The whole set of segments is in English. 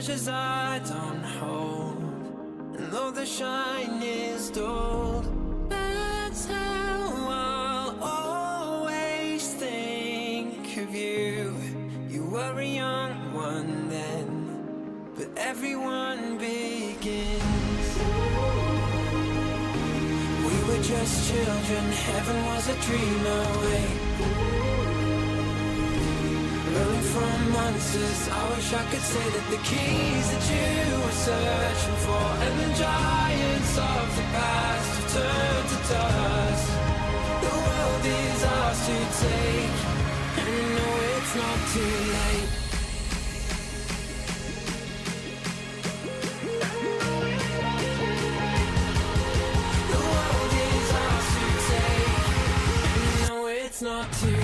treasures I don't hold, and though the shine is dulled, that's how I'll always think of you. You were a young one then, but everyone begins. We were just children, heaven was a dream away. Running from monsters, I wish I could say that the keys that you were searching for, and the giants of the past have turned to dust. The world is ours to take, and you know it's not too late. The world is ours to take, and you know it's not too late.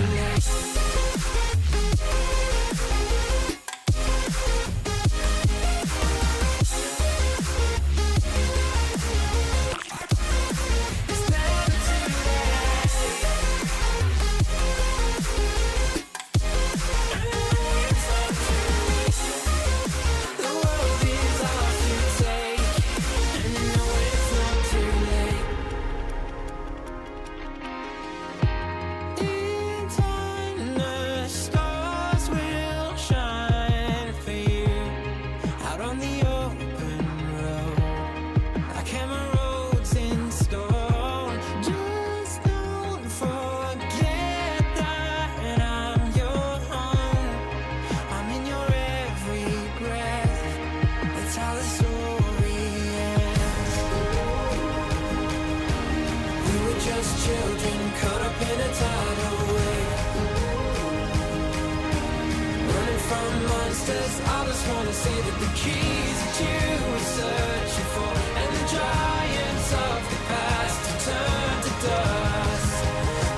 I just wanna say that the keys that you were searching for, and the giants of the past have turned to dust.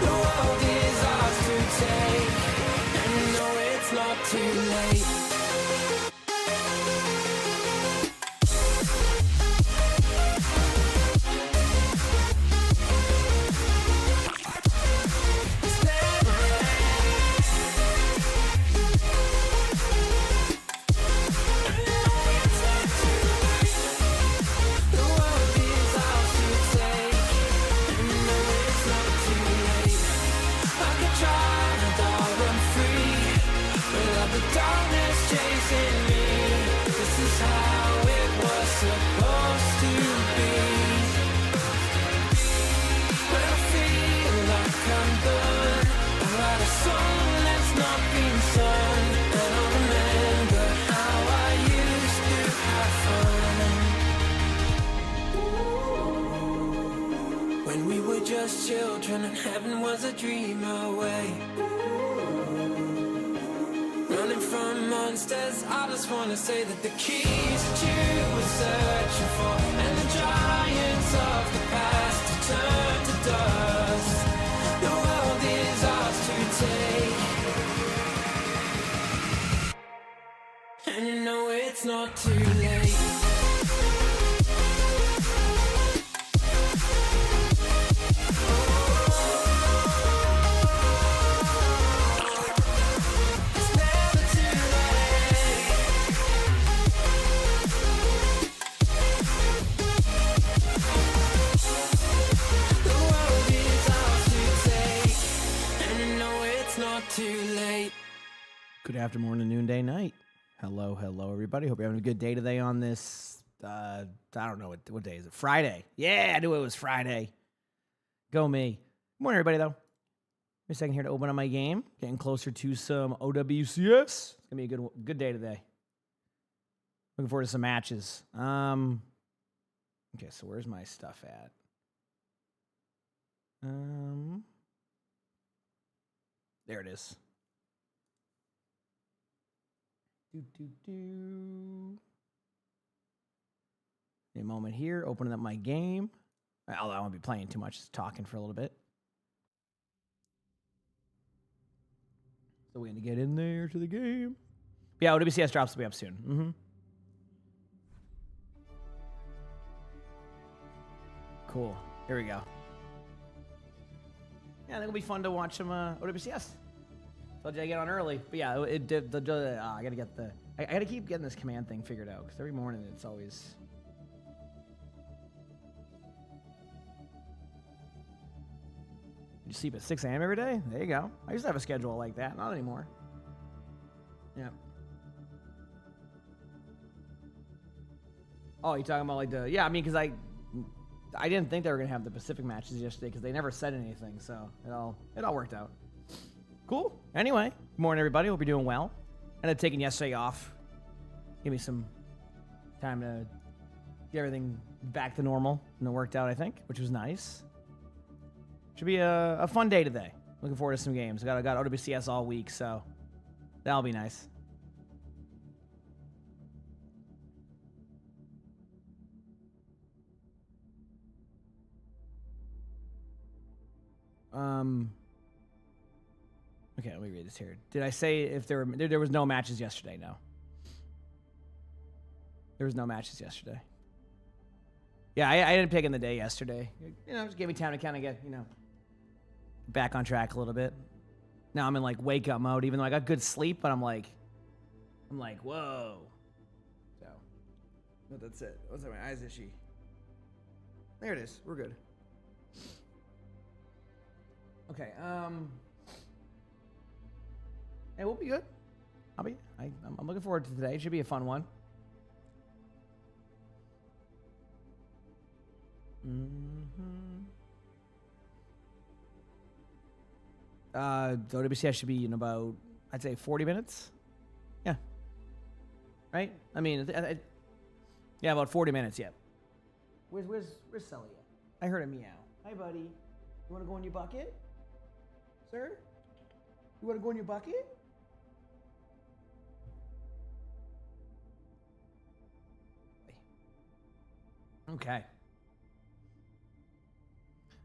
The world is ours to take, and you know it's not too late. When we were just children and heaven was a dream away. Running from monsters, I just wanna say that the keys that you were searching for, and the giants of the past have turned to dust. The world is ours to take, and you know it's not too late. Too late. Good afternoon, noonday, night. Hello, everybody. Hope you're having a good day today on this, I don't know, what day is it? Friday. Yeah, I knew it was Friday. Go me. Good morning, everybody, though. Give me a second here to open up my game. Getting closer to some OWCS. It's going to be a good day today. Looking forward to some matches. Okay, so where's my stuff at? There it is. Give me a moment here, opening up my game. Although I won't be playing too much, just talking for a little bit. So we're going to get in there to the game. But yeah, OWCS drops will be up soon. Cool. Here we go. Yeah, I think it'll be fun to watch some OWCS. Told you I get on early, but yeah, I gotta get the I gotta keep getting this command thing figured out because every morning it's always. You sleep at 6 a.m. every day? There you go. I used to have a schedule like that. Not anymore. Yeah. Oh, you talking about like the... Yeah, I mean, because I didn't think they were going to have the Pacific matches yesterday because they never said anything, so it all worked out. Cool. Anyway, good morning, everybody. Hope you're doing well. I had taken yesterday off. Give me some time to get everything back to normal, and it worked out, I think, which was nice. Should be a fun day today. Looking forward to some games. I got OWCS all week, so that'll be nice. Okay, let me read this here. Did I say if there was no matches yesterday? No. There was no matches yesterday. Yeah, I didn't pick in the day yesterday. You know, just gave me time to kind of get, back on track a little bit. Now I'm in like wake up mode, even though I got good sleep, but I'm like, whoa. So, but that's it. What's that? My eyes itchy. There it is. We're good. Okay. Hey, we'll be good. I'm looking forward to today. It should be a fun one. The OWCS should be in about, I'd say, 40 minutes. Yeah. Right? I mean, yeah, about 40 minutes. Yeah. Where's Sully at? I heard a meow. Hi, buddy. You want to go in your bucket, sir? You want to go in your bucket? Okay.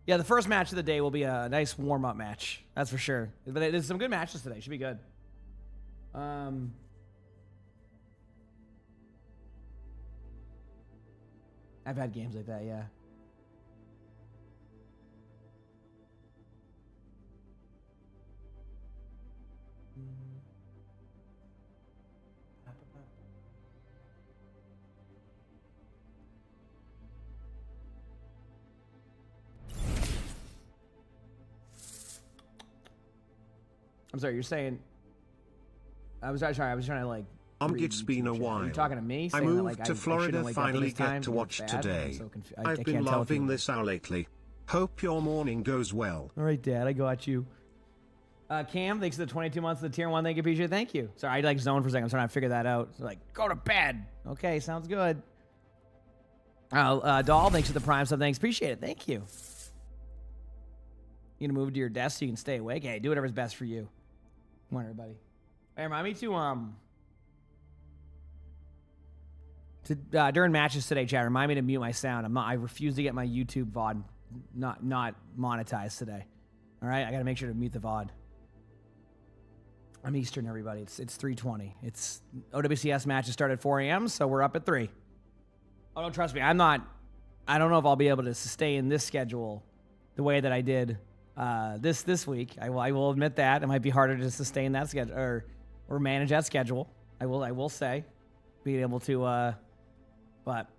Yeah, the first match of the day will be a nice warm-up match. That's for sure. But there's some good matches today. Should be good. I've had games like that, yeah. I'm sorry, you're saying... I was trying to like... It's been a while. Are you talking to me? I moved to Florida, finally get to watch today. I've been loving this hour lately. Hope your morning goes well. All right, Dad, I got you. Cam, thanks for the 22 months of the tier 1. Thank you, appreciate it. Thank you. Sorry, I like zoned for a second. I'm trying to figure that out. So like, go to bed. Okay, sounds good. Doll, thanks for the prime sub. Thanks, appreciate it. Thank you. You gonna move to your desk so you can stay awake? Hey, do whatever's best for you. Come on, everybody. Hey, remind me to during matches today, chat. Remind me to mute my sound. I refuse to get my YouTube VOD not monetized today. All right, I got to make sure to mute the VOD. I'm Eastern, everybody. It's 3:20. It's OWCS matches start at 4 a.m., so we're up at 3. Oh, don't trust me. I don't know if I'll be able to sustain this schedule the way that I did this week. I will admit that it might be harder to sustain that schedule or manage that schedule. I will say, being able to, but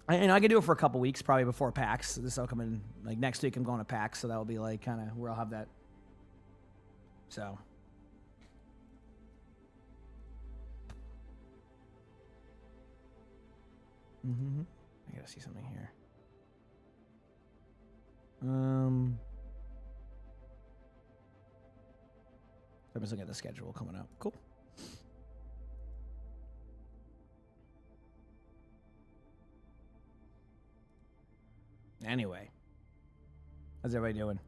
I can do it for a couple weeks, probably before PAX. This will come in like next week. I'm going to PAX, so that will be like kind of where I'll have that. So. I gotta see something here. I'm just looking at the schedule coming up. Cool. Anyway, how's everybody doing?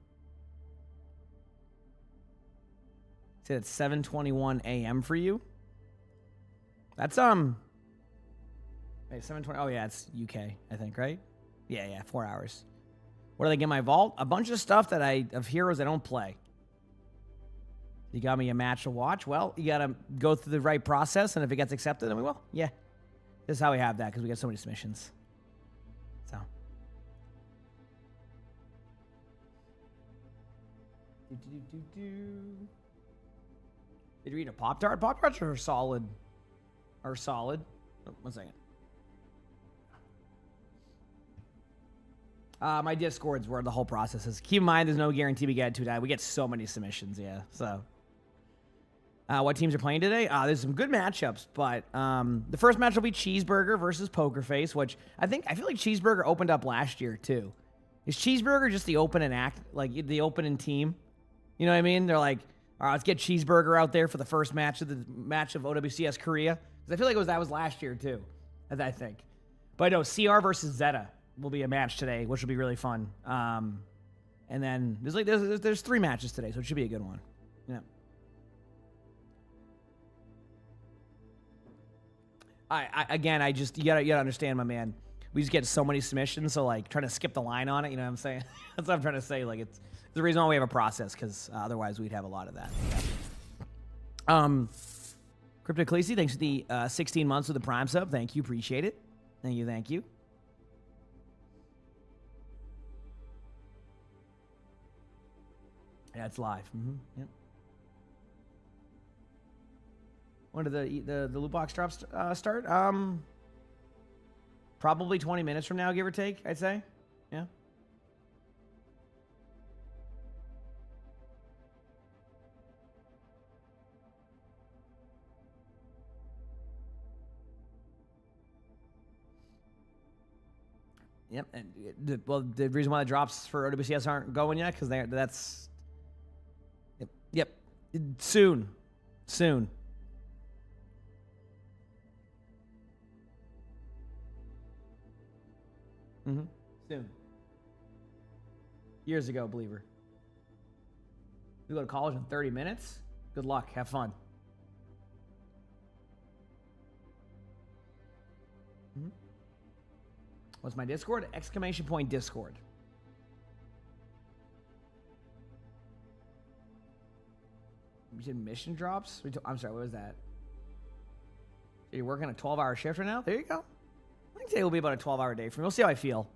Say it's 7:21 a.m. for you. That's Hey, 7:20. Oh yeah, it's UK, I think, right? Yeah, 4 hours. What do they get in my vault? A bunch of stuff of heroes I don't play. You got me a match to watch? Well, you got to go through the right process, and if it gets accepted, then we will. Yeah. This is how we have that, because we got so many submissions. So. Did you eat a Pop-Tart? Pop-Tarts are solid. are solid. Oh, 1 second. My Discord's where the whole process is. Keep in mind, there's no guarantee we get to that. We get so many submissions, yeah. So, what teams are playing today? There's some good matchups, but the first match will be Cheeseburger versus Poker Face, which I feel like Cheeseburger opened up last year too. Is Cheeseburger just the opening team? You know what I mean? They're like, all right, let's get Cheeseburger out there for the first match of OWCS Korea. Because I feel like that was last year too, I think. But no, CR versus Zeta will be a match today, which will be really fun. And then there's 3 matches today, so it should be a good one. Yeah. You gotta understand, my man. We just get so many submissions, so like trying to skip the line on it, you know what I'm saying? That's what I'm trying to say. Like it's the reason why we have a process, because otherwise we'd have a lot of that. Yeah. Crypto Khaleesi, thanks for the 16 months with the Prime sub. Thank you, appreciate it. Thank you. Yeah, it's live. Yep. When did the loot box drops start? Probably 20 minutes from now, give or take, I'd say. Yeah. Yep, and the reason why the drops for OWCS aren't going yet, because that's... Yep. Soon. Soon. Years ago, believer. You go to college in 30 minutes? Good luck. Have fun. What's my Discord? ! Discord. You said mission drops? I'm sorry, what was that? So you're working a 12-hour shift right now? There you go. I think today will be about a 12-hour day for me. We'll see how I feel.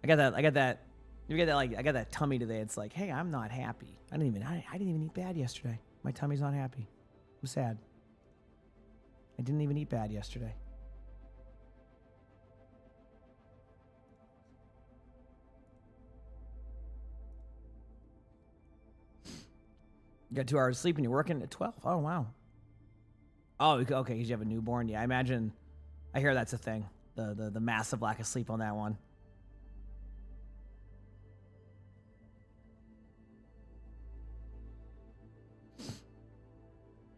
I got that. You get that, like, I got that tummy today. It's like, hey, I'm not happy. I didn't even eat bad yesterday. My tummy's not happy. I'm sad. I didn't even eat bad yesterday. You got 2 hours of sleep and you're working at 12. Oh, wow. Oh, okay, because you have a newborn. Yeah, I hear that's a thing. The massive lack of sleep on that one.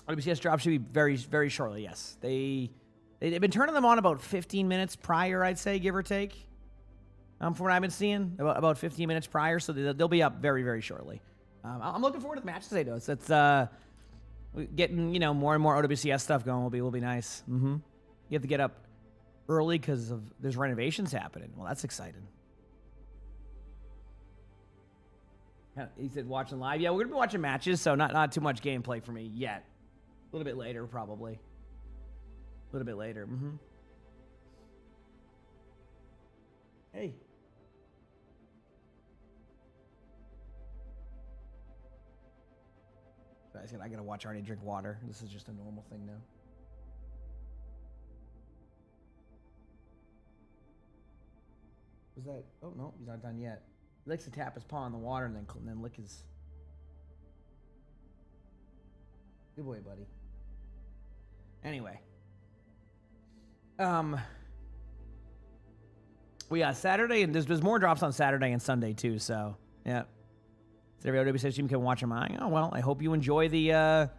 WCS drop should be very, very shortly, yes. They've been turning them on about 15 minutes prior, I'd say, give or take. From what I've been seeing, about 15 minutes prior, so they'll be up very, very shortly. I'm looking forward to the match today, though. It's getting more and more OWCS stuff going will be nice. You have to get up early because there's renovations happening. Well, that's exciting. He said watching live. Yeah, we're gonna be watching matches, so not too much gameplay for me yet. A little bit later, probably. A little bit later. Hey. I gotta watch Arnie drink water. This is just a normal thing now. Was that? Oh no, he's not done yet. He likes to tap his paw in the water and then lick his. Good boy, buddy. Anyway. We got Saturday, and there's more drops on Saturday and Sunday too. So yeah. So every OWCS team can watch them. Oh well, I hope you enjoy the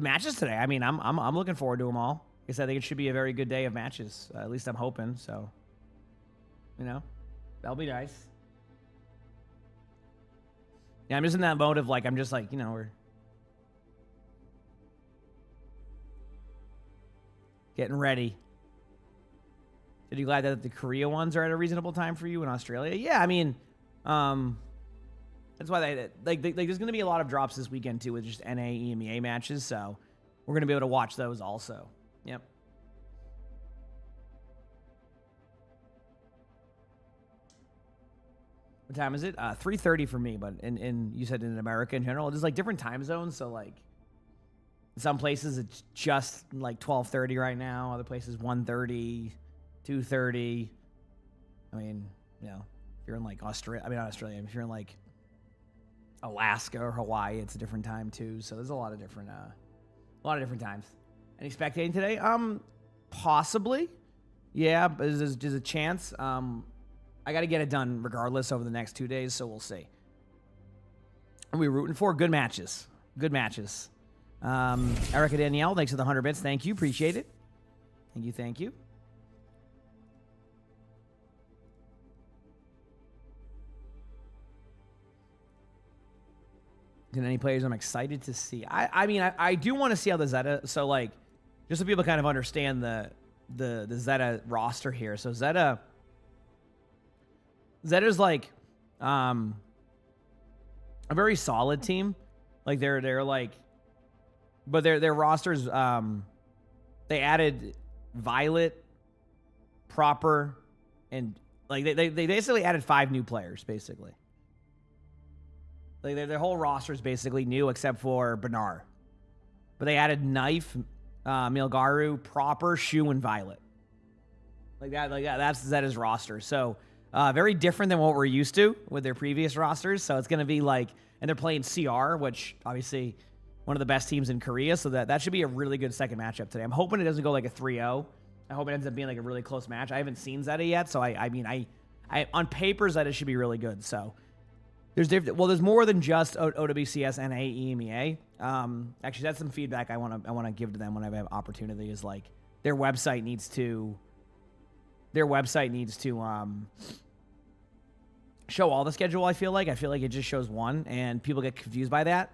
matches today. I mean, I'm looking forward to them all. Like I said, I think it should be a very good day of matches. At least I'm hoping. So, that'll be nice. Yeah, I'm just in that mode of like, I'm just like, we're getting ready. Are you glad that the Korea ones are at a reasonable time for you in Australia? Yeah, I mean, that's why there's going to be a lot of drops this weekend too with just NA, EMEA matches, so we're going to be able to watch those also. Yep. What time is it? 3:30 for me, but in you said in America in general, there's like different time zones, so like Some places it's just like 12:30 right now. Other places 1:30, 2:30. I mean, you know, if you're in like Australia, not Australia. If you're in like Alaska or Hawaii, it's a different time too. So there's a lot of different times. Any spectating today? Possibly. Yeah, but there's a chance. I got to get it done regardless over the next 2 days, so we'll see. And we're rooting for good matches. Good matches. Erica Danielle, thanks for the 100 bits. Thank you. Appreciate it. Thank you. And any players I'm excited to see? I do want to see how the Zeta. So like, just so people kind of understand the Zeta roster here. So Zeta's like a very solid team. Like they're like, but their rosters they added Violet, Proper, and like they basically added 5 new players basically. Like their whole roster is basically new except for Bernard. But they added Knife, Milgaru, Proper, Shu, and Violet. Like that. That's Zeta's roster. So very different than what we're used to with their previous rosters. So it's going to be like, and they're playing CR, which obviously one of the best teams in Korea. So that should be a really good second matchup today. I'm hoping it doesn't go like a 3-0. I hope it ends up being like a really close match. I haven't seen Zeta yet. So I on paper, Zeta should be really good. So there's more than just OWCS and EMEA. Actually, that's some feedback I want to give to them when I have opportunity. Is like their website needs to show all the schedule. I feel like it just shows one, and people get confused by that.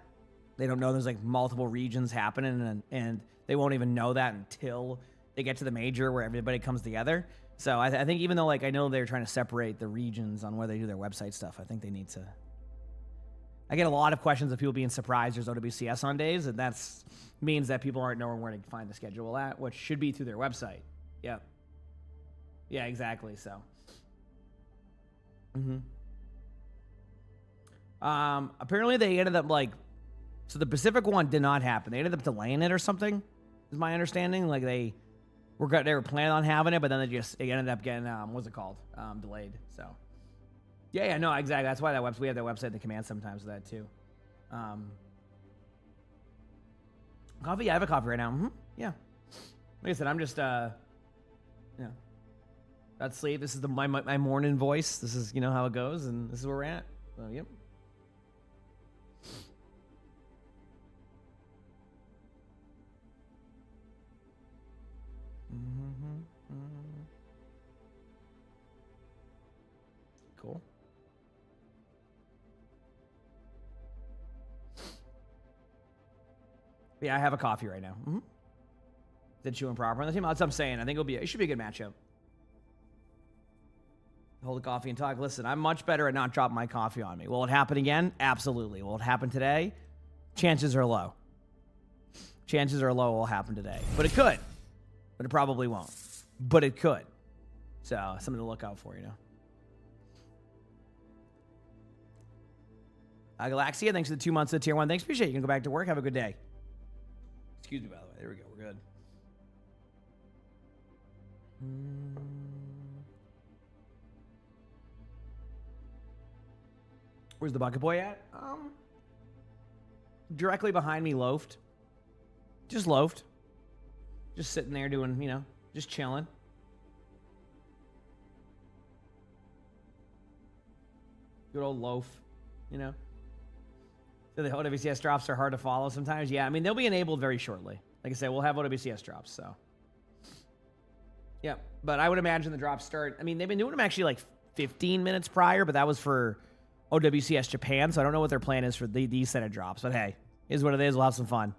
They don't know there's like multiple regions happening, and they won't even know that until they get to the major where everybody comes together. So I think even though like I know they're trying to separate the regions on where they do their website stuff, I think they need to. I get a lot of questions of people being surprised there's OWCS on days, and that means that people aren't knowing where to find the schedule at, which should be through their website. Yep. Yeah, exactly. So. Apparently they ended up like, so the Pacific one did not happen. They ended up delaying it or something, is my understanding. Like they were planning on having it, but then it ended up getting what's it called? Delayed. So. Yeah, no, exactly. That's why we have that website that commands sometimes with that too. Coffee? Yeah, I have a coffee right now. Yeah. Like I said, I'm just that's sleep. This is my morning voice. This is how it goes, and this is where we're at. So yep. Cool. Yeah, I have a coffee right now. Did chew improper on the team? That's what I'm saying. I think it should be a good matchup. Hold the coffee and talk. Listen, I'm much better at not dropping my coffee on me. Will it happen again? Absolutely. Will it happen today? Chances are low. Chances are low it will happen today. But it could. But it probably won't. But it could. So, something to look out for, Galaxia, thanks for the 2 months of Tier 1. Thanks, appreciate it. You can go back to work. Have a good day. Excuse me, by the way. There we go. We're good. Where's the bucket boy at? Directly behind me, loafed. Just loafed. Just sitting there doing, just chilling. Good old loaf, So the OWCS drops are hard to follow sometimes. Yeah, they'll be enabled very shortly. Like I said, we'll have OWCS drops, so. Yeah, but I would imagine the drops start. They've been doing them actually like 15 minutes prior, but that was for OWCS Japan, so I don't know what their plan is for these set of drops. But hey, is what it is. We'll have some fun.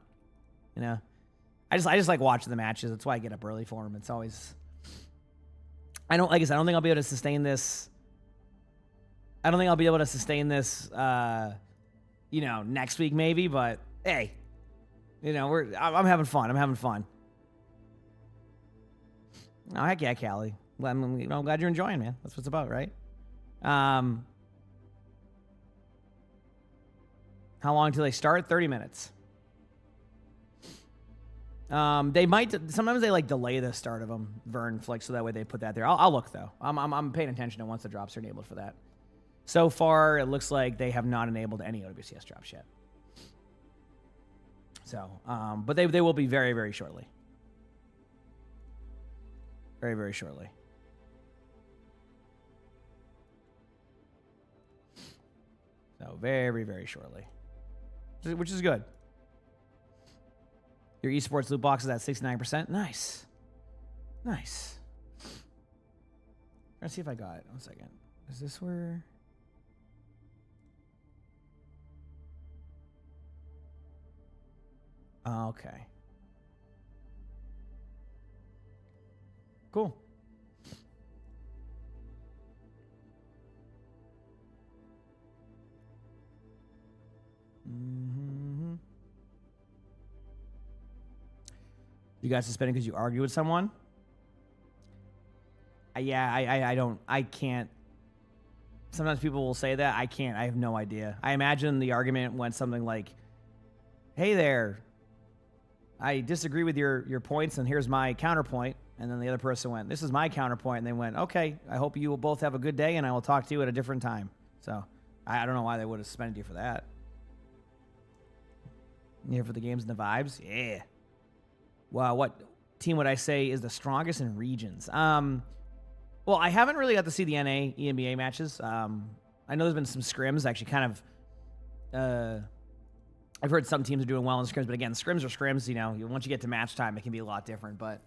I just like watching the matches. That's why I get up early for them. It's always. I don't think I'll be able to sustain this. I don't think I'll be able to sustain this. Next week maybe, but hey, I'm having fun. Oh, heck yeah, Callie. I'm glad you're enjoying, man. That's what it's about, right? How long till they start? 30 minutes. They might sometimes they like delay the start of them, Vern Flick, so that way they put that there. I'll look though. I'm paying attention to once the drops are enabled for that. So far, it looks like they have not enabled any OWCS drops yet. So, but they will be very, very shortly. Very, very shortly. So very, very shortly, which is good. Your esports loot box is at 69%. Nice. Nice. Let's see if I got it. 1 second. Is this where... Okay. Cool. Mm-hmm. You got suspended because you argue with someone? Yeah, I can't. Sometimes people will say that. I can't. I have no idea. I imagine the argument went something like, hey there, I disagree with your points, and here's my counterpoint. And then the other person went, this is my counterpoint. And they went, okay, I hope you will both have a good day, and I will talk to you at a different time. So I don't know why they would have suspended you for that. You here for the games and the vibes? Yeah. Wow, what team would I say is the strongest in regions? Well, I haven't really got to see the NA EMBA matches. I know there's been some scrims, actually kind of... I've heard some teams are doing well in scrims, but again, scrims are scrims. You know, once you get to match time, it can be a lot different. But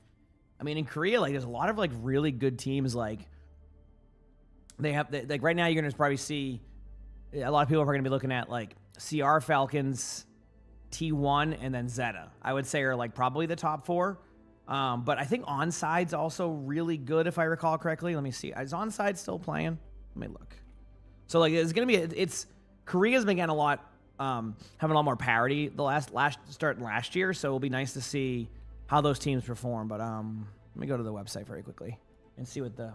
I mean, in Korea, like, there's a lot of like really good teams. Like, they have like right now, you're gonna probably see a lot of people are gonna be looking at like CR Falcons, T1, and then Zeta. I would say are like probably the top four. But I think Onside's also really good, if I recall correctly. Let me see. Is Onside still playing? Let me look. So like, it's gonna be it's Korea's been getting a lot. Having a lot more parity the starting last year, so it'll be nice to see how those teams perform. But let me go to the website very quickly and see what the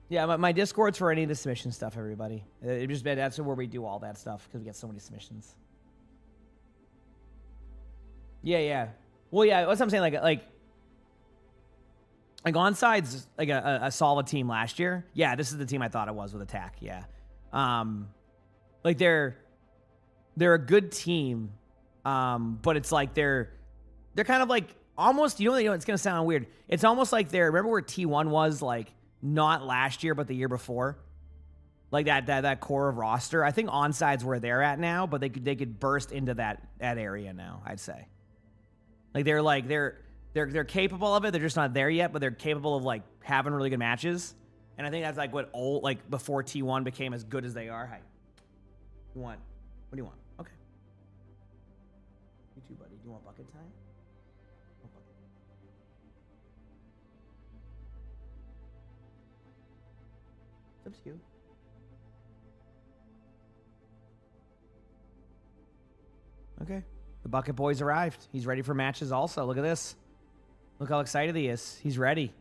my Discord's for any of the submission stuff. Everybody, that's where we do all that stuff because we get so many submissions. Yeah. Well, yeah. That's what I'm saying. Like Onside's like a solid team last year. Yeah, this is the team I thought it was with Attack. Yeah, like they're a good team, but it's like they're kind of like almost it's gonna sound weird. It's almost like remember where T1 was like not last year but the year before, like that core of roster. I think Onside's where they're at now, but they could burst into that area now. I'd say, like they're capable of it. They're just not there yet, but they're capable of like having really good matches. And I think that's like what before T1 became as good as they are. Hi. What do you want? Okay. You too, buddy. Do you want bucket time? It's up to you. Okay. The bucket boy's arrived. He's ready for matches also. Look at this. Look how excited he is. He's ready.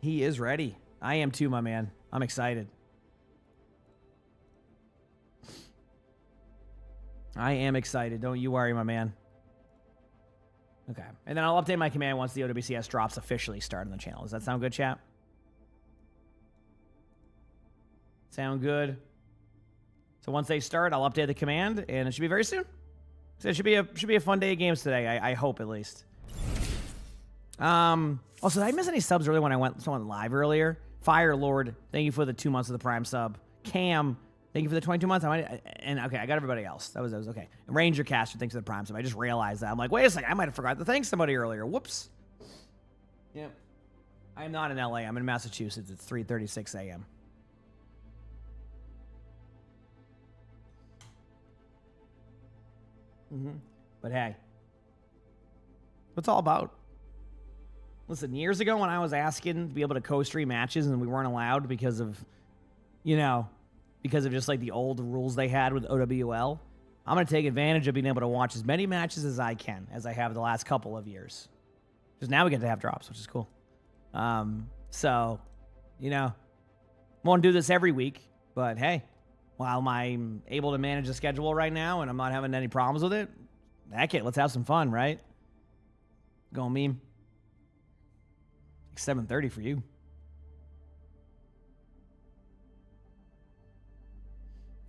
He is ready. I am too, my man. I'm excited. I am excited. Don't you worry, my man. Okay. And then I'll update my command once the OWCS drops officially start on the channel. Does that sound good, chat? Sound good? So once they start, I'll update the command, and it should be very soon. So it should be a fun day of games today. I hope at least. Also, did I miss any subs earlier when I went live earlier? Fire Lord, thank you for the 2 months of the Prime sub. Cam, thank you for the 22 months. Okay, I got everybody else. That was okay. Ranger Caster, thanks for the Prime sub. I just realized that. I'm like, wait a second, I might have forgot to thank somebody earlier. Whoops. Yep. I am not in LA. I'm in Massachusetts. It's 3:36 a.m. But hey, what's it all about? Listen, years ago when I was asking to be able to co-stream matches and we weren't allowed because of just like the old rules they had with OWL, I'm going to take advantage of being able to watch as many matches as I can, as I have the last couple of years. Because now we get to have drops, which is cool. So, Won't do this every week, but hey, while I'm able to manage the schedule right now and I'm not having any problems with it, heck it, let's have some fun, right? Go meme. 7:30 for you.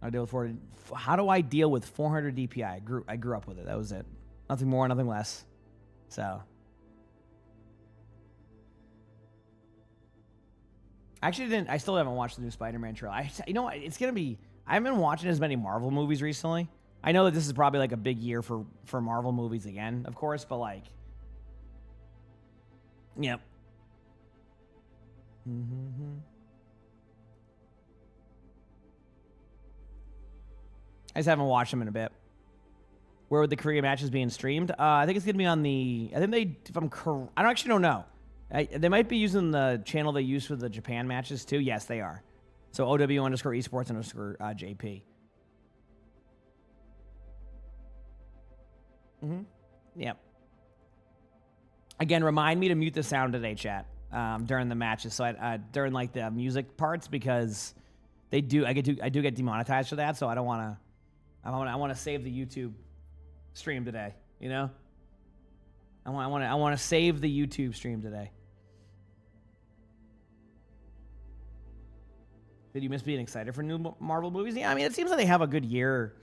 How do I deal with 400 DPI? I grew up with it. That was it. Nothing more, nothing less. So. I still haven't watched the new Spider-Man trailer. You know what? It's going to be, I haven't been watching as many Marvel movies recently. I know that this is probably like a big year for Marvel movies again, of course, but like, yep. I just haven't watched them in a bit. Where would the Korea matches being streamed? I think it's going to be on the... I think they... If I'm correct... I actually don't know. They might be using the channel they use for the Japan matches, too. Yes, they are. So OW_esports_JP. Yep. Again, remind me to mute the sound today, chat, during the matches. So during, like, the music parts, because they do... I do get demonetized for that, so I don't want to... I want to save the YouTube stream today, you know? I want to save the YouTube stream today. Did you miss being excited for new Marvel movies? Yeah, I mean, it seems like they have a good year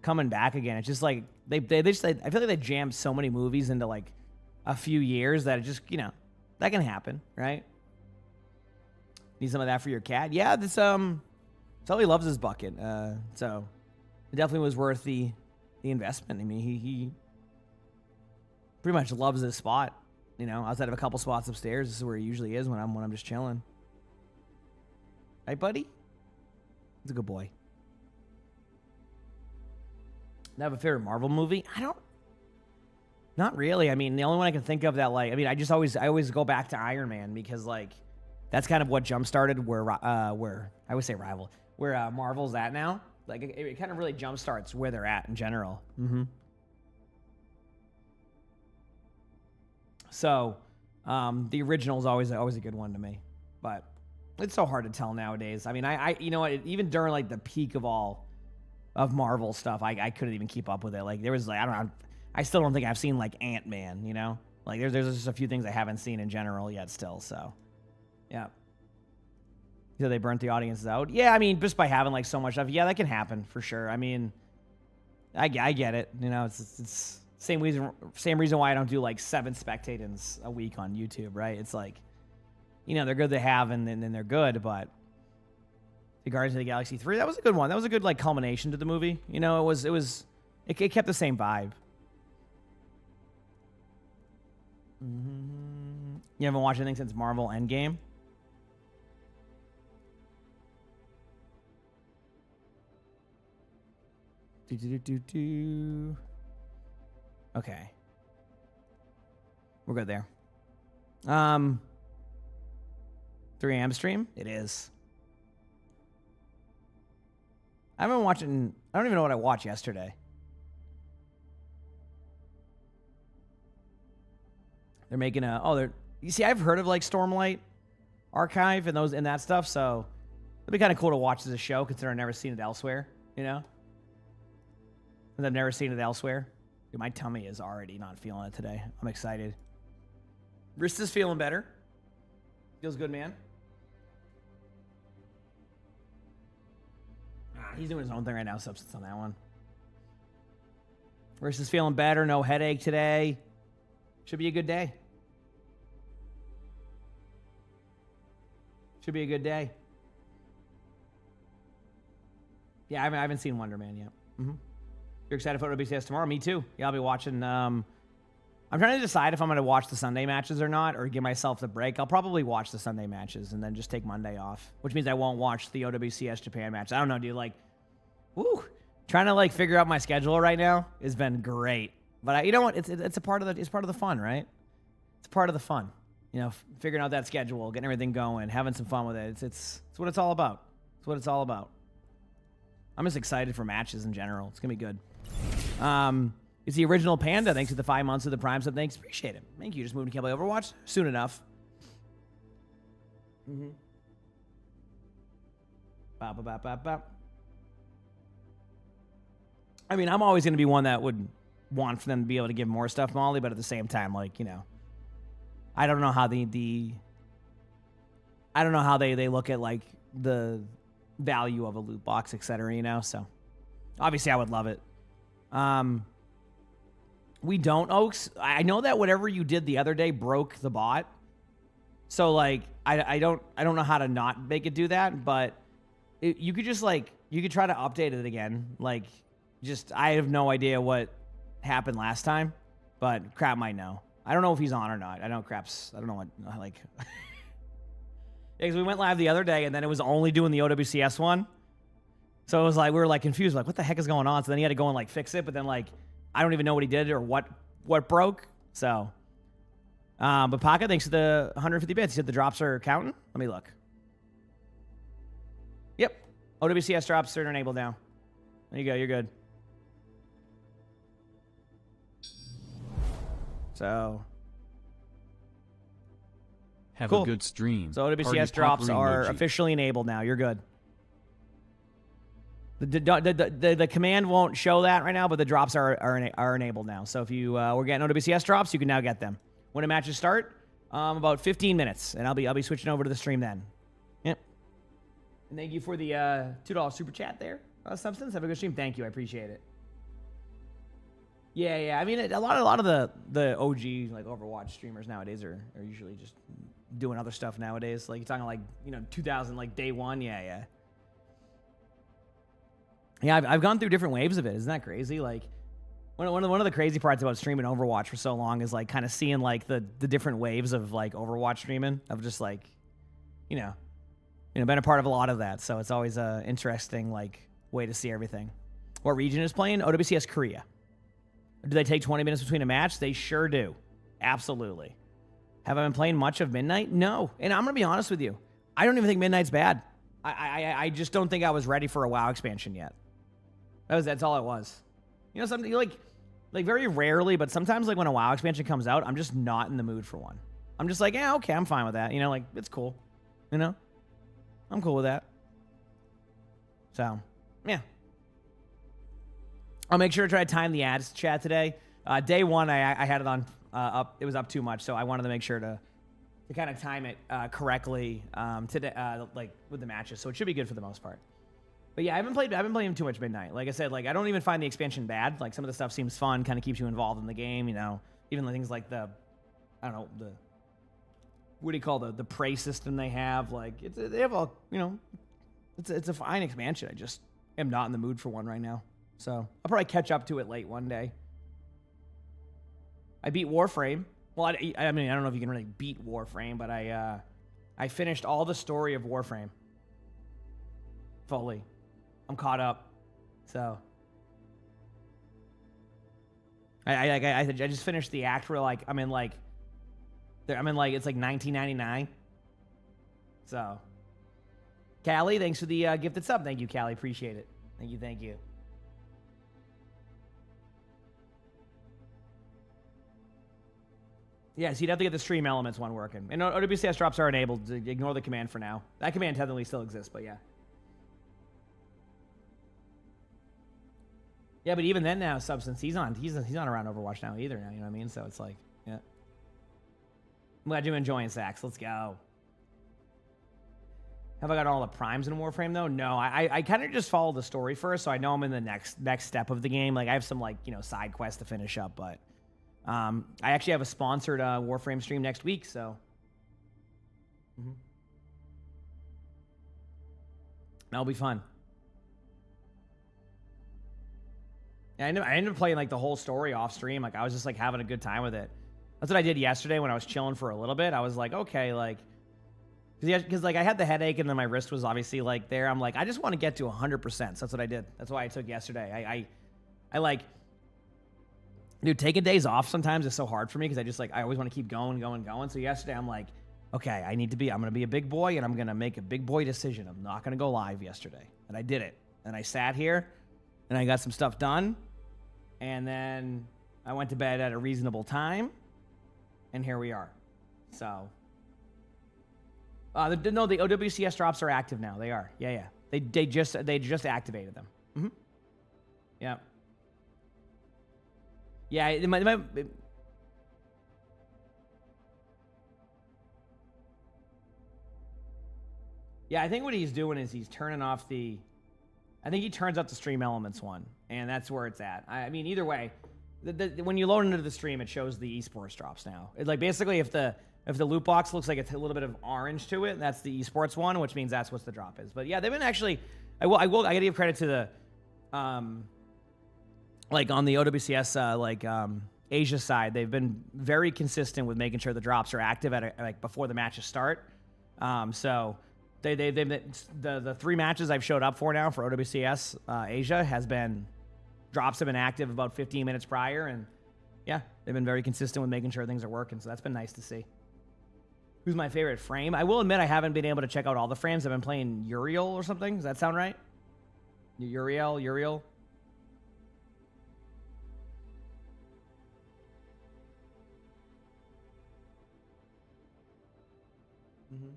coming back again. It's just like they just, I feel like they jammed so many movies into like a few years that it just, you know, that can happen, right? Need some of that for your cat? Yeah, this Sully loves his bucket. So it definitely was worth the investment. I mean, he pretty much loves this spot. You know, outside of a couple spots upstairs, this is where he usually is when I'm just chilling. Right, buddy? He's a good boy. I have a favorite Marvel movie? Not really. I mean, the only one I can think of that, like, I mean, I always go back to Iron Man because, like, that's kind of what jump started where I would say rival, where Marvel's at now. Like, it kind of really jump starts where they're at in general. So, the original is always a good one to me, but it's so hard to tell nowadays. I mean, I you know what? Even during like the peak of all of Marvel stuff, I couldn't even keep up with it. Like there was like, I don't know. I still don't think I've seen like Ant-Man, you know? Like there's just a few things I haven't seen in general yet still. So, yeah. So they burnt the audiences out. Yeah, I mean, just by having like so much stuff. Yeah, that can happen for sure. I mean, I get it. You know, it's same reason why I don't do like 7 spectators a week on YouTube, right? It's like, you know, they're good to have and then they're good, but the Guardians of the Galaxy 3, that was a good one. That was a good like culmination to the movie. You know, it kept the same vibe. You haven't watched anything since Marvel Endgame? Okay. We're good there. 3 a.m. stream? It is. I haven't been watching... I don't even know what I watched yesterday. They're making a... Oh, they're... You see, I've heard of, like, Stormlight Archive and that stuff, so... It'd be kind of cool to watch as a show, considering I've never seen it elsewhere, you know? And I've never seen it elsewhere. Dude, my tummy is already not feeling it today. I'm excited. Wrist is feeling better. Feels good, man. He's doing his own thing right now, substance on that one. Wrist is feeling better. No headache today. Should be a good day. Should be a good day. Yeah, I haven't seen Wonder Man yet. You're excited for WBCS tomorrow? Me too. Yeah, I'll be watching. I'm trying to decide if I'm going to watch the Sunday matches or not, or give myself the break. I'll probably watch the Sunday matches and then just take Monday off, which means I won't watch the OWCS Japan match. I don't know, dude. Like, woo, trying to like figure out my schedule right now has been great. But you know what? It's a part of the fun, right? It's part of the fun. You know, figuring out that schedule, getting everything going, having some fun with it. It's what it's all about. It's what it's all about. I'm just excited for matches in general. It's gonna be good. It's the original Panda. Thanks for the 5 months of the Prime sub. Thanks. Appreciate it. Thank you. Just moving to play Overwatch soon enough. Bop, bop, bop, bop, bop. I mean, I'm always going to be one that would want for them to be able to give more stuff, Molly, but at the same time, like, you know, I don't know how I don't know how they look at, like, the value of a loot box, etc., you know, so obviously I would love it. We don't, Oaks. I know that whatever you did the other day broke the bot, so, like, I don't know how to not make it do that, but you could just, like, you could try to update it again, like, just, I have no idea what happened last time, but Crap might know. I don't know if he's on or not. I know Crap's, I don't know what, like, because we went live the other day, and then it was only doing the OWCS one, so it was like, we were, like, confused, like, what the heck is going on? So then he had to go and, like, fix it, but then, like, I don't even know what he did or what broke, so. But Paka, thanks for the 150 bits. You said the drops are counting? Let me look. Yep. OWCS drops are enabled now. There you go. You're good. So. Have a good stream. So OWCS drops are officially enabled now. You're good. The command won't show that right now, but the drops are enabled now. So if you were getting OWCS drops, you can now get them. When the matches start, about 15 minutes, and I'll be switching over to the stream then. Yep. And thank you for the $2 super chat there, Substance. Have a good stream. Thank you. I appreciate it. Yeah. I mean, a lot of the OG like Overwatch streamers nowadays are usually just doing other stuff nowadays. Like you're talking like 2000 like day one. Yeah. I've gone through different waves of it. Isn't that crazy? Like. One of the crazy parts about streaming Overwatch for so long is like kind of seeing like the different waves of like Overwatch streaming of just like, been a part of a lot of that. So it's always a interesting like way to see everything. What region is playing? OWCS Korea. Do they take 20 minutes between a match? They sure do. Absolutely. Have I been playing much of Midnight? No. And I'm gonna be honest with you. I don't even think Midnight's bad. I just don't think I was ready for a WoW expansion yet. That's all it was. Something like very rarely, but sometimes like when a WoW expansion comes out, I'm just not in the mood for one. I'm just like, yeah, okay, I'm fine with that. Like it's cool. I'm cool with that. So, yeah. I'll make sure to try to time the ads chat today. Day one, I had it on up. It was up too much, so I wanted to make sure to kind of time it correctly today, like with the matches. So it should be good for the most part. But yeah, I haven't played too much Midnight. Like I said, like I don't even find the expansion bad. Like some of the stuff seems fun, kind of keeps you involved in the game. Even the things like what do you call the prey system they have? Like they have all, it's a fine expansion. I just am not in the mood for one right now. So I'll probably catch up to it late one day. I beat Warframe. Well, I mean I don't know if you can really beat Warframe, but I finished all the story of Warframe fully. I'm caught up, so I just finished the act where like I'm in like it's like 1999. So, Callie, thanks for the gifted sub. Thank you, Callie, appreciate it. Thank you. Yes, you'd have to get the stream elements one working. And OWCS drops are enabled. Ignore the command for now. That command technically still exists, but yeah. Yeah, but even then now, Substance, he's not around Overwatch now either now, you know what I mean? So it's like, yeah. I'm glad you're enjoying Sax. Let's go. Have I got all the primes in Warframe though? No, I kind of just follow the story first, so I know I'm in the next step of the game. Like I have some like, side quests to finish up, but I actually have a sponsored Warframe stream next week, so that'll be fun. Yeah, I ended up playing like the whole story off stream. Like I was just like having a good time with it. That's what I did yesterday when I was chilling for a little bit. I was like, okay, like, because like I had the headache and then my wrist was obviously like there. I'm like, I just want to get to 100%. So that's what I did. That's why I took yesterday. I like, dude, taking days off sometimes is so hard for me because I always want to keep going. So yesterday I'm like, okay, I'm going to be a big boy and I'm going to make a big boy decision. I'm not going to go live yesterday. And I did it. And I sat here and I got some stuff done. And then I went to bed at a reasonable time. And here we are. So, the OWCS drops are active now. They are. Yeah. They just activated them. Mm-hmm. Yeah. Yeah, yeah, I think what he's doing is he's turning off the... I think he turns up the stream elements one, and that's where it's at. I mean, either way, when you load into the stream, it shows the esports drops now. It's like basically if the loot box looks like it's a little bit of orange to it, that's the esports one, which means that's what the drop is. But yeah, they've been actually... I gotta give credit to the... like on the OWCS Asia side, they've been very consistent with making sure the drops are active at before the matches start. So the 3 matches I've showed up for now for OWCS Asia drops have been active about 15 minutes prior, and yeah, they've been very consistent with making sure things are working. So that's been nice to see. Who's my favorite frame? I will admit I haven't been able to check out all the frames. I've been playing Uriel or something. Does that sound right? Uriel. Mm-hmm.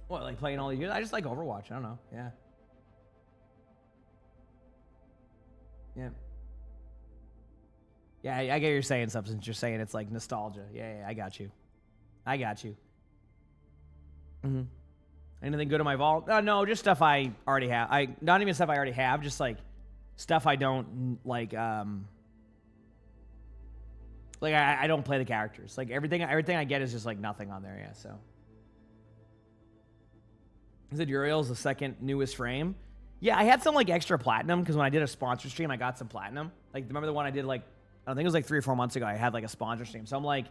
What, like playing all these years? I just like Overwatch. I don't know. Yeah. Yeah, I get what you're saying, Substance. You're saying it's like nostalgia. Yeah, I got you. Mm-hmm. Anything good in my vault? No, just stuff I already have. Not even stuff I already have, just like stuff I don't like. Like I don't play the characters. Like everything I get is just like nothing on there. Yeah. So. Is it Uriel's the second newest frame? Yeah, I had some like extra platinum because when I did a sponsor stream, I got some platinum. Like remember the one I did like I think it was like 3 or 4 months ago. I had like a sponsor stream. So I'm like,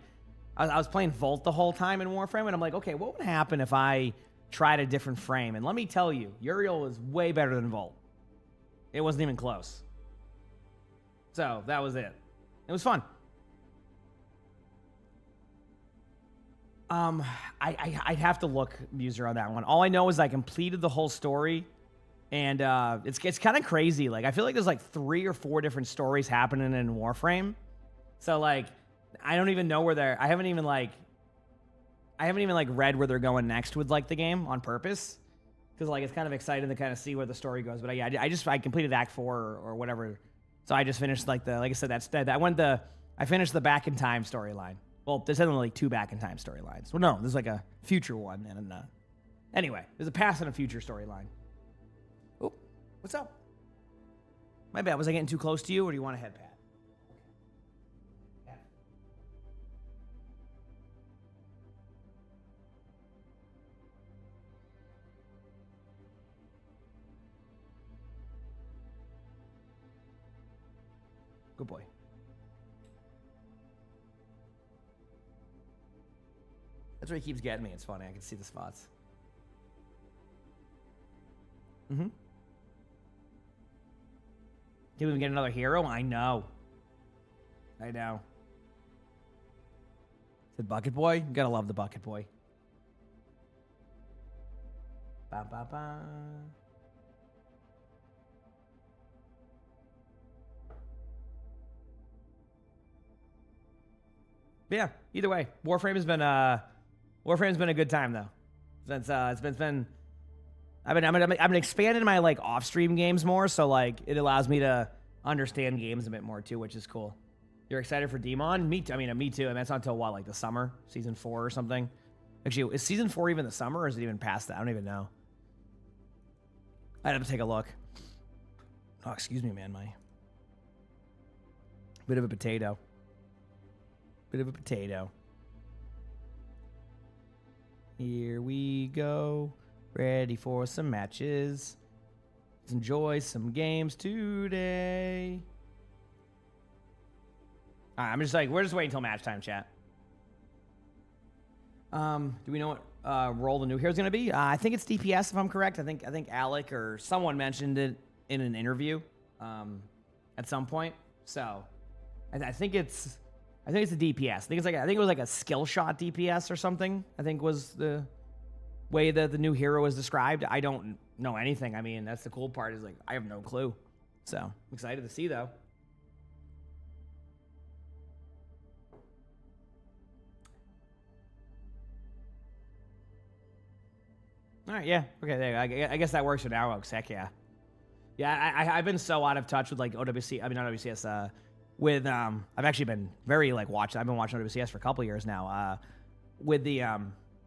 I was playing Volt the whole time in Warframe, and I'm like, okay, what would happen if I tried a different frame? And let me tell you, Uriel was way better than Volt. It wasn't even close. So that was it. It was fun. I'd have to look, Muser, on that one. All I know is I completed the whole story, and it's kind of crazy. Like I feel like there's like 3 or 4 different stories happening in Warframe. So like I don't even know where they're. I haven't even read where they're going next with like the game on purpose, because like it's kind of exciting to kind of see where the story goes. But yeah, I completed Act 4 or whatever. So I just finished like I said, I finished the Back in Time storyline. Well, there's only like 2 Back in Time storylines. Well, no, there's like a future one and anyway, there's a past and a future storyline. Oh, what's up? My bad. Was I getting too close to you, or do you want to head, Pat? Good boy. That's where he keeps getting me. It's funny. I can see the spots. Mm-hmm. Did we even get another hero? I know. Said Bucket Boy? You gotta love the Bucket Boy. Ba ba ba. But yeah, either way, Warframe's been a good time though. Since I've been expanding my like off-stream games more, so like it allows me to understand games a bit more too, which is cool. You're excited for Demon? Me too. Me too. And that's not until what, like the summer, season 4 or something. Actually, is season 4 even the summer, or is it even past that? I don't even know. I'd have to take a look. Oh, excuse me, man. My bit of a potato. Here we go. Ready for some matches. Let's enjoy some games today. All right, we're just waiting until match time, chat. Do we know what role the new hero's going to be? I think it's DPS, if I'm correct. I think Alec or someone mentioned it in an interview at some point. So I think it's a DPS. I think it was like a skill shot DPS or something. I think was the way that the new hero was described. I don't know anything. I mean, that's the cool part, is like I have no clue. So I'm excited to see though. All right, yeah. Okay, there. I guess that works for now, Oaks. Heck yeah. Yeah, I've been so out of touch with like OWC. I mean, not OWCS. With I've actually been very like watching. I've been watching OWCS for a couple years now. With the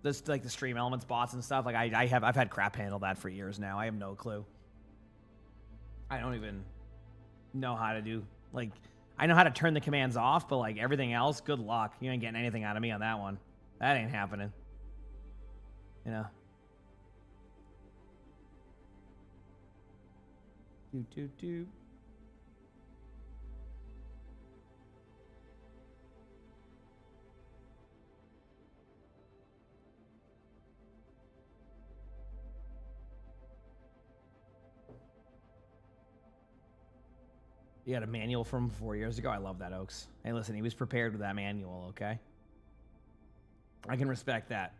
this like the stream elements bots and stuff. Like I've had crap handle that for years now. I have no clue. I don't even know how to do like. I know how to turn the commands off, but like everything else, good luck. You ain't getting anything out of me on that one. That ain't happening. You know. Do. You got a manual from 4 years ago? I love that, Oaks. Hey, listen, he was prepared with that manual, okay? I can respect that.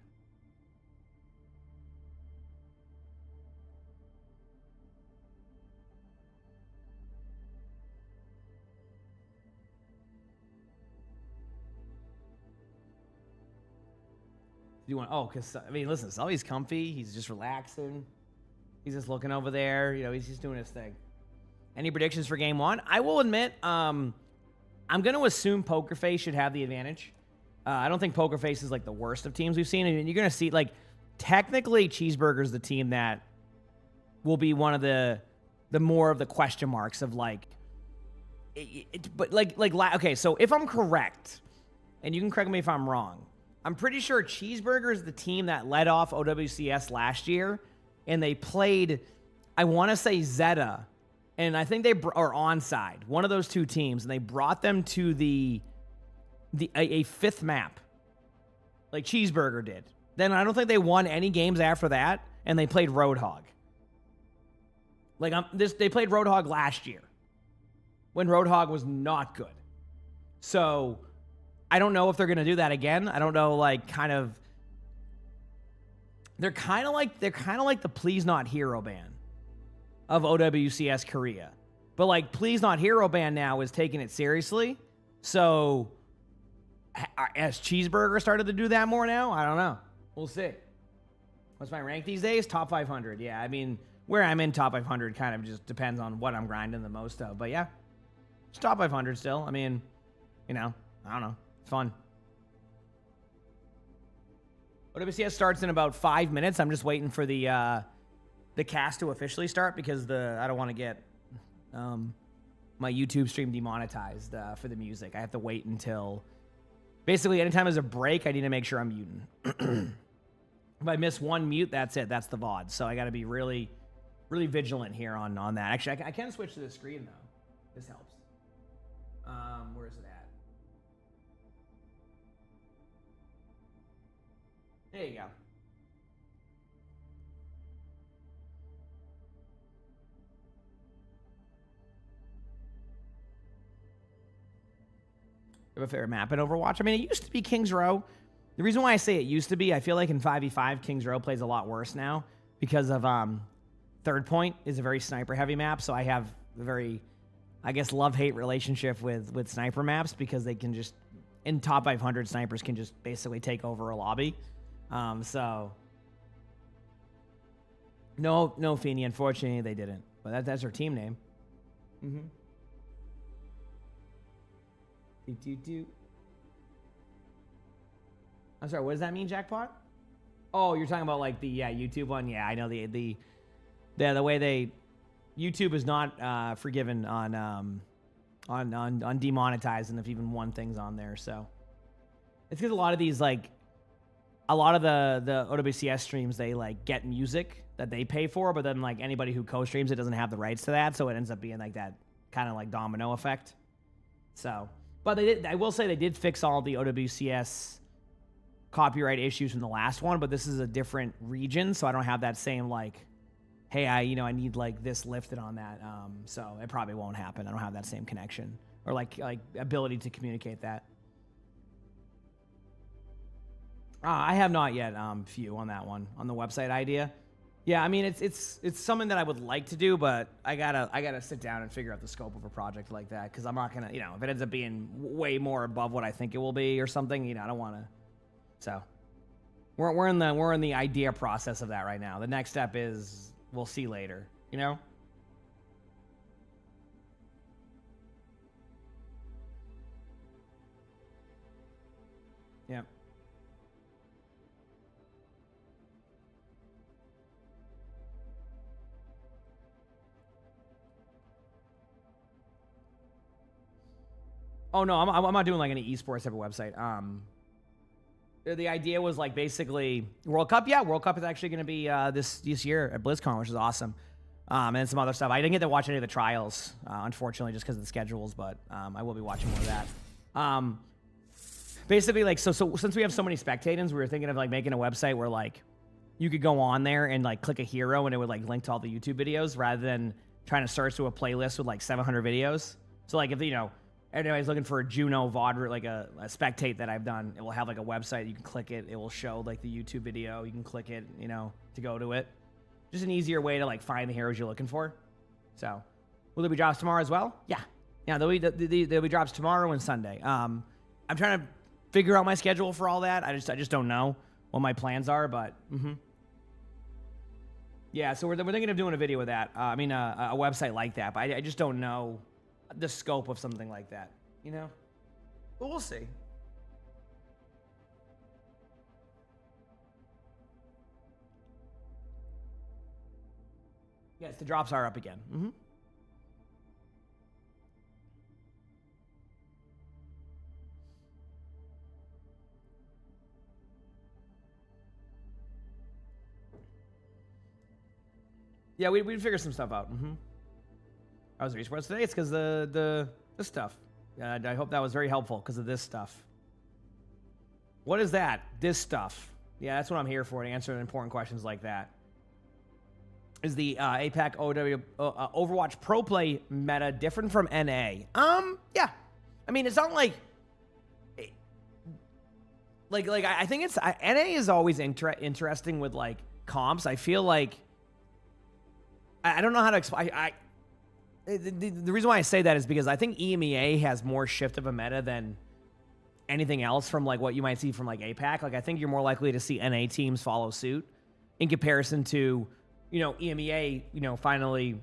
You want? Oh, because I mean, listen, Sully's comfy. He's just relaxing. He's just looking over there. You know, he's just doing his thing. Any predictions for game one? I will admit, I'm going to assume Poker Face should have the advantage. I don't think Poker Face is like the worst of teams we've seen. And you're going to see, like, technically Cheeseburger's the team that will be one of the more of the question marks of like, okay, so if I'm correct, and you can correct me if I'm wrong, I'm pretty sure Cheeseburger is the team that led off OWCS last year, and they played, I want to say Zeta, and I think they are Onside, one of those two teams, and they brought them to a fifth map, like Cheeseburger did. Then I don't think they won any games after that, and they played Roadhog. Like they played Roadhog last year, when Roadhog was not good. So I don't know if they're going to do that again. I don't know, like, kind of. They're kind of like the Please Not Hero band of OWCS Korea. But like Please Not Hero band now is taking it seriously. So has Cheeseburger started to do that more now? I don't know. We'll see. What's my rank these days? Top 500. Yeah, I mean, where I'm in top 500 kind of just depends on what I'm grinding the most of. But yeah, it's top 500 still. I mean, you know, I don't know. It's fun. OWCS starts in about 5 minutes. I'm just waiting for the cast to officially start because I don't want to get my YouTube stream demonetized for the music. I have to wait until basically anytime there's a break, I need to make sure I'm muting. If I miss one mute, that's it. That's the VOD. So I got to be really, really vigilant here on that. Actually, I can switch to the screen though. This helps. Where is it at? There you go. You have a favorite map in Overwatch? I mean, it used to be Kings Row. The reason why I say it used to be, I feel like in 5v5, Kings Row plays a lot worse now because of Third Point is a very sniper-heavy map, so I have a very, I guess, love-hate relationship with sniper maps because they can just, in top 500, snipers can just basically take over a lobby. So, no Feeney, unfortunately, they didn't. But that's her team name. Mm-hmm. I'm sorry, what does that mean, Jackpot? Oh, you're talking about like the YouTube one? Yeah, I know the way YouTube is not forgiven on demonetizing if even one thing's on there. So it's because a lot of these the OWCS streams, they like get music that they pay for, but then like anybody who co-streams it doesn't have the rights to that, so it ends up being like that kind of like domino effect. So, but I will say they did fix all the OWCS copyright issues from the last one, but this is a different region, so I don't have that same like, hey, I need like this lifted on that. So it probably won't happen. I don't have that same connection or like ability to communicate that. I have not yet Few on that one, on the website idea. Yeah, I mean it's something that I would like to do, but I gotta sit down and figure out the scope of a project like that, because I'm not gonna, if it ends up being way more above what I think it will be or something, I don't want to. So we're in the idea process of that right now. The next step is we'll see later, you know? Yeah. Oh no, I'm not doing like any esports type of website. The idea was like basically World Cup. Yeah, World Cup is actually going to be this year at BlizzCon, which is awesome. And some other stuff. I didn't get to watch any of the trials, unfortunately, just because of the schedules. But I will be watching more of that. Basically, like so since we have so many spectators, we were thinking of like making a website where like you could go on there and like click a hero and it would like link to all the YouTube videos rather than trying to search through a playlist with like 700 videos. So like if anybody's looking for a Juno VOD, like a spectate that I've done, it will have like a website. You can click it. It will show like the YouTube video. You can click it, to go to it. Just an easier way to like find the heroes you're looking for. So, will there be drops tomorrow as well? Yeah. There'll be drops tomorrow and Sunday. I'm trying to figure out my schedule for all that. I just don't know what my plans are, but yeah. So we're thinking of doing a video with that. A website like that, but I just don't know the scope of something like that, But we'll see. Yes, the drops are up again. Yeah, we'd figure some stuff out. I was at esports today. It's because the stuff. I hope that was very helpful because of this stuff. What is that? This stuff. Yeah, that's what I'm here for, to answer important questions like that. Is the APAC Overwatch Pro Play meta different from NA? Yeah. I mean, it's not like I think it's NA is always interesting with like comps. I feel like I don't know how to explain. The reason why I say that is because I think EMEA has more shift of a meta than anything else from like what you might see from like APAC. Like I think you're more likely to see NA teams follow suit in comparison to, EMEA, finally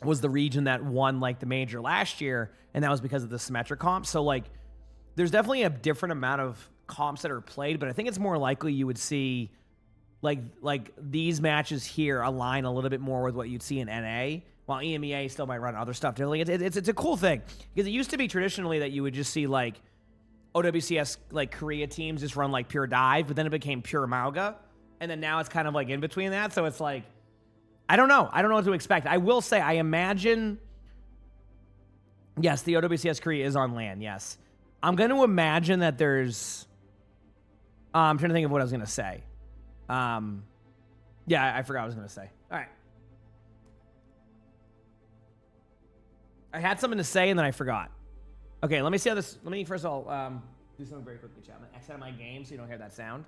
was the region that won like the major last year, and that was because of the symmetric comps. So like there's definitely a different amount of comps that are played, but I think it's more likely you would see like these matches here align a little bit more with what you'd see in NA. While EMEA still might run other stuff differently. It's a cool thing. Because it used to be traditionally that you would just see, like, OWCS, like, Korea teams just run, like, pure dive, but then it became pure Mauga. And then now it's kind of, like, in between that. So it's like, I don't know. I don't know what to expect. I will say, I imagine, yes, the OWCS Korea is on LAN, yes. I'm going to imagine that there's, I'm trying to think of what I was going to say. Yeah, I forgot what I was going to say. All right. I had something to say and then I forgot. Okay, let me see how this. Let me first of all do something very quickly, chat. I'm gonna exit out of my game so you don't hear that sound.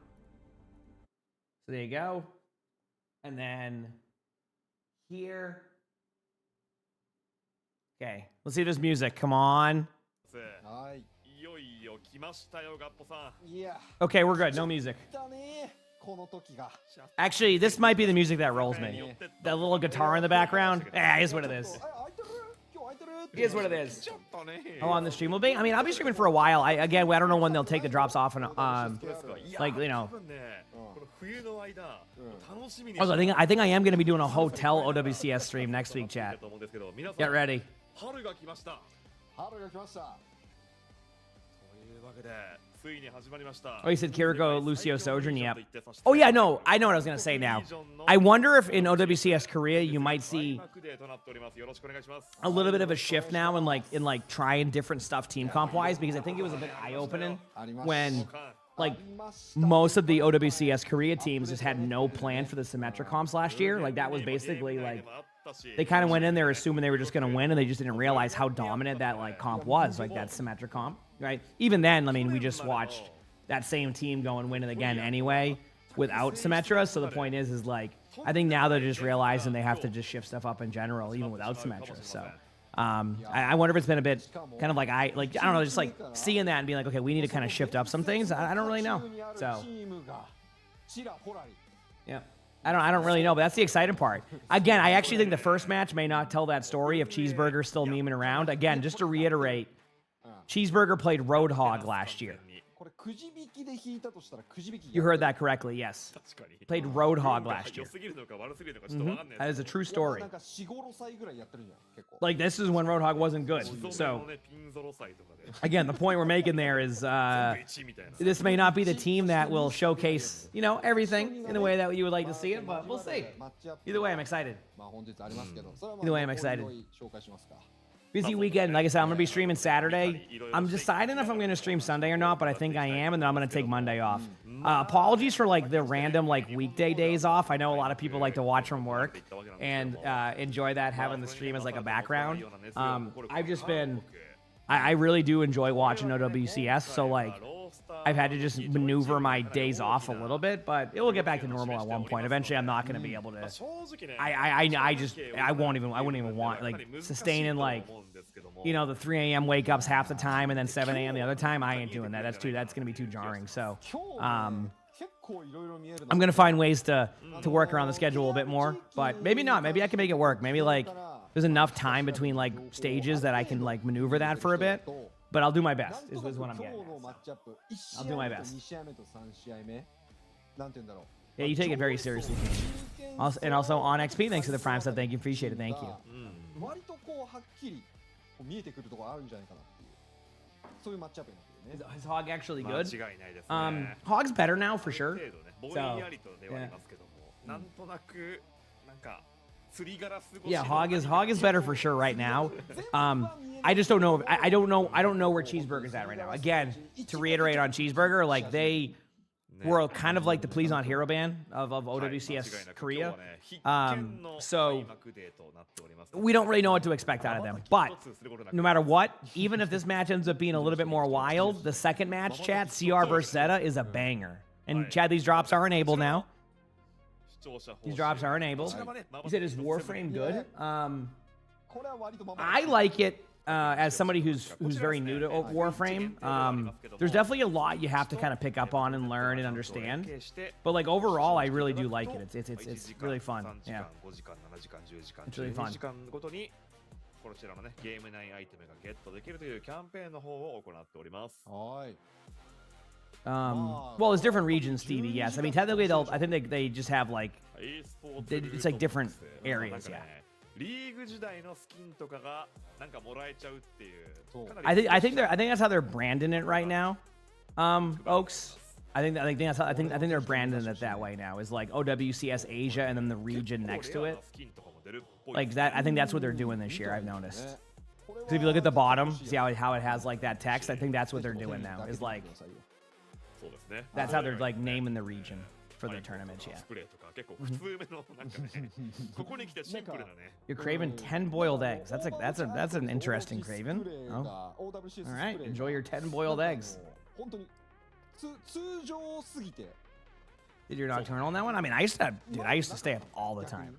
So there you go. And then here. Okay, let's see if there's music. Come on. Okay, we're good. No music. Actually, this might be the music that rolls me. That little guitar in the background. Here's what it is. Here's what it is. How long the stream will be? I mean, I'll be streaming for a while. I don't know when they'll take the drops off and Also, I think I am going to be doing a hotel OWCS stream next week, chat. Get ready. Oh, you said Kiriko, Lucio, Sojourn? Yep. Oh, yeah, no. I know what I was going to say now. I wonder if in OWCS Korea you might see a little bit of a shift now in like trying different stuff team comp-wise, because I think it was a bit eye-opening when like most of the OWCS Korea teams just had no plan for the symmetric comps last year. Like that was basically like they kind of went in there assuming they were just going to win, and they just didn't realize how dominant that like comp was, like that symmetric comp. Right? Even then, I mean, we just watched that same team go and win it again anyway without Symmetra. So the point is like, I think now they're just realizing they have to just shift stuff up in general, even without Symmetra. So I wonder if it's been a bit kind of like, I don't know, just like seeing that and being like, okay, we need to kind of shift up some things. I don't really know. So Yeah. I don't really know, but that's the exciting part. Again, I actually think the first match may not tell that story if Cheeseburger's still memeing around. Again, just to reiterate, Cheeseburger played Roadhog last year. You heard that correctly, yes. Played Roadhog last year. That is a true story. Like, this is when Roadhog wasn't good. So, again, the point we're making there is this may not be the team that will showcase, you know, everything in the way that you would like to see it, but we'll see. Either way, I'm excited. Either way, I'm excited. Busy weekend. Like I said, I'm going to be streaming Saturday. I'm deciding if I'm going to stream Sunday or not, but I think I am, and then I'm going to take Monday off. Apologies for, like, the random, like, weekday days off. I know a lot of people like to watch from work and enjoy that, having the stream as, like, a background. I've just been... I really do enjoy watching OWCS, so, like, I've had to just maneuver my days off a little bit, but it will get back to normal at one point. Eventually, I'm not going to be able to. I wouldn't even want, like, sustaining, like, you know, the 3 a.m. wake ups half the time and then 7 a.m. the other time. I ain't doing that. That's going to be too jarring. So, I'm going to find ways to work around the schedule a bit more, but maybe not. Maybe I can make it work. Maybe, like, there's enough time between, like, stages that I can, like, maneuver that for a bit. But I'll do my best, is what I'm getting at. I'll do my best. Yeah, you take it very seriously. And also, on XP, thanks for the Prime sub. Thank you. Appreciate it. Thank you. Is Hog actually good? Hog's better now, for sure. So, yeah. Yeah, Hog is better for sure right now. I just don't know. I don't know where Cheeseburger's at right now. Again, to reiterate on Cheeseburger, like, they were kind of like the Please Not Hero band of OWCS Korea. So we don't really know what to expect out of them. But no matter what, even if this match ends up being a little bit more wild, the second match, chat, CR versus Zeta, is a banger. And Chad, these drops are enabled now. These drops are enabled. You said, is Warframe good? I like it as somebody who's very new to Warframe. There's definitely a lot you have to kind of pick up on and learn and understand. But, like, overall, I really do like it. It's really fun. Yeah. It's really fun. Well, it's different regions, Stevie. Yes, I mean, technically I think they just have, like, it's like different areas. Yeah. I think that's how they're branding it right now. Oaks. I think they're branding it that way now. Is like OWCS Asia and then the region next to it. Like that. I think that's what they're doing this year. I've noticed. Because if you look at the bottom, see how it has, like, that text. I think that's what they're doing now. Is like. That's how they're, like, naming the region for the tournaments, yeah. You're craving 10 boiled eggs. That's an interesting craving. Oh. All right, enjoy your 10 boiled eggs. Did your nocturnal on that one? I mean, I used to stay up all the time.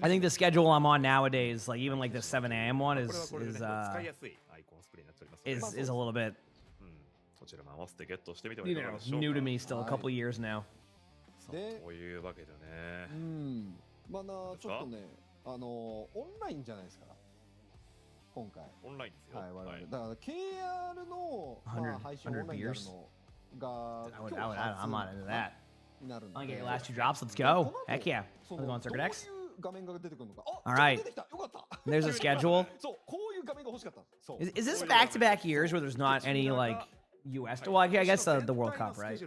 I think the schedule I'm on nowadays, like, even like the 7 a.m. one is a little bit, you know, new to me still, a couple years now. $100 beers? I'm not into that. I'll get your last 2 drops. Let's go. Heck yeah. Let's go on Circuit X. All right. There's a schedule. Is this back-to-back years where there's not any, like, U.S. Well, I guess the World Cup, right?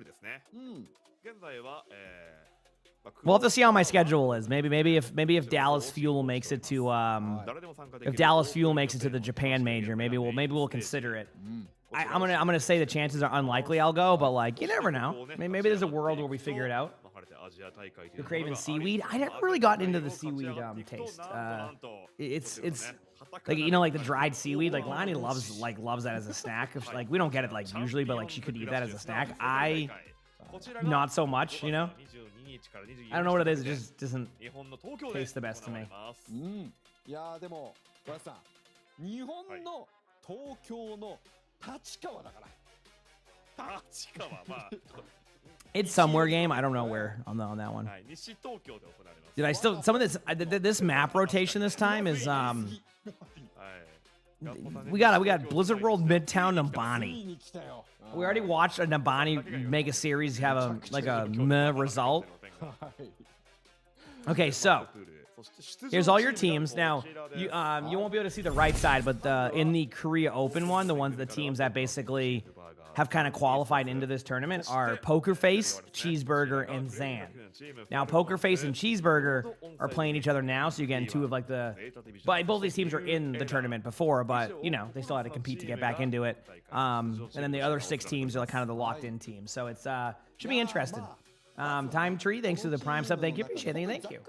We'll have to see how my schedule is. Maybe if Dallas Fuel makes it to the Japan major, maybe we'll consider it. I'm gonna say the chances are unlikely I'll go, but, like, you never know. Maybe there's a world where we figure it out. You're craving seaweed? I never really got into the seaweed taste. It's like, you know, like the dried seaweed. Like, Lonnie loves that as a snack. Like, we don't get it, like, usually, but, like, she could eat that as a snack. Not so much, you know. I don't know what it is. It just doesn't taste the best to me. It's somewhere game. I don't know where on that one. Did I still some of this this map rotation this time is we got Blizzard World Midtown Nambani. We already watched a Nambani mega series have a meh result. Okay, so here's all your teams. Now you won't be able to see the right side, but in the Korea Open one, the teams that basically have kind of qualified into this tournament are Poker Face, Cheeseburger, and Zan. Now, Poker Face and Cheeseburger are playing each other now, so you're getting two of like the... But both these teams were in the tournament before, but, you know, they still had to compete to get back into it. And then the other 6 teams are like kind of the locked-in teams. So it's should be interesting. Time Tree, thanks for the Prime sub. Thank you. Appreciate it. Thank you.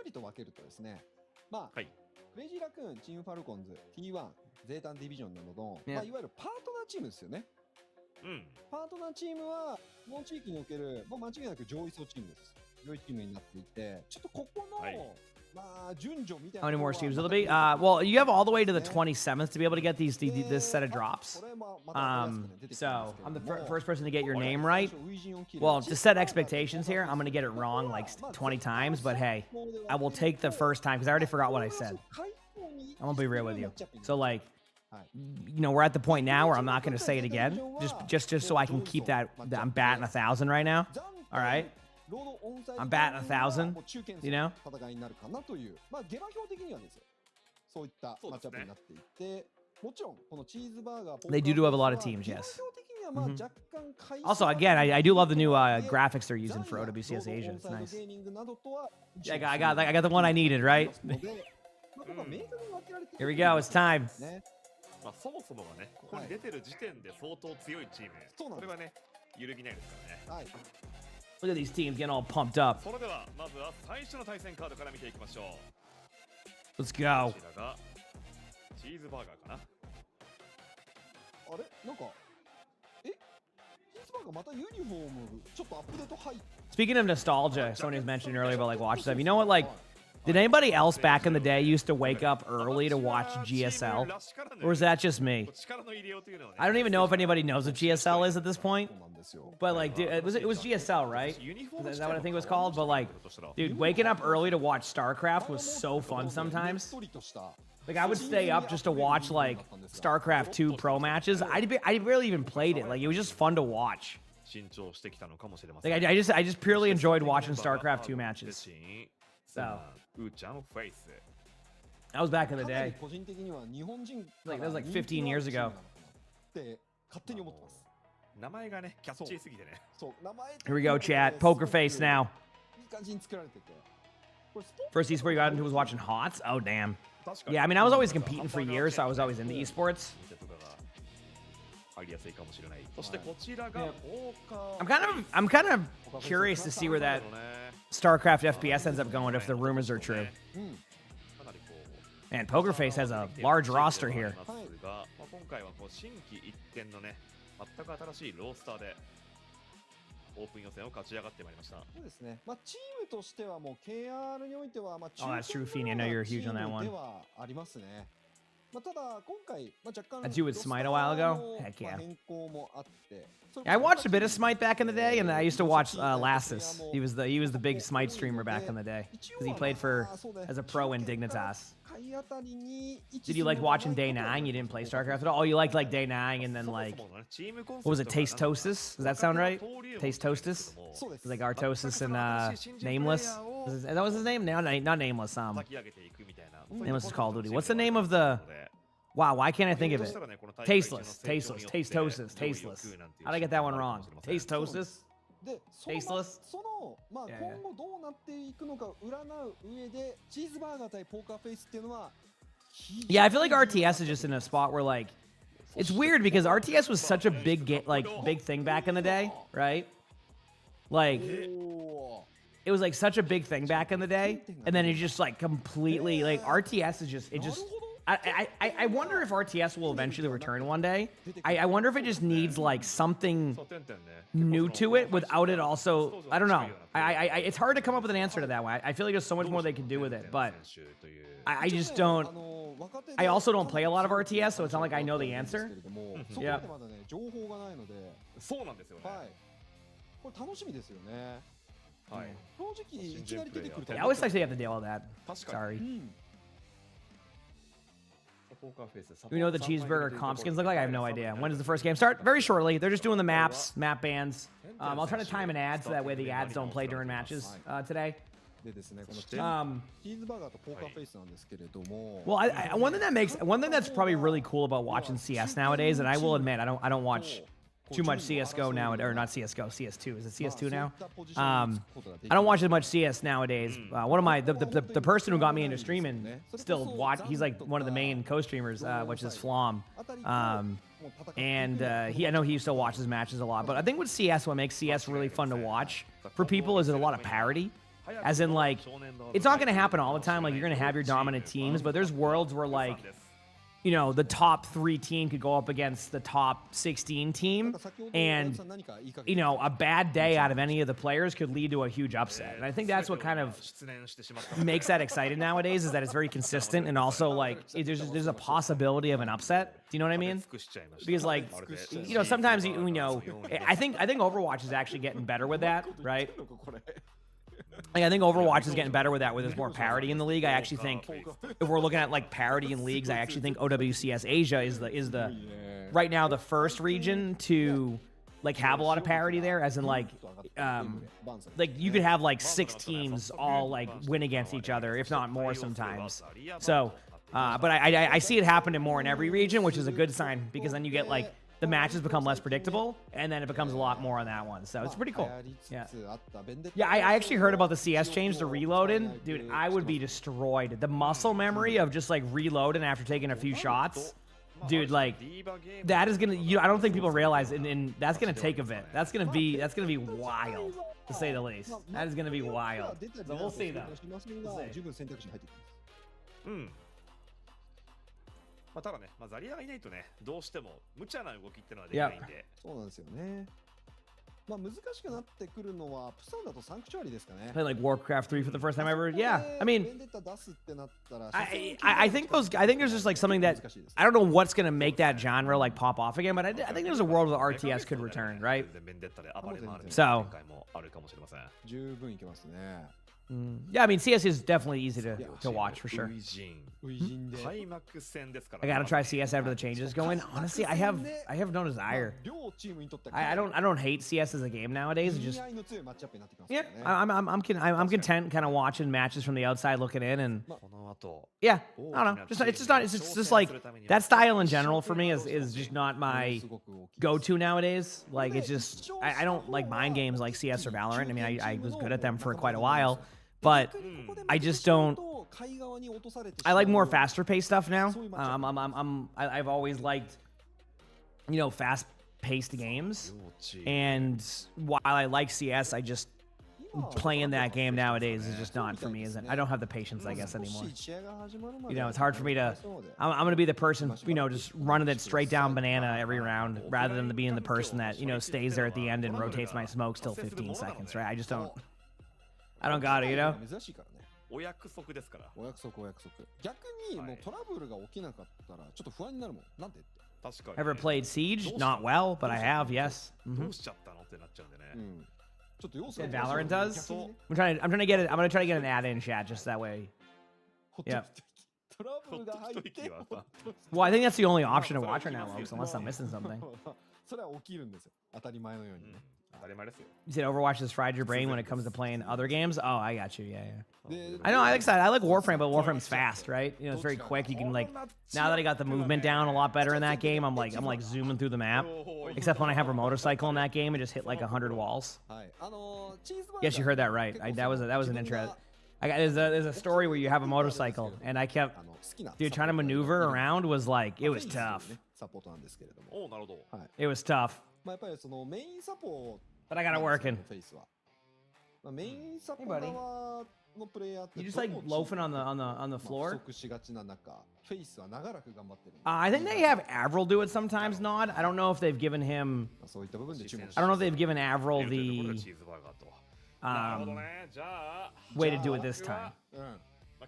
クレイジーラクーン、チームファルコンズ、T1、ゼータンディビジョンなどの、いわゆるパートナーチームですよね。パートナーチームは、この地域における、間違いなく上位層チームです。上位チームになっていて、ちょっとここの、How many more streams will there be? Well, you have all the way to the 27th to be able to get this set of drops. So I'm the first person to get your name right. Well, to set expectations here, I'm going to get it wrong like 20 times, but hey, I will take the first time because I already forgot what I said. I'm going to be real with you. So like, you know, we're at the point now where I'm not going to say it again, just so I can keep that I'm batting 1,000 right now. All right. I'm batting 1,000, you know? They do have a lot of teams, yes. Also, again, I do love the new graphics they're using for OWCS Asia. It's nice. Yeah, I got the one I needed, right? Here we go. It's time. Look at these teams getting all pumped up. Let's go. Speaking of nostalgia, somebody was mentioning earlier about like watch stuff. You know what, like, did anybody else back in the day used to wake up early to watch GSL? Or is that just me? I don't even know if anybody knows what GSL is at this point. But like, dude, it was GSL, right? Is that what I think it was called? But like, dude, waking up early to watch StarCraft was so fun sometimes. Like, I would stay up just to watch like StarCraft 2 pro matches. I barely even played it. Like, it was just fun to watch. Like, I just purely enjoyed watching StarCraft 2 matches. So that was back in the day. Like, that was like 15 years ago. Here we go, chat. Poker Face now. First esport you got into was watching HOTS? Oh, damn. Yeah, I mean, I was always competing for years, so I was always into esports. I'm kind of curious to see where that StarCraft FPS ends up going if the rumors are true. Man, Poker Face has a large roster here. Oh, that's true, Feeney. I know you're huge on that one. That's you with Smite a while ago? Heck yeah. I watched a bit of Smite back in the day, and I used to watch Lassus. He was the big Smite streamer back in the day because he played as a pro in Dignitas. Did you like watching Day 9? You didn't play StarCraft at all? Oh, you liked like Day 9 and then like, what was it, Taste-Tostus? Does that sound right? Taste-Tostus? Like Artosis and Nameless? That was his name? No, not Nameless. Nameless is Call of Duty. What's the name of the... Wow, why can't I think of it? Tasteless. Taste-Tosis. Tasteless. How'd I get that one wrong? Taste-Tosis? Tasteless? Yeah, I feel like RTS is just in a spot where like it's weird because RTS was such a big thing back in the day, right? Like it was like such a big thing back in the day, and then it just like completely like RTS is just I wonder if RTS will eventually return one day. I wonder if it just needs like something new to it without it also, I don't know. It's hard to come up with an answer to that one. I feel like there's so much more they can do with it, but I just don't. I also don't play a lot of RTS, so it's not like I know the answer. Yeah. そうなんですよね。はい。これ楽しみですよね。はい。正直いきなり出てくると。Yeah, I always actually have to deal with that. 確かに。 Sorry. We know what the cheeseburger comp skins look like? I have no idea. When does the first game start? Very shortly. They're just doing the maps, map bans. I'll try to time an ad so that way the ads don't play during matches today. Well, one thing that's probably really cool about watching CS nowadays, and I will admit, I don't watch too much CS:GO now, or not CS:GO, CS2. Is it CS2 now? I don't watch as much CS nowadays. One of my the person who got me into streaming he's like one of the main co-streamers, which is Flom. And I know he still watches matches a lot. But I think with CS, what makes CS really fun to watch for people is there's a lot of parity. As in, like, it's not going to happen all the time. Like, you're going to have your dominant teams, but there's worlds where, like, you know, the top 3 team could go up against the top 16 team, and, you know, a bad day out of any of the players could lead to a huge upset. And I think that's what kind of makes that exciting nowadays, is that it's very consistent, and also, like, there's a possibility of an upset. Do you know what I mean? Because, like, you know, sometimes, you know, I think Overwatch is actually getting better with that, right? Like, I think Overwatch is getting better with that, where there's more parity in the league. I actually think, if we're looking at like parity in leagues, I actually think OWCS Asia is the right now the first region to like have a lot of parity there, as in like you could have like 6 teams all like win against each other, if not more sometimes. So, but I see it happening more in every region, which is a good sign, because then you get like the matches become less predictable, and then it becomes a lot more on that one. So it's pretty cool. Yeah. Yeah, I actually heard about the CS change to reloading. Dude, I would be destroyed. The muscle memory of just like reloading after taking a few shots. Dude, like, that is gonna, I don't think people realize, and that's gonna take a bit. That's gonna be wild, to say the least. That is gonna be wild. So we'll see though. We'll see. まあただね、まあザリアがいないとね、どうしても無茶な動きってのはできないんで。そうなんですよね。まあ難しくなってくるのはプサンだとサンクチュアリですかね。 Played like Warcraft 3 for the first time ever. Yeah, I mean, I think there's just like something that I don't know what's gonna make that genre like pop off again, but I think there's a world where RTS could return, right? So. 十分いけますね。 Yeah, I mean, CS is definitely easy to watch for sure. I gotta try CS after the changes go in. Honestly, I have no desire. I don't hate CS as a game nowadays. It's just, yeah, I'm content kind of watching matches from the outside looking in, and yeah, I don't know. It's just like that style in general for me is just not my go-to nowadays. Like, it's just I don't like mind games like CS or Valorant. I mean, I was good at them for quite a while. But I just don't. I like more faster-paced stuff now. I've always liked, you know, fast-paced games. And while I like CS, I just playing that game nowadays is just not for me. I don't have the patience, I guess, anymore. You know, it's hard for me to. I'm gonna be the person, you know, just running it straight down banana every round, rather than being the person that, you know, stays there at the end and rotates my smokes till 15 seconds. Right? I just don't. I don't got it, you know? お約束ですから。お約束。逆にもうトラブルが起きなかったらちょっと不安になるもん。なんでって。確かに。Ever played Siege? Not well, but I have, yes. どうしちゃったのってなっちゃうんでね。ちょっと要素。Valorant does? I'm gonna get it. I'm gonna try to get an ad in chat just that way. Yeah. Well, I think that's the only option to watch right now, Lokes, unless I'm missing something. それは起きるんですよ。当たり前のようにね。 You said Overwatch has fried your brain when it comes to playing other games? Oh, I got you. Yeah. I know. I like Warframe, but Warframe's fast, right? You know, it's very quick. You can like, now that I got the movement down a lot better in that game, I'm like zooming through the map. Except when I have a motorcycle in that game, and just hit like 100 walls. Yes, you heard that right. That was an intro. There's a story where you have a motorcycle, and I kept, dude, trying to maneuver around was like, it was tough. It was tough. But I got it working. Hey, buddy. You just like loafing on the floor? I think they have Avril do it sometimes, Nod. I don't know if they've given him. I don't know if they've given Avril the way to do it this time.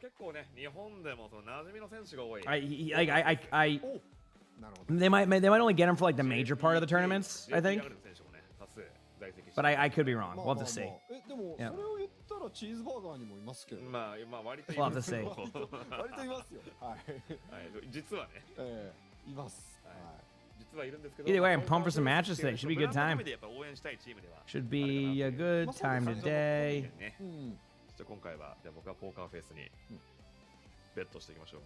結構ね、日本でもその馴染みの選手が多い。They might only get him for like the major part of the tournaments, I think. But I could be wrong. We'll have to see. でもそれを言ったらチーズバーガーにもいますけど。まあ割と We'll have to see. 割といますよ。はい。実はね。います。はい。 Either way, I'm pumped for some matches today. Should be a good time. Should be a good time today. 今回はじゃあ僕はポーカーフェイスにベットしていきましょ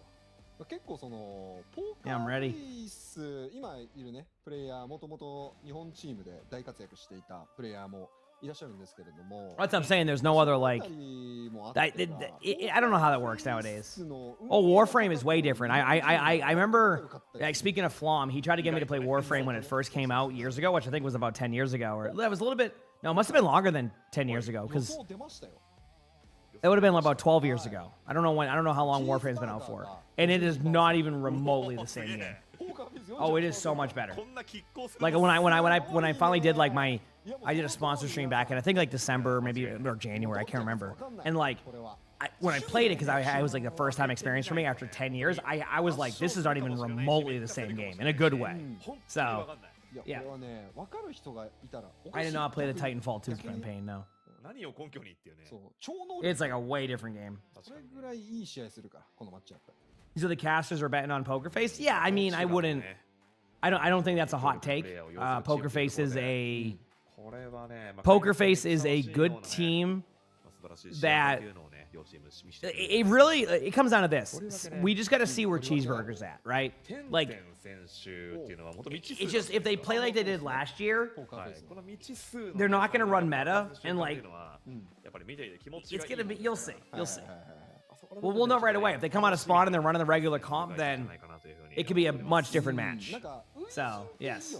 う。結構そのポーカーフェイス今いるねプレイヤーもともと日本チームで大活躍していたプレイヤーもいらっしゃるんですけれども。That's what I'm saying. There's no other like. I don't know how that works nowadays. Oh, Warframe is way different. I remember like speaking of Flom, he tried to get me to play Warframe when it first came out years ago, which I think was about 10 years ago, or that was a little bit. No, it must have been longer than 10 years ago because it would have been about 12 years ago. I don't know when. I don't know how long Warframe's been out for, and it is not even remotely the same game. Oh, it is so much better. Like when I finally did like I did a sponsor stream back in I think like December maybe or January, I can't remember. And like when I played it, because I was like the first time experience for me after 10 years, I was like, this is not even remotely the same game in a good way. So yeah, I did not play the Titanfall 2 campaign. No. It's like a way different game. So the casters are betting on Poker Face? Yeah, I mean, I wouldn't. I don't think that's a hot take. Poker Face is a good team that it comes down to this. We just got to see where Cheeseburger's at, right? Like, it's just if they play like they did last year, they're not going to run meta, and like, it's going to be. You'll see. You'll see. Well, we'll know right away. If they come out of spawn and they're running the regular comp, then it could be a much different match. So, yes.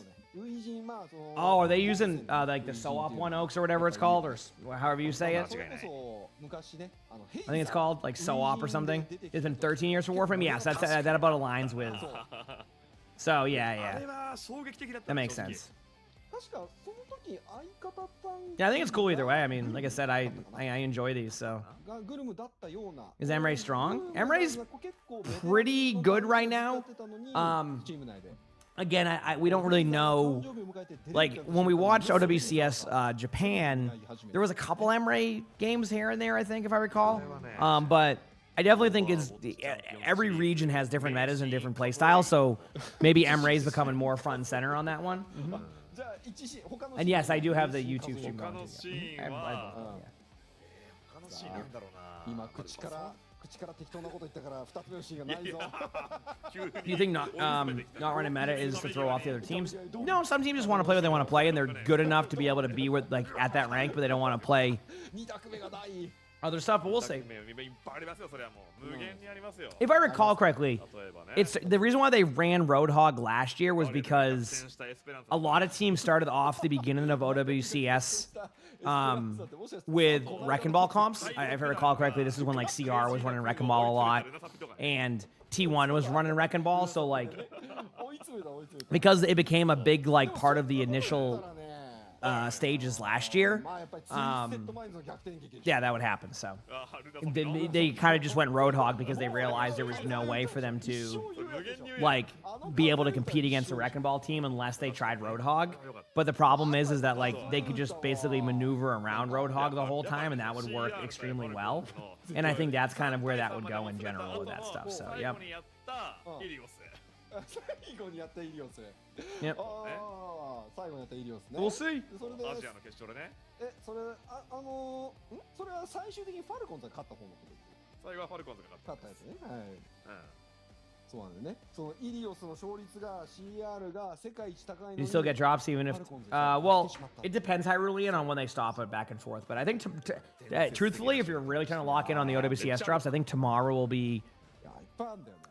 Oh, are they using like the So-Op 1 Oaks or whatever it's called, or however you say it? I think it's called like So-Op or something. It's been 13 years for Warframe. Yes, that about aligns with. So yeah. That makes sense. Yeah, I think it's cool either way. I mean, like I said, I enjoy these, so. Is Emre strong? Emre's pretty good right now. Again, we don't really know. Like, when we watched OWCS Japan, there was a couple Emre games here and there, I think, if I recall. But I definitely think every region has different metas and different play styles, so maybe Emre's becoming more front and center on that one. And yes, I do have the YouTube stream going too. Do you think not running meta is to throw off the other teams? No, some teams just want to play what they want to play, and they're good enough to be able to be with like at that rank, but they don't want to play other stuff. But we'll see. If I recall correctly, it's the reason why they ran Roadhog last year was because a lot of teams started off the beginning of OWCS with Wrecking Ball comps. If I recall correctly, this is when like CR was running Wrecking Ball a lot, and T1 was running Wrecking Ball. So like, because it became a big like part of the initial stages last year, yeah, that would happen. So they kind of just went Roadhog because they realized there was no way for them to like be able to compete against a Wrecking Ball team unless they tried Roadhog. But the problem is that like they could just basically maneuver around Roadhog the whole time, and that would work extremely well. And I think that's kind of where that would go in general with that stuff. So yep. Yep. We'll see. それは最終的にファルコンズが勝った方のことです。最後はファルコンズが勝ったやつね。はい。そうなんだよね。そのイリオスの勝率が CR が世界一高いのに You still get drops even if well, it depends Hyrulean on when they stop it back and forth. But I think truthfully, if you're really trying to lock in on the OWCS drops, I think tomorrow will be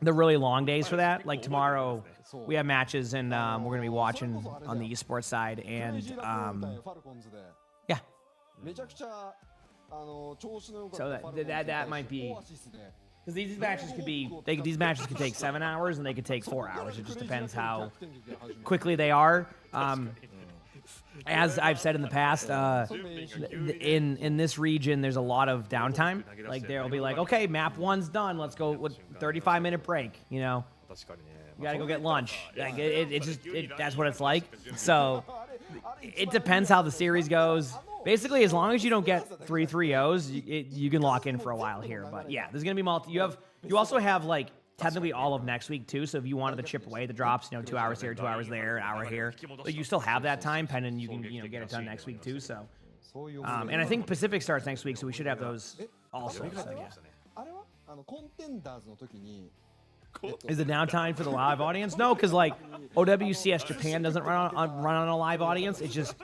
the really long days for that. Like tomorrow, we have matches, and we're going to be watching on the esports side, and yeah. So that might be because these matches could be these matches could take 7 hours and they could take 4 hours. It just depends how quickly they are. as I've said in the past, in this region, there's a lot of downtime. Like there'll be like, okay, map 1's done. Let's go with 35-minute break. You know, you gotta go get lunch. Like that's what it's like. So it depends how the series goes. Basically, as long as you don't get 3 3-0s, you can lock in for a while here. But yeah, there's gonna be you also have like technically all of next week too. So if you wanted to chip away the drops, 2 hours here, 2 hours there, an hour here, but you still have that time pending you can get it done next week too. So and I think Pacific starts next week, so we should have those also. So, yeah. Is it downtime for the live audience? No, because like OWCS Japan doesn't run on a live audience. It's just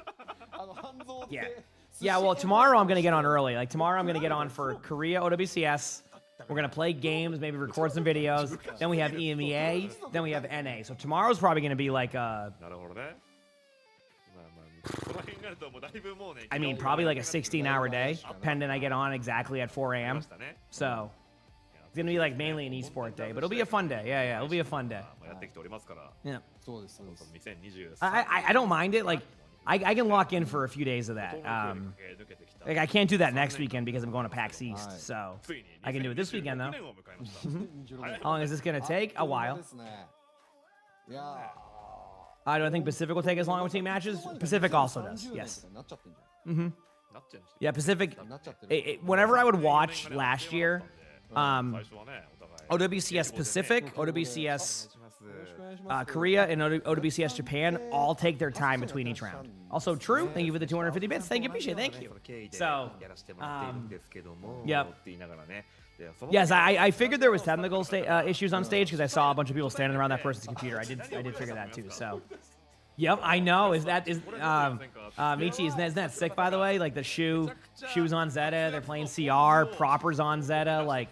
yeah. Well, tomorrow I'm gonna get on early. Like tomorrow I'm gonna get on for Korea OWCS. We're gonna play games, maybe record some videos. Then we have EMEA. Then we have NA. So tomorrow's probably gonna be like I mean, probably like a 16-hour day, pending I get on exactly at 4 a.m. So it's gonna be like mainly an esport day, but it'll be a fun day. Yeah, it'll be a fun day. Yeah. I don't mind it. Like I can lock in for a few days of that. Like I can't do that next weekend because I'm going to PAX East, so I can do it this weekend though. How long is this gonna take? A while. I don't think Pacific will take as long between matches. Pacific also does. Yes. Yeah, Pacific. Whenever I would watch last year, OWCS Pacific, OWCS Korea, and OWCS Japan all take their time between each round. Also true. Thank you for the 250 bits. Thank you. Appreciate it. Thank you. So, yep. Yes, I figured there was technical issues on stage because I saw a bunch of people standing around that person's computer. I did figure that too. So, yep, I know. Michi, isn't that sick? By the way, like the shoes on Zeta, they're playing CR, propers on Zeta, like.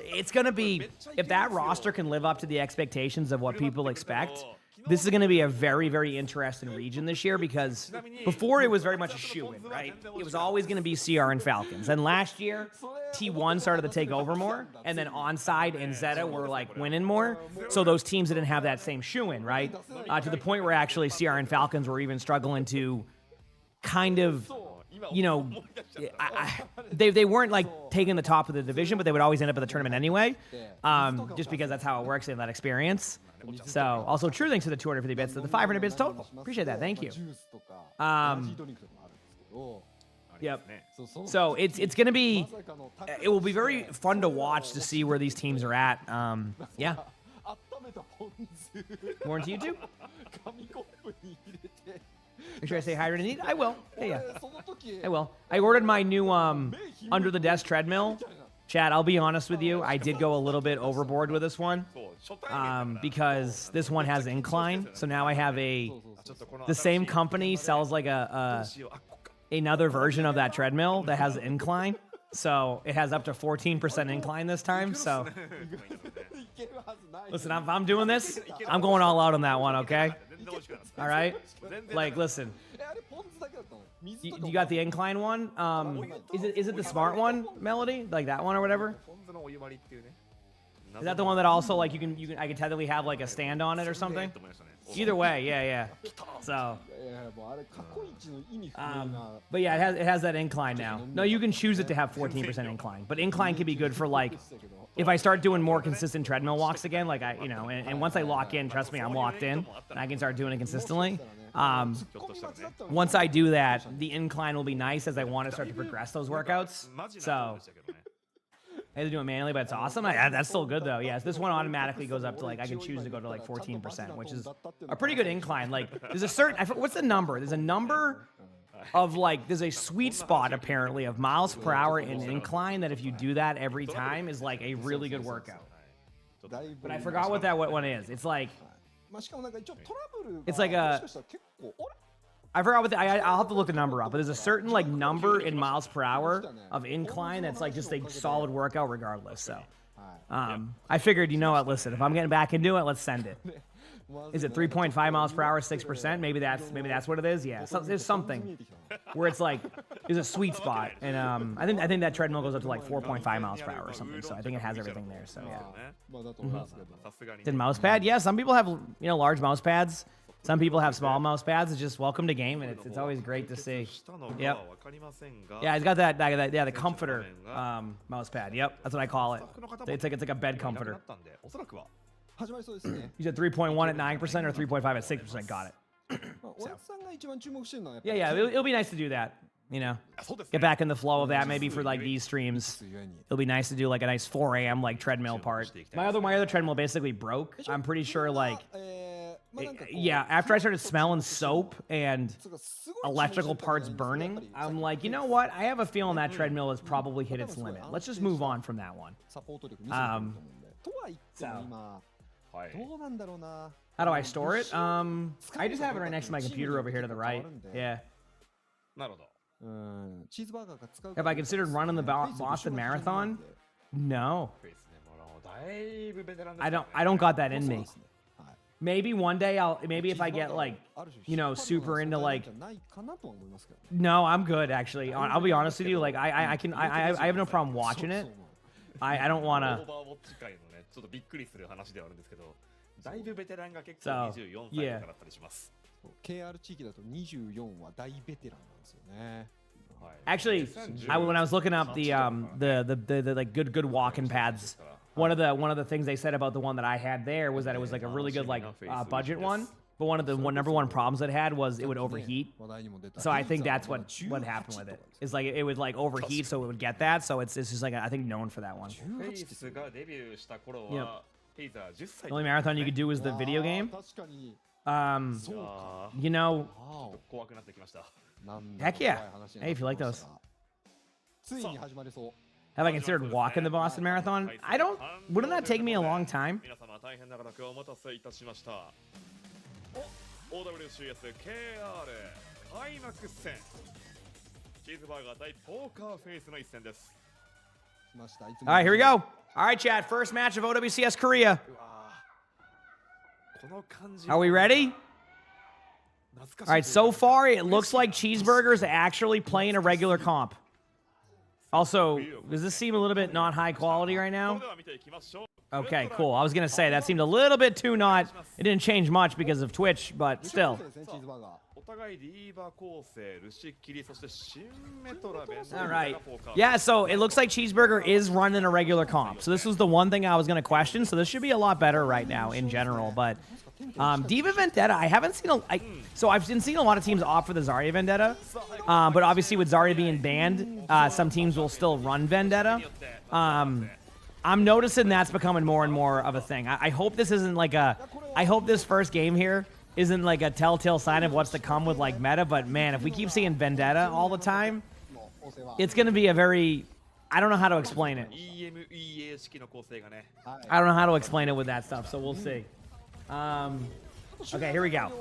It's going to be, if that roster can live up to the expectations of what people expect, this is going to be a very, very interesting region this year because before it was very much a shoe-in, right? It was always going to be CR and Falcons. And last year, T1 started to take over more, and then Onside and Zeta were like winning more. So those teams didn't have that same shoe-in, right? To the point where actually CR and Falcons were even struggling to kind of... they weren't like taking the top of the division, but they would always end up at the tournament anyway, just because that's how it works in that experience. So, also true, thanks to the 250 bits, to the 500 bits total. Appreciate that, thank you. Yep. So it's gonna be, it will be very fun to watch to see where these teams are at. Yeah. More into YouTube. Make sure I say hi to Need. I will. Yeah. I will. I ordered my new under the desk treadmill. Chad, I'll be honest with you. I did go a little bit overboard with this one because this one has incline. So now I have the same company sells like another version of that treadmill that has incline. So it has up to 14% incline this time. So listen, if I'm doing this, I'm going all out on that one. Okay. All right, like listen, you got the incline one. Is it the smart one, Melody? Like that one or whatever? Is that the one that also like I can technically have like a stand on it or something? Either way, yeah. So, but yeah, it has that incline now. No, you can choose it to have 14% incline, but incline can be good for like if I start doing more consistent treadmill walks again, like and once I lock in, trust me, I'm locked in, and I can start doing it consistently. Once I do that, the incline will be nice as I want to start to progress those workouts. So. I had to do it manually, but it's awesome. That's still good, though. Yes, this one automatically goes up to, like, I can choose to go to, like, 14%, which is a pretty good incline. Like, there's a certain, what's the number? There's a number of, like, there's a sweet spot, apparently, of miles per hour in incline that if you do that every time is, like, a really good workout. But I forgot what that one is. It's like a... I forgot what I'll have to look the number up, but there's a certain like number in miles per hour of incline that's like just a solid workout regardless. So, I figured, you know what? Listen, if I'm getting back into it, let's send it. Is it 3.5 miles per hour, 6%? Maybe that's what it is. Yeah, so there's something where it's like there's a sweet spot, and I think that treadmill goes up to like 4.5 miles per hour or something. So I think it has everything there. So yeah. Did mouse pad? Yeah, some people have large mouse pads. Some people have small mouse pads. It's just welcome to game, and it's always great to see. Yep. Yeah, he's got that the comforter mouse pad. Yep, that's what I call it. It's like a bed comforter. You said 3.1 at 9% or 3.5 at 6%. Got it. Yeah, it'll be nice to do that. You know, get back in the flow of that. Maybe for like these streams, it'll be nice to do like a nice 4 a.m. like treadmill part. My other treadmill basically broke. I'm pretty sure like, yeah. After I started smelling soap and electrical parts burning, I'm like, you know what? I have a feeling that treadmill has probably hit its limit. Let's just move on from that one. How do I store it? I just have it right next to my computer over here to the right. Yeah. Have I considered running the Boston Marathon? No. I don't got that in me. Maybe one day maybe if I get like, you know, super into like, no, I'm good actually. I'll be honest with you. Like I have no problem watching it. I don't want to. So, yeah. Actually, when I was looking up the like good walking pads, one of the things they said about the one that I had there was that it was like a really good like budget one. But one of the number one problems it had was it would overheat. So I think that's what happened with it. Is like it would like overheat, so it would get that. So it's just like I think known for that one. Yep. The only marathon you could do is the video game. You know, heck yeah. Hey, if you like those. Have I considered walking the Boston Marathon? Wouldn't that take me a long time? All right, here we go. All right, chat. First match of OWCS Korea. Are we ready? All right, so far it looks like Cheeseburger is actually playing a regular comp. Also, does this seem a little bit not high quality right now? Okay, cool. I was going to say, that seemed a little bit too not... It didn't change much because of Twitch, but still. All right. Yeah, so it looks like Cheeseburger is running a regular comp. So this was the one thing I was going to question. So this should be a lot better right now in general. But Diva Vendetta, I haven't seen so I've been seeing a lot of teams opt for the Zarya Vendetta. But obviously with Zarya being banned, some teams will still run Vendetta. I'm noticing that's becoming more and more of a thing. I hope this isn't like I hope this first game here isn't like a telltale sign of what's to come with like meta, but man, if we keep seeing Vendetta all the time, it's going to be a very... I don't know how to explain it. I don't know how to explain it with that stuff, so we'll see. Okay, here we go.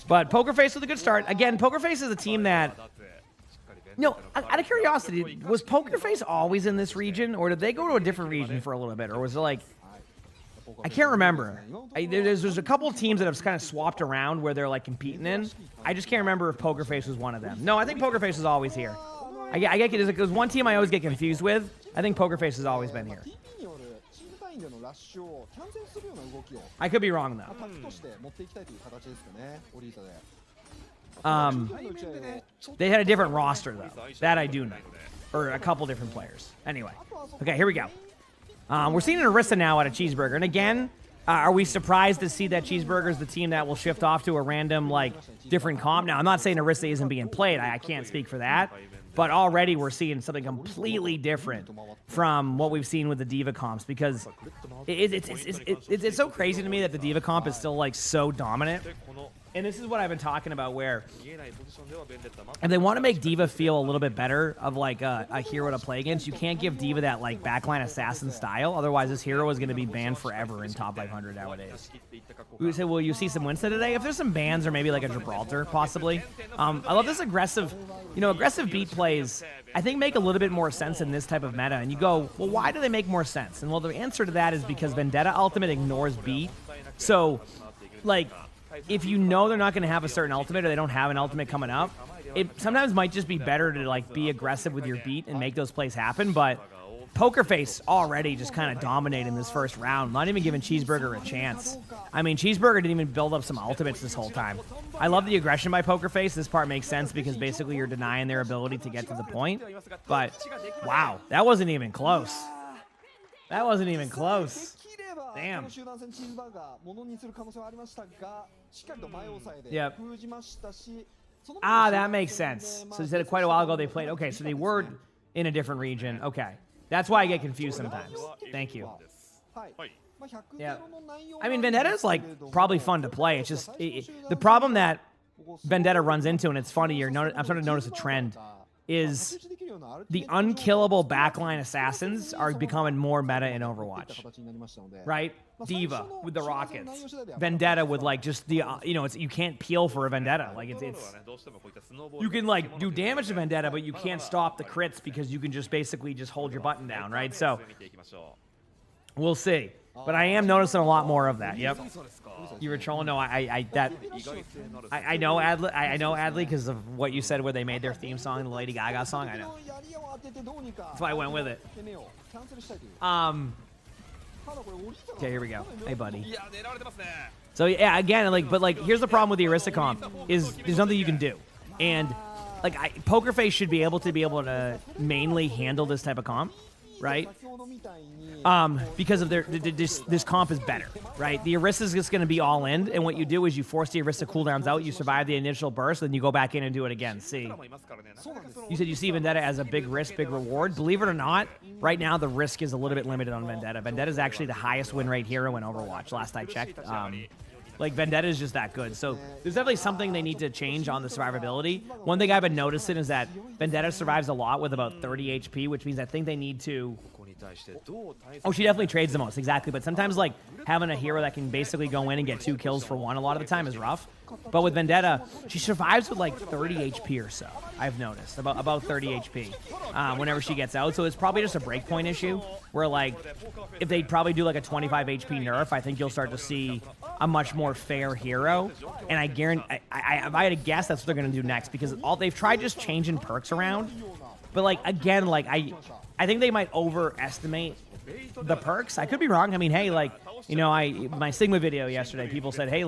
But Poker Face with a good start. Again, Poker Face is a team that... No, out of curiosity, was Poker Face always in this region, or did they go to a different region for a little bit, or was it like... I can't remember. There's a couple of teams that have kind of swapped around where they're like competing in. I just can't remember if Poker Face was one of them. No, I think Poker Face is always here. I get there's one team I always get confused with. I think Poker Face has always been here. I could be wrong though. They had a different roster though. That I do know, or a couple different players. Anyway, okay, here we go. We're seeing an Orisa now out of Cheeseburger. And again, are we surprised to see that Cheeseburger is the team that will shift off to a random, like, different comp? Now, I'm not saying Orisa isn't being played. I can't speak for that. But already we're seeing something completely different from what we've seen with the Diva comps. Because it's so crazy to me that the Diva comp is still, like, so dominant. And this is what I've been talking about, where if they want to make Diva feel a little bit better of like a hero to play against, you can't give Diva that like backline assassin style. Otherwise, this hero is going to be banned forever in top 500 nowadays. We say, will you see some Winston today? If there's some bans or maybe like a Gibraltar, possibly. I love this aggressive, aggressive beat plays. I think make a little bit more sense in this type of meta. And you go, well, why do they make more sense? And well, the answer to that is because Vendetta Ultimate ignores beat. So, like, if you know they're not going to have a certain ultimate or they don't have an ultimate coming up, it sometimes might just be better to like be aggressive with your beat and make those plays happen. But Poker Face already just kind of dominating this first round, not even giving Cheeseburger a chance. I mean, Cheeseburger didn't even build up some ultimates this whole time. I love the aggression by Poker Face. This part makes sense because basically you're denying their ability to get to the point. But, wow, that wasn't even close. That wasn't even close. Damn. Yep. Ah, that makes sense. So they said quite a while ago they played. Okay, so they were in a different region. Okay. That's why I get confused sometimes. Thank you. Yeah. I mean, Vendetta is like probably fun to play. It's just the problem that Vendetta runs into, and it's funny. I'm starting to notice a trend. Is the unkillable backline assassins are becoming more meta in Overwatch, right? Diva with the rockets, Vendetta with like just the it's you can't peel for a Vendetta. Like it's you can like do damage to Vendetta, but you can't stop the crits because you can just basically just hold your button down, right? So we'll see. But I am noticing a lot more of that. Yep. You were trolling? No, I know Adley. I know Adley because of what you said where they made their theme song, the Lady Gaga song. I know. That's why I went with it. Okay, here we go. Hey, buddy. So yeah, again, here's the problem with the Arista comp is there's nothing you can do, and Poker Face should be able to mainly handle this type of comp, right? Because of this comp is better, right? The Arista is just going to be all in, and what you do is you force the Arista cooldowns out, you survive the initial burst, then you go back in and do it again. See, you said you see Vendetta as a big risk, big reward. Believe it or not, right now the risk is a little bit limited on Vendetta. Vendetta is actually the highest win rate hero in Overwatch, last I checked. Vendetta is just that good. So there's definitely something they need to change on the survivability. One thing I've been noticing is that Vendetta survives a lot with about 30 HP, which means I think they need to... Oh, she definitely trades the most, exactly. But sometimes, having a hero that can basically go in and get 2 kills for 1 a lot of the time is rough. But with Vendetta, she survives with, 30 HP or so, I've noticed. About 30 HP whenever she gets out. So it's probably just a breakpoint issue where, if they probably do, a 25 HP nerf, I think you'll start to see a much more fair hero. And I guarantee, if I had to guess, that's what they're going to do next. Because they've tried just changing perks around. But, again, I think they might overestimate the perks. I could be wrong. I mean, hey, my Sigma video yesterday, people said, hey,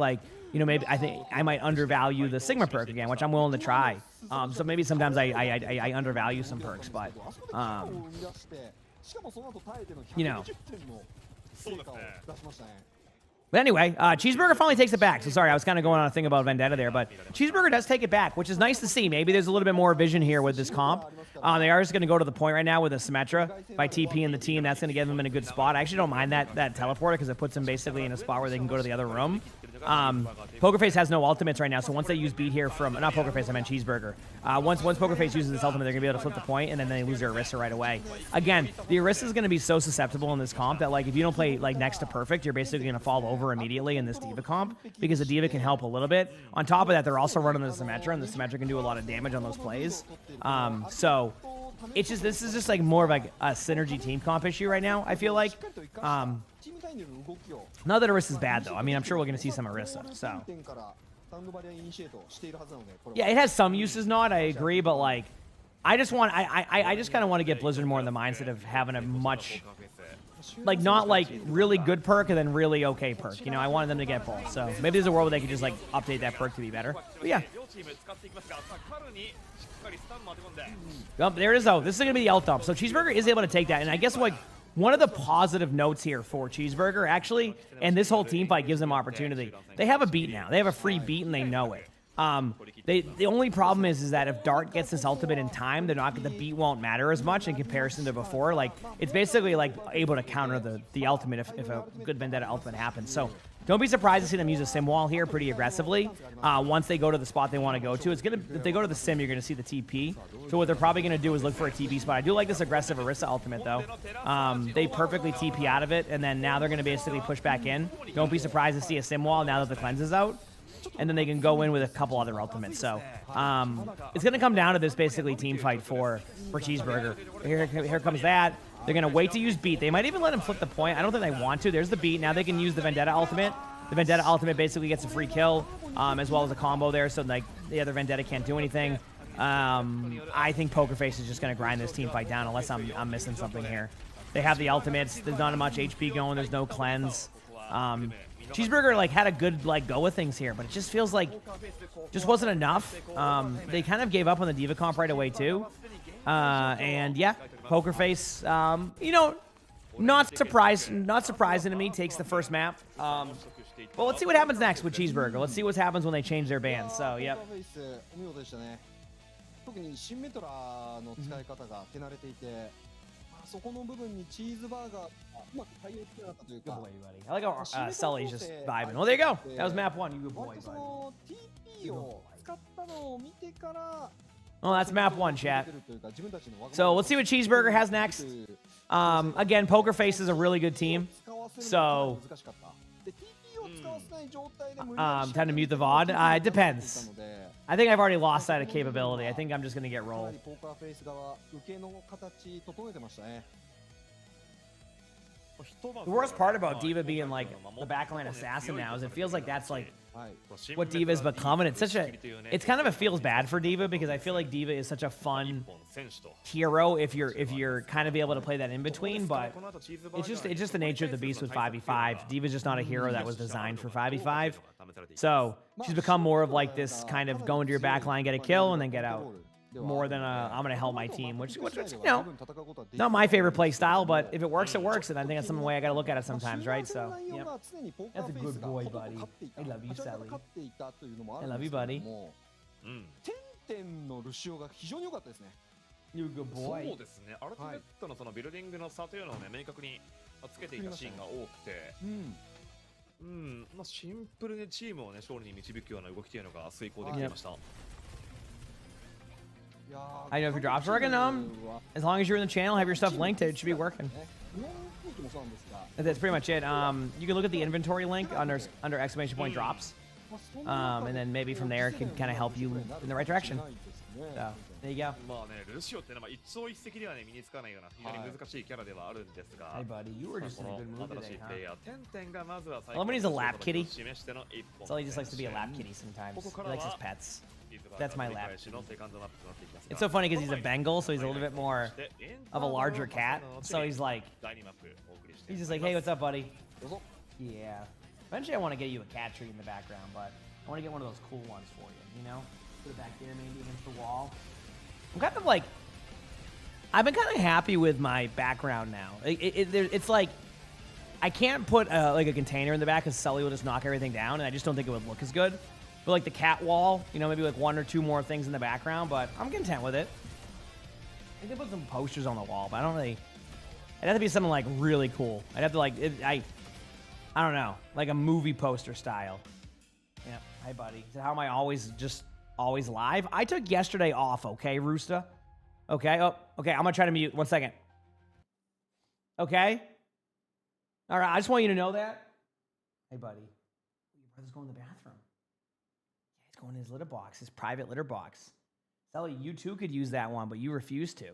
maybe I think I might undervalue the Sigma perk again, which I'm willing to try. So maybe sometimes I undervalue some perks, but, But anyway, Cheeseburger finally takes it back. So sorry, I was kind of going on a thing about Vendetta there, but Cheeseburger does take it back, which is nice to see. Maybe there's a little bit more vision here with this comp. They are just going to go to the point right now with a Symmetra by TP and the team. That's going to get them in a good spot. I actually don't mind that teleporter because it puts them basically in a spot where they can go to the other room. Poker Face has no ultimates right now, so once they use beat here from... Not Poker Face, I meant Cheeseburger. Once Poker Face uses this ultimate, they're going to be able to flip the point, and then they lose their Arista right away. Again, the Arista is going to be so susceptible in this comp that, if you don't play, next to perfect, you're basically going to fall over immediately in this Diva comp, because the Diva can help a little bit. On top of that, they're also running the Symmetra, and the Symmetra can do a lot of damage on those plays. So... this is just more of a synergy team comp issue right now, I feel like. Not that Arista's bad, though. I mean, I'm sure we're going to see some Arista, so. Yeah, it has some uses, not, I agree, but, I just kind of want to get Blizzard more in the mindset of having a much, not, really good perk and then really okay perk. I wanted them to get both, so maybe there's a world where they could just, update that perk to be better. But, yeah. Oh, there it is, though. This is going to be the ult dump. So Cheeseburger is able to take that. And I guess one of the positive notes here for Cheeseburger, actually, and this whole team fight gives them opportunity. They have a beat now. They have a free beat, and they know it. The only problem is that if Dart gets this ultimate in time, the beat won't matter as much in comparison to before. It's basically able to counter the ultimate if a good Vendetta ultimate happens. So don't be surprised to see them use a sim wall here pretty aggressively. Once they go to the spot they want to go to, if they go to the sim, you're gonna see the TP. So what they're probably gonna do is look for a TP spot. I do like this aggressive Arista ultimate though. They perfectly TP out of it, and then now they're gonna basically push back in. Don't be surprised to see a sim wall now that the cleanse is out. And then they can go in with a couple other ultimates. So it's going to come down to this basically team fight for Cheeseburger. Here comes that. They're going to wait to use beat. They might even let him flip the point. I don't think they want to. There's the beat. Now they can use the Vendetta ultimate. The Vendetta ultimate basically gets a free kill as well as a combo there. So the other Vendetta can't do anything. I think Poker Face is just going to grind this team fight down unless I'm missing something here. They have the ultimates. There's not much HP going. There's no cleanse. Cheeseburger like had a good like go with things here, but it just feels like just wasn't enough. They kind of gave up on the Diva comp right away too. And yeah, Poker Face, you know, not surprising to me, takes the first map. Well, let's see what happens next with Cheeseburger. Let's see what happens when they change their band. So, yep. 特にシンメトラの使い方が手慣れていて、そこの部分にチーズバーガーがうまく対応できなかったというか。I like how Sully's just vibing. Well, there you go. That was map 1. You good boy, buddy. TP を使ったのを見てから。Well, that's map 1, chat. So let's see what Cheeseburger has next. Again, Poker Face is a really good team. So, time to mute the VOD. It depends. I think I've already lost that capability. I think I'm just going to get rolled. The worst part about Diva being like the backline assassin now is it feels like that's like what Diva is becoming. It's kind of a feels bad for Diva because I feel like Diva is such a fun hero if you're kind of able to play that in between, but it's just the nature of the beast with 5v5. Diva's just not a hero that was designed for 5v5. So she's become more of like this kind of go into your backline, get a kill, and then get out. More than I'm going to help my team, which you know, not my favorite play style, but if it works, it works, and I think that's some way I got to look at it sometimes, right? So, yep. That's a good boy, buddy. I love you, Sally. I love you, buddy. You're a good boy. そうですね。アルティメットのそのビルディングの差というのをね、明確につけていたシーンが多くて、まあシンプルにチームをね勝利に導くような動きというのが遂行できていました。I know if your drops working, as long as you're in the channel, have your stuff linked, it should be working. That's pretty much it. You can look at the inventory link under exclamation point drops, and then maybe from there it can kind of help you in the right direction. So there you go. まあね、ルシオってのは一朝一夕ではね身につかないような非常に難しいキャラではあるんですが、 Hey buddy, you were just in a good mood 新し today, いプレイヤ huh? ーテンテンがまずは最 Lemony's a lap kitty. 示しての一本 So he just likes to be a lap kitty sometimes. He likes his pets. That's my lap. It's so funny because he's a Bengal, so he's a little bit more of a larger cat. So he's like, he's just like, hey, what's up, buddy? Yeah. Eventually, I want to get you a cat tree in the background, but I want to get one of those cool ones for you, you know? Put it back there, maybe against the wall. I'm kind of like, I've been kind of happy with my background now. It's like, I can't put like a container in the back because Sully will just knock everything down, and I just don't think it would look as good. But like the cat wall, you know, maybe like one or two more things in the background, but I'm content with it. I can put some posters on the wall, but I don't really. It'd have to be something like really cool. I'd have to like, I don't know, like a movie poster style. Yeah, hi buddy. So how am I always live? I took yesterday off, okay, Rooster? Okay, oh, okay, I'm gonna try to mute. 1 second. Okay? All right, I just want you to know that. Hey buddy, your brother's going to the bathroom. Going in his litter box, his private litter box. Sally, you too could use that one, but you refuse to.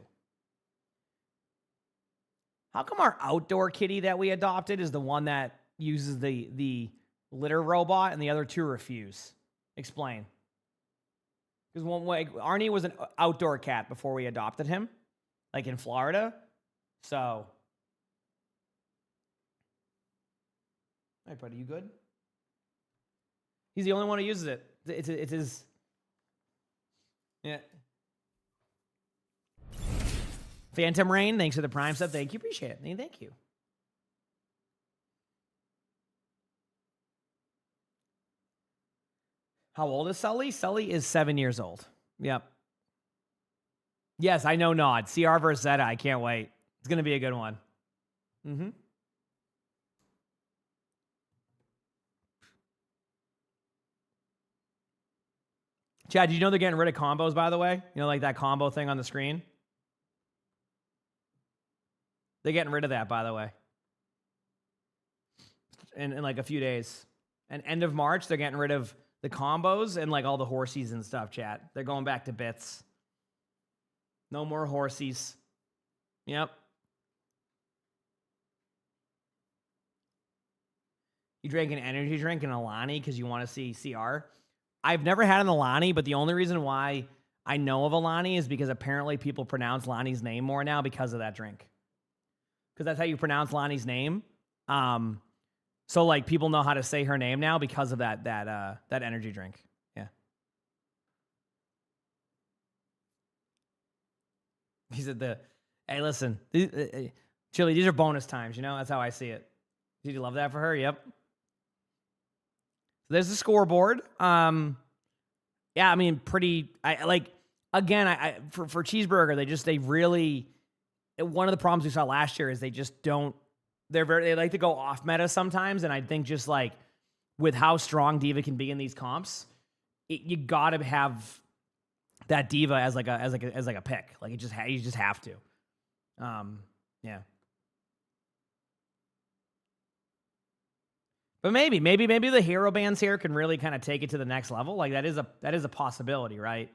How come our outdoor kitty that we adopted is the one that uses the litter robot and the other two refuse? Explain. Because one way, Arnie was an outdoor cat before we adopted him, like in Florida. So, all right, buddy, you good? He's the only one who uses it. It's his. Yeah. Phantom Rain, thanks for the Prime sub. Thank you. Appreciate it. Thank you. How old is Sully? Sully is 7 years old. Yep. Yes, I know Nod. CR versus Zeta. I can't wait. It's going to be a good one. Mm-hmm. Chad, did you know they're getting rid of combos, by the way? You know, like that combo thing on the screen? They're getting rid of that, by the way. In like a few days. And end of March, they're getting rid of the combos and like all the horsies and stuff, chat. They're going back to bits. No more horsies. Yep. You drank an energy drink and Alani because you want to see CR? I've never had an Alani, but the only reason why I know of Alani is because apparently people pronounce Lonnie's name more now because of that drink. because that's how you pronounce Lonnie's name. So like people know how to say her name now because of that energy drink. Yeah. He said hey, listen, Chili, these are bonus times, you know? That's how I see it. Did you love that for her? Yep. So there's the scoreboard. Yeah, I mean, for Cheeseburger, they really, one of the problems we saw last year is they just don't, they like to go off meta sometimes. And I think just like with how strong D.Va can be in these comps, you gotta have that D.Va as like a pick. Like you just have to. Yeah. But maybe the hero bans here can really kind of take it to the next level. Like that is a possibility, right?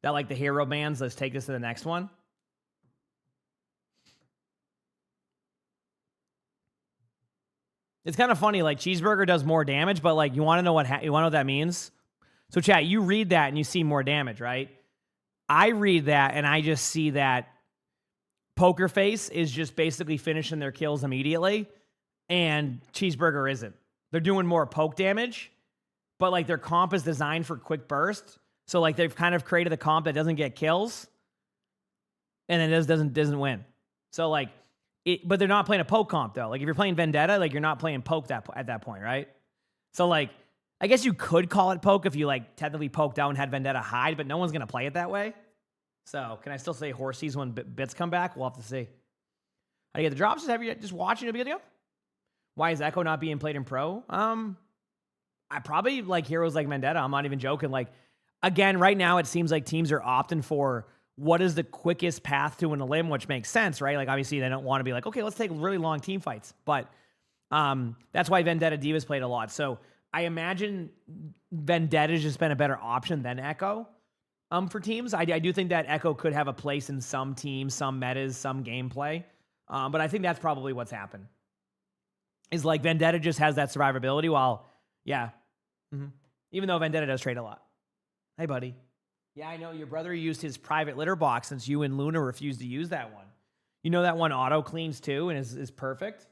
That like the hero bans, let's take this to the next one. It's kind of funny, like Cheeseburger does more damage, but like you want to know what that means? So chat, you read that and you see more damage, right? I read that and I just see that Poker Face is just basically finishing their kills immediately, and Cheeseburger isn't. They're doing more poke damage, but like their comp is designed for quick burst. So like they've kind of created a comp that doesn't get kills, and then doesn't win. So like but they're not playing a poke comp though. Like if you're playing Vendetta, like you're not playing poke at that point, right? So like I guess you could call it poke if you like technically poked out and had Vendetta hide, but no one's gonna play it that way. So can I still say horsies when bits come back? We'll have to see. How do you get the drops? Just watching it be good to go? Why is Echo not being played in pro? I probably like heroes like Vendetta. I'm not even joking. Like again, right now it seems like teams are opting for what is the quickest path to an elim, which makes sense, right? Like obviously they don't want to be like, okay, let's take really long team fights. But that's why Vendetta D.Va's played a lot. So I imagine Vendetta's just been a better option than Echo for teams. I do think that Echo could have a place in some teams, some metas, some gameplay. But I think that's probably what's happened. Is like Vendetta just has that survivability while, yeah. Mm-hmm. Even though Vendetta does trade a lot. Hey, buddy. Yeah, I know your brother used his private litter box since you and Luna refused to use that one. You know that one auto cleans too and is perfect?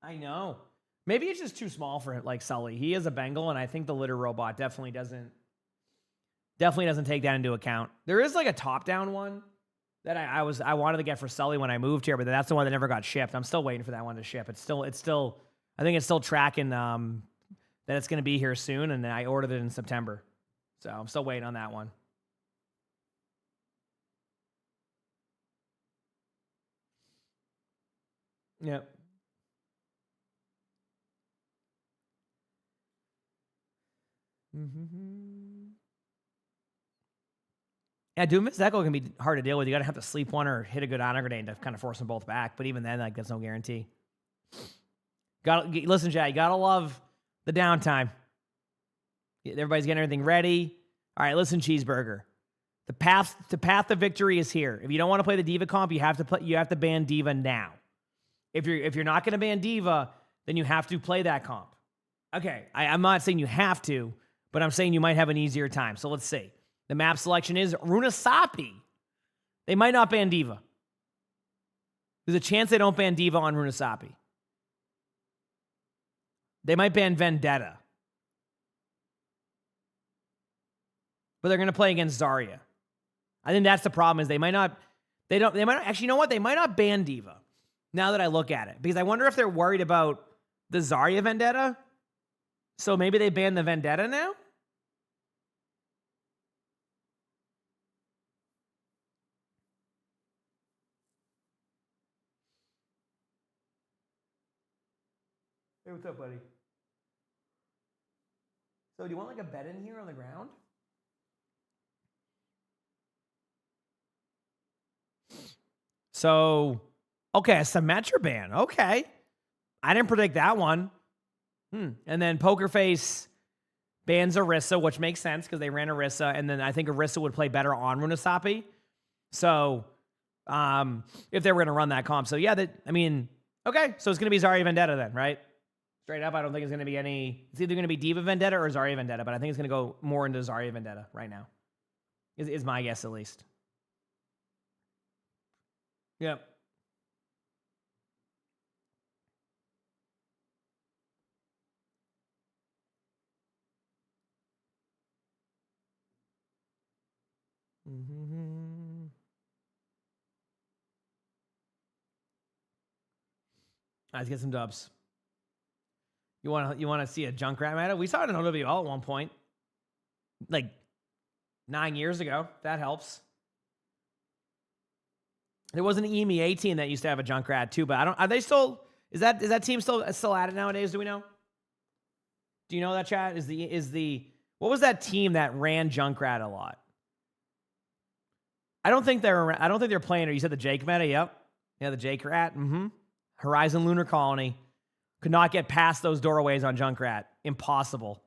I know. Maybe it's just too small for like Sully. He is a Bengal, and I think the litter robot definitely doesn't take that into account. There is like a top-down one that I wanted to get for Sully when I moved here, but that's the one that never got shipped. I'm still waiting for that one to ship. It's still I think it's still tracking that it's going to be here soon, and I ordered it in September. So I'm still waiting on that one. Yep. Yeah, Doom Miss Echo can be hard to deal with. You got to have to sleep one or hit a good honor grenade to kind of force them both back. But even then, like that's no guarantee. Listen, Jay, you got to love the downtime. Everybody's getting everything ready. All right, listen, Cheeseburger. The path to victory is here. If you don't want to play the D.Va comp, you have to ban D.Va now. If you're not going to ban D.Va, then you have to play that comp. Okay, I'm not saying you have to, but I'm saying you might have an easier time. So let's see. The map selection is Runasapi. They might not ban D.Va. There's a chance they don't ban D.Va on Runasapi. They might ban Vendetta. But they're going to play against Zarya. I think that's the problem is they might not actually, you know what? They might not ban D.Va now that I look at it. Because I wonder if they're worried about the Zarya Vendetta. So maybe they ban the Vendetta now? Hey, what's up, buddy? So do you want like a bed in here on the ground? So, okay, a Symmetra ban. Okay. I didn't predict that one. And then Poker Face bans Orisa, which makes sense because they ran Orisa, and then I think Orisa would play better on Runasapi. So, if they were going to run that comp. So, yeah, okay, so it's going to be Zarya Vendetta then, right? Straight up, I don't think it's going to be it's either going to be D.Va Vendetta or Zarya Vendetta, but I think it's going to go more into Zarya Vendetta right now, is my guess at least. Yep. Let's get some dubs. You want to see a Junkrat meta? We saw it in OWL at one point, like 9 years ago. That helps. There was an EMEA team that used to have a Junkrat too, but I don't. Are they still? Is that team still at it nowadays? Do we know? Do you know that, chat? Is the what was that team that ran Junkrat a lot? I don't think they're playing. Or you said the Jake meta? Yep. Yeah, the Jake rat. Horizon Lunar Colony could not get past those doorways on Junkrat. Impossible.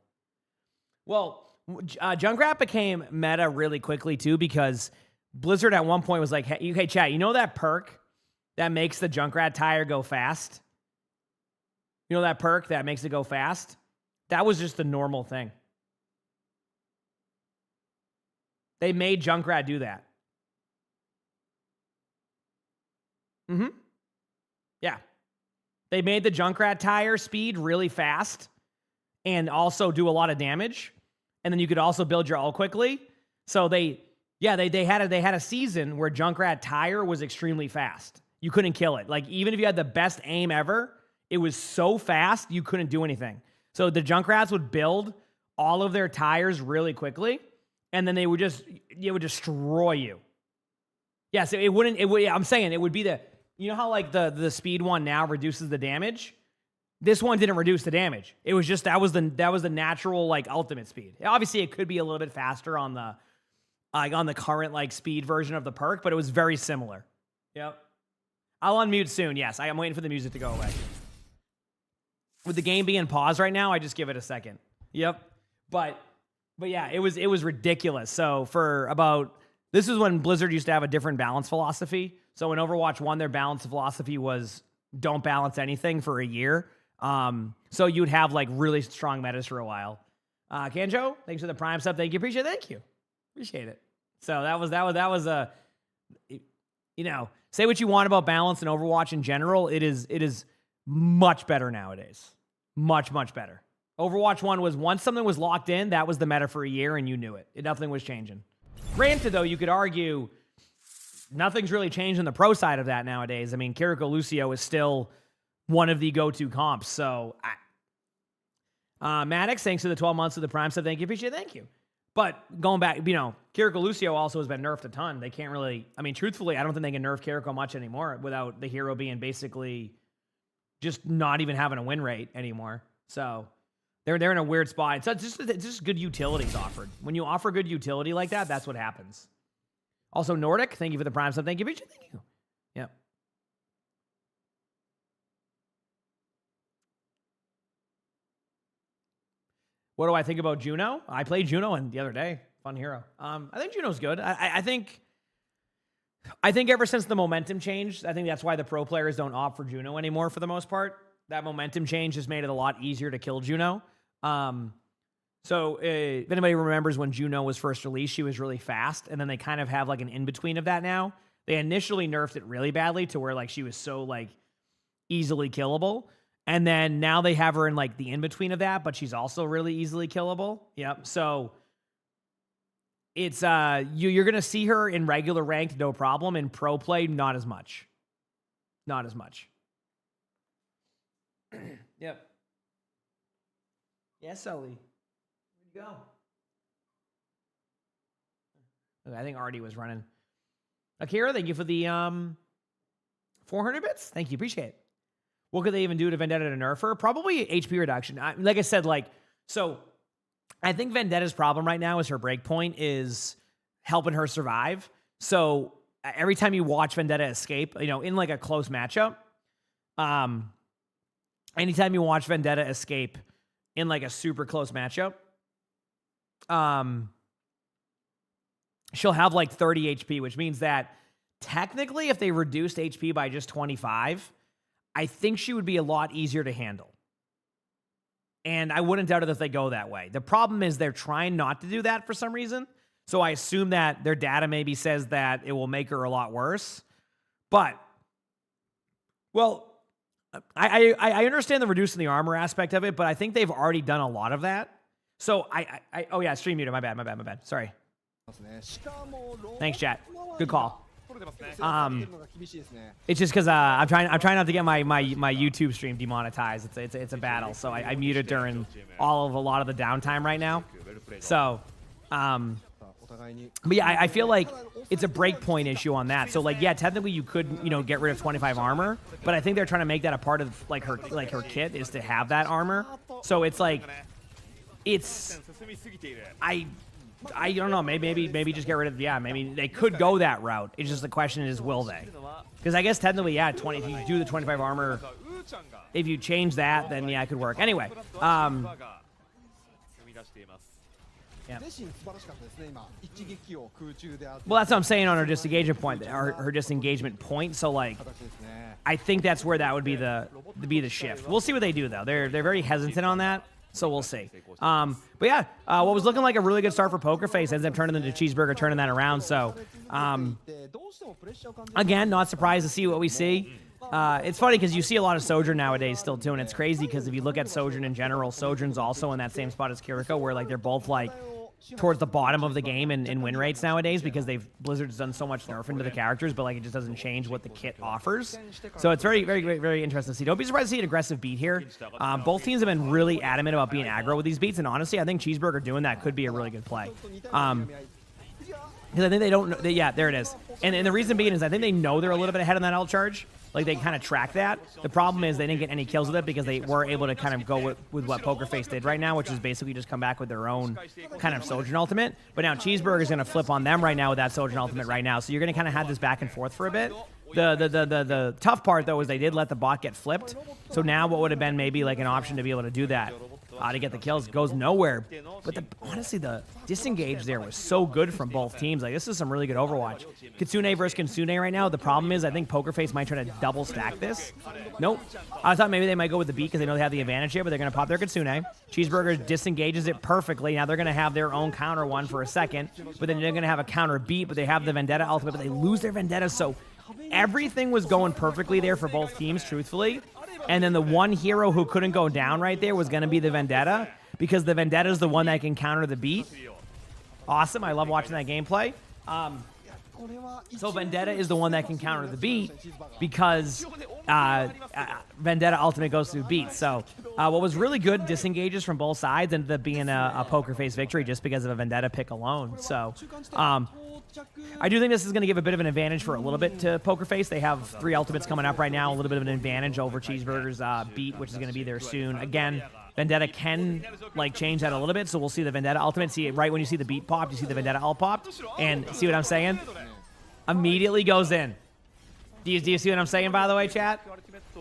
Well, Junkrat became meta really quickly too because Blizzard at one point was like, "Hey, chat, you know that perk that makes the Junkrat tire go fast? You know that perk that makes it go fast? That was just the normal thing. They made Junkrat do that. Yeah. They made the Junkrat tire speed really fast and also do a lot of damage. And then you could also build your ult quickly. So they had a season where Junkrat tire was extremely fast. You couldn't kill it. Like, even if you had the best aim ever, it was so fast you couldn't do anything. So the Junkrats would build all of their tires really quickly, and then it would destroy you. Yes, I'm saying it would be you know how like the speed one now reduces the damage? This one didn't reduce the damage. It was just that was the natural like ultimate speed. Obviously, it could be a little bit faster on the current like speed version of the perk, but it was very similar. Yep. I'll unmute soon. Yes, I am waiting for the music to go away. With the game being paused right now, I just give it a second. Yep. But yeah, it was ridiculous. So this is when Blizzard used to have a different balance philosophy. So in Overwatch 1, their balance philosophy was don't balance anything for a year. So you'd have like really strong metas for a while. Kanjo, thanks for the Prime sub. Thank you. Appreciate it. So that was a, you know, say what you want about balance in Overwatch in general. It is much better nowadays. Much, much better. Overwatch 1 was once something was locked in, that was the meta for a year and you knew it. Nothing was changing. Granted, though, you could argue nothing's really changed on the pro side of that nowadays. I mean, Kiriko Lucio is still one of the go-to comps. So, Maddox, thanks for the 12 months of the Prime sub. Thank you. Appreciate it. Thank you. But going back, you know, Kiriko Lucio also has been nerfed a ton. They can't really, I mean, truthfully, I don't think they can nerf Kiriko much anymore without the hero being basically just not even having a win rate anymore. So they're in a weird spot. It's just good utilities offered. When you offer good utility like that, that's what happens. Also, Nordic, thank you for the Prime sub. Thank you. Thank you. Yep. What do I think about Juno? I played Juno the other day. Fun hero. I think Juno's good. I think ever since the momentum changed, I think that's why the pro players don't opt for Juno anymore for the most part. That momentum change has made it a lot easier to kill Juno. So if anybody remembers when Juno was first released, she was really fast, and then they kind of have like an in-between of that now. They initially nerfed it really badly to where like she was so like easily killable. And then now they have her in like the in-between of that, but she's also really easily killable. Yep. So it's you're gonna see her in regular ranked, no problem. In pro play, not as much. Not as much. Yep. Yes, Sully. Where'd you go? Okay, I think Artie was running. Akira, thank you for the 400 bits. Thank you, appreciate it. What could they even do to Vendetta to nerf her? Probably HP reduction. Like I said, so I think Vendetta's problem right now is her breakpoint is helping her survive. So every time you watch Vendetta escape, you know, in like a close matchup, anytime you watch Vendetta escape in like a super close matchup, she'll have like 30 HP, which means that technically if they reduced HP by just 25, I think she would be a lot easier to handle. And I wouldn't doubt it if they go that way. The problem is they're trying not to do that for some reason. So I assume that their data maybe says that it will make her a lot worse. But, well, I understand the reducing the armor aspect of it, but I think they've already done a lot of that. So oh yeah, stream muted. My bad. Sorry. Thanks, chat. Good call. It's just because I'm trying not to get my YouTube stream demonetized. It's a battle, so I mute it during a lot of the downtime right now. So, but yeah, I feel like it's a breakpoint issue on that. So like, yeah, technically you could get rid of 25 armor, but I think they're trying to make that a part of like her kit is to have that armor. So it's like, I don't know. Maybe just get rid of. Yeah, maybe they could go that route. It's just the question is, will they? Because I guess technically, yeah, 20. If you do the 25 armor, if you change that, then yeah, it could work. Anyway, yeah. Well, that's what I'm saying on her disengagement point. Her disengagement point. So like, I think that's where that would be the shift. We'll see what they do though. They're very hesitant on that. So we'll see. But yeah, what was looking like a really good start for Poker Face ends up turning into Cheeseburger, turning that around. So, again, not surprised to see what we see. It's funny because you see a lot of Sojourn nowadays still too, and it's crazy because if you look at Sojourn in general, Sojourn's also in that same spot as Kiriko, where like they're both like towards the bottom of the game in win rates nowadays because Blizzard's done so much nerf into the characters, but like it just doesn't change what the kit offers. So it's very, very, very, very interesting to see. Don't be surprised to see an aggressive beat here. Both teams have been really adamant about being aggro with these beats, and honestly, I think Cheeseburger doing that could be a really good play. Because I think they don't know. Yeah, there it is. And the reason being is I think they know they're a little bit ahead on that ult charge. Like, they kind of track that. The problem is they didn't get any kills with it because they were able to kind of go with what Poker Face did right now, which is basically just come back with their own kind of Sojourn ultimate. But now Cheeseburger is going to flip on them right now with that Sojourn ultimate right now. So you're going to kind of have this back and forth for a bit. The tough part, though, is they did let the bot get flipped. So now what would have been maybe like an option to be able to do that to get the kills goes nowhere. But honestly, the disengage there was so good from both teams. Like, this is some really good Overwatch. Kitsune versus Kitsune right now. The problem is I think Poker Face might try to double stack this. Nope. I thought maybe they might go with the beat because they know they have the advantage here, but they're going to pop their Kitsune. Cheeseburger disengages it perfectly. Now they're going to have their own counter one for a second, but then they're going to have a counter beat, but they have the Vendetta ultimate, but they lose their Vendetta. So everything was going perfectly there for both teams, truthfully. And then the one hero who couldn't go down right there was going to be the Vendetta, because the Vendetta is the one that can counter the beat. Awesome. I love watching that gameplay. So Vendetta is the one that can counter the beat because Vendetta ultimate goes through beat. So what was really good disengages from both sides ended up being a Poker Face victory just because of a Vendetta pick alone. So I do think this is going to give a bit of an advantage for a little bit to Poker Face. They have 3 ultimates coming up right now, a little bit of an advantage over Cheeseburger's beat, which is going to be there soon. Again, Vendetta can like change that a little bit, so we'll see the Vendetta ultimate. See it right when you see the beat popped, you see the Vendetta ult popped, and see what I'm saying? Immediately goes in. Do you see what I'm saying, by the way, chat?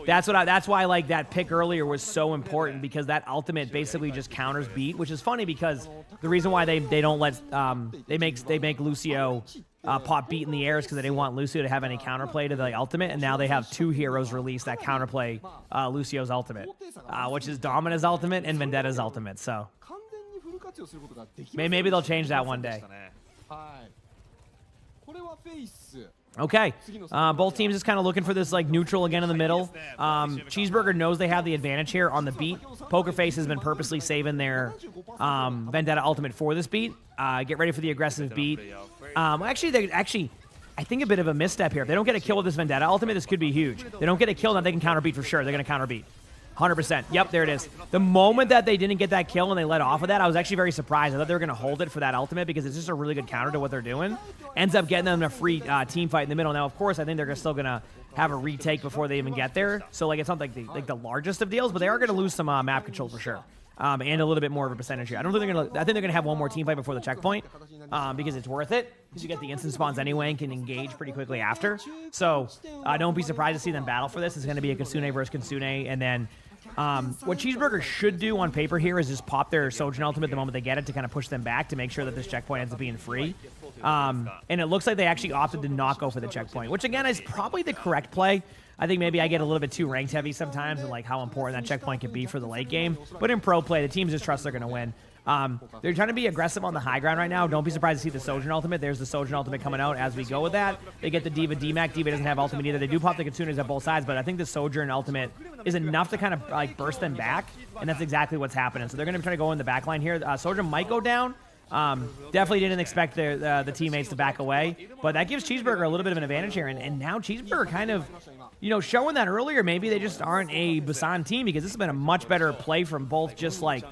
That's why like that pick earlier was so important, because that ultimate basically just counters beat, which is funny because the reason why they don't let they make Lucio pop beat in the air is because they didn't want Lucio to have any counterplay to the ultimate, and now they have 2 heroes release that counterplay Lucio's ultimate, which is Domina's ultimate and Vendetta's ultimate. So maybe they'll change that one day. Okay, both teams is kind of looking for this like neutral again in the middle. Cheeseburger knows they have the advantage here on the beat. Poker Face has been purposely saving their Vendetta ultimate for this beat. Get ready for the aggressive beat. Actually, I think a bit of a misstep here. If they don't get a kill with this Vendetta ultimate, this could be huge. They don't get a kill, then they can counter beat for sure. They're going to counter beat. 100%. Yep, there it is. The moment that they didn't get that kill and they let off of that, I was actually very surprised. I thought they were going to hold it for that ultimate because it's just a really good counter to what they're doing. Ends up getting them a free team fight in the middle. Now, of course, I think they're still going to have a retake before they even get there. So, like, it's not like the largest of deals, but they are going to lose some map control for sure. And a little bit more of a percentage here. I think they're going to have one more team fight before the checkpoint because it's worth it. Because you get the instant spawns anyway and can engage pretty quickly after. So, don't be surprised to see them battle for this. It's going to be a Kitsune versus Kitsune, and then what Cheeseburger should do on paper here is just pop their Sojourn ultimate the moment they get it to kind of push them back to make sure that this checkpoint ends up being free. And it looks like they actually opted to not go for the checkpoint, which again is probably the correct play. I think maybe I get a little bit too ranked heavy sometimes and like how important that checkpoint can be for the late game. But in pro play, the teams just trust they're going to win. They're trying to be aggressive on the high ground right now. Don't be surprised to see the Sojourn ultimate. There's the Sojourn ultimate coming out as we go with that. They get the D.Va D-Mac. D.Va doesn't have ultimate either. They do pop the Kitsunes at both sides, but I think the Sojourn ultimate is enough to kind of like burst them back, and that's exactly what's happening. So they're going to try to go in the back line here. Sojourn might go down. Definitely didn't expect the teammates to back away, but that gives Cheeseburger a little bit of an advantage here. And now Cheeseburger kind of, showing that earlier, maybe they just aren't a Busan team, because this has been a much better play from both, just like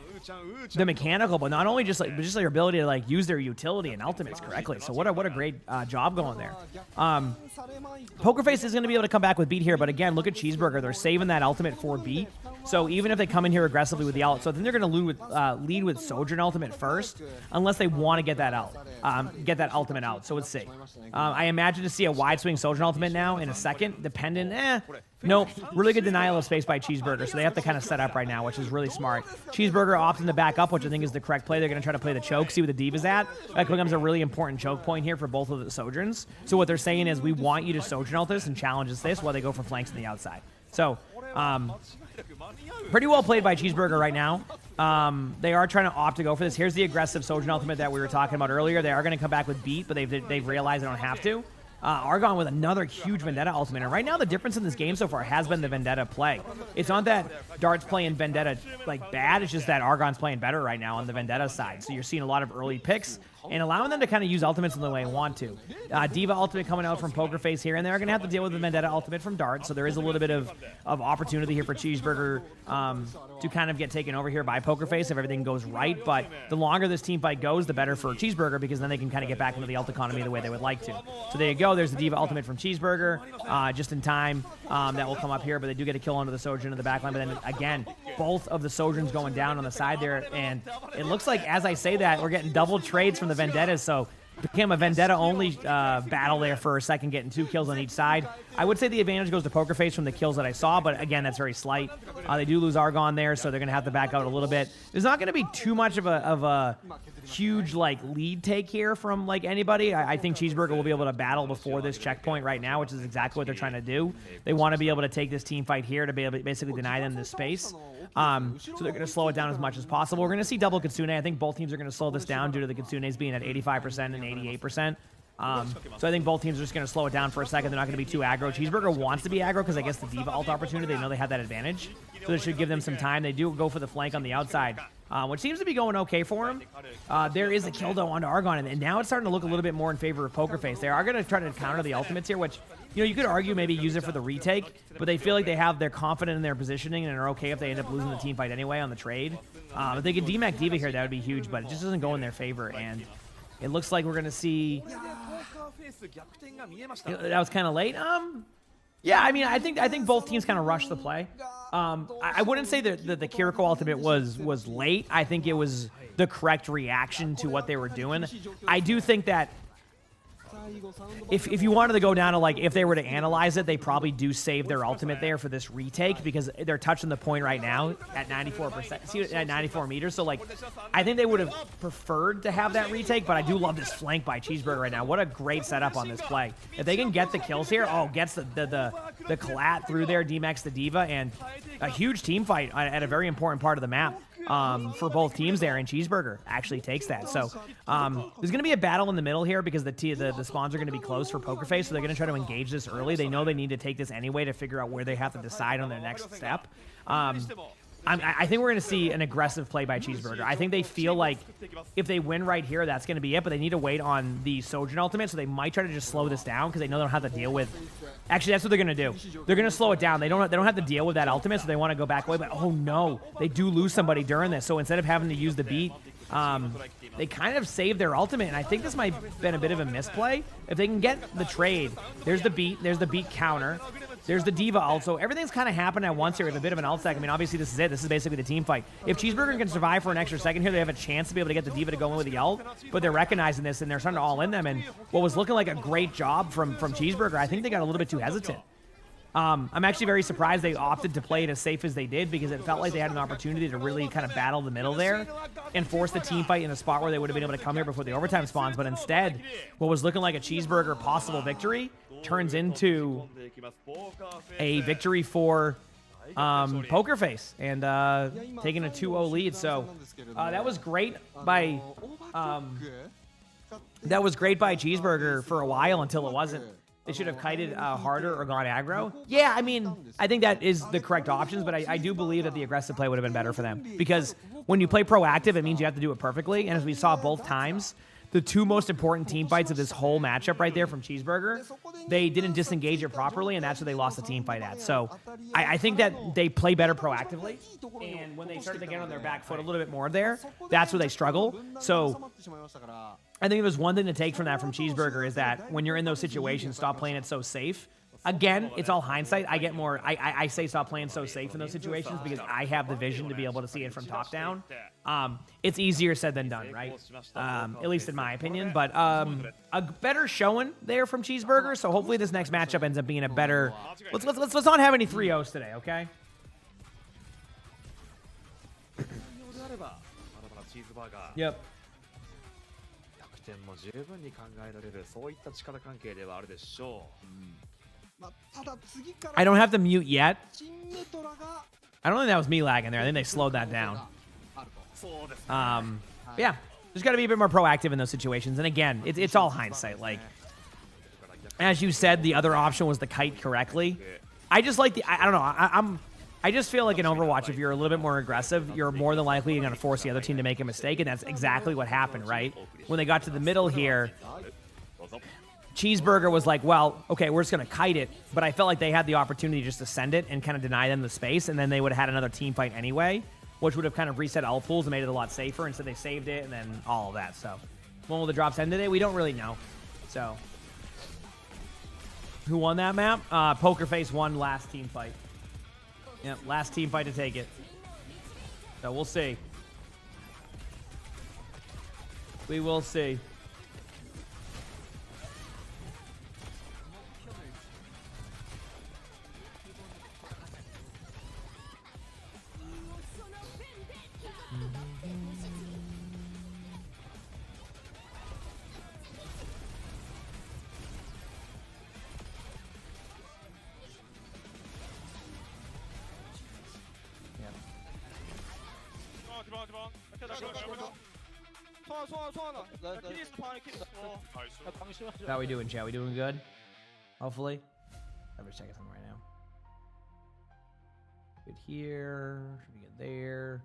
the mechanical, but not only just their ability to like use their utility and ultimates correctly. So what a great job going there. Pokerface is going to be able to come back with beat here, but again, look at Cheeseburger. They're saving that ultimate for beat. So even if they come in here aggressively with the ult, so I think they're going to lead with Sojourn ultimate first, unless they want to get that ultimate out. So let's see. I imagine to see a wide swing Sojourn ultimate now in a second. Dependent, nope. Really good denial of space by Cheeseburger, so they have to kind of set up right now, which is really smart. Cheeseburger opting to back up, which I think is the correct play. They're going to try to play the choke, see where the Diva's at. That becomes a really important choke point here for both of the Sojourns. So what they're saying is, we want you to Sojourn ult this and challenges this while they go for flanks on the outside. So, pretty well played by Cheeseburger right now. They are trying to opt to go for this. Here's the aggressive Sojourn ultimate that we were talking about earlier. They are going to come back with beat, but they've realized they don't have to. Argon with another huge Vendetta ultimate. And right now, the difference in this game so far has been the Vendetta play. It's not that Dart's playing Vendetta like bad. It's just that Argon's playing better right now on the Vendetta side. So you're seeing a lot of early picks and allowing them to kind of use ultimates in the way they want to. Diva ultimate coming out from Pokerface here, and they're going to have to deal with the Vendetta ultimate from Dart. So there is a little bit of opportunity here for Cheeseburger to kind of get taken over here by Pokerface if everything goes right. But the longer this team fight goes, the better for Cheeseburger, because then they can kind of get back into the ult economy the way they would like to. So there you go. There's the Diva ultimate from Cheeseburger, just in time. That will come up here, but they do get a kill onto the Sojourn in the backline. But then again, both of the Sojourns going down on the side there, and it looks like, as I say that, we're getting double trades from the Vendettas, so it became a Vendetta-only battle there for a second, getting 2 kills on each side. I would say the advantage goes to Pokerface from the kills that I saw, but again, that's very slight. They do lose Argon there, so they're going to have to back out a little bit. There's not going to be too much of a huge lead take here from anybody. I think Cheeseburger will be able to battle before this checkpoint right now, which is exactly what they're trying to do. They want to be able to take this team fight here to be able to basically deny them this space. So they're going to slow it down as much as possible. We're going to see double Kitsune. I think both teams are going to slow this down due to the Kitsunes being at 85% and 88%. So I think both teams are just going to slow it down for a second. They're not going to be too aggro. Cheeseburger wants to be aggro because I guess the Diva ult opportunity, they know they have that advantage. So this should give them some time. They do go for the flank on the outside, which seems to be going okay for him. There is a kill, though, onto Argon, and now it's starting to look a little bit more in favor of Pokerface. They are going to try to counter the ultimates here, which, you could argue maybe use it for the retake, but they feel like they're confident in their positioning and are okay if they end up losing the team fight anyway on the trade. If they could DMAC Diva here, that would be huge, but it just doesn't go in their favor, and it looks like we're going to see... That was kind of late. Yeah, I mean, I think both teams kind of rushed the play. I wouldn't say that the Kiriko ultimate was late. I think it was the correct reaction to what they were doing. I do think that if you wanted to go down to if they were to analyze it, they probably do save their ultimate there for this retake, because they're touching the point right now at 94%. See, at 94 meters. So I think they would have preferred to have that retake, but I do love this flank by Cheeseburger right now. What a great setup on this play. If they can get the kills here, gets the collat through there, DMAX the Diva, and a huge team fight at a very important part of the map. For both teams there, and Cheeseburger actually takes that. So there's going to be a battle in the middle here because the spawns are going to be closed for Pokerface, so they're going to try to engage this early. They know they need to take this anyway to figure out where they have to decide on their next step. I think we're going to see an aggressive play by Cheeseburger. I think they feel like if they win right here, that's going to be it, but they need to wait on the Sojourn ultimate, so they might try to just slow this down because they know they don't have to deal with... Actually, that's what they're going to do. They're going to slow it down. They don't have to deal with that ultimate, so they want to go back away, but oh no, they do lose somebody during this, so instead of having to use the beat, they kind of saved their ultimate, and I think this might have been a bit of a misplay. If they can get the trade, there's the beat counter, there's the Diva ult, so everything's kind of happened at once here with a bit of an ult stack. I mean, obviously this is it. This is basically the team fight. If Cheeseburger can survive for an extra second here, they have a chance to be able to get the Diva to go in with the ult, but they're recognizing this, and they're starting to all in them, and what was looking like a great job from Cheeseburger, I think they got a little bit too hesitant. I'm actually very surprised they opted to play it as safe as they did, because it felt like they had an opportunity to really kind of battle the middle there and force the team fight in a spot where they would have been able to come here before the overtime spawns. But instead, what was looking like a Cheeseburger possible victory turns into a victory for Pokerface and taking a 2-0 lead. So that was great by Cheeseburger for a while until it wasn't. They should have kited harder or gone aggro. Yeah, I mean, I think that is the correct options, but I do believe that the aggressive play would have been better for them, because when you play proactive, it means you have to do it perfectly. And as we saw both times, the two most important team fights of this whole matchup right there from Cheeseburger, they didn't disengage it properly, and that's what they lost the team fight at. So I think that they play better proactively, and when they started to get on their back foot a little bit more there, that's where they struggle. So I think if there's one thing to take from that from Cheeseburger is that when you're in those situations, stop playing it so safe. Again, it's all hindsight. I get more, I say stop playing so safe in those situations because I have the vision to be able to see it from top down. It's easier said than done, right? At least in my opinion. But a better showing there from Cheeseburger. So hopefully this next matchup ends up being a better. Let's not have any 3-0s today, okay? Yep. 点も十分に考えられるそういった力関係ではあるでしょう。 I don't have to mute yet. I don't think that was me lagging there. I think they slowed that down. Yeah, just got to be a bit more proactive in those situations. And again, it's all hindsight. Like, as you said, the other option was the kite correctly. I just like I don't know. I just feel like in Overwatch, if you're a little bit more aggressive, you're more than likely going to force the other team to make a mistake, and that's exactly what happened, right? When they got to the middle here, Cheeseburger was like, well, okay, we're just going to kite it, but I felt like they had the opportunity just to send it and kind of deny them the space, and then they would have had another team fight anyway, which would have kind of reset all pools and made it a lot safer. Instead, they saved it, and then all of that. So when will the drops end today? We don't really know. So who won that map? Pokerface won last team fight. Yep, last team fight to take it. So we'll see. We will see. How we doing, chat? We doing good? Hopefully. I'm just checking something right now. Good here. Should be good there.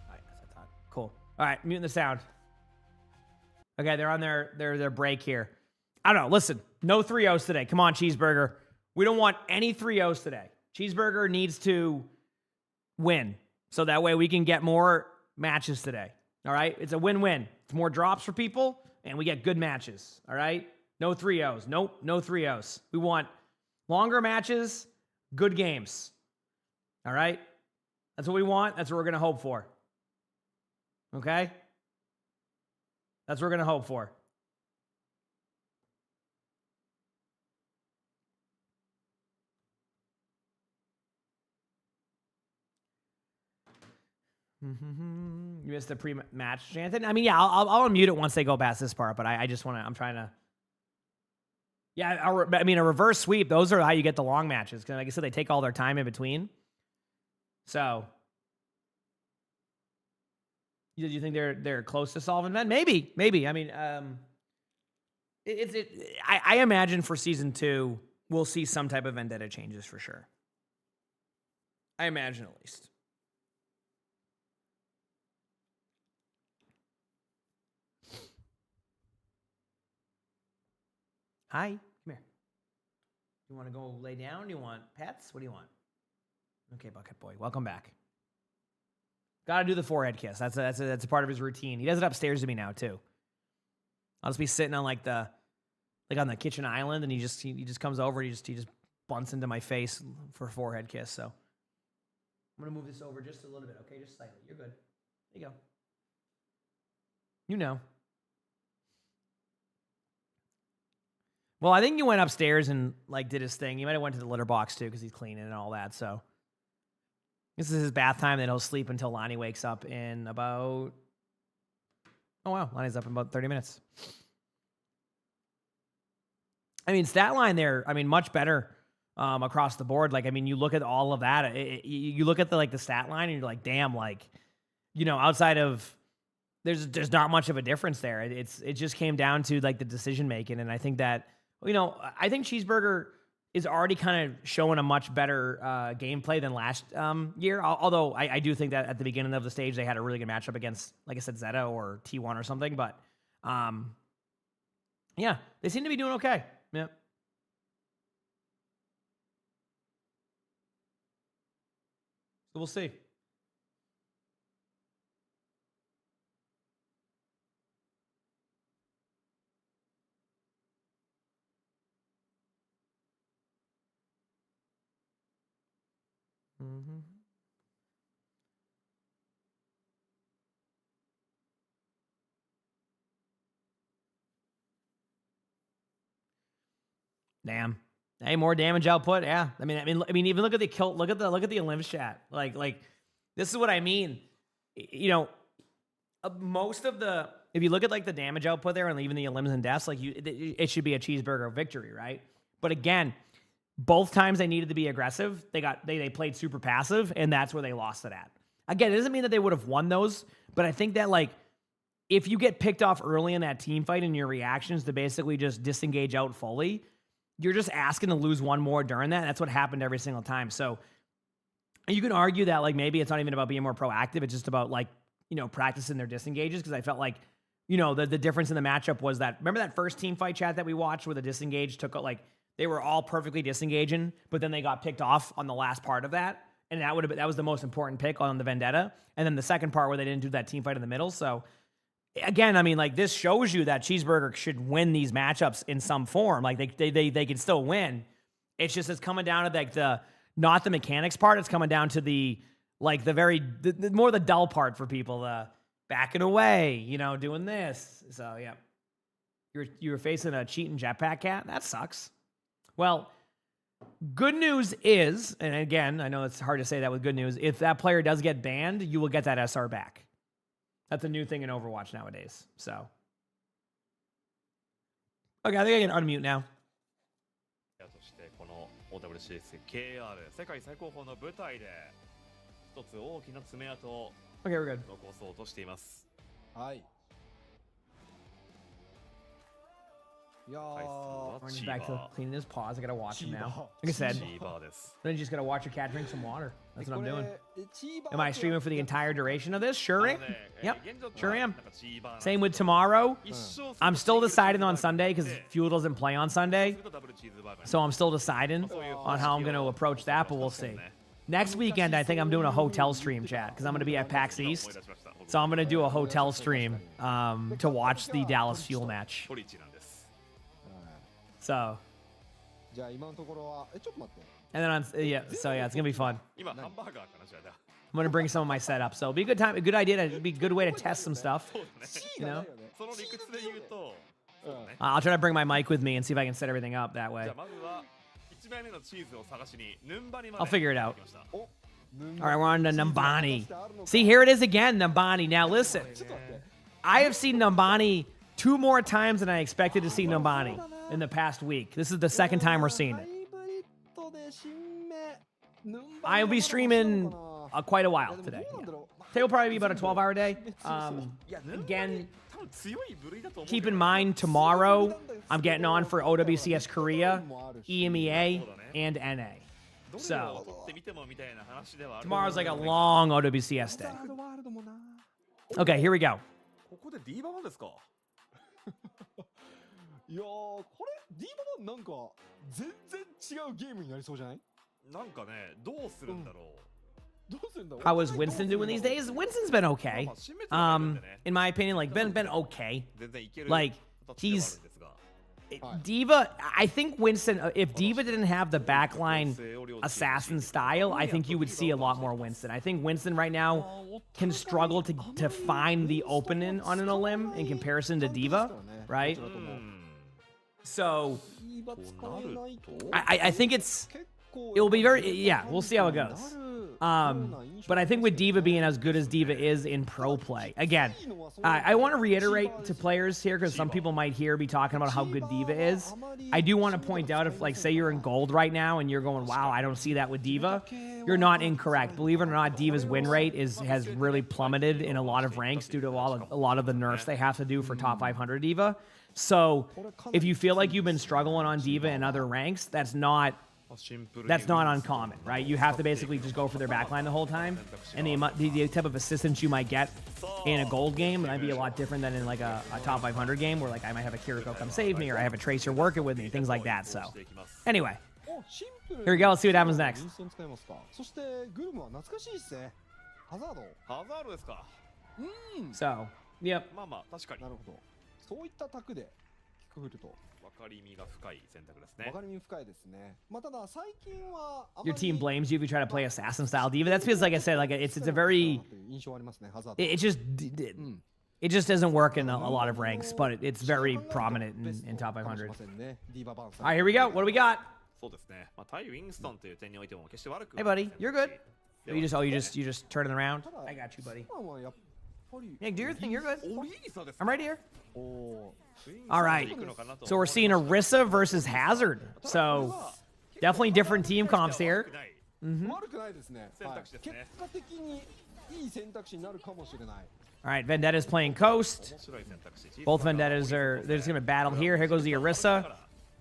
Alright, that's what I thought. Cool. Alright, muting the sound. Okay, they're on their break here. I don't know. Listen, no 3-0s today. Come on, Cheeseburger. We don't want any 3-0s today. Cheeseburger needs to win. So that way we can get more matches today. All right? It's a win-win. It's more drops for people, and we get good matches. All right? No 3-0s. Nope, no 3-0s. We want longer matches, good games. All right? That's what we want. That's what we're going to hope for. Okay? That's what we're going to hope for. You missed the pre-match chanting. I mean, yeah, I'll unmute it once they go past this part, but I just want to, I'm trying to, yeah, I mean, a reverse sweep, those are how you get the long matches. Because like I said, they take all their time in between. So, do you think they're close to solving that? Maybe. I mean, I imagine for season 2, we'll see some type of vendetta changes for sure. I imagine at least. Hi, come here. You want to go lay down? Do you want pets? What do you want? Okay, Bucket Boy, welcome back. Got to do the forehead kiss. That's a part of his routine. He does it upstairs to me now too. I'll just be sitting on on the kitchen island, and he just comes over. And he just bunts into my face for a forehead kiss. So I'm gonna move this over just a little bit. Okay, just slightly. You're good. There you go. You know. Well, I think he went upstairs and did his thing. He might have went to the litter box too because he's cleaning and all that. So this is his bath time. Then he'll sleep until Lonnie wakes up in about. Oh wow, Lonnie's up in about 30 minutes. I mean, stat line there. I mean, much better across the board. You look at all of that. You look at the stat line, and you're like, damn, outside of. There's not much of a difference there. It just came down to the decision making, and I think that. I think Cheeseburger is already kind of showing a much better gameplay than last year. Although I do think that at the beginning of the stage, they had a really good matchup against, like I said, Zeta or T1 or something. But yeah, they seem to be doing okay. Yeah. So we'll see. Mm-hmm. Damn. Hey, more damage output. Yeah. I mean, even look at the kill. Look at the Olymps chat. Like this is what I mean. You know, most of the, if you look at like the damage output there and even the Olymps and deaths, like it should be a cheeseburger victory, right? But again, both times they needed to be aggressive, they played super passive, and that's where they lost it at. Again, it doesn't mean that they would have won those, but I think that like if you get picked off early in that team fight and your reactions to basically just disengage out fully, you're just asking to lose one more during that. And that's what happened every single time. So you can argue that like maybe it's not even about being more proactive. It's just about like, you know, practicing their disengages. Because I felt like, you know, the difference in the matchup was that, remember that first team fight chat that we watched where the disengage took like, they were all perfectly disengaging, but then they got picked off on the last part of that. And that was the most important pick on the Vendetta. And then the second part where they didn't do that team fight in the middle. So again, I mean, like this shows you that Cheeseburger should win these matchups in some form. Like they can still win. It's just it's coming down to like not the mechanics part. It's coming down to the more the dull part for people. The backing away, you know, doing this. So yeah, you were facing a cheating jetpack cat. That sucks. Well, good news is, and again, I know it's hard to say that with good news. If that player does get banned, you will get that SR back. That's a new thing in Overwatch nowadays. So, okay, I think I can unmute now. Okay, we're good. Orange back to cleaning his paws. I gotta watch him now. Like I said, then you just gotta watch your cat drink some water. That's what I'm doing. Am I streaming for the entire duration of this? Sure am. Yep, sure am. Same with tomorrow. I'm still deciding on Sunday because Fuel doesn't play on Sunday. So I'm still deciding on how I'm gonna approach that, but we'll see. Next weekend, I think I'm doing a hotel stream, chat, because I'm gonna be at PAX East. So I'm gonna do a hotel stream to watch the Dallas Fuel match. So, and then it's gonna be fun. I'm gonna bring some of my setup, so it'll be a good time, a good idea, it'd be a good way to test some stuff. You know, I'll try to bring my mic with me and see if I can set everything up that way. I'll figure it out. All right, we're on to Numbani. See, here it is again, Numbani. Now listen, I have seen Numbani 2 more times than I expected to see Numbani in the past week. This is the second time we're seeing it. I'll be streaming quite a while today. Yeah. Today will probably be about a 12-hour day. Again, keep in mind tomorrow I'm getting on for OWCS Korea, EMEA, and NA. So tomorrow's like a long OWCS day. Okay, here we go. いやー、これ D ババンなんか全然違うゲームになりそうじゃない？なんかね、どうするんだろう。どうするんだろう。How is Winston doing these days? Winston's been okay. In my opinion, like been okay. Like he's Diva. I think Winston. If Diva didn't have the backline assassin style, I think you would see a lot more Winston. I think Winston right now can struggle to find the opening on an Olymp in comparison to Diva, right? So I think it'll be very, yeah, we'll see how it goes. But I think with Diva being as good as Diva is in pro play, again, I want to reiterate to players here because some people might be talking about how good Diva is. I do want to point out if, like, say you're in gold right now and you're going, wow, I don't see that with Diva, you're not incorrect. Believe it or not, Diva's win rate has really plummeted in a lot of ranks due to a lot of the nerfs they have to do for top 500 Diva. So if you feel like you've been struggling on Diva and other ranks, that's not uncommon, right? You have to basically just go for their backline the whole time, and the type of assistance you might get in a gold game might be a lot different than in like a top 500 game where like I might have a Kiriko come save me, or I have a Tracer working with me, things like that. So anyway, here we go. Let's see what happens next. そしてグルムは懐かしいですね。ハザード。ハザードですか。So, yep. まあまあ確かに。なるほど。そういった卓で聞く振ると。分かりみが深い選択ですね。分かりみ深いですね。まあただ最近は Your team blames you if you try to play assassin style Diva. That's because, like I said, like it's a very it just doesn't work in a lot of ranks, but it's very prominent in top 500. All right, here we go. What do we got? そうですね。まあ対ウィンストンという点においても決して悪く。 Hey, buddy, you're good. You just turning around. I got you, buddy. Yeah, do your thing. You're good. I'm right here. All right. So we're seeing Orisa versus Hazard. So definitely different team comps here. 悪くないですね。結果的にいい選択肢になるかもしれない。 All right, Vendetta's playing Coast. Both Vendettas they're just going to battle here. Here goes the Orisa.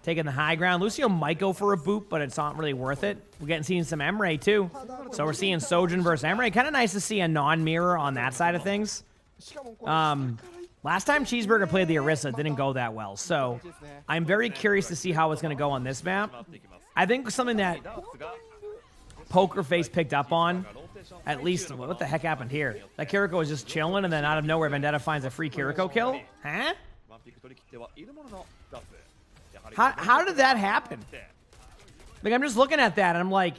Taking the high ground. Lucio might go for a boot, but it's not really worth it. We're seeing some Emre too. So we're seeing Sojourn versus Emre. Kind of nice to see a non-mirror on that side of things. Last time Cheeseburger played the Orisa, it didn't go that well. So I'm very curious to see how it's going to go on this map. I think something that Poker Face picked up on, at least, what the heck happened here? That Kiriko was just chilling, and then out of nowhere, Vendetta finds a free Kiriko kill? Huh? How did that happen? Like, I'm just looking at that, and I'm like,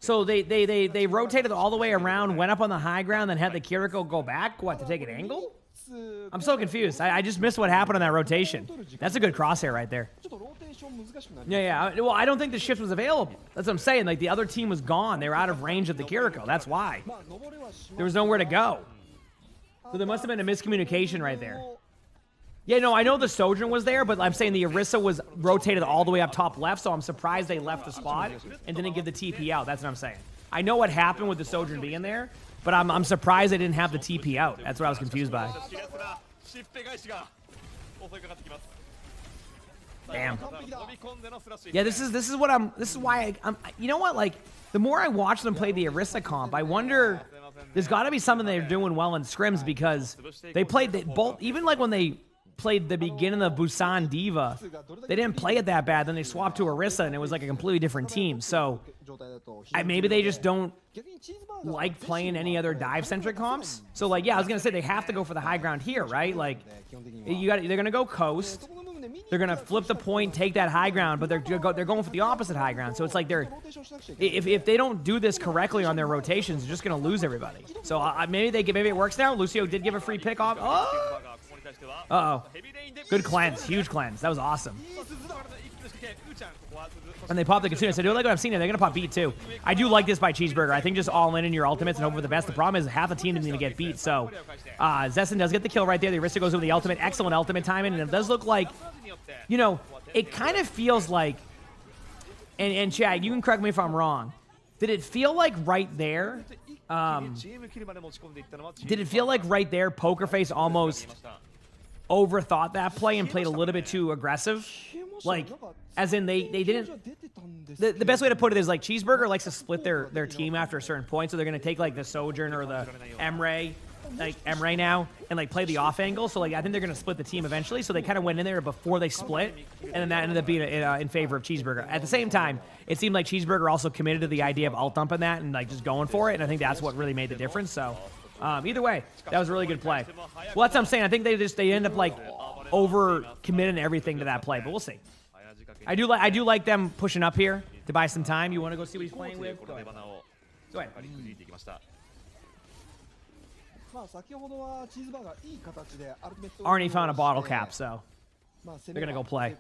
so they rotated all the way around, went up on the high ground, then had the Kiriko go back? What, to take an angle? I'm so confused. I just missed what happened on that rotation. That's a good crosshair right there. Yeah. Well, I don't think the shift was available. That's what I'm saying. Like, the other team was gone. They were out of range of the Kiriko. That's why. There was nowhere to go. So there must have been a miscommunication right there. Yeah, no, I know the Sojourn was there, but I'm saying the Orisa was rotated all the way up top left, so I'm surprised they left the spot and didn't give the TP out. That's what I'm saying. I know what happened with the Sojourn being there, but I'm surprised they didn't have the TP out. That's what I was confused by. Damn. Yeah, this is why I'm you know what, like, the more I watch them play the Orisa comp, I wonder, there's got to be something they're doing well in scrims, because they played both, even like when they played the beginning of Busan Diva, they didn't play it that bad. Then they swapped to Orisa, and it was like a completely different team. So maybe they just don't like playing any other dive-centric comps. So, like, yeah, I was gonna say they have to go for the high ground here, right? Like, they're gonna go coast. They're gonna flip the point, take that high ground, but they're going for the opposite high ground. So it's like if they don't do this correctly on their rotations, they're just gonna lose everybody. So maybe it works now. Lucio did give a free pick off. Oh. Uh-oh. Good cleanse. Huge cleanse. That was awesome. And they pop the Kitsune. So I do like what I've seen here. They're going to pop beat, too. I do like this by Cheeseburger. I think just all in your ultimates and hope for the best. The problem is half the team didn't even get beat. So Zessen does get the kill right there. The Orisa goes over the ultimate. Excellent ultimate timing. And it does look like, you know, it kind of feels like, and Chad, you can correct me if I'm wrong. Did it feel like right there, Poker Face almost overthought that play and played a little bit too aggressive? Like, as in they didn't... The best way to put it is, like, Cheeseburger likes to split their team after a certain point, so they're going to take, like, the Sojourn or the Emre, like, Emre now, and, like, play the off angle. So, like, I think they're going to split the team eventually, so they kind of went in there before they split, and then that ended up being in favor of Cheeseburger. At the same time, it seemed like Cheeseburger also committed to the idea of alt-dumping that and, like, just going for it, and I think that's what really made the difference, so... either way, that was a really good play. Well, that's what I'm saying. I think they end up, like, over-committing everything to that play, but we'll see. I do like them pushing up here to buy some time. You want to go see what he's playing with? Go ahead. Go ahead. Arnie found a bottle cap, so they're going to go play.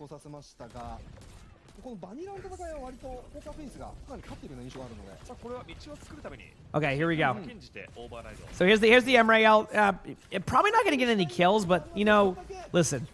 Okay, here we go. So here's the Emre. Probably not going to get any kills, but, you know, listen.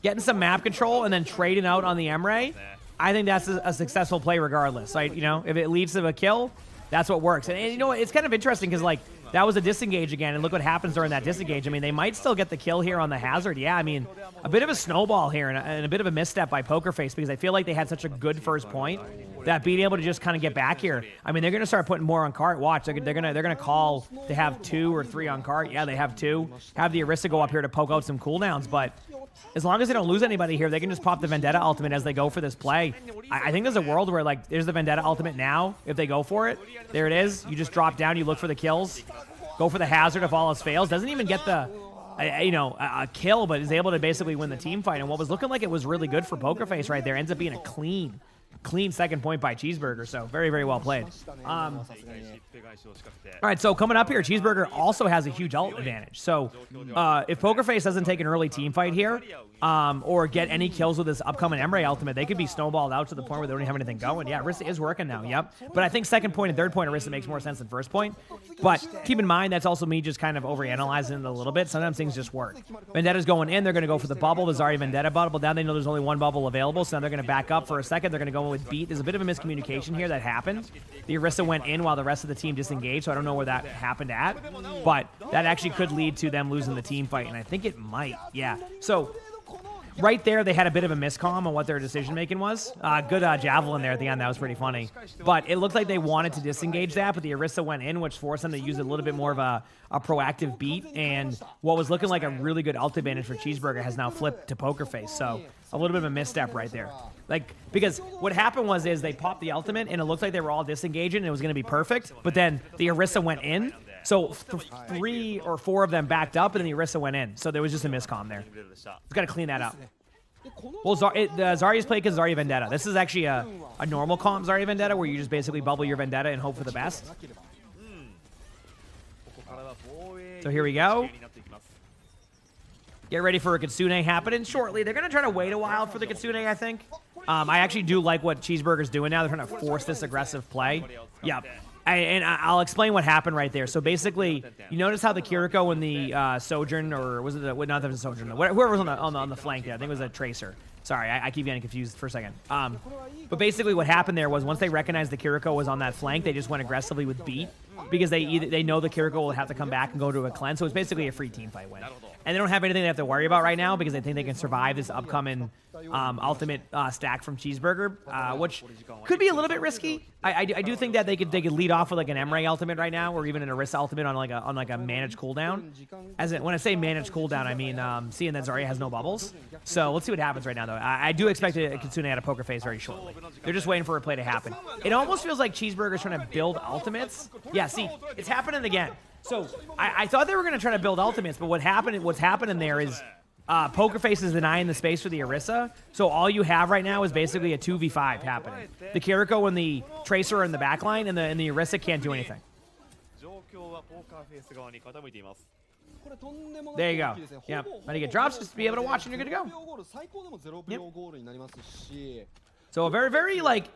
Getting some map control and then trading out on the Emre, I think that's a successful play regardless. Like, you know, if it leads to a kill, that's what works. And you know what? It's kind of interesting because, like, that was a disengage again, and look what happens during that disengage. I mean, they might still get the kill here on the hazard. Yeah, I mean, a bit of a snowball here and a bit of a misstep by Pokerface because I feel like they had such a good first point that being able to just kind of get back here. I mean, they're going to start putting more on cart. Watch, they're gonna call to have 2 or 3 on cart. Yeah, they have 2. Have the Orisa go up here to poke out some cooldowns, but as long as they don't lose anybody here, they can just pop the Vendetta ultimate as they go for this play. I think there's a world where, like, there's the Vendetta ultimate now. If they go for it, there it is. You just drop down, you look for the kills, go for the hazard if all else fails. Doesn't even get the, a kill, but is able to basically win the team fight. And what was looking like it was really good for Pokerface right there ends up being a clean second point by Cheeseburger. So very, very well played. All right, so coming up here, Cheeseburger also has a huge ult advantage. So if Pokerface doesn't take an early team fight here or get any kills with this upcoming Emre ultimate, they could be snowballed out to the point where they don't even have anything going. Yeah, Orisa is working now, yep. But I think second point and third point Orisa makes more sense than first point. But keep in mind, that's also me just kind of overanalyzing it a little bit. Sometimes things just work. Vendetta's going in. They're going to go for the bubble, the Zarya Vendetta bubble. Now they know there's only one bubble available, so now they're going to back up for a second. They're going to go in with beat. There's a bit of a miscommunication here that happened. The Orisa went in while the rest of the team disengaged, so I don't know where that happened at. But that actually could lead to them losing the team fight, and I think it might. Yeah. So right there, they had a bit of a miscomm on what their decision-making was. Good javelin there at the end. That was pretty funny. But it looked like they wanted to disengage that, but the Orisa went in, which forced them to use a little bit more of a proactive beat. And what was looking like a really good ult advantage for Cheeseburger has now flipped to Pokerface. So a little bit of a misstep right there. Like, because what happened was they popped the ultimate, and it looked like they were all disengaging, and it was going to be perfect. But then the Orisa went in. So 3 or 4 of them backed up, and then the Orisa went in. So there was just a miscomm there. We've got to clean that up. Well, Zarya's played because Zarya Vendetta. This is actually a normal comp Zarya Vendetta where you just basically bubble your Vendetta and hope for the best. So here we go. Get ready for a Kitsune happening shortly. They're going to try to wait a while for the Kitsune, I think. I actually do like what Cheeseburger's doing now. They're trying to force this aggressive play. Yep. And I'll explain what happened right there. So basically, you notice how the Kiriko and the Sojourn, or was it not the Sojourn, whoever was on the flank there, I think it was a Tracer. Sorry, I keep getting confused for a second. But basically what happened there was once they recognized the Kiriko was on that flank, they just went aggressively with beat because they know the Kiriko will have to come back and go to a cleanse. So it's basically a free team fight win. And they don't have anything they have to worry about right now because they think they can survive this upcoming ultimate stack from Cheeseburger, which could be a little bit risky. I do think that they could lead off with like an Emre ultimate right now, or even an Orisa ultimate on like a managed cooldown. When I say managed cooldown, I mean seeing that Zarya has no bubbles. So let's see what happens right now, though. I do expect a Kitsune out of Pokerface very shortly. They're just waiting for a play to happen. It almost feels like Cheeseburger's trying to build ultimates. Yeah, see, it's happening again. So I thought they were going to try to build ultimates, but what's happening there is Pokerface is denying the space for the Orisa. So all you have right now is basically a 2v5 happening. The Kiriko and the Tracer are in the backline, and the Orisa can't do anything. There you go. Yep. When you get drops, just be able to watch and you're good to go. Yep. So a very, very, like,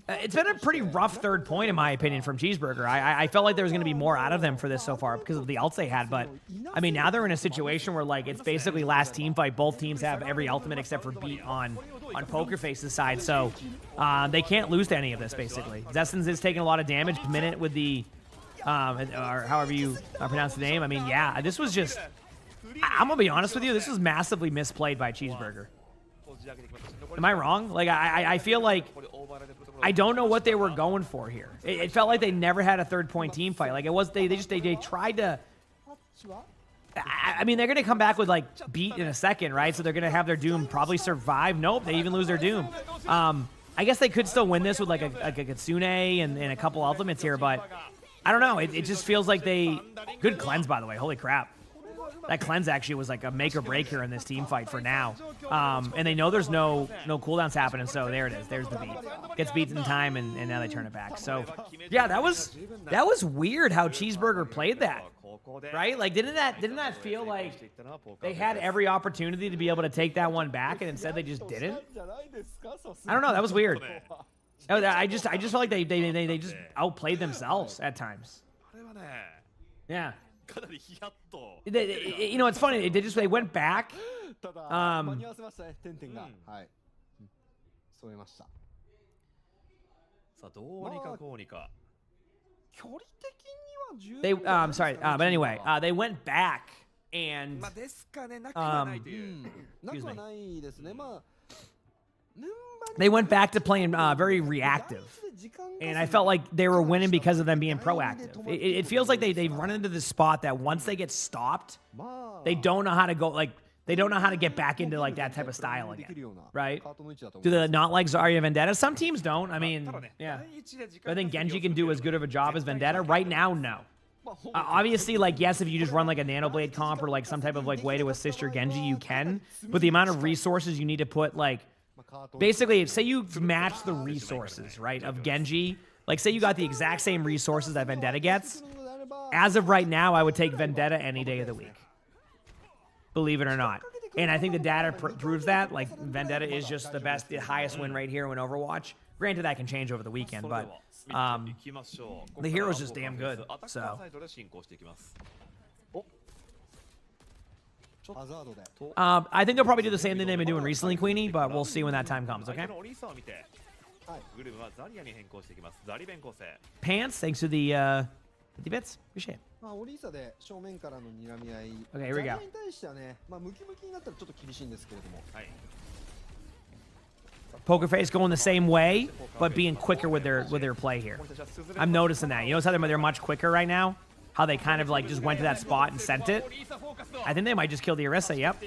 it's been a pretty rough third point, in my opinion, from Cheeseburger. I felt like there was going to be more out of them for this so far because of the ults they had. But, I mean, now they're in a situation where, like, it's basically last team fight. Both teams have every ultimate except for beat on Pokerface's side. So they can't lose to any of this, basically. Zestins is taking a lot of damage. Minute with the, or however you pronounce the name. I mean, yeah, this was just, I'm going to be honest with you, this was massively misplayed by Cheeseburger. Am I wrong? Like, I feel like I don't know what they were going for here. It felt like they never had a third point team fight. Like, it was they tried to. I mean, they're gonna come back with like beat in a second, right? So they're gonna have their Doom probably survive. Nope, they even lose their Doom. I guess they could still win this with like a Kitsune and a couple ultimates here, but I don't know. It just feels like they good cleanse, by the way. Holy crap. That cleanse actually was like a make or break here in this team fight for now. And they know there's no cooldowns happening, so there it is. There's the beat. Gets beat in time, and now they turn it back. So, yeah, that was weird how Cheeseburger played that, right? Like, didn't that feel like they had every opportunity to be able to take that one back, and instead they just didn't? I don't know. That was weird. I just felt like they just outplayed themselves at times. Yeah. You know, it's funny. They went back. sorry, but anyway, they went back and まあですかね、なくはないという。なくはないですね。まあ they went back to playing very reactive. And I felt like they were winning because of them being proactive. It feels like they've run into this spot that once they get stopped, they don't know how to go, like, they don't know how to get back into, like, that type of style again, right? Do they not like Zarya Vendetta? Some teams don't. I mean, yeah. I think Genji can do as good of a job as Vendetta. Right now, no. Obviously, like, yes, if you just run, like, a Nanoblade comp or, like, some type of, like, way to assist your Genji, you can. But the amount of resources you need to put, like, basically, say you match the resources, right, of Genji. Like, say you got the exact same resources that Vendetta gets. As of right now, I would take Vendetta any day of the week. Believe it or not. And I think the data proves that. Like, Vendetta is just the best, the highest win rate here in Overwatch. Granted, that can change over the weekend, but the hero's just damn good. So I think they'll probably do the same thing they've been doing recently, Queenie, but we'll see when that time comes, okay? Pants, thanks to the bits. Appreciate it. Okay, here we go. Poker Face going the same way, but being quicker with their play here. I'm noticing that. You notice how they're much quicker right now? How they kind of like just went to that spot and sent it. I think they might just kill the Orisa. Yep.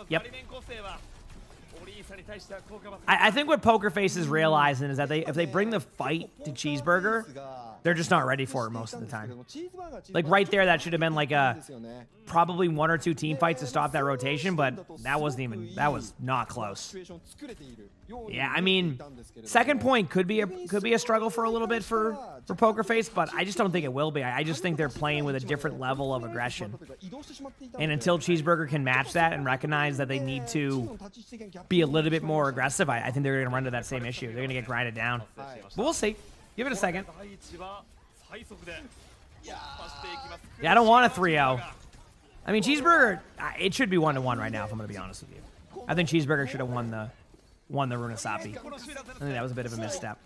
Yep. I think what Poker Face is realizing is that if they bring the fight to Cheeseburger, they're just not ready for it most of the time. Like right there, that should have been like probably 1 or 2 team fights to stop that rotation, but that was not close. Yeah, I mean, second point could be a struggle for a little bit for Poker Face, but I just don't think it will be. I just think they're playing with a different level of aggression. And until Cheeseburger can match that and recognize that they need to be a little bit more aggressive, I think they're going to run into that same issue. They're going to get grinded down. But we'll see. Give it a second. Yeah, I don't want a 3-0. I mean, Cheeseburger, it should be 1-1 right now, if I'm going to be honest with you. I think Cheeseburger should have won the Runasapi. I think that was a bit of a misstep.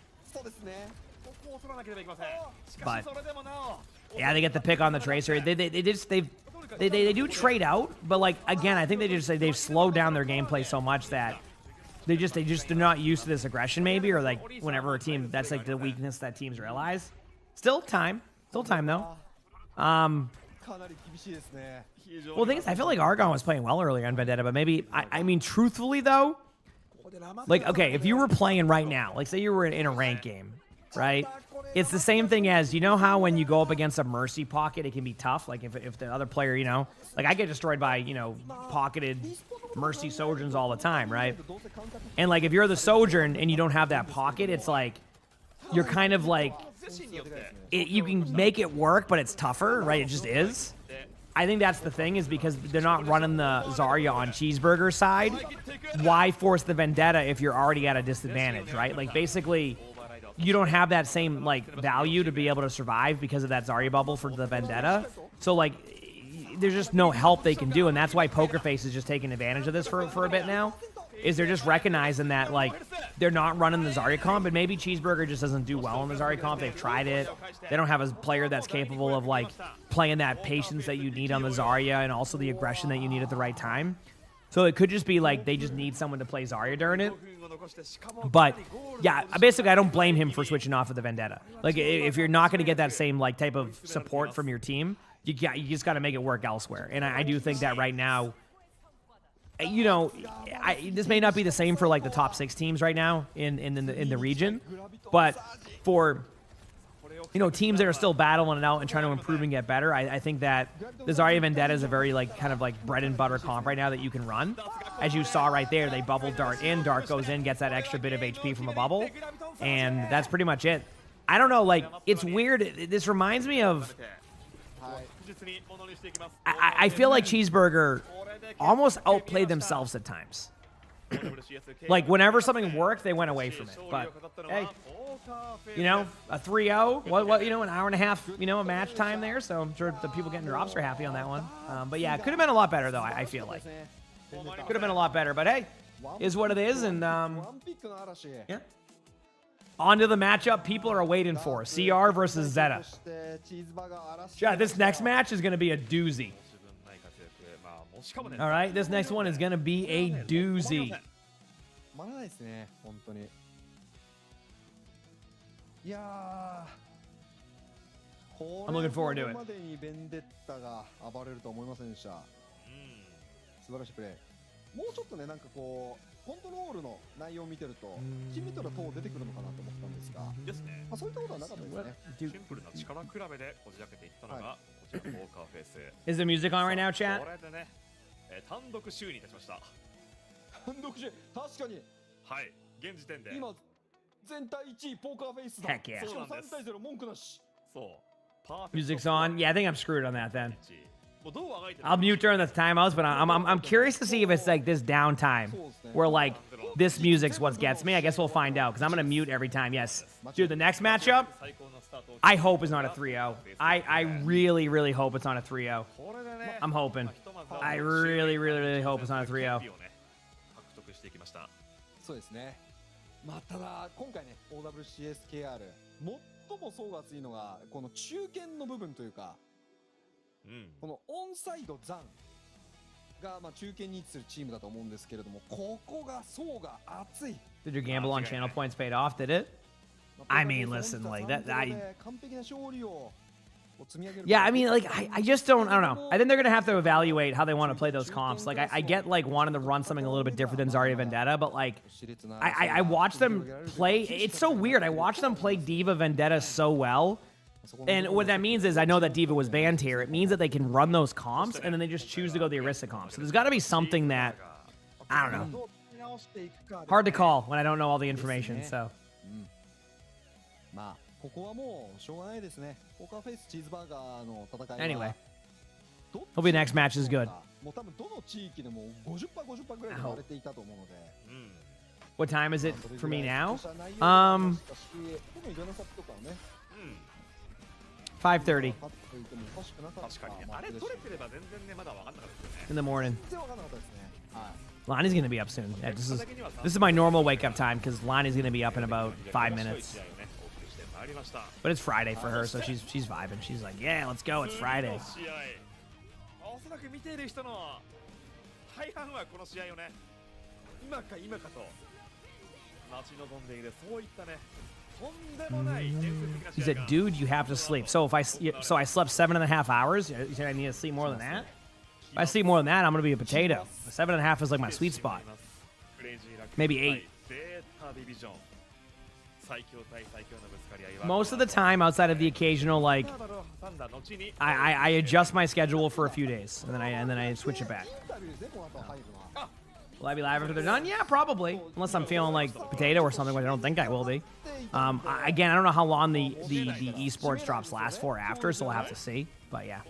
But yeah, they get the pick on the Tracer. They do trade out, but like again, I think they've slowed down their gameplay so much that they're not used to this aggression maybe, or like whenever a team, that's like the weakness that teams realize. Still time though. Well, the thing is, I feel like Argon was playing well earlier on Vendetta, but maybe I mean truthfully though, like okay, if you were playing right now, like say you were in a rank game, right? It's the same thing as, you know how when you go up against a Mercy pocket, it can be tough. Like if the other player, you know, like I get destroyed by, you know, pocketed Mercy Sojourns all the time, right? And like if you're the Sojourn and you don't have that pocket, it's like you're kind of like you can make it work, but it's tougher, right? It just is. I think that's the thing, is because they're not running the Zarya on Cheeseburger side. Why force the Vendetta if you're already at a disadvantage, right? Like basically, you don't have that same like value to be able to survive because of that Zarya bubble for the Vendetta. So like, there's just no help they can do, and that's why Poker Face is just taking advantage of this for a bit now. Is they're just recognizing that like they're not running the Zarya comp, and maybe Cheeseburger just doesn't do well in the Zarya comp. They've tried it. They don't have a player that's capable of like playing that patience that you need on the Zarya and also the aggression that you need at the right time. So it could just be like they just need someone to play Zarya during it. But yeah, basically I don't blame him for switching off of the Vendetta. Like if you're not going to get that same like type of support from your team, you just got to make it work elsewhere. And I do think that right now, you know, this may not be the same for like the top 6 teams right now in the region, but for, you know, teams that are still battling it out and trying to improve and get better, I think that the Zarya Vendetta is a very like kind of like bread and butter comp right now that you can run. As you saw right there, they bubble Dart in, Dart goes in, gets that extra bit of HP from a bubble, and that's pretty much it. I don't know, like it's weird. This reminds me of, I feel like Cheeseburger almost outplayed themselves at times. Like whenever something worked, they went away from it. But hey, you know, a 3-0, what you know, an hour and a half, you know, a match time there. So I'm sure the people getting drops are happy on that one. But yeah, it could have been a lot better though. I feel like could have been a lot better. But hey, is what it is, and yeah. On to the matchup people are waiting for. CR versus Zeta. Yeah, this next match is going to be a doozy. All right, this next one is going to be a doozy. I'm looking forward to it. もうちょっとね、なんかこうコントロールの内容を見てると、キミトラ等出てくるのかなと思ったんですが、ですね。まあそういったことはなかったですね。シンプルな力比べでこじ開けていったのがこちらポーカーフェイス。Is the music on right now, chat? これでね、単独首位に立ちました。単独首位、確かに。はい、現時点で。今全体1位ポーカーフェイスだ。Heck yeah. しかも3対0文句なし。そう。Music's on. Yeah, I think I'm screwed on that then. I'll mute during the timeouts, but I'm curious to see if it's like this downtime where like this music's what gets me. I guess we'll find out because I'm gonna mute every time. Yes, dude. The next matchup, I hope is not a 3-0. I really, really hope it's not a 3-0. I'm hoping. I really, really, really hope it's not a 3-0. そうですね。まあただ今回ね OWCSKR 最も層が厚いのがこの中堅の部分というか。このオンサイドザンがまあ中堅に位置するチームだと思うんですけれども、ここが層が厚い。Did your gamble on channel points paid off? Did it? I mean, listen, like that. Yeah, I mean, like I just don't know. I think they're gonna have to evaluate how they want to play those comps. Like I get like wanting to run something a little bit different than Zarya Vendetta, but like I watch them play. It's so weird. I watch them play Diva Vendetta so well. And what that means is I know that Diva was banned here. It means that they can run those comps, and then they just choose to go the Arista comp. So there's got to be something that, I don't know. Hard to call when I don't know all the information, so. Anyway. Hopefully next match is good. What time is it for me now? 5:30 in the morning. Lonnie's gonna be up soon. Yeah, this is my normal wake up time because Lonnie's gonna be up in about 5 minutes. But it's Friday for her, so she's vibing. She's like, yeah, let's go. It's Friday. He said, dude, you have to sleep. So if I slept 7.5 hours, you said I need to sleep more than that? If I sleep more than that, I'm going to be a potato. 7.5 is like my sweet spot. Maybe 8. Most of the time, outside of the occasional, like, I adjust my schedule for a few days, and then I switch it back. Will I be live after they're done? Yeah, probably. Unless I'm feeling like potato or something, which I don't think I will be. Again, I don't know how long the esports drops last for after, so we'll have to see. But yeah.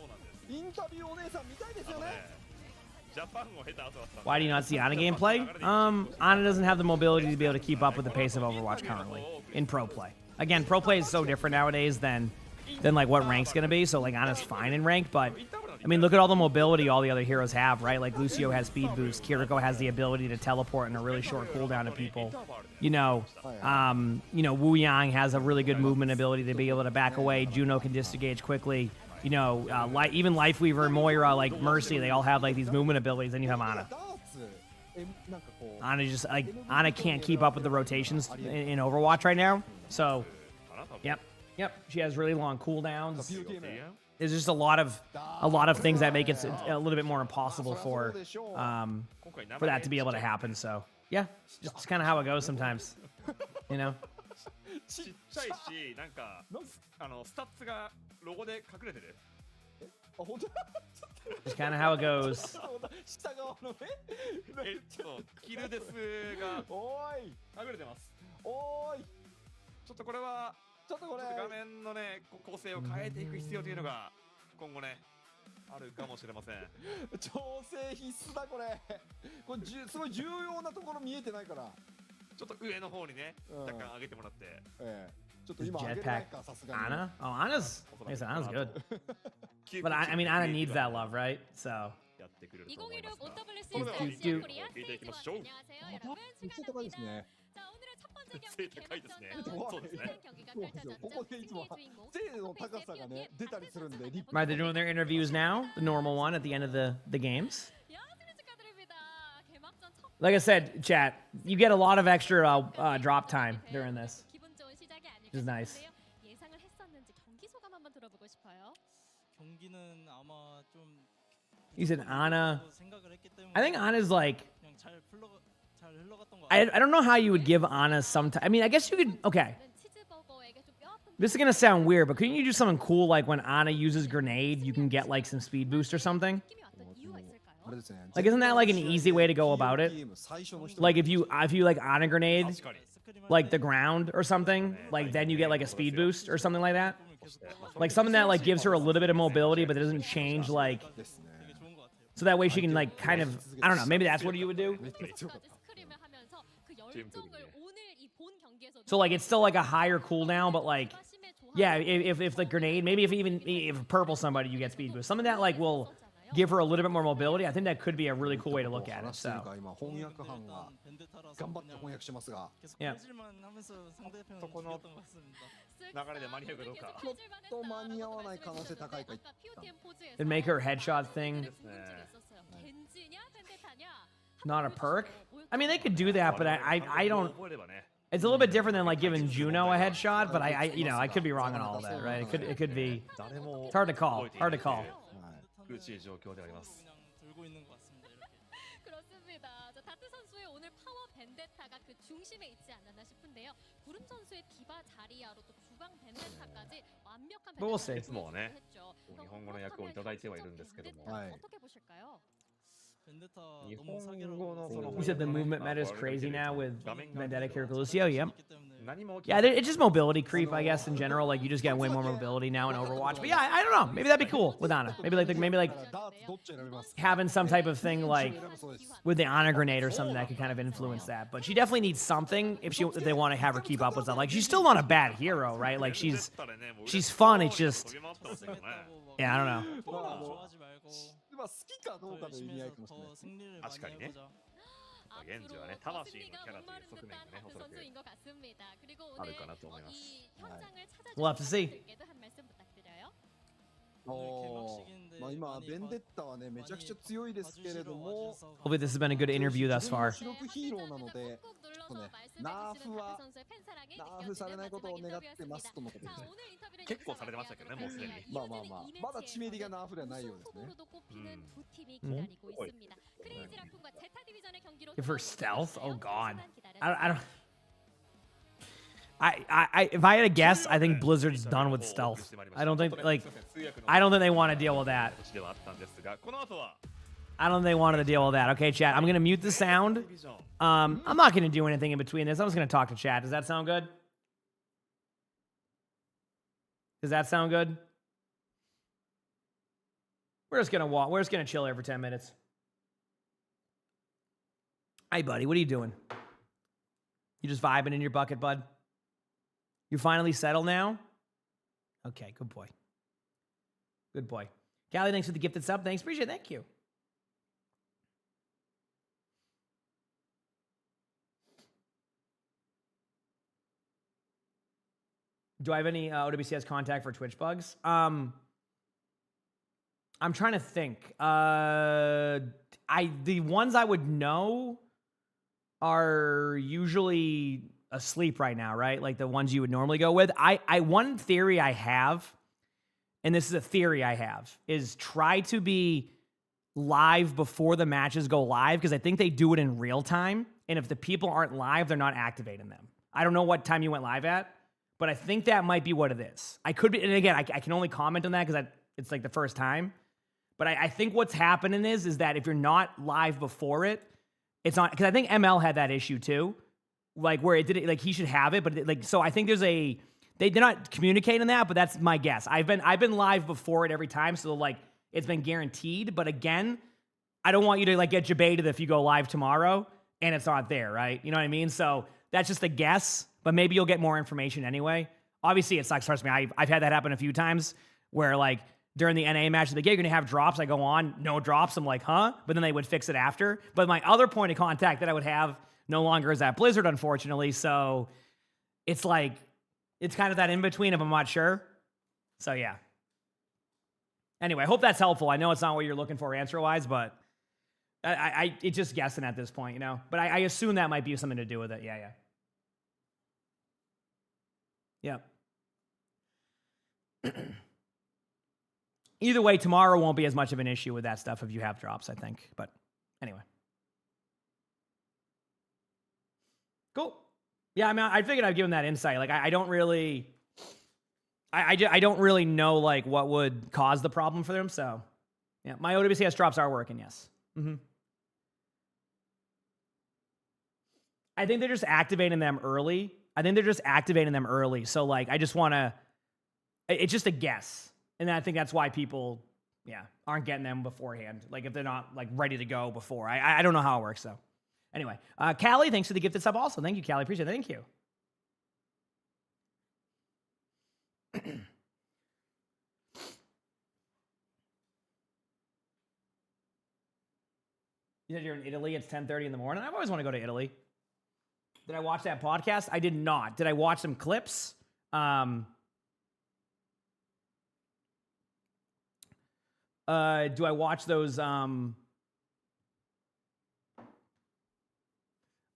Why do you not see Ana gameplay? Ana doesn't have the mobility to be able to keep up with the pace of Overwatch currently in pro play. Again, pro play is so different nowadays than like what rank's gonna be. So like Ana's fine in rank, but I mean, look at all the mobility all the other heroes have, right? Like Lucio has speed boost, Kiriko has the ability to teleport in a really short cooldown to people. You know, Wu Yang has a really good movement ability to be able to back away. Juno can disengage quickly. You know, even Lifeweaver, Moira, like Mercy, they all have like these movement abilities. Then you have Ana. Ana can't keep up with the rotations in Overwatch right now. So, yep, she has really long cooldowns. There's just a lot of things that make it a little bit more impossible for that to be able to happen. So yeah, just kind of how it goes sometimes, you know. Just kind of how it goes. Jetpack Ana? Oh, Ana's good. But I mean, Ana needs that love, right? So. 背高いですね。そうですね。そうですよ。ここでいつも背の高さがね出たりするんで。Right, they're doing their interviews now, the normal one at the end of the games. Like I said, chat, you get a lot of extra drop time during this, which is nice. You said Anna. I think Anna's like. I don't know how you would give Anna some time. I mean, I guess you could. Okay. This is gonna sound weird, but couldn't you do something cool like when Anna uses grenade, you can get like some speed boost or something? Like, isn't that like an easy way to go about it? Like if you like Anna grenade, like the ground or something, like then you get like a speed boost or something like that. Like something that like gives her a little bit of mobility, but it doesn't change like. So that way she can like kind of, I don't know, maybe that's what you would do. So like it's still like a higher cooldown, but like, yeah, if the grenade, maybe if purple somebody, you get speed boost. Something that like will give her a little bit more mobility. I think that could be a really cool way to look at it. So. Yeah. And make her headshot thing not a perk. I mean, they could do that, but I don't. It's a little bit different than like giving Juno a headshot, but I you know, I could be wrong on all of that, right? It could be. It's hard to call. Hard to call. But we'll see. You said the movement meta is crazy now with Vendetta Kirikou Lucio. Yep. Yeah, it's just mobility creep, I guess, in general. Like you just get way more mobility now in Overwatch. But yeah, I don't know. Maybe that'd be cool with Ana. Maybe like having some type of thing like with the Ana grenade or something that could kind of influence that. But she definitely needs something if they want to have her keep up with that. Like she's still not a bad hero, right? Like she's fun. It's just yeah, I don't know. 好きかどうかの意味合いかもしれないですね。確かにね。現時はね、魂のキャラという側面がね、おそらくあるかなと思います。We'll have to see. まあ今ベンデッタはねめちゃくちゃ強いですけれども Hopefully this has been a good interview thus far. 主力ヒーローなのでちょっとねナーフされないことを願ってますとのことですね。結構されてましたけどね、もうすでに。まだ致命的なナーフではないようですね。If her stealth, oh god, I don't. If I had to guess, I think Blizzard's done with stealth. I don't think they want to deal with that. I don't think they wanted to deal with that. Okay, chat. I'm gonna mute the sound. I'm not gonna do anything in between this. I'm just gonna talk to chat. Does that sound good? Does that sound good? We're just gonna walk. We're just gonna chill here for 10 minutes. Hey, buddy. What are you doing? You just vibing in your bucket, bud? You finally settled now? Okay, good boy. Good boy. Callie, thanks for the gifted sub. Thanks, appreciate it. Thank you. Do I have any OWCS contact for Twitch bugs? I'm trying to think. The ones I would know are usually asleep right now, right? Like the ones you would normally go with. One theory I have, and this is a theory I have, is try to be live before the matches go live, because I think they do it in real time. And if the people aren't live, they're not activating them. I don't know what time you went live at, but I think that might be what it is. I could be, and again, I can only comment on that because it's like the first time. But I think what's happening is that if you're not live before it, it's not, because I think ML had that issue too. Like where it did it, like he should have it, but like, so I think they're not communicating that, but that's my guess. I've been live before it every time, so like it's been guaranteed. But again, I don't want you to like get debated if you go live tomorrow and it's not there, right? You know what I mean? So that's just a guess, but maybe you'll get more information anyway. Obviously, it sucks. Trust me, I've had that happen a few times where like during the NA match, like, yeah, you're gonna have drops. I go on, no drops. I'm like, huh? But then they would fix it after. But my other point of contact that I would have no longer is at Blizzard, unfortunately. So it's like, it's kind of that in between if I'm not sure. So yeah. Anyway, I hope that's helpful. I know it's not what you're looking for answer-wise, but it's just guessing at this point, you know? But I assume that might be something to do with it. Yeah. Either way, tomorrow won't be as much of an issue with that stuff if you have drops, I think. But anyway. Cool. Yeah, I mean, I figured I'd give him that insight. Like, I don't really... I don't really know, like, what would cause the problem for them, so... Yeah, my OWCS drops are working, yes. I think they're just activating them early. So, like, I just want to... It's just a guess. And I think that's why people, aren't getting them beforehand. Like, if they're not, like, ready to go before. I don't know how it works, so... Anyway, Callie, thanks for the gifted sub also. Thank you, Callie. Appreciate it. Thank you. You said you're in Italy. It's 10:30 in the morning. I've always wanted to go to Italy. Did I watch that podcast? I did not. Did I watch some clips? Do I watch those?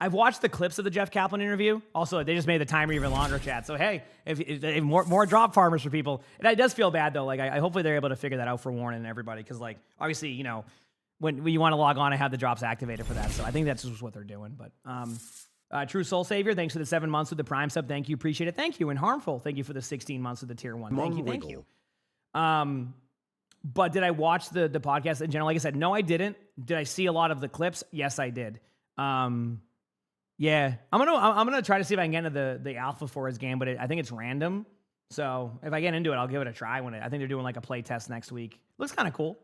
I've watched the clips of the Jeff Kaplan interview. Also, they just made the timer even longer, chat. So, hey, if more drop farmers for people. And it does feel bad, though. Like, I hopefully they're able to figure that out for Warren and everybody. Because, like, obviously, you know, when you want to log on, I have the drops activated for that. So I think that's just what they're doing. But True Soul Savior, thanks for the 7 months with the Prime sub. Thank you. Appreciate it. Thank you. And Harmful, thank you for the 16 months with the Tier 1. Thank you. But did I watch the podcast in general? Like I said, no, I didn't. Did I see a lot of the clips? Yes, I did. Yeah, I'm gonna try to see if I can get into the alpha for his game, but I think it's random. So if I get into it, I'll give it a try. I think they're doing like a play test next week. Looks kind of cool.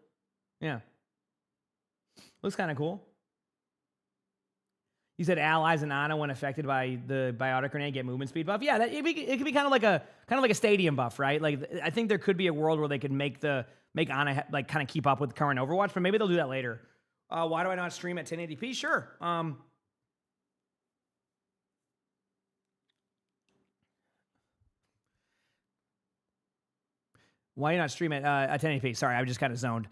Yeah, looks kind of cool. You said allies and Ana, when affected by the biotic grenade, get movement speed buff. Yeah, it could be kind of like a stadium buff, right? Like I think there could be a world where they could make Ana like kind of keep up with current Overwatch, but maybe they'll do that later. Why do I not stream at 1080p? Sure. Why not stream it at 1080p? Sorry, I was just kind of zoned.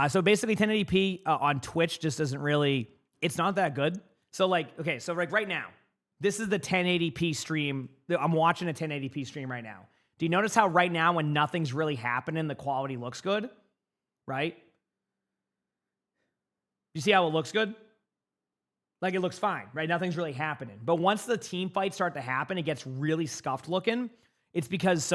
So basically 1080p on Twitch just doesn't really, it's not that good. So like, okay, so like right now, this is the 1080p stream. I'm watching a 1080p stream right now. Do you notice how right now when nothing's really happening, the quality looks good, right? You see how it looks good? Like it looks fine, right? Nothing's really happening. But once the team fights start to happen, it gets really scuffed looking. It's because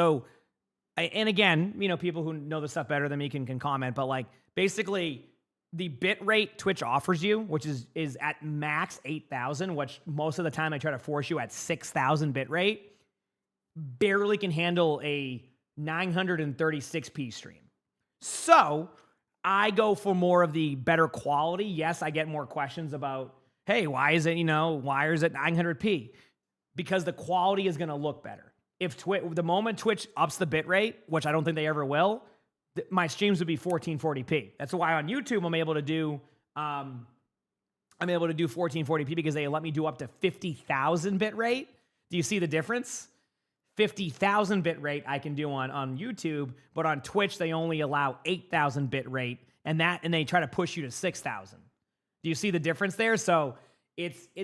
and again, you know, people who know this stuff better than me can comment, but like basically the bit rate Twitch offers you, which is at max 8,000, which most of the time I try to force you at 6,000 bit rate, barely can handle a 936p stream. So I go for more of the better quality. Yes, I get more questions about, hey, why is it 900p? Because the quality is going to look better. If the moment Twitch ups the bit rate, which I don't think they ever will, my streams would be 1440p. That's why on YouTube I'm able to do 1440p because they let me do up to 50,000 bit rate. Do you see the difference? 50,000 bit rate I can do on YouTube, but on Twitch they only allow 8,000 bit rate, and they try to push you to 6,000. Do you see the difference there? So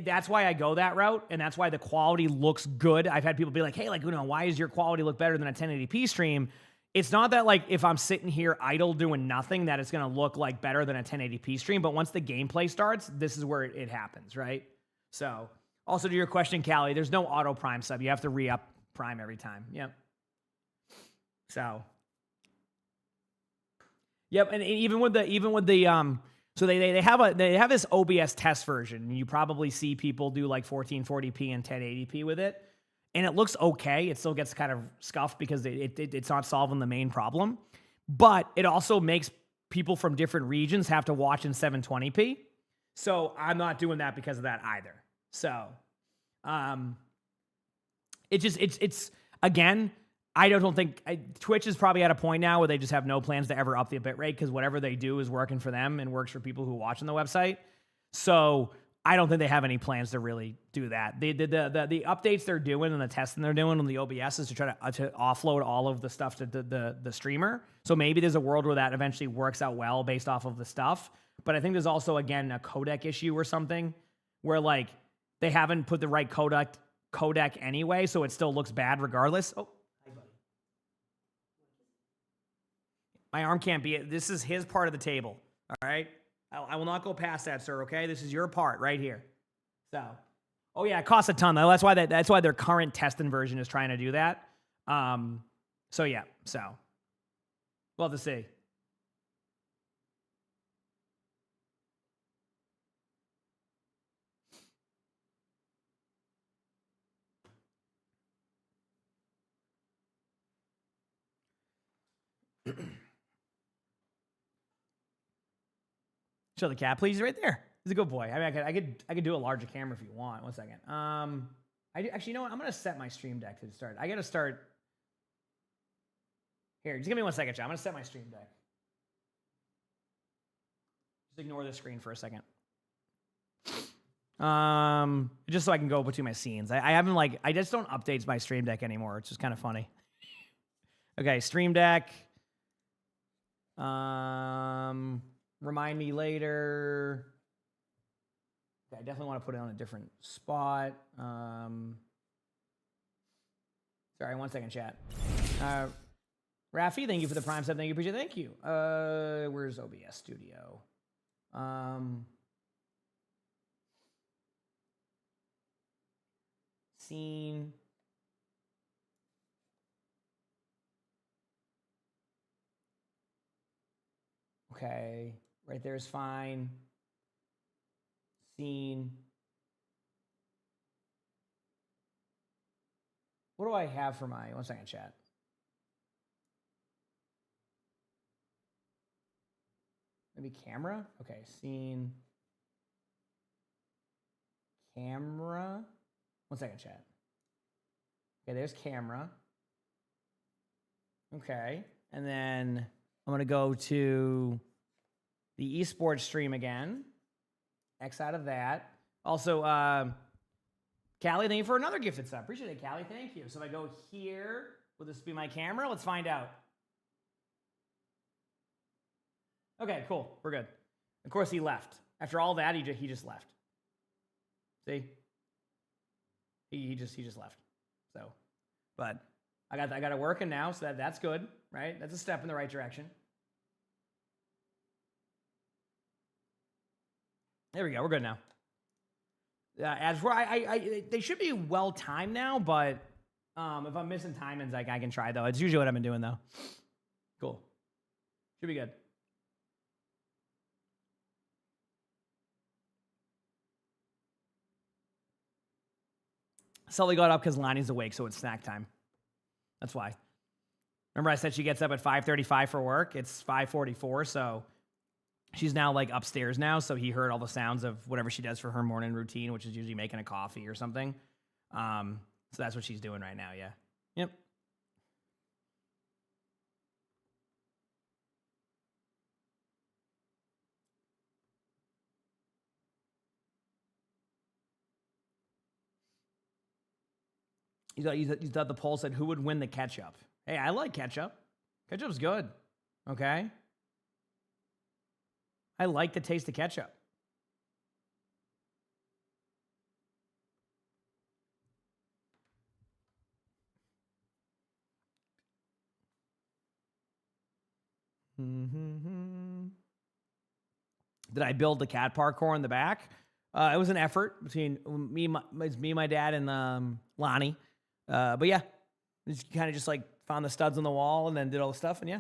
that's why I go that route, and that's why the quality looks good. I've had people be like, hey, like, why does your quality look better than a 1080p stream? It's not that, like, if I'm sitting here idle doing nothing, that it's going to look, like, better than a 1080p stream, but once the gameplay starts, this is where it happens, right? So, also to your question, Callie, there's no auto Prime sub. You have to re-up Prime every time. Yep. So, yep, and even with the so they have this OBS test version. You probably see people do like 1440p and 1080p with it, and it looks okay. It still gets kind of scuffed because it's not solving the main problem, but it also makes people from different regions have to watch in 720p. So I'm not doing that because of that either. So, it's again. I don't think Twitch is probably at a point now where they just have no plans to ever up the bit rate because whatever they do is working for them and works for people who watch on the website. So I don't think they have any plans to really do that. The updates they're doing and the testing they're doing on the OBS is to try to offload all of the stuff to the streamer. So maybe there's a world where that eventually works out well based off of the stuff. But I think there's also, again, a codec issue or something where, like, they haven't put the right codec anyway, so it still looks bad regardless. Oh, hi, buddy. My arm can't be it. This is his part of the table, all right? I will not go past that, sir, okay? This is your part right here. So, oh yeah, it costs a ton, though. That's why their current testing version is trying to do that. So yeah, we'll have to see. Show the cat, please. Right there. He's a good boy. I mean, I could do a larger camera if you want. 1 second. Actually, you know what? I'm gonna set my stream deck to start. I gotta start. Here, just give me 1 second, chat. I'm gonna set my stream deck. Just ignore the screen for a second. Just so I can go between my scenes. I haven't I just don't update my stream deck anymore. It's just kind of funny. Okay, stream deck. Remind me later. Okay, I definitely want to put it on a different spot. Sorry, 1 second, chat. Rafi, thank you for the Prime sub. Thank you, appreciate it. Thank you. Where's OBS Studio? Scene. Okay, right there is fine. Scene. What do I have for my 1 second, chat? Maybe camera? Okay, scene. Camera. 1 second, chat. Okay, there's camera. Okay, and then I'm gonna go to the esports stream again. X out of that. Also, Callie, thank you for another gifted sub. Appreciate it, Callie. Thank you. So if I go here, will this be my camera? Let's find out. Okay, cool. We're good. Of course, he left. After all that, he just left. See? He just left. So, but I got it working now, so that's good, right? That's a step in the right direction. There we go. We're good now. As for they should be well timed now, but if I'm missing timings, I can try though. It's usually what I've been doing though. Cool. Should be good. Sully got up because Lonnie's awake, so it's snack time. That's why. Remember I said she gets up at 5:35 for work? It's 5:44, so she's now like upstairs now, so he heard all the sounds of whatever she does for her morning routine, which is usually making a coffee or something. So that's what she's doing right now, yeah. Yep. He's got the poll said, who would win the ketchup? Hey, I like ketchup. Ketchup's good, okay? I like the taste of ketchup. Did I build the cat parkour in the back? It was an effort between me, my dad, and Lonnie. But yeah, just kind of just like found the studs on the wall and then did all the stuff. And yeah,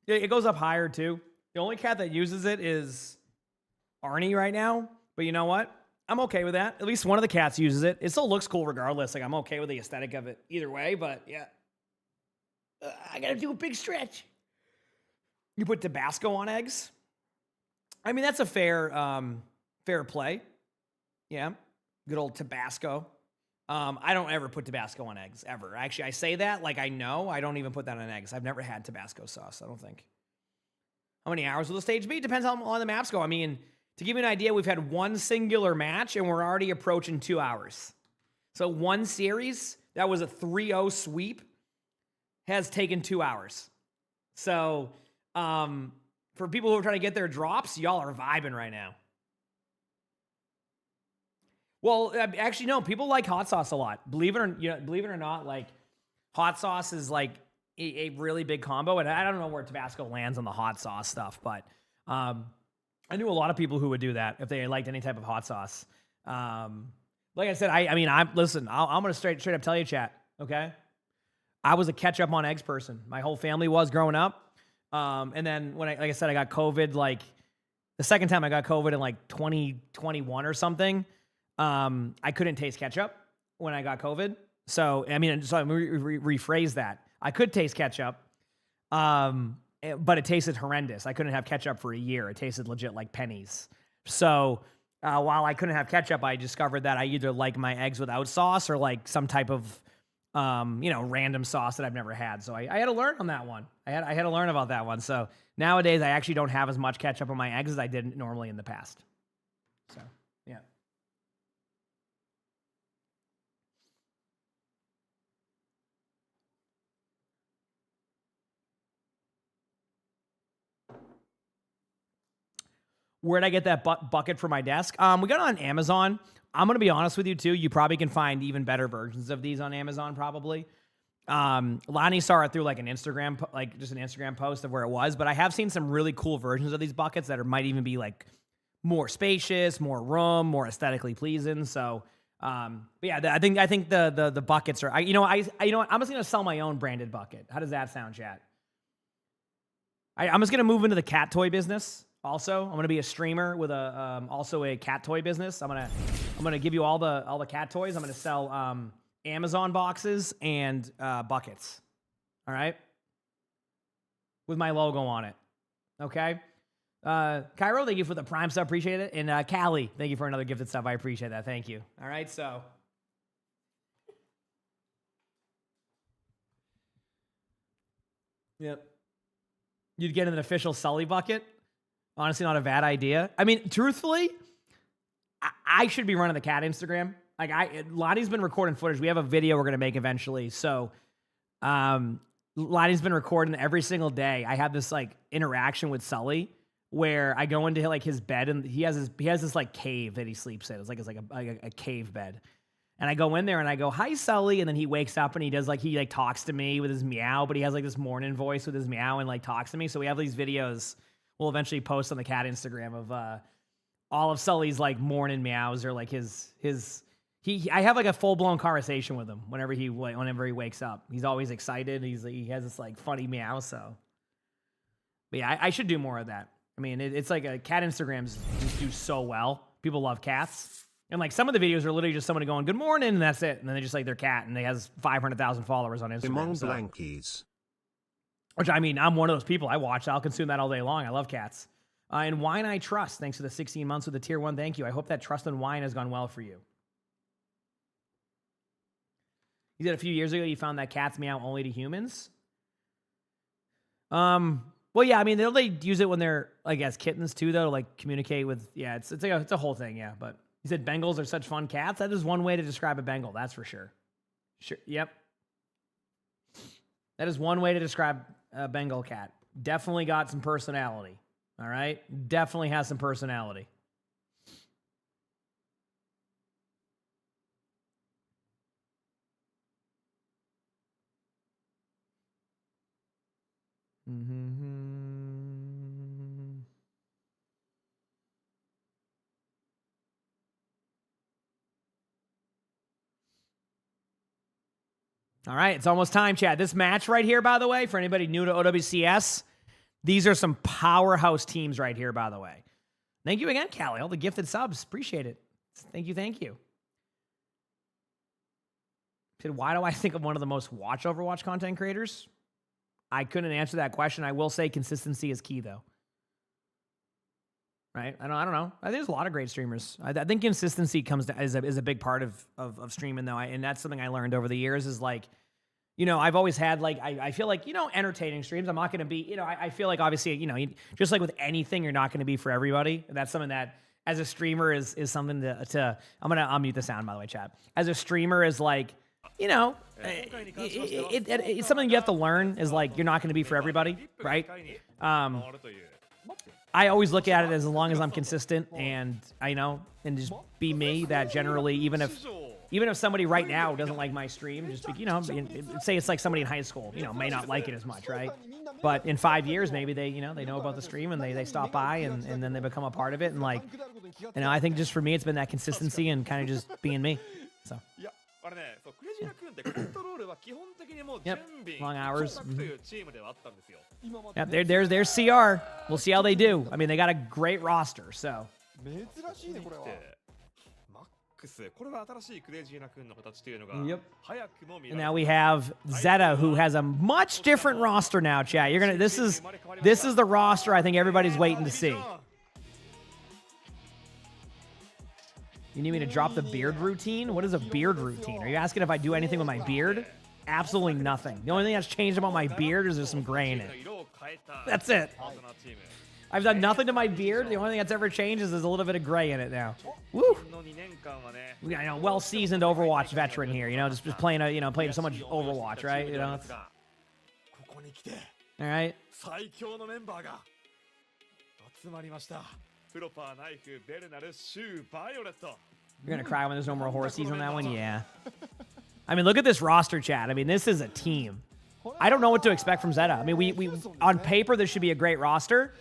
it goes up higher too. The only cat that uses it is Arnie right now. But you know what? I'm okay with that. At least one of the cats uses it. It still looks cool regardless. Like I'm okay with the aesthetic of it either way. But yeah, I gotta do a big stretch. You put Tabasco on eggs? I mean, that's a fair play. Yeah, good old Tabasco. I don't ever put Tabasco on eggs, ever. Actually, I say that like I know. I don't even put that on eggs. I've never had Tabasco sauce, I don't think. How many hours will the stage be? Depends how long the maps go. I mean, To give you an idea, we've had one singular match and we're already approaching 2 hours. So one series that was a 3-0 sweep has taken 2 hours. So for people who are trying to get their drops, y'all are vibing right now. Well, actually, no. People like hot sauce a lot. Believe it or not, like hot sauce is like a really big combo. And I don't know where Tabasco lands on the hot sauce stuff, but I knew a lot of people who would do that if they liked any type of hot sauce. Like I said, listen. I'm gonna straight up tell you, chat. Okay, I was a ketchup on eggs person. My whole family was growing up. And then when I got COVID. Like the second time I got COVID in like 2021 or something. I couldn't taste ketchup when I got COVID. So, I'm rephrase that. I could taste ketchup, but it tasted horrendous. I couldn't have ketchup for a year. It tasted legit like pennies. So, while I couldn't have ketchup, I discovered that I either like my eggs without sauce or like some type of, random sauce that I've never had. So I had to learn on that one. I had to learn about that one. So nowadays I actually don't have as much ketchup on my eggs as I did normally in the past. So, yeah. Where'd I get that bucket for my desk? We got it on Amazon. I'm going to be honest with you, too. You probably can find even better versions of these on Amazon, probably. Lonnie saw it through like an Instagram post of where it was, but I have seen some really cool versions of these buckets that might even be like more spacious, more room, more aesthetically pleasing. So, but yeah, I think the buckets are, I'm just going to sell my own branded bucket. How does that sound, chat? I'm just going to move into the cat toy business. Also, I'm going to be a streamer with also a cat toy business. I'm going to give you all the cat toys. I'm going to sell Amazon boxes and buckets. All right? With my logo on it. Okay? Cairo, thank you for the Prime sub. Appreciate it. And Callie, thank you for another gifted sub. I appreciate that. Thank you. All right, so. Yep. You'd get an official Sully bucket. Honestly, not a bad idea. I mean, truthfully, I should be running the cat Instagram. Like Lonnie's been recording footage. We have a video we're gonna make eventually. So, Lonnie's been recording every single day. I have this like interaction with Sully where I go into like his bed and he has this like cave that he sleeps in. It's like a cave bed. And I go in there and I go, "Hi, Sully," and then he wakes up and he talks to me with his meow, but he has like this morning voice with his meow and like talks to me. So we have these videos. We'll eventually post on the cat Instagram of all of Sully's like morning meows or like I have like a full blown conversation with him whenever he wakes up. He's always excited. He has this like funny meow. So, but yeah, I should do more of that. I mean, it's like a cat Instagrams just do so well. People love cats, and like some of the videos are literally just somebody going "Good morning" and that's it, and then they just like their cat, and they has 500,000 followers on Instagram. Emongg blankies. Which, I mean, I'm one of those people. I'll consume that all day long. I love cats. And Wine I Trust, thanks for the 16 months with the tier 1. Thank you. I hope that trust in wine has gone well for you. You said a few years ago you found that cats meow only to humans. Well, yeah, I mean, they use it when they're, like, as kittens, too, though, to, like, communicate with, yeah, it's a whole thing, yeah. But you said Bengals are such fun cats. That is one way to describe a Bengal, that's for sure. Sure, yep. That is one way to describe a Bengal cat. Definitely got some personality. All right? Definitely has some personality. All right, it's almost time, chat. This match right here, by the way, for anybody new to OWCS, these are some powerhouse teams right here, by the way. Thank you again, Callie. All the gifted subs. Appreciate it. Thank you. Said, why do I think I'm one of the most watched Overwatch content creators? I couldn't answer that question. I will say consistency is key, though. Right? I don't know. I think there's a lot of great streamers. I think consistency is a big part of streaming, though. And that's something I learned over the years is like, you know, I've always had like, I feel like, you know, entertaining streams. I'm not going to be, you know, I feel like obviously, you know, just like with anything, you're not going to be for everybody. And that's something that as a streamer is something to I'll mute the sound, by the way, Chad. As a streamer is like, you know, it's something you have to learn is like, you're not going to be for everybody, right? I always look at it as long as I'm consistent and I know, and just be me, that generally, even if somebody right now doesn't like my stream, just be, you know, say it's like somebody in high school, you know, may not like it as much, right? But in 5 years, maybe they, you know, they know about the stream and they stop by and then they become a part of it. And like, you know, I think just for me, it's been that consistency and kind of just being me. So. Yep. Long hours. Yep. There's CR. We'll see how they do. I mean, they got a great roster, so. Yep. And now we have Zeta, who has a much different roster now, chat. You're gonna. This is the roster I think everybody's waiting to see. You need me to drop the beard routine? What is a beard routine? Are you asking if I do anything with my beard? Absolutely nothing. The only thing that's changed about my beard is there's some gray in it. That's it. I've done nothing to my beard. The only thing that's ever changed is there's a little bit of gray in it now. Woo! We got, you know, well-seasoned Overwatch veteran here. You know, just playing playing so much Overwatch, right? You know. All right. You're gonna cry when there's no more horses on that one? Yeah. I mean, look at this roster, chat. I mean, this is a team. I don't know what to expect from Zeta. I mean, we on paper, this should be a great roster,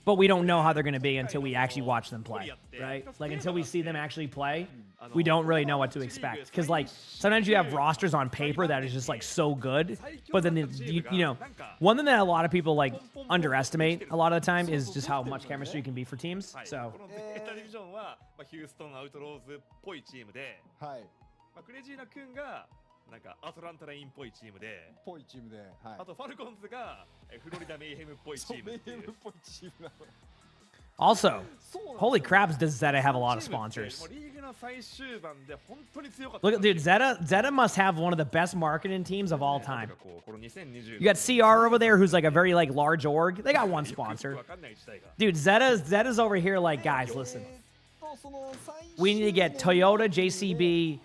but we don't know how they're going to be until we actually watch them play, right? Like, until we see them actually play, we don't really know what to expect. Because, like, sometimes you have rosters on paper that is just, like, so good, but then, you know, one thing that a lot of people, like, underestimate a lot of the time is just how much chemistry can be for teams, so. なんかアトランタレインっぽいチームで、あとファルコンズがフロリダメイヘムっぽいチームっていう。Also, holy crap, does Zeta have a lot of sponsors? Look, dude, Zeta must have one of the best marketing teams of all time. You got CR over there, who's like a very like large org. They got one sponsor. Dude, Zeta's over here like, guys, listen. We need to get Toyota, JCB,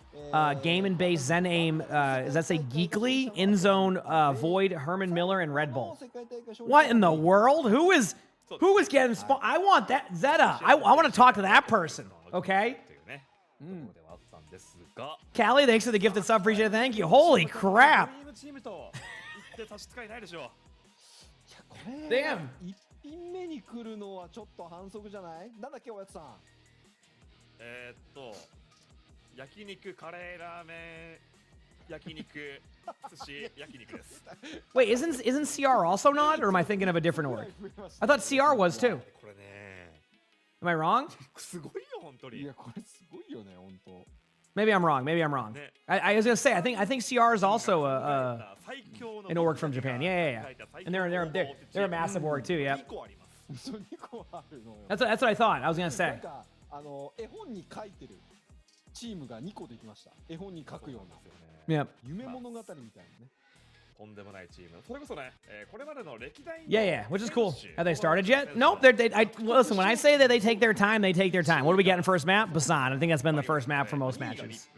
Game and Base, Zen Aim, does that say Geekly, InZone, Void, Herman Miller, and Red Bull? What in the world? Who is getting I want that Zeta. I want to talk to that person. Okay. Callie, thanks for the gifted sub. Appreciate it. Thank you. Holy crap. Damn. 1品目に来るのはちょっと反則じゃない？なんだっけおやつさん。焼肉、カレー、ラーメン、焼肉、寿司、焼肉です。Wait, isn't CR also not, or am I thinking of a different org? I thought CR was too. Am I wrong? すごいよ本当に。いやこれすごいよね本当。Maybe I'm wrong. I was gonna say I think CR is also an org from Japan. Yeah. And they're a massive org too. Yeah. That's what I thought. I was gonna say. 絵本に書いてるチームが2個できました。絵本に書くような。Yeah. 夢物語みたいなね。とんでもないチーム。それこそね、これまでの歴代 Yeah, which is cool. Have they started yet? Nope. Listen, when I say that they take their time, they take their time. What do we get in first map? Basan. I think that's been the first map for most matches.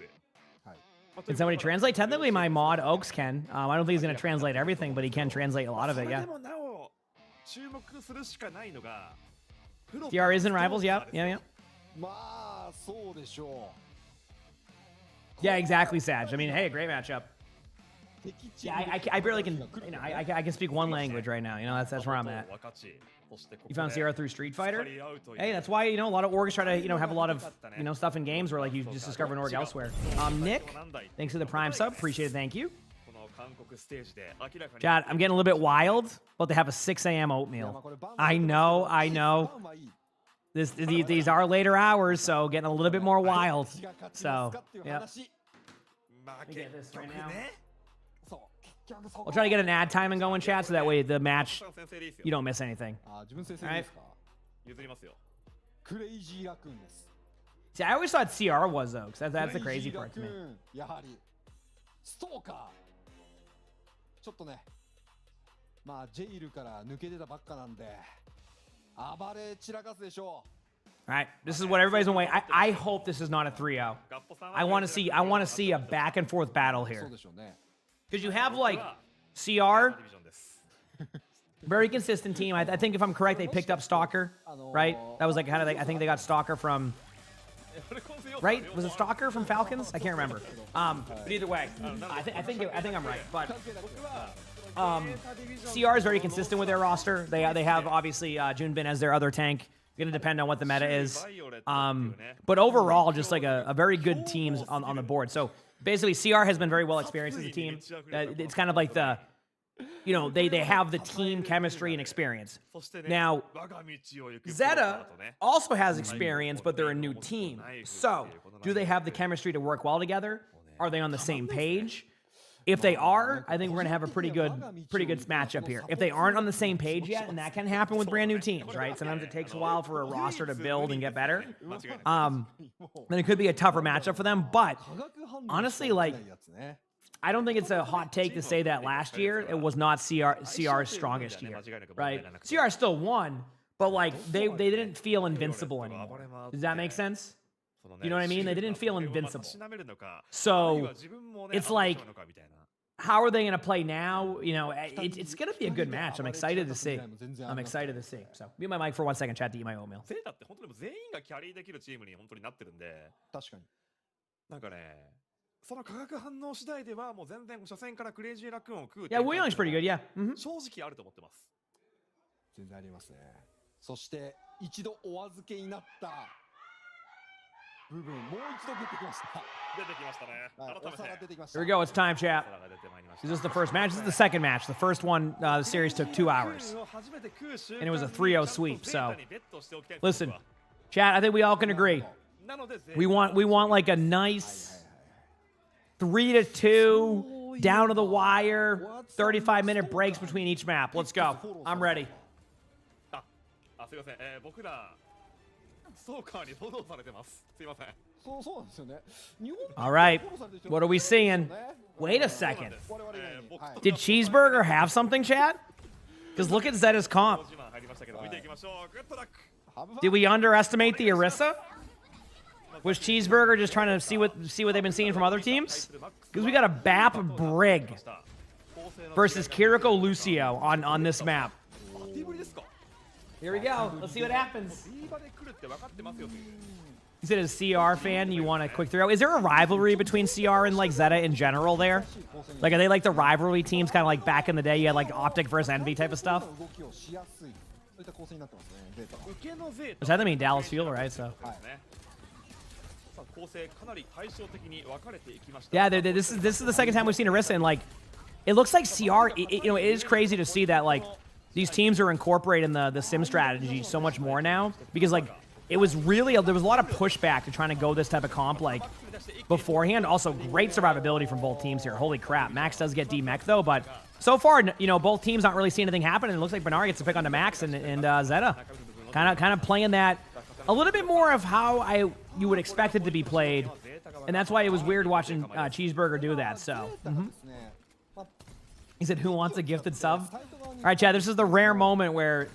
Can somebody translate? Technically, my mod Oaks can. I don't think he's going to translate everything, but he can translate a lot of it, yeah. DR is in Rivals, yeah. Yeah, exactly, Sag. I mean, hey, great matchup. Yeah, I barely can, you know, I can speak one language right now. You know, that's where I'm at. You found Sierra through Street Fighter? Hey, that's why, you know, a lot of orgs try to, you know, have a lot of, you know, stuff in games where, like, you just discover an org elsewhere. Nick, thanks for the Prime sub. Appreciate it. Thank you. Chad, I'm getting a little bit wild, but they have a 6 a.m. oatmeal. I know. These are later hours, so getting a little bit more wild. So, yeah. Let me get this right now. We'll try to get an ad timing going, chat, so that way the match, you don't miss anything. All right? See, I always thought CR was, though, because that's the crazy part to me. ちょっとね、まあジェイルから抜け出たばっかなんで、暴れ散らかすでしょう。All right, this is what everybody's been waiting. I hope this is not a 3-0. I want to see a back and forth battle here. Because you have like CR, very consistent team. I think if I'm correct, they picked up Stalker, right? That was like kind of I think they got Stalker from, right? Was it Stalker from Falcons? I can't remember. But either way, I think I'm right. But CR is very consistent with their roster. They have obviously Junbin as their other tank. Going to depend on what the meta is. But overall, just like a very good teams on the board. So basically, CR has been very well experienced as a team. It's kind of like the, you know, they have the team chemistry and experience. Now, Zeta also has experience, but they're a new team. So do they have the chemistry to work well together? Are they on the same page? If they are, I think we're going to have a pretty good matchup here. If they aren't on the same page yet, and that can happen with brand new teams, right? Sometimes it takes a while for a roster to build and get better. Then it could be a tougher matchup for them. But honestly, like, I don't think it's a hot take to say that last year it was not CR's strongest year, right? CR still won, but like they didn't feel invincible anymore. Does that make sense? You know what I mean? They didn't feel invincible. So it's like, how are they going to play now? You know, it's going to be a good match. I'm excited to see. So mute my mic for 1 second, chat, to eat my oatmeal. ゼータって本当に全員がキャリーできるチームに本当になってるんで、確かに。なんかね、その化学反応次第ではもう全然初戦からクレイジーラクーンを食う。Yeah, Wu Young's pretty good, yeah. 正直あると思ってます。全然ありますね。そして一度お預けになった部分、もう一度出てきました。出てきましたね。お皿出てきました。Here we go. It's time, chat. This is the first match. This is the second match. The first one, the series took 2 hours, and it was a 3-0 sweep. So, listen, chat. I think we all can agree. We want like a nice 3-2, down to the wire, 35-minute breaks between each map. Let's go. I'm ready. すいません。僕らストーカーにフォローされてます。すいません。そうなんですよね。 All right, what are we seeing? Wait a second. Did Cheeseburger have something, chat? Because look at Zeta's comp. Did we underestimate the Orisa? Was Cheeseburger just trying to see what they've been seeing from other teams? Because we got a Bap Brig versus Kiriko Lucio on this map. Here we go. Let's see what happens. You said as a CR fan, you want a quick throw. Is there a rivalry between CR and like Zeta in general there? Like, are they like the rivalry teams kind of like back in the day? You had like Optic versus Envy type of stuff? Which I mean Dallas Fuel, right? So. Yeah, this is the second time we've seen Orisa, and like, it looks like CR. You know, it is crazy to see that like these teams are incorporating the sim strategy so much more now, because like it was really there was a lot of pushback to trying to go this type of comp like beforehand. Also, great survivability from both teams here. Holy crap, Max does get D-Mech though, but so far, you know, both teams not really seeing anything happen, and it looks like Bernard gets to pick onto Max and Zeta, kind of playing that a little bit more of how you would expect it to be played, and that's why it was weird watching Cheeseburger do that. So. He said, "Who wants a gifted sub?" All right, Chad. This is the rare moment where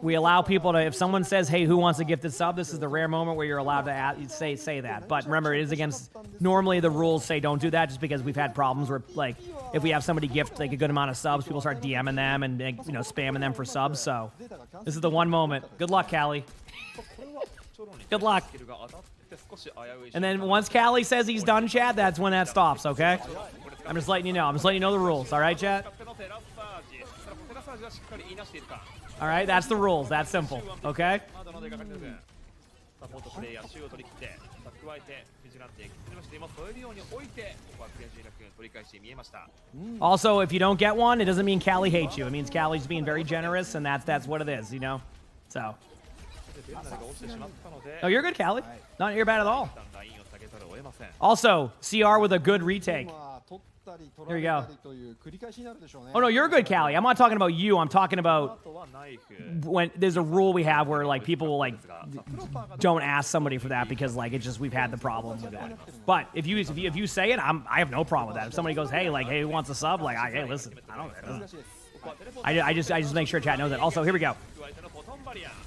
we allow people to, if someone says, "Hey, who wants a gifted sub?" This is the rare moment where you're allowed to say that. But remember, it is against. Normally, the rules say don't do that, just because we've had problems where, like, if we have somebody gift like a good amount of subs, people start DMing them and you know spamming them for subs. So this is the one moment. Good luck, Callie. Good luck. And then once Callie says he's done, Chad, that's when that stops. Okay. I'm just letting you know. I'm just letting you know the rules. All right, chat? All right, that's the rules. That's simple. Okay? Also, if you don't get one, it doesn't mean Callie hates you. It means Callie's being very generous, and that's what it is, you know? So. No, you're good, Callie. Not you're bad at all. Also, CR with a good retake. Here we go. Oh no, you're good, Callie. I'm not talking about you. I'm talking about when there's a rule we have where like people like don't ask somebody for that because like it's just we've had the problem with that. But if you say it, I have no problem with that. If somebody goes, hey, who wants a sub? Like, hey, listen, I just make sure chat knows that. Also, here we go.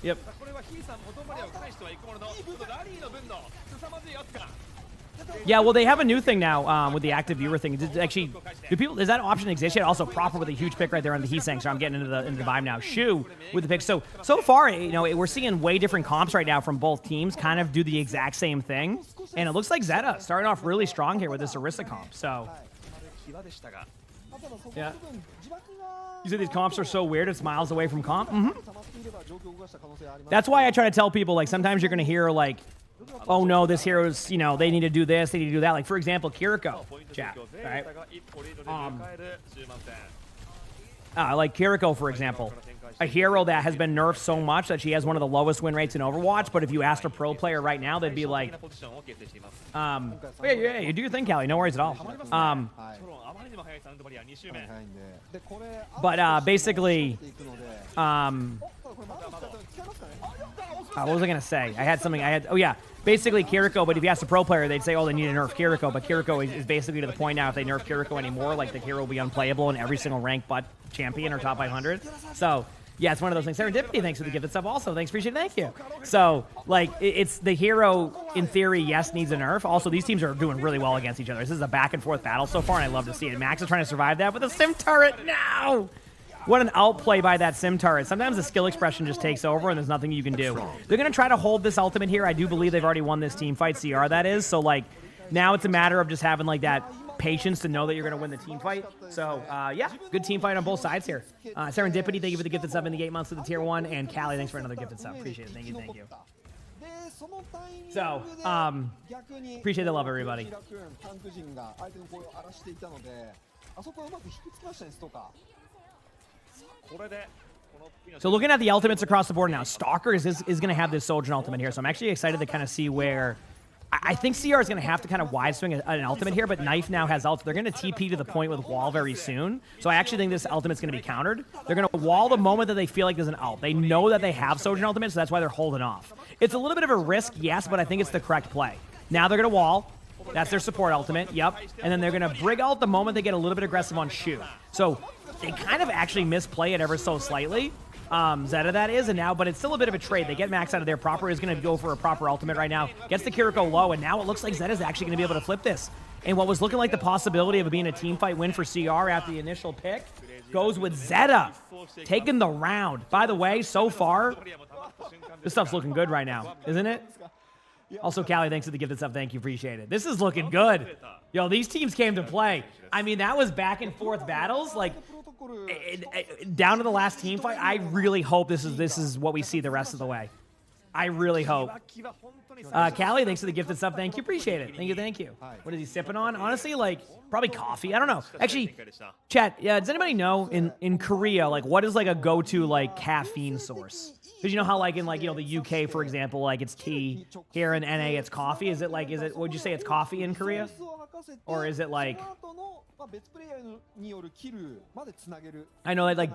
Yep. Yeah, well, they have a new thing now with the active viewer thing. Actually, does that option exist yet? Also, proper with a huge pick right there on the Heesang, so I'm getting into the vibe now. Shu with the pick. So far, we're seeing way different comps right now from both teams kind of do the exact same thing. And it looks like Zeta starting off really strong here with this Orisa comp. So, yeah. You said these comps are so weird, it's miles away from comp? That's why I try to tell people, like, sometimes you're going to hear, like, oh no, this hero's, they need to do this, they need to do that. Like, for example, Kiriko, chat, right? Like Kiriko, for example, a hero that has been nerfed so much that she has one of the lowest win rates in Overwatch, but if you asked a pro player right now, they'd be like, yeah, you do your thing, Callie, no worries at all. But basically, what was I going to say? Basically Kiriko, but if you ask a pro player, they'd say, oh, they need to nerf Kiriko, but Kiriko is basically to the point now, if they nerf Kiriko anymore, like the hero will be unplayable in every single rank but champion or top 500. So, yeah, it's one of those things. Serendipity, thanks for the gifted stuff also. Thanks, appreciate it, thank you. So, like, it's the hero, in theory, yes, needs a nerf. Also, these teams are doing really well against each other. This is a back-and-forth battle so far, and I love to see it. Max is trying to survive that with a sim turret. No! What an outplay by that sim turret. Sometimes the skill expression just takes over and there's nothing you can do. They're going to try to hold this ultimate here. I do believe they've already won this team fight, CR that is. So, like, now it's a matter of just having, like, that patience to know that you're going to win the team fight. So, yeah, good team fight on both sides here. Serendipity, thank you for the gifted sub in the 8 months of the tier 1. And Callie, thanks for another gifted sub. Appreciate it. Thank you. So, appreciate the love, everybody. So looking at the ultimates across the board now, Stalker is going to have this Sojourn ultimate here. So I'm actually excited to kind of see where... I think CR is going to have to kind of wide swing an ultimate here, but Knife now has ult. They're going to TP to the point with wall very soon. So I actually think this ultimate's going to be countered. They're going to wall the moment that they feel like there's an ult. They know that they have Sojourn ultimate, so that's why they're holding off. It's a little bit of a risk, yes, but I think it's the correct play. Now they're going to wall. That's their support ultimate, yep. And then they're going to brig ult the moment they get a little bit aggressive on Shu. So they kind of actually misplay it ever so slightly. Zeta that is, and now, but it's still a bit of a trade. They get Max out of there. Proper is going to go for a proper ultimate right now. Gets the Kiriko low, and now it looks like Zeta's actually going to be able to flip this. And what was looking like the possibility of it being a team fight win for CR after the initial pick goes with Zeta taking the round. By the way, so far, this stuff's looking good right now, isn't it? Also, Callie, thanks for the gifted stuff. Thank you, appreciate it. This is looking good. Yo, these teams came to play. I mean, that was back and forth battles. Like, down to the last team fight, I really hope this is what we see the rest of the way. I really hope. Callie, thanks for the gifted stuff. Thank you. Appreciate it. Thank you. What is he sipping on? Honestly, like, probably coffee. I don't know. Actually, chat, yeah, does anybody know in Korea, like, what is, like, a go-to, like, caffeine source? Because you know how, like, in, like, the UK, for example, like, it's tea. Here in NA, it's coffee. Would you say it's coffee in Korea? Or is it, like... I know, like,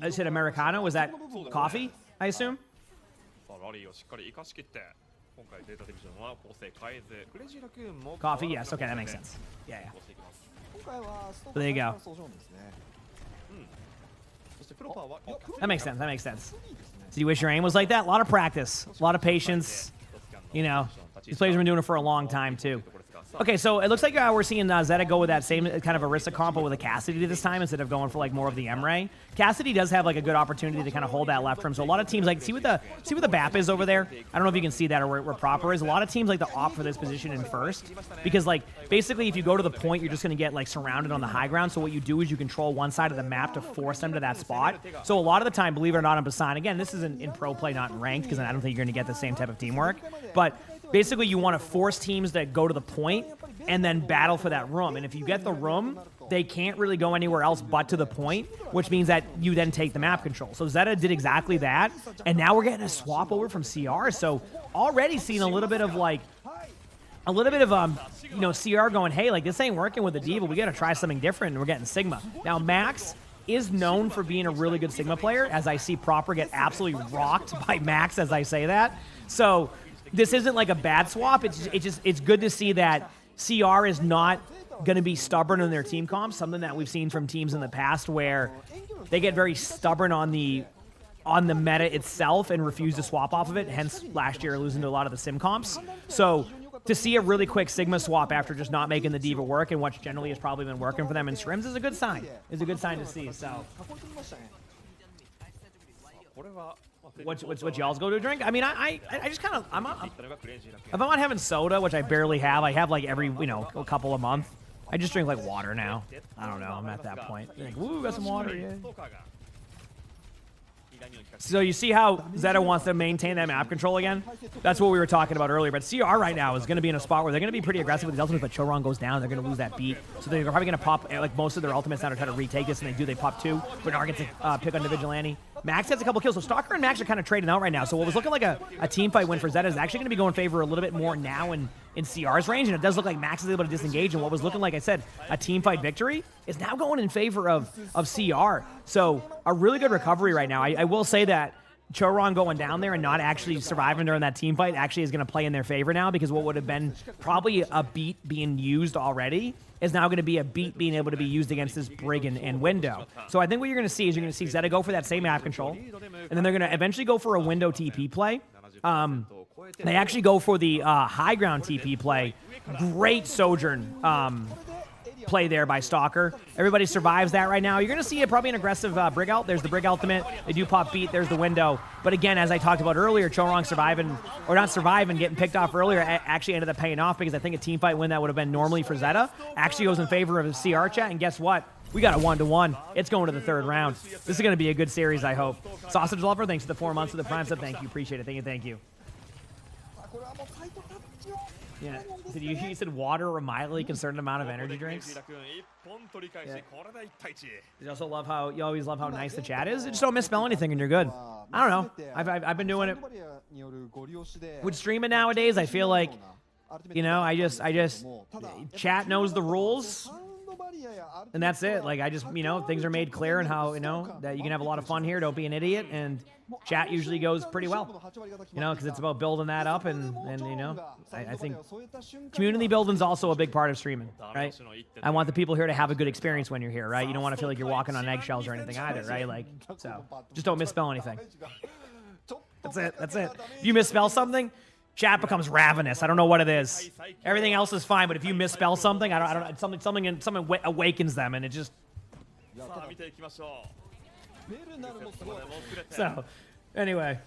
I said Americano. Was that coffee, I assume? Coffee, yes. Okay, that makes sense. Yeah. So there you go. That makes sense. So you wish your aim was like that? A lot of practice, a lot of patience. These players have been doing it for a long time, too. Okay, so it looks like we're seeing Zeta go with that same kind of Orisa combo with a Cassidy this time instead of going for like more of the Emre. Cassidy does have like a good opportunity to kind of hold that left from. So a lot of teams like see what the BAP is over there. I don't know if you can see that or where proper is. A lot of teams like to opt for this position in first because like basically if you go to the point, you're just going to get like surrounded on the high ground. So what you do is you control one side of the map to force them to that spot. So a lot of the time, believe it or not, on Basan, again, this is in pro play, not in ranked, because I don't think you're going to get the same type of teamwork. But basically, you want to force teams that go to the point and then battle for that room. And if you get the room, they can't really go anywhere else but to the point, which means that you then take the map control. So Zeta did exactly that, and now we're getting a swap over from CR. So already seeing a little bit of like a little bit of you know, CR going, hey, like this ain't working with the D.Va. We got to try something different, and we're getting Sigma. Now Max is known for being a really good Sigma player, as I see Proper get absolutely rocked by Max as I say that. So this isn't like a bad swap. It's good to see that CR is not going to be stubborn in their team comps, something that we've seen from teams in the past where they get very stubborn on the meta itself and refuse to swap off of it, hence last year losing to a lot of the sim comps. So to see a really quick Sigma swap after just not making the D.Va work, and what generally has probably been working for them in scrims, is a good sign. It's a good sign to see. So what y'all's go to drink? I mean, I just kind of, if I'm not having soda, which I barely have, I have like every, you know, a couple a month. I just drink like water now. I don't know. I'm at that point. Like, woo, got some water, yeah. So you see how Zeta wants to maintain that map control again? That's what we were talking about earlier. But CR right now is going to be in a spot where they're going to be pretty aggressive with these ultimates, but Choron goes down. They're going to lose that beat. So they're probably going to pop like most of their ultimates now to try to retake this, and they do. They pop 2. Bernard gets a pick on the Vigilante. Max gets a couple kills. So Stalker and Max are kind of trading out right now. So what was looking like a team fight win for Zeta is actually going to be going in favor a little bit more now in CR's range. And it does look like Max is able to disengage. And what was looking like, I said, a team fight victory is now going in favor of CR. So a really good recovery right now. I will say that Choron going down there and not actually surviving during that team fight actually is going to play in their favor now, because what would have been probably a beat being used already is now going to be a beat being able to be used against this Brig and Window. So I think what you're going to see is you're going to see Zeta go for that same map control, and then they're going to eventually go for a Window TP play. They actually go for the high ground TP play. Great Sojourn play there by Stalker. Everybody survives that right now. You're going to see probably an aggressive Brig ult. There's the Brig ultimate. They do pop beat. There's the Window. But again, as I talked about earlier, Chorong surviving, or not surviving, getting picked off earlier, actually ended up paying off, because I think a team fight win that would have been normally for Zeta actually goes in favor of the CR chat. And guess what? We got a 1-1. It's going to the 3rd round. This is going to be a good series, I hope. Sausage Lover, thanks for the 4 months of the Prime sub. Thank you. Appreciate it. Thank you. Yeah. Did you said water or a mildly concerned amount of energy drinks? Yeah. You also love how you always love how nice the chat is. You just don't misspell anything and you're good. I don't know. I've been doing it with streaming nowadays. I feel like, you know, I just chat knows the rules. And that's it. Like, I just, you know, things are made clear and how, you know, that you can have a lot of fun here. Don't be an idiot. And chat usually goes pretty well, you know, because it's about building that up. And you know, I think community building is also a big part of streaming, right? I want the people here to have a good experience when you're here, right? You don't want to feel like you're walking on eggshells or anything either, right? Like, so just don't misspell anything. That's it. That's it. If you misspell something, chat becomes ravenous. I don't know what it is. Everything else is fine, but if you misspell something, I don't. Something awakens them, and it just. So, anyway.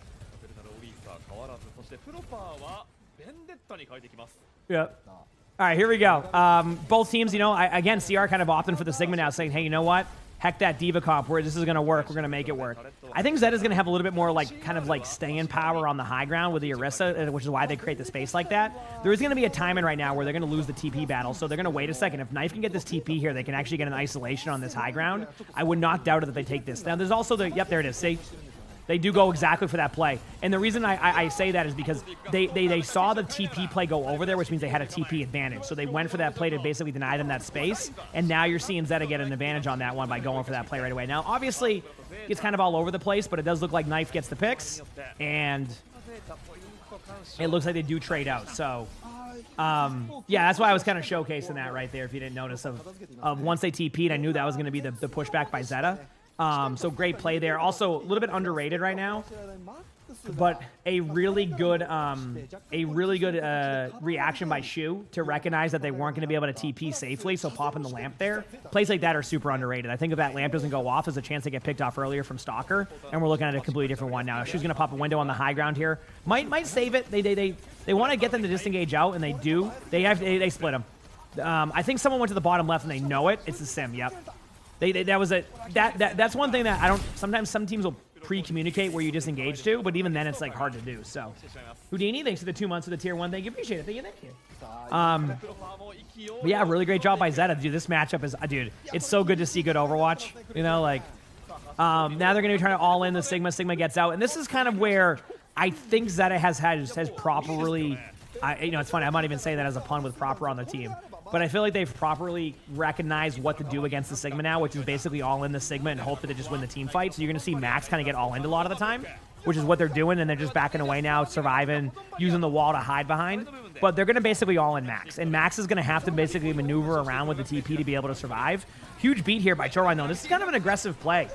Yeah. All right, here we go. Both teams, you know, again, CR kind of opting for the Sigma now, saying, hey, you know what? Heck that D.Va comp, where this is going to work. We're going to make it work. I think Zeta's going to have a little bit more, like, kind of like staying power on the high ground with the Orisa, which is why they create the space like that. There is going to be a time in right now where they're going to lose the TP battle, so they're going to wait a second. If Knife can get this TP here, they can actually get an isolation on this high ground. I would not doubt it that they take this. Now, there's also the, yep, there it is. See? They do go exactly for that play. And the reason I say that is because they saw the TP play go over there, which means they had a TP advantage. So they went for that play to basically deny them that space. And now you're seeing Zeta get an advantage on that one by going for that play right away. Now, obviously, it's kind of all over the place, but it does look like Knife gets the picks. And it looks like they do trade out. So, yeah, that's why I was kind of showcasing that right there, if you didn't notice. Of once they TP'd, I knew that was going to be the pushback by Zeta. So great play there. Also a little bit underrated right now, but a really good reaction by Shu to recognize that they weren't going to be able to TP safely. So popping the lamp there, plays like that are super underrated. I think if that lamp doesn't go off, there's a chance they get picked off earlier from Stalker, and we're looking at a completely different one now. Shu's going to pop a window on the high ground here. Might save it. They want to get them to disengage out, and they do. They split them. I think someone went to the bottom left, and they know it. It's the sim. Yep. That's one thing that I don't. Sometimes some teams will pre-communicate where you disengage to, but even then it's like hard to do. So, Houdini, thanks for the 2 months of the tier 1. Thank you, appreciate it. Thank you. But yeah, really great job by Zeta. Dude, this matchup is, dude, it's so good to see good Overwatch. You know, like, now they're gonna be trying to all in the Sigma. Sigma gets out, and this is kind of where I think Zeta has properly It's funny. I'm not even saying that as a pun with Proper on the team. But I feel like they've properly recognized what to do against the Sigma now, which is basically all in the Sigma and hope that they just win the team fight. So you're going to see Max kind of get all in a lot of the time, which is what they're doing, and they're just backing away now, surviving, using the wall to hide behind. But they're going to basically all in Max, and Max is going to have to basically maneuver around with the TP to be able to survive. Huge beat here by Chorwan, though. This is kind of an aggressive play.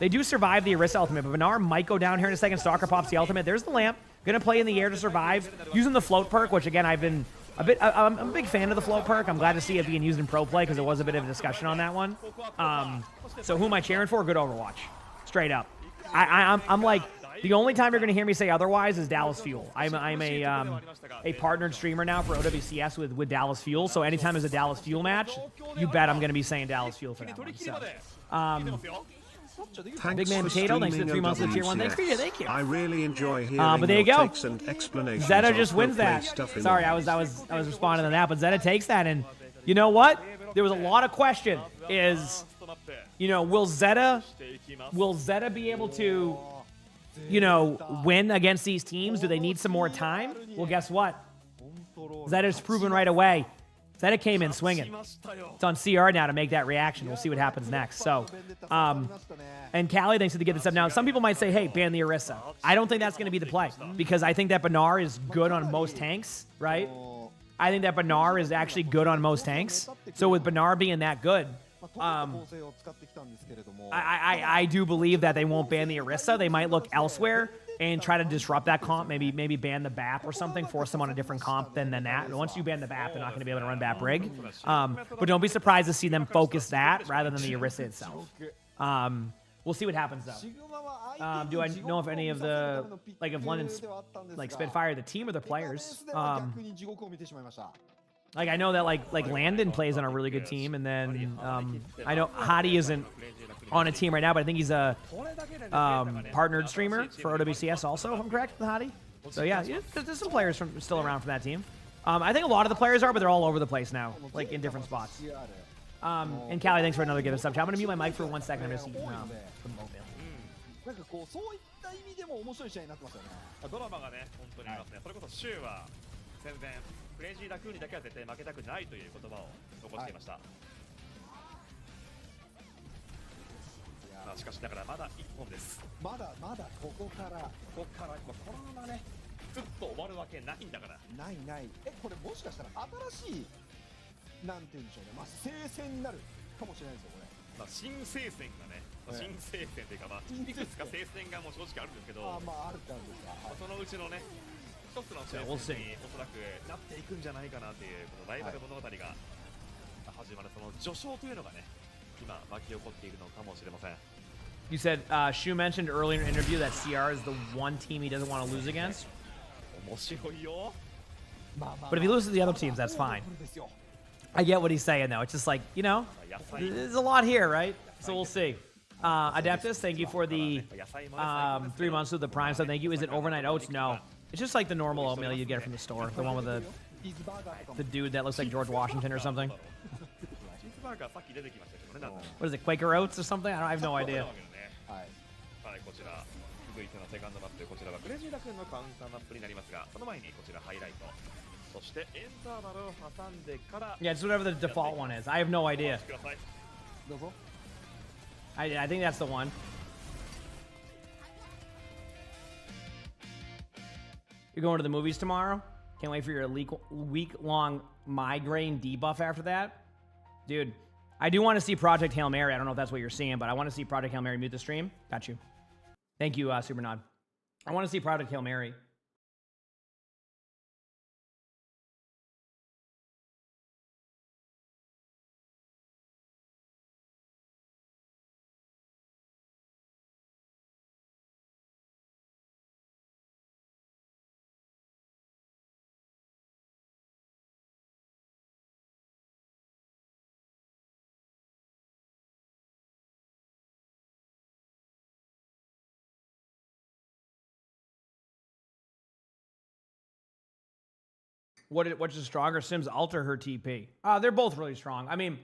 They do survive the Orisa ultimate, but Benar might go down here in a second. Stalker pops the ultimate. There's the lamp. Going to play in the air to survive, using the float perk, which, again, I'm a big fan of the float perk. I'm glad to see it being used in pro play because there was a bit of a discussion on that one. So who am I cheering for? Good Overwatch. Straight up. I'm like, the only time you're going to hear me say otherwise is Dallas Fuel. I'm a partnered streamer now for OWCS with Dallas Fuel. So anytime there's a Dallas Fuel match, you bet I'm going to be saying Dallas Fuel for that one. So, Thanks Big Man for Potato, thanks for streaming 3 months of tier 1. OWCS. Thank you. I really enjoy hearing but there you your go. takes and explanations Zeta of just wins pro play that. stuff in Sorry, life. I was responding to that, but Zeta takes that, and you know what? There was a lot of question. Will Zeta be able to, win against these teams? Do they need some more time? Well, guess what? Zeta's proven right away. Zeta came in swinging. It's on CR now to make that reaction. We'll see what happens next. So, and Callie, thanks for the give this up. Now, some people might say, hey, ban the Orisa. I don't think that's going to be the play because I think that Benar is good on most tanks, right? I think that Benar is actually good on most tanks. So with Benar being that good, I do believe that they won't ban the Orisa. They might look elsewhere and try to disrupt that comp, maybe ban the BAP or something, force them on a different comp than that. And once you ban the BAP, they're not going to be able to run BAP rig. But don't be surprised to see them focus that rather than the Orisa itself. We'll see what happens, though. Do I know if any of the, if London's, Spitfire, the team or the players? I know that, Landon plays on a really good team, and then I know Hadi isn't on a team right now, but I think he's a partnered streamer for OWCS also, if I'm correct, with Hadi. So, yeah, there's some players still around from that team. I think a lot of the players are, but they're all over the place now, in different spots. And Callie, thanks for another give us up. I'm going to mute my mic for 1 second. I'm going to see the mobile. なんかこうそういった意味でも面白い試合になってますよね。ドラマがね、本当にありますね。それこそシュウは戦前クレイジーラクーンにだけは絶対負けたくないという言葉を残していました。しかしながらまだ1本です。まだまだここからこのままね、ずっと終わるわけないんだから。ないない。これもしかしたら新しいなんて言うんでしょうね。聖戦になるかもしれないですよこれ。新聖戦がね、新聖戦というかいくつか聖戦がもう正直あるんですけど、あるってあるんですか。そのうちのね、一つの聖戦におそらくなっていくんじゃないかなというこのライバル物語が始まるその序章というのがね、今巻き起こっているのかもしれません。You said Shu mentioned earlier in an interview that CR is the one team he doesn't want to lose against. But if he loses to the other teams, that's fine. I get what he's saying, though. It's just there's a lot here, right? So we'll see. Adeptus, thank you for the 3 months with the Prime sub. Thank you. Is it overnight oats? No. It's just like the normal oatmeal you get from the store. The one with the dude that looks like George Washington or something. What is it, Quaker Oats or something? I have no idea. こちら続いてのセカンドマップ、こちらはクレイジーラクーンのカウンターマップになりますが、その前にこちらハイライト、そしてエンターバルを挟んでから Yeah, it's whatever the default one is. I have no idea. どうぞ。I think that's the one. You're going to the movies tomorrow? Can't wait for your week-long migraine debuff after that. Dude, I do want to see Project Hail Mary. I don't know if that's what you're seeing, but I want to see Project Hail Mary mute the stream. Got you. Thank you, Supernod. I want to see Project Hail Mary. What's the stronger? Sims Ult or her TP? They're both really strong. I mean,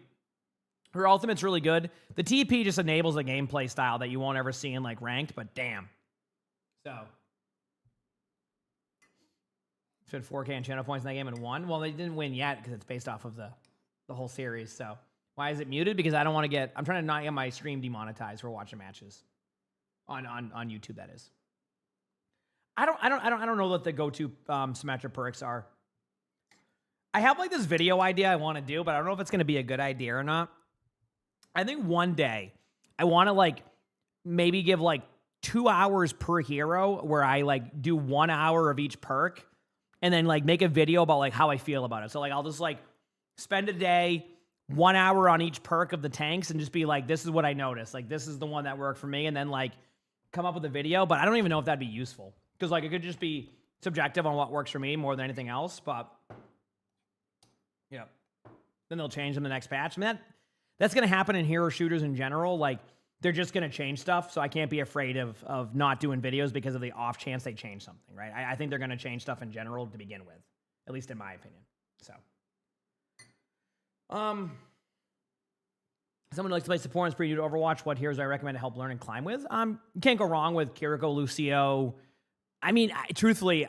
her ultimate's really good. The TP just enables a gameplay style that you won't ever see in ranked, but damn. So Spent 4K on channel points in that game and won. Well, they didn't win yet because it's based off of the whole series. So why is it muted? Because I don't want to get. I'm trying to not get my stream demonetized for watching matches on YouTube. That is. I don't know what the go-to Symmetra perks are. I have like this video idea I want to do, but I don't know if it's going to be a good idea or not. I think one day I want to like maybe give like 2 hours per hero where I like do 1 hour of each perk and then like make a video about like how I feel about it. So like I'll just like spend a day, 1 hour on each perk of the tanks and just be like, this is what I noticed. Like this is the one that worked for me. And then like come up with a video, but I don't even know if that'd be useful because like it could just be subjective on what works for me more than anything else. But yeah, then they'll change in the next patch. I mean, that's going to happen in hero shooters in general. Like they're just going to change stuff. So I can't be afraid of not doing videos because of the off chance they change something, right? I think they're going to change stuff in general to begin with, at least in my opinion. So, someone who likes to play support and is pretty new to Overwatch. What heroes I recommend to help learn and climb with? You can't go wrong with Kiriko, Lucio. I mean, truthfully,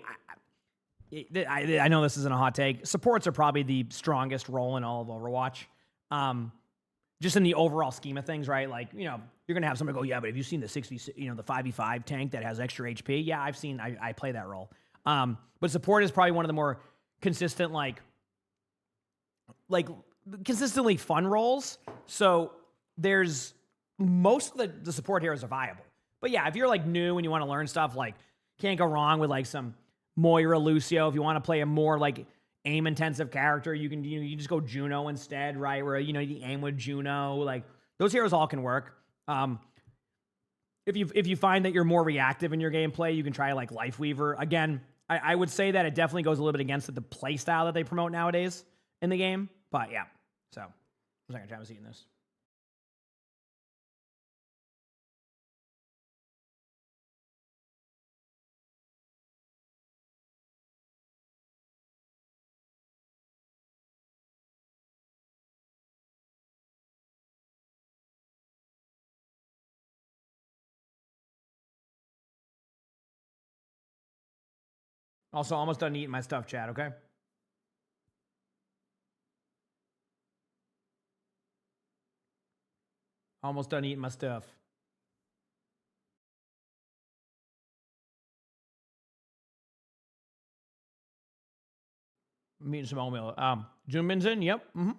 I know this isn't a hot take. Supports are probably the strongest role in all of Overwatch. Just in the overall scheme of things, right? Like, you know, you're going to have somebody go, yeah, but have you seen the 60, you know, the 5v5 tank that has extra HP? Yeah, I play that role. But support is probably one of the more consistent, like consistently fun roles. So there's most of the support heroes are viable. But yeah, if you're like new and you want to learn stuff, like can't go wrong with like some Moira, Lucio. If you want to play a more like aim intensive character, you can just go Juno instead, right? Where you aim with Juno, like those heroes all can work. If you find that you're more reactive in your gameplay, you can try like Lifeweaver. Again, I would say that it definitely goes a little bit against the play style that they promote nowadays in the game. But yeah, so I'm not gonna try to see in this. Also, almost done eating my stuff, chat, okay? Almost done eating my stuff. I'm eating some oatmeal. Junmin's in, yep. Mm-hmm.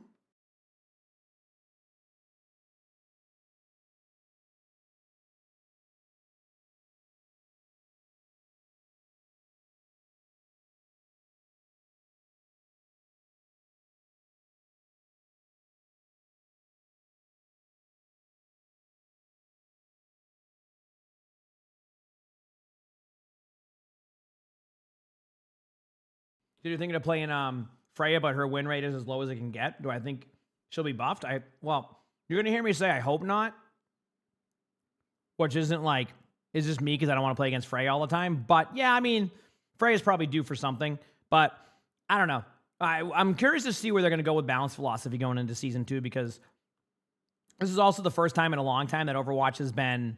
Did you think of playing Freya, but her win rate is as low as it can get? Do I think she'll be buffed? Well, you're gonna hear me say I hope not, which isn't like it's just me because I don't want to play against Freya all the time. But yeah, I mean, Freya's probably due for something, but I don't know. I'm curious to see where they're gonna go with balance philosophy going into season 2 because this is also the first time in a long time that Overwatch has been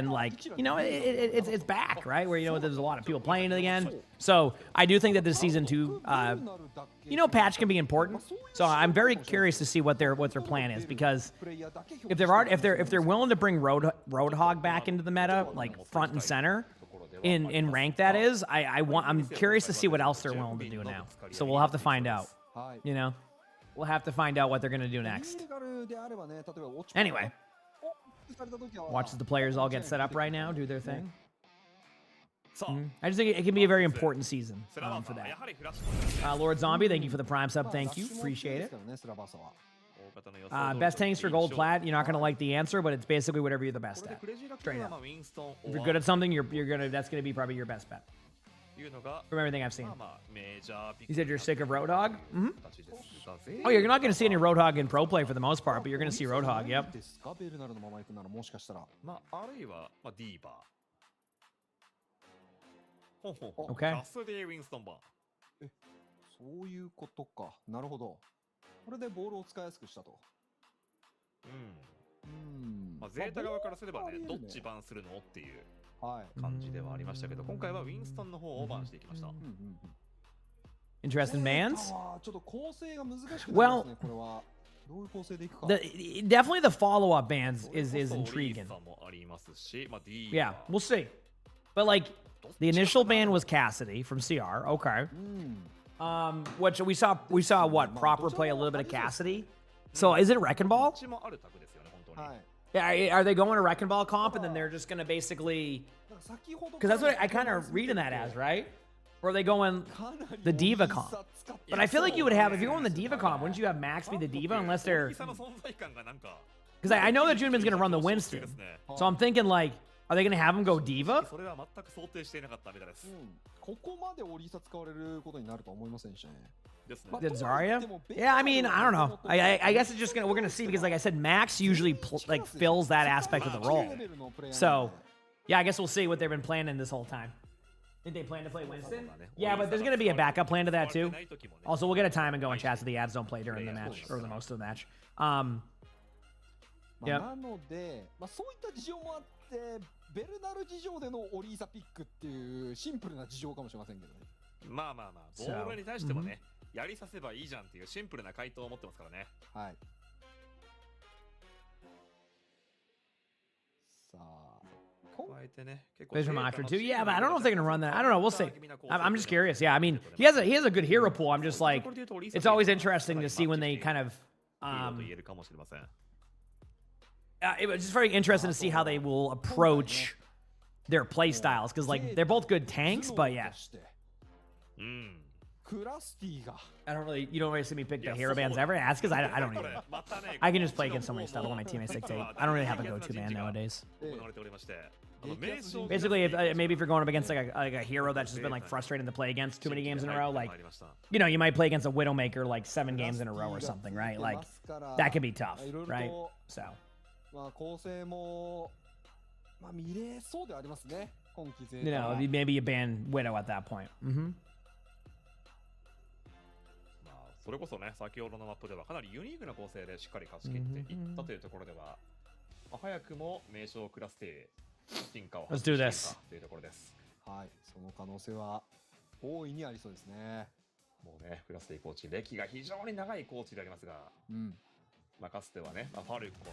like, it's back, right? Where, there's a lot of people playing it again. So I do think that this season 2, patch can be important. So I'm very curious to see what their plan is because if they're willing to bring Roadhog back into the meta, like front and center in rank, that is, I'm curious to see what else they're willing to do now. So we'll have to find out. We'll have to find out what they're gonna do next. Anyway. Watch as the players all get set up right now, do their thing. I just think it can be a very important season for that. Lord Zombie, thank you for the Prime sub. Thank you. Appreciate it. Best tanks for gold plat. You're not going to like the answer, but it's basically whatever you're the best at. Straight up. If you're good at something, that's going to be probably your best bet. From everything I've seen. You said you're sick of Roadhog? Mm-hmm. Oh, you're not going to see any Roadhog in pro play for the most part, but you're going to see Roadhog, yep. Okay. そういうことか。なるほど。これでボールを使いやすくしたと。ゼータ側からすればね、どっちバンするのっていう。感じではありましたけど、今回はウィンストンの方をバンしていきました。Interesting bans? ちょっと構成が難しくなりますね、 Well, これは。どういう構成でいくか。 definitely the follow-up bans is intriguing. Yeah, we'll see. But like, the initial ban was Cassidy from CR. Okay. Which we saw what proper play a little bit of Cassidy. So is it Wrecking Ball? Yeah, are they going to Wrecking Ball comp and then they're just gonna basically? Because that's what I kind of reading that as, right? Or are they going the Diva comp? But I feel like you would have, if you're going the Diva comp, wouldn't you have Max be the Diva unless they're? Because I know that Junman's gonna run the Winston, so I'm thinking like, are they gonna have him go Diva? ここまでオリーサ使われることになるとは思いませんでしたね。 Did Zarya? Yeah, I mean, I don't know. I guess it's just we're gonna see because like I said, Max usually like fills that aspect of the role. So yeah, I guess we'll see what they've been planning this whole time. Did they plan to play Winston? Yeah, but there's gonna be a backup plan to that too. Also, we'll get a time and go in chat so the ads don't play during the match or the most of the match. Yeah. なので、そういった事情もあって、ベルナル事情でのオリーサピックっていうシンプルな事情かもしれませんけどね。まあボールに対してもね、やりさせばいいじゃんっていうシンプルな回答を持ってますからね。はい。さあ。Vision Mantra too. Yeah, but I don't know if they're gonna run that. I don't know. We'll see. I'm just curious. Yeah, I mean, he has a good hero pool. I'm just like, it's always interesting to see when they kind of. It was just very interesting to see how they will approach their play styles because like they're both good tanks, but yeah. I don't really, you don't really see me pick the hero bands ever. That's because I don't even. I can just play against so many stuff when my teammates dictate. I don't really have a go-to man nowadays. Basically, maybe if you're going up against like a hero that's just been like frustrating to play against too many games in a row, like you know, you might play against a Widowmaker like 7 games in a row or something, right? Like that could be tough, right? So. 構成も見れそうでありますね。今季勢。You know, maybe you ban Widow at that point. それこそね、先ほどのマップではかなりユニークな構成でしっかり勝ち切っていったというところでは、早くも名称クラステ進化を発揮していたというところです。はい、その可能性は大いにありそうですね。もうね、クラステコーチ、歴が非常に長いコーチでありますが、かつてはね、ファルコン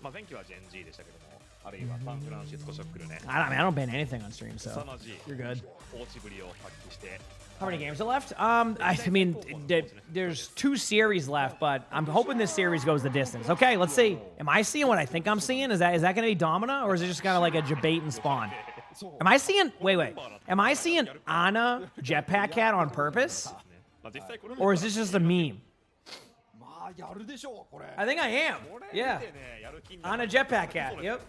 ズ、前期はジェンジーでしたけども、あるいはサンフランシスコショックルね。I don't ban anything on stream, so you're good. コーチぶりを発揮して。How many games are left? I mean, there's 2 series left, but I'm hoping this series goes the distance. Okay, let's see. Am I seeing what I think I'm seeing? Is that going to be Domina, or is it just kind of like a debate and spawn? Am I seeing? Wait. Am I seeing Ana Jetpack Cat on purpose, or is this just a meme? I think I am. Yeah. Ana Jetpack Cat. Yep.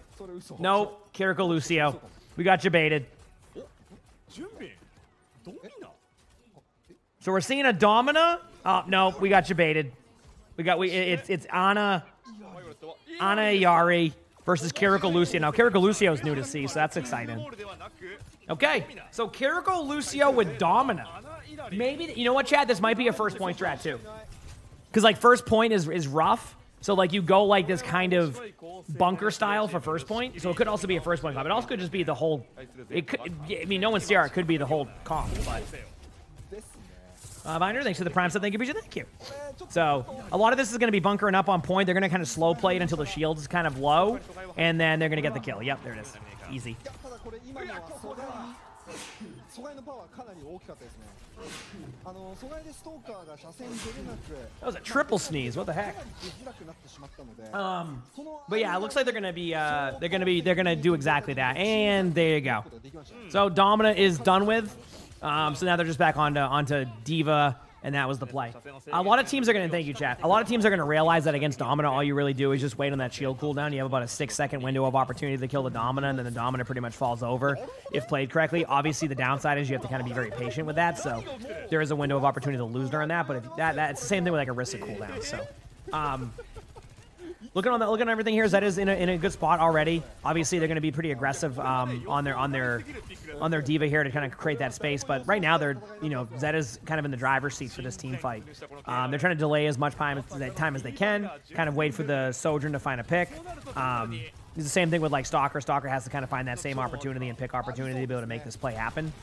No, Kiriko Lucio. We got you baited. So we're seeing a Domina. Oh no, we got you baited. It's Ana Yari versus Kiriko Lucio. Now Kiriko Lucio is new to see, so that's exciting. Okay, so Kiriko Lucio with Domina. Maybe you know what, Chad? This might be a first point strat too, because like first point is rough. So like you go like this kind of bunker style for first point. So it could also be a first point comp. It also could just be the whole. It could. I mean, no one's CR. It could be the whole comp, but. Binder, thanks for the prime sub. Thank you, Bijou. Thank you. So, a lot of this is going to be bunkering up on point. They're going to kind of slow play it until the shield is kind of low, and then they're going to get the kill. Yep, there it is. Easy. That was a triple sneeze. What the heck? But yeah, it looks like they're going to do exactly that. And there you go. So, Domina is done with. So now they're just back onto Diva, and that was the play. A lot of teams are going to, thank you, chat. A lot of teams are going to realize that against Domina, all you really do is just wait on that shield cooldown. You have about a 6-second window of opportunity to kill the Domina, and then the Domina pretty much falls over if played correctly. Obviously, the downside is you have to kind of be very patient with that, so there is a window of opportunity to lose during that, but if it's the same thing with like a Rissa cooldown, so... Looking on everything here, Zed is in a good spot already. Obviously, they're going to be pretty aggressive on their Diva here to kind of create that space. But right now, Zed is kind of in the driver's seat for this team fight. They're trying to delay as much time as they can, kind of wait for the Sojourn to find a pick. It's the same thing with like Stalker. Stalker has to kind of find that same opportunity and pick opportunity to be able to make this play happen.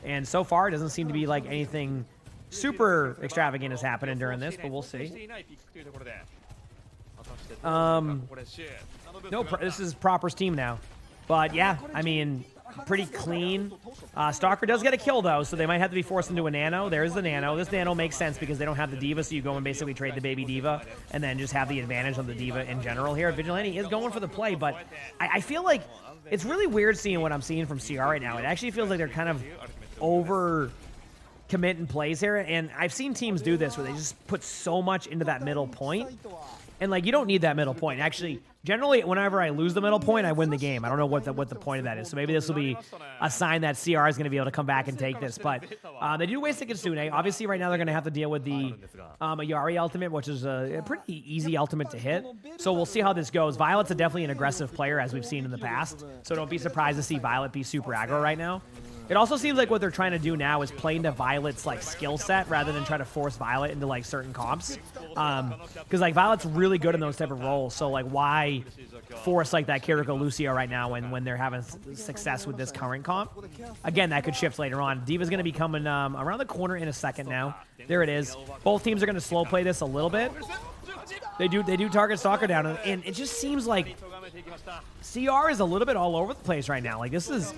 And so far, it doesn't seem to be like anything super extravagant is happening during this, but we'll see. No, this is Proper's team now. But yeah, I mean, pretty clean. Stalker does get a kill though, so they might have to be forced into a nano. There's the nano. This nano makes sense because they don't have the diva, so you go and basically trade the baby diva and then just have the advantage of the diva in general here. Vigilante is going for the play, but I feel like it's really weird seeing what I'm seeing from CR right now. It actually feels like they're kind of over committing plays here, and I've seen teams do this where they just put so much into that middle point, and like you don't need that middle point. Actually, generally, whenever I lose the middle point, I win the game. I don't know what the point of that is. So maybe this will be a sign that CR is going to be able to come back and take this. But they do waste the Kitsune. Obviously, right now they're going to have to deal with the Ayari ultimate, which is a pretty easy ultimate to hit. So we'll see how this goes. Violet's definitely an aggressive player, as we've seen in the past. So don't be surprised to see Violet be super aggro right now. It also seems like what they're trying to do now is play into Violet's like skill set rather than try to force Violet into like certain comps. Because like Violet's really good in those type of roles. So like why force like that Kiriko Lucio right now when they're having success with this current comp? Again, that could shift later on. Diva's going to be coming around the corner in a second now. There it is. Both teams are going to slow play this a little bit. They do target Stalker down, and it just seems like CR is a little bit all over the place right now. Like this is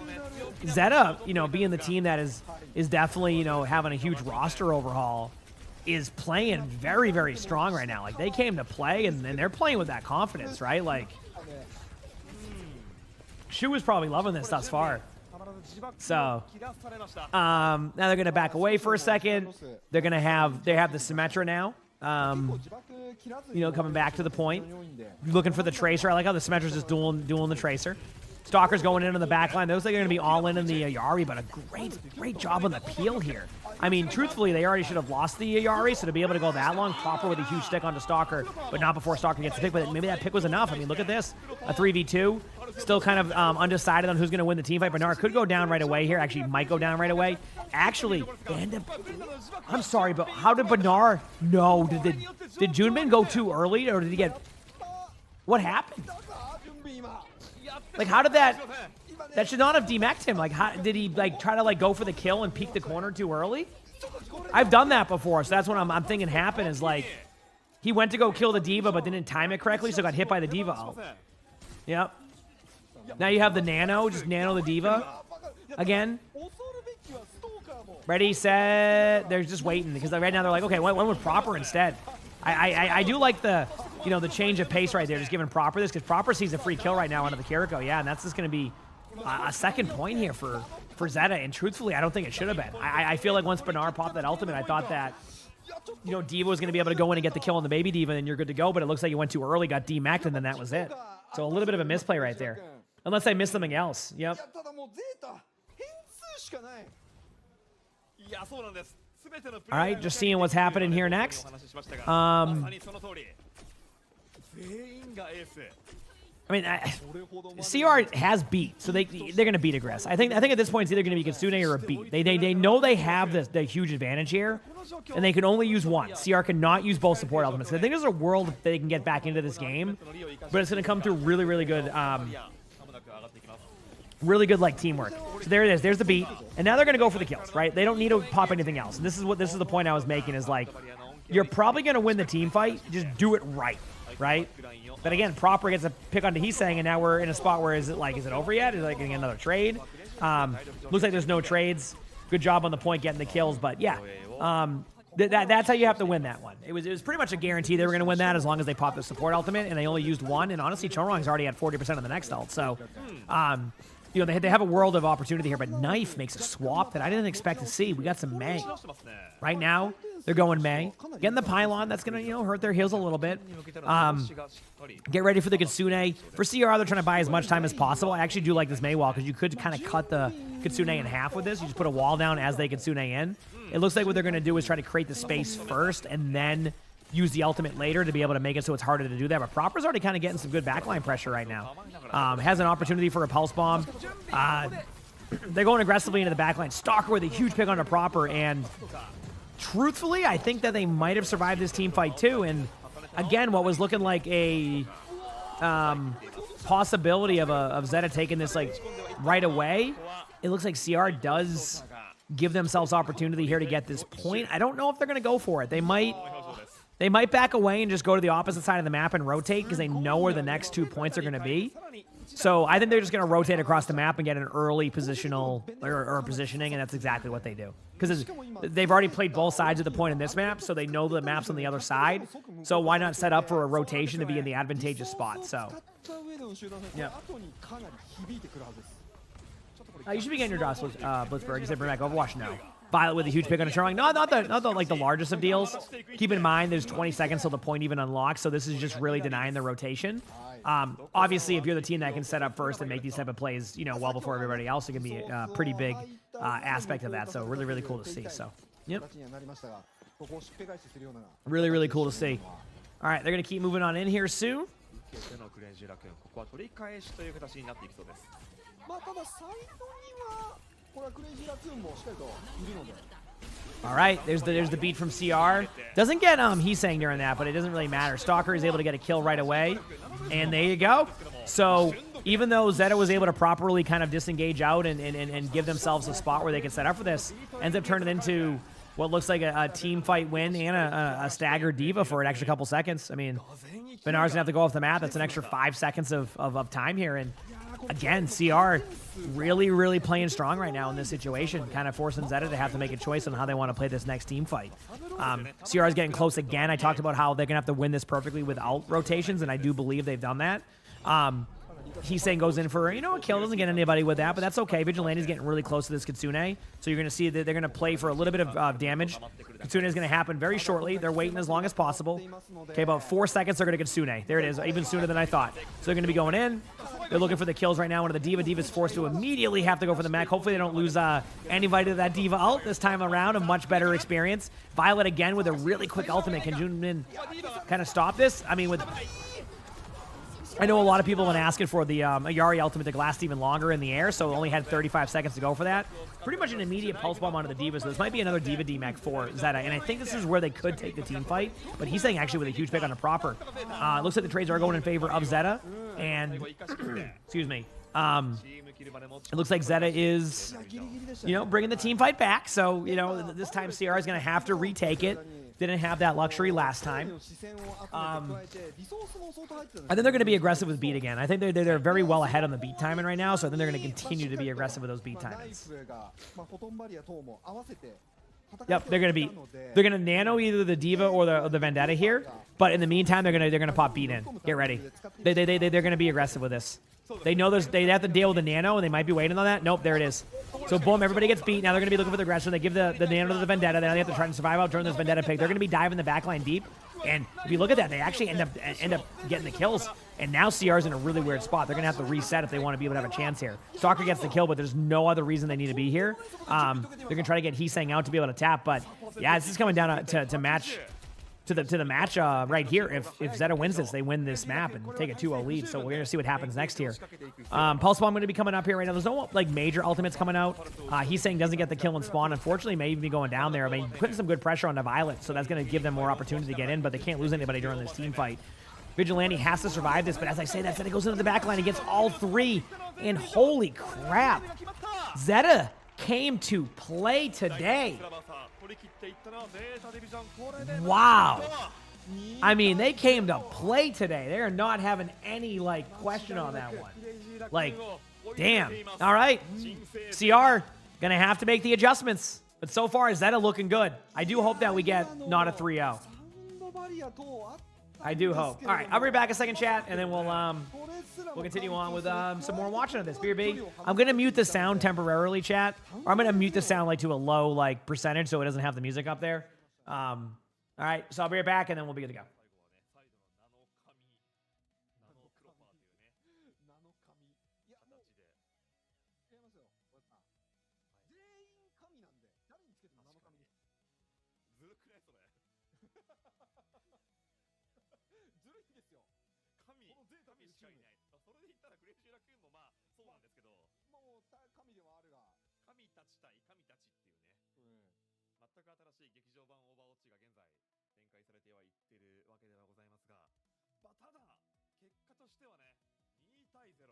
Zeta, you know, being the team that is definitely, you know, having a huge roster overhaul, is playing very, very strong right now. Like they came to play and they're playing with that confidence, right? Like Shu is probably loving this thus far. So now they're gonna back away for a second. They have the Symmetra now. You know, coming back to the point, looking for the Tracer. I like how the Symmetra's just dueling the Tracer. Stalker's going in on the back line. Those are going to be all in the Ayari, but a great job on the peel here. I mean, truthfully, they already should have lost the Ayari, so to be able to go that long, Proper with a huge stick onto Stalker, but not before Stalker gets the pick. But maybe that pick was enough. I mean, look at this. A 3v2. Still kind of undecided on who's going to win the team fight. Bernard could go down right away here. Actually, might go down right away. Actually, they end up... I'm sorry, but how did Bernard... No, did Junbin go too early, or did he get... What happened? Like, how did that... That should not have demeched him. Like, how did he, like, try to, like, go for the kill and peek the corner too early? I've done that before, so that's what I'm thinking happened is, like, he went to go kill the Diva, but didn't time it correctly, so got hit by the Diva ult. Yep. Now you have the Nano, just Nano the Diva. Again. Ready, set. They're just waiting, because right now they're like, okay, what with Proper instead? I do like the, you know, the change of pace right there, just giving Proper this, because Proper sees a free kill right now onto the Kiriko. Yeah, and that's just going to be a second point here for Zeta, and truthfully, I don't think it should have been. I feel like once Bernard popped that ultimate, I thought that, you know, Diva was going to be able to go in and get the kill on the baby Diva, and you're good to go, but it looks like you went too early, got demeched, and then that was it. So a little bit of a misplay right there. Unless I missed something else. Yep. All right, just seeing what's happening here next. I mean, CR has beat, so they're going to beat Aggress. I think at this point it's either going to be Kitsune or a beat. They know they have the huge advantage here, and they can only use one. CR cannot use both support elements. I think there's a world that they can get back into this game, but it's going to come through really, really good, like teamwork. So there it is. There's the beat, and now they're going to go for the kills, right? They don't need to pop anything else. And this is the point I was making is like, you're probably going to win the team fight. Just do it right? But again, Proper gets a pick onto Heesang, and now we're in a spot where is it over yet? Is it like getting another trade? Looks like there's no trades. Good job on the point getting the kills, but yeah. That's how you have to win that one. It was pretty much a guarantee they were going to win that as long as they popped the support ultimate, and they only used one, and honestly, Chonrong's already had 40% of the next ult, so... you know, they have a world of opportunity here, but Knife makes a swap that I didn't expect to see. We got some May. Right now, they're going May. Getting the pylon, that's going to, you know, hurt their heals a little bit. Get ready for the Kitsune. For CR, they're trying to buy as much time as possible. I actually do like this May wall, because you could kind of cut the Kitsune in half with this. You just put a wall down as they Kitsune in. It looks like what they're going to do is try to create the space first, and then use the ultimate later to be able to make it so it's harder to do that. But Proper's already kind of getting some good backline pressure right now. Has an opportunity for a pulse bomb. They're going aggressively into the backline. Stalker with a huge pick on a Proper, and truthfully, I think that they might have survived this team fight too. And again, what was looking like a possibility of Zeta taking this like right away. It looks like CR does give themselves opportunity here to get this point. I don't know if they're going to go for it. They might back away and just go to the opposite side of the map and rotate because they know where the next 2 points are going to be. So I think they're just going to rotate across the map and get an early positional or positioning, and that's exactly what they do. Because they've already played both sides of the point in this map, so they know the map's on the other side. So why not set up for a rotation to be in the advantageous spot? So, yeah. You should be getting your drops, Blitzberg. You said bring back Overwatch? No. Violet with a huge pick on a Charming. Not the like the largest of deals. Keep in mind, there's 20 seconds till the point even unlocks, so this is just really denying the rotation. Obviously, if you're the team that can set up first and make these type of plays, you know, well before everybody else, it can be a pretty big aspect of that. So really, really cool to see. So, yep. Really, really cool to see. All right, they're going to keep moving on in here soon. All right, there's the beat from CR. Doesn't get Heesang during that, but it doesn't really matter. Stalker is able to get a kill right away, and there you go. So even though Zeta was able to properly kind of disengage out and give themselves a spot where they can set up for this, ends up turning into what looks like a team fight win and a staggered diva for an extra couple seconds. I mean, Benar's gonna have to go off the map. That's an extra 5 seconds of time here, and again, CR really, really playing strong right now in this situation, kind of forcing Zeta to have to make a choice on how they want to play this next team fight. CR is getting close again. I talked about how they're going to have to win this perfectly without rotations, and I do believe they've done that. Heesang goes in for, you know, a kill. Doesn't get anybody with that, but that's okay. Vigilante's getting really close to this Kitsune. So you're going to see that they're going to play for a little bit of damage. Kitsune is going to happen very shortly. They're waiting as long as possible. Okay, about 4 seconds, they're going to Kitsune. There it is, even sooner than I thought. So they're going to be going in. They're looking for the kills right now. One of the Diva's forced to immediately have to go for the mech. Hopefully they don't lose anybody to that Diva ult this time around. A much better experience. Violet again with a really quick ultimate. Can Junmin kind of stop this? I mean, I know a lot of people have been asking for the Ayari ultimate to last even longer in the air, so only had 35 seconds to go for that. Pretty much an immediate pulse bomb onto the Diva, so this might be another Diva DMAC for Zeta, and I think this is where they could take the team fight, but he's saying actually with a huge pick on a proper. Looks like the trades are going in favor of Zeta, and, excuse me, it looks like Zeta is, you know, bringing the team fight back, so, you know, this time CR is going to have to retake it. Didn't have that luxury last time. I think they're going to be aggressive with beat again. I think they're very well ahead on the beat timing right now, so I think they're going to continue to be aggressive with those beat timings. Yep, they're going to nano either the Diva or the Vendetta here, but in the meantime they're going to pop beat in. Get ready. They're going to be aggressive with this. They know they have to deal with the nano, and they might be waiting on that. Nope, there it is. So boom, everybody gets beat. Now they're going to be looking for the aggression. They give the nano to the Vendetta. Now they have to try and survive out during this Vendetta pick. They're going to be diving the backline deep. And if you look at that, they actually end up getting the kills. And now CR's in a really weird spot. They're going to have to reset if they want to be able to have a chance here. Stalker gets the kill, but there's no other reason they need to be here. They're going to try to get Heesang out to be able to tap. But yeah, this is coming down to match. To the match right here. If Zeta wins this, they win this map and take a 2-0 lead. So we're gonna see what happens next here. Pulse Bomb going to be coming up here right now. There's no like major ultimates coming out. He's saying doesn't get the kill and spawn. Unfortunately, may even be going down there. I mean, putting some good pressure on the Violet, so that's going to give them more opportunity to get in. But they can't lose anybody during this team fight. Vigilante has to survive this, but as I say that, Zeta goes into the back line. He gets all three, and holy crap, Zeta came to play today. Wow. I mean, they came to play today. They are not having any, like, question on that one. Like, damn. All right. CR going to have to make the adjustments. But so far, Zeta looking good. I do hope that we get not a 3-0. I do hope. All right, I'll be back a second, chat, and then we'll continue on with some more watching of this. BRB, I'm going to mute the sound temporarily, chat. Or I'm going to mute the sound like to a low like percentage so it doesn't have the music up there. All right, so I'll be right back, and then we'll be good to go. 対0。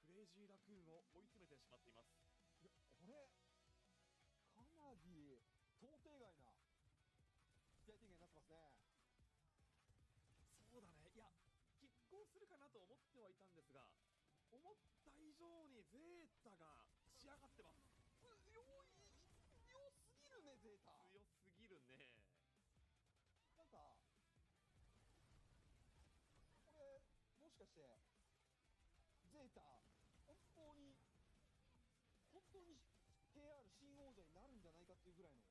クレイジーラクーンを追い詰めてしまっています。いや、これ、かなり想定外な試合展開になってますね。そうだね。いや、拮抗するかなと思ってはいたんですが、思った以上にゼータが仕上がってます。強すぎるね、ゼータ。強すぎるね。なんか、これ、もしかして、ゼータ、本当に KR 新王者になるんじゃないかっていうぐらいの、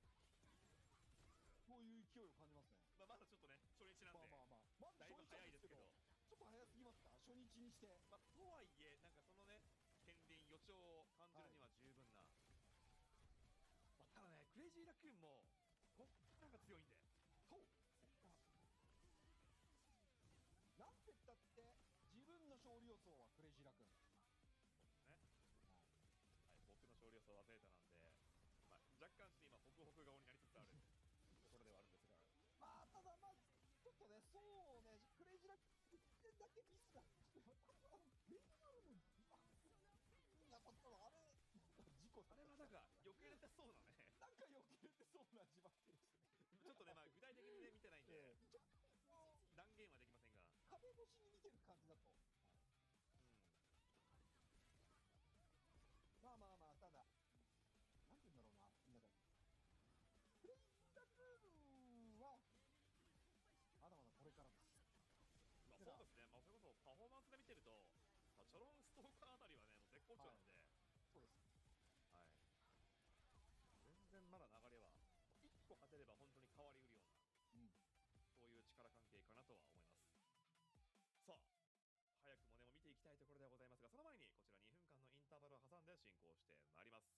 そういう勢いを感じますね。まだちょっとね、初日なんで、だいぶ早いですけど、ちょっと早すぎますか、初日にして。とはいえ、なんかそのね、片鱗予兆を感じるには十分な。ただね、クレイジーラクーンも、こっからが強いんで。そう。なんて言ったって、自分の勝利予想はクレイジーラクーン。そうですね。はい、僕の勝利予想はゼータなんで、若干して今、ホクホク顔になりつつあるところではあるんですが。ただちょっとね、そうね、クレイジーラクーン1点だけミスが。レイナルのやっぱあれ、事故あれはなんか、避けれてそうなね。なんか避けれてそうな自爆ですね。ちょっとね、具体的にね、見てないんで、断言はできませんが。壁越しに見てる感じだと。ただ、なんて言うんだろうな、なんか、クレイジーラクーンは、まだまだこれからです。そうですね、それこそパフォーマンスで見てると、チョロンストーカーあたりはね、もう絶好調なんで、そうです。はい。全然まだ流れは、1個勝てれば本当に変わりうるような、そういう力関係かなとは思います。さあ、早くもね、見ていきたいところではございますが、その前にこちら2分間のインターバルを挟んで進行してまいります。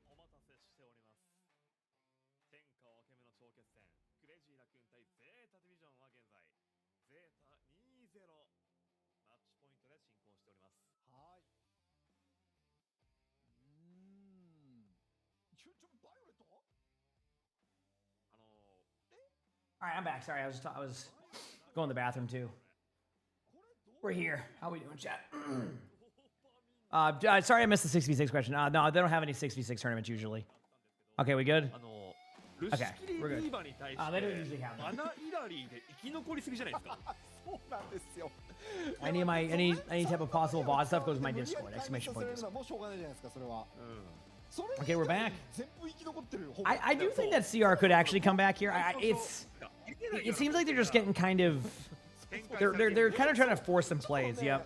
お待たせしております。天下分け目の超決戦、クレイジーラクーン対ゼータディビジョンは現在ゼータ 2-0 マッチポイントで進行しております。はい。バイオレットAlright, I'm back. Sorry, I was going to the bathroom too. We're here. How we doing, chat? Sorry I missed the 6v6 question. No, they don't have any 6v6 tournaments usually. Okay, we good? Okay, we're good. They don't usually have them. Any type of possible boss stuff goes to my Discord. Exclamation point Discord. Okay, we're back. I do think that CR could actually come back here. It seems like they're just getting kind of They're kind of trying to force some plays. Yep.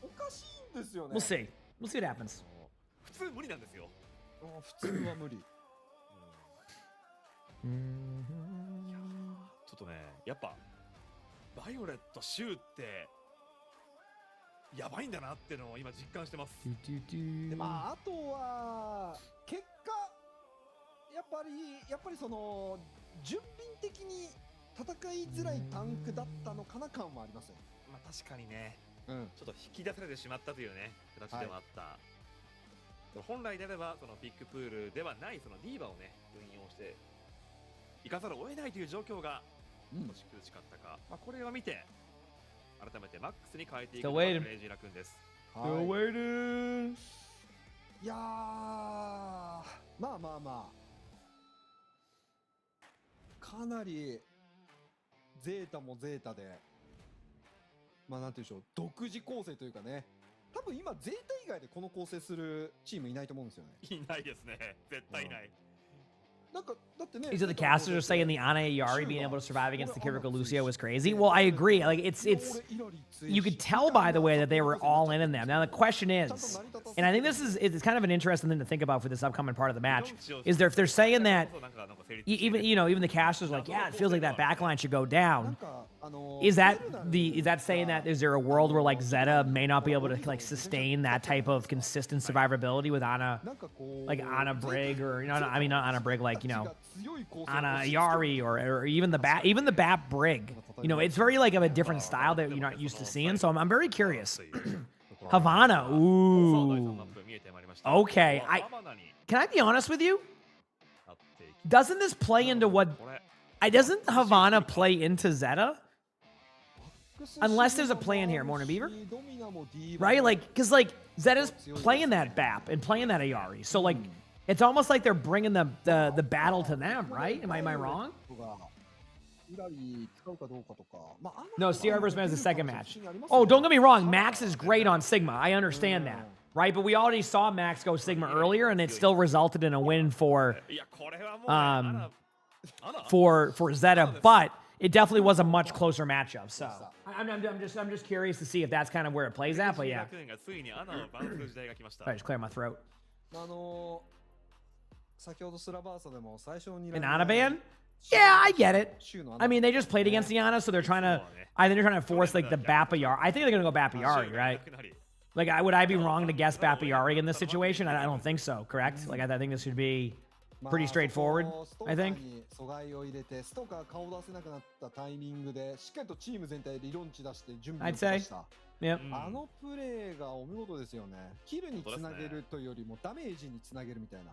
おかしいんですよね。 We'll see. We'll see what happens. 普通無理なんですよ。普通は無理。ちょっとね、やっぱバイオレットシューってやばいんだなっていうのを今実感してます。でまああとは結果やっぱりその準備的に戦いづらいタンクだったのかな感はありますよ。まあ確かにね、うん、ちょっと引き出されてしまったというね形ではあった。本来であればそのビッグプールではないそのディーバをね運用していかざるを得ないという状況が少し苦しかったか、まあこれを見て改めてマックスに変えていくのがクレイジーラ君です。Still waiting. いやーまあまあまあかなりゼータもゼータでまあなんていうんでしょう独自構成というかね。多分今ゼータ以外でこの構成するチームいないと思うんですよね。いないですね。絶対いない。なんかだってね。 These are the casters are saying the Ana Yari being able to survive against the Kiriko Lucio was crazy. Well, I agree. Like it's you could tell by the way that they were all in them. Now the question is, and I think this is it's kind of an interesting thing to think about for this upcoming part of the match, is there if they're saying that even the casters are like, yeah, it feels like that backline should go down. Is that saying that is there a world where like Zeta may not be able to like sustain that type of consistent survivability with Ana, like Ana Brig or not Ana Brig, like Ana Yari or even the Bat Brig. It's very like of a different style that you're not used to seeing. So I'm very curious. Havana, ooh, okay. Can I be honest with you? Doesn't this play into what? Doesn't Havana play into Zeta? Unless there's a plan here, Morning Beaver, right? Like, because like Zeta's playing that BAP and playing that Ayari, so like it's almost like they're bringing the battle to them, right? Am I wrong? No, CR versus Max is the second match. Oh, don't get me wrong, Max is great on Sigma. I understand that, right? But we already saw Max go Sigma earlier, and it still resulted in a win for Zeta, but it definitely was a much closer matchup. So I'm just curious to see if that's kind of where it plays at. But yeah, I just clear my throat. An Ana ban? Yeah, I get it. I mean, they just played against the Ana, so they're trying to. I think they're trying to force like the Bapayari. I think they're gonna go Bapayari, right? Like, would I be wrong to guess Bapayari in this situation? I don't think so. Correct? Like, I think this should be pretty straightforward. I think. I'd say. Yep. あのプレーがお見事ですよね。キルにつなげるというよりもダメージにつなげるみたいな。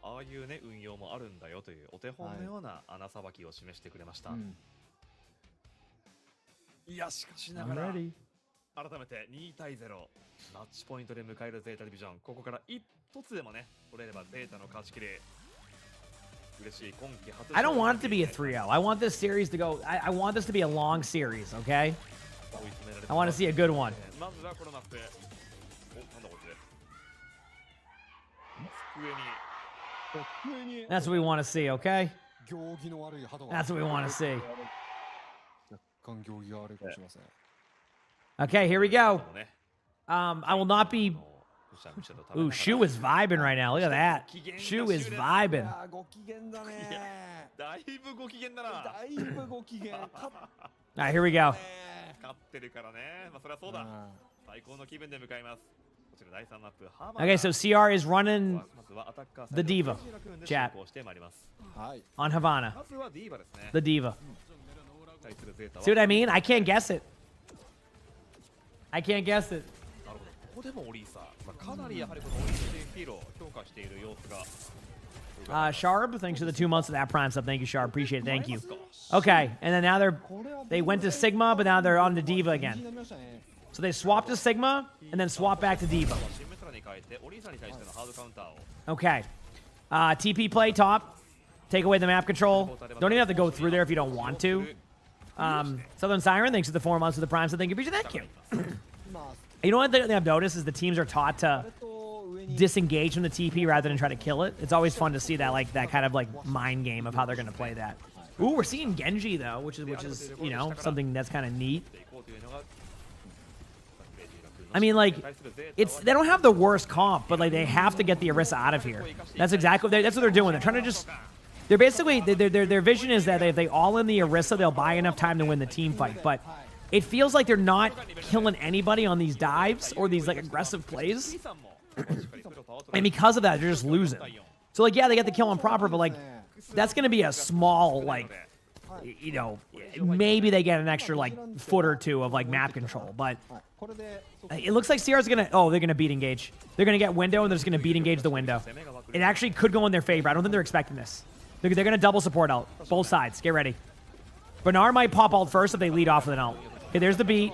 ああいうね運用もあるんだよというお手本のような穴さばきを示してくれました。いやしかしながら改めて2対0マッチポイントで迎えるゼータディビジョン、ここから一つでもね取れればゼータの勝ちきり。嬉しい今季初。I don't want it to be a 3-0. I want this series to go. I want this to be a long series. Okay. I want to see a good one. まずはこのマップ。お、なんだこれ。That's what we want to see, okay? That's what we want to see. Okay, here we go. I will not be. Ooh, Shu is vibing right now. Look at that. Shu is vibing. All right, here we go. Okay, so CR is running the Diva, chat, on Havana. The Diva. See what I mean? I can't guess it. I can't guess it. Sharp, thanks for the 2 months of that Prime sub. Thank you, Sharp. Appreciate it. Thank you. Okay, and then now they went to Sigma, but now they're on to Diva again. So they swapped to Sigma, and then swapped back to Diva. Okay. TP play top. Take away the map control. Don't even have to go through there if you don't want to. Southern Siren, thanks for the 4 months of the Prime, so thank you. Thank you. You know what thing I've noticed is the teams are taught to disengage from the TP rather than try to kill it. It's always fun to see that, like, that kind of, like, mind game of how they're going to play that. Ooh, we're seeing Genji though, which is you know, something that's kind of neat. I mean, like, they don't have the worst comp, but like they have to get the Orisa out of here. That's exactly that's what they're doing. They're trying to just they're basically their vision is that if they all in the Orisa, they'll buy enough time to win the team fight. But it feels like they're not killing anybody on these dives or these like aggressive plays, and because of that, they're just losing. So like, yeah, they get the kill on proper, but like that's gonna be a small like, you know, maybe they get an extra like foot or two of like map control, but it looks like CR's gonna, oh, they're gonna beat engage. They're gonna get window and they're just gonna beat engage the window. It actually could go in their favor. I don't think they're expecting this. They're gonna double support ult. Both sides, get ready. Bernard might pop ult first if they lead off with an ult. Okay, there's the beat.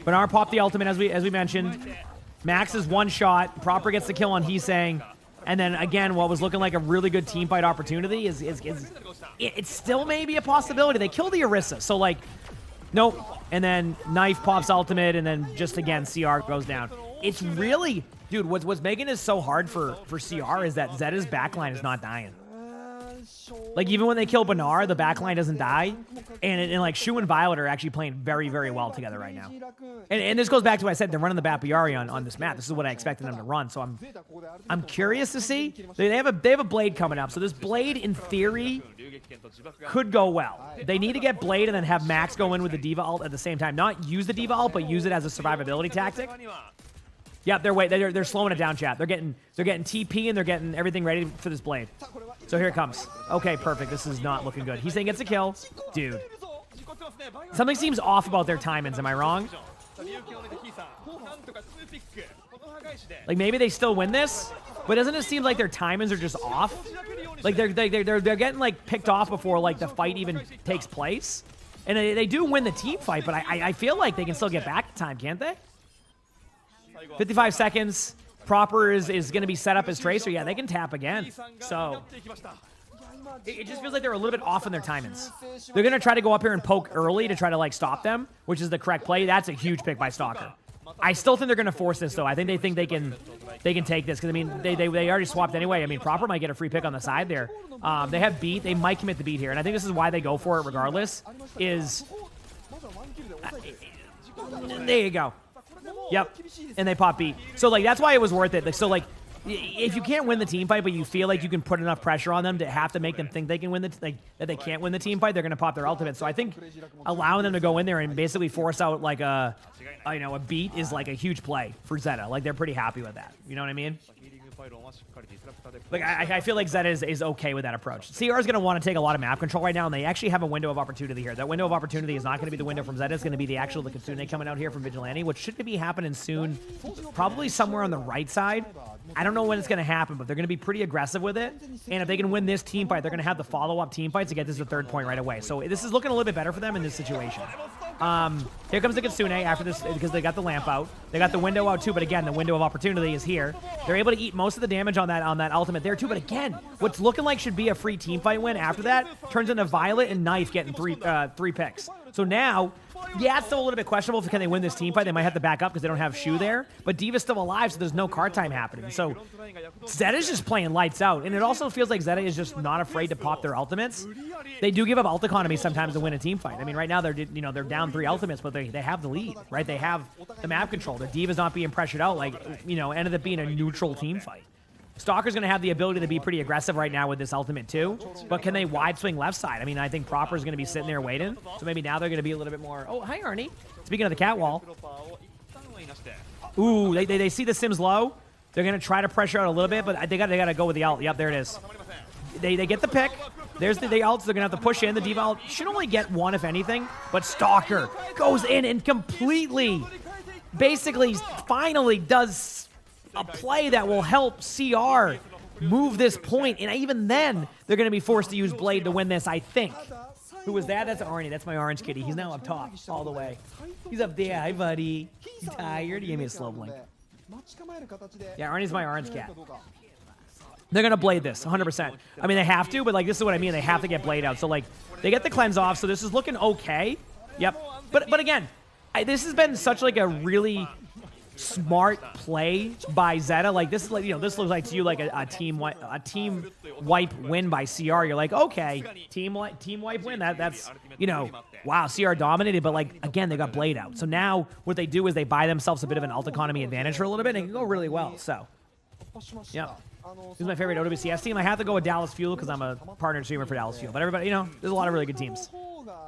Bernard popped the ultimate as we mentioned. Max is one shot. Proper gets the kill on Heesang. And then again, what was looking like a really good team fight opportunity is it's still maybe a possibility. They kill the Orisa, so like, nope. And then Knife pops ultimate, and then just again, CR goes down. It's really, dude, what's making it so hard for CR is that Zeta's backline is not dying. Like, even when they kill Bernard, the backline doesn't die. And like, Shu and Violet are actually playing very, very well together right now. And this goes back to what I said, they're running the Bapiari on this map. This is what I expected them to run. So I'm curious to see. They have a Blade coming up. So this Blade, in theory, could go well. They need to get Blade and then have Max go in with the D.Va ult at the same time. Not use the D.Va ult, but use it as a survivability tactic. Yep, they're slowing it down, chat. They're getting TP and they're getting everything ready for this Blade. So here it comes. Okay, perfect. This is not looking good. He's saying gets a kill. Dude. Something seems off about their timings. Am I wrong? Like, maybe they still win this, but doesn't it seem like their timings are just off? Like, they're getting, like, picked off before, like, the fight even takes place. And they do win the team fight, but I feel like they can still get back in time, can't they? 55 seconds. Proper is going to be set up as Tracer. Yeah, they can tap again. So it just feels like they're a little bit off in their timings. They're going to try to go up here and poke early to try to like stop them, which is the correct play. That's a huge pick by Stalker. I still think they're going to force this though. I think they can take this because I mean they already swapped anyway. I mean Proper might get a free pick on the side there. They have beat. They might commit the beat here, and I think this is why they go for it regardless. Is there you go. Yep, and they pop beat. So, like, that's why it was worth it. So, like, if you can't win the team fight, but you feel like you can put enough pressure on them to have to make them think they can win that they can't win the team fight, they're going to pop their ultimate. So I think allowing them to go in there and basically force out, like, a beat is, like, a huge play for Zeta. Like, they're pretty happy with that. You know what I mean? Like, I feel like Zeta is okay with that approach. CR is going to want to take a lot of map control right now, and they actually have a window of opportunity here. That window of opportunity is not going to be the window from Zeta. It's going to be the actual Kitsune coming out here from Vigilante, which should be happening soon, probably somewhere on the right side. I don't know when it's going to happen, but they're going to be pretty aggressive with it. And if they can win this team fight, they're going to have the follow-up team fight to get this to third point right away. So this is looking a little bit better for them in this situation. Here comes the Kitsune after this because they got the lamp out. They got the window out too, but again, the window of opportunity is here. They're able to eat most of the damage on that ultimate there too, but again, what's looking like should be a free team fight win after that turns into Violet and Knife getting three picks. So now, yeah, it's still a little bit questionable if can they win this team fight. They might have to back up because they don't have Shu there, but D.Va's still alive, so there's no card time happening. So Zeta's just playing lights out, and it also feels like Zeta is just not afraid to pop their ultimates. They do give up ult economy sometimes to win a team fight. I mean, right now they're down 3 ultimates, but they have the lead, right? They have the map control. The D.Va's not being pressured out, like, ended up being a neutral team fight. Stalker's going to have the ability to be pretty aggressive right now with this ultimate too, but can they wide swing left side? I mean, I think Proper's going to be sitting there waiting, so maybe now they're going to be a little bit more... Oh, hi, Arnie. Speaking of the cat wall. Ooh, they see the Sims low. They're going to try to pressure out a little bit, but they got to go with the ult. Yep, there it is. They get the pick. There's the ults. They're going to have to push in. The D.Va ult should only get one, if anything, but Stalker goes in and completely, basically, finally does a play that will help CR move this point, and even then, they're going to be forced to use Blade to win this, I think. Who was that? That's Arnie. That's my orange kitty. He's now up top, all the way. He's up there. Hi, buddy. You tired? He gave me a slow blink. Yeah, Arnie's my orange cat. They're going to Blade this, 100%. I mean, they have to, but, like, this is what I mean. They have to get Blade out. So, like, they get the cleanse off, so this is looking okay. Yep. But again, this has been such, like, a really smart play by Zeta. Like this is like, you know, this looks like to you like a team wipe win by CR. You're like, okay, team wipe win. That's, you know, wow, CR dominated, but like again they got Blade out. So now what they do is they buy themselves a bit of an ult economy advantage for a little bit, and it can go really well. So yeah. This is my favorite OWCS team. I have to go with Dallas Fuel because I'm a partner streamer for Dallas Fuel. But everybody, you know, there's a lot of really good teams.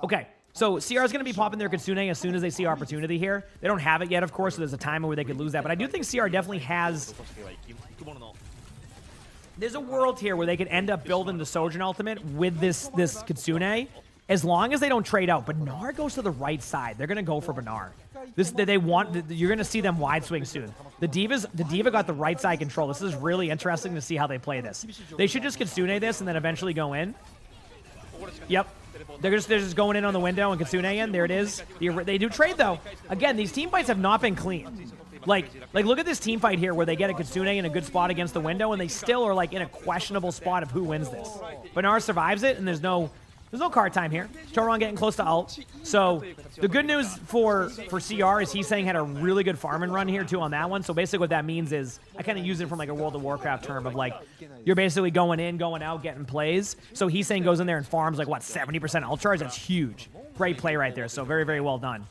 Okay, so CR is going to be popping their Kitsune as soon as they see opportunity here. They don't have it yet, of course, so there's a time where they could lose that. But I do think CR definitely has... There's a world here where they could end up building the Sojourn ultimate with this Kitsune, as long as they don't trade out. Banar goes to the right side. They're going to go for Banar. You're going to see them wide swing soon. The D.Va got the right side control. This is really interesting to see how they play this. They should just Kitsune this and then eventually go in. Yep. They're just going in on the window and Kitsune in. There it is. They do trade, though. Again, these team fights have not been clean. Like look at this team fight here where they get a Kitsune in a good spot against the window, and they still are, like, in a questionable spot of who wins this. Banar survives it, and there's no card time here. Toron getting close to ult. So the good news for CR is he's saying had a really good farming run here too on that one. So basically what that means is, I kind of use it from like a World of Warcraft term of like, you're basically going in, going out, getting plays. So he's saying goes in there and farms like what, 70% ult charge? That's huge. Great play right there. So very, very well done.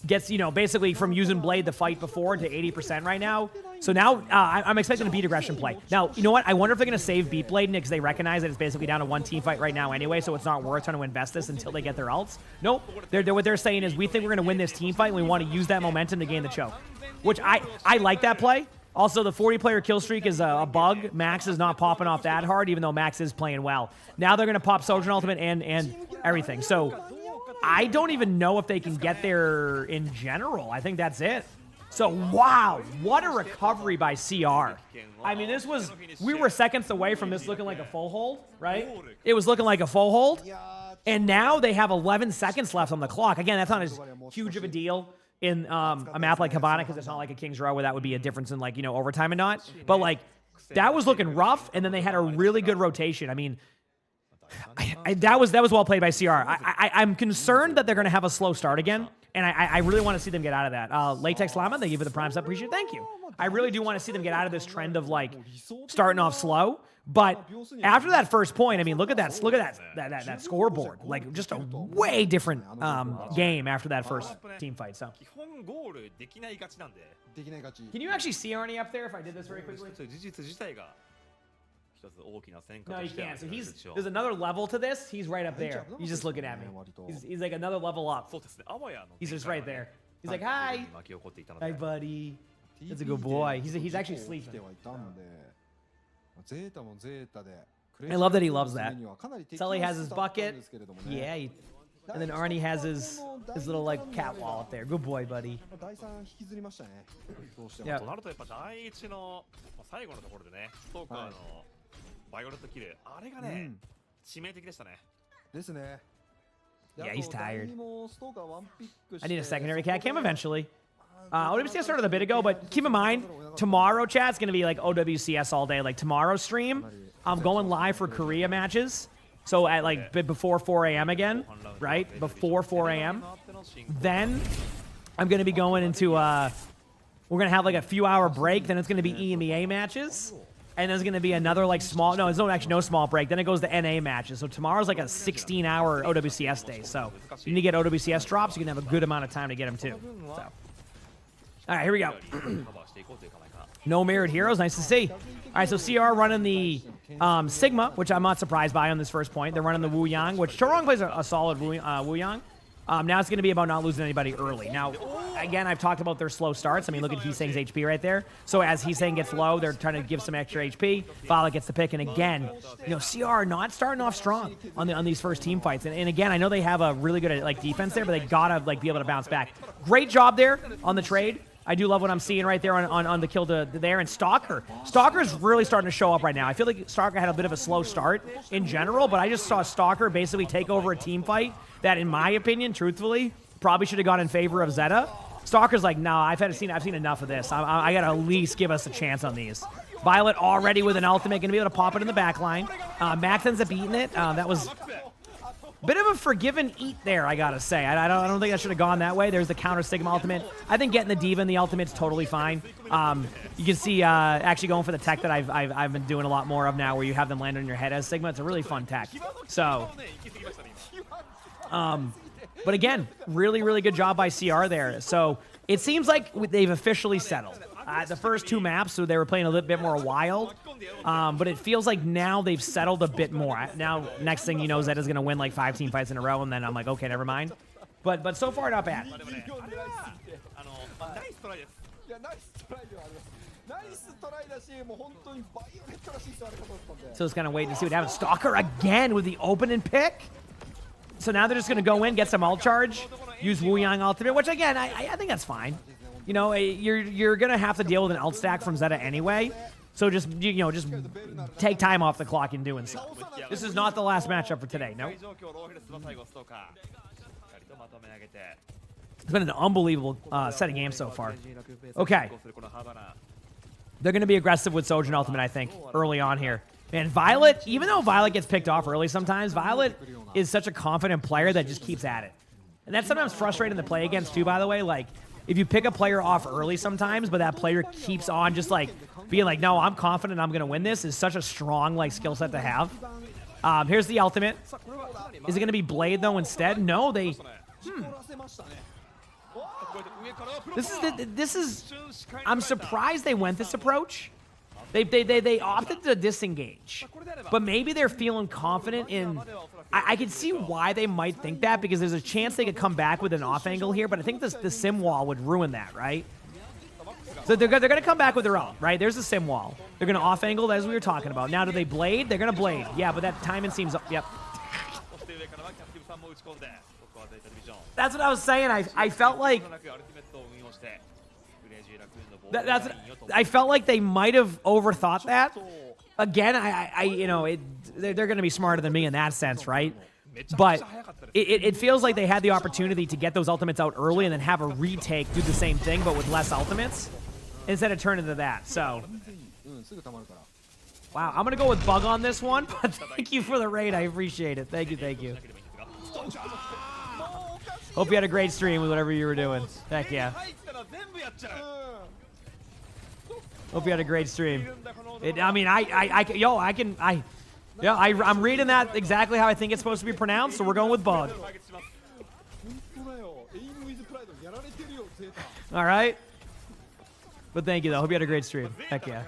Gets, you know, basically from using Blade the fight before to 80% right now. So now I'm expecting a beat aggression play. Now, you know what? I wonder if they're going to save beat Blade because they recognize that it's basically down to one team fight right now anyway, so it's not worth trying to invest this until they get their ults. Nope. What they're saying is we think we're going to win this team fight and we want to use that momentum to gain the choke, which I like that play. Also, the 40-player kill streak is a bug. Max is not popping off that hard, even though Max is playing well. Now they're going to pop Sojourn Ultimate and everything. So I don't even know if they can get there in general. I think that's it. So, wow, what a recovery by CR. I mean, we were seconds away from this looking like a full hold, right? It was looking like a full hold. And now they have 11 seconds left on the clock. Again, that's not as huge of a deal in a map like Cabana, because it's not like a King's Row where that would be a difference in, like, you know, overtime and not. But, like, that was looking rough, and then they had a really good rotation. I mean, that was well played by CR. I'm concerned that they're going to have a slow start again, and I really want to see them get out of that. Latex Llama, thank you for the prime sub. Appreciate it. Thank you. I really do want to see them get out of this trend of, like, starting off slow. But after that first point, I mean, look at that scoreboard. Like, just a way different game after that first team fight. So, can you actually see Arnie up there if I did this very quickly? No, you can't. So there's another level to this. He's right up there. He's just looking at me. He's like another level up. He's just right there. He's like, hi. Hi, buddy. That's a good boy. He's actually sleeping. I love that he loves that. Sully has his bucket. Yeah. And then Arnie has his little, like, cat wall up there. Good boy, buddy. Yeah. Yeah, he's tired. I need a secondary cat cam eventually. OWCS started a bit ago, but keep in mind, tomorrow, chat's going to be like OWCS all day. Like, tomorrow's stream, I'm going live for Korea matches. So at, like, before 4 a.m. again, right? Before 4 a.m. Then I'm going to be going into, we're going to have, like, a few-hour break. Then it's going to be EMEA matches. And there's going to be another, like, there's actually no small break. Then it goes to NA matches. So tomorrow's like a 16-hour OWCS day. So you need to get OWCS drops. You can have a good amount of time to get them, too. So. All right, here we go. No mirrored heroes. Nice to see. All right, so CR running the Sigma, which I'm not surprised by on this first point. They're running the Wu Yang, which Torong plays a solid Wu Yang. Now it's going to be about not losing anybody early. Now, again, I've talked about their slow starts. I mean, look at Heesang's HP right there. So as Heesang gets low, they're trying to give some extra HP. Violet gets the pick, and again, you know, CR not starting off strong on these first team fights. And again, I know they have a really good, like, defense there, but they gotta, like, be able to bounce back. Great job there on the trade. I do love what I'm seeing right there on the kill there. And Stalker's really starting to show up right now. I feel like Stalker had a bit of a slow start in general, but I just saw Stalker basically take over a team fight that, in my opinion, truthfully, probably should have gone in favor of Zeta. Stalker's like, no, I've seen enough of this. I got to at least give us a chance on these. Violet already with an ultimate, going to be able to pop it in the back line. Max ends up beating it. That was Bit of a forgive and eat there, I gotta say. I don't think that should have gone that way. There's the counter Sigma ultimate. I think getting the Diva and the ultimate's totally fine. You can see actually going for the tech that I've been doing a lot more of now, where you have them land on your head as Sigma. It's a really fun tech. So, but again, really, really good job by CR there. So it seems like they've officially settled. The first two maps, so they were playing a little bit more wild. But it feels like now they've settled a bit more. Now, next thing you know, Zeta's going to win like 5 team fights in a row, and then I'm like, okay, never mind. But so far, not bad. So it's kind of waiting to see what happens. Stalker again with the open and pick. So now they're just going to go in, get some ult charge, use Wu Yang ultimate, which again, I think that's fine. You know, you're going to have to deal with an ult stack from Zeta anyway. So just, you know, just take time off the clock in doing so. This is not the last matchup for today, no. It's been an unbelievable set of games so far. Okay. They're going to be aggressive with Sojourn Ultimate, I think, early on here. Man, Violet, even though Violet gets picked off early sometimes, Violet is such a confident player that just keeps at it. And that's sometimes frustrating to play against, too, by the way. Like, if you pick a player off early sometimes, but that player keeps on just, like, being like, no, I'm confident I'm going to win this, is such a strong, like, skill set to have. Here's the ultimate. Is it going to be Blade, though, instead? No, they... This is... I'm surprised they went this approach. They opted to disengage. But maybe they're feeling confident in... I can see why they might think that, because there's a chance they could come back with an off angle here, but I think the sim wall would ruin that, right? So they're going to come back with their own, right? There's a sim wall. They're going to off angle, as we were talking about. Now, do they blade? They're going to blade. Yeah, but that timing seems... Yep. That's what I was saying. I felt like... I felt like they might have overthought that. Again, they're going to be smarter than me in that sense, right? But it feels like they had the opportunity to get those ultimates out early and then have a retake do the same thing, but with less ultimates, instead of turning to that. So, wow, I'm going to go with Bug on this one, but thank you for the raid. I appreciate it. Thank you, thank you. Hope you had a great stream with whatever you were doing. Heck yeah. Hope you had a great stream. I'm reading that exactly how I think it's supposed to be pronounced, so we're going with Bug. All right. But thank you, though. Hope you had a great stream. Heck yeah.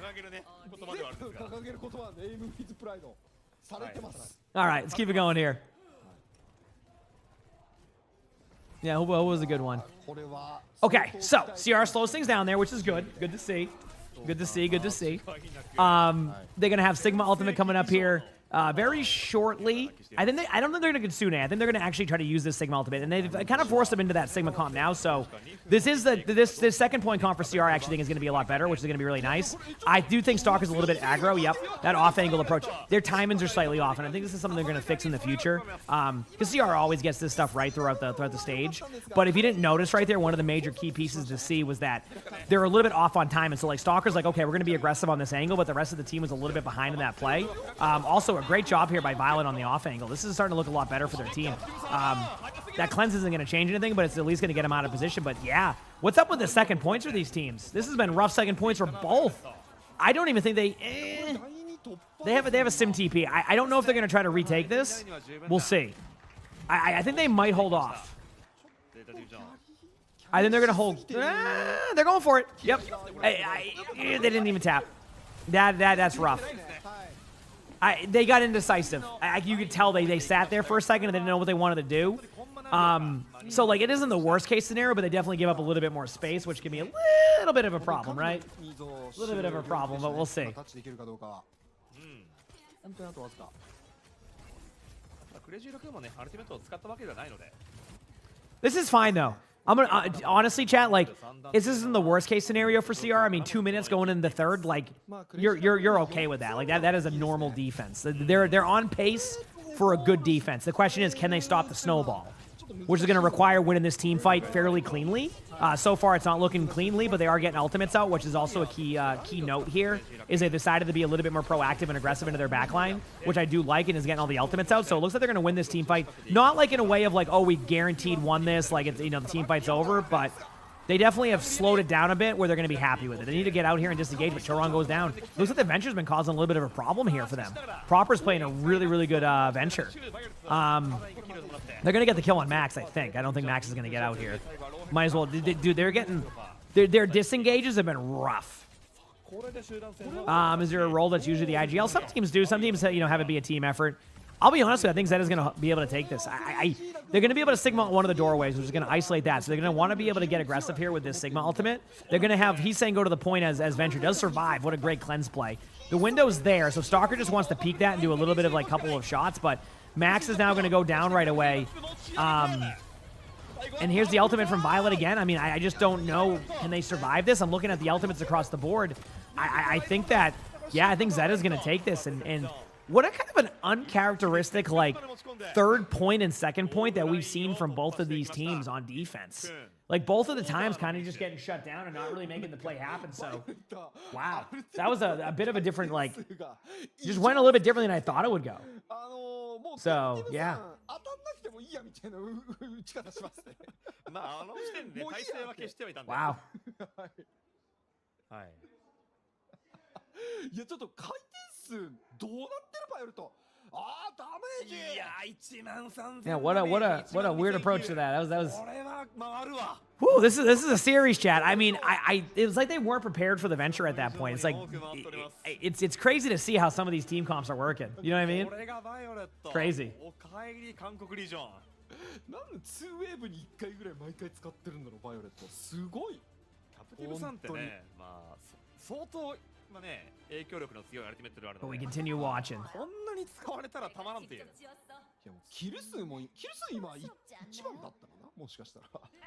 All right, let's keep it going here. Yeah, what was a good one? Okay, so CR slows things down there, which is good. Good to see. Good to see, good to see. They're going to have Sigma Ultimate coming up here very shortly. I don't think they're going to Kitsune. I think they're going to actually try to use this Sigma Ultimate, and they've kind of forced them into that Sigma comp now, so this is this second point comp for CR I actually think is going to be a lot better, which is going to be really nice. I do think Stalker's a little bit aggro. Yep, that off-angle approach. Their timings are slightly off, and I think this is something they're going to fix in the future, because CR always gets this stuff right throughout the stage, but if you didn't notice right there, one of the major key pieces to see was that they're a little bit off on time, and so like Stalker's like, okay, we're going to be aggressive on this angle, but the rest of the team was a little bit behind in that play. Also, a great job here by Violet on the off angle. This is starting to look a lot better for their team. That cleanse isn't going to change anything, but it's at least going to get them out of position. But yeah, what's up with the second points for these teams? This has been rough second points for both. I don't even think they have a sim TP. I don't know if they're going to try to retake this. We'll see. I think they might hold off. I think they're going to hold. They're going for it. Yep. They didn't even tap. That's rough. They got indecisive. You could tell they sat there for a second and they didn't know what they wanted to do. So, like, it isn't the worst case scenario, but they definitely give up a little bit more space, which can be a little bit of a problem, right? A little bit of a problem, but we'll see. This is fine, though. I'm gonna honestly, chat. Like, this isn't the worst case scenario for CR. I mean, 2 minutes going into the third, like, you're okay with that. Like, that is a normal defense. They're on pace for a good defense. The question is, can they stop the snowball? which is going to require winning this team fight fairly cleanly. So far, it's not looking cleanly, but they are getting ultimates out, which is also a key note here, is they decided to be a little bit more proactive and aggressive into their backline, which I do like, and is getting all the ultimates out. So it looks like they're going to win this team fight. Not like in a way of like, oh, we guaranteed won this, like, it's, you know, the team fight's over, but they definitely have slowed it down a bit where they're going to be happy with it. They need to get out here and disengage, but Choron goes down. Looks like the Venture's been causing a little bit of a problem here for them. Proper's playing a really, really good Venture. They're going to get the kill on Max, I think. I don't think Max is going to get out here. Might as well. Dude, they're getting... Their disengages have been rough. Is there a role that's usually the IGL? Some teams do. Some teams, you know, have it be a team effort. I'll be honest with you, I think Zed is going to be able to take this. They're going to be able to Sigma one of the doorways, which is going to isolate that. So they're going to want to be able to get aggressive here with this Sigma ultimate. They're going to have, he's saying go to the point as Venture does survive. What a great cleanse play. The window's there, so Stalker just wants to peek that and do a little bit of like couple of shots, but Max is now going to go down right away. And here's the ultimate from Violet again. I mean, I just don't know, can they survive this? I'm looking at the ultimates across the board. I think that, yeah, I think Zed is going to take this, and what a kind of an uncharacteristic, like, third point and second point that we've seen from both of these teams on defense. Like, both of the times kind of just getting shut down and not really making the play happen, so, wow. That was a bit of a different, like, just went a little bit differently than I thought it would go. So, yeah. Wow. いやちょっと回転数どうなってるバイオレット。あーダメージ。いや13000。Yeah, what a weird approach to that. That was. Whew, this is a series, chat. I mean, it was like they weren't prepared for the Venture at that point. It's like it's crazy to see how some of these team comps are working. You know what I mean? Crazy. なんで2ウェーブに1回ぐらい毎回使ってるんだろうバイオレット。すごい。キャプティブさんってね、まあ相当。But we continue watching.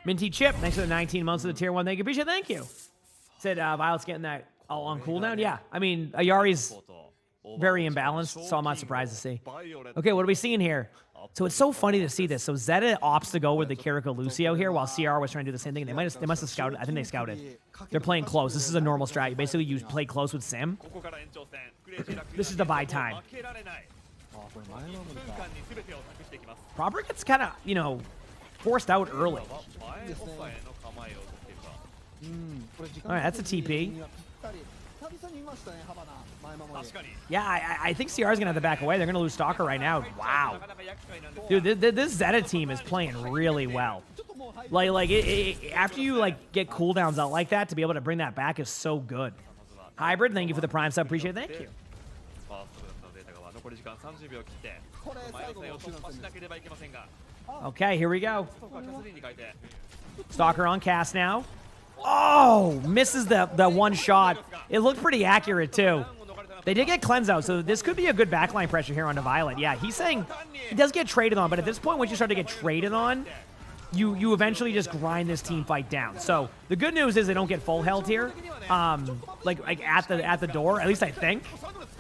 Minty Chip, thanks for the 19 months of the tier 1. Thank you. Appreciate it. Thank you. Said Violet's getting that all on cooldown. Yeah, I mean, Ayari's very imbalanced, so I'm not surprised to see. Okay, what are we seeing here? So it's so funny to see this. So Zeta opts to go with the Kiriko Lucio here while CR was trying to do the same thing. They must have scouted. I think they scouted. They're playing close. This is a normal strat. You basically play close with Sim. This is the buy time. Proper gets kind of, you know, forced out early. All right, that's a TP. Yeah, I think CR is going to have to back away. They're going to lose Stalker right now. Wow. Dude, this Zeta team is playing really well. Like after you, like, get cooldowns out like that, to be able to bring that back is so good. Hybrid, thank you for the Prime sub. Appreciate it. Thank you. Okay, here we go. Stalker on cast now. Oh, misses the one shot. It looked pretty accurate, too. They did get cleanse out, so this could be a good backline pressure here on the Violet. Yeah, he's saying he does get traded on, but at this point, once you start to get traded on, you eventually just grind this team fight down. So the good news is they don't get full held here, like at the door. At least I think.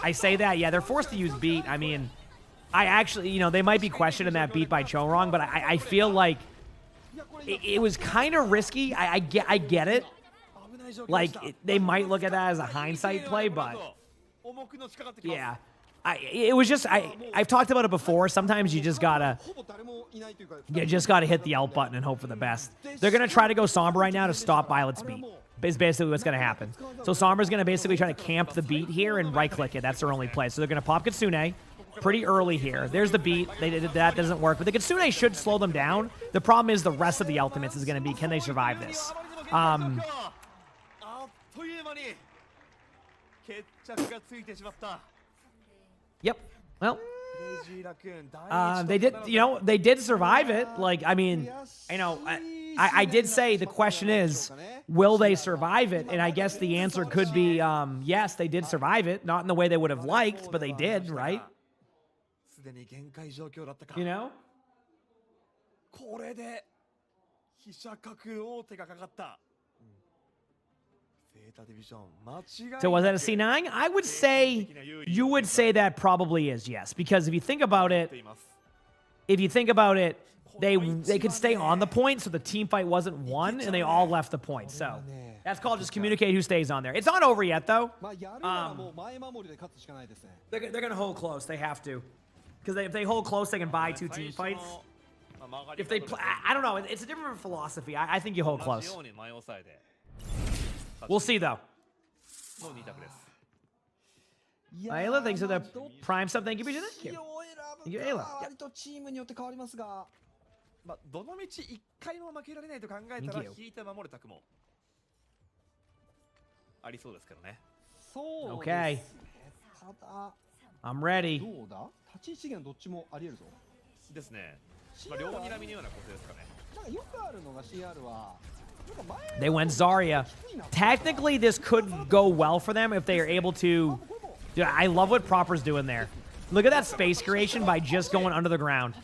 I say that. Yeah, they're forced to use beat. I mean, I actually, you know, they might be questioning that beat by Chorong, but I feel like it was kind of risky. I get it. Like, they might look at that as a hindsight play, but yeah. It was just, I've talked about it before. Sometimes you just gotta hit the out button and hope for the best. They're gonna try to go Sombra right now to stop Violet's beat. Is basically what's gonna happen. So Sombra's gonna basically try to camp the beat here and right-click it. That's their only play. So they're gonna pop Kitsune pretty early here. There's the beat. They did that. Doesn't work. But the Kitsune should slow them down. The problem is the rest of the ultimates is gonna be, can they survive this? Yep. Well, they did, you know, they did survive it. Like, I mean, you know, I did say the question is, will they survive it? And I guess the answer could be, yes, they did survive it. Not in the way they would have liked, but they did, right? You know? So was that a C9? I would say, you would say that probably is, yes. Because if you think about it, they could stay on the point, so the team fight wasn't won, and they all left the point. So that's called just communicate who stays on there. It's not over yet, though. They're going to hold close. They have to. Because if they hold close, they can buy 2 team fights. If they play, I don't know. It's a different philosophy. I think you hold close. We'll see, though. Ayla, thanks for the prime sub. Thank you, Bridget. Thank you. Thank you, Ayla. まあ、どの道1回も負けられないと考えたら引いて守る卓もありそうですけどね。そうです Okay. ただ I'm ready. どうだ立ち位置源どっちもあり得るぞですね。まあ、両睨みのようなことですかね。なんかよくあるのが CR は They went Zarya. Technically, this could go well for them if they are able to. Dude, I love what Proper's doing there. Look at that space creation by just going under the ground.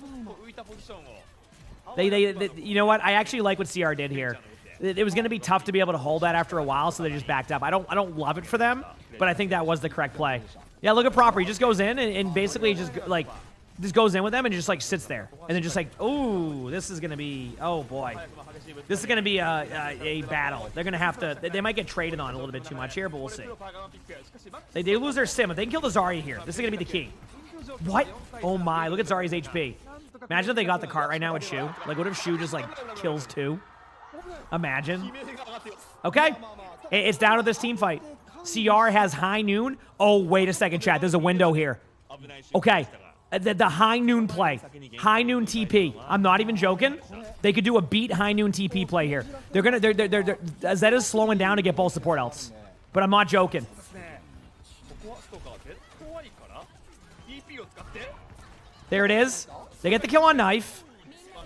They you know what? I actually like what CR did here. It was going to be tough to be able to hold that after a while, so they just backed up. I don't love it for them, but I think that was the correct play. Yeah, look at Proper. He just goes in and basically just like just goes in with them and just like sits there, and then just like, oh, this is going to be, oh boy, this is going to be a battle. They're going to have to. They might get traded on a little bit too much here, but we'll see. They lose their sim. If they can kill the Zarya here, this is going to be the key. What? Oh my! Look at Zarya's HP. Imagine if they got the cart right now with Shu. Like, what if Shu just, like, kills 2? Imagine. Okay. It's down to this team fight. CR has high noon. Oh, wait a second, chat. There's a window here. Okay. The high noon play. High noon TP. I'm not even joking. They could do a beat high noon TP play here. Zetta's slowing down to get both support outs. But I'm not joking. There it is. They get the kill on knife.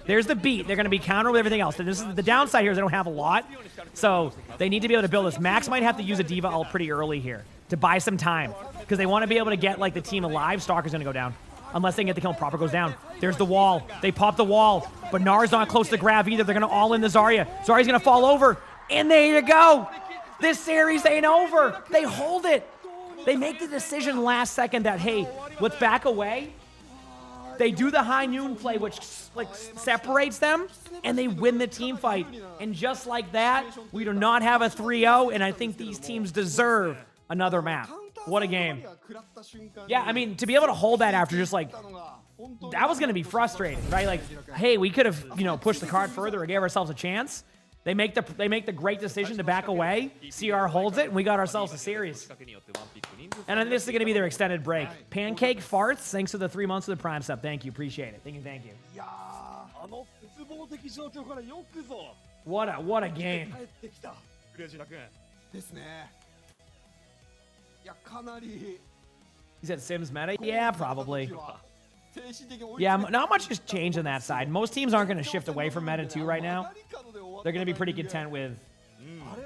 There's the beat. They're going to be counter with everything else. This is the downside here is they don't have a lot. So they need to be able to build this. Max might have to use a D.Va ult pretty early here to buy some time. Because they want to be able to get like the team alive. Stalker's going to go down. Unless they can get the kill and Proper goes down. There's the wall. They pop the wall. But Nar's not close to grab either. They're going to all in the Zarya. Zarya's going to fall over. And there you go. This series ain't over. They hold it. They make the decision last second that, hey, let's back away. They do the high noon play, which like separates them, and they win the team fight. And just like that, we do not have a 3-0, and I think these teams deserve another map. What a game. Yeah, I mean, to be able to hold that after just like, that was going to be frustrating, right? Like, hey, we could have, you know, pushed the card further or gave ourselves a chance. They make the great decision to back away. CR holds it, and we got ourselves a series. And then this is going to be their extended break. Pancake Farts, thanks for the 3 months of the Prime sub. Thank you, appreciate it. Thank you. What a game. ですねいやかなり He said Sims meta? Yeah, probably. Yeah, not much has changed on that side. Most teams aren't going to shift away from meta 2 right now. They're going to be pretty content with,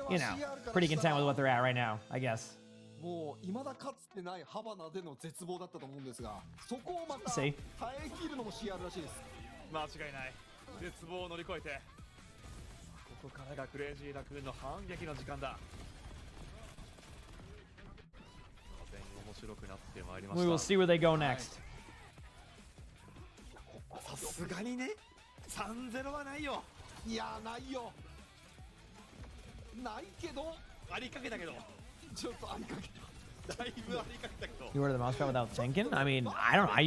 you know, pretty content with what they're at right now, I guess. もう未だかつてないハバナでの絶望だったと思うんですが、そこをまた See? 耐え切るのも CR らしいです。間違いない。絶望を乗り越えて、ここからがクレイジーラクーンの反撃の時間だ。当然面白くなってまいりました。We will see where they go next. さすがにね、3-0はないよ。いやないよ。ないけど、ありかけたけど。ちょっとありかけた。だいぶありかけたけど。You order the mouse pad without thinking? I mean, I don't know. I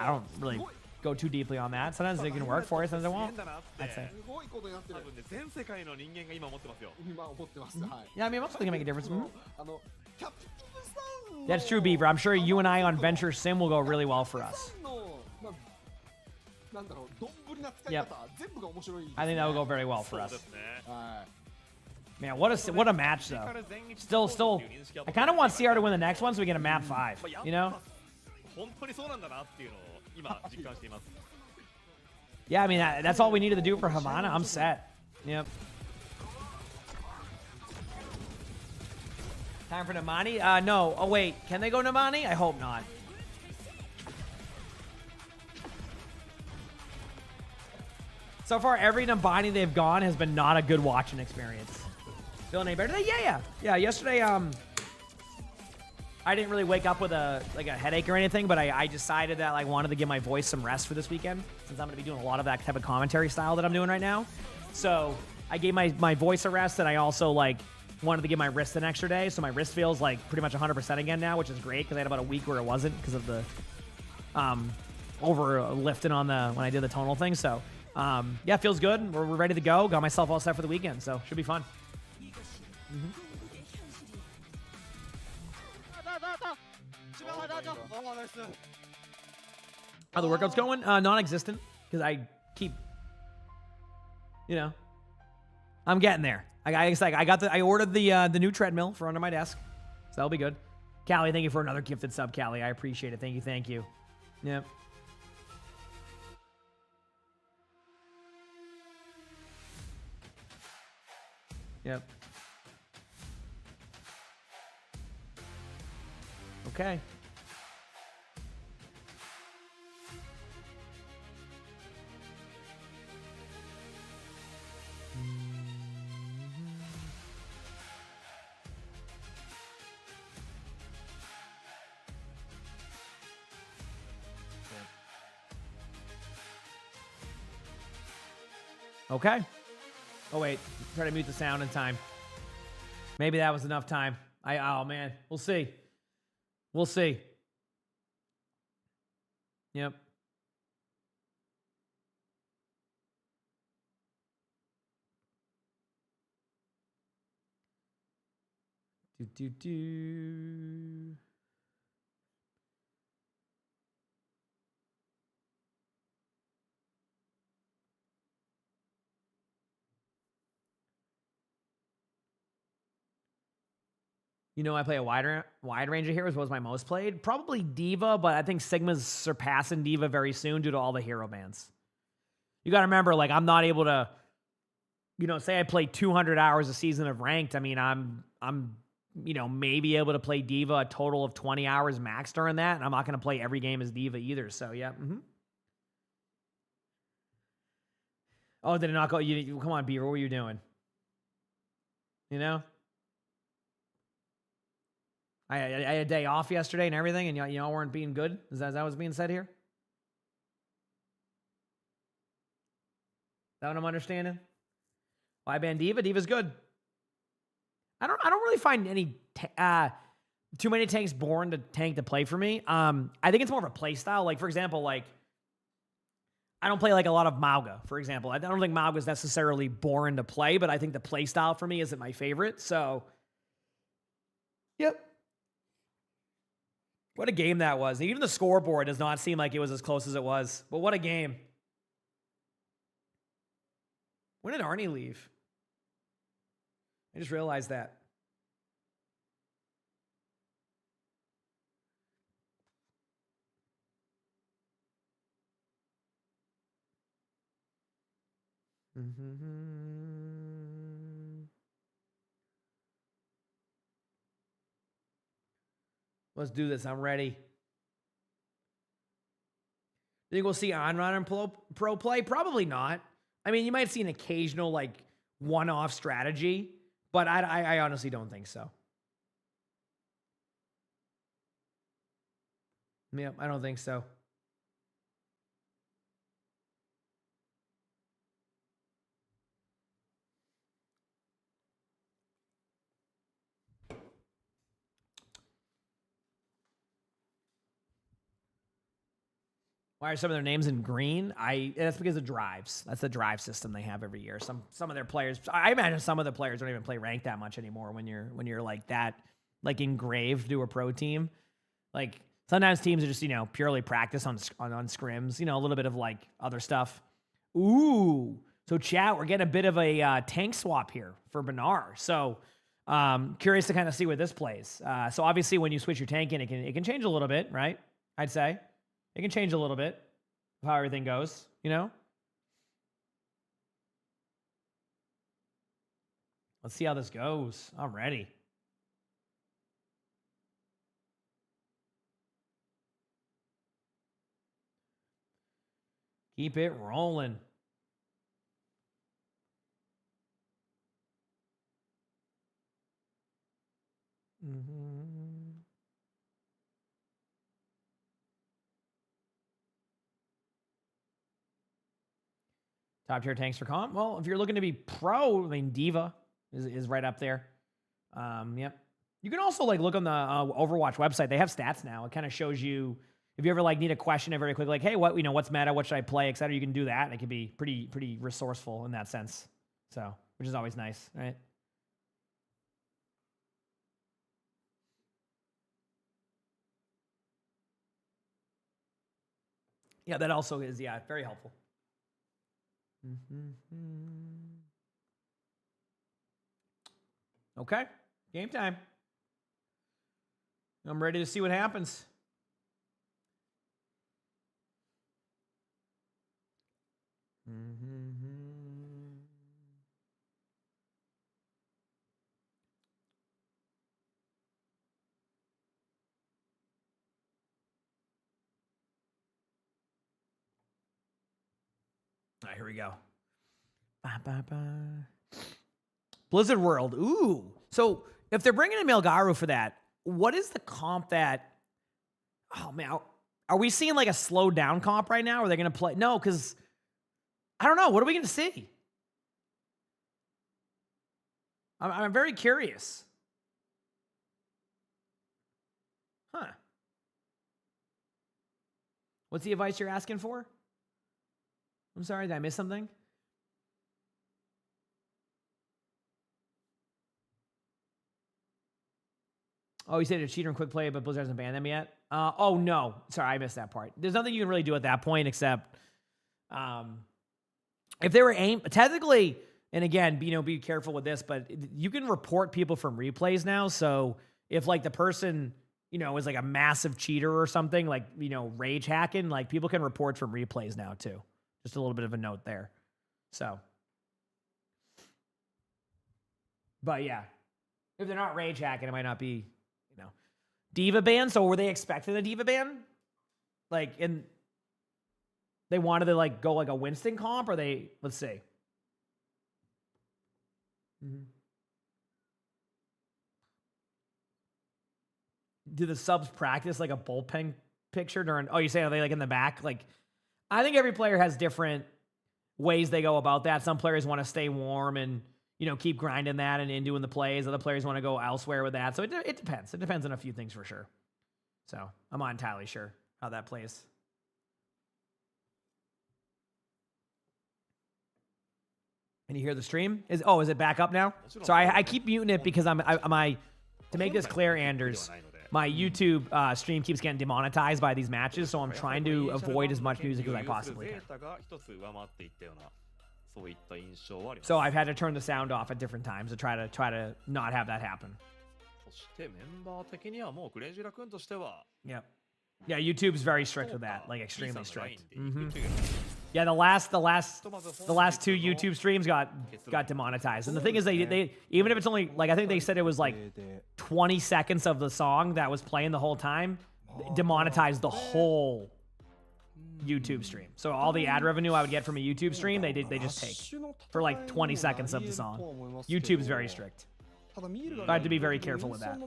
don't really go too deeply on that. Sometimes it can work for you, sometimes it won't. I'd say. すごいことになってる。多分ね、全世界の人間が今思ってますよ。今思ってます。はい。 Yeah, I mean, most of them can make a difference. あのキャプティブさん。 That's true, Beaver. I'm sure you and I on Venture Sim will go really well for us. なんだろう、どんぶりな使い方、全部が面白い。I think that will go very well for us. はい。 Man, what a match though. Still, I kind of want CR to win the next one so we get a map 5. You know? 本当にそうなんだなっていうのを今実感しています。 Yeah, I mean that's all we needed to do for Havana. I'm set. Yep. Time for Namani? No. Oh wait, can they go Namani? I hope not. So far, every Nambani they've gone has been not a good watching experience. Feeling any better today? Yeah. Yesterday, I didn't really wake up with a headache or anything, but I decided that I wanted to give my voice some rest for this weekend since I'm going to be doing a lot of that type of commentary style that I'm doing right now. So I gave my voice a rest, and I also wanted to give my wrist an extra day. So my wrist feels pretty much 100% again now, which is great because I had about a week where it wasn't because of the over lifting on when I did the tonal thing. So yeah, it feels good. We're ready to go. Got myself all set for the weekend, so should be fun. How the workouts going? Non-existent because I keep, I'm getting there. I ordered the new treadmill for under my desk, so that'll be good. Callie, thank you for another gifted sub, Callie. I appreciate it. Thank you. Yep. Yep. Okay. Okay. Oh, wait. Try to mute the sound in time. Maybe that was enough time. Oh, man. We'll see. We'll see. Yep. Do. I play a wide range of heroes. What was my most played? Probably D.Va, but I think Sigma's surpassing D.Va very soon due to all the hero bans. You got to remember, I'm not able to, say I play 200 hours a season of ranked. I mean, I'm maybe able to play D.Va a total of 20 hours max during that, and I'm not going to play every game as D.Va either. So yeah. Oh, did it not go? Come on, Beaver. What were you doing? I had a day off yesterday and everything, and y'all weren't being good. Is that what's being said here? Is that what I'm understanding? Why ban D.Va? D.Va's good. I don't really find any too many tanks boring to tank to play for me. I think it's more of a play style. For example, I don't play a lot of Mauga, for example. I don't think Mauga is necessarily boring to play, but I think the play style for me isn't my favorite. So, yep. What a game that was. Even the scoreboard does not seem like it was as close as it was. But what a game. When did Arnie leave? I just realized that. Let's do this. I'm ready. Think we'll see Onron and Pro play? Probably not. I mean, you might see an occasional one-off strategy, but I honestly don't think so. Yeah, I don't think so. Why are some of their names in green? That's because of drives. That's the drive system they have every year. Some of their players, I imagine some of the players don't even play ranked that much anymore when you're that engraved to a pro team. Sometimes teams are just purely practice on scrims. A little bit of other stuff. Ooh, so chat, we're getting a bit of a tank swap here for Benar. So curious to kind of see where this plays. So obviously when you switch your tank in, it can change a little bit, right? I'd say. It can change a little bit of how everything goes, Let's see how this goes. I'm ready. Keep it rolling. Top tier tanks for comp. Well, if you're looking to be pro, I mean, Diva is right up there. Yep. You can also like look on the Overwatch website. They have stats now. It kind of shows you if you ever like need a question very quick, like, hey, what's meta? What should I play, etc. You can do that. And it can be pretty resourceful in that sense. So, which is always nice, right? Yeah, that also is, very helpful. Okay, game time. I'm ready to see what happens. All right, here we go. Blizzard World. Ooh. So if they're bringing in Melgaru for that, what is the comp that... Oh, man. Are we seeing like a slowed down comp right now? Or are they going to play... No, because... I don't know. What are we going to see? I'm very curious. Huh. What's the advice you're asking for? I'm sorry, did I miss something? Oh, you said a cheater in quick play, but Blizzard hasn't banned them yet? Oh, no. Sorry, I missed that part. There's nothing you can really do at that point except if they were technically, and again, be careful with this, but you can report people from replays now. So if like the person, is like a massive cheater or something, like, rage hacking, like people can report from replays now too. Just a little bit of a note there. So, but yeah, if they're not rage hacking, it might not be, Diva ban. So were they expecting a Diva ban? Like, and they wanted to like go like a Winston comp, or let's see. Do the subs practice like a bullpen picture during? Oh, you say are they like in the back? Like, I think every player has different ways they go about that. Some players want to stay warm and, keep grinding that and doing the plays. Other players want to go elsewhere with that. So it depends. It depends on a few things for sure. So I'm not entirely sure how that plays. Can you hear the stream? Is it back up now? Sorry, I keep muting it because to make this clear, Anders, my YouTube stream keeps getting demonetized by these matches, so I'm trying to avoid as much music as I possibly can. So I've had to turn the sound off at different times to try to not have that happen. Yep. Yeah, YouTube's very strict with that, like extremely strict. Yeah, the last two YouTube streams got demonetized, and the thing is, they even if it's only like I think they said it was like 20 seconds of the song that was playing the whole time, demonetized the whole YouTube stream. So all the ad revenue I would get from a YouTube stream, they just take for like 20 seconds of the song. YouTube's very strict. I have to be very careful with that.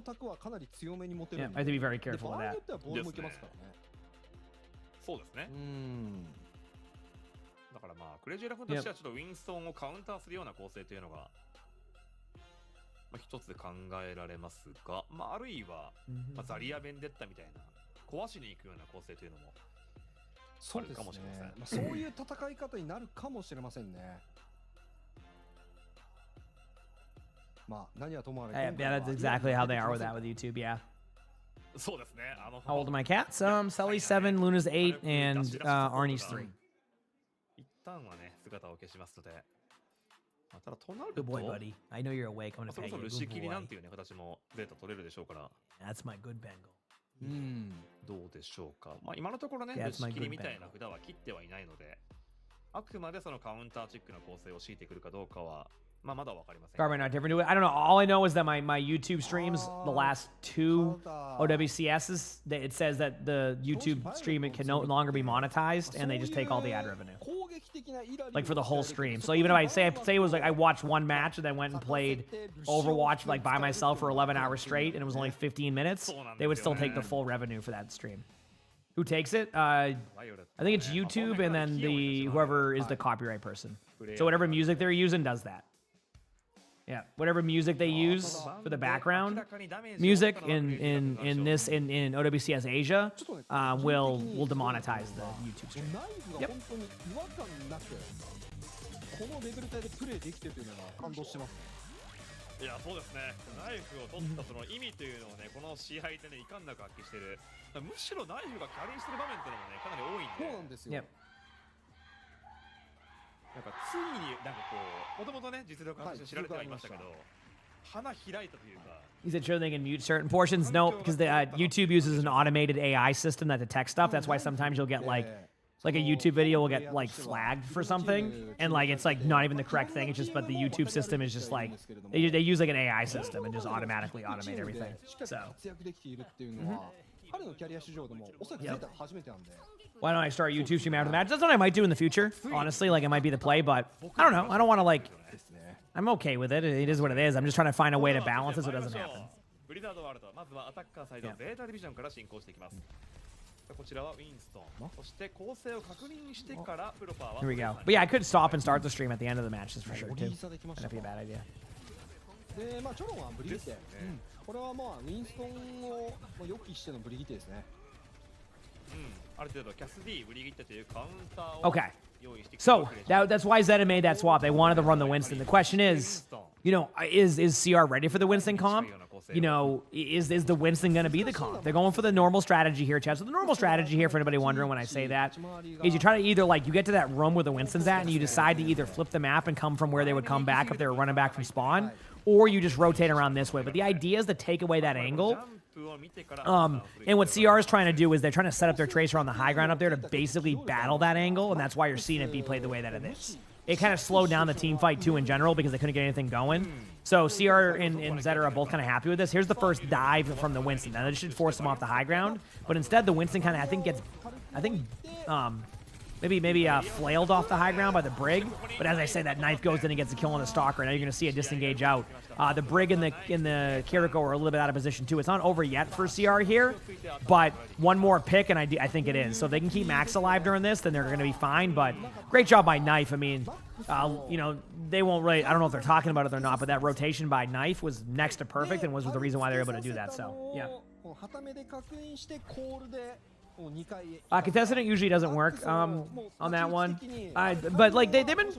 Yeah, I have to be very careful with that. そうですね。だからまあクレイジーラ君としてはちょっとウィンストンをカウンターするような構成というのが、一つで考えられますが、あるいは、ザリア・ベンデッタみたいな壊しに行くような構成というのもあるかもしれません。そういう戦い方になるかもしれませんね。何はともあれ。Yeah, that's exactly how they are with that with YouTube. Yeah. そうですね。How old are my cats? Sully's 7, Luna's 8, and Arnie's 3. 一旦はね姿を消しますので。ただとなると。Good boy, buddy. I know you're awake. I'm gonna pay you. そろそろルシキリなんていうね形もデータ取れるでしょうから。That's my good Bengal. どうでしょうか。今のところね、ルシキリみたいな札は切ってはいないので、あくまでそのカウンターチックな構成を強いてくるかどうかは。Garmin not different to it. I don't know. All I know is that my YouTube streams, the last 2 OWCSs, it says that the YouTube stream it can no longer be monetized, and they just take all the ad revenue, like for the whole stream. So even if I say it was like I watched one match and then went and played Overwatch like by myself for 11 hours straight, and it was only 15 minutes, they would still take the full revenue for that stream. Who takes it? I think it's YouTube and then whoever is the copyright person. So whatever music they're using does that. Yeah, whatever music they use for the background music in OWCS Asia will demonetize the YouTube stream. Yep. このレベル帯でプレイできてるというのが感動してます。いや、そうですね。ナイフを取ったその意味というのをね、この試合でね、いかんなく発揮してる。むしろナイフがキャリーしてる場面っていうのもね、かなり多いんで。そうなんですよ。Yep. なんかついになんかこう、もともとね、実力派として知られてはいましたけど、花開いたというか。He said, sure, they can mute certain portions. No, because YouTube uses an automated AI system that detects stuff. That's why sometimes you'll get like a YouTube video will get like flagged for something, and like it's like not even the correct thing. It's just, but the YouTube system is just like they use like an AI system and just automatically automate everything. So. Why don't I start a YouTube stream after the match? That's what I might do in the future. Honestly, like it might be the play, but I don't know. I don't want to like. I'm okay with it. It is what it is. I'm just trying to find a way to balance it so it doesn't happen. Here we go. But yeah, I could stop and start the stream at the end of the match, just for sure, too. That'd be a bad idea. で、まあ、チョロンはブリギテ。これはまあ、ウィンストンを予期してのブリギテですね。ある程度キャス D ブリギテというカウンターを Okay. So that's why Zeta made that swap. They wanted to run the Winston. The question is, you know, is CR ready for the Winston comp? You know, is the Winston going to be the comp? They're going for the normal strategy here, Chad. So the normal strategy here, for anybody wondering when I say that, is you try to either, like, you get to that room where the Winston's at, and you decide to either flip the map and come from where they would come back if they were running back from spawn, or you just rotate around this way. But the idea is to take away that angle. And what CR is trying to do is they're trying to set up their tracer on the high ground up there to basically battle that angle, and that's why you're seeing it be played the way that it is. It kind of slowed down the team fight, too, in general, because they couldn't get anything going. So CR and Zeta are both kind of happy with this. Here's the first dive from the Winston. Now, this should force them off the high ground, but instead the Winston kind of, maybe flailed off the high ground by the Brig. But as I say, that knife goes in and gets a kill on the Stalker. Now you're going to see a disengage out. The Brig and the Kiriko are a little bit out of position, too. It's not over yet for CR here, but one more pick, and I think it is. So if they can keep Max alive during this, then they're going to be fine. But great job by Knife. I mean, you know, they won't really, I don't know if they're talking about it or not, but that rotation by Knife was next to perfect and was the reason why they were able to do that. So, yeah. Contestant usually doesn't work on that one, but like they've been,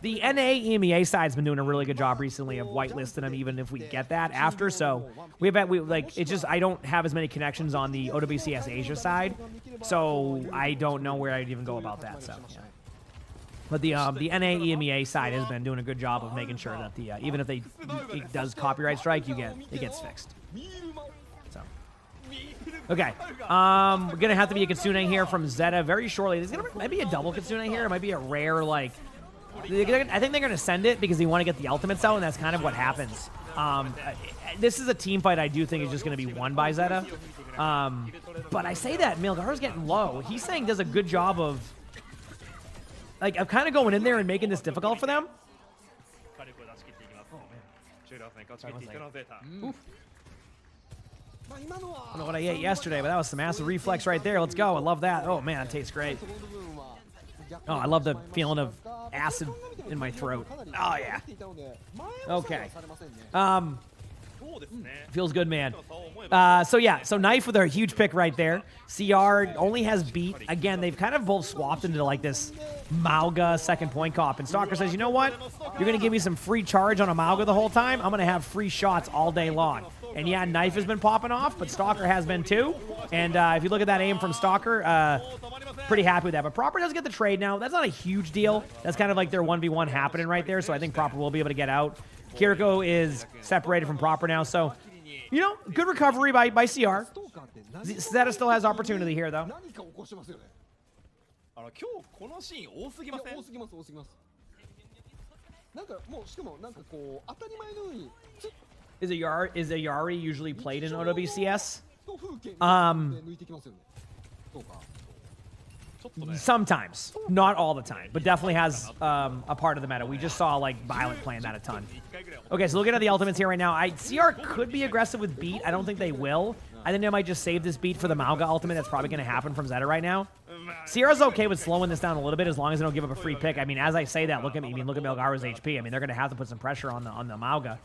the NA EMEA side's been doing a really good job recently of whitelisting them, even if we get that after. So we like it's just I don't have as many connections on the OWCS Asia side, so I don't know where I'd even go about that. So, yeah. But the NA EMEA side has been doing a good job of making sure that the even if it does copyright strike, it gets fixed. Okay, we're gonna have to be a Kitsune here from Zeta very shortly. There's might be a double Kitsune here. It might be a rare, like, I think they're gonna send it because they want to get the ultimates out, and that's kind of what happens. This is a team fight I do think is just gonna be won by Zeta. But I say that Milgar's getting low. He's saying does a good job of, like, of kind of going in there and making this difficult for them. Oof. I don't know what I ate yesterday, but that was some massive reflex right there. Let's go. I love that. Oh, man, it tastes great. Oh, I love the feeling of acid in my throat. Oh, yeah. Okay. Feels good, man. So, yeah. So, Knife with a huge pick right there. CR only has beat. Again, they've kind of both swapped into, like, this Mauga second point cop. And Stalker says, you know what? You're going to give me some free charge on a Mauga the whole time? I'm going to have free shots all day long. And yeah, Knife has been popping off, but Stalker has been too. And if you look at that aim from Stalker, pretty happy with that. But Proper does get the trade now. That's not a huge deal. That's kind of like their 1v1 happening right there. So I think Proper will be able to get out. Kiriko is separated from Proper now. So, you know, good recovery by CR. Zeta still has opportunity here, though. Is a Yari usually played in OWCS? Sometimes, not all the time, but definitely has a part of the meta. We just saw like Violet playing that a ton. Okay, so looking at the ultimates here right now, CR could be aggressive with beat. I don't think they will. I think they might just save this beat for the Mauga ultimate. That's probably going to happen from Zeta right now. Sierra's okay with slowing this down a little bit as long as they don't give up a free pick. I mean, as I say that, look at Melgaro's HP. I mean, they're going to have to put some pressure on the Mauga.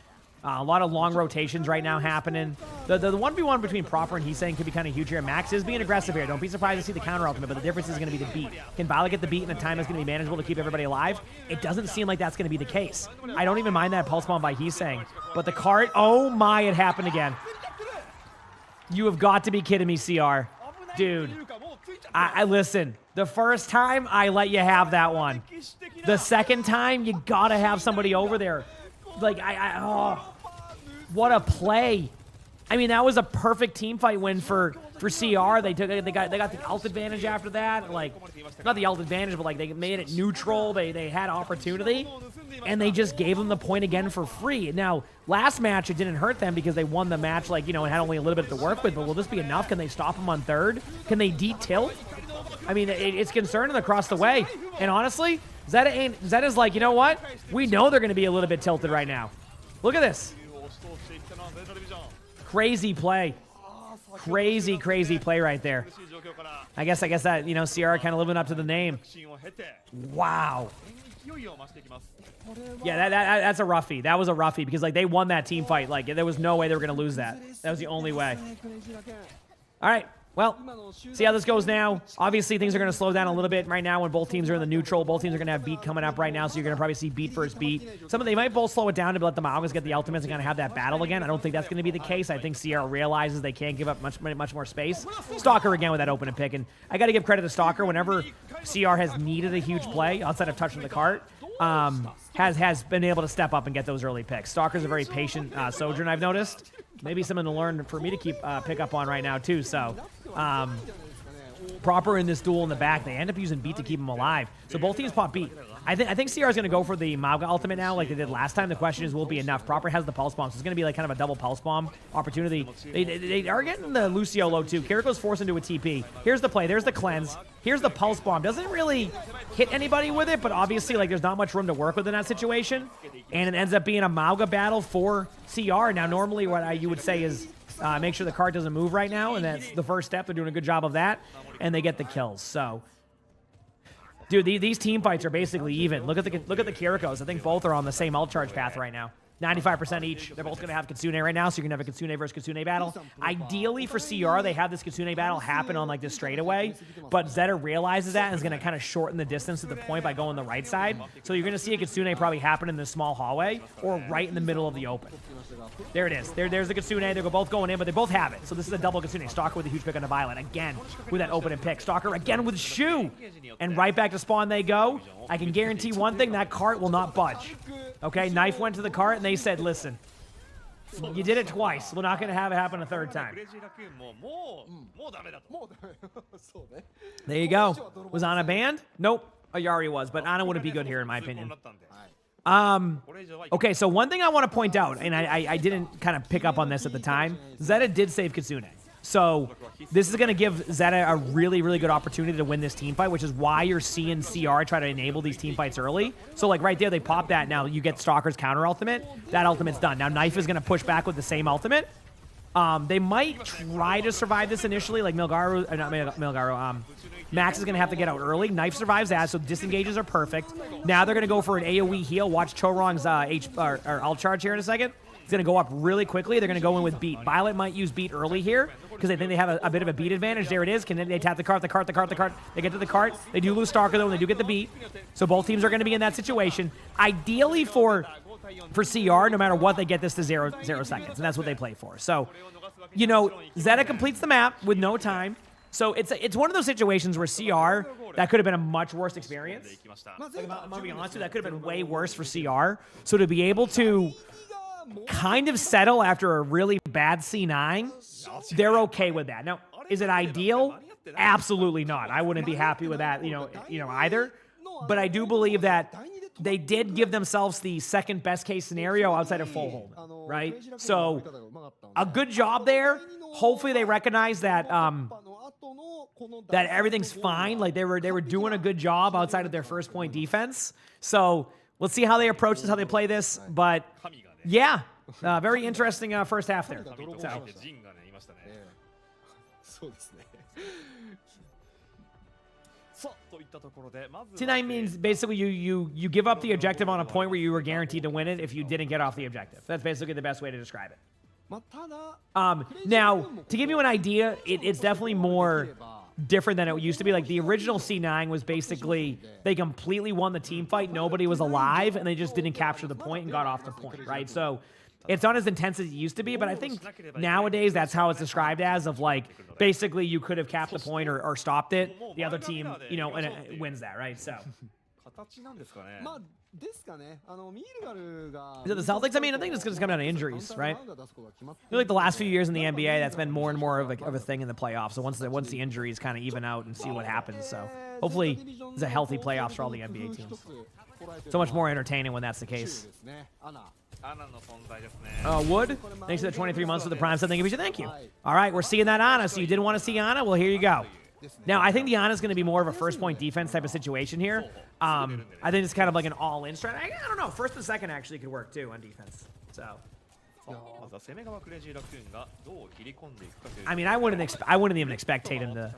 A lot of long rotations right now happening. The 1v1 between Proper and Heesang could be kind of huge here. Max is being aggressive here. Don't be surprised to see the counter ultimate, but the difference is going to be the beat. Can Violet get the beat and the time is going to be manageable to keep everybody alive? It doesn't seem like that's going to be the case. I don't even mind that pulse bomb by Heesang, but the cart, oh my, it happened again. You have got to be kidding me, CR. Dude, I listen, the first time, I let you have that one. The second time, you got to have somebody over there. Like, oh, what a play. I mean, that was a perfect team fight win for CR. They got the ult advantage after that. Like, not the ult advantage, but like they made it neutral. They had opportunity, and they just gave them the point again for free. Now, last match it didn't hurt them because they won the match, like, you know, and had only a little bit to work with. But will this be enough? Can they stop them on third? Can they de-tilt? I mean, it's concerning across the way. And honestly, Zeta's like, you know what? We know they're going to be a little bit tilted right now. Look at this. Crazy play. Crazy play right there. I guess that, you know, Sierra kind of living up to the name. Wow. Yeah, that's a roughie. That was a roughie because, like, they won that team fight. Like, there was no way they were going to lose that. That was the only way. All right. Well, see how this goes now. Obviously, things are going to slow down a little bit right now when both teams are in the neutral. Both teams are going to have beat coming up right now, so you're going to probably see beat versus beat. They might both slow it down to let the Maugas get the ultimates and kind of have that battle again. I don't think that's going to be the case. I think Sierra realizes they can't give up much more space. Stalker again with that open and pick, and I got to give credit to Stalker. Whenever CR has needed a huge play outside of touching the cart, has been able to step up and get those early picks. Stalker's a very patient Sojourn, I've noticed. Maybe something to learn for me to pick up on right now too. So, Proper in this duel in the back, they end up using beat to keep him alive. So both teams pop beat. I think CR is going to go for the Mauga ultimate now, like they did last time. The question is, will it be enough? Proper has the pulse bomb, so it's going to be like kind of a double pulse bomb opportunity. They are getting the Lucio low too. Kiriko's forced into a TP. Here's the play. There's the cleanse. Here's the pulse bomb. Doesn't really hit anybody with it, but obviously, like, there's not much room to work with in that situation. And it ends up being a Mauga battle for CR. Now, normally what you would say is make sure the card doesn't move right now, and that's the first step. They're doing a good job of that, and they get the kills. So, dude, these team fights are basically even. Look at the Kirikos. I think both are on the same ult charge path right now. 95% each. They're both going to have Kitsune right now, so you're going to have a Kitsune versus Kitsune battle. Ideally for CR, they have this Kitsune battle happen on like this straightaway, but Zeta realizes that and is going to kind of shorten the distance to the point by going the right side. So you're going to see a Kitsune probably happen in this small hallway or right in the middle of the open. There it is. There's the Kitsune. They're both going in, but they both have it. So this is a double Kitsune. Stalker with a huge pick on the Violet. Again, with that open and pick. Stalker again with Shu. And right back to spawn they go. I can guarantee one thing, that cart will not budge. Okay, Knife went to the cart, and they said, listen, you did it twice. We're not going to have it happen a third time. There you go. Was Ana banned? Nope. Ayari was, but Ana wouldn't be good here, in my opinion. Okay, so one thing I want to point out, and I didn't kind of pick up on this at the time, Zeta did save Kitsune. So this is going to give Zeta a really good opportunity to win this team fight, which is why you're seeing CR try to enable these team fights early. So like right there, they pop that. Now you get Stalker's counter ultimate. That ultimate's done. Now Knife is going to push back with the same ultimate. They might try to survive this initially, like Max is going to have to get out early. Knife survives that, so disengages are perfect. Now they're going to go for an AoE heal. Watch Chorong's ult charge here in a second. It's going to go up really quickly. They're going to go in with beat. Violet might use beat early here because they think they have a bit of a beat advantage. There it is. Can they tap the cart? They get to the cart. They do lose Stalker, though, and they do get the beat. So both teams are going to be in that situation. Ideally for CR, no matter what, they get this to 0 seconds, and that's what they play for. So, you know, Zeta completes the map with no time. So it's one of those situations where CR, that could have been a much worse experience. Like, I'm going to be honest with you, that could have been way worse for CR. So to be able to kind of settle after a really bad C9, they're okay with that. Now, is it ideal? Absolutely not. I wouldn't be happy with that, you know, either. But I do believe that they did give themselves the second best case scenario outside of full hold, right? So a good job there. Hopefully they recognize that that everything's fine. Like they were doing a good job outside of their first point defense. So let's see how they approach this, how they play this. But yeah, very interesting first half there. So, そうですね。T9 means basically you give up the objective on a point where you were guaranteed to win it if you didn't get off the objective. That's basically the best way to describe it. Now, to give you an idea, it's definitely more different than it used to be. Like, the original C9 was basically they completely won the team fight, nobody was alive, and they just didn't capture the point and got off the point, right? So it's not as intense as it used to be, but I think nowadays that's how it's described as, of like, basically you could have capped the point or stopped it. The other team, you know, and it wins that, right? So. Is it the Celtics? I mean, I think it's going to come down to injuries, right? I feel like the last few years in the NBA, that's been more and more of a thing in the playoffs. So once the injuries kind of even out and see what happens. So hopefully it's a healthy playoffs for all the NBA teams. So much more entertaining when that's the case. Wood, thanks for the 23 months for the Prime. Thank you. All right, we're seeing that Ana. So you didn't want to see Ana? Well, here you go. Now, I think the Ana is going to be more of a first-point defense type of situation here. I think it's kind of like an all-in strategy. I don't know. First and second actually could work, too, on defense. So, I mean, I wouldn't even expect Tatum to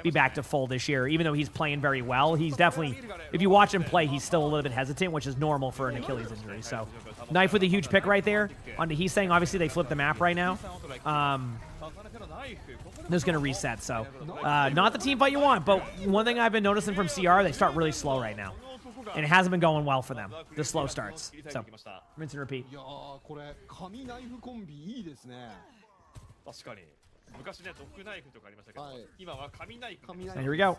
be back to full this year, even though he's playing very well. He's definitely, if you watch him play, he's still a little bit hesitant, which is normal for an Achilles injury. So, Knife with a huge pick right there. On to he's saying, obviously, they flipped the map right now. This is going to reset, so not the team fight you want, but one thing I've been noticing from CR, they start really slow right now, and it hasn't been going well for them, the slow starts. So, rinse and repeat. And here we go.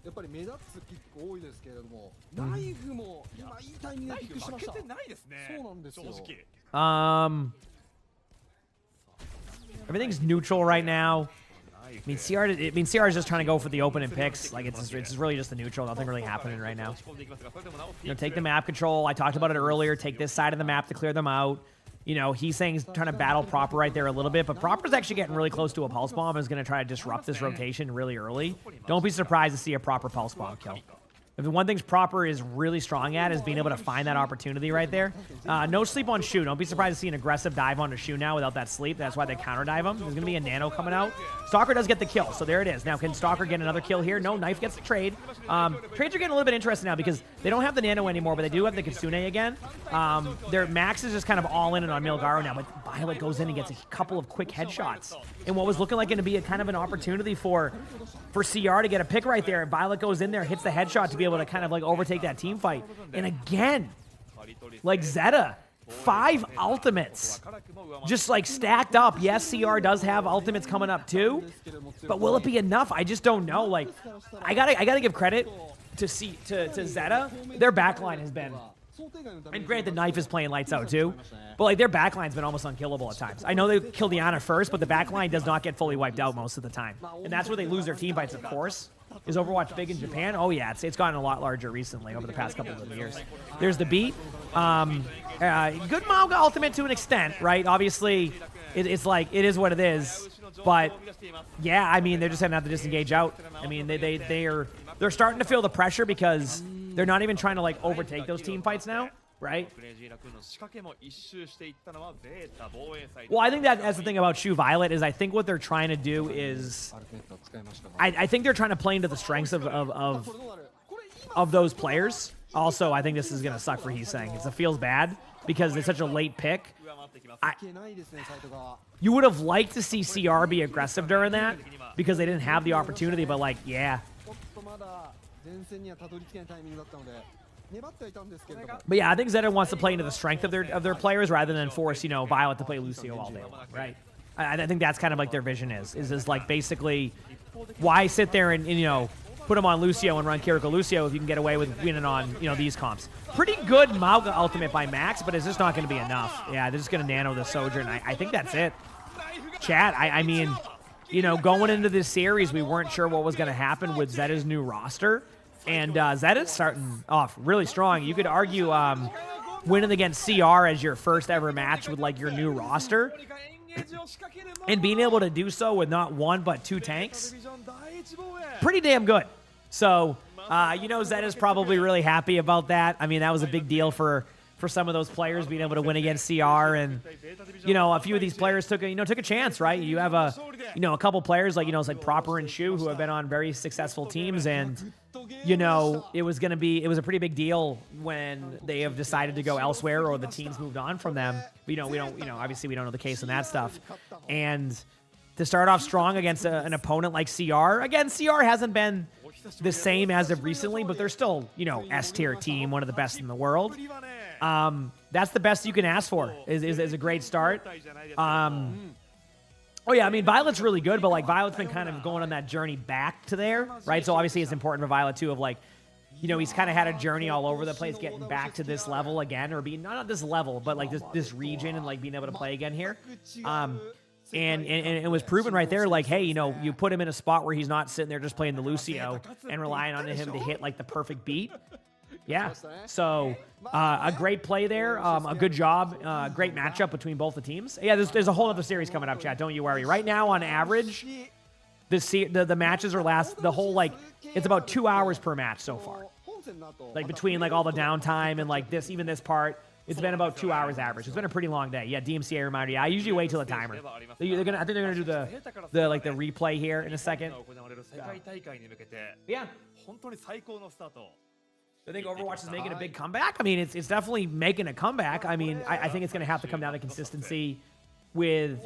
やっぱり目立つピック多いですけれども、ナイフも今いいタイミングでピックしました。そうなんですよ。Everything's neutral right now. I mean, CR is just trying to go for the open and picks. Like, it's really just the neutral. Nothing really happening right now. You know, take the map control. I talked about it earlier. Take this side of the map to clear them out. You know, he's saying he's trying to battle Proper right there a little bit, but Proper's actually getting really close to a Pulse Bomb and is going to try to disrupt this rotation really early. Don't be surprised to see a Proper Pulse Bomb kill. If the one thing's Proper is really strong at is being able to find that opportunity right there. No sleep on Shu. Don't be surprised to see an aggressive dive onto Shu now without that sleep. That's why they counter dive him. There's going to be a nano coming out. Stalker does get the kill, so there it is. Now, can Stalker get another kill here? No, Knife gets the trade. Trades are getting a little bit interesting now because they don't have the nano anymore, but they do have the Kitsune again. Their max is just kind of all in on Milgaro now, but Violet goes in and gets a couple of quick headshots. And what was looking like going to be a kind of an opportunity for CR to get a pick right there, and Violet goes in there, hits the headshot to be able to kind of like overtake that team fight. And again, like Zeta, 5 ultimates just like stacked up. Yes, CR does have ultimates coming up too, but will it be enough? I just don't know. Like, I gotta give credit to Zeta. Their backline has been, and granted, the Knife is playing lights out too, but like their backline's been almost unkillable at times. I know they kill the Ana first, but the backline does not get fully wiped out most of the time, and that's where they lose their team fights, of course. Is Overwatch big in Japan? Oh yeah, it's gotten a lot larger recently over the past couple of years. There's the beat. Good Mauga ultimate to an extent, right? Obviously, it's like, it is what it is, but yeah, I mean, they're just going to have to disengage out. I mean, they're starting to feel the pressure because they're not even trying to like overtake those team fights now, right? Well, I think that's the thing about Shu Violet is I think what they're trying to do is I think they're trying to play into the strengths of those players. Also, I think this is going to suck for He's saying. It feels bad because it's such a late pick. You would have liked to see CR be aggressive during that because they didn't have the opportunity, but like, yeah. But yeah, I think Zeta wants to play into the strength of their players rather than force, you know, Violet to play Lucio all day long, right? I think that's kind of like their vision is like basically why sit there and you know, put him on Lucio and run Kiriko Lucio if you can get away with winning on, you know, these comps. Pretty good Mauga ultimate by Max, but it's just not going to be enough. Yeah, they're just going to nano the Sojourn. I think that's it. Chat, I mean, you know, going into this series, we weren't sure what was going to happen with Zeta's new roster. And Zeta's starting off really strong. You could argue winning against CR as your first ever match with, like, your new roster. And being able to do so with not 1 but 2 tanks. Pretty damn good. So, you know, Zeta's probably really happy about that. I mean, that was a big deal for for some of those players being able to win against CR, and you know, a few of these players took a chance, right? You have a couple players like it's like Proper and Shu who have been on very successful teams, and it was a pretty big deal when they have decided to go elsewhere or the teams moved on from them. Obviously we don't know the case in that stuff, and to start off strong against an opponent like CR. Again, CR hasn't been the same as of recently, but they're still, S tier team, one of the best in the world. That's the best you can ask for, is a great start. Oh yeah, I mean, Violet's really good, but like Violet's been kind of going on that journey back to there, right? So obviously it's important for Violet too, of like, he's kind of had a journey all over the place, getting back to this level again, or being not this level, but like this region, and like being able to play again here. And it was proven right there, like, hey, you put him in a spot where he's not sitting there just playing the Lucio and relying on him to hit like the perfect beat. Yeah, so a great play there, a good job, great matchup between both the teams. Yeah, there's a whole other series coming up, chat. Don't you worry. Right now, on average, the matches it's about 2 hours per match so far. Like between like all the downtime and like this part. It's been about 2 hours average. It's been a pretty long day. Yeah, DMCA reminder. Yeah, I usually wait till the timer. I think they're gonna do the replay here in a second. Yeah. I think Overwatch is making a big comeback. I mean, it's definitely making a comeback. I mean, I think it's gonna have to come down to consistency with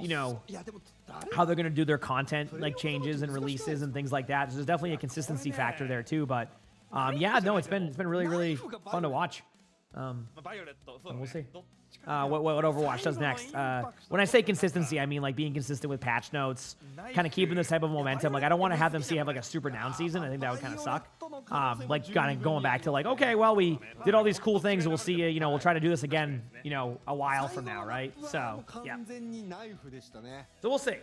how they're gonna do their content, like changes and releases and things like that. So there's definitely a consistency factor there too. But it's been really, really fun to watch. We'll see what Overwatch does next. When I say consistency, I mean like being consistent with patch notes, kind of keeping this type of momentum. Like I don't want to have them have like a super down season. I think that would kind of suck. Like kind of going back to like, okay, well, we did all these cool things, and we'll see you. We'll try to do this again. A while from now, right? So yeah. So we'll see.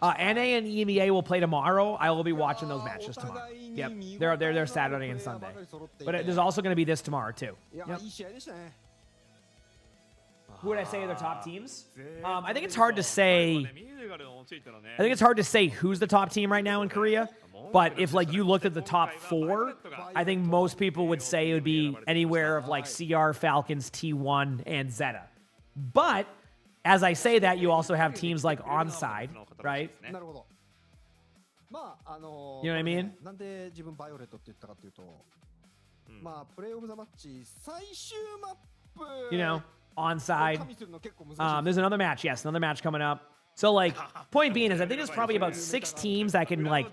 NA and EMEA will play tomorrow. I will be watching those matches tomorrow. Yep, they're Saturday and Sunday. But there's also going to be this tomorrow too. Yep. Who would I say are the top teams? I think it's hard to say. I think it's hard to say who's the top team right now in Korea. But if like you looked at the top 4, I think most people would say it would be anywhere of like CR, Falcons, T1, and Zeta. But as I say that, you also have teams like Onside, right? You know what I mean? Onside. There's another match. Yes, another match coming up. So, like, point being is I think there's probably about 6 teams that can, like,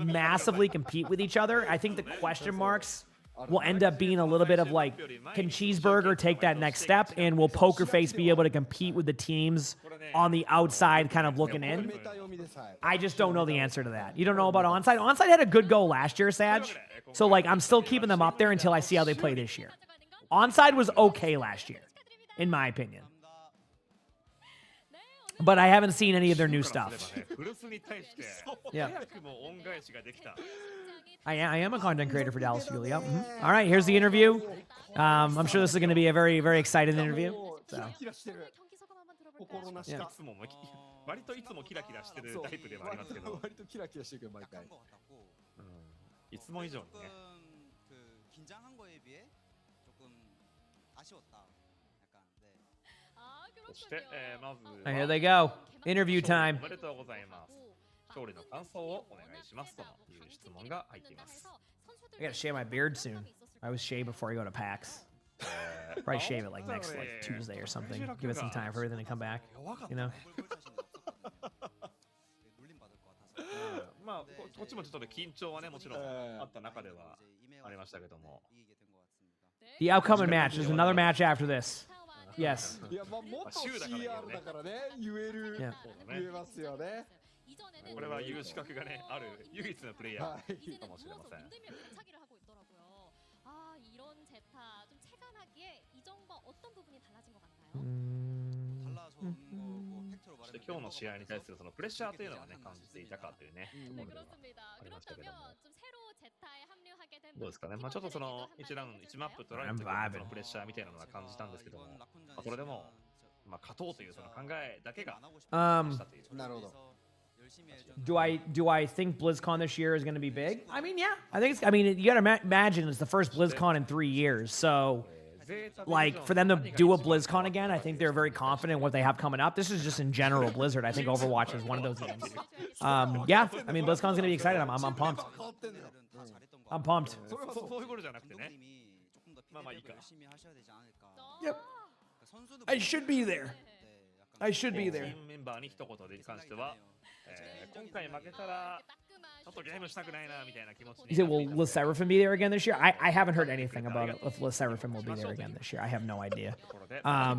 massively compete with each other. I think the question marks will end up being a little bit of, like, can Cheeseburger take that next step? And will Poker Face be able to compete with the teams on the outside kind of looking in? I just don't know the answer to that. You don't know about Onside? Onside had a good go last year, Sag. So, like, I'm still keeping them up there until I see how they play this year. Onside was okay last year, in my opinion. But I haven't seen any of their new stuff. Yeah. I am a content creator for Dallas Fuel. Yep. Mm-hmm. All right, here's the interview. I'm sure this is going to be a very, very exciting interview. So. Yeah. And here they go. Interview time. I gotta shave my beard soon. I always shave before I go to PAX. Probably shave it like next Tuesday or something. Give it some time for everything to come back. You know? The upcoming match. There's another match after this. Yes. Yeah. これは言う資格がねある唯一のプレイヤーかもしれません。そして今日の試合に対するそのプレッシャーというのはね感じていたかというねところではありましたけども。どうですかね。まあちょっとその1ラウンド1マップ取られてそのプレッシャーみたいなのは感じたんですけども、それでもまあ勝とうというその考えだけがしたという。なるほど。Do I think BlizzCon this year is going to be big? I mean, yeah. I think it's. I mean, you got to imagine it's the first BlizzCon in 3 years. So, like, for them to do a BlizzCon again, I think they're very confident in what they have coming up. This is just in general Blizzard. I think Overwatch is one of those games. Yeah. I mean, BlizzCon's going to be excited. I'm pumped. I'm pumped. Yep. I should be there. I should be there. メンバーに一言で関しては、今回負けたらちょっとゲームしたくないなみたいな気持ちに。You said, will Le Seraphim be there again this year? I haven't heard anything about it, if Le Seraphim will be there again this year. I have no idea. I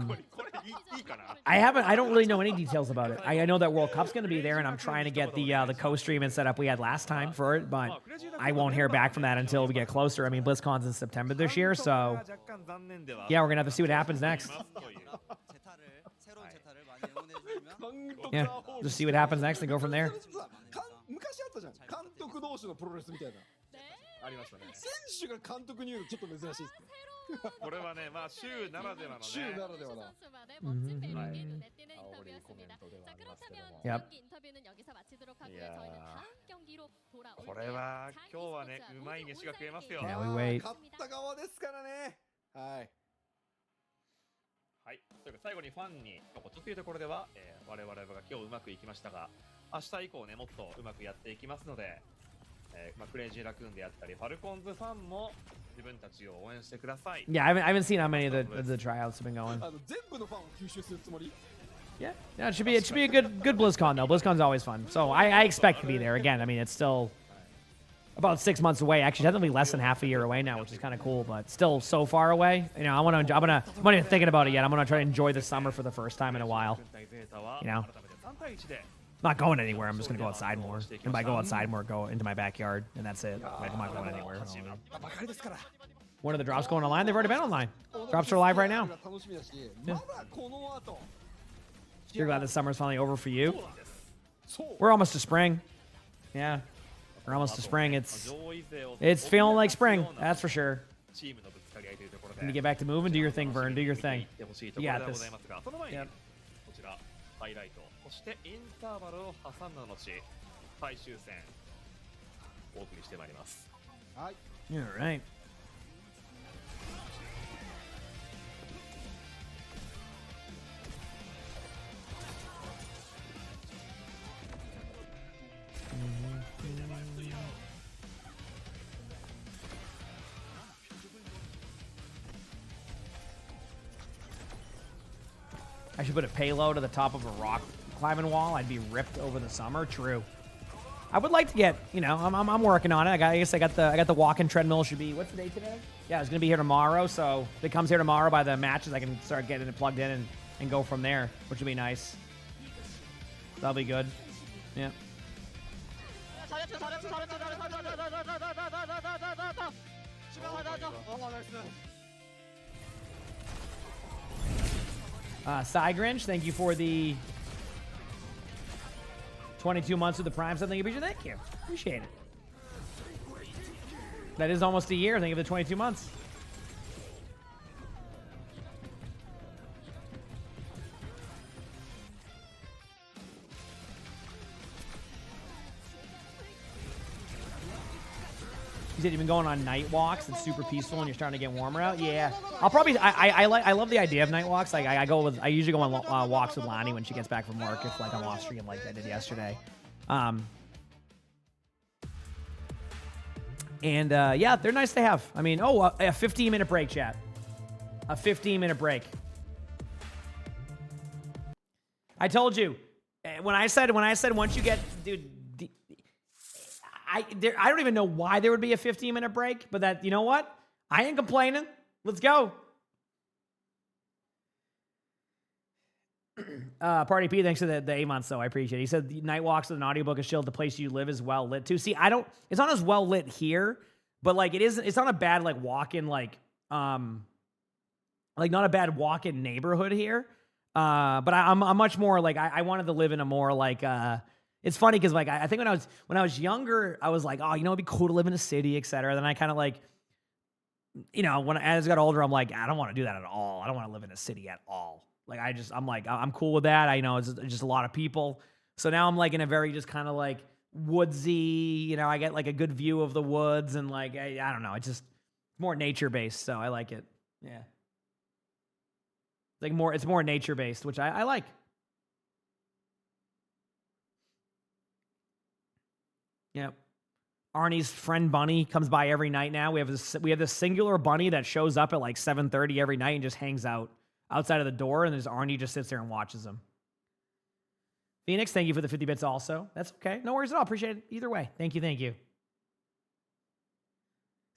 don't really know any details about it. I know that World Cup's going to be there, and I'm trying to get the co-stream and setup we had last time for it, but I won't hear back from that until we get closer. I mean, BlizzCon's in September this year, so yeah, we're going to have to see what happens next. Yeah, just see what happens next and go from there. 昔あったじゃん。監督同士のプロレスみたいな。ありましたね。選手が監督に言うのちょっと珍しいですね。これはね、まあ週ならではのね。週ならではだ。はい。煽りコメントではありますけども。Yep. いやー、これは今日はね、うまい飯が食えますよ。Yeah, we wait. 勝った側ですからね。はい。はい。というか最後にファンに一言というところでは、我々が今日うまくいきましたが、明日以降ねもっとうまくやっていきますので、クレイジーラクーンであったりファルコンズファンも自分たちを応援してください。Yeah, I haven't seen how many of the tryouts have been going. 全部のファンを吸収するつもり？ Yeah, it should be a good BlizzCon though. BlizzCon's always fun, so I expect to be there again. I mean, it's still about 6 months away. Actually, technically less than half a year away now, which is kind of cool, but still so far away. You know, I'm not even thinking about it yet. I'm gonna try to enjoy the summer for the first time in a while. You know, not going anywhere. I'm just gonna go outside more, and by go outside more, go into my backyard, and that's it. I'm not going anywhere. When are the drops going online? They've already been online. Drops are live right now. Yeah. You're glad the summer's finally over for you. We're almost to spring. Yeah. We're almost to spring. It's feeling like spring, that's for sure. Can you get back to moving? Do your thing, Vern. Do your thing. You got this. Yep. ハイライト、そしてインターバルを挟んだ後、最終戦お送りしてまいります。はい。All right. I should put a payload at the top of a rock climbing wall. I'd be ripped over the summer. True. I would like to get, you know, I'm working on it. I guess I got the walking treadmill. Should be, what's the date today? Yeah, it's gonna be here tomorrow. So if it comes here tomorrow by the matches, I can start getting it plugged in and go from there, which would be nice. That'll be good. Yeah. Cygrinch, thank you for the 22 months of the Prime. So thank you. Appreciate it. That is almost a year. Thank you for the 22 months. You said you've been going on night walks. It's super peaceful and you're starting to get warmer out. Yeah, I'll probably. I love the idea of night walks. Like I usually go on walks with Lonnie when she gets back from work. If like I'm off stream like I did yesterday. Yeah, they're nice to have. I mean, a 15-minute break, chat. A 15-minute break. I told you when I said once you get, dude. I don't even know why there would be a 15-minute break, but that, you know what? I ain't complaining. Let's go. Party P, thanks for the 8 months, though. I appreciate it. He said the night walks with an audiobook is chill. The place you live is well lit too. See, it's not as well lit here, but like it's not a bad like walk-in like not a bad walk-in neighborhood here. But I'm much more like I wanted to live in a more like it's funny because like I think when I was younger, I was like, oh, you know, it'd be cool to live in a city, etc. Then I kind of like, you know, as I got older, I'm like, I don't want to do that at all. I don't want to live in a city at all. Like I'm cool with that. I know it's just a lot of people. So now I'm like in a very just kind of like woodsy, you know, I get like a good view of the woods and like, I don't know. It's just more nature based. So I like it. Yeah. Like it's more nature based, which I like. Yeah. Arnie's friend Bunny comes by every night now. We have this singular bunny that shows up at like 7:30 every night and just hangs out outside of the door, and there's Arnie just sits there and watches him. Phoenix, thank you for the 50 bits also. That's okay. No worries at all. Appreciate it either way. Thank you.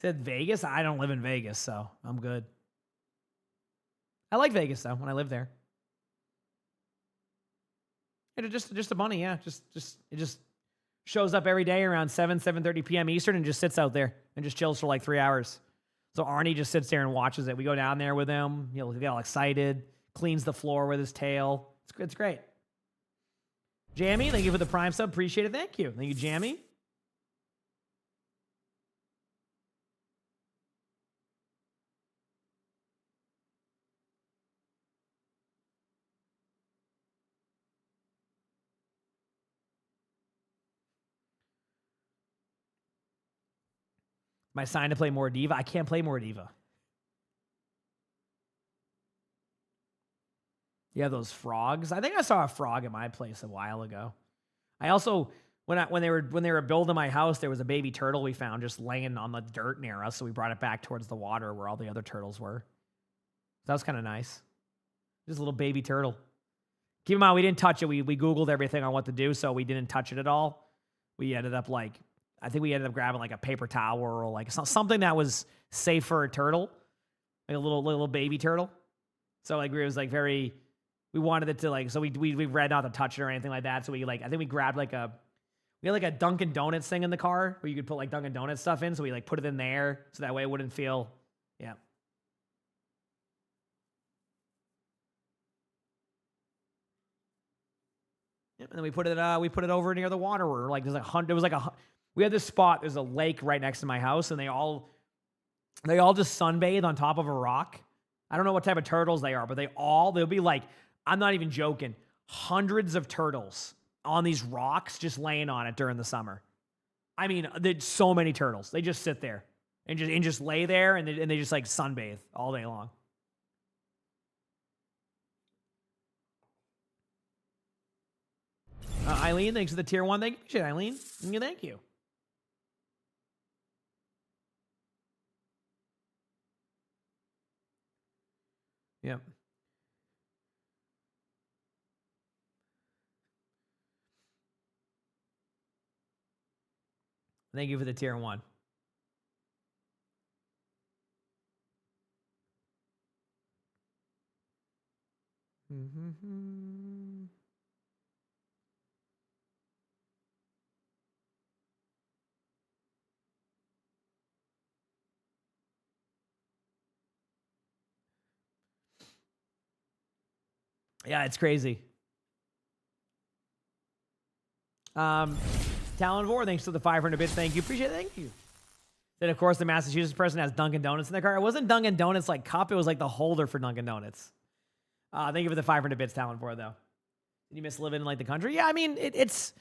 Said Vegas. I don't live in Vegas, so I'm good. I like Vegas though when I lived there. Just a bunny, yeah. It just shows up every day around 7:30 p.m. Eastern and just sits out there and just chills for like 3 hours. So Arnie just sits there and watches it. We go down there with him. He'll get all excited, cleans the floor with his tail. It's great. Jammy, thank you for the Prime sub. Appreciate it. Thank you. Thank you, Jammy. My sign to play more Diva. I can't play more Diva. You have those frogs. I think I saw a frog at my place a while ago. I also, when they were building my house, there was a baby turtle we found just laying on the dirt near us, so we brought it back towards the water where all the other turtles were. That was kind of nice. Just a little baby turtle. Keep in mind, we didn't touch it. We Googled everything on what to do, so we didn't touch it at all. We ended up I think we ended up grabbing like a paper towel or like something that was safe for a turtle, like a little baby turtle. So like it was like we wanted it to like, so we read not to touch it or anything like that. So I think we grabbed we had like a Dunkin' Donuts thing in the car where you could put like Dunkin' Donuts stuff in. So we like put it in there so that way it wouldn't feel, yeah. Yep, and then we put it over near the water where like we had this spot, there's a lake right next to my house, and they all just sunbathe on top of a rock. I don't know what type of turtles they are, but they'll be like, I'm not even joking, hundreds of turtles on these rocks just laying on it during the summer. I mean, there's so many turtles. They just sit there and just lay there and they just like sunbathe all day long. Eileen, thanks for the tier 1. Thank you, Eileen. Thank you. Yep. Thank you for the tier 1. Yeah, it's crazy. Talon Vor, thanks for the 500 bits. Thank you. Appreciate it. Thank you. Then, of course, the Massachusetts person has Dunkin' Donuts in their car. It wasn't Dunkin' Donuts like cup. It was like the holder for Dunkin' Donuts. Thank you for the 500 bits, Talon Vor, though. Did you miss living in like the country? Yeah, I mean, it's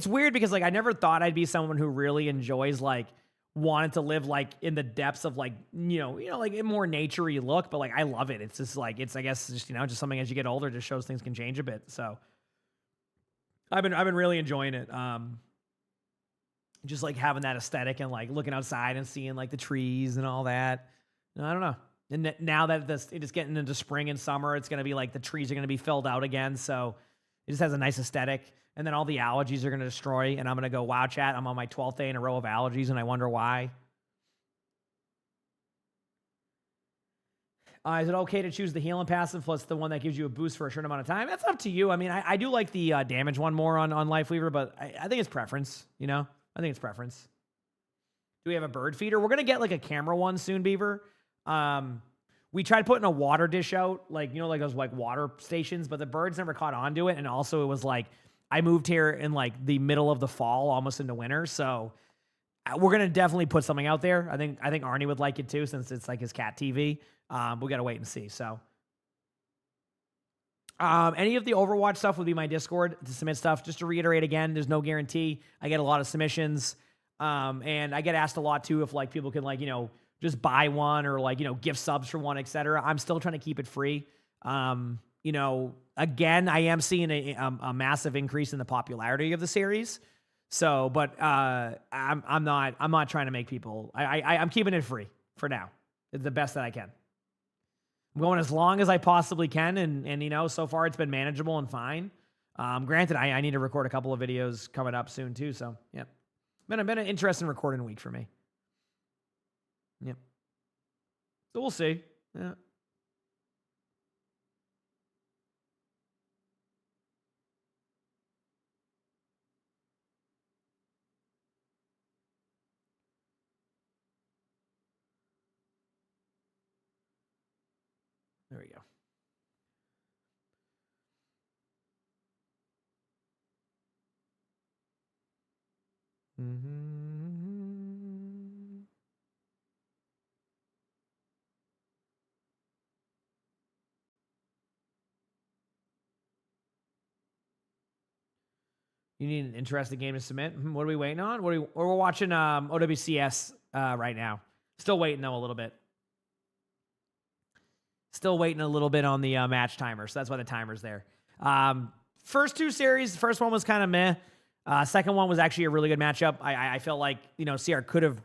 weird because like I never thought I'd be someone who really enjoys like wanted to live like in the depths of like, you know, like a more naturey look, but like I love it. It's just like, I guess just, just something as you get older just shows things can change a bit. So I've been really enjoying it. Just like having that aesthetic and like looking outside and seeing like the trees and all that. I don't know. And now that it is getting into spring and summer, it's going to be like the trees are going to be filled out again. So it just has a nice aesthetic. And then all the allergies are going to destroy. And I'm going to go, wow, chat, I'm on my 12th day in a row of allergies, and I wonder why. Is it okay to choose the healing passive plus the one that gives you a boost for a short amount of time? That's up to you. I mean, I do like the damage one more on Life Weaver, but I think it's preference, I think it's preference. Do we have a bird feeder? We're going to get like a camera one soon, Beaver. We tried putting a water dish out, like those like water stations, but the birds never caught on to it. And also it was like, I moved here in like the middle of the fall, almost into winter. So we're going to definitely put something out there. I think Arnie would like it too, since it's like his cat TV. We got to wait and see. So Any of the Overwatch stuff would be my Discord to submit stuff. Just to reiterate again, there's no guarantee. I get a lot of submissions. And I get asked a lot too if like people can like, just buy one or like, gift subs for one, etc. I'm still trying to keep it free. Again, I am seeing a massive increase in the popularity of the series. So, but I'm not trying to make people. I'm keeping it free for now. It's the best that I can. I'm going as long as I possibly can, and so far it's been manageable and fine. Granted, I need to record a couple of videos coming up soon too. So, yeah, been an interesting recording week for me. Yep. So we'll see. Yeah. There we go. You need an interesting game to submit. What are we waiting on? We're watching OWCS right now. Still waiting though a little bit. Still waiting a little bit on the match timer, so that's why the timer's there. First two series, the first one was kind of meh. Second one was actually a really good matchup. I felt like CR could have.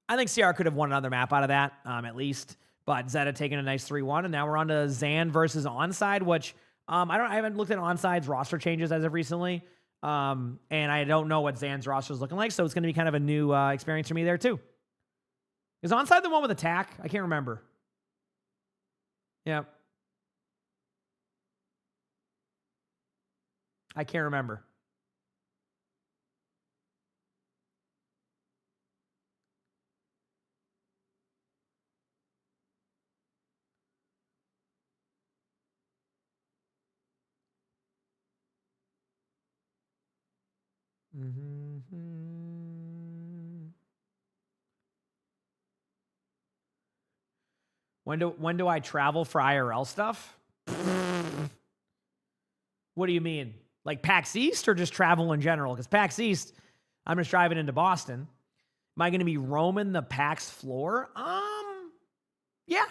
I think CR could have won another map out of that at least. But Zed had taken a nice 3-1, and now we're on to Zan versus Onside, which I haven't looked at Onside's roster changes as of recently. And I don't know what Zan's roster is looking like, so it's going to be kind of a new experience for me there too. Is Onside the one with attack? I can't remember. Yeah. I can't remember. When do I travel for IRL stuff? What do you mean? Like PAX East or just travel in general? Because PAX East, I'm just driving into Boston. Am I going to be roaming the PAX floor? Yeah.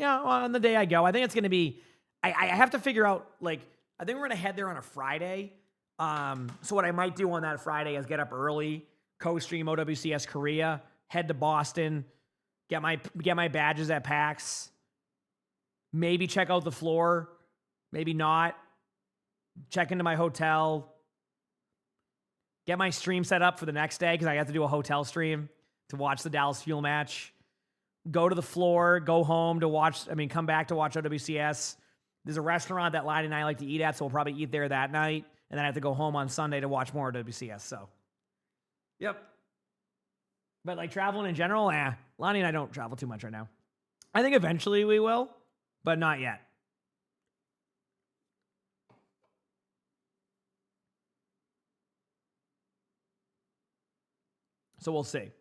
On the day I go, I think it's going to be. I have to figure out. Like, I think we're going to head there on a Friday. So what I might do on that Friday is get up early, co-stream OWCS Korea, head to Boston, get my badges at PAX, maybe check out the floor, maybe not, check into my hotel, get my stream set up for the next day because I have to do a hotel stream to watch the Dallas Fuel match, go to the floor, go home to come back to watch OWCS. There's a restaurant that Lottie and I like to eat at, so we'll probably eat there that night. And then I have to go home on Sunday to watch more WCS. So, yep. But like traveling in general, Lonnie and I don't travel too much right now. I think eventually we will, but not yet. So we'll see.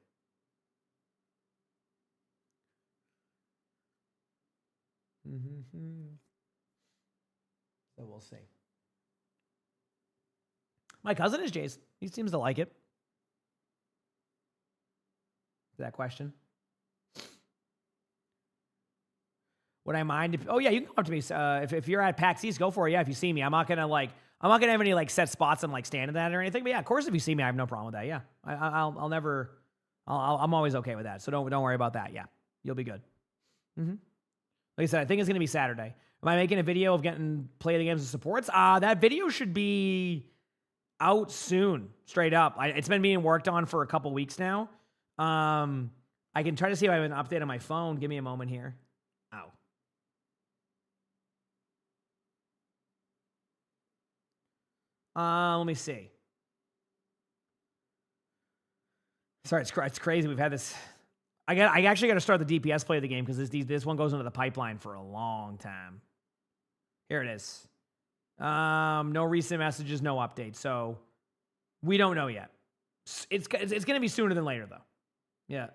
So we'll see. My cousin is Jace. He seems to like it. That question. Would I mind if? Oh yeah, you can come up to me. If you're at PAX East, go for it. Yeah, if you see me, I'm not gonna have any like set spots I'm like standing at or anything. But yeah, of course, if you see me, I have no problem with that. Yeah, I'm always okay with that. So don't worry about that. Yeah, you'll be good. Like I said, I think it's gonna be Saturday. Am I making a video of getting play the games and supports? That video should be out soon, straight up. It's been being worked on for a couple weeks now. I can try to see if I have an update on my phone. Give me a moment here. Let me see. Sorry, it's crazy. We've had this. I actually got to start the DPS play of the game because this one goes into the pipeline for a long time. Here it is. No recent messages, no updates. So we don't know yet. It's going to be sooner than later, though. Yeah.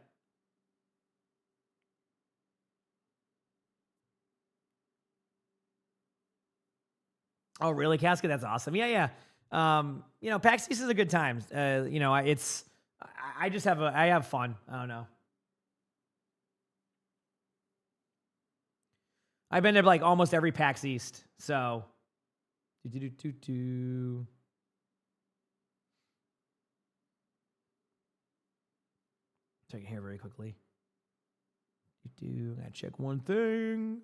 Oh, really, Casket? That's awesome. Yeah, yeah. You know, PAX East is a good time. You know, I have fun. I don't know. I've been to like almost every PAX East, so. Check it here very quickly. Gotta check one thing.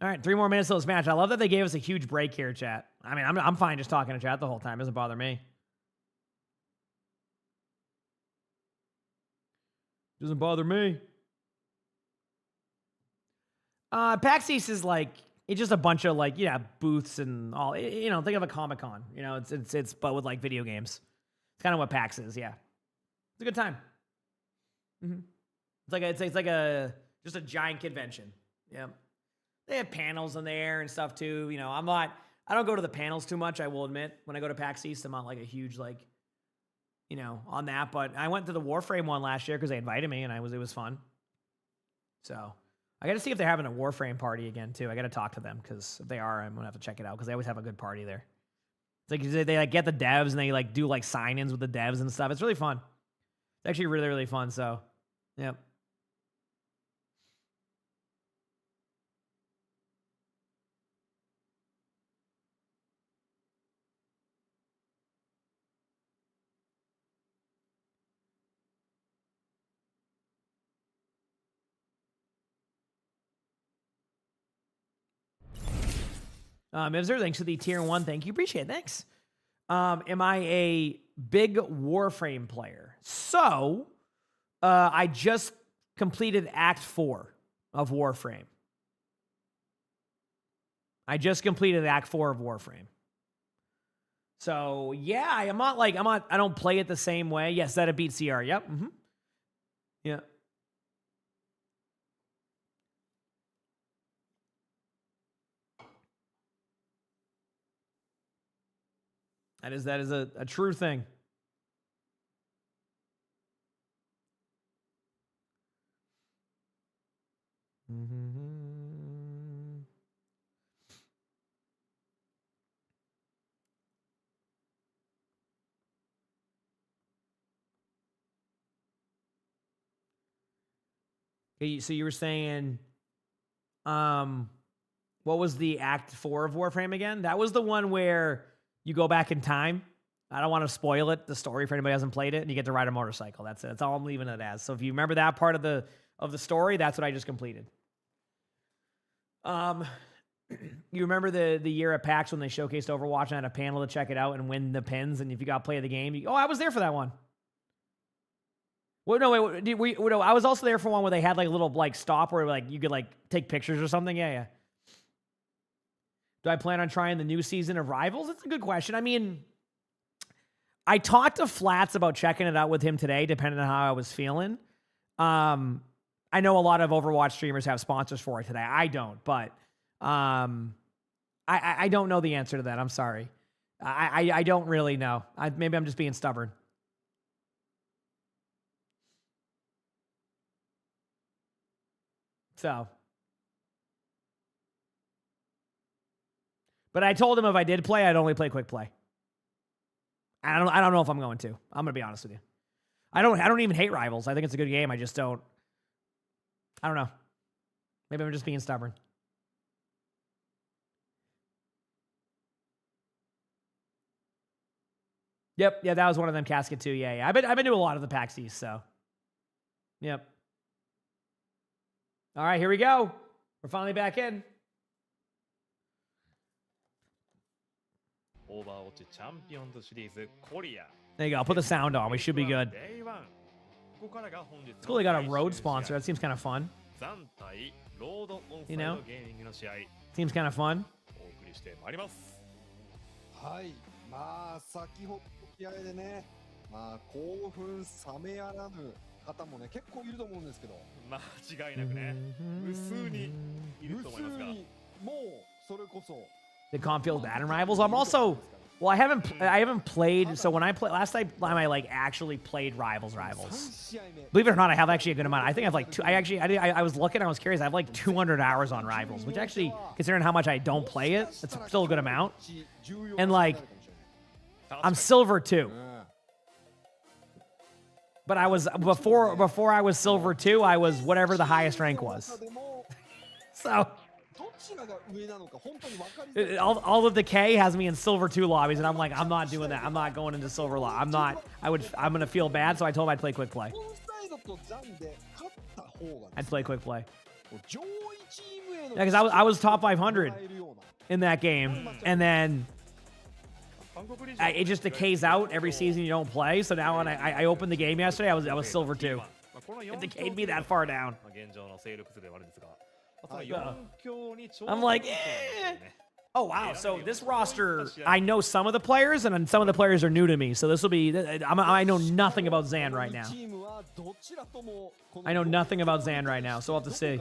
All right, 3 more minutes of this match. I love that they gave us a huge break here, chat. I mean, I'm fine just talking to chat the whole time. It doesn't bother me. Doesn't bother me. PAX East is like, it's just a bunch of like, yeah, booths and all. You know, think of a Comic-Con. You know, it's but with like video games. It's kind of what PAX is. Yeah, it's a good time. It's like a just a giant convention. Yeah, they have panels in there and stuff too. You know, I don't go to the panels too much. I will admit, when I go to PAX East, I'm not like a huge like, you know, on that. But I went to the Warframe one last year because they invited me, and it was fun. So. I got to see if they're having a Warframe party again, too. I got to talk to them, because if they are, I'm going to have to check it out, because they always have a good party there. It's like they like get the devs, and they like do like sign-ins with the devs and stuff. It's really fun. It's actually really, really fun, so, yep. Mibzer, thanks for the tier 1. Thank you. Appreciate it. Thanks. Am I a big Warframe player? So, I just completed Act 4 of Warframe. I So, yeah, I don't play it the same way. Yes, that it beat CR. Yep. Yeah. That is a true thing. Okay, so you were saying, what was the Act 4 of Warframe again? That was the one where you go back in time. I don't want to spoil it, the story, for anybody who hasn't played it, and you get to ride a motorcycle. That's it. That's all I'm leaving it as. So if you remember that part of the story, that's what I just completed. You remember the year at PAX when they showcased Overwatch and had a panel to check it out and win the pins, and if you got play of the game, I was there for that one. Well, no, wait, no, I was also there for one where they had like a little like stop where like you could like take pictures or something. Yeah. Do I plan on trying the new season of Rivals? That's a good question. I mean, I talked to Flats about checking it out with him today, depending on how I was feeling. I know a lot of Overwatch streamers have sponsors for it today. I don't, but I don't know the answer to that. I'm sorry. I don't really know. Maybe I'm just being stubborn. So, but I told him if I did play, I'd only play quick play. I don't know if I'm going to. I'm gonna be honest with you. I don't even hate Rivals. I think it's a good game. I just don't. I don't know. Maybe I'm just being stubborn. Yep. Yeah, that was one of them. Casket too. Yeah. I've been doing a lot of the PAX East, so. Yep. All right, here we go. We're finally back in. Overwatch Champions Series Korea. There you go. I'll put the sound on. We should be good. It's cool they got a road sponsor. That seems kind of fun. You know? Seems kind of fun. はい、まあ先ほど気合でね、まあ興奮冷めやらぬ方もね結構いると思うんですけど、間違いなくね、無数にいると思いますが、もうそれこそ The comp feels bad in Rivals. I'm also Well, I haven't played. So when I play last time I like actually played Rivals. Believe it or not, I have actually a good amount. I think I've like I was looking. I was curious. I have like 200 hours on Rivals, which actually, considering how much I don't play it, it's still a good amount. And like, I'm silver 2. But I was before I was silver 2, I was whatever the highest rank was. So all of the K has me in silver 2 lobbies, and I'm like, I'm not doing that. I'm not going into silver lobby. I'm gonna feel bad, so I told him I'd play quick play. I'd play quick play. Yeah, because I was top 500 in that game, and then it just decays out every season you don't play. So now when I opened the game yesterday, I was silver 2. It decayed me that far down. I'm like, eh. Oh wow! So this roster, I know some of the players, and some of the players are new to me. So this will be. I know nothing about Zan right now. I know nothing about Zan right now, so we'll have to see.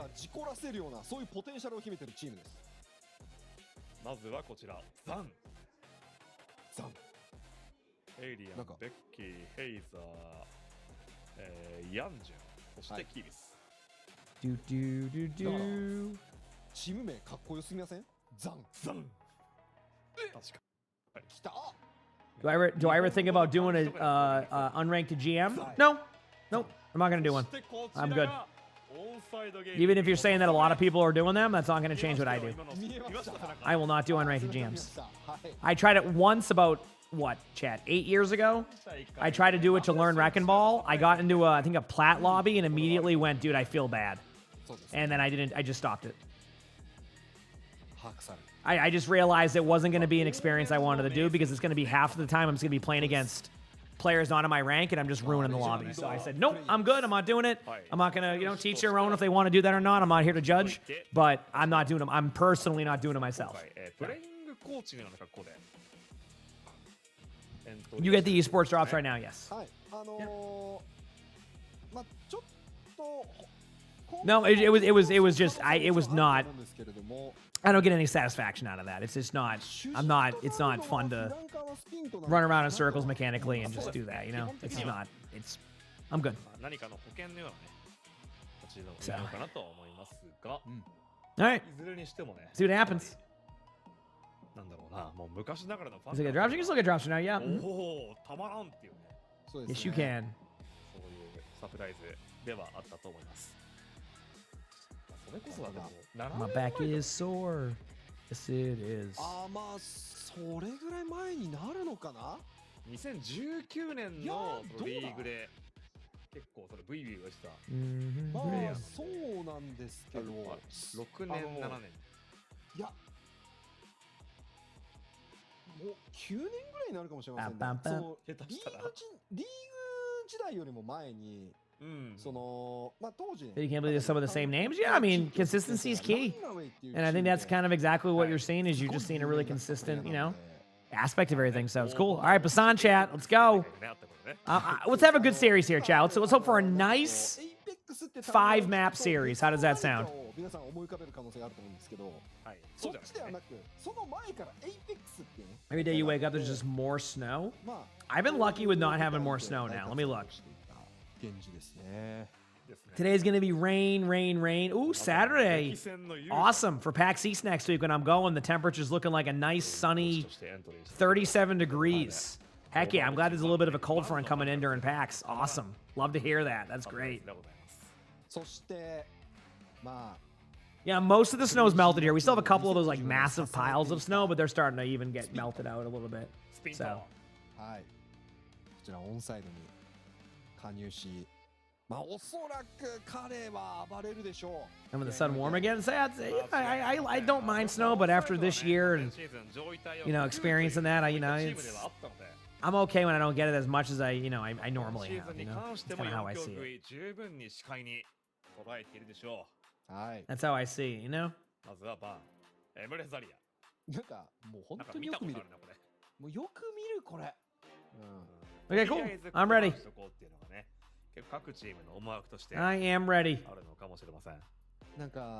まずはこちら、ザン。エイリアン、ベッキー、ヘイザー、ヤンジュン、そしてキビス。ドゥドゥドゥドゥ。チーム名かっこよすぎません？ザン。確かに。来た。Do I ever think about doing a unranked GM? No, nope. I'm not gonna do one. I'm good. Even if you're saying that a lot of people are doing them, that's not gonna change what I do. I will not do unranked GMs. I tried it once about what, chat, 8 years ago. I tried to do it to learn Wrecking Ball. I got into I think a plat lobby and immediately went, dude, I feel bad. And then I just stopped it. I just realized it wasn't going to be an experience I wanted to do because it's going to be half of the time I'm just going to be playing against players not in my rank and I'm just ruining the lobby. So I said, nope, I'm good. I'm not doing it. I'm not going to, teach their own if they want to do that or not. I'm not here to judge, but I'm not doing them. I'm personally not doing it myself. You get the esports drops right now, yes. No, it was just it was not. I don't get any satisfaction out of that. It's just not. It's not fun to run around in circles mechanically and just do that. It's just not. I'm good. So. All right. See what happens. Is it get drops? You can still get drops now, yeah. Yes, you can. My back is sore. Yes, it is. まあそれぐらい前になるのかな？2019年のリーグで結構それブイビーをしたまあそうなんですけど6年7年いやもう9年ぐらいになるかもしれませんね。そのリーグ時代よりも前にそのまあ当時 You can't believe there's some of the same names? Yeah, I mean, consistency is key. And I think that's kind of exactly what you're seeing is you're just seeing a really consistent, aspect of everything. So it's cool. All right, Basan chat, let's go. Let's have a good series here, chat. Let's hope for a nice 5-map series. How does that sound? 皆さん思い浮かべる可能性があると思うんですけど、そっちではなくその前からエイペックスってね。Every day you wake up, there's just more snow. I've been lucky with not having more snow now. Let me look. Today's going to be rain. Ooh, Saturday. Awesome. For PAX East next week when I'm going, the temperature's looking like a nice sunny 37 degrees. Heck yeah, I'm glad there's a little bit of a cold front coming in during PAX. Awesome. Love to hear that. That's great. Yeah, most of the snow's melted here. We still have a couple of those like massive piles of snow, but they're starting to even get melted out a little bit. So. 加入し、まあおそらく彼は暴れるでしょう。And when the sun warm again, I don't mind snow, but after this year and experiencing that, I'm okay when I don't get it as much as I normally have. That's kind of how I see it. That's how I see it. なんかもう本当によく見る。もうよく見るこれ。Okay, cool. I'm ready. I am ready.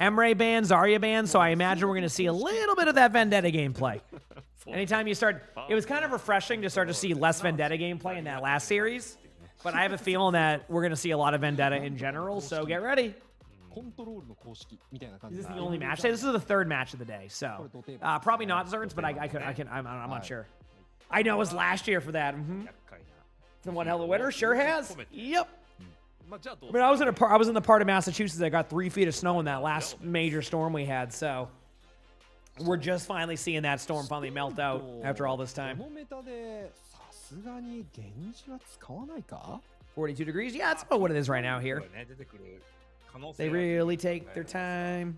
Emre banned, Zarya banned, so I imagine we're going to see a little bit of that Vendetta gameplay. Anytime you start, it was kind of refreshing to start to see less Vendetta gameplay in that last series. But I have a feeling that we're going to see a lot of Vendetta in general, so get ready. Is this the only match? This is the third match of the day, so probably not Zerts, but I'm not sure. I know it was last year for that. From what Hell of Winter sure has. Yep. I mean, I was in the part of Massachusetts that got 3 feet of snow in that last major storm we had, so we're just finally seeing that storm finally melt out after all this time. 42 degrees? Yeah, that's about what it is right now here. They really take their time.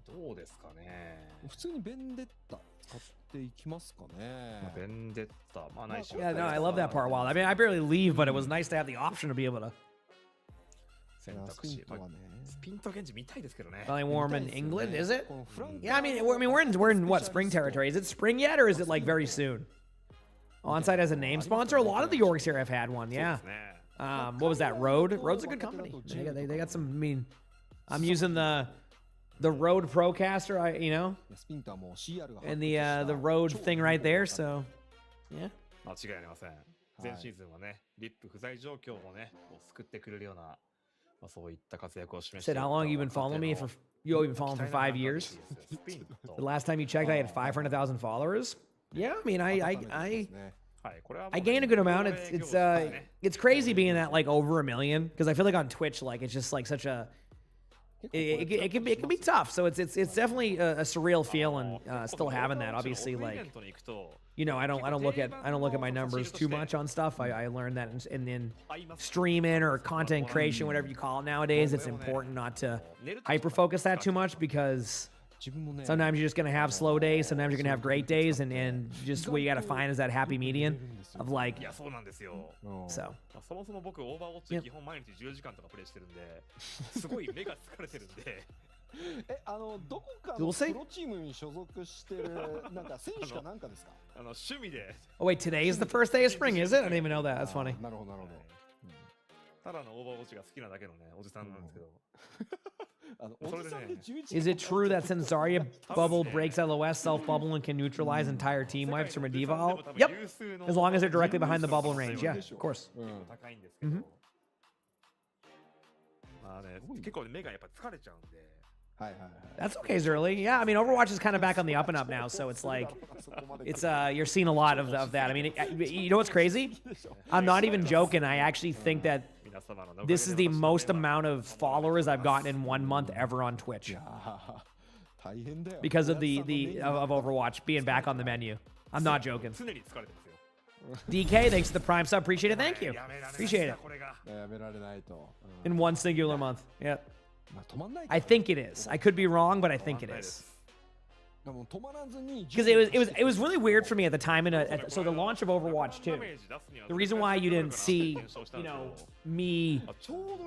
どうですかね。普通にベンデッタ使っていきますかね。ベンデッタ、まあないし。Yeah, no, I love that part. Wild. I mean, I barely leave, but it was nice to have the option to be able to. 選択肢。スピントゲンジ見たいですけどね。Probably warm in England, is it? Yeah, I mean, we're in what, spring territory? Is it spring yet, or is it like very soon? Onside as a name sponsor. A lot of the Yorks here have had one. Yeah. What was that? Road. Road's a good company. They got some. I mean, I'm using the Rode Procaster, you know, and the Rode thing right there. So, yeah. 間違いありません。前シーズンはね、リップ不在状況をね、救ってくれるような、まあそういった活躍を示して。Said how long you been following me? For you've been following for 5 years. The last time you checked, I had 500,000 followers. Yeah, I mean, I gained a good amount. It's crazy being at like over 1 million because I feel like on Twitch, like it's just like such a. It can be tough. So it's definitely a surreal feeling still having that. Obviously, like, you know, I don't look at my numbers too much on stuff. I learned that and then streaming or content creation, whatever you call it nowadays, it's important not to hyper focus that too much because sometimes you're just gonna have slow days, sometimes you're gonna have great days, and just what you gotta find is that happy median of like. いやそうなんですよ。So. そもそも僕オーバーウォッチ基本毎日10時間とかプレイしてるんで、すごい目が疲れてるんで。どこかのプロチームに所属してるなんか選手かなんかですか？趣味で。Oh wait, today is the first day of spring, is it? I didn't even know that. That's funny. なるほどなるほど。ただのオーバーウォッチが好きなだけのねおじさんなんですけど。Is it true that since Zarya bubble breaks LOS, self-bubble and can neutralize entire team wipes from a diva ult? Yep. As long as they're directly behind the bubble range. Yeah, of course. That's okay, Zerly. Yeah, I mean, Overwatch is kind of back on the up and up now, so it's like, you're seeing a lot of that. I mean, you know what's crazy? I'm not even joking. I actually think that this is the most amount of followers I've gotten in 1 month ever on Twitch. Because of of Overwatch being back on the menu. I'm not joking. DK, thanks for the Prime sub. Appreciate it. Thank you. Appreciate it. In 1 singular month. Yep. I think it is. I could be wrong, but I think it is. Because it was really weird for me at the time. So the launch of Overwatch 2, the reason why you didn't see, you know, me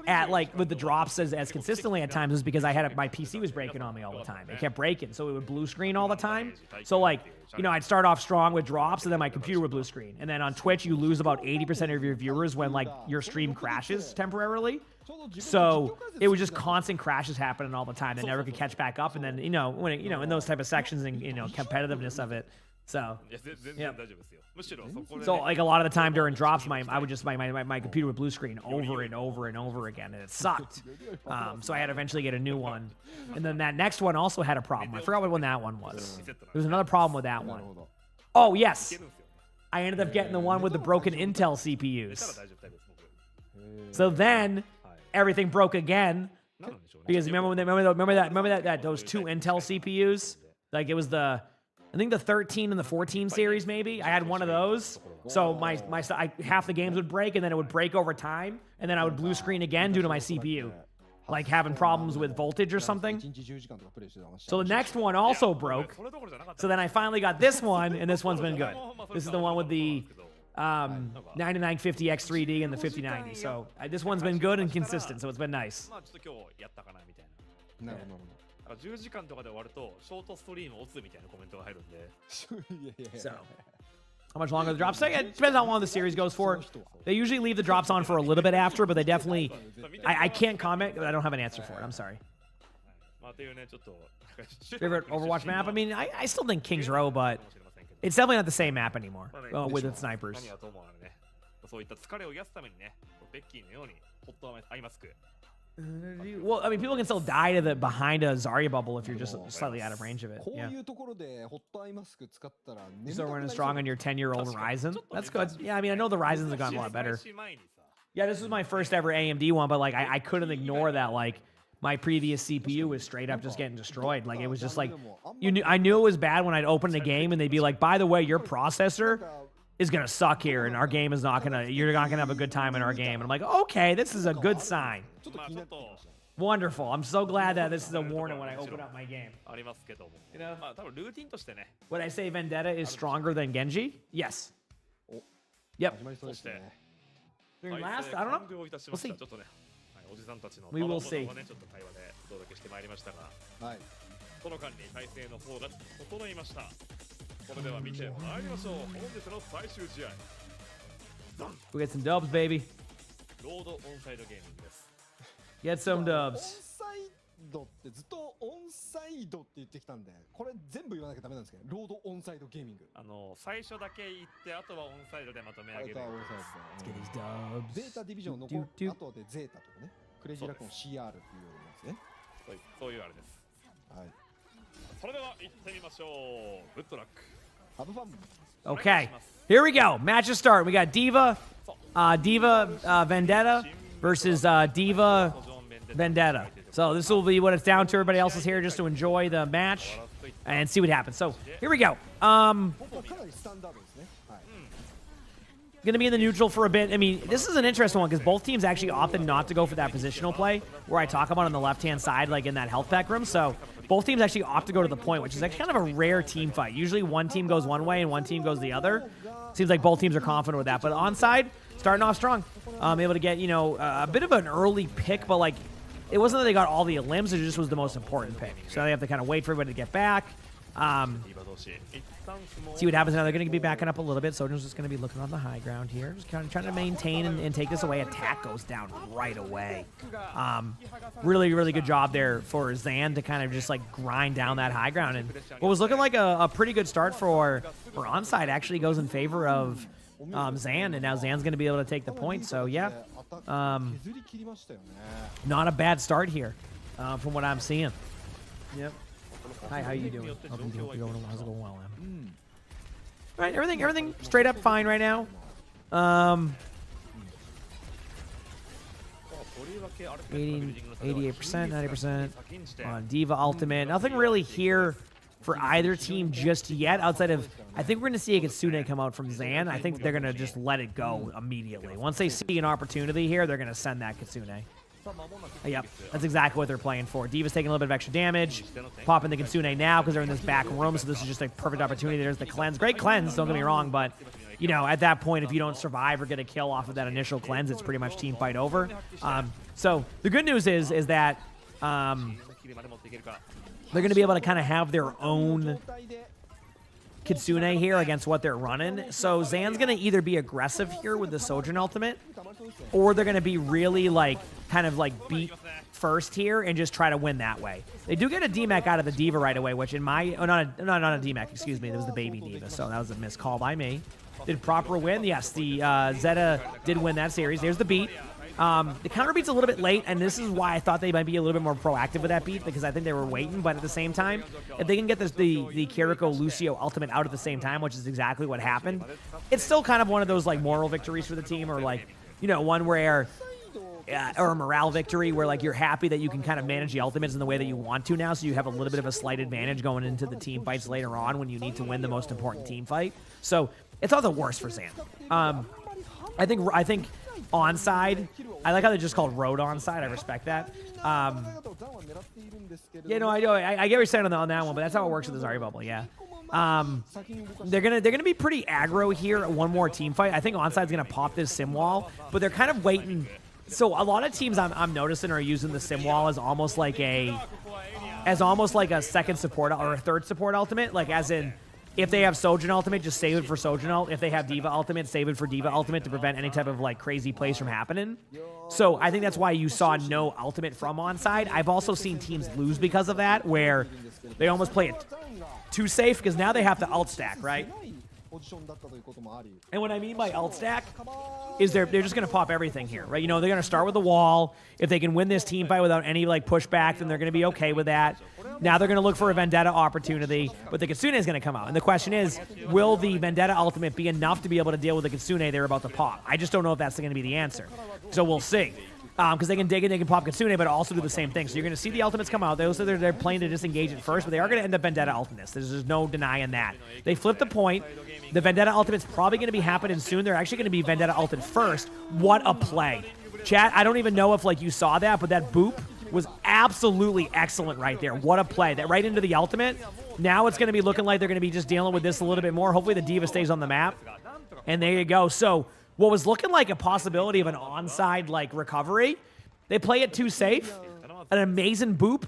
at like with the drops as consistently at times was because I had my PC was breaking on me all the time. It kept breaking, so it would blue screen all the time. So like, you know, I'd start off strong with drops, and then my computer would blue screen. And then on Twitch, you lose about 80% of your viewers when like your stream crashes temporarily. So it was just constant crashes happening all the time. They never could catch back up, and then you know when in those type of sections and you know competitiveness of it. So yeah. So like a lot of the time during drops, my computer would blue screen over and over and over again, and it sucked. So I had to eventually get a new one, and then that next one also had a problem. I forgot what one that one was. There was another problem with that one. Oh yes, I ended up getting the one with the broken Intel CPUs. So then everything broke again because remember that those 2 Intel CPUs, like it was I think the 13 and the 14 series maybe. I had one of those, so half the games would break, and then it would break over time, and then I would blue screen again due to my CPU, like having problems with voltage or something. So the next one also broke. So then I finally got this one, and this one's been good. This is the one with the 9950X3D and the 5090. So this one's been good and consistent, so it's been nice. 10時間とかで終わるとショートストリーム落ちみたいなコメントが入るんで。So, how much longer the drops take? It depends on how long the series goes for. They usually leave the drops on for a little bit after, but they definitely. I can't comment. I don't have an answer for it. I'm sorry. Favorite Overwatch map? I mean, I still think King's Row, but it's definitely not the same map anymore with its snipers. そういった疲れを癒すためにね、ベッキーのようにホットアイマスク。 Well, I mean, people can still die to the behind a Zarya bubble if you're just slightly out of range of it. Yeah. You start running strong on your 10-year-old Ryzen. That's good. Yeah, I mean, I know the Ryzens have gotten a lot better. Yeah, this was my first ever AMD one, but like I couldn't ignore that. Like my previous CPU was straight up just getting destroyed. Like it was just like I knew it was bad when I'd open the game and they'd be like, by the way, your processor is gonna suck here, and our game is not gonna. You're not gonna have a good time in our game. And I'm like, okay, this is a good sign. Wonderful. I'm so glad that this is a warning when I open up my game. You know, would I say Vendetta is stronger than Genji? Yes. Yep. During last, I don't know. We'll see. We will see. それでは見てまいりましょう。本日の最終試合。We get some dubs, baby. ロードオンサイドゲーミングです。Get some dubs. オンサイドってずっとオンサイドって言ってきたんで、これ全部言わなきゃダメなんですけど、ロードオンサイドゲーミング。最初だけ言ってあとはオンサイドでまとめ上げる。Let's get these dubs. ゼータディビジョンの後でゼータとかね、クレイジーラックの CR っていうようなやつね。そういうあれです。はい。それでは行ってみましょう。グッドラック。Okay, here we go. Matches start. We got Diva, Vendetta versus Diva Vendetta. So this will be what it's down to. Everybody else is here just to enjoy the match and see what happens. So here we go. Going to be in the neutral for a bit. I mean, this is an interesting one because both teams actually opted not to go for that positional play where I talk about on the left-hand side, like in that health pack room. So both teams actually opt to go to the point, which is actually kind of a rare team fight. Usually one team goes one way and one team goes the other. Seems like both teams are confident with that. But onside, starting off strong. Able to get, you know, a bit of an early pick, but like it wasn't that they got all the limbs, it just was the most important pick. So they have to kind of wait for everybody to get back. See what happens now. They're going to be backing up a little bit. Sojourn's just going to be looking on the high ground here. Just kind of trying to maintain and take this away. Attack goes down right away. Really, really good job there for Zan to kind of just like grind down that high ground. And what was looking like a pretty good start for onside actually goes in favor of Zan. And now Zan's going to be able to take the point. So yeah, not a bad start here from what I'm seeing. Yep. Hi, how you doing? Hope you're going well, man. All right, everything straight up fine right now. 88%, 90% on Diva Ultimate. Nothing really here for either team just yet outside of, I think we're going to see a Kitsune come out from Zan. I think they're going to just let it go immediately. Once they see an opportunity here, they're going to send that Kitsune. Yep, that's exactly what they're playing for. Diva's taking a little bit of extra damage. Popping the Kitsune now because they're in this back room, so this is just a perfect opportunity. There's the cleanse. Great cleanse, don't get me wrong, but, you know, at that point, if you don't survive or get a kill off of that initial cleanse, it's pretty much team fight over. So the good news is that they're going to be able to kind of have their own Kitsune here against what they're running. So Zan's going to either be aggressive here with the Sojourn ultimate, or they're going to be really like kind of like beat first here and just try to win that way. They do get a DMAC out of the Diva right away, which in my not a DMAC, excuse me, that was the baby Diva, so that was a missed call by me. Did proper win? Yes, the Zeta did win that series. There's the beat. The counter beat's a little bit late, and this is why I thought they might be a little bit more proactive with that beat, because I think they were waiting, but at the same time, if they can get the Kiriko Lucio ultimate out at the same time, which is exactly what happened, it's still kind of one of those like moral victories for the team, or like, you know, one where or a morale victory where like you're happy that you can kind of manage the ultimates in the way that you want to now, so you have a little bit of a slight advantage going into the team fights later on when you need to win the most important team fight. So it's not the worst for Zan. I think onside, I like how they just called road onside. I respect that. Yeah, no, I know. I get what you're saying on that one, but that's how it works with the Zarya bubble. Yeah. They're gonna be pretty aggro here at one more team fight. I think onside's gonna pop this sim wall, but they're kind of waiting. So a lot of teams I'm noticing are using the sim wall as almost like a second support or a third support ultimate, like as in If they have Sojin ultimate, just save it for Sojin ult. If they have Diva ultimate, save it for Diva ultimate to prevent any type of like crazy plays from happening. So I think that's why you saw no ultimate from onside. I've also seen teams lose because of that, where they almost play it too safe because now they have to ult stack, right? And what I mean by ult stack is they're just going to pop everything here, right? You know, they're going to start with the wall. If they can win this team fight without any like pushback, then they're going to be okay with that. Now they're going to look for a Vendetta opportunity, but the Kitsune is going to come out. And the question is, will the Vendetta ultimate be enough to be able to deal with the Kitsune they're about to pop? I just don't know if that's going to be the answer. So we'll see. Because they can dig and they can pop Kitsune, but also do the same thing. So you're going to see the ultimates come out. They also they're playing to disengage it first, but they are going to end up Vendetta ultimates. There's no denying that. They flipped the point. The Vendetta ultimate's probably going to be happening soon. They're actually going to be Vendetta ultimate first. What a play. Chat, I don't even know if like you saw that, but that boop was absolutely excellent right there. What a play. That right into the ultimate. Now it's going to be looking like they're going to be just dealing with this a little bit more. Hopefully the Diva stays on the map. And there you go. So what was looking like a possibility of an onside like recovery, they play it too safe. An amazing boop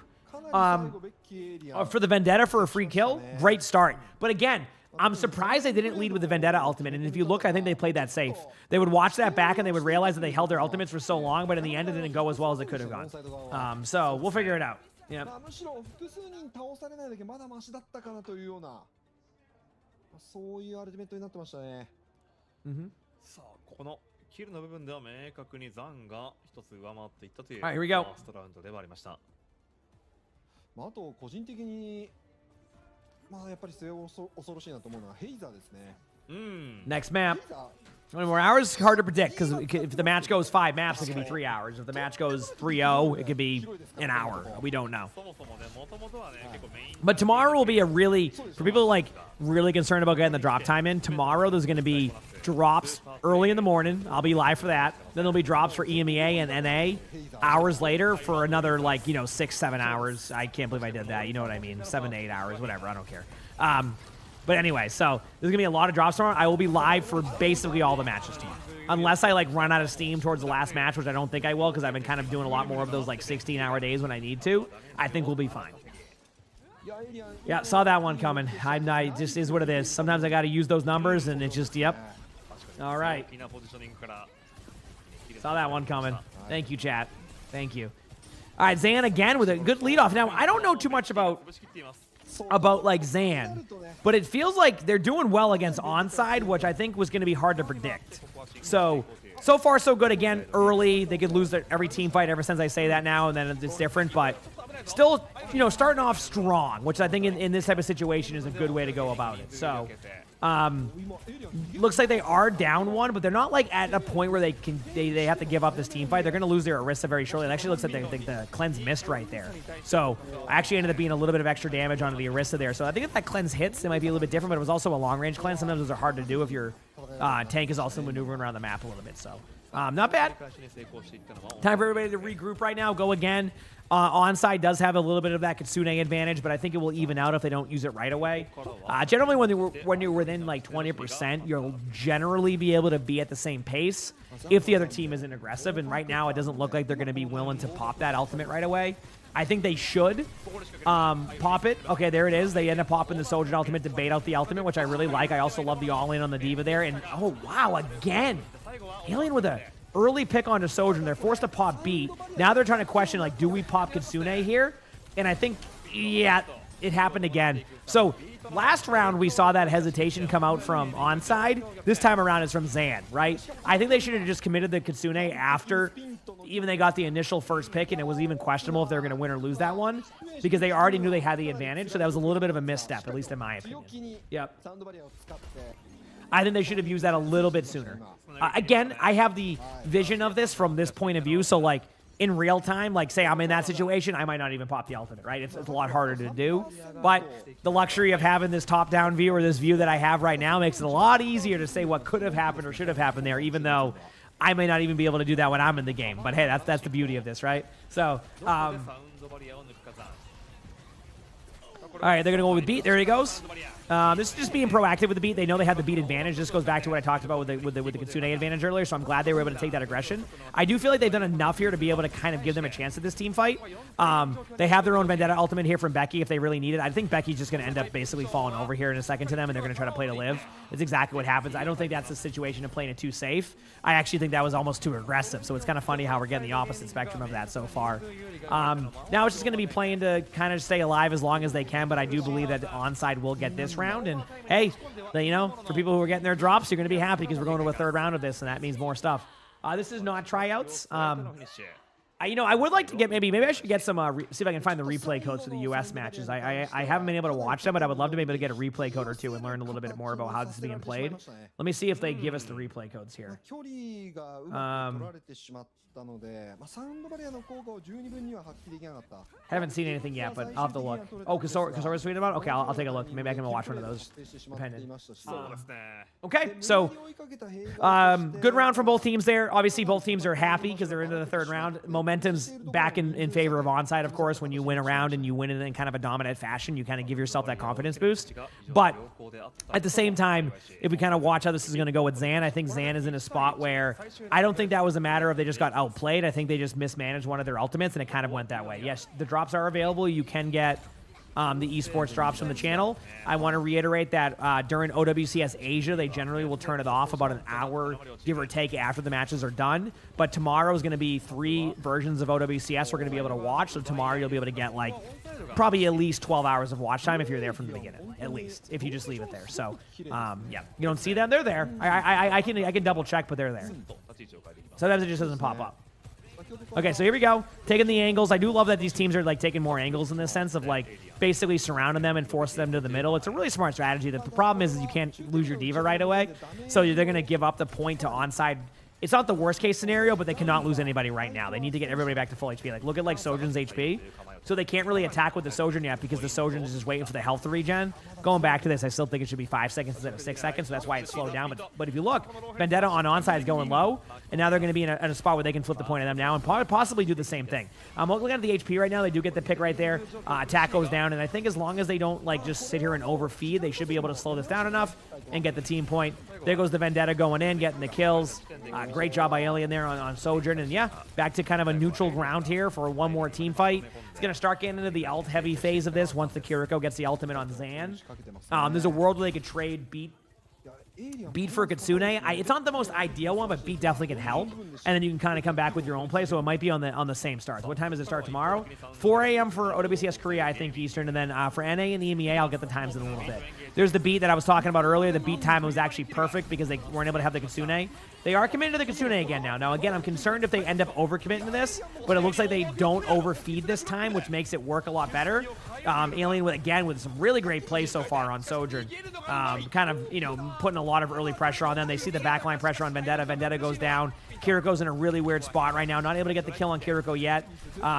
for the Vendetta for a free kill. Great start. But again, I'm surprised they didn't lead with the Vendetta ultimate. And if you look, I think they played that safe. They would watch that back and they would realize that they held their ultimates for so long, but in the end, it didn't go as well as it could have gone. So we'll figure it out. Yeah. このキルの部分では明確にザンが一つ上回っていったというはい、here we go. ファーストラウンドではありました。まあ、あと個人的にまあやっぱり末恐ろしいなと思うのはヘイザーですね。Next map. 20 more hours? Hard to predict because if the match goes 5 maps, it could be 3 hours. If the match goes 3-0, it could be an hour. We don't know. But tomorrow will be a really, for people like really concerned about getting the drop time in, tomorrow there's going to be drops early in the morning. I'll be live for that. Then there'll be drops for EMEA and NA hours later for another 6-7 hours. I can't believe I did that. You know what I mean? 7 to 8 hours, whatever. I don't care. But anyway, so there's going to be a lot of drops tomorrow. I will be live for basically all the matches tomorrow. Unless I run out of steam towards the last match, which I don't think I will because I've been kind of doing a lot more of those 16-hour days when I need to. I think we'll be fine. Yeah, saw that one coming. It just is what it is. Sometimes I got to use those numbers and it's just, yep. All right. Saw that one coming. Thank you, chat. Thank you. All right, Zan again with a good leadoff. Now, I don't know too much about Zan, but it feels like they're doing well against onside, which I think was going to be hard to predict. So far so good. Again, early. They could lose every team fight ever since I say that now, and then it's different, but still, starting off strong, which I think in this type of situation is a good way to go about it. So, looks like they are down one, but they're not at a point where they have to give up this team fight. They're going to lose their Orisa very shortly. It actually looks like the cleanse missed right there. So actually ended up being a little bit of extra damage onto the Orisa there. So I think if that cleanse hits, it might be a little bit different, but it was also a long range cleanse. Sometimes those are hard to do if your tank is also maneuvering around the map a little bit. So not bad. Time for everybody to regroup right now. Go again. Onside does have a little bit of that Kitsune advantage, but I think it will even out if they don't use it right away. Generally, when you're within 20%, you'll generally be able to be at the same pace if the other team isn't aggressive. And right now, it doesn't look like they're going to be willing to pop that ultimate right away. I think they should pop it. Okay, there it is. They end up popping the Soldier ultimate to bait out the ultimate, which I really like. I also love the all-in on the Diva there. And, oh, wow, again. Alien with a early pick onto Sojourn. They're forced to pop beat. Now they're trying to question, do we pop Kitsune here? And I think, yeah, it happened again. So last round we saw that hesitation come out from onside. This time around it's from Zan, right? I think they should have just committed the Kitsune after even they got the initial first pick, and it was even questionable if they were going to win or lose that one because they already knew they had the advantage. So that was a little bit of a misstep, at least in my opinion. Yep. I think they should have used that a little bit sooner. Again, I have the vision of this from this point of view. So, in real time, say I'm in that situation, I might not even pop the ultimate, right? It's a lot harder to do. But the luxury of having this top-down view or this view that I have right now makes it a lot easier to say what could have happened or should have happened there, even though I may not even be able to do that when I'm in the game. But, hey, that's the beauty of this, right? So, all right, they're going to go with beat. There he goes. This is just being proactive with the beat. They know they have the beat advantage. This goes back to what I talked about with the Kitsune advantage earlier, so I'm glad they were able to take that aggression. I do feel like they've done enough here to be able to kind of give them a chance at this team fight. They have their own Vendetta ultimate here from Becky if they really need it. I think Becky's just going to end up basically falling over here in a second to them, and they're going to try to play to live. It's exactly what happens. I don't think that's the situation of playing it too safe. I actually think that was almost too aggressive, so it's kind of funny how we're getting the opposite spectrum of that so far. Now it's just going to be playing to kind of stay alive as long as they can, but I do believe that Onside will get this round, and hey, you know, for people who are getting their drops, you're going to be happy because we're going to a third round of this, and that means more stuff. This is not tryouts. You know, I would like to get maybe I should get some see if I can find the replay codes for the U.S. matches. I haven't been able to watch them, but I would love to be able to get a replay code or two and learn a little bit more about how this is being played. Let me see if they give us the replay codes here. Haven't seen anything yet, but I'll have to look. Oh, Kasora's tweeting about it? Okay, I'll take a look. Maybe I can watch one of those. Depending. Okay, so good round from both teams there. Obviously, both teams are happy because they're into the third round. Momentum's back in favor of Onside, of course. When you win a round and you win it in kind of a dominant fashion, you kind of give yourself that confidence boost. But at the same time, if we kind of watch how this is going to go with Zan, I think Zan is in a spot where I don't think that was a matter of they just got outplayed. I think they just mismanaged one of their ultimates, and it kind of went that way. Yes, the drops are available. You can get the esports drops from the channel. I want to reiterate that during OWCS Asia, they generally will turn it off about an hour, give or take, after the matches are done. But tomorrow is going to be 3 versions of OWCS we're going to be able to watch. So tomorrow you'll be able to get like probably at least 12 hours of watch time if you're there from the beginning, at least, if you just leave it there. So, yeah, you don't see them, they're there. I can double check, but they're there. Sometimes it just doesn't pop up. Okay, so here we go. Taking the angles. I do love that these teams are like taking more angles in the sense of like basically surrounding them and forcing them to the middle. It's a really smart strategy. The problem is you can't lose your diva right away. So they're going to give up the point to Onside. It's not the worst case scenario, but they cannot lose anybody right now. They need to get everybody back to full HP. Like, look at like Sojourn's HP. So they can't really attack with the Sojourn yet because the Sojourn is just waiting for the health to regen. Going back to this, I still think it should be 5 seconds instead of 6 seconds, so that's why it's slowed down. But if you look, Vendetta on Onside is going low, and now they're going to be in a spot where they can flip the point at them now and possibly do the same thing. Looking at the HP right now, they do get the pick right there. Attack goes down, and I think as long as they don't like just sit here and overfeed, they should be able to slow this down enough and get the team point. There goes the Vendetta going in, getting the kills. Great job by Alien there on Sojourn. And yeah, back to kind of a neutral ground here for one more team fight. It's going to start getting into the ult-heavy phase of this once the Kiriko gets the ultimate on Zan. There's a world where they could trade Beat for Kitsune. It's not the most ideal one, but Beat definitely can help. And then you can kind of come back with your own play, so it might be on the same start. What time does it start tomorrow? 4 a.m. for OWCS Korea, I think, Eastern. And then for NA and EMEA, I'll get the times in a little bit. There's the Beat that I was talking about earlier. The Beat time was actually perfect because they weren't able to have the Kitsune. They are committed to the Kitsune again now. Now, again, I'm concerned if they end up overcommitting to this, but it looks like they don't overfeed this time, which makes it work a lot better. Alien, with some really great plays so far on Sojourn. Kind of, you know, putting a lot of early pressure on them. They see the backline pressure on Vendetta. Vendetta goes down. Kiriko's in a really weird spot right now. Not able to get the kill on Kiriko yet.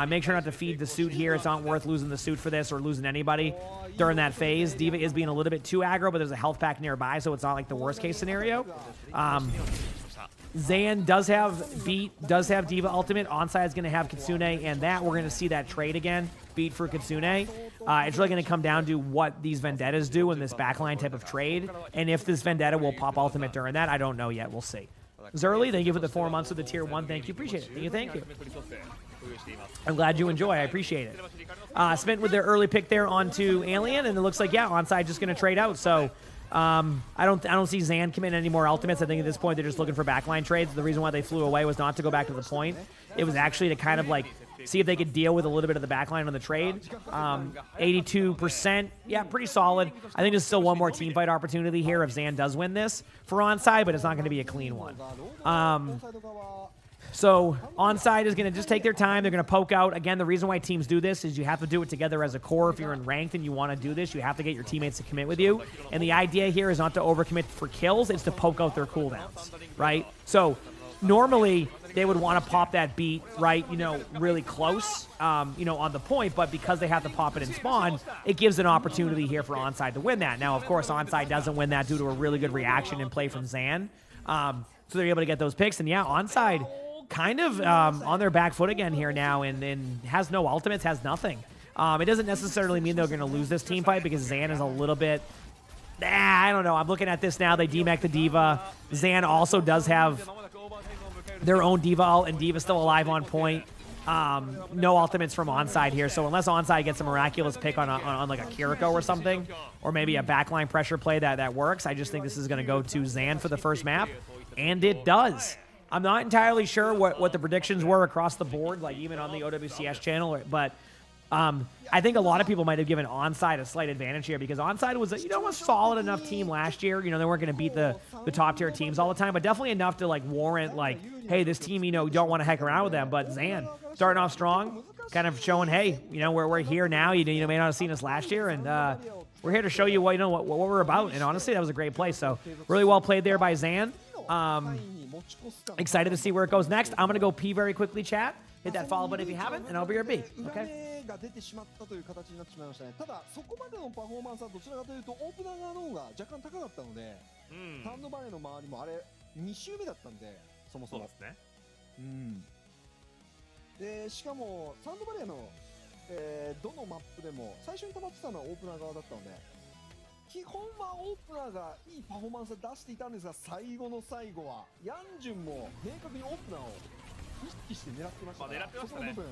Make sure not to feed the suit here. It's not worth losing the suit for this or losing anybody during that phase. Diva is being a little bit too aggro, but there's a health pack nearby, so it's not like the worst case scenario. Zan does have Beat, does have Diva ultimate. Onside's going to have Kitsune, and that we're going to see that trade again. Beat for Kitsune. It's really going to come down to what these Vendettas do in this backline type of trade, and if this Vendetta will pop ultimate during that, I don't know yet. We'll see. Zerly, thank you for the 4 months of the tier 1. Thank you. Appreciate it. Thank you. I'm glad you enjoy. I appreciate it. Spent with their early pick there onto Alien, and it looks like, yeah, Onside just going to trade out. So I don't see Zan committing any more ultimates. I think at this point they're just looking for backline trades. The reason why they flew away was not to go back to the point. It was actually to kind of like see if they could deal with a little bit of the backline on the trade. 82%, yeah, pretty solid. I think there's still one more team fight opportunity here if Zan does win this for Onside, but it's not going to be a clean one. So Onside is going to just take their time. They're going to poke out. Again, the reason why teams do this is you have to do it together as a core. If you're in ranked and you want to do this, you have to get your teammates to commit with you. And the idea here is not to overcommit for kills. It's to poke out their cooldowns, right? So normally they would want to pop that Beat, right, you know, really close, you know, on the point. But because they have to pop it in spawn, it gives an opportunity here for Onside to win that. Now, of course, Onside doesn't win that due to a really good reaction and play from Zan. So they're able to get those picks. And, yeah, Onside kind of on their back foot again here now and has no ultimates, has nothing. It doesn't necessarily mean they're going to lose this team fight because Zan is a little bit I don't know. I'm looking at this now. They demech the Diva. Zan also does have their own Diva ult, and Diva's still alive on point. No ultimates from onside here, so unless onside gets a miraculous pick on like a Kiriko or something, or maybe a backline pressure play that works, I just think this is going to go to Zan for the first map, and it does. I'm not entirely sure what the predictions were across the board, like even on the OWCS channel, but I think a lot of people might have given onside a slight advantage here because onside was a solid enough team last year. They weren't going to beat the top tier teams all the time, but definitely enough to like warrant like, hey, this team, don't want to heck around with them. But Zan starting off strong, kind of showing, hey, we're here now. You may not have seen us last year, and we're here to show you what we're about. And honestly, that was a great play. So really well played there by Zan. Excited to see where it goes next. I'm going to go pee very quickly, chat. Hit that follow button if you haven't, and I'll be your B. Okay? が出てしまったという形になってしまいましたね。ただそこまでのパフォーマンスはどちらかというとオープナー側の方が若干高かったので、サンドバレーの周りもあれ2周目だったんで、そもそも。そうですね。でしかもサンドバレーの、どのマップでも最初に溜まってたのはオープナー側だったので、基本はオープナーがいいパフォーマンスを出していたんですが、最後の最後はヤンジュンも明確にオープナーを意識して狙ってましたから、そこの部分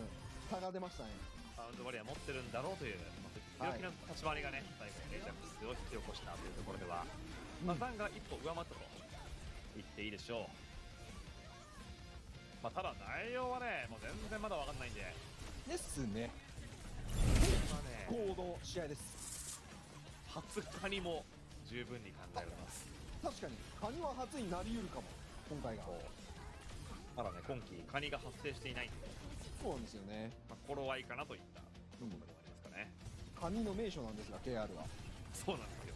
差が出ましたね。サウンドバリア持ってるんだろうという強気な立ち回りがね、最後にジャックスを引き起こしたというところでは、ザンが一歩上回ったと言っていいでしょう。ただ内容はね、もう全然まだ分かんないんで。ですね。高の試合です。初カニも十分に考えられます。確かにカニは初になり得るかも。今回が。まだね、今季カニが発生していないんで。そうなんですよね。頃合いかなといったところではありますかね。カニの名所なんですが、KR は。そうなんですよ。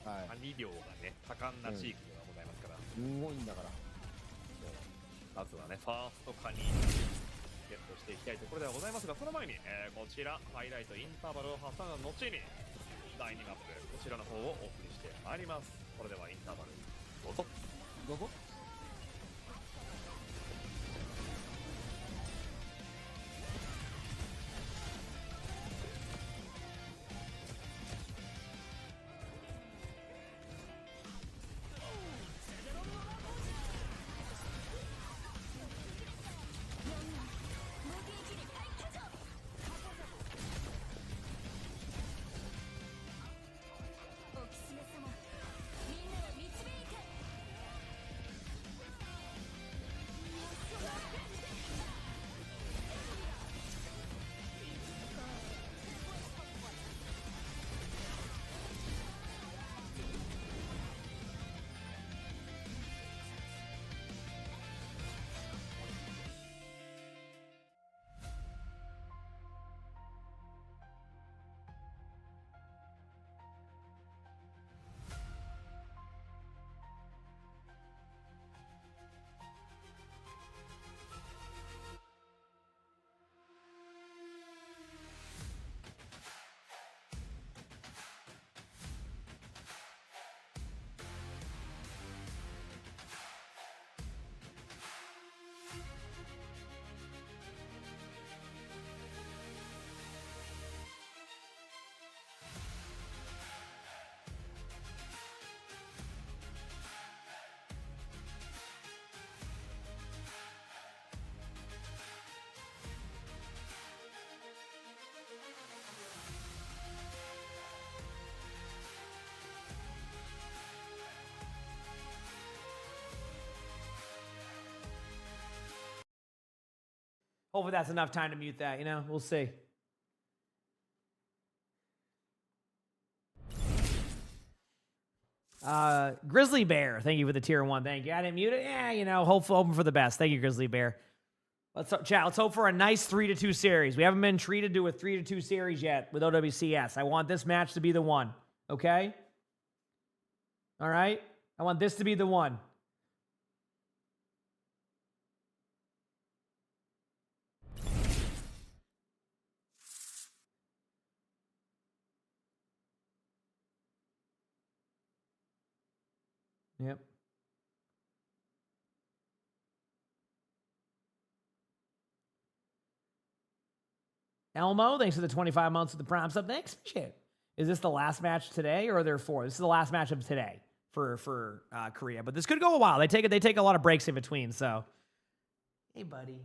はい。カニ漁がね、盛んな地域ではございますから。すごいんだから。まずはね、ファーストカニゲットしていきたいところではございますが、その前に、こちらハイライトインターバルを挟んだ後に第2マップこちらの方をお送りしてまいります。それではインターバルどうぞ。どうぞ。Hopefully that's enough time to mute that, We'll see. Grizzly Bear, thank you for the tier 1. Thank you. I didn't mute it. Yeah, hoping for the best. Thank you, Grizzly Bear. Let's hope for a nice 3-2 series. We haven't been treated to a 3-2 series yet with OWCS. I want this match to be the one. Okay? All right? I want this to be the one. Yep. Elmo, thanks for the 25 months with the prime sub. Thanks, shit. Is this the last match today, or are there 4? This is the last match of today for Korea, but this could go a while. They take a lot of breaks in between. So, hey, buddy.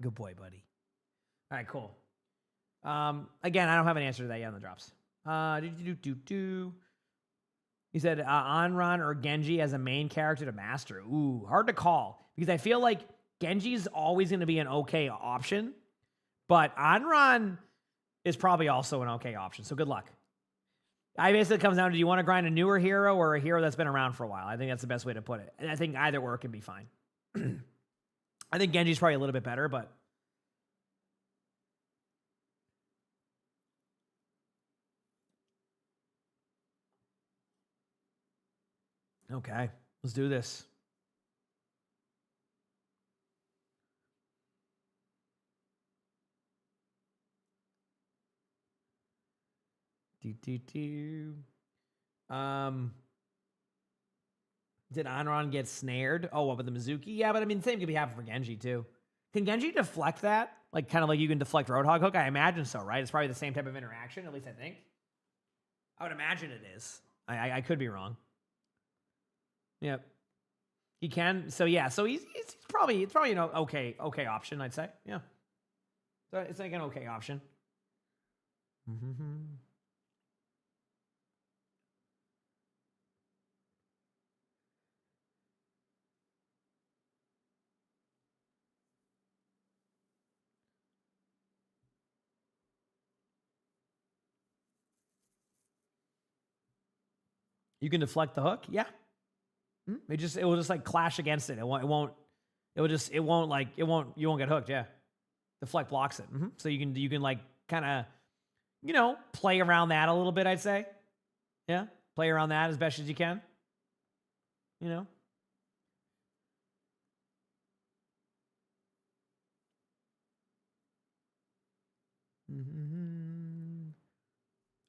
Good boy, buddy. All right, cool. Again, I don't have an answer to that yet on the drops. He said Anran or Genji as a main character to master. Ooh, hard to call because I feel like Genji's always going to be an okay option, but Anran is probably also an okay option. So good luck. I basically comes down to, do you want to grind a newer hero or a hero that's been around for a while? I think that's the best way to put it. And I think either or can be fine. I think Genji's probably a little bit better, but okay, let's do this. Did Anran get snared? Oh, what with the Mizuki? Yeah, but I mean, same could be happening for Genji too. Can Genji deflect that? Like, kind of like you can deflect Roadhog Hook? I imagine so, right? It's probably the same type of interaction, at least I think. I would imagine it is. I could be wrong. Yep. He can. So yeah, so he's probably an okay option, I'd say. Yeah. So it's like an okay option. You can deflect the hook? Yeah. It will just like clash against it. You won't get hooked, yeah. Deflect blocks it. So you can like kind of, play around that a little bit, I'd say. Yeah. Play around that as best as you can.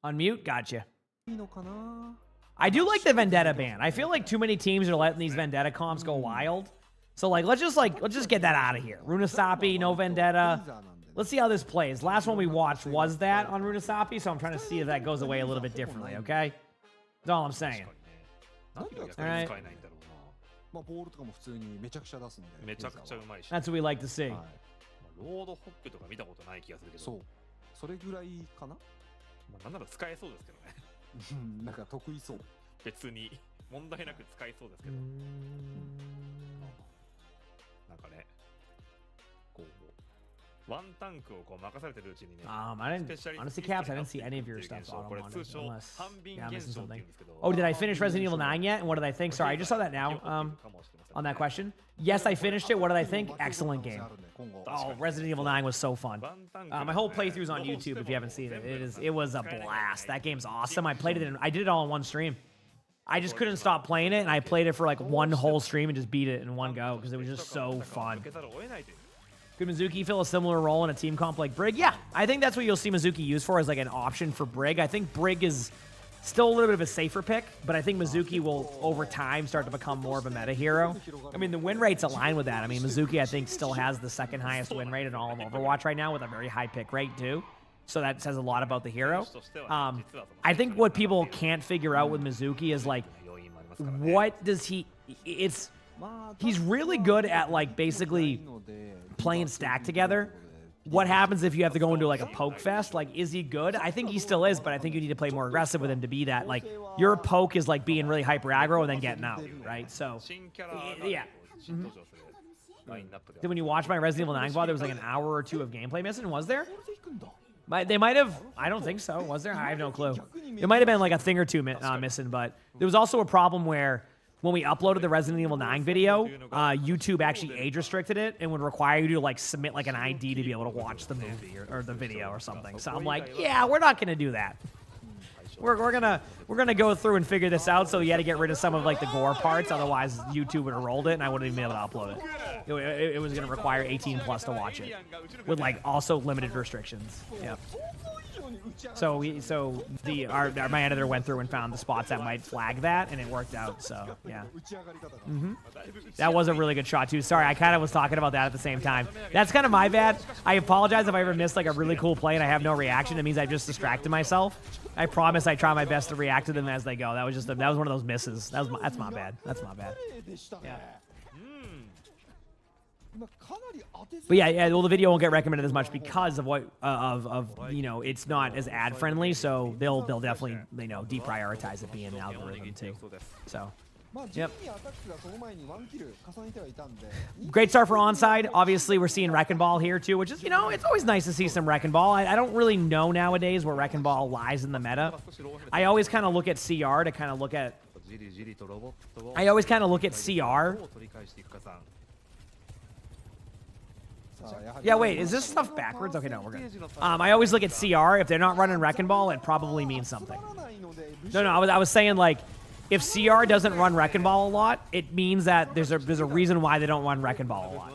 Unmute, gotcha. I do like the Vendetta ban. I feel like too many teams are letting these Vendetta comps go wild. So let's just get that out of here. Runasapi, no Vendetta. Let's see how this plays. Last one we watched was that on Runasapi, so I'm trying to see if that goes away a little bit differently, okay? That's all I'm saying. All right. That's what we like to see. ロードホックとか見たことない気がするけど。そう。それぐらいかな？なんなら使えそうですけどね。なんか得意そう。別に問題なく使えそうですけど。なんかね、こうワンタンクをこう任されてるうちにね。I didn't honestly, Caps. I didn't see any of your stuff unless I'm missing something. Oh, did I finish Resident Evil 9 yet? And what did I think? Sorry, I just saw that now. On that question. Yes, I finished it. What did I think? Excellent game. Oh, Resident Evil 9 was so fun. My whole playthrough is on YouTube if you haven't seen it. It was a blast. That game's awesome. I played it. I did it all in one stream. I just couldn't stop playing it, and I played it for like one whole stream and just beat it in one go because it was just so fun. Could Mizuki fill a similar role in a team comp like Brig? Yeah, I think that's what you'll see Mizuki used for as like an option for Brig. I think Brig is still a little bit of a safer pick, but I think Mizuki will, over time, start to become more of a meta hero. I mean, the win rates align with that. I mean, Mizuki, I think, still has the second highest win rate in all of Overwatch right now with a very high pick rate, too. So that says a lot about the hero. I think what people can't figure out with Mizuki is, like, what does he... He's really good at, like, basically playing stack together. What happens if you have to go into like a poke fest? Like, is he good? I think he still is, but I think you need to play more aggressive with him to be that. Like, your poke is like being really hyper aggro and then getting out, right? So, yeah. Then when you watch my Resident Evil 9 VOD, there was like an hour or two of gameplay missing. Was there? They might have. I don't think so. Was there? I have no clue. It might have been like a thing or two missing, but there was also a problem where when we uploaded the Resident Evil 9 video, YouTube actually age restricted it and would require you to like submit like an ID to be able to watch the movie or the video or something. So I'm like, yeah, we're not gonna do that. We're gonna go through and figure this out. So you had to get rid of some of like the gore parts, otherwise YouTube would have rolled it and I wouldn't even be able to upload it. It was gonna require 18 plus to watch it, with like also limited restrictions. Yep. So my editor went through and found the spots that might flag that, and it worked out. So yeah, that was a really good shot too. Sorry, I kind of was talking about that at the same time. That's kind of my bad. I apologize if I ever missed like a really cool play and I have no reaction. It means I just distracted myself. I promise I try my best to react to them as they go. That was one of those misses. That's my bad. That's my bad. Yeah. But yeah, well, the video won't get recommended as much because of what you know, it's not as ad friendly, so they'll definitely, you know, deprioritize it being an algorithm too. So, yep. Great start for onside. Obviously, we're seeing Wrecking Ball here too, which is, you know, it's always nice to see some Wrecking Ball. I don't really know nowadays where Wrecking Ball lies in the meta. I always kind of look at CR to kind of look at. I always kind of look at CR. Yeah, wait, is this stuff backwards? Okay, no, we're good. I always look at CR. If they're not running Wrecking Ball, it probably means something. No, I was saying, like, if CR doesn't run Wrecking Ball a lot, it means that there's a reason why they don't run Wrecking Ball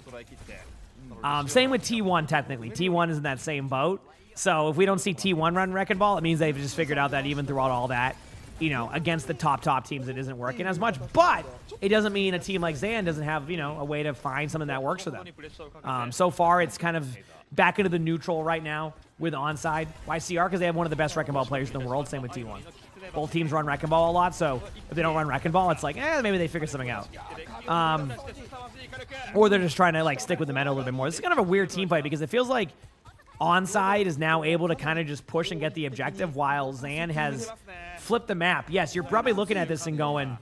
a lot. Same with T1, technically. T1 is in that same boat. So if we don't see T1 run Wrecking Ball, it means they've just figured out that even throughout all that, you know, against the top teams, it isn't working as much. But it doesn't mean a team like Zan doesn't have, you know, a way to find something that works for them. So far, it's kind of back into the neutral right now with onside. Why CR? Because they have one of the best Wrecking Ball players in the world. Same with T1. Both teams run Wrecking Ball a lot, so if they don't run Wrecking Ball, it's like, maybe they figure something out. Or they're just trying to like stick with the meta a little bit more. This is kind of a weird team fight because it feels like onside is now able to kind of just push and get the objective while Zan has flipped the map. Yes, you're probably looking at this and going,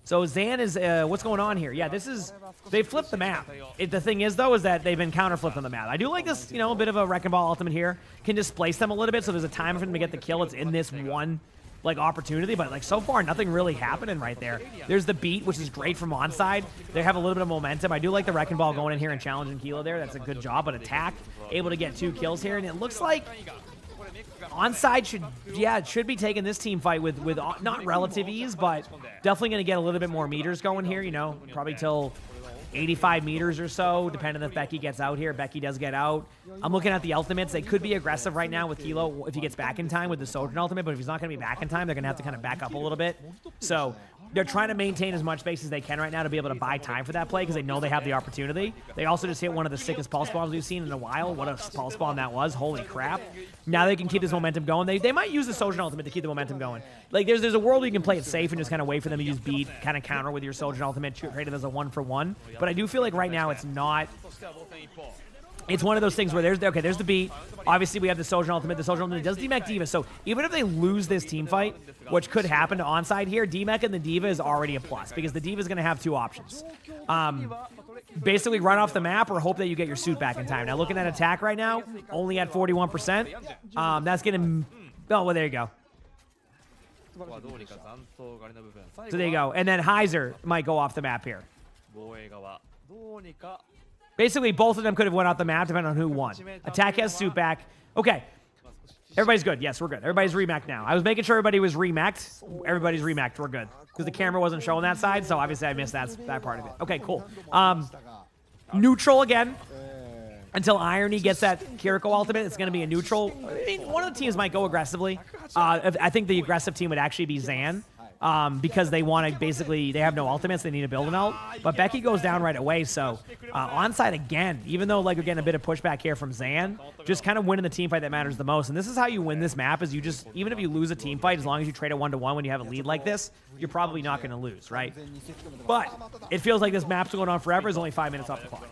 so Zan is, what's going on here? Yeah, they flipped the map. The thing is, though, is that they've been counter-flipped on the map. I do like this, you know, a bit of a Wrecking Ball ultimate here. Can displace them a little bit, so there's a time for them to get the kill. It's in this one, like, opportunity, but, like, so far, nothing really happening right there. There's the beat, which is great from onside. They have a little bit of momentum. I do like the Wrecking Ball going in here and challenging Kilo there. That's a good job, but attack, able to get 2 kills here, and it looks like onside should be taking this team fight with not relative ease, but definitely going to get a little bit more meters going here, you know, probably till 85 meters or so, depending if Becky gets out here. Becky does get out. I'm looking at the ultimates. They could be aggressive right now with Kilo if he gets back in time with the Sojourn ultimate, but if he's not going to be back in time, they're going to have to kind of back up a little bit. So they're trying to maintain as much space as they can right now to be able to buy time for that play because they know they have the opportunity. They also just hit one of the sickest pulse bombs we've seen in a while. What a pulse bomb that was. Holy crap. Now they can keep this momentum going. They might use the Sojourn ultimate to keep the momentum going. Like, there's a world where you can play it safe and just kind of wait for them to use beat, kind of counter with your Sojourn ultimate, trade it as a 1-for-1. But I do feel like right now it's not. It's one of those things where there's the beat. Obviously, we have the Sojourn ultimate. The Sojourn ultimate does DMech D.Va. So even if they lose this team fight, which could happen to onside here, DMech and the D.Va is already a plus because the D.Va is going to have 2 options. Basically, run off the map or hope that you get your suit back in time. Now, looking at attack right now, only at 41%. That's going to... Oh, well, there you go. So there you go. And then Heiser might go off the map here. Basically, both of them could have went off the map depending on who won. Attack has suit back. Okay. Everybody's good. Yes, we're good. Everybody's remac'd now. I was making sure everybody was remac'd. Everybody's remac'd. We're good. Because the camera wasn't showing that side, so obviously I missed that part of it. Okay, cool. Neutral again. Until Irony gets that Kiriko ultimate, it's going to be a neutral. I mean, one of the teams might go aggressively. I think the aggressive team would actually be Zan. Because they want to basically, they have no ultimates, they need to build an ult. But Becky goes down right away, so onside again, even though like we're getting a bit of pushback here from Zan, just kind of winning the team fight that matters the most. And this is how you win this map, is you just, even if you lose a team fight, as long as you trade a 1-to-1 when you have a lead like this, you're probably not going to lose, right? But it feels like this map's going on forever. It's only 5 minutes off the clock.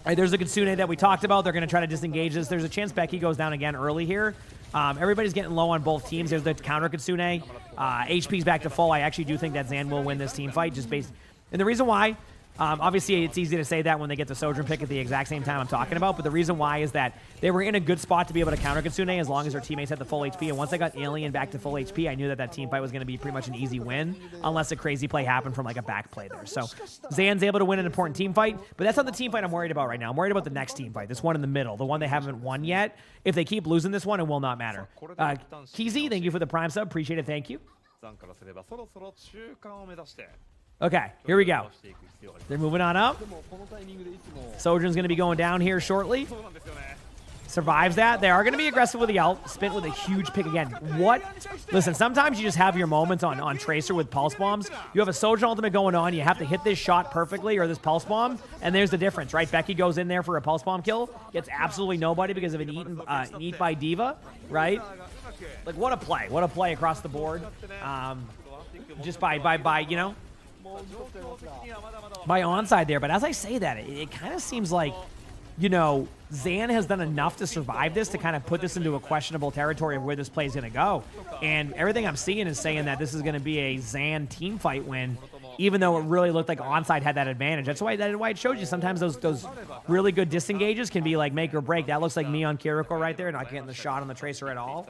All right, there's a Kitsune that we talked about. They're going to try to disengage this. There's a chance Becky goes down again early here. Everybody's getting low on both teams. There's the counter Kitsune. HP's back to full. I actually do think that Zan will win this team fight just based. And the reason why, Obviously, it's easy to say that when they get the Sojourn pick at the exact same time I'm talking about, but the reason why is that they were in a good spot to be able to counter Kitsune as long as their teammates had the full HP, and once they got Alien back to full HP, I knew that that team fight was going to be pretty much an easy win, unless a crazy play happened from like a back play there. So Zan's able to win an important team fight, but that's not the team fight I'm worried about right now. I'm worried about the next team fight, this one in the middle, the one they haven't won yet. If they keep losing this one, it will not matter. Kizi, thank you for the Prime sub. Appreciate it. Thank you. Okay, here we go. They're moving on up. Sojourn's going to be going down here shortly. Survives that. They are going to be aggressive with the ult. Spent with a huge pick again. What? Listen, sometimes you just have your moments on Tracer with Pulse Bombs. You have a Sojourn ultimate going on. You have to hit this shot perfectly or this Pulse Bomb, and there's the difference, right? Becky goes in there for a Pulse Bomb kill. Gets absolutely nobody because of an eat by D.Va, right? Like, what a play. What a play across the board. Just by you know, by onside there. But as I say that, it kind of seems like, you know, Zan has done enough to survive this to kind of put this into a questionable territory of where this play is going to go. And everything I'm seeing is saying that this is going to be a Zan team fight win, even though it really looked like onside had that advantage. That's why it showed you sometimes those really good disengages can be like make or break. That looks like me on Kiriko right there, not getting the shot on the Tracer at all.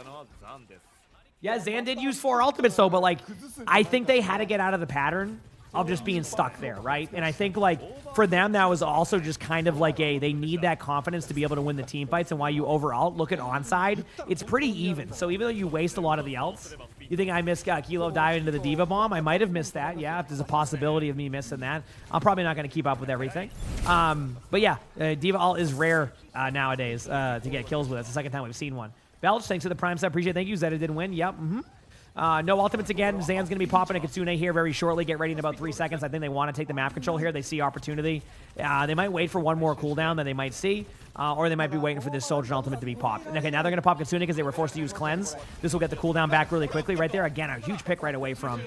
Yeah, Zan did use 4 ultimates though, but like I think they had to get out of the pattern of just being stuck there, right? And I think like for them that was also just kind of like they need that confidence to be able to win the team fights. And while you overall look at onside, it's pretty even. So even though you waste a lot of the ults, you think I missed Kilo dive into the D.Va bomb? I might have missed that. Yeah, if there's a possibility of me missing that. I'm probably not going to keep up with everything. But yeah, D.Va ult is rare nowadays to get kills with. It's the second time we've seen one. Belch, thanks for the Prime sub. Appreciate it. Thank you. Zeta did win. Yep. No ultimates again. Zan's going to be popping a Kitsune here very shortly. Get ready in about 3 seconds. I think they want to take the map control here. They see opportunity. They might wait for one more cooldown that they might see. Or they might be waiting for this Soldier ultimate to be popped. And okay, now they're going to pop Kitsune because they were forced to use Cleanse. This will get the cooldown back really quickly right there. Again, a huge pick right away from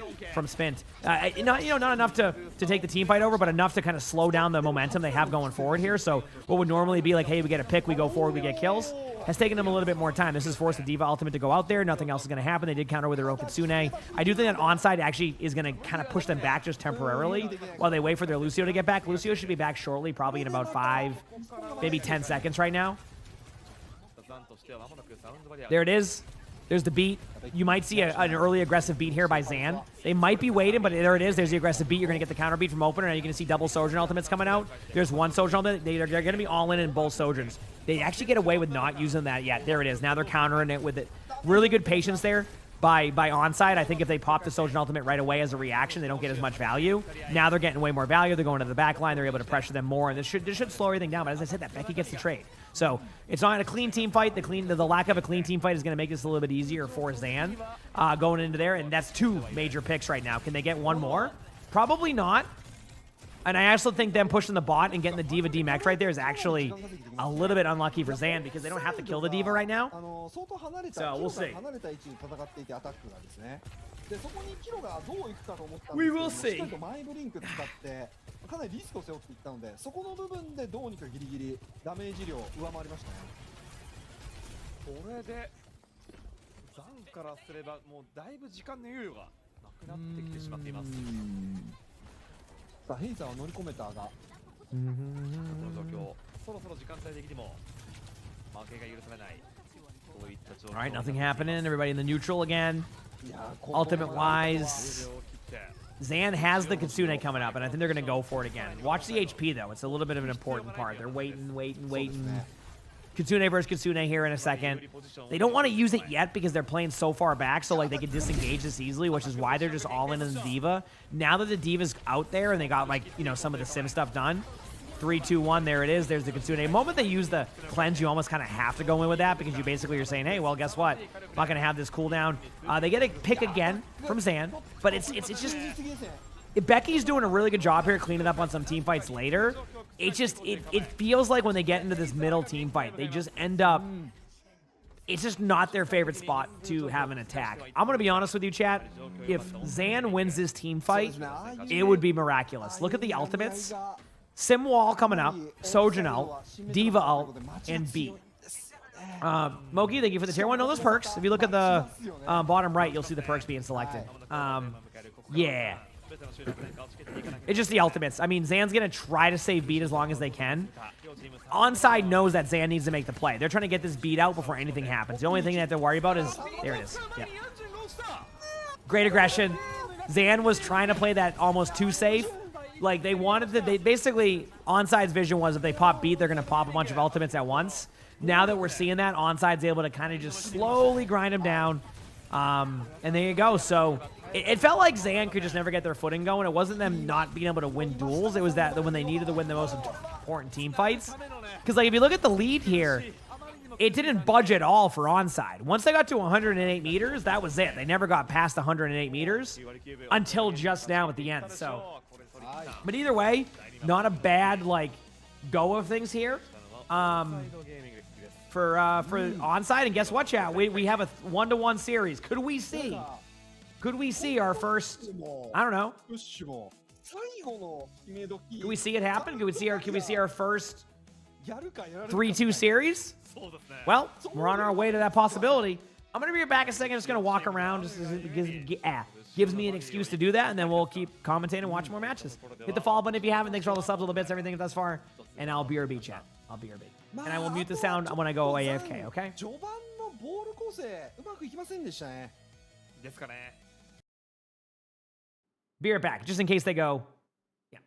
Spint. Not enough to take the team fight over, but enough to kind of slow down the momentum they have going forward here. So what would normally be like, hey, we get a pick, we go forward, we get kills, has taken them a little bit more time. This has forced the D.Va ultimate to go out there. Nothing else is going to happen. They did counter with their own Kitsune. I do think that onside actually is going to kind of push them back just temporarily while they wait for their Lucio to get back. Lucio should be back shortly, probably in about 5, maybe 10 seconds right now. There it is. There's the beat. You might see an early aggressive beat here by Zan. They might be waiting, but there it is. There's the aggressive beat. You're going to get the counter beat from opener. Now you're going to see double Sojourn ultimates coming out. There's one Sojourn ultimate. They're going to be all in both Sojourns. They actually get away with not using that yet. There it is. Now they're countering it with it. Really good patience there by onside. I think if they pop the Sojourn ultimate right away as a reaction, they don't get as much value. Now they're getting way more value. They're going to the back line. They're able to pressure them more, and this should slow everything down. But as I said, that Becky gets the trade. So it's not a clean team fight. The lack of a clean team fight is going to make this a little bit easier for Zan going into there, and that's 2 major picks right now. Can they get one more? Probably not. And I also think them pushing the bot and getting the D.Va DMX right there is actually a little bit unlucky for Zan because they don't have to kill the D.Va right now. So we'll see. We will see. かなりリスクを背負っていったので、そこの部分でどうにかギリギリダメージ量を上回りましたね。これでザンからすればもうだいぶ時間の猶予がなくなってきてしまっています。さあヘイザーは乗り込めたが、この状況、そろそろ時間帯的にも負けが許されない。そういった状況。All right, nothing happening. Everybody in the neutral again. Ultimate wise. Zan has the Kitsune coming up, and I think they're going to go for it again. Watch the HP, though. It's a little bit of an important part. They're waiting. Kitsune versus Kitsune here in a second. They don't want to use it yet because they're playing so far back, so like they can disengage this easily, which is why they're just all in the D.Va. Now that the D.Va's out there and they got, like, you know, some of the sim stuff done, 3, 2, 1, there it is. There's the Kitsune. The moment they use the cleanse, you almost kind of have to go in with that because you basically are saying, hey, well, guess what? I'm not going to have this cooldown. They get a pick again from Zan, but it's just... Becky's doing a really good job here cleaning up on some team fights later. It feels like when they get into this middle team fight, they just end up... It's just not their favorite spot to have an attack. I'm going to be honest with you, chat. If Zan wins this team fight, it would be miraculous. Look at the ultimates. Sim Wall coming up, Sojourn ult, D.Va ult, and B. Moki, thank you for the tier 1. No, those perks. If you look at the bottom right, you'll see the perks being selected. Yeah. It's just the ultimates. I mean, Zan's going to try to save beat as long as they can. Onside knows that Zan needs to make the play. They're trying to get this beat out before anything happens. The only thing they have to worry about is... There it is. Yeah. Great aggression. Zan was trying to play that almost too safe. Like, they wanted to... They basically, Onside's vision was if they pop beat, they're going to pop a bunch of ultimates at once. Now that we're seeing that, Onside's able to kind of just slowly grind him down. And there you go. So... It felt like Zan could just never get their footing going. It wasn't them not being able to win duels. It was that when they needed to win the most important team fights. Because, like, if you look at the lead here, it didn't budge at all for Onside. Once they got to 108 meters, that was it. They never got past 108 meters until just now at the end. So, but either way, not a bad, like, go of things here for Onside. And guess what, chat? We have a 1-to-1 series. Could we see our first, I don't know. Can we see it happen? Can we see our first 3-2 series? Well, we're on our way to that possibility. I'm going to be back a second. Just going to walk around. Just gives me an excuse to do that, and then we'll keep commentating and watch more matches. Hit the follow button if you haven't. Thanks for all the subs, all the bits, everything thus far. And I'll BRB, chat. I'll BRB. And I will mute the sound when I go AFK, okay? Be right back, just in case they go. Yeah.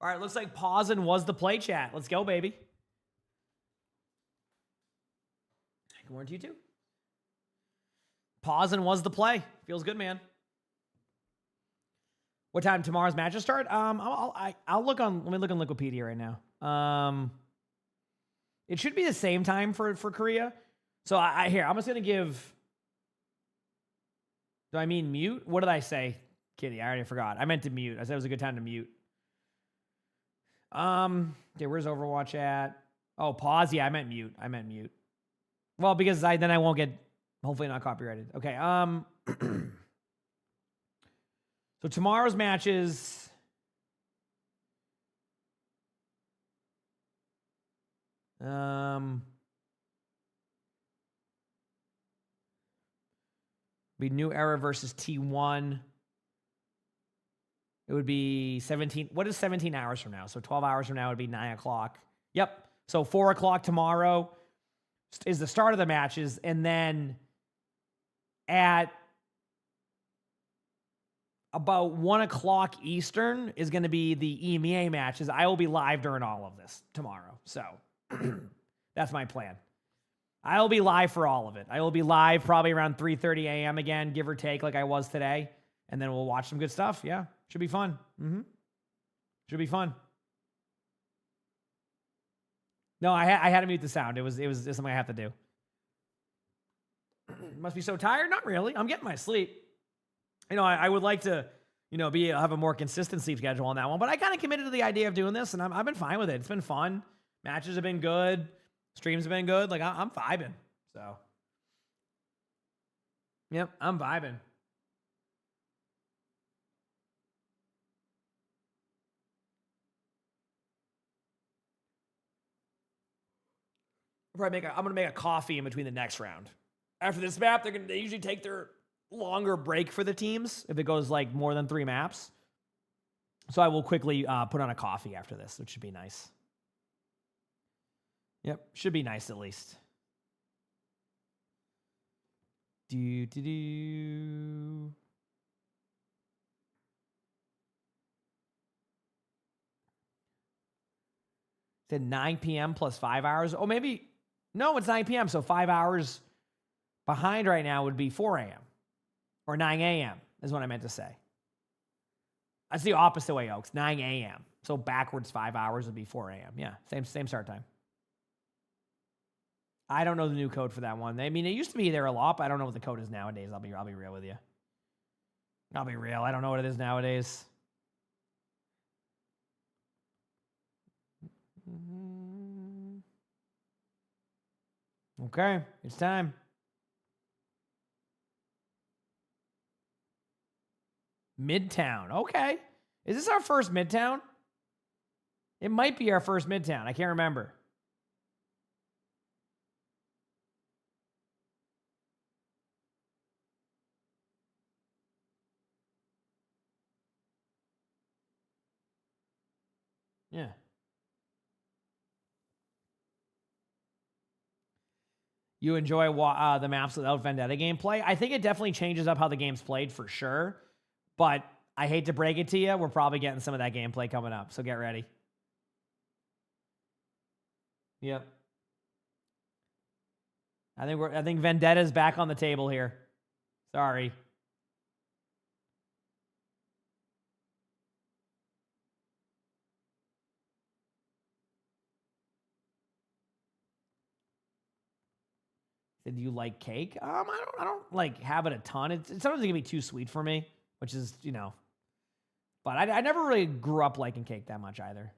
All right, looks like pausing was the play, chat. Let's go, baby. Good morning to you too. Pausing was the play. Feels good, man. What time tomorrow's matches start? I'll look on. Let me look on Wikipedia right now. It should be the same time for Korea. So here I'm just gonna give. Do I mean mute? What did I say, Kitty? I already forgot. I meant to mute. I said it was a good time to mute. Okay, where's Overwatch at? Oh, pause. Yeah, I meant mute. Well, because then I won't get, hopefully not copyrighted. Okay. So tomorrow's matches. Be New Era versus T1. It would be 17. What is 17 hours from now? So 12 hours from now would be 9 o'clock. Yep. So 4 o'clock tomorrow is the start of the matches. And then at about 1 o'clock Eastern is going to be the EMEA matches. I will be live during all of this tomorrow. So that's my plan. I will be live for all of it. I will be live probably around 3:30 a.m. again, give or take, like I was today. And then we'll watch some good stuff. Yeah. Should be fun. Should be fun. No, I had to mute the sound. It was something I have to do. Must be so tired? Not really. I'm getting my sleep. You know, I would like to, you know, have a more consistent sleep schedule on that one. But I kind of committed to the idea of doing this, and I've been fine with it. It's been fun. Matches have been good. Streams have been good. Like, I'm vibing. So, yep, I'm vibing. I'm gonna make a coffee in between the next round. After this map, they usually take their longer break for the teams if it goes like more than 3 maps. So I will quickly put on a coffee after this, which should be nice. Yep, should be nice at least. Said 9 p.m. plus 5 hours. Oh, maybe. No, it's 9 p.m. So 5 hours behind right now would be 4 a.m. or 9 a.m. is what I meant to say. That's the opposite way, Oaks. 9 a.m. So backwards 5 hours would be 4 a.m. Yeah, same start time. I don't know the new code for that one. I mean, it used to be there a lot, but I don't know what the code is nowadays. I'll be real with you. I'll be real. I don't know what it is nowadays. Okay, it's time. Midtown. Okay. Is this our first Midtown? It might be our first Midtown. I can't remember. Yeah. You enjoy the maps without Vendetta gameplay? I think it definitely changes up how the game's played for sure. But I hate to break it to you, we're probably getting some of that gameplay coming up. So get ready. Yep. I think Vendetta's back on the table here. Sorry. Did you like cake? I don't like have it a ton. It's sometimes it can be too sweet for me, which is, you know. But I never really grew up liking cake that much either.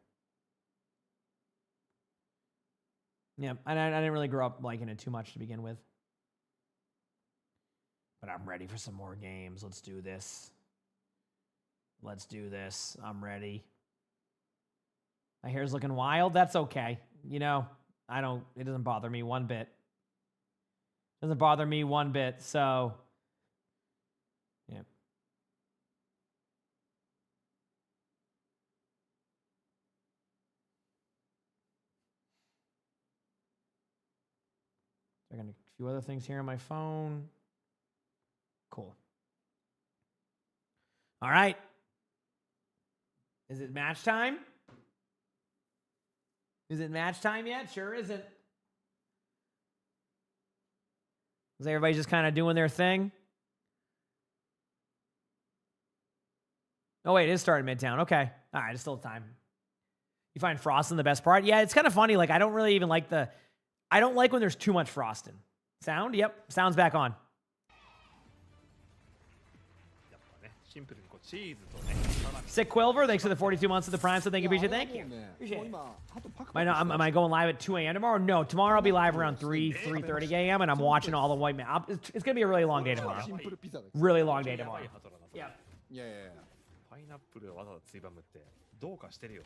Yeah, and I didn't really grow up liking it too much to begin with. But I'm ready for some more games. Let's do this. Let's do this. I'm ready. My hair's looking wild. That's okay. You know, it doesn't bother me one bit. Doesn't bother me one bit, so yeah. I got a few other things here on my phone. Cool. All right. Is it match time? Is it match time yet? Sure isn't. Is everybody just kind of doing their thing? Oh, wait, it is starting Midtown. Okay. All right, it's still time. You find frosting the best part? Yeah, it's kind of funny. Like, I don't really even like I don't like when there's too much frosting. Sound? Yep. Sound's back on. Sick Quilver, thanks for the 42 months of the Prime, so thank you, appreciate it. Thank you. Appreciate it. Am I going live at 2 a.m. tomorrow? No, tomorrow I'll be live around 3:30 a.m. and I'm watching all the white men. It's gonna be a really long day tomorrow. Really long day tomorrow. Yeah. いやいやいや。パイナップルわざわざついばむってどうかしてるよ。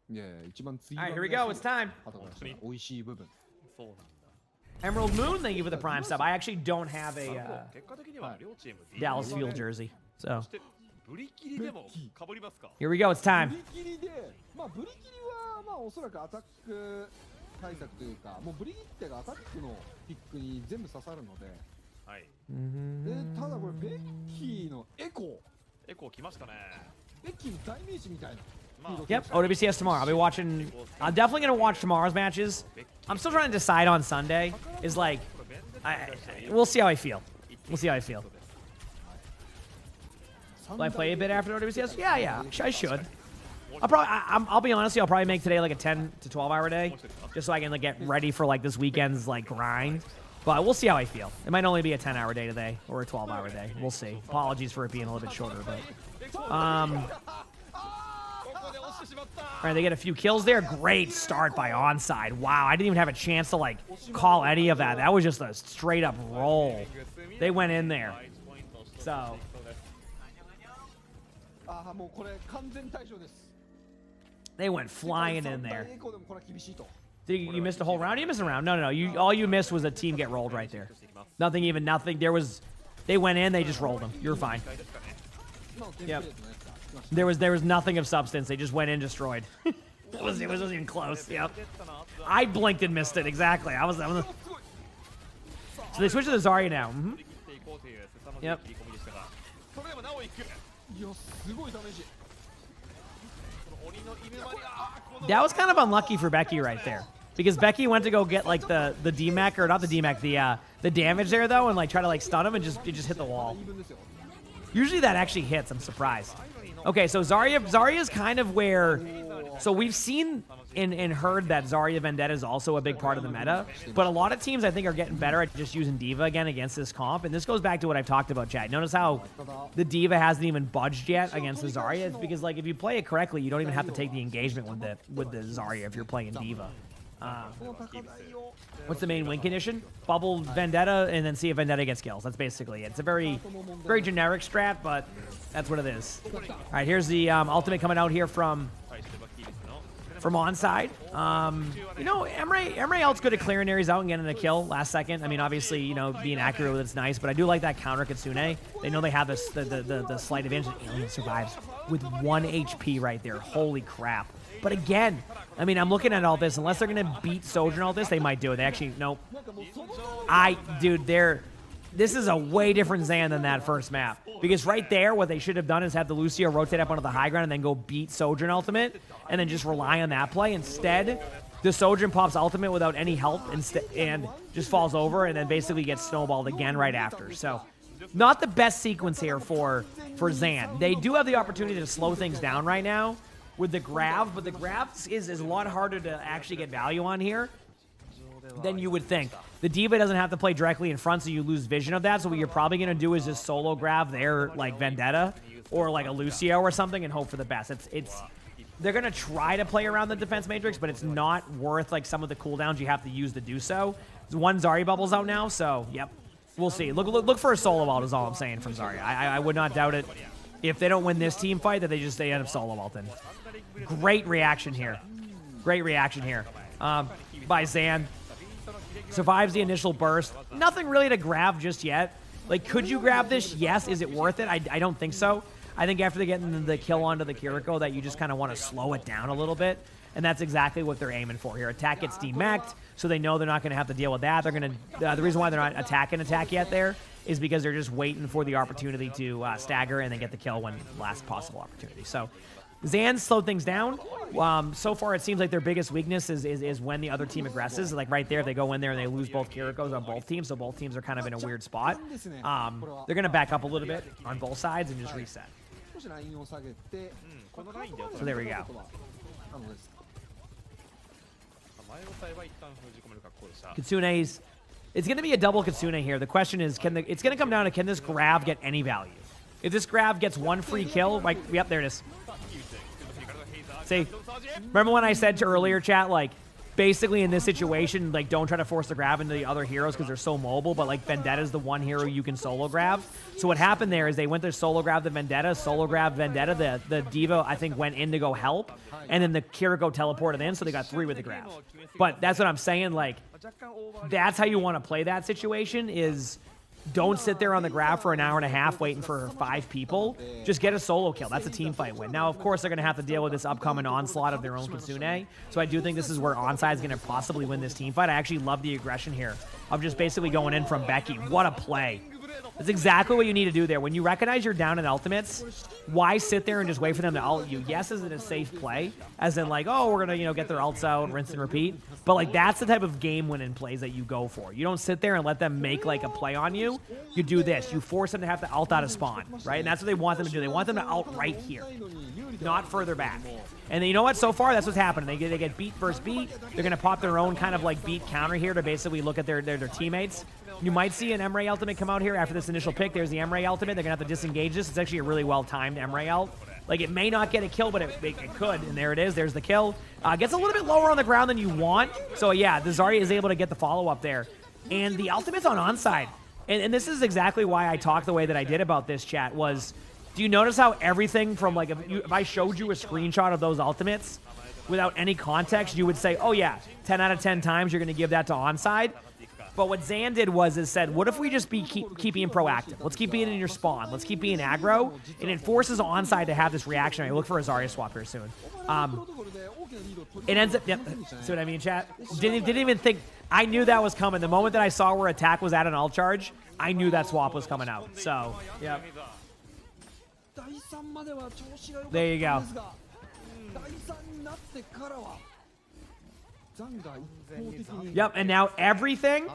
いやいや、一番つい All right, here we go. It's time. 美味しい部分。そうなんだ。 Emerald Moon, thank you for the Prime sub. I actually don't have a 結果的には両チーム Dallas Fuel jersey, so ブリキリでも被りますか。 here we go. It's time. ブリキリで、まあブリキリはまあおそらくアタック対策というか、もうブリキリがアタックのピックに全部刺さるので、はい。でただこれベッキーのエコ来ましたね。ベッキーの代名詞みたいな。Yep, OWCS tomorrow. I'll be watching. I'm definitely gonna watch tomorrow's matches. I'm still trying to decide on Sunday. Is like, we'll see how I feel. We'll see how I feel. Will I play a bit after OWCS? Yeah, I should. I'll be honest with you, I'll probably make today like a 10 to 12 hour day, just so I can like get ready for like this weekend's like grind. But we'll see how I feel. It might only be a 10 hour day today or a 12 hour day. We'll see. Apologies for it being a little bit shorter, but all right, they get a few kills there. Great start by Onside. Wow, I didn't even have a chance to like call any of that. That was just a straight up roll. They went in there. So. They went flying in there. You missed a whole round? You missed a round. No. All you missed was a team get rolled right there. Nothing. They went in, they just rolled them. You're fine. Yep. There was nothing of substance. They just went in, destroyed. it wasn't even close. Yep. I blinked and missed it. Exactly. So they switched to the Zarya now. Yep. That was kind of unlucky for Becky right there. Because Becky went to go get like the DMAC, or not the DMAC, the damage there though, and like try to like stun him, and it just hit the wall. Usually that actually hits. I'm surprised. Okay, so Zarya is kind of where. So we've seen and heard that Zarya Vendetta is also a big part of the meta, but a lot of teams I think are getting better at just using D.Va again against this comp, and this goes back to what I've talked about, chat. Notice how the D.Va hasn't even budged yet against the Zarya. It's because like if you play it correctly, you don't even have to take the engagement with the Zarya if you're playing D.Va. What's the main win condition? Bubble Vendetta and then see if Vendetta gets kills. That's basically it. It's a very generic strat, but that's what it is. All right, here's the ultimate coming out here from Onside. You know, Emre good at clearing areas out and getting a kill last second. I mean, obviously, you know, being accurate with it's nice, but I do like that counter Kitsune. They know they have this the slight advantage. Alien survives with 1 HP right there. Holy crap. But again, I mean, I'm looking at all this. Unless they're going to beat Soldier and all this, they might do it. They actually, nope. Dude, this is a way different Zan than that first map. Because right there, what they should have done is have the Lucio rotate up onto the high ground and then go beat Sojourn ultimate and then just rely on that play. Instead, the Sojourn pops ultimate without any help and just falls over and then basically gets snowballed again right after. So, not the best sequence here for Zan. They do have the opportunity to slow things down right now with the Grav, but the Grav is a lot harder to actually get value on here than you would think. The D.Va doesn't have to play directly in front, so you lose vision of that. So what you're probably going to do is just solo Grav there, like Vendetta, or like a Lucio or something, and hope for the best. They're going to try to play around the defense matrix, but it's not worth like some of the cooldowns you have to use to do so. There's one Zarya bubble's out now, so yep. We'll see. Look for a solo ult is all I'm saying from Zarya. I would not doubt it if they don't win this team fight that they end up solo ulting. Great reaction here. Great reaction here by Zan. Survives the initial burst. Nothing really to grab just yet. Like, could you grab this? Yes. Is it worth it? I don't think so. I think after they get the kill onto the Kiriko that you just kind of want to slow it down a little bit. And that's exactly what they're aiming for here. Attack gets demacked, so they know they're not going to have to deal with that. They're going to. The reason why they're not attacking yet there is because they're just waiting for the opportunity to stagger and then get the kill when last possible opportunity. So Zan slowed things down. So far, it seems like their biggest weakness is when the other team aggresses. Like right there, if they go in there and they lose both Kirikos on both teams, so both teams are kind of in a weird spot. They're going to back up a little bit on both sides and just reset. So there we go. Kitsune's. It's going to be a double Kitsune here. The question is, it's going to come down to can this Grav get any value? If this grab gets one free kill, like, yep, there it is. See, remember when I said to earlier, chat, like, basically in this situation, like, don't try to force the grab into the other heroes because they're so mobile, but, like, Vendetta's the one hero you can solo grab. So what happened there is they went to solo grab the Vendetta, solo grab Vendetta, the Diva, I think, went in to go help, and then the Kiriko teleported in, so they got 3 with the grab. But that's what I'm saying, like, that's how you want to play that situation is... Don't sit there on the grab for an hour and a half waiting for 5 people. Just get a solo kill. That's a team fight win. Now, of course, they're going to have to deal with this upcoming onslaught of their own Kitsune. So I do think this is where Onside is going to possibly win this team fight. I actually love the aggression here of just basically going in from Becky. What a play. That's exactly what you need to do there. When you recognize you're down in ultimates, why sit there and just wait for them to ult you? Yes, is it a safe play? As in, like, oh, we're going to, get their ults out, rinse and repeat. But, like, that's the type of game-winning plays that you go for. You don't sit there and let them make, like, a play on you. You do this. You force them to have to ult out of spawn, right? And that's what they want them to do. They want them to ult right here, not further back. And then, you know what? So far, that's what's happening. They get beat versus beat. They're going to pop their own kind of, like, beat counter here to basically look at their teammates. You might see an Emre ultimate come out here after this initial pick. There's the Emre ultimate. They're going to have to disengage this. It's actually a really well-timed Emre ult. Like, it may not get a kill, but it could. And there it is. There's the kill. Gets a little bit lower on the ground than you want. So, yeah, the Zarya is able to get the follow-up there. And the ultimate's on onside. And this is exactly why I talked the way that I did about this, chat, was... Do you notice how everything from, like, if I showed you a screenshot of those ultimates without any context, you would say, oh, yeah, 10 out of 10 times you're going to give that to onside? But what Zan did was said, what if we just keep being proactive? Let's keep being in your spawn. Let's keep being aggro. And it forces onside to have this reaction. I look for a Zarya swap here soon. It ends up... Yep. See what I mean, chat? Didn't even think... I knew that was coming. The moment that I saw where attack was at an ult charge, I knew that swap was coming out. So, yep. There you go. Yep, and now everything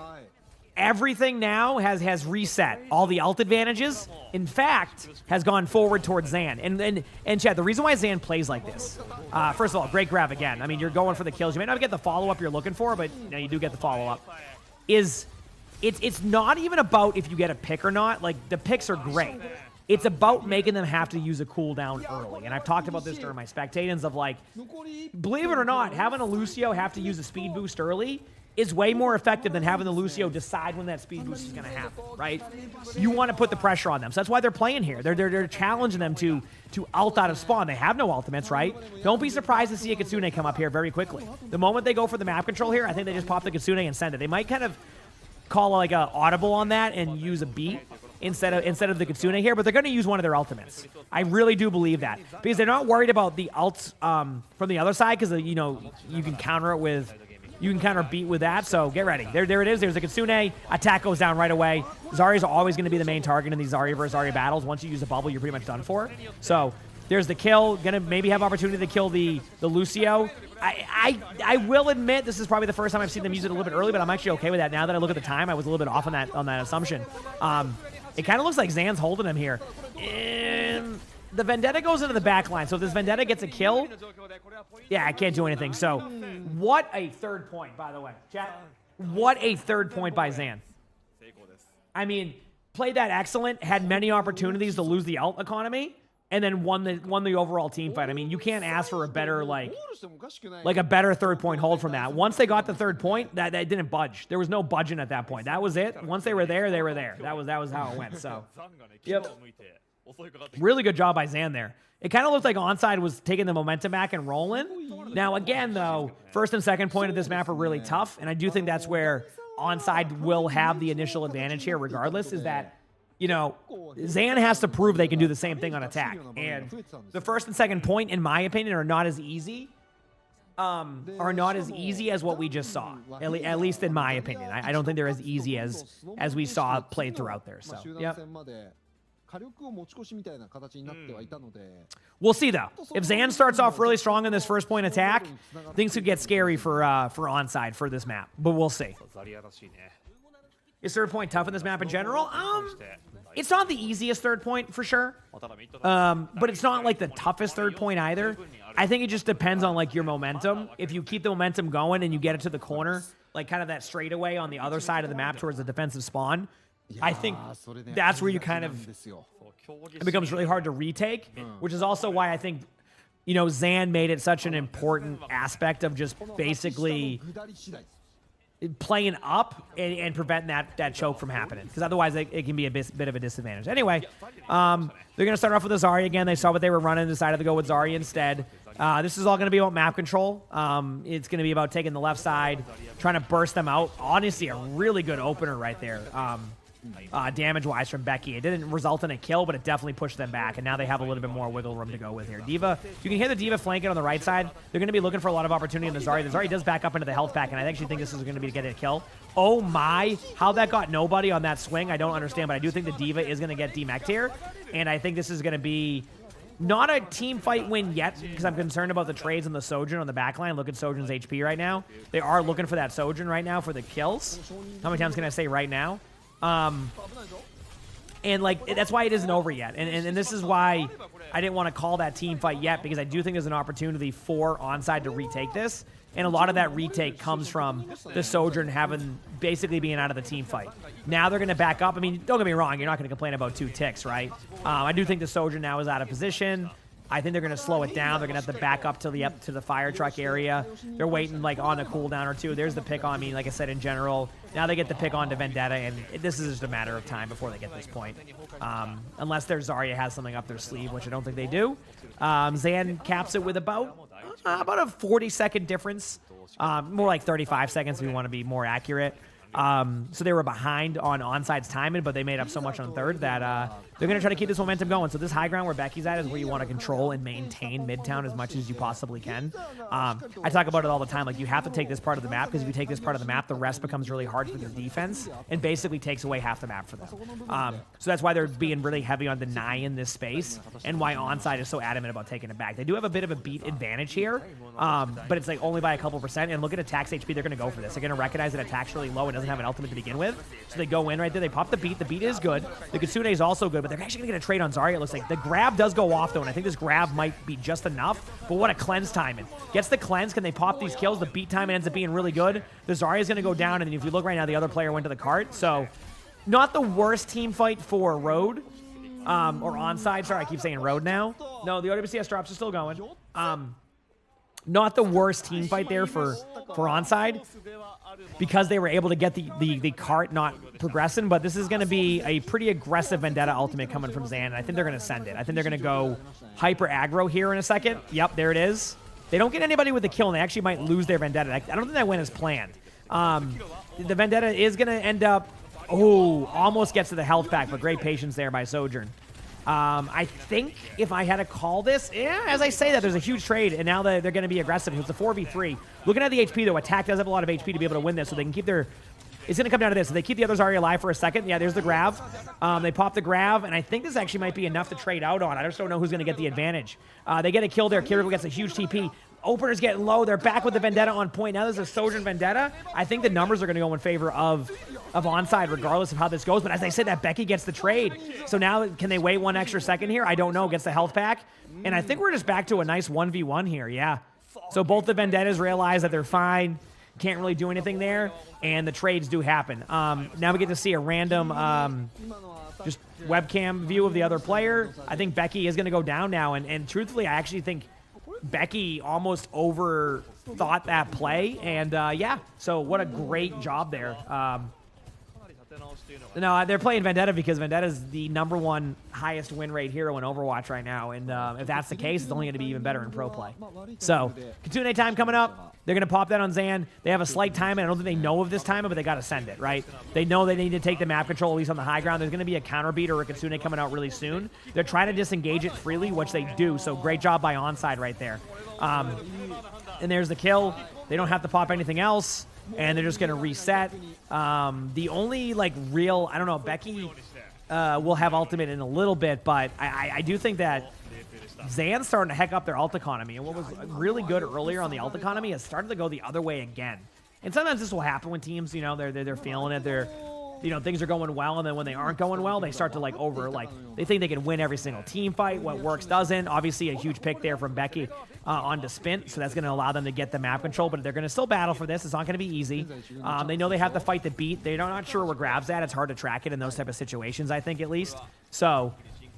now has reset. All the ult advantages, in fact, has gone forward towards Zan. And Chad, the reason why Zan plays like this, first of all, great grab again. I mean, you're going for the kills. You may not get the follow-up you're looking for, but you do get the follow-up. It's not even about if you get a pick or not. Like, the picks are great. It's about making them have to use a cooldown early. And I've talked about this during my spectators of, like, believe it or not, having a Lucio have to use a speed boost early is way more effective than having the Lucio decide when that speed boost is going to happen, right? You want to put the pressure on them. So that's why they're playing here. They're challenging them to ult out of spawn. They have no ultimates, right? Don't be surprised to see a Kitsune come up here very quickly. The moment they go for the map control here, I think they just pop the Kitsune and send it. They might kind of call like a audible on that and use a beat instead of the Kitsune here, but they're going to use one of their ultimates. I really do believe that because they're not worried about the ults from the other side because you can counter it with beat with that. So get ready. There it is. There's the Kitsune. Attack goes down right away. Zarya's always going to be the main target in these Zarya versus Zarya battles. Once you use a bubble, you're pretty much done for. So there's the kill. Gonna maybe have opportunity to kill the Lucio. I will admit this is probably the first time I've seen them use it a little bit early, but I'm actually okay with that. Now that I look at the time, I was a little bit off on that assumption. It kind of looks like Zan's holding him here. And the Vendetta goes into the back line. So if this Vendetta gets a kill, yeah, I can't do anything. So what a third point, by the way. Chat, what a third point by Zan. I mean, played that excellent, had many opportunities to lose the ult economy, and then won the overall team fight. I mean, you can't ask for a better like a better third point hold from that. Once they got the third point, that didn't budge. There was no budging at that point. That was it. Once they were there, they were there. That was how it went. So, yep. Really good job by Zan there. It kind of looked like Onside was taking the momentum back and rolling. Now, again, though, first and second point of this map are really tough, and I do think that's where Onside will have the initial advantage here regardless, is that, Zan has to prove they can do the same thing on attack. And the first and second point, in my opinion, are not as easy as what we just saw, at least in my opinion. I don't think they're as easy as we saw played throughout there. So, yep. We'll see, though. If Zan starts off really strong in this first point attack, things could get scary for Onside for this map. But we'll see. Is third point tough in this map in general? It's not the easiest third point, for sure. But it's not, like, the toughest third point either. I think it just depends on, like, your momentum. If you keep the momentum going and you get it to the corner, like, kind of that straightaway on the other side of the map towards the defensive spawn, I think that's where you kind of, it becomes really hard to retake, which is also why I think, you know, Zan made it such an important aspect of just basically playing up and preventing that choke from happening, because otherwise it can be a bit of a disadvantage. Anyway, they're going to start off with a Zarya again. They saw what they were running and decided to go with Zarya instead. This is all going to be about map control. It's going to be about taking the left side, trying to burst them out. Honestly, a really good opener right there. Damage-wise from Becky. It didn't result in a kill, but it definitely pushed them back, and now they have a little bit more wiggle room to go with here. D.Va, you can hear the D.Va flanking on the right side. They're going to be looking for a lot of opportunity in the Zarya. The Zarya does back up into the health pack, and I actually think this is going to be to get a kill. Oh my, how that got nobody on that swing, I don't understand, but I do think the D.Va is going to get demeched here, and I think this is going to be not a team fight win yet, because I'm concerned about the trades and the Sojourn on the backline. Look at Sojourn's HP right now. They are looking for that Sojourn right now for the kills. How many times can I say right now? And like, that's why it isn't over yet. And this is why I didn't want to call that team fight yet, because I do think there's an opportunity for Onside to retake this. And a lot of that retake comes from the Sojourn basically being out of the team fight. Now they're going to back up. I mean, don't get me wrong, you're not going to complain about 2 ticks, right? I do think the Sojourn now is out of position. I think they're going to slow it down. They're going to have to back up to the fire truck area. They're waiting like on a cooldown or 2. There's the pick on me, like I said, in general. Now they get the pick on to Vendetta, and this is just a matter of time before they get this point. Unless their Zarya has something up their sleeve, which I don't think they do. Zan caps it with about a 40-second difference. More like 35 seconds if we want to be more accurate. So they were behind on Onside's timing, but they made up so much on third that they're going to try to keep this momentum going. So this high ground where Becky's at is where you want to control and maintain Midtown as much as you possibly can. I talk about it all the time. Like, you have to take this part of the map, because if you take this part of the map, the rest becomes really hard for their defense and basically takes away half the map for them. So that's why they're being really heavy on denying this space, and why Onside is so adamant about taking it back. They do have a bit of a beat advantage here, but it's like only by a couple %. And look at Attack's HP. They're going to go for this. They're going to recognize that Attack's really low and doesn't have an ultimate to begin with. So they go in right there. They pop the beat. The beat is good. The Kitsune is also good, but they're actually going to get a trade on Zarya, it looks like. The grab does go off, though, and I think this grab might be just enough. But what a cleanse timing. Gets the cleanse. Can they pop these kills? The beat time ends up being really good. The Zarya is going to go down, and if you look right now, the other player went to the cart. So not the worst team fight for Road. Or Onside. Sorry, I keep saying Road now. No, the OWCS drops are still going. Not the worst team fight there for Onside, because they were able to get the cart not progressing, but this is going to be a pretty aggressive Vendetta ultimate coming from Zan, and I think they're going to send it. I think they're going to go hyper aggro here in a second. Yep, there it is. They don't get anybody with the kill, and they actually might lose their Vendetta. I don't think that win is planned. The Vendetta is going to end up, almost gets to the health pack, but great patience there by Sojourn. I think if I had to call this, as I say that, there's a huge trade, and now they're going to be aggressive. It's a 4v3. Looking at the HP, though, Attack does have a lot of HP to be able to win this, so they can keep their... It's going to come down to this. So they keep the other Zarya alive for a second. Yeah, there's the grab. They pop the grab, and I think this actually might be enough to trade out on. I just don't know who's going to get the advantage. They get a kill there. Kiriko gets a huge TP. Opener's getting low. They're back with the Vendetta on point. Now there's a Sojourn Vendetta. I think the numbers are going to go in favor of Onside, regardless of how this goes. But as I said, that Becky gets the trade. So now, can they wait 1 extra second here? I don't know. Gets the health pack. And I think we're just back to a nice 1v1 here. Yeah. So both the Vendettas realize that they're fine. Can't really do anything there. And the trades do happen. Now we get to see a random just webcam view of the other player. I think Becky is going to go down now. And truthfully, I actually think Becky almost overthought that play, and yeah, so what a great job there. No, they're playing Vendetta because Vendetta is the #1 highest win rate hero in Overwatch right now, and if that's the case, it's only going to be even better in pro play. So, Kitsune time coming up. They're going to pop that on Zan. They have a slight timing. I don't think they know of this timing, but they got to send it, right? They know they need to take the map control, at least on the high ground. There's going to be a counter beat or a Kitsune coming out really soon. They're trying to disengage it freely, which they do, so great job by Onside right there. And there's the kill. They don't have to pop anything else, and they're just going to reset. The only, like, real, I don't know, Becky will have ultimate in a little bit, but I do think that Zan's starting to heck up their ult economy, and what was really good earlier on the ult economy has started to go the other way again. And sometimes this will happen when teams, you know, they're feeling it. things are going well, and then when they aren't going well, they start to they think they can win every single team fight. What works doesn't. Obviously, a huge pick there from Becky onto Spint, so that's going to allow them to get the map control, but they're going to still battle for this. It's not going to be easy. They know they have to fight the beat. They're not sure where Grab's at. It's hard to track it in those type of situations, I think, at least. So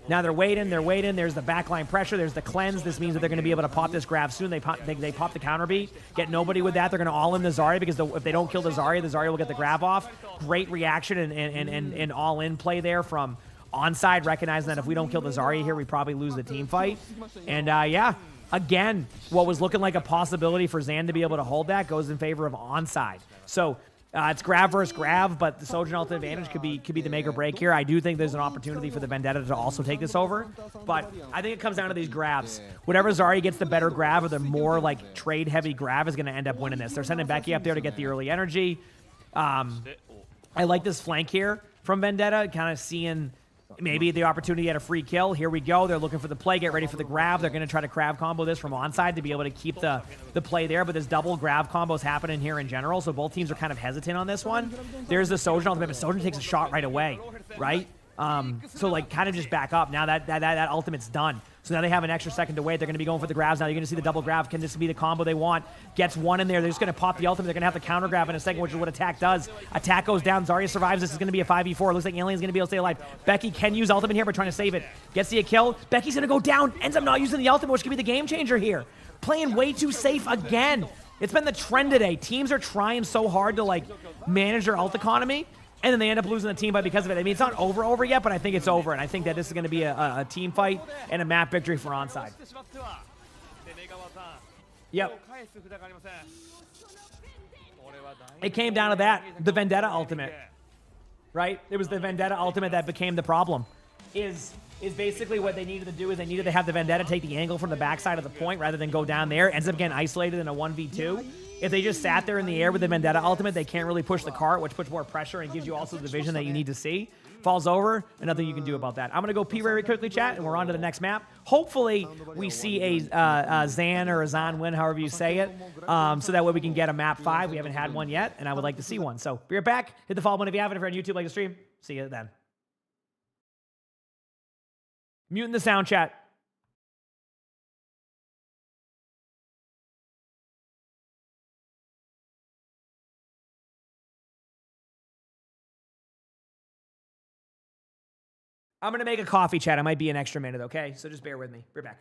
now they're waiting. There's the backline pressure. There's the cleanse. This means that they're going to be able to pop this Grab soon. They pop the counter beat. Get nobody with that. They're going to all in the Zarya because if they don't kill the Zarya will get the Grab off. Great reaction and all in play there from Onside, recognizing that if we don't kill the Zarya here, we probably lose the team fight. And yeah, again, what was looking like a possibility for Zan to be able to hold that goes in favor of Onside. So it's Grab versus Grab, but the Sojourn Ultimate advantage could be the make or break here. I do think there's an opportunity for the Vendetta to also take this over, but I think it comes down to these grabs. Whatever Zarya gets the better grab or the more trade-heavy grab is going to end up winning this. They're sending Becky up there to get the early energy. I like this flank here from Vendetta, kind of seeing maybe the opportunity at a free kill. Here we go. They're looking for the play. Get ready for the grab. They're going to try to crab combo this from onside to be able to keep the play there. But there's double grab combos happening here in general. So both teams are kind of hesitant on this one. There's the Sojourn ultimate, but Sojourn takes a shot right away, right? So kind of just back up. Now that ultimate's done. So now they have an extra second to wait. They're going to be going for the grabs now. You're going to see the double grab. Can this be the combo they want? Gets one in there. They're just going to pop the ultimate. They're going to have the counter grab in a second, which is what Attack does. Attack goes down. Zarya survives. This is going to be a 5v4. Looks like Alien's going to be able to stay alive. Becky can use ultimate here, but trying to save it. Gets the kill. Becky's going to go down. Ends up not using the ultimate, which could be the game changer here. Playing way too safe again. It's been the trend today. Teams are trying so hard to manage their ult economy, and then they end up losing the team fight because of it. I mean, it's not over yet, but I think it's over, and I think that this is going to be a team fight and a map victory for Onside. Yep. It came down to that, the Vendetta ultimate, right? It was the Vendetta ultimate that became the problem. Is basically what they needed to do is they needed to have the Vendetta take the angle from the backside of the point rather than go down there. Ends up getting isolated in a 1v2. If they just sat there in the air with the Vendetta ultimate, they can't really push the cart, which puts more pressure and gives you also the vision that you need to see. Falls over, and nothing you can do about that. I'm going to go pee very quickly, chat, and we're on to the next map. Hopefully, we see a Zan or a Zan win, however you say it, so that way we can get a map 5. We haven't had one yet, and I would like to see one. So, be right back. Hit the follow button if you haven't. If you're on YouTube, like the stream. See you then. Muting the sound, chat. I'm going to make a coffee, chat. I might be an extra minute, okay? So just bear with me. Be right back.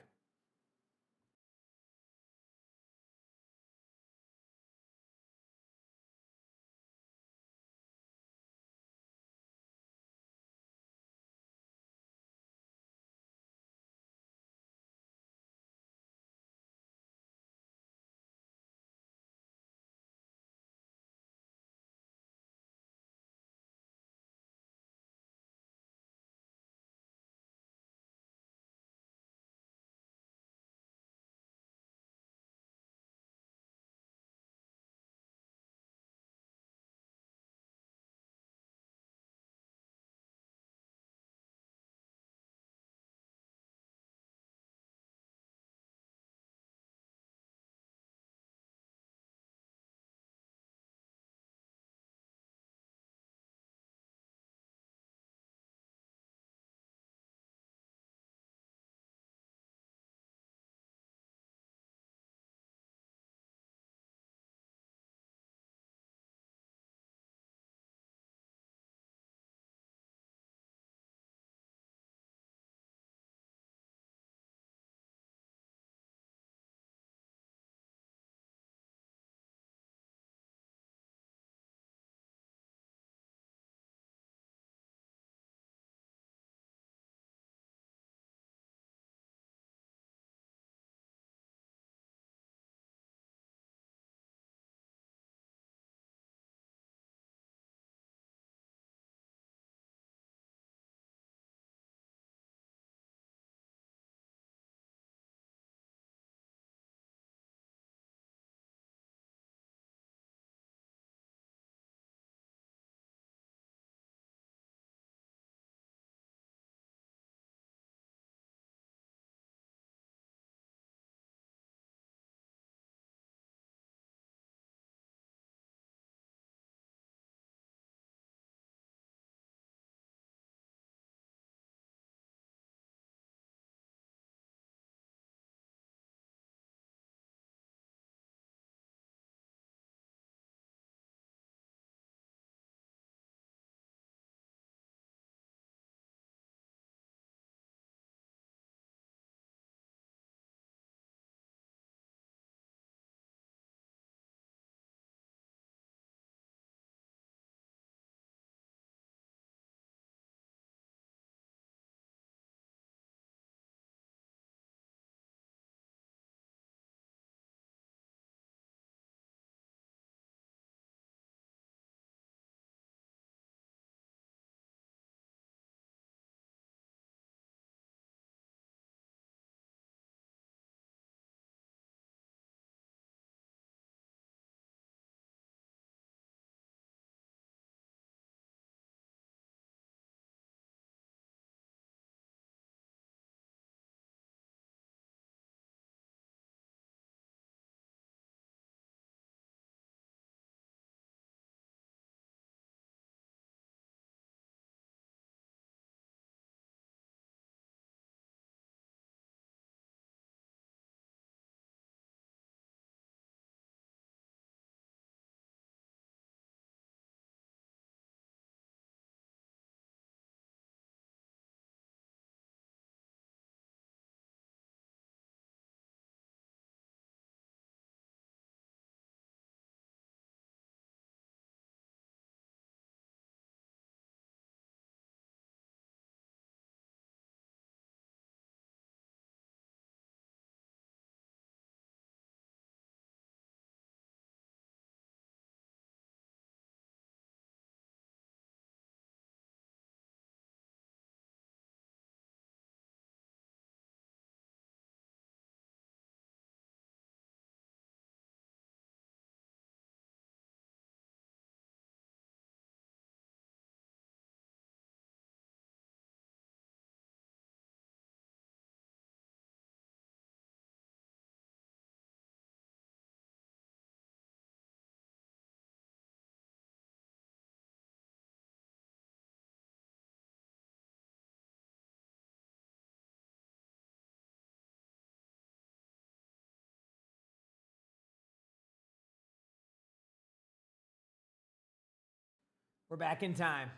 We're back in time.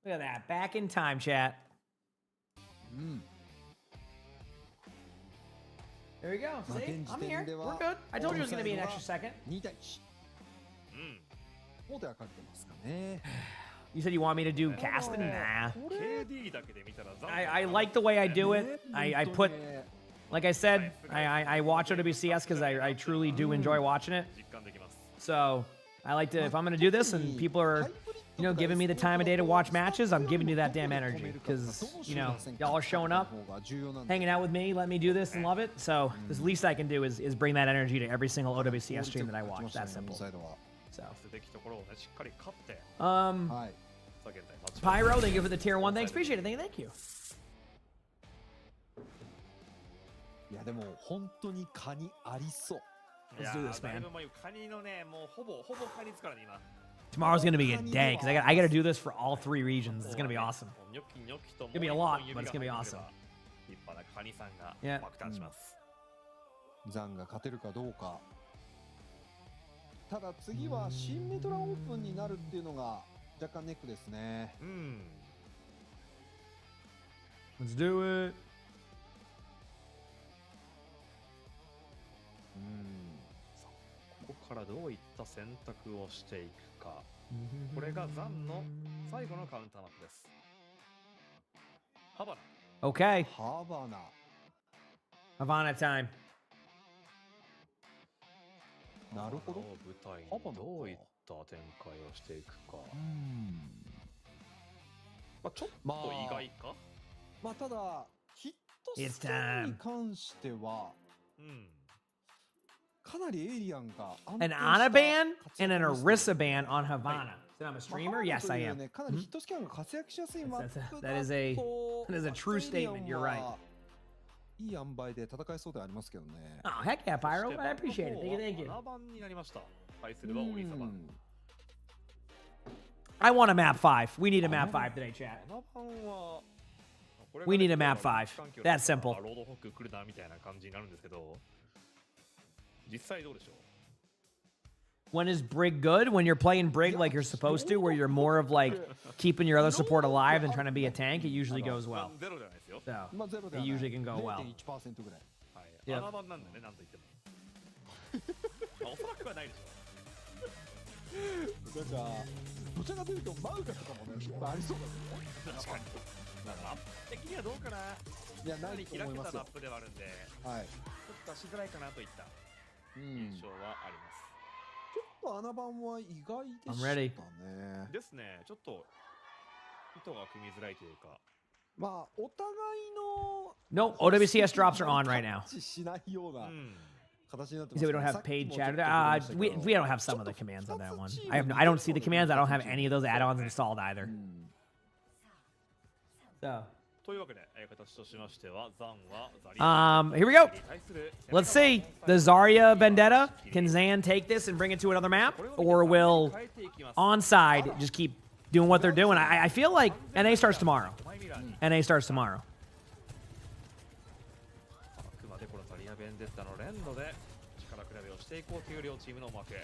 Look at that. Back in time, chat. There we go. See? I'm here. We're good. I told you it was going to be an extra second. 2対1。表は書いてますかね。 You said you want me to do casting? Nah. KD だけで見たらザン I like the way I do it. I put, like I said, I watch OWCS because I truly do enjoy watching it. 実感できます。 So I like to, if I'm going to do this and people are, you know, giving me the time of day to watch matches, I'm giving you that damn energy because, you know, y'all are showing up, hanging out with me, let me do this and love it. So the least I can do is bring that energy to every single OWCS stream that I watch. That's simple. So, すべきところをねしっかり勝って、 はい。 さあ現在マッチポイント Pyro, thank you for the tier 1. Thanks, appreciate it. Thank you. いやでも本当にカニありそう。 Let's do this, だい man. ぶ前カニのねもうほぼカニですからね今。 Tomorrow's gonna be a day because I got to do this for all 3 regions. It's gonna be awesome. ニョキニョキと It's gonna be a lot, but it's gonna be awesome. 立派なカニさんが Yeah. 爆誕します。ザンが勝てるかどうか。ただ次は新メトラオープンになるっていうのが若干ネックですね。うん。 Let's do it. ここからどういった選択をしていくか。これがザンの最後のカウンターマップです。ハバナ。 Okay. ハバナ。 Havana time. なるほど。舞台にどういった展開をしていくか。まあちょっと意外か。まあただヒットスキャンに関しては、かなりエイリアンが An Ana ban and an Orisa ban on Havana. So I'm a streamer? Yes, I am. かなりヒットスキャンが活躍しやすいマップだと That is a true statement. You're right. いい塩梅で戦えそうではありますけどね。 Oh, heck yeah, Pyro. I appreciate it. Thank you, thank you. 7番になりました。対するはオリサバン。 I want a map 5. We need a map 5 today, chat. 7番は We need a map 5. That's simple. ロードホック来るなみたいな感じになるんですけど、実際どうでしょう。 When is Brig good? When you're playing Brig like you're supposed to, where you're more of like keeping your other support alive and trying to be a tank, it usually goes well. ゼロじゃないですよ。 So まあゼロで it はない usually can go well. 0.1% ぐらい。はい。 Yep. 7番なんだね、なんと言っても。まあおそらくはないでしょなんかどちらかというとマウカとかもねありそうだね。う。確かに。まあマップ的にはどうかな。いやないと開けた思いますよマッ。プではあるんで、はい。ちょっとしづらいかなといった印象はあります。ちょっと穴番は意外でした I'm ready. ね。ですね、ちょっと意図が組みづらいというか。まあお互いの No, OWCS drops are on right now. タッチしないような形になって You ま say す we ね。 don't have paid chatter. We don't have some of the commands on that one. I don't see the commands. I don't have any of those add-ons installed either. So というわけで、形としましては、ザンはザリア here we go. に対する Let's see. The Zarya Vendetta. Can Zan take this and bring it to another map? Or will Onside just keep doing what they're doing? I feel like NA starts tomorrow. NA starts tomorrow. あくまでこのザリア・ベンデッタの連動で力比べをしていこうという両チームの思惑。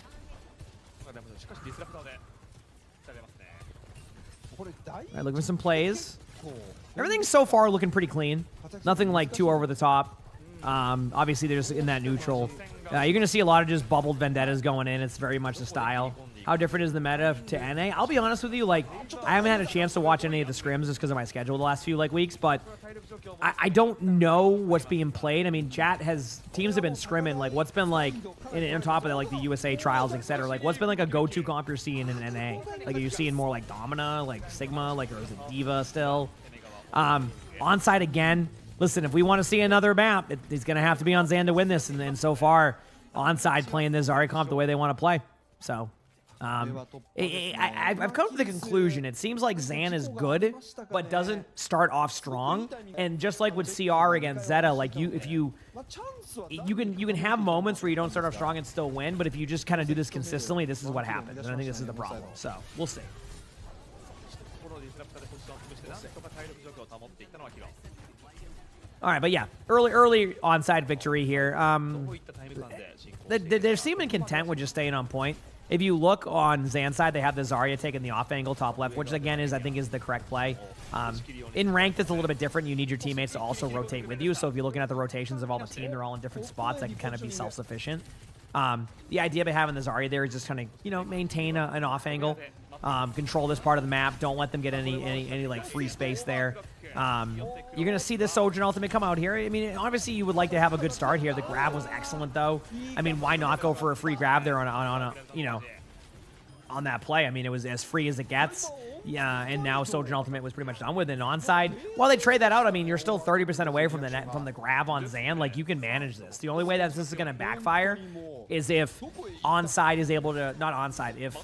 まあでもしかしディスラプターでされますね。これ大 All right, looking for some plays. Everything's so far looking pretty clean. Nothing like too over the top. Obviously, they're just in that neutral. You're going to see a lot of just bubbled vendettas going in. It's very much the style. How different is the meta to NA? I'll be honest with you, like, I haven't had a chance to watch any of the scrims just because of my schedule the last few weeks, but I don't know what's being played. I mean, teams have been scrimming, like, what's been like, on top of that, like the USA trials, etc. Like, what's been like a go-to comp you're seeing in NA? Like, are you seeing more like Domina, like Sigma, like, or is it Diva still? Onside again. Listen, if we want to see another map, it's going to have to be on Zan to win this. And so far, Onside playing this Zarya comp the way they want to play. So, I've come to the conclusion. It seems like Zan is good, but doesn't start off strong. And just like with CR against Zeta, like you can have moments where you don't start off strong and still win. But if you just kind of do this consistently, this is what happens. And I think this is the problem. So we'll see. All right, but yeah, early onside victory here. They're seeming content with just staying on point. If you look on Zan's side, they have the Zarya taking the off angle top left, which again I think is the correct play. In ranked, it's a little bit different. You need your teammates to also rotate with you. So if you're looking at the rotations of all the team, they're all in different spots. That can kind of be self-sufficient. The idea by having the Zarya there is just kind of, maintain an off angle, control this part of the map. Don't let them get any like free space there. You're gonna see this Sojourn ultimate come out here. I mean, obviously you would like to have a good start here. The grab was excellent though. I mean, why not go for a free grab there on that play? I mean, it was as free as it gets. Yeah, and now Sojourn ultimate was pretty much done with an onside. While they trade that out, I mean, you're still 30% away from the grab on Zan. Like, you can manage this. The only way that this is going to backfire is if onside is able to, not onside, if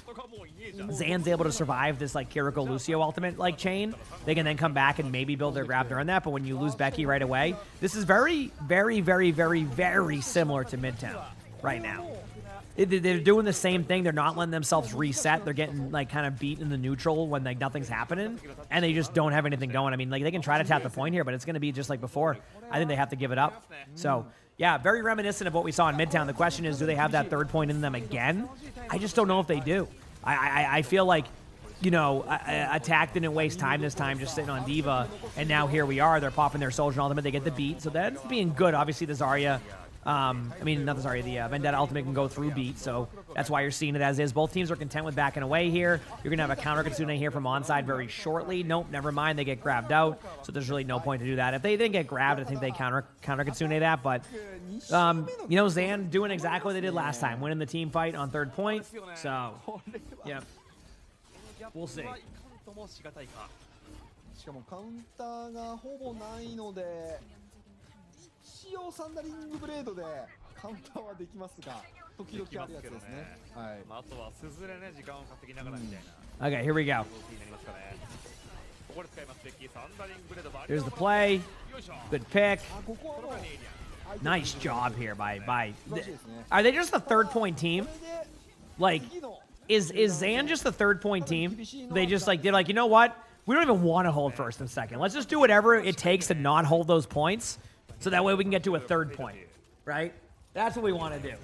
Zan's able to survive this like Kiriko Lucio ultimate like chain, they can then come back and maybe build their grab during that. But when you lose Becky right away, this is very, very, very, very, very similar to Midtown right now. They're doing the same thing. They're not letting themselves reset. They're getting like kind of beat in the neutral when like nothing's happening, and they just don't have anything going. I mean, like they can try to tap the point here, but it's going to be just like before. I think they have to give it up. So yeah, very reminiscent of what we saw in Midtown. The question is, do they have that third point in them again? I just don't know if they do. I feel like, Attack didn't waste time this time just sitting on Diva, and now here we are. They're popping their Soldier ultimate. They get the beat, so that's being good. Obviously, the Zarya. Not the Zarya, the Vendetta ultimate can go through beat, so that's why you're seeing it as is. Both teams are content with backing away here. You're going to have a counter Kitsune here from onside very shortly. Nope, never mind. They get grabbed out, so there's really no point to do that. If they didn't get grabbed, I think they counter Kitsune that, but, Zan doing exactly what they did last time, winning the team fight on third point, so, yeah, we'll see. しかもカウンターがほぼないので一応サンダリングブレードでカウンターはできますが時々あるやつですね。はい。あとはスズレね時間を稼ぎながらみたいな。Okay, here we go. Here's the play. Good pick. Nice job here by. Are they just the third point team? Like, is Zan just the third point team? They just like, they're like, you know what? We don't even want to hold first and second. Let's just do whatever it takes to not hold those points, so that way we can get to a third point, right? That's what we want to do.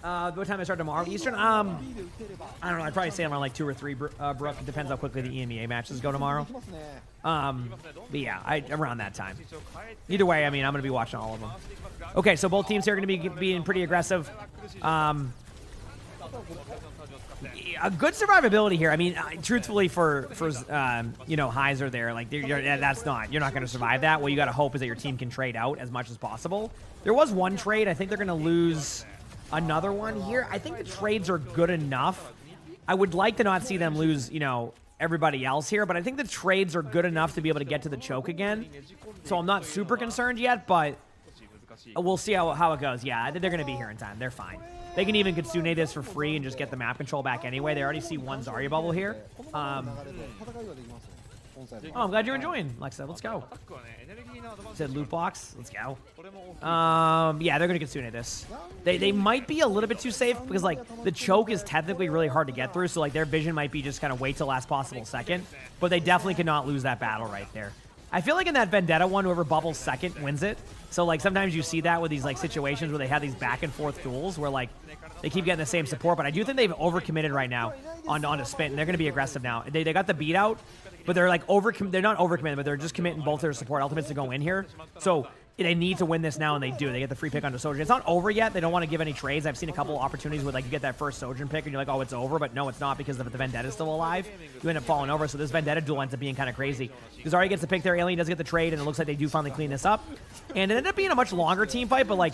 What time I start tomorrow? Eastern? I don't know. I'd probably say around like 2 or 3, Brooke. It depends how quickly the EMEA matches go tomorrow. But yeah, around that time. Either way, I mean, I'm going to be watching all of them. Okay, so both teams here are going to be being pretty aggressive. A good survivability here. I mean, truthfully, for Heiser there, like you're not going to survive that. What you got to hope is that your team can trade out as much as possible. There was one trade. I think they're going to lose another one here. I think the trades are good enough. I would like to not see them lose, everybody else here, but I think the trades are good enough to be able to get to the choke again. So I'm not super concerned yet, but we'll see how it goes. Yeah, I think they're going to be here in time. They're fine. They can even Kitsune this for free and just get the map control back anyway. They already see one Zarya bubble here. Oh, I'm glad you're enjoying, Lexa. Let's go. Said loot box. Let's go. Yeah, they're going to Kitsune this. They might be a little bit too safe because, like, the choke is technically really hard to get through, so, like, their vision might be just kind of wait till last possible second. But they definitely cannot lose that battle right there. I feel like in that Vendetta one, whoever bubbles second wins it. So, like, sometimes you see that with these, like, situations where they have these back-and-forth duels where, like, they keep getting the same support. But I do think they've overcommitted right now onto Spit, and they're going to be aggressive now. They got the beat out, but they're, like, they're not overcommitted, but they're just committing both their support ultimates to go in here. So they need to win this now, and they do. They get the free pick onto Sojourn. It's not over yet. They don't want to give any trades. I've seen a couple opportunities where, like, you get that first Sojourn pick, and you're like, oh, it's over. But no, it's not because the Vendetta's still alive. You end up falling over. So this Vendetta duel ends up being kind of crazy. Because Zarya gets the pick there. Alien does get the trade, and it looks like they do finally clean this up. And it ended up being a much longer team fight, but, like,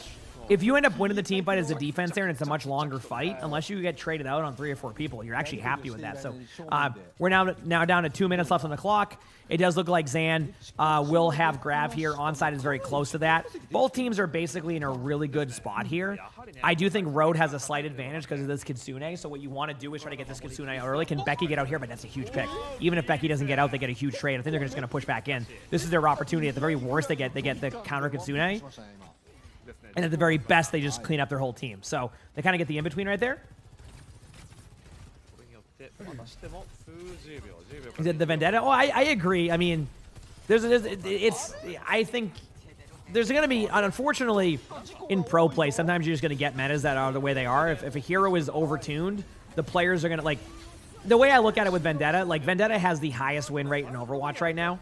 if you end up winning the team fight as a defense there and it's a much longer fight, unless you get traded out on 3 or 4 people, you're actually happy with that. So we're now down to 2 minutes left on the clock. It does look like Zan will have grab here. Onside is very close to that. Both teams are basically in a really good spot here. I do think Road has a slight advantage because of this Kitsune. So what you want to do is try to get this Kitsune out early. Can Becky get out here? But that's a huge pick. Even if Becky doesn't get out, they get a huge trade. I think they're just going to push back in. This is their opportunity. At the very worst, they get the counter Kitsune. And at the very best, they just clean up their whole team. So they kind of get the in-between right there. Is it the Vendetta? Oh, I agree. I mean, I think there's going to be, unfortunately, in pro play, sometimes you're just going to get metas that are the way they are. If a hero is overtuned, the players are going to, like, the way I look at it with Vendetta, like, Vendetta has the highest win rate in Overwatch right now.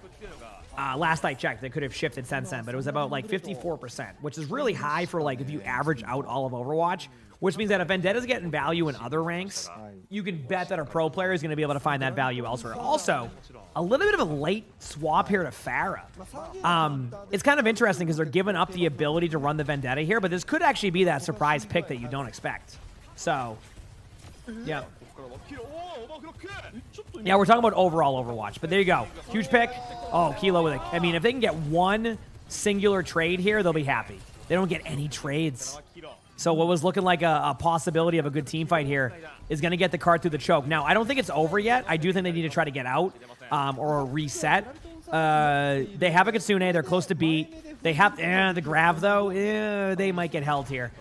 Last I checked, it could have shifted since then, but it was about, like, 54%, which is really high for, like, if you average out all of Overwatch, which means that if Vendetta's getting value in other ranks, you can bet that a pro player is going to be able to find that value elsewhere. Also, a little bit of a late swap here to Pharah. It's kind of interesting because they're giving up the ability to run the Vendetta here, but this could actually be that surprise pick that you don't expect. So, yeah. Yeah, we're talking about overall Overwatch, but there you go. Huge pick. Oh, Kilo with it. I mean, if they can get one singular trade here, they'll be happy. They don't get any trades. So what was looking like a possibility of a good team fight here is going to get the card through the choke. Now, I don't think it's over yet. I do think they need to try to get out or reset. They have a Kitsune. They're close to beat. They have the Grav, though. They might get held here.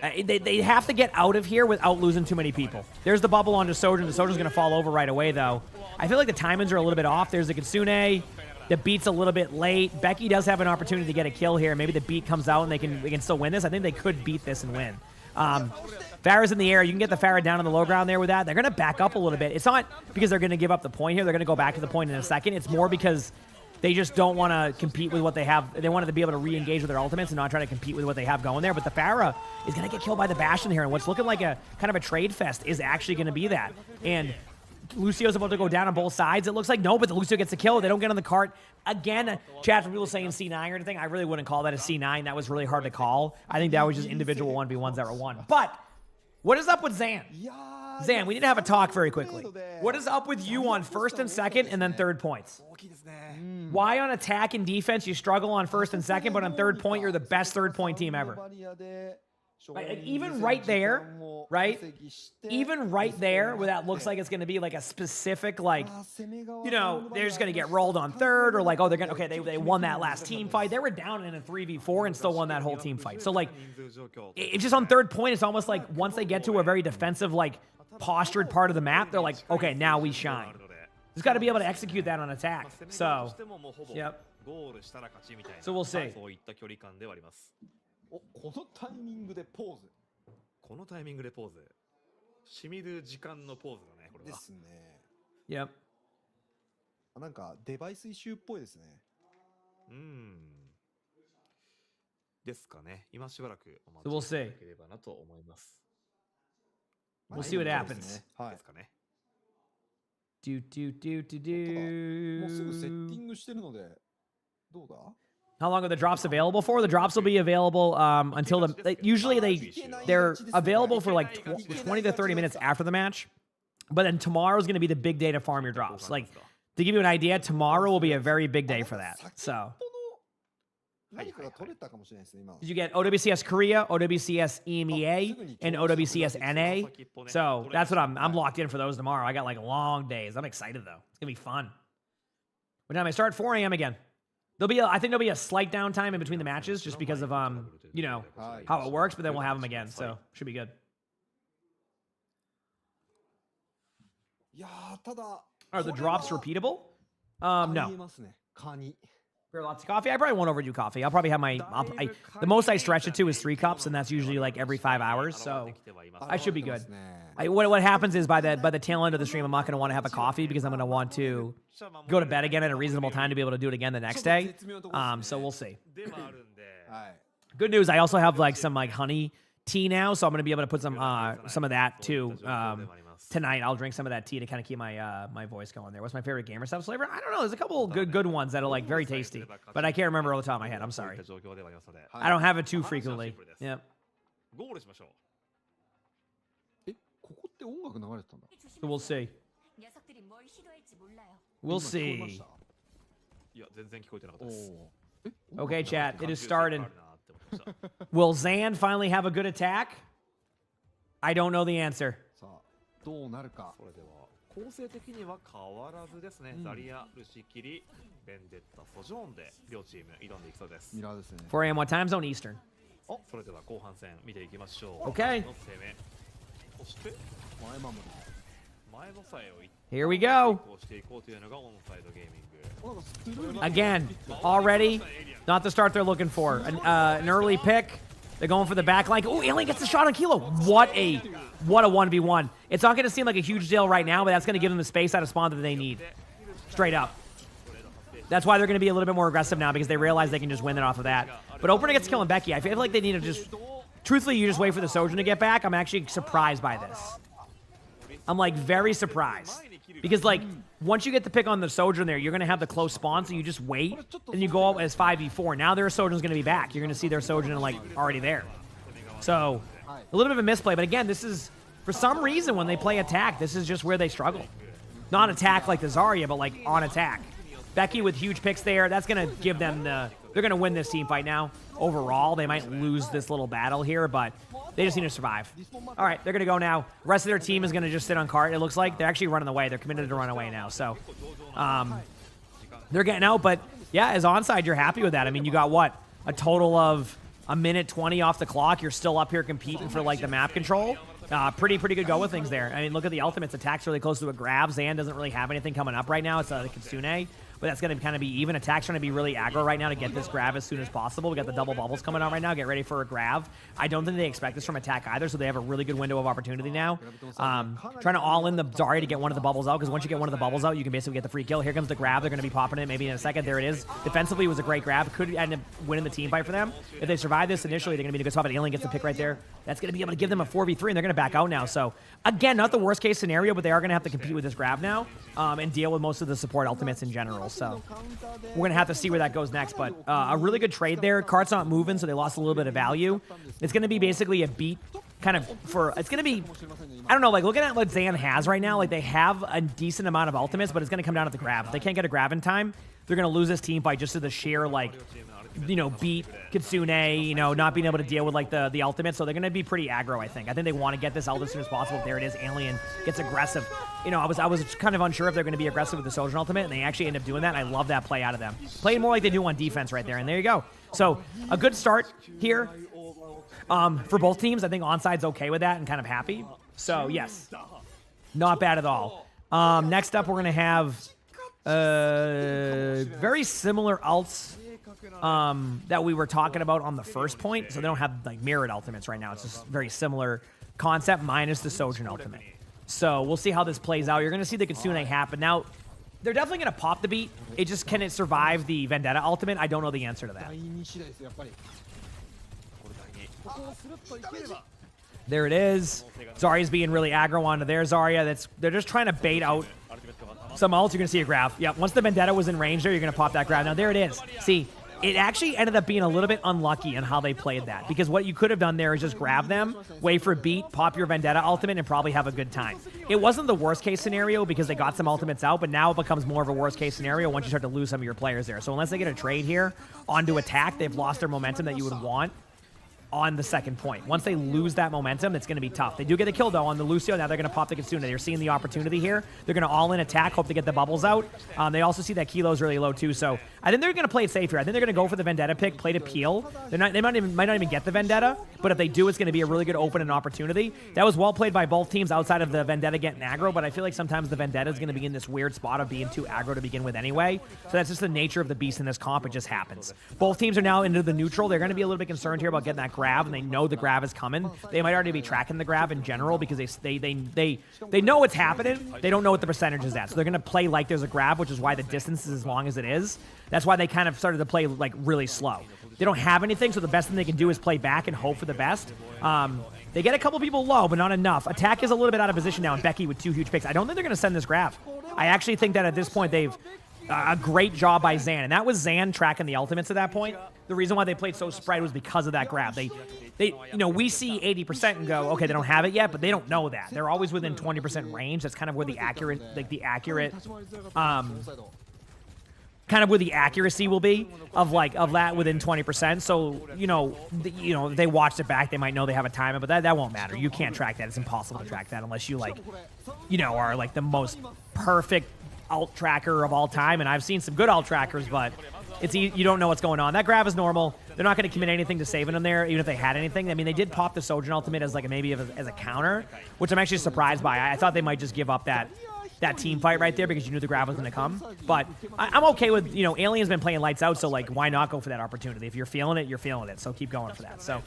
They have to get out of here without losing too many people. There's the bubble onto Sojourn. The Sojourn's going to fall over right away, though. I feel like the timings are a little bit off. There's the Kitsune. The beat's a little bit late. Becky does have an opportunity to get a kill here. Maybe the beat comes out and they can still win this. I think they could beat this and win. Pharah's in the air. You can get the Pharah down on the low ground there with that. They're going to back up a little bit. It's not because they're going to give up the point here. They're going to go back to the point in a second. It's more because they just don't want to compete with what they have. They wanted to be able to re-engage with their ultimates and not try to compete with what they have going there. But the Pharah is going to get killed by the Bastion here. And what's looking like a kind of a trade fest is actually going to be that. And Lucio's about to go down on both sides. It looks like no, but the Lucio gets a kill. They don't get on the cart. Again, chat from people saying C9 or anything. I really wouldn't call that a C9. That was really hard to call. I think that was just individual 1v1s that were won. But what is up with Zan? Zan, we need to have a talk very quickly. What is up with you on first and second and then third points? Why on attack and defense you struggle on first and second, but on third point you're the best third point team ever? Right, like even right there, right? Even right there, where that looks like it's going to be like a specific, like, you know, they're just going to get rolled on third, or like, oh, they're going to, okay, they won that last team fight. They were down in a 3v4 and still won that whole team fight. So, like, it's just on third point, it's almost like once they get to a very defensive, like, postured part of the map, they're like, okay, now we shine. Just got to be able to execute that on attack. So, yep. So we'll see. このタイミングでポーズ。このタイミングでポーズ。しみる時間のポーズだね、これは。ですね。Yep。なんかデバイスイシューっぽいですね。ですかね。今しばらくお待ちいただければなと思います。We'll see what happens. はい。ですかね。もうすぐセッティングしてるのでどうだ？How long are the drops available for? The drops will be available until usually they're available for like 20 to 30 minutes after the match. But then tomorrow's going to be the big day to farm your drops. Like, to give you an idea, tomorrow will be a very big day for that. So, did you get OWCS Korea, OWCS EMEA, and OWCS NA? So that's what I'm locked in for those tomorrow. I got like long days. I'm excited though. It's gonna be fun. What time I start? 4 a.m. again. I think there'll be a slight downtime in between the matches just because of you know, how it works, but then we'll have them again, so should be good. Are the drops repeatable? No. For lots of coffee, I probably won't overdo coffee. I'll probably have the most I stretch it to is 3 cups, and that's usually like every 5 hours, so I should be good. What happens is by the tail end of the stream, I'm not going to want to have a coffee because I'm going to want to go to bed again at a reasonable time to be able to do it again the next day. So we'll see. Good news, I also have like some like honey tea now, so I'm going to be able to put some of that too. Tonight, I'll drink some of that tea to kind of keep my my voice going there. What's my favorite Gamer Subs flavor? I don't know. There's a couple good ones that are like very tasty, but I can't remember off the top of my head. I'm sorry. I don't have it too frequently. Yep. So we'll see. We'll see. Okay, chat. It is started. Will Zan finally have a good attack? I don't know the answer. どうなるか。それでは構成的には変わらずですね。ザリア、ルシキリ、ベンデッタ、ソジョーンで両チーム挑んでいきそうです。ミラーですね。4 a.m. What time zone? Eastern. それでは後半戦見ていきましょう。Okay. の攻め。そして前守り。前のさえを Here we go. こうしていこうというのがオンサイドゲーミング。 Again, already Not the start they're looking for. An early pick. They're going for the back line. Oh, Alien gets the shot on Kilo. What a 1v1. It's not going to seem like a huge deal right now, but that's going to give them the space out of spawn that they need. Straight up. That's why they're going to be a little bit more aggressive now, because they realize they can just win it off of that. But Opener gets killing Becky. I feel like they need to just... Truthfully, you just wait for the Sojourn to get back. I'm actually surprised by this. I'm, like, very surprised. Because, like, once you get the pick on the Sojourn there, you're going to have the close spawn, so you just wait, and you go out as 5v4. Now their Sojourn's going to be back. You're going to see their Sojourn, like, already there. So, a little bit of a misplay. But, again, this is... For some reason, when they play attack, this is just where they struggle. Not attack like the Zarya, but, like, on attack. Becky with huge picks there. That's going to give them the... They're going to win this team fight now. Overall, they might lose this little battle here, but they just need to survive. All right, they're going to go now. The rest of their team is going to just sit on cart. It looks like they're actually running away. They're committed to run away now. So they're getting out. But, yeah, as onside, you're happy with that. I mean, you got what? A total of a minute 20 off the clock. You're still up here competing for, like, the map control. Pretty good go with things there. I mean, look at the ultimates. Attack's really close to a grab. Zan doesn't really have anything coming up right now. It's the Kitsune. But that's going to kind of be even. Attack's trying to be really aggro right now to get this grab as soon as possible. We got the double bubbles coming on right now. Get ready for a grab. I don't think they expect this from Attack either, so they have a really good window of opportunity now. Trying to all in the Zarya to get one of the bubbles out, because once you get one of the bubbles out, you can basically get the free kill. Here comes the grab. They're going to be popping it maybe in a second. There it is. Defensively, it was a great grab. Could end up winning the team fight for them. If they survive this initially, they're going to be in a good spot. But Alien gets the pick right there. That's going to be able to give them a 4v3, and they're going to back out now. So, again, not the worst case scenario, but they are going to have to compete with this grab now and deal with most of the support ultimates in general. So, we're going to have to see where that goes next. But a really good trade there. Cart's not moving, so they lost a little bit of value. It's going to be basically a beat kind of for... It's going to be... I don't know, like, looking at what Zan has right now, like, they have a decent amount of ultimates, but it's going to come down to the grab. If they can't get a grab in time, they're going to lose this team fight just to the sheer, like... you know, beat Kitsune, you know, not being able to deal with, like, the ultimate. So they're going to be pretty aggro, I think. I think they want to get this out as soon as possible. There it is. Alien gets aggressive. You know, I was kind of unsure if they're going to be aggressive with the Sojourn ultimate, and they actually end up doing that, and I love that play out of them. Playing more like they do on defense right there, and there you go. So, a good start here for both teams. I think Onside's okay with that and kind of happy. So, yes, not bad at all. Next up, we're going to have very similar ults that we were talking about on the first point. So they don't have, like, mirrored ultimates right now. It's just very similar concept minus the Sojourn ultimate. So we'll see how this plays out. You're going to see the Kitsune happen. Now, they're definitely going to pop the beat. It just, can it survive the Vendetta ultimate? I don't know the answer to that. There it is. Zarya's being really aggro onto their Zarya. They're just trying to bait out some ults. You're going to see a grab. Yeah, once the Vendetta was in range there, you're going to pop that grab. Now, there it is. See, it actually ended up being a little bit unlucky in how they played that, because what you could have done there is just grab them, wait for a beat, pop your Vendetta ultimate, and probably have a good time. It wasn't the worst case scenario because they got some ultimates out, but now it becomes more of a worst case scenario once you start to lose some of your players there. So unless they get a trade here onto attack, they've lost their momentum that you would want on the second point. Once they lose that momentum, it's going to be tough. They do get a kill, though, on the Lucio. Now they're going to pop the Kitsune. They're seeing the opportunity here. They're going to all-in attack, hope to get the bubbles out. They also see that Kilo's really low, too. So I think they're going to play it safe here. I think they're going to go for the Vendetta pick, play to peel. They might not even get the Vendetta, but if they do, it's going to be a really good open and opportunity. That was well played by both teams outside of the Vendetta getting aggro, but I feel like sometimes the Vendetta is going to be in this weird spot of being too aggro to begin with anyway. So that's just the nature of the beast in this comp. It just happens. Both teams are now into the neutral. They're going to be a little bit concerned here about getting that grab, and they know the grab is coming. They might already be tracking the grab in general because they know what's happening. They don't know what the percentage is at. So they're going to play like there's a grab, which is why the distance is as long as it is. That's why they kind of started to play, like, really slow. They don't have anything, so the best thing they can do is play back and hope for the best. They get a couple people low, but not enough. Attack is a little bit out of position now, and Becky with 2 huge picks. I don't think they're going to send this grab. I actually think that at this point they've a great job by Zan, and that was Zan tracking the ultimates at that point. The reason why they played so spread was because of that grab. They you know, we see 80% and go, okay, they don't have it yet, but they don't know that. They're always within 20% range. That's kind of where the accurate, kind of where the accuracy will be of that within 20%. So, you know, if they watched it back, they might know they have a timer, but that won't matter. You can't track that. It's impossible to track that unless you, like, you know, are like the most perfect alt tracker of all time. And I've seen some good alt trackers, but you don't know what's going on. That grab is normal. They're not going to commit anything to saving them there, even if they had anything. I mean, they did pop the Sojourn ultimate as, like, maybe as a counter, which I'm actually surprised by. I thought they might just give up that that team fight right there because you knew the grab was going to come. But I'm okay with, you know, Alien's been playing lights out, so, like, why not go for that opportunity? If you're feeling it, you're feeling it. So keep going for that. So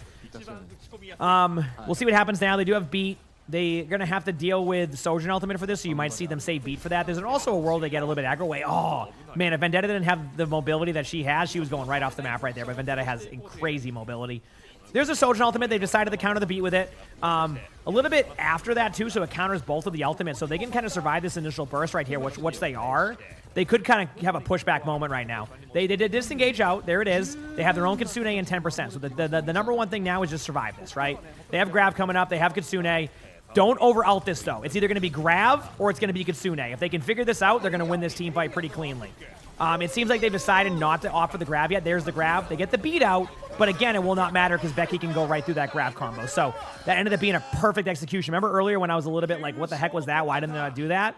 we'll see what happens now. They do have beat. They're going to have to deal with Sojourn Ultimate for this, so you might see them say beat for that. There's also a world they get a little bit aggro way. Oh, man, if Vendetta didn't have the mobility that she has, she was going right off the map right there. But Vendetta has crazy mobility. There's a Sojourn Ultimate. They decided to counter the beat with it. A little bit after that, too, so it counters both of the ultimates. So they can kind of survive this initial burst right here, which they are. They could kind of have a pushback moment right now. They did disengage out. There it is. They have their own Kitsune and 10%. So the number one thing now is just survive this, right? They have Grav coming up. They have Kitsune. Don't over-ult this, though. It's either going to be Grav or it's going to be Kitsune. If they can figure this out, they're going to win this team fight pretty cleanly. It seems like they've decided not to offer the Grav yet. There's the Grav. They get the beat out, but again, it will not matter because Becky can go right through that Grav combo. So that ended up being a perfect execution. Remember earlier when I was a little bit like, what the heck was that? Why didn't they not do that?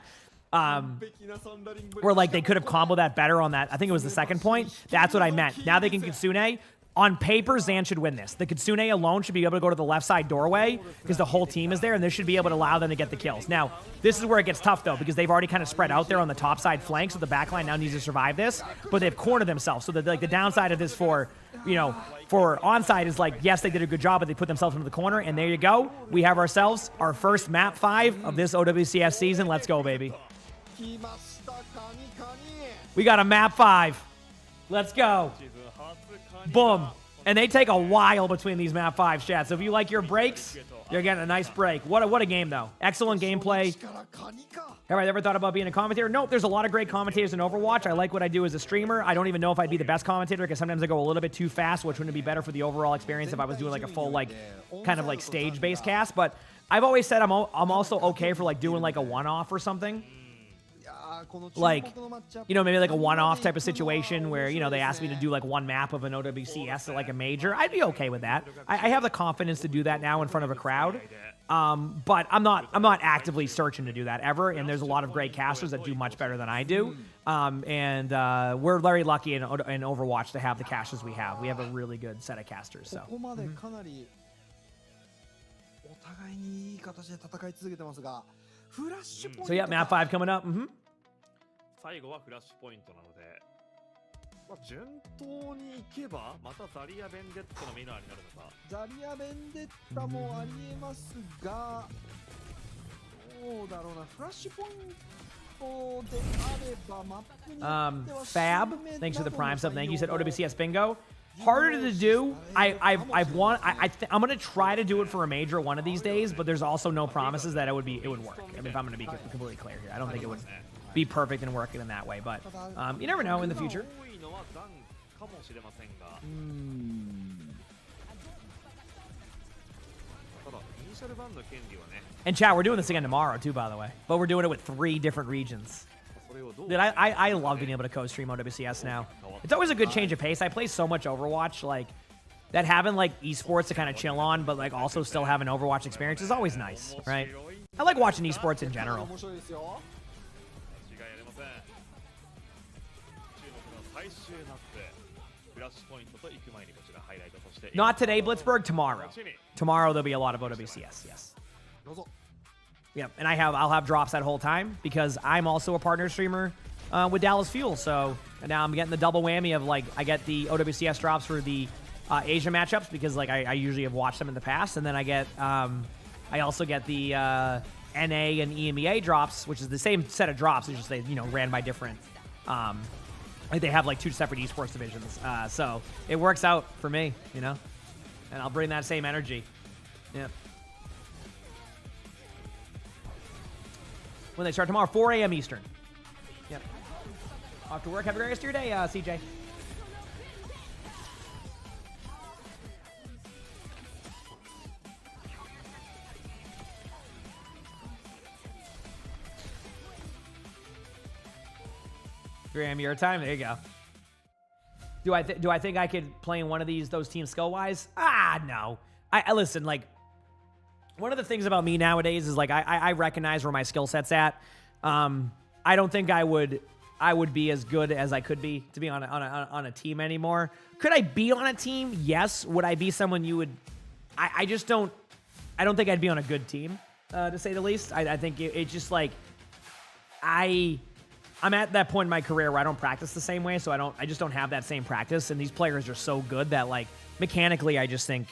Where like they could have comboed that better on that. I think it was the second point. That's what I meant. Now they can Kitsune. On paper, Zan should win this. The Kitsune alone should be able to go to the left side doorway because the whole team is there, and this should be able to allow them to get the kills. Now, this is where it gets tough, though, because they've already kind of spread out there on the top side flank, so the backline now needs to survive this, but they've cornered themselves. So the downside of this for, you know, for onside is like, yes, they did a good job, but they put themselves into the corner, and there you go. We have ourselves our first map 5 of this OWCS season. Let's go, baby. We got a map 5. Let's go. Boom. And they take a while between these map 5 chat. So if you like your breaks, you're getting a nice break. What a game, though. Excellent gameplay. Have I ever thought about being a commentator? Nope, there's a lot of great commentators in Overwatch. I like what I do as a streamer. I don't even know if I'd be the best commentator because sometimes I go a little bit too fast, which wouldn't be better for the overall experience if I was doing like a full, like, kind of like stage-based cast. But I've always said I'm also okay for like doing like a one-off or something. Like, you know, maybe like a one-off type of situation where, you know, they ask me to do like one map of an OWCS at like a major. I'd be okay with that. I have the confidence to do that now in front of a crowd. But I'm not actively searching to do that ever. And there's a lot of great casters that do much better than I do. We're very lucky in Overwatch to have the casters we have. We have a really good set of casters. So. So yeah, map 5 coming up. 最後はフラッシュポイントなので、まあ、順当にいけばまたザリア・ベンデッタのミナーになるのか。ザリア・ベンデッタもありえますが、どうだろうな。フラッシュポイントであればマップによっては Fab, thanks for the prime sub. Thank you. You said OWCS bingo. Harder to do. I'm gonna try to do it for a major one of these days, but there's also no promises that it would work. I mean, if I'm gonna be completely clear here, I don't think it would be perfect and work it in that way, but you never know in the future. And chat, we're doing this again tomorrow too, by the way, but we're doing it with 3 different regions. Dude, I love being able to co-stream OWCS now. It's always a good change of pace. I play so much Overwatch, like, that having, like, esports to kind of chill on, but, like, also still have an Overwatch experience is always nice, right? I like watching esports in general. Not today, Blitzberg. Tomorrow. Tomorrow there'll be a lot of OWCS, yes. Yep, and I'll have drops that whole time because I'm also a partner streamer with Dallas Fuel. So now I'm getting the double whammy of like I get the OWCS drops for the Asia matchups because like I usually have watched them in the past, and then I get I also get the NA and EMEA drops, which is the same set of drops. It's just they ran by different. Like they have like 2 separate esports divisions, so it works out for me, and I'll bring that same energy. Yep. When they start tomorrow, 4 a.m. Eastern. Yep. Off to work. Have a great rest of your day, CJ. Graham, your time. There you go. Do I think I could play in one of those teams skill-wise? No. I listen, like, one of the things about me nowadays is like I recognize where my skill set's at. I don't think I would be as good as I could be to be on a team anymore. Could I be on a team? Yes. Would I be someone you would? I just don't. I don't think I'd be on a good team, to say the least. I think it's just like I'm at that point in my career where I don't practice the same way, so I just don't have that same practice. And these players are so good that like mechanically, I just think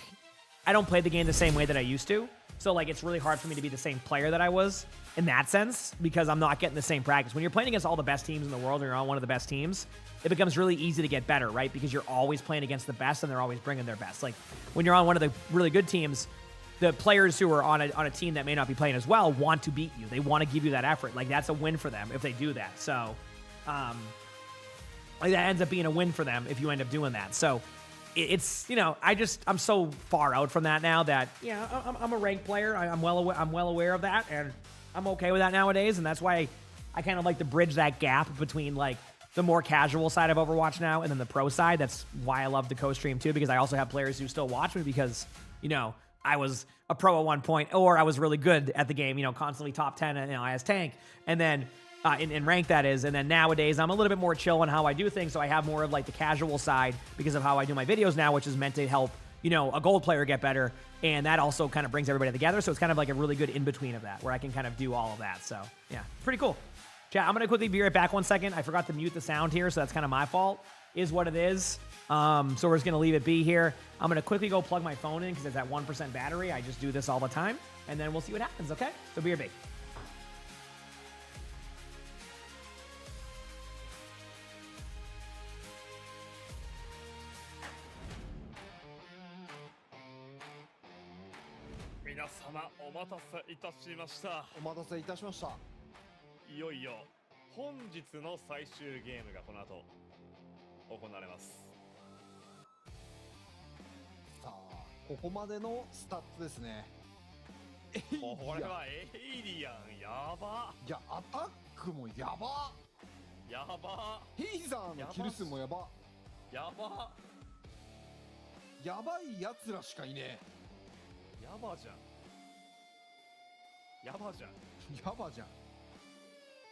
I don't play the game the same way that I used to. So like it's really hard for me to be the same player that I was in that sense because I'm not getting the same practice. When you're playing against all the best teams in the world and you're on one of the best teams, it becomes really easy to get better, right? Because you're always playing against the best and they're always bringing their best. Like when you're on one of the really good teams, the players who are on a team that may not be playing as well want to beat you. They want to give you that effort. Like that's a win for them if they do that. So like that ends up being a win for them if you end up doing that. So it's, you know, I'm so far out from that now that, yeah, I'm a ranked player. I'm well aware of that, and I'm okay with that nowadays. And that's why I kind of like to bridge that gap between like the more casual side of Overwatch now and then the pro side. That's why I love the co-stream too, because I also have players who still watch me because, you know, I was a pro at one point, or I was really good at the game, you know, constantly top 10, you know, as tank. And then in rank, that is. And then nowadays, I'm a little bit more chill on how I do things. So I have more of like the casual side because of how I do my videos now, which is meant to help, you know, a gold player get better. And that also kind of brings everybody together. So it's kind of like a really good in-between of that, where I can kind of do all of that. So yeah, pretty cool. Chat, I'm going to quickly be right back 1 second. I forgot to mute the sound here, so that's kind of my fault. Is what it is. So we're just going to leave it be here. I'm going to quickly go plug my phone in because it's at 1% battery. I just do this all the time. And then we'll see what happens, okay? So be right back.いよいよ本日の最終ゲームがこの後行われます。さあ、ここまでのスタッツですね。これはエイリアンやば。いや、アタックもやば。やば。ヘイザーのキル数もやば。やば。やばいやつらしかいねえ。やばじゃん。やばじゃん。やばじゃん。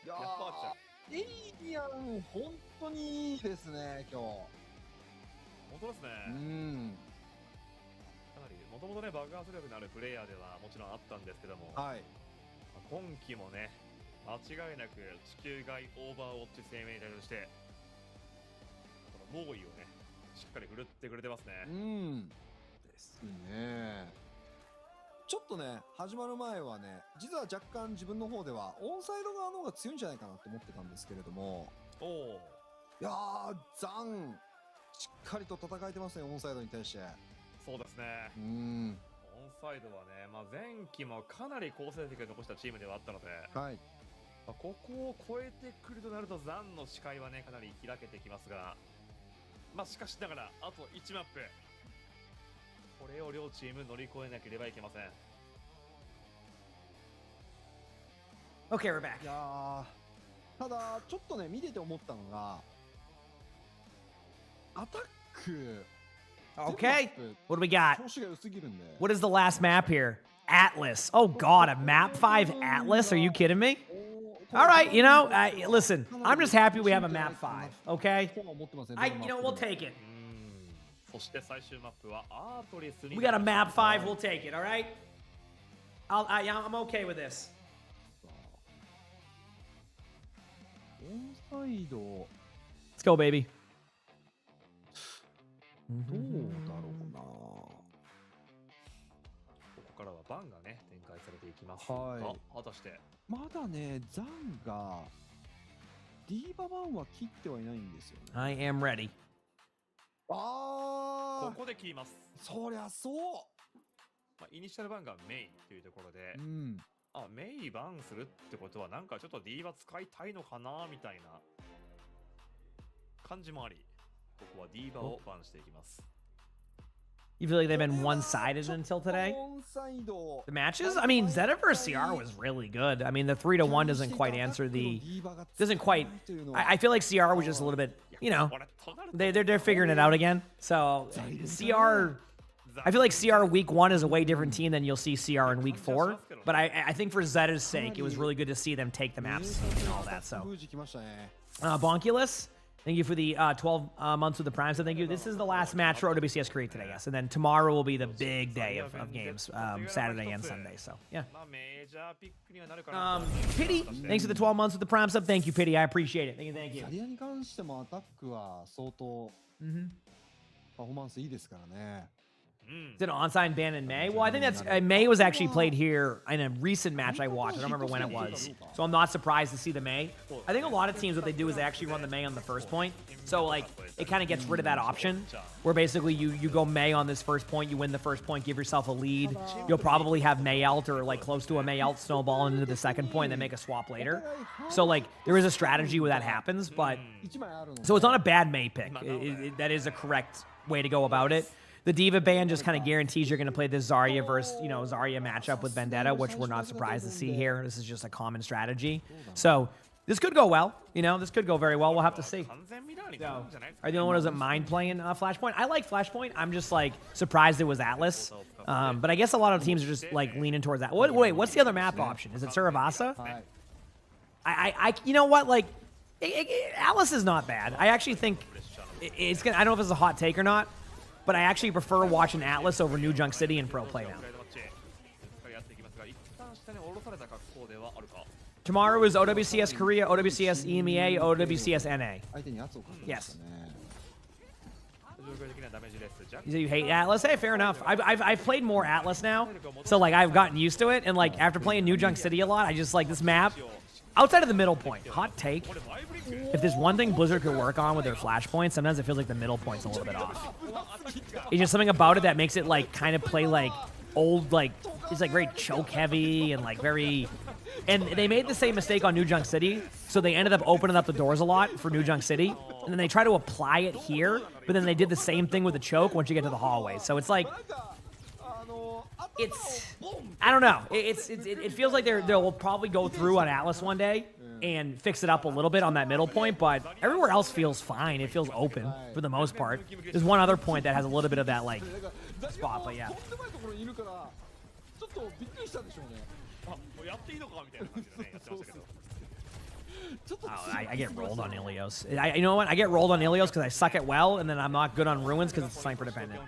いややばー、エイリアン本当にいいですね今日。本当ですね。かなりもともとね爆発力のあるプレイヤーではもちろんあったんですけども、はい。今季もね間違いなく地球外オーバーウォッチ生命体としてこの猛威をねしっかり振るってくれてますね。ですね。ちょっとね、始まる前はね、実は若干自分の方ではオンサイド側の方が強いんじゃないかなと思ってたんですけれども、いやー、ザンしっかりと戦えてますね、オンサイドに対して。そうですね。オンサイドはね、前期もかなり好成績を残したチームではあったので、はい。ここを超えてくるとなるとザンの視界はねかなり開けてきますが、しかしながらあと1マップ。これを両チーム乗り越えなければいけません。Okay, we're back. いやー、ただちょっとね見てて思ったのが、アタック。Okay, what do we got? 調子が良すぎるんで。What is the last map here? Atlas. Oh God, a map 5 Atlas? Are you kidding me? All right, you know, listen, I'm just happy we have a map 5. Okay, we'll take it. We got a map 5, we'll take it, all right? I'm okay with this. オンサイド。Let's go, baby. どうだろうな。ここからはバンがね展開されていきますが、果たしてまだねザンがディーババンは切ってはいないんですよね。I am ready. ここで切ります。そりゃそう。イニシャルバンがメイというところで、メイバンするってことはなんかちょっと D は使いたいのかなみたいな感じもあり、ここは D バをバンしていきます。You feel like they've been one-sided until today? The matches? I mean, Zeta versus CR was really good. I mean, the 3-1 doesn't quite answer the... I feel like CR was just a little bit, you know, they're figuring it out again. So, CR... I feel like CR week 1 is a way different team than you'll see CR in week 4. But I think for Zeta's sake, it was really good to see them take the maps and all that. So, Bonkulus, Thank you for the 12 months with the Prime. So thank you. This is the last match for OWCS Korea today, yes. And then tomorrow will be the big day of games, Saturday and Sunday. So, yeah. Pity, thanks for the 12 months with the Prime sub. Thank you, Pity. I appreciate it. Thank you, thank you. キャリアに関してもアタックは相当パフォーマンスいいですからね。 Did an onside ban in May? Well, I think that's May was actually played here in a recent match I watched. I don't remember when it was, so I'm not surprised to see the May. I think a lot of teams, what they do is they actually run the May on the first point, so like it kind of gets rid of that option where basically you go May on this first point, you win the first point, give yourself a lead. You'll probably have May out or like close to a May out, snowball into the second point, and then make a swap later. So like there is a strategy where that happens, but so it's not a bad May pick. That is a correct way to go about it. The Diva ban just kind of guarantees you're going to play this Zarya versus, Zarya matchup with Vendetta, which we're not surprised to see here. This is just a common strategy. So this could go well. This could go very well. We'll have to see. So, are the only one who doesn't mind playing Flashpoint? I like Flashpoint. I'm just like surprised it was Atlas. But I guess a lot of teams are just like leaning towards that. Wait, what's the other map option? Is it Suravasa? You know what? Like, Atlas is not bad. I actually think it's gonna. I don't know if it's a hot take or not. But I actually prefer watching Atlas over New Junk City in pro play now. Tomorrow is OWCS Korea, OWCS EMEA, OWCS NA. Yes. You hate Atlas? Hey, fair enough. I've played more Atlas now, so like I've gotten used to it. And like after playing New Junk City a lot, I just like this map. Outside of the middle point, hot take. If there's one thing Blizzard could work on with their flashpoints, sometimes it feels like the middle point's a little bit off. It's just something about it that makes it like kind of play like old, like it's like very choke heavy and like very. And they made the same mistake on New Junk City, so they ended up opening up the doors a lot for New Junk City, and then they try to apply it here, but then they did the same thing with the choke once you get to the hallway. So it's like. I don't know. It feels like they'll probably go through on Atlas one day and fix it up a little bit on that middle point, but everywhere else feels fine. It feels open for the most part. There's one other point that has a little bit of that like spot, but yeah. Oh, I get rolled on Ilios. You know what? I get rolled on Ilios because I suck at well, and then I'm not good on Ruins because it's sniper dependent.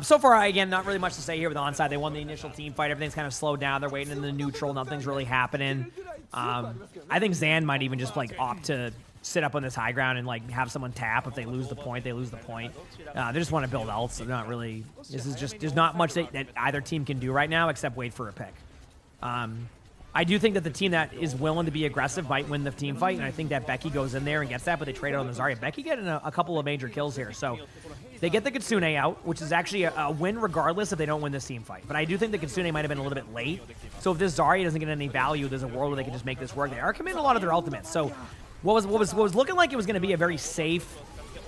So far, again, not really much to say here with Onside. They won the initial team fight. Everything's kind of slowed down. They're waiting in the neutral. Nothing's really happening. I think Zan might even just like opt to sit up on this high ground and like have someone tap. If they lose the point, they lose the point. They just want to build ults. So not really. This is just there's not much that either team can do right now except wait for a pick. I do think that the team that is willing to be aggressive might win the team fight, and I think that Becky goes in there and gets that, but they traded on the Zarya. Becky getting a couple of major kills here, so they get the Kitsune out, which is actually a win regardless if they don't win this team fight. But I do think the Kitsune might have been a little bit late, so if this Zarya doesn't get any value, there's a world where they can just make this work. They are committing a lot of their ultimates, so what was looking like it was going to be a very safe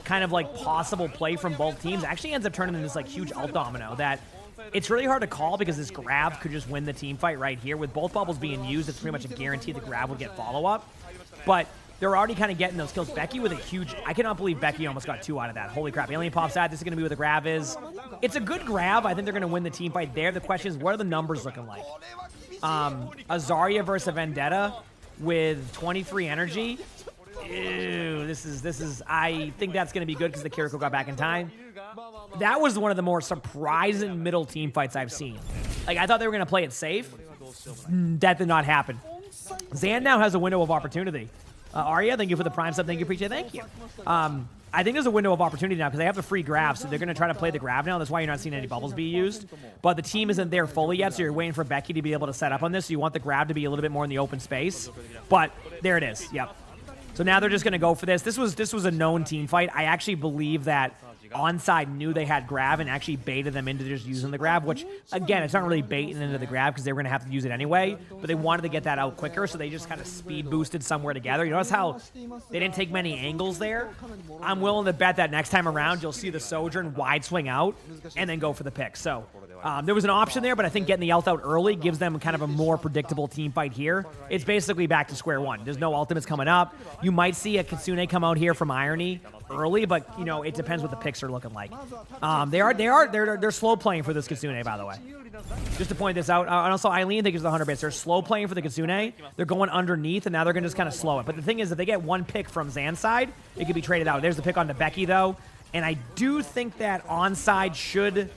kind of like possible play from both teams actually ends up turning into this like huge ult domino that it's really hard to call because this grab could just win the team fight right here. With both bubbles being used, it's pretty much a guarantee the grab will get follow-up. But they're already kind of getting those kills. Becky with a huge... I cannot believe Becky almost got 2 out of that. Holy crap. Alien pops out. This is going to be where the grab is. It's a good grab. I think they're going to win the team fight there. The question is, what are the numbers looking like? A Zarya versus a Vendetta with 23 energy. Ew, this is. I think that's going to be good because the Kiriko got back in time. That was one of the more surprising middle team fights I've seen. Like, I thought they were going to play it safe. That did not happen. Zan now has a window of opportunity. Arya, thank you for the prime sub. Thank you, appreciate it. Thank you. I think there's a window of opportunity now because they have the free grab, so they're going to try to play the grab now. That's why you're not seeing any bubbles be used. But the team isn't there fully yet, so you're waiting for Becky to be able to set up on this. So you want the grab to be a little bit more in the open space. But there it is. Yep. So now they're just going to go for this. This was a known team fight. I actually believe that Onside knew they had grab and actually baited them into just using the grab, which, again, it's not really baiting into the grab because they were going to have to use it anyway, but they wanted to get that out quicker, so they just kind of speed boosted somewhere together. You notice how they didn't take many angles there? I'm willing to bet that next time around you'll see the Sojourn wide swing out and then go for the pick. So there was an option there, but I think getting the ult out early gives them kind of a more predictable team fight here. It's basically back to square one. There's no ultimates coming up. You might see a Kitsune come out here from Irony early, but you know, it depends what the picks are looking like. They're slow playing for this Kitsune, by the way. Just to point this out, and also Eileen thinks it's the 100 bits. They're slow playing for the Kitsune. They're going underneath, and now they're going to just kind of slow it. But the thing is, if they get one pick from Zan's side, it could be traded out. There's the pick on to Becky, though. And I do think that onside should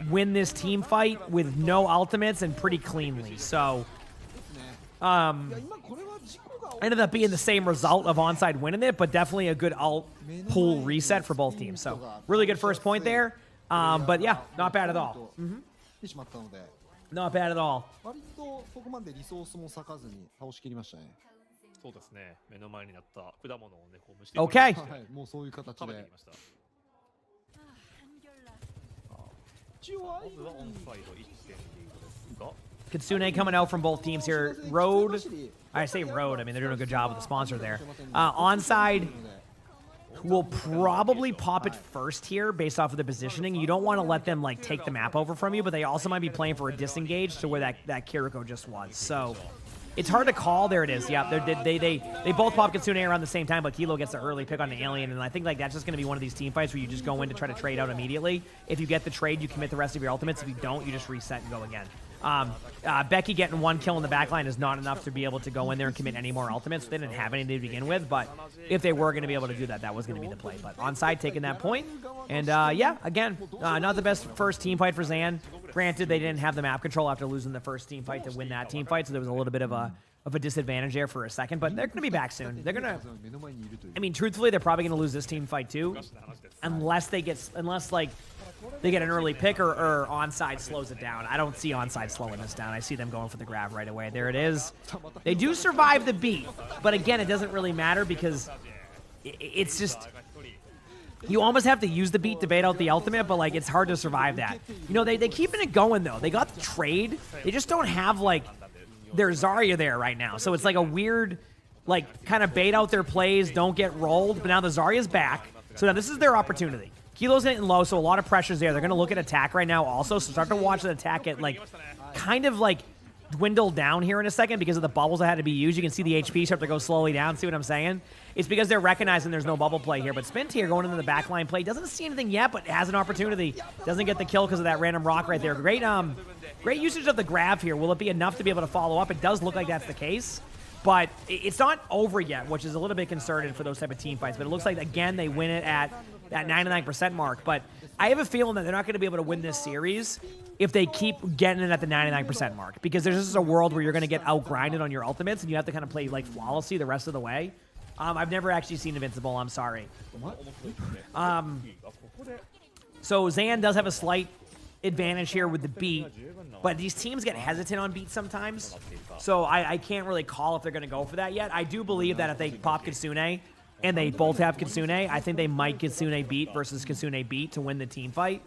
win this team fight with no ultimates and pretty cleanly. So, ended up being the same result of onside winning it, but definitely a good alt pool reset for both teams. So, really good first point there. But yeah, not bad at all. Not bad at all. Okay. Kitsune coming out from both teams here. Road, I say Road, I mean, they're doing a good job with the sponsor there. Onside will probably pop it first here based off of the positioning. You don't want to let them like take the map over from you, but they also might be playing for a disengage to where that Kiriko just was. So it's hard to call. There it is. Yeah, they both pop Kitsune around the same time, but Kilo gets the early pick on the alien, and I think like that's just going to be one of these team fights where you just go in to try to trade out immediately. If you get the trade, you commit the rest of your ultimates. If you don't, you just reset and go again. Becky getting one kill in the backline is not enough to be able to go in there and commit any more ultimates. They didn't have any to begin with, but if they were going to be able to do that, that was going to be the play. But onside taking that point, and yeah, again, not the best first team fight for Zan. Granted, they didn't have the map control after losing the first team fight to win that team fight, so there was a little bit of a disadvantage there for a second, but they're going to be back soon. They're going to, I mean, truthfully, they're probably going to lose this team fight too, unless like they get an early pick or onside slows it down. I don't see onside slowing this down. I see them going for the grab right away. There it is. They do survive the beat, but again, it doesn't really matter because it's just, you almost have to use the beat to bait out the ultimate, but like it's hard to survive that. You know, they keeping it going though. They got the trade. They just don't have like their Zarya there right now. So it's like a weird, like kind of bait out their plays, don't get rolled, but now the Zarya's back. So now this is their opportunity. Kilo's getting low, so a lot of pressure's there. They're going to look at attack right now also, so start to watch the attack get, like, kind of, like, dwindle down here in a second because of the bubbles that had to be used. You can see the HP start to go slowly down. See what I'm saying? It's because they're recognizing there's no bubble play here. But Spint here going into the backline play. Doesn't see anything yet, but has an opportunity. Doesn't get the kill because of that random rock right there. Great usage of the grab here. Will it be enough to be able to follow up? It does look like that's the case. But it's not over yet, which is a little bit concerning for those type of team fights. But it looks like, again, they win it at that 99% mark. But I have a feeling that they're not going to be able to win this series if they keep getting it at the 99% mark. Because there's just a world where you're going to get outgrinded on your ultimates, and you have to kind of play like flawlessly the rest of the way. I've never actually seen Invincible. I'm sorry. So Zan does have a slight advantage here with the beat, but these teams get hesitant on beat sometimes, so I can't really call if they're going to go for that yet. I do believe that if they pop Kitsune and they both have Kitsune, I think they might Kitsune beat versus Kitsune beat to win the team fight.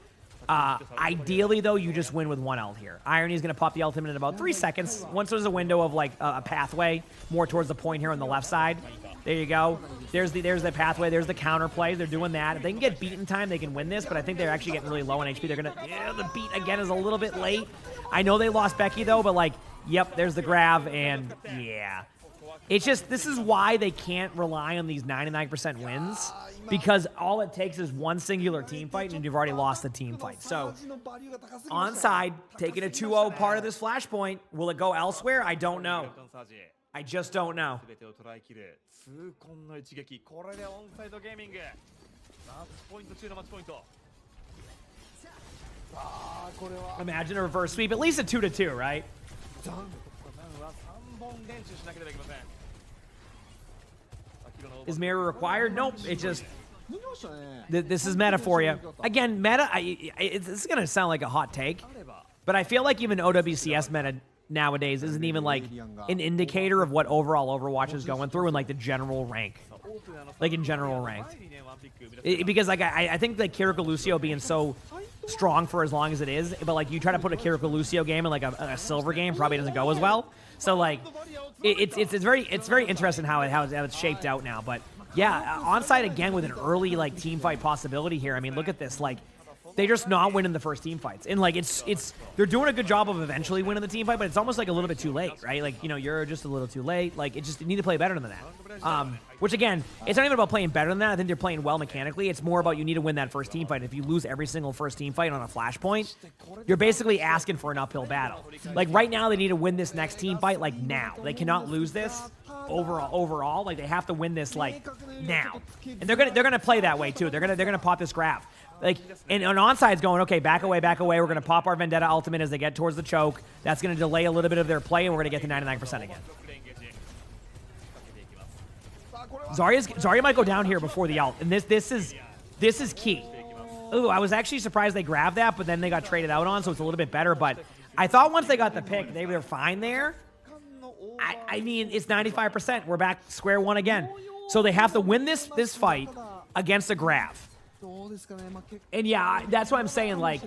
Ideally, though, you just win with one ult here. Irony is going to pop the ultimate in about 3 seconds. Once there's a window of like a pathway more towards the point here on the left side. There you go. There's the pathway. There's the counter play. They're doing that. If they can get beat in time, they can win this, but I think they're actually getting really low on HP. They're going to, yeah, the beat again is a little bit late. I know they lost Becky, though, but like, yep, there's the grab, and yeah. It's just, this is why they can't rely on these 99% wins, because all it takes is one singular team fight, and you've already lost the team fight. So, onside, taking a 2-0 part of this flashpoint. Will it go elsewhere? I don't know. I just don't know. Imagine a reverse sweep, at least a 2-2, right? Is mirror required? Nope. It just... This is meta for you. Again, meta, this is going to sound like a hot take, but I feel like even OWCS meta nowadays isn't even like an indicator of what overall Overwatch is going through in like the general rank. Like in general ranked. Because like I think like Kiriko Lucio being so strong for as long as it is, but like you try to put a Kiriko Lucio game in like a silver game, probably doesn't go as well. So like it's very interesting how it's shaped out now. But yeah, onside again with an early like team fight possibility here. I mean, look at this. Like They just not winning the first team fights. And like they're doing a good job of eventually winning the team fight, but it's almost like a little bit too late, right? Like, you know, you're just a little too late. Like you need to play better than that. Which again, it's not even about playing better than that. I think they're playing well mechanically. It's more about you need to win that first team fight. If you lose every single first team fight on a flashpoint, you're basically asking for an uphill battle. Like right now, they need to win this next team fight like now. They cannot lose this overall. Like they have to win this like now. And they're gonna play that way too. They're gonna pop this grab. Like, and on onside's going, okay, back away. We're going to pop our Vendetta ultimate as they get towards the choke. That's going to delay a little bit of their play, and we're going to get to 99% again. Zarya might go down here before the ult, and this is key. Ooh, I was actually surprised they grabbed that, but then they got traded out on, so it's a little bit better. But I thought once they got the pick, they were fine there. I mean, it's 95%. We're back square one again. So they have to win this fight against a grab. And yeah, that's what I'm saying. Like,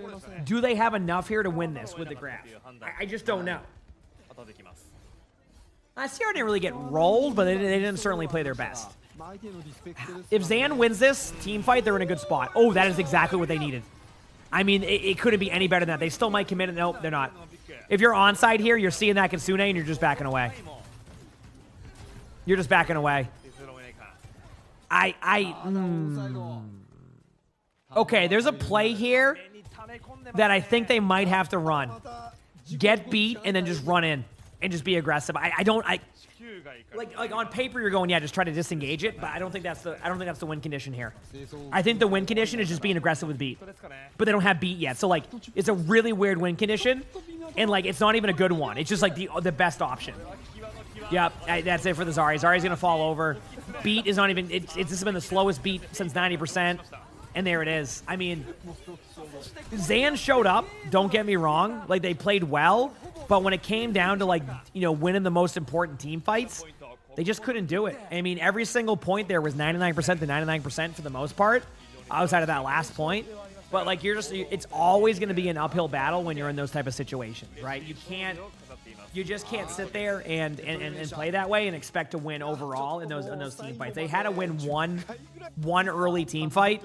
do they have enough here to win this with the grab? I just don't know. Sierra didn't really get rolled, but they didn't certainly play their best. If Zan wins this team fight, they're in a good spot. Oh, that is exactly what they needed. I mean, it couldn't be any better than that. They still might commit it. Nope, they're not. If you're onside here, you're seeing that Kitsune, and you're just backing away. You're just backing away. Okay, there's a play here that I think they might have to run. Get beat and then just run in and just be aggressive. Like on paper you're going, yeah, just try to disengage it, but I don't think that's the win condition here. I think the win condition is just being aggressive with beat. But they don't have beat yet. So like it's a really weird win condition and like it's not even a good one. It's just like the best option. Yep, that's it for the Zarya. Zarya's going to fall over. Beat is not even this has been the slowest beat since 90%. And there it is. I mean, Zan showed up, don't get me wrong. Like, they played well, but when it came down to, like, you know, winning the most important team fights, they just couldn't do it. I mean, every single point there was 99% to 99% for the most part, outside of that last point. But, like, it's always going to be an uphill battle when you're in those type of situations, right? You just can't sit there and play that way and expect to win overall in those team fights. They had to win one early team fight.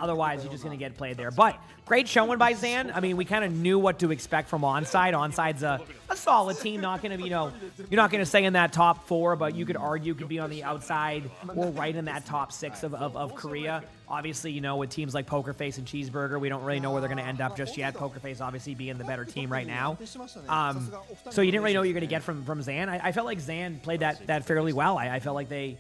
Otherwise, you're just going to get played there. But great showing by Zan. I mean, we kind of knew what to expect from Onside. Onside's a solid team. Not going to be, you know, you're not going to say in that top 4, but you could argue could be on the outside or right in that top 6 of Korea. Obviously, you know, with teams like Poker Face and Cheeseburger, we don't really know where they're going to end up just yet. Poker Face obviously being the better team right now. So you didn't really know what you're going to get from Zan. I felt like Zan played that fairly well. I felt like they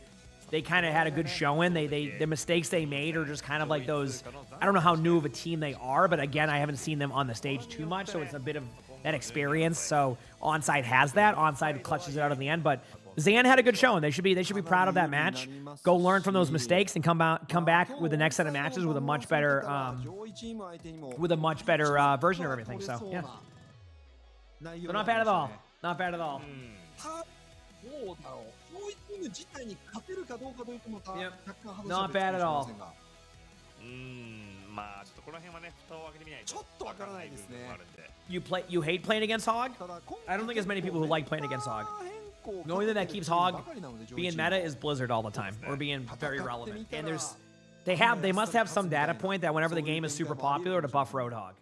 kind of had a good showing. The mistakes they made are just kind of like those. I don't know how new of a team they are, but again, I haven't seen them on the stage too much, so it's a bit of that experience. So Onside has that. Onside clutches it out in the end, but Zan had a good showing. They should be proud of that match. Go learn from those mistakes and come back with the next set of matches with a much better version of everything. So yeah, so not bad at all. Not bad at all. Yep. Not bad at all. You hate playing against Hog? I don't think there's many people who like playing against Hog. The only thing that keeps Hog being meta is Blizzard all the time, or being very relevant. And they must have some data point that whenever the game is super popular to buff Roadhog.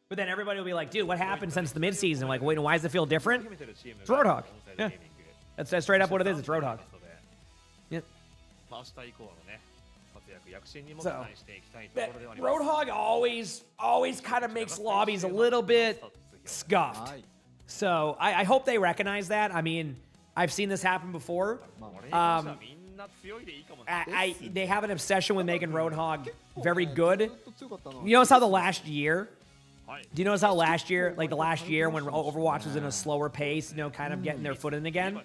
But then everybody will be like, dude, what happened since the midseason? Like, wait, why does it feel different? It's Roadhog. Yeah. That's straight up what it is. It's Roadhog. Yep. So, Roadhog always kind of makes lobbies a little bit scuffed. So I hope they recognize that. I mean, I've seen this happen before. They have an obsession with making Roadhog very good. You notice how the last year, do you notice how last year when Overwatch was in a slower pace, you know, kind of getting their foot in again?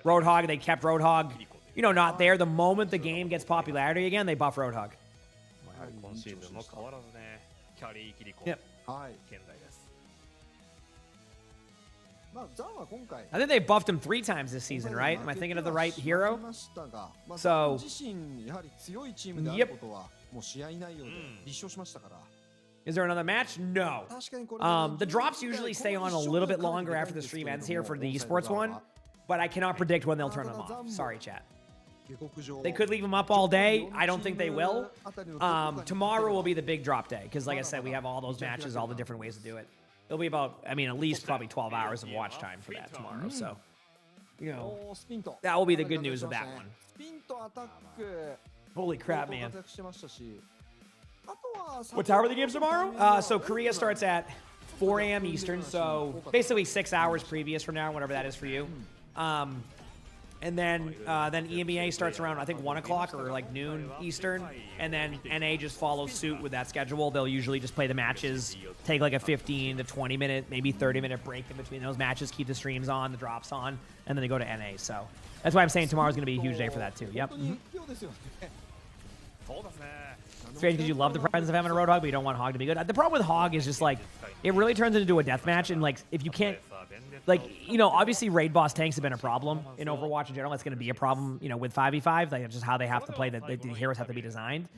Roadhog, they kept Roadhog, you know, not there. The moment the game gets popularity again, they buff Roadhog. Yep. I think they buffed him 3 times this season, right? Am I thinking of the right hero? So, yep. Is there another match? No. The drops usually stay on a little bit longer after the stream ends here for the esports one, but I cannot predict when they'll turn them off. Sorry, chat. They could leave them up all day. I don't think they will. Tomorrow will be the big drop day because, like I said, we have all those matches, all the different ways to do it. It'll be about, I mean, at least probably 12 hours of watch time for that tomorrow. So, you know, that will be the good news of that one. Holy crap, man. What time are the games tomorrow? So Korea starts at 4 a.m. Eastern, so basically 6 hours previous from now, whatever that is for you. And then EMEA starts around, I think, 1 o'clock or like noon Eastern. And then NA just follows suit with that schedule. They'll usually just play the matches, take like a 15 to 20 minute, maybe 30-minute break in between those matches, keep the streams on, the drops on, and then they go to NA. So that's why I'm saying tomorrow's going to be a huge day for that too. Yep. It's strange because you love the presence of having a Roadhog, but you don't want Hog to be good. The problem with Hog is just like, it really turns into a deathmatch, and like, if you can't, like, you know, obviously raid boss tanks have been a problem in Overwatch in general. It's going to be a problem, you know, with 5v5. Like, it's just how they have to play, the heroes have to be designed.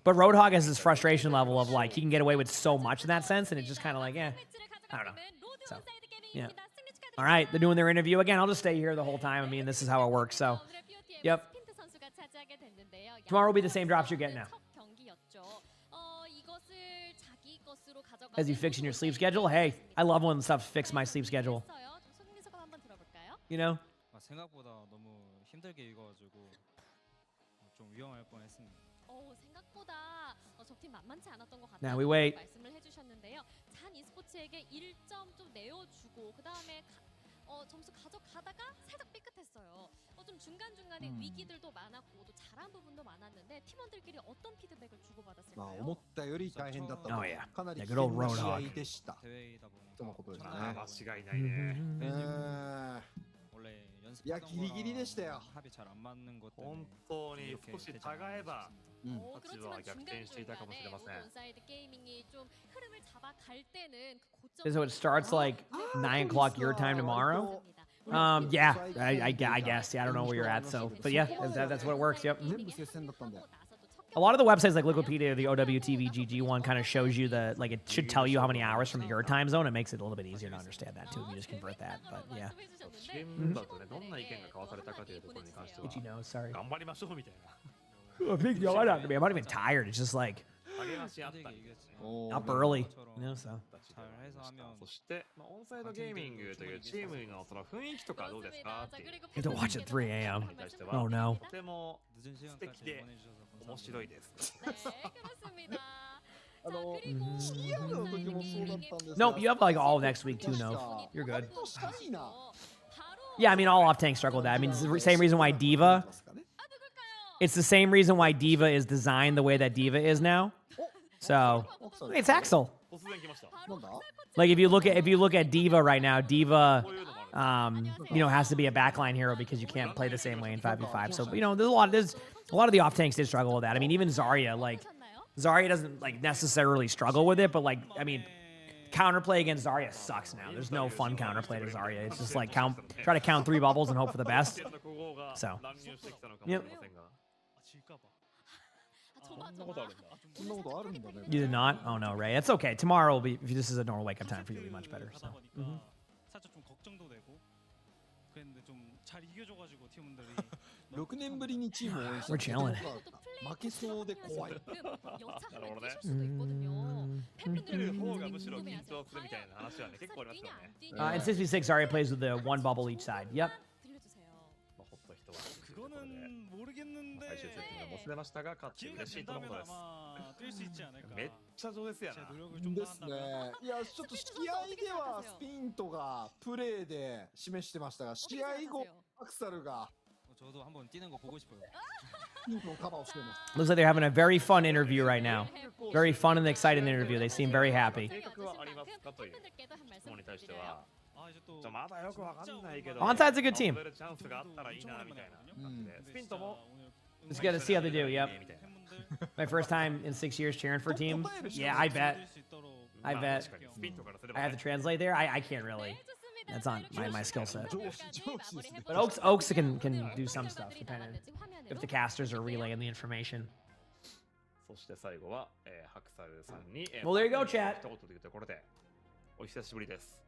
But Roadhog has this frustration level of like, he can get away with so much in that sense, and it's just kind of like, I don't know. So, yeah. All right, they're doing their interview again. I'll just stay here the whole time. I mean, this is how it works. So, yep. Tomorrow will be the same drops you're getting now. As you fixing your sleep schedule, hey, I love when stuff fix my sleep schedule. You know? Now we wait. 점수 가져가다가 살짝 삐끗했어요. 좀 중간중간에 위기들도 많았고 또 잘한 부분도 많았는데 팀원들끼리 어떤 피드백을 주고받았을까요? 思ったより大変だったと。 Oh yeah. かなり Yeah, 危 good 険 old な試合 Roadhog. でした。とのことですね。間違いないね。いや、ギリギリでしたよ。本当に少し違えば、立場は逆転していたかもしれません。 So it starts like 9 o'clock your time tomorrow? Yeah, I guess. Yeah, I don't know where you're at, so. But yeah, that's what it works, yep. 全部接戦だったんで。 A lot of the websites like Wikipedia, the OWTV GG one kind of shows you the, like, it should tell you how many hours from your time zone. It makes it a little bit easier to understand that too if you just convert that, but yeah. チームだとね、どんな意見が交わされたかというところに関しては、 Itchy nose, sorry. 頑張りましょうみたいな。 A big yard out to me. I'm not even tired. It's just like 励まし合ったりですね。 up early, you know, so. そして、オンサイドゲーミングというチームのその雰囲気とかどうですかっていう。 You have to watch at 3 a.m. に対しては Oh no. とても素敵で面白いです。 CR の時もそうだったんですが。 Nope, you have like all next week too, no. You're good. したいな。 Yeah, I mean, all off tanks struggle with that. I mean, it's the same reason why Diva. It's the same reason why Diva is designed the way that Diva is now. So, it's Axel. 突然来ました。 なんだ？ Like if you look at Diva right now, Diva, you know, has to be a backline hero because you can't play the same way in 5v5. So, you know, there's a lot of the off tanks did struggle with that. I mean, even Zarya, like Zarya doesn't like necessarily struggle with it, but like, I mean, counterplay against Zarya sucks now. There's no fun counterplay to Zarya. It's just like try to count 3 bubbles and hope for the best. So, yep. そんなことあるんだ。 そんなことあるんだね。 You did not? Oh no, Ray. It's okay. Tomorrow will be, if this is a normal wake up time for you, it'll be much better. So. 살짝 좀 걱정도 되고 그랬는데 좀 잘 이겨줘가지고 팀원들이 6年ぶりにチームを応援して We're chilling. 負けそうで怖い。 見る方がむしろ緊張するみたいな話はね、結構ありますよね。 And 66 Zarya plays with the 1 bubble each side. Yep. まあ、ほっと人は。 그거는 모르겠는데 最終セットにもつれましたが、勝って嬉しいとのこと 기회가 です。 된다면 아마 뛸 수 있지 않을까 めっちゃ上手やな。 제 노력을 좀 ですね 다한다면 。いや、ちょっと試合ではスピントがプレーで示してましたが、試合後、アクサルが 저도 한번 뛰는 거 보고 싶어요. スピントをカバーをしています。 Looks like they're having a very fun interview right now. Very fun and exciting interview. They seem very happy. 計画はありますかという質問に対しては、 아 이제 또 まだよくわかんないけど、 Onside's a good team. 遊べるチャンスがあったらいいなみたいな感じで、スピントも Just gotta see how they do. Yep. みたいな。 My first time in 6 years cheering for a team. Yeah, I bet. I まあ bet. 確かにスピントからすれば I ね have to translate there. I can't really. That's on my skill set. 上司ですね。 But Oaks can do some stuff depending if the casters are relaying the information. そして最後は、ハクサルさんに、Well, there you go, chat. 一言というところで、お久しぶりです。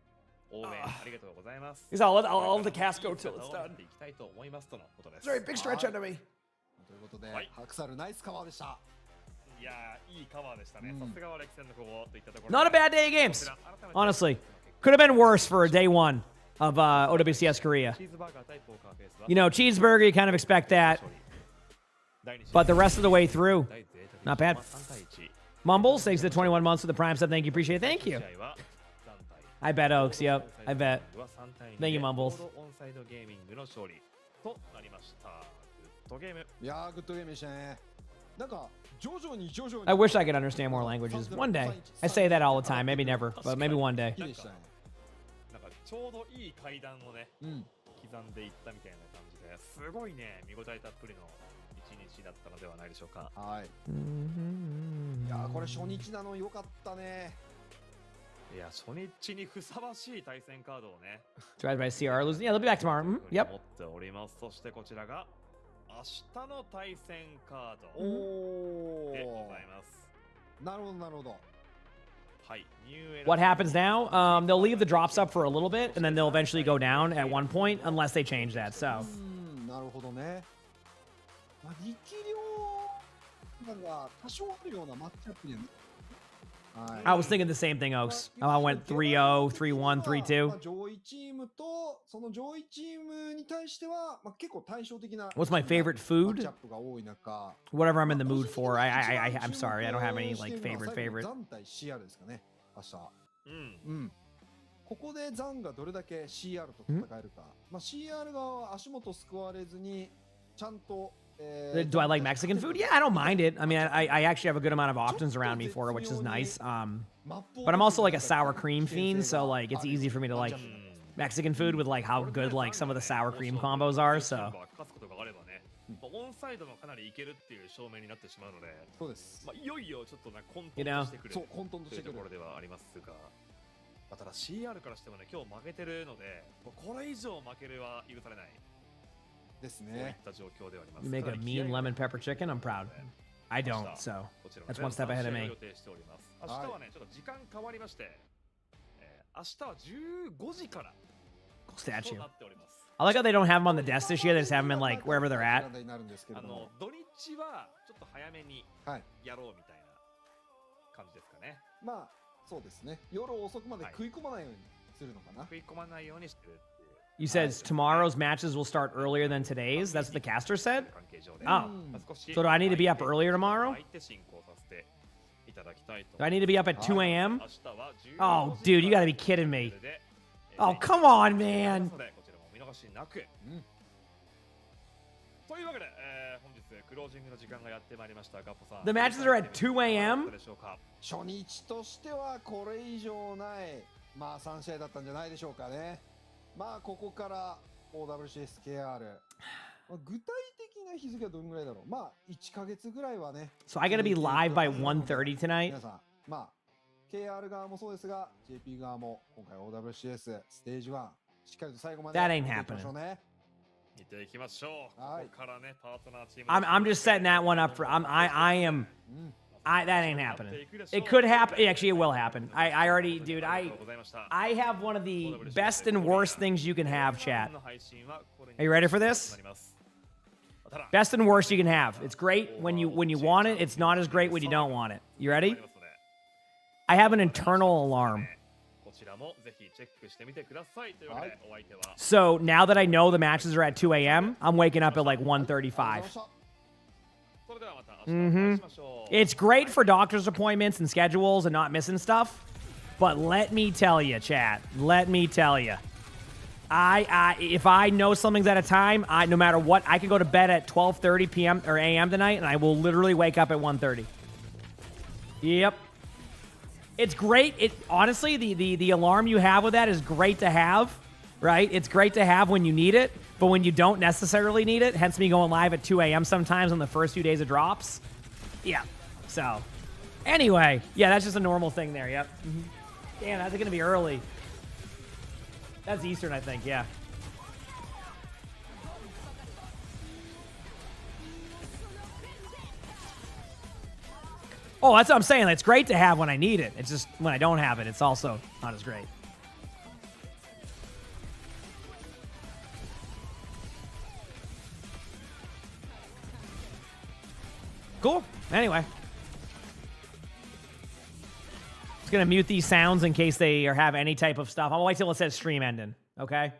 応援ありがとうございます。 Because I'll let the cast go till it's 頑張 done. っていきたいと思いますとのことです。 Sorry, big stretch under me. ということで、はいハクサルナイスカバーでした。いやー、いいカバーでしたね。さすがは歴戦の古豪といったところ。 Not a bad day of games, honestly. Could have been worse for a day one of OWCS Korea. チーズバーガー対ポーカーフェイスは You know, cheeseburger, you kind of expect that. But the rest of the way through, not bad. Mumbles, thanks to the 21 months for the Prime sub. Thank you, appreciate it. Thank you. I bet Oaks, yep. I bet. Thank you, Mumbles. オンサイドゲーミングの勝利となりました。グッドゲーム。いやー、グッドゲームでしたね。なんか徐々に I wish I could understand more languages. One day. I say that all the time. Maybe never, but maybe one day. いいでしたね。なんかちょうどいい階段をね、うん。刻んでいったみたいな感じで、すごいね、見応えたっぷりの一日だったのではないでしょうか。はい。いやー、これ初日なの良かったね。いや、初日にふさわしい対戦カードをね、Tried by CR losing. Yeah, they'll be back tomorrow. 持 Yep. っております。そしてこちらが明日の対戦カードおでございます。なるほどなるほど。はい。What happens now? They'll leave the drops up for a little bit, and then they'll eventually go down at one point, unless they change that. So. なるほどね。まあ力量が多少あるようなマッチアップには。はい。 I was thinking the same thing, Oaks. I went 3-0, 3-1, 3-2. 上位チームとその上位チームに対しては、まあ、結構対照的な What's my favorite マッ food? チアップが多い中、 Whatever I'm in the mood for. I'm sorry. I don't have any like favorite. ザン対 CR ですかね、明日。うん。うん。ここでザンがどれだけ CR と戦えるか。まあ CR 側は足元救われずにちゃんと。Do I like Mexican food? Yeah, I don't mind it. I mean, I actually have a good amount of options around me for it, which is nice. But I'm also like a sour cream fiend, so like it's easy for me to like Mexican food with like how good like some of the sour cream combos are. So 勝つことがあればね、オンサイドもかなりいけるっていう証明になってしまうので、そうです。まあいよいよちょっとね混沌 You と know? してくるそう混沌とというしてくるところではありますが、まあただ CR からしてもね、今日負けてるので、これ以上負けるは許されない。ですそういっね。た状況ではあります。 you make a mean lemon pepper chicken. I'm proud. I don't, so こちらも that's one step ahead of 全 me. 予定しております。明日はね、ちょっと時間変わりまして、明日は15時から Cool と statue. なっております。 I like how they don't have them on the desk this year. They just have them in like wherever they're at. になるんですけれども、土日はちょっと早めにはい。やろうみたいな感じですかね。まあそうですね。夜遅くまで食い込まないようにするのかな。食い込まないようにしてるっていう You said tomorrow's matches will start earlier than today's. That's what the caster said. 関係上で。 Oh. 少し So do I need to be up earlier tomorrow? 相手進行させていただきたいと Do I need to be up at 2 a.m.? 明日は15 Oh, dude, you gotta be kidding me. Oh, come on, man. こちらもお見逃しなく。というわけで、本日クロージングの時間がやってまいりました。ガッポさん。 The matches are at 2 a.m.? でしょうか。初日としてはこれ以上ないまあ3試合だったんじゃないでしょうかね。まあここから OWCSKR、まあ、具体的な日付はどのぐらいだろう。まあ1ヶ月ぐらいはね。 So I gotta be live by 1:30 tonight. 皆さん、まあ KR 側もそうですが JP 側も今回 OWCS ステージ1しっかりと最後まで That ain't 見ていきましょうね。見ていきましょう。はいここからね、パートナーチーム。I'm just setting that one up for. That ain't happening. It could happen. Actually, it will happen. I already, dude. I have one of the best and worst things you can have, chat. Are you ready for this? Best and worst you can have. It's great when you want it. It's not as great when you don't want it. You ready? I have an internal alarm. So now that I know the matches are at 2 a.m., I'm waking up at like 1:35. It's great for doctor's appointments and schedules and not missing stuff. But let me tell you, chat. Let me tell you. If I know something's at a time, no matter what, I can go to bed at 12:30 p.m. or a.m. tonight, and I will literally wake up at 1:30. Yep. It's great. Honestly, the alarm you have with that is great to have, right? It's great to have when you need it, but when you don't necessarily need it, hence me going live at 2 a.m. sometimes on the first few days of drops. Yeah. So, anyway, yeah, that's just a normal thing there. Yep. Damn, that's gonna be early. That's Eastern, I think. Yeah. Oh, that's what I'm saying. It's great to have when I need it. It's just when I don't have it, it's also not as great. Cool. Anyway. Just going to mute these sounds in case they have any type of stuff. I'll wait till it says stream ending. Okay?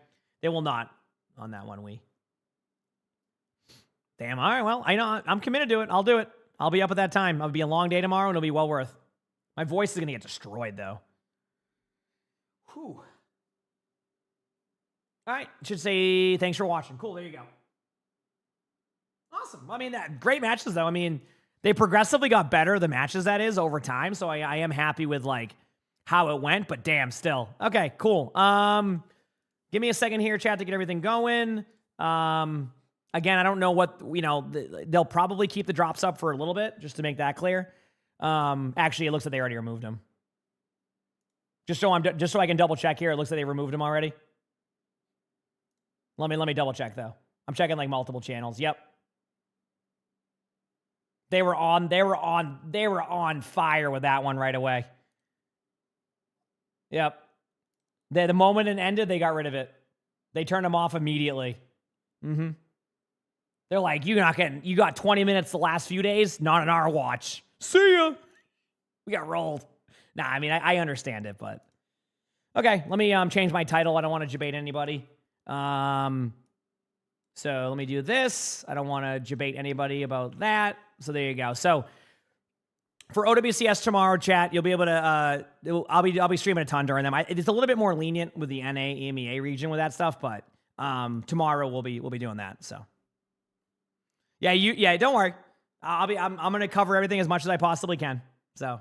They will not on that one, Damn. All right. Well, I know. I'm committed to it. I'll do it. I'll be up at that time. I'll be a long day tomorrow, and it'll be well worth. My voice is going to get destroyed, though. Whew. All right. Should say thanks for watching. Cool. There you go. Awesome. I mean, great matches, though. I mean, they progressively got better, the matches, that is, over time. So I am happy with, like, how it went. But damn, still. Okay, cool. Give me a second here, chat, to get everything going. Again, I don't know what, they'll probably keep the drops up for a little bit, just to make that clear. Actually, it looks like they already removed them. Just so I can double check here, it looks like they removed them already. Let me double check though. I'm checking like multiple channels. Yep. They were on fire with that one right away. Yep. The moment it ended, they got rid of it. They turned them off immediately. Mm-hmm. They're like, you got 20 minutes the last few days, not on our watch. See ya. We got rolled. Nah, I mean, I understand it, but okay. Let me change my title. I don't want to debate anybody. So let me do this. I don't want to debate anybody about that. So there you go. So for OWCS tomorrow, chat, you'll be able to. I'll be streaming a ton during them. It's a little bit more lenient with the NA EMEA region with that stuff, but tomorrow we'll be doing that. So yeah, don't worry. I'm gonna cover everything as much as I possibly can. So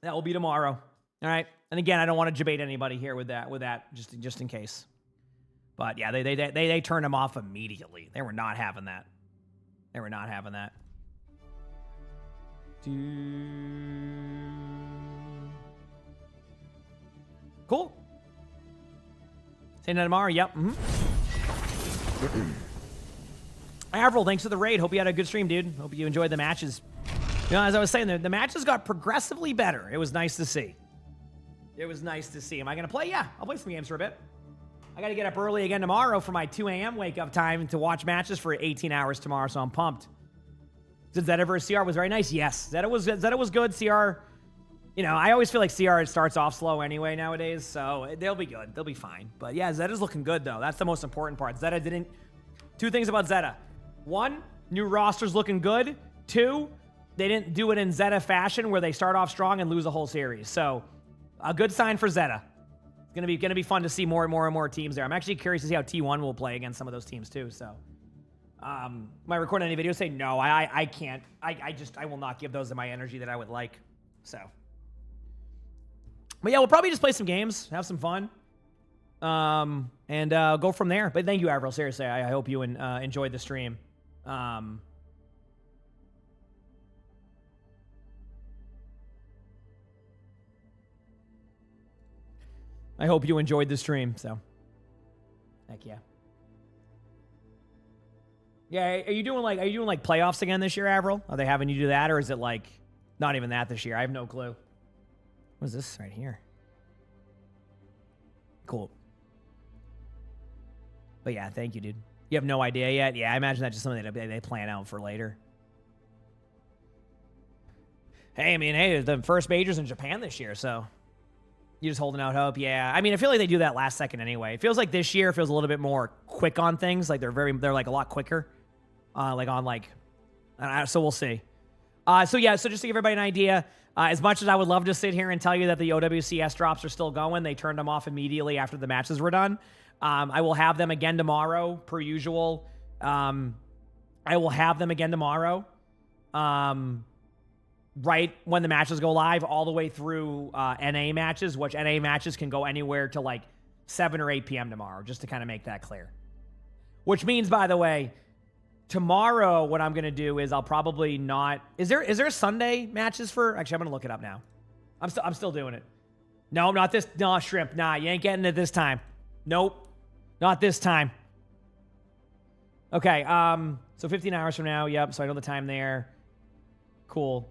that will be tomorrow. All right. And again, I don't want to debate anybody here with that, just in case. But yeah, they turned them off immediately. They were not having that. Cool. Saying that tomorrow. Yep. Avril, thanks for the raid. Hope you had a good stream, dude. Hope you enjoyed the matches. As I was saying, the matches got progressively better. It was nice to see. Am I going to play? Yeah, I'll play some games for a bit. I got to get up early again tomorrow for my 2 a.m. wake-up time to watch matches for 18 hours tomorrow, so I'm pumped. Did Zeta versus CR was very nice? Yes. Zeta was good. CR, I always feel like CR starts off slow anyway nowadays, so they'll be good. They'll be fine. But yeah, Zeta's looking good, though. That's the most important part. Two things about Zeta. One, new roster's looking good. Two, they didn't do it in Zeta fashion where they start off strong and lose a whole series. So a good sign for Zeta. It's gonna be fun to see more and more teams there. I'm actually curious to see how T1 will play against some of those teams too. So, am I recording any videos? Say no. I can't. I will not give those my energy that I would like. So, but yeah, we'll probably just play some games, have some fun, and go from there. But thank you, Avril. Seriously, I hope you enjoyed the stream. I hope you enjoyed the stream, so. Heck yeah. Yeah, are you doing like playoffs again this year, Avril? Are they having you do that, or is it like not even that this year? I have no clue. What is this right here? Cool. But yeah, thank you, dude. You have no idea yet? Yeah, I imagine that's just something that they plan out for later. Hey, the first major's in Japan this year, so you're just holding out hope. Yeah, I mean, I feel like they do that last second anyway. It feels like this year feels a little bit more quick on things. Like they're like a lot quicker. So we'll see. So just to give everybody an idea, as much as I would love to sit here and tell you that the OWCS drops are still going, they turned them off immediately after the matches were done. I will have them again tomorrow, per usual. I will have them again tomorrow. Right when the matches go live, all the way through NA matches, which NA matches can go anywhere to like 7 or 8 p.m. tomorrow, just to kind of make that clear. Which means, by the way, tomorrow what I'm going to do is I'll probably not... Is there Sunday matches for... Actually, I'm going to look it up now. I'm still doing it. No, not this... No, Shrimp. Nah, you ain't getting it this time. Nope. Not this time. Okay, so 15 hours from now. Yep, so I know the time there. Cool.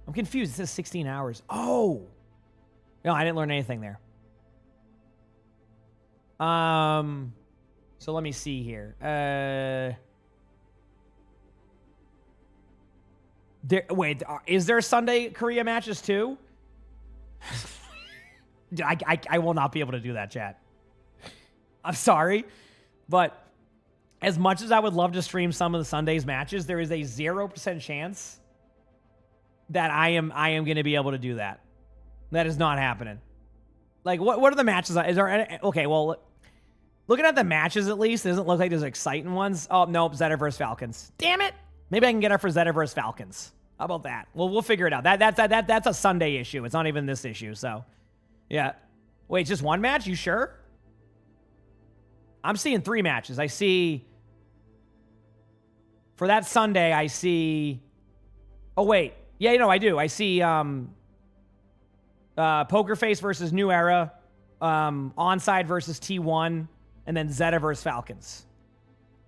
I'm confused. It says 16 hours. Oh. No, I didn't learn anything there. So let me see here. Wait, is there Sunday Korea matches too? Dude, I will not be able to do that, chat. I'm sorry, but as much as I would love to stream some of the Sunday's matches, there is a 0% chance that I am going to be able to do that. That is not happening. Like, what are the matches? Is there any, okay, well, looking at the matches at least, it doesn't look like there's exciting ones. Oh, nope, Zeta versus Falcons. Damn it. Maybe I can get her for Zeta versus Falcons. How about that? Well, we'll figure it out. That's a Sunday issue. It's not even this issue, so. Yeah. Wait, just one match? You sure? I'm seeing 3 matches. I see... For that Sunday, I see... Oh, wait. Yeah, I do. I see Poker Face versus New Era, Onside versus T1, and then Zeta versus Falcons.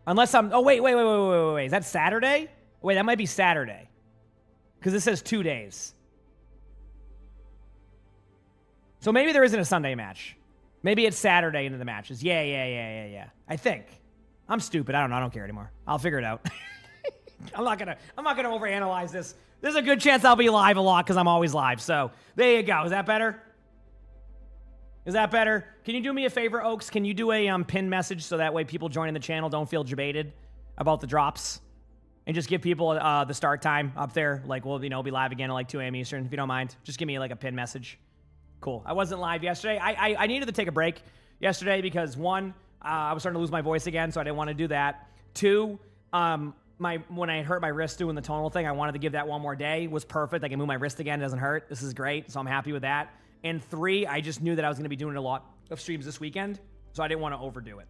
Unless I'm... Oh, wait. Is that Saturday? Wait, that might be Saturday. Because this says 2 days. So maybe there isn't a Sunday match. Maybe it's Saturday into the matches. Yeah. I think. I'm stupid. I don't know. I don't care anymore. I'll figure it out. I'm not gonna overanalyze this. There's a good chance I'll be live a lot because I'm always live. So there you go. Is that better? Is that better? Can you do me a favor, Oaks? Can you do a pin message so that way people joining the channel don't feel debated about the drops? And just give people the start time up there. Like, we'll, be live again at like 2 a.m. Eastern, if you don't mind. Just give me like a pin message. Cool. I wasn't live yesterday. I needed to take a break yesterday because, 1, I was starting to lose my voice again, so I didn't want to do that. 2, when I hurt my wrist doing the tonal thing, I wanted to give that one more day. It was perfect. I can move my wrist again. It doesn't hurt. This is great, so I'm happy with that. And 3, I just knew that I was going to be doing a lot of streams this weekend, so I didn't want to overdo it.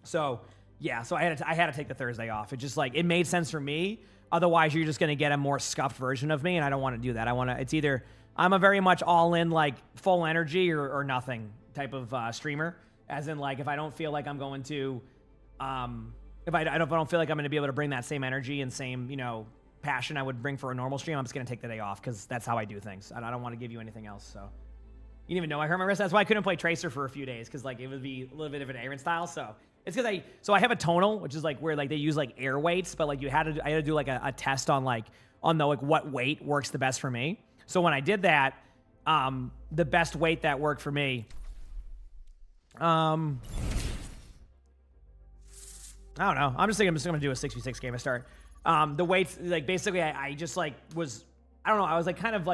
So, yeah, so I had to take the Thursday off. It just, it made sense for me. Otherwise, you're just going to get a more scuffed version of me, and I don't want to do that. It's either... I'm a very much all-in, full energy or nothing type of streamer. As in, if I don't feel like I'm going to... If I don't feel like I'm going to be able to bring that same energy and same, passion I would bring for a normal stream, I'm just going to take the day off because that's how I do things. I don't want to give you anything else, so... You didn't even know I hurt my wrist. That's why I couldn't play Tracer for a few days because, it would be a little bit of an Aaron style, so... It's because I have a tonal, which is, where, they use, air weights, but, I had to do, a test on, what weight works the best for me. So when I did that, the best weight that worked for me, I don't know. I'm just going to do a 6v6 game to start. The weights, basically, I just, was, I don't know. I was, kind of,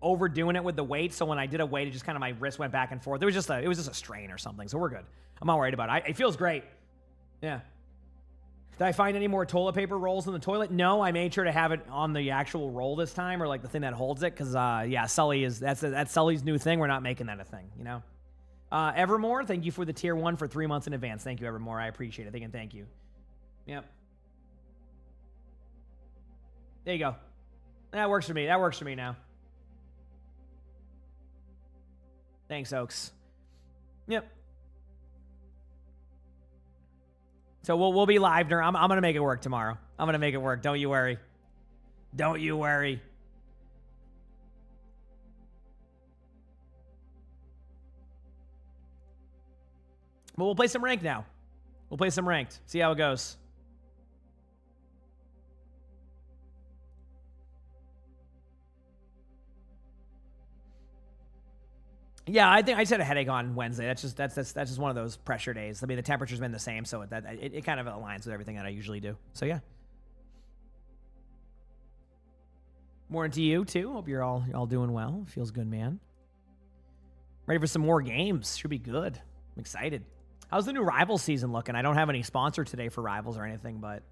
overdoing it with the weight. So when I did a weight, it just kind of, my wrist went back and forth. It was just a strain or something. So we're good. I'm not worried about it. It feels great. Yeah. Did I find any more toilet paper rolls in the toilet? No, I made sure to have it on the actual roll this time, or the thing that holds it, because yeah, Sully that's Sully's new thing. We're not making that a thing, Evermore, thank you for the tier 1 for 3 months in advance. Thank you, Evermore. I appreciate it. Thank you. Yep. There you go. That works for me. That works for me now. Thanks, Oaks. Yep. So we'll be live. I'm going to make it work tomorrow. I'm going to make it work. Don't you worry. Don't you worry. But we'll play some ranked now. We'll play some ranked. See how it goes. Yeah, I think I just had a headache on Wednesday. That's just one of those pressure days. I mean, the temperature's been the same, so it kind of aligns with everything that I usually do. So yeah. Morning to you too. Hope you're all doing well. Feels good, man. Ready for some more games. Should be good. I'm excited. How's the new Rivals season looking? I don't have any sponsor today for Rivals or anything, but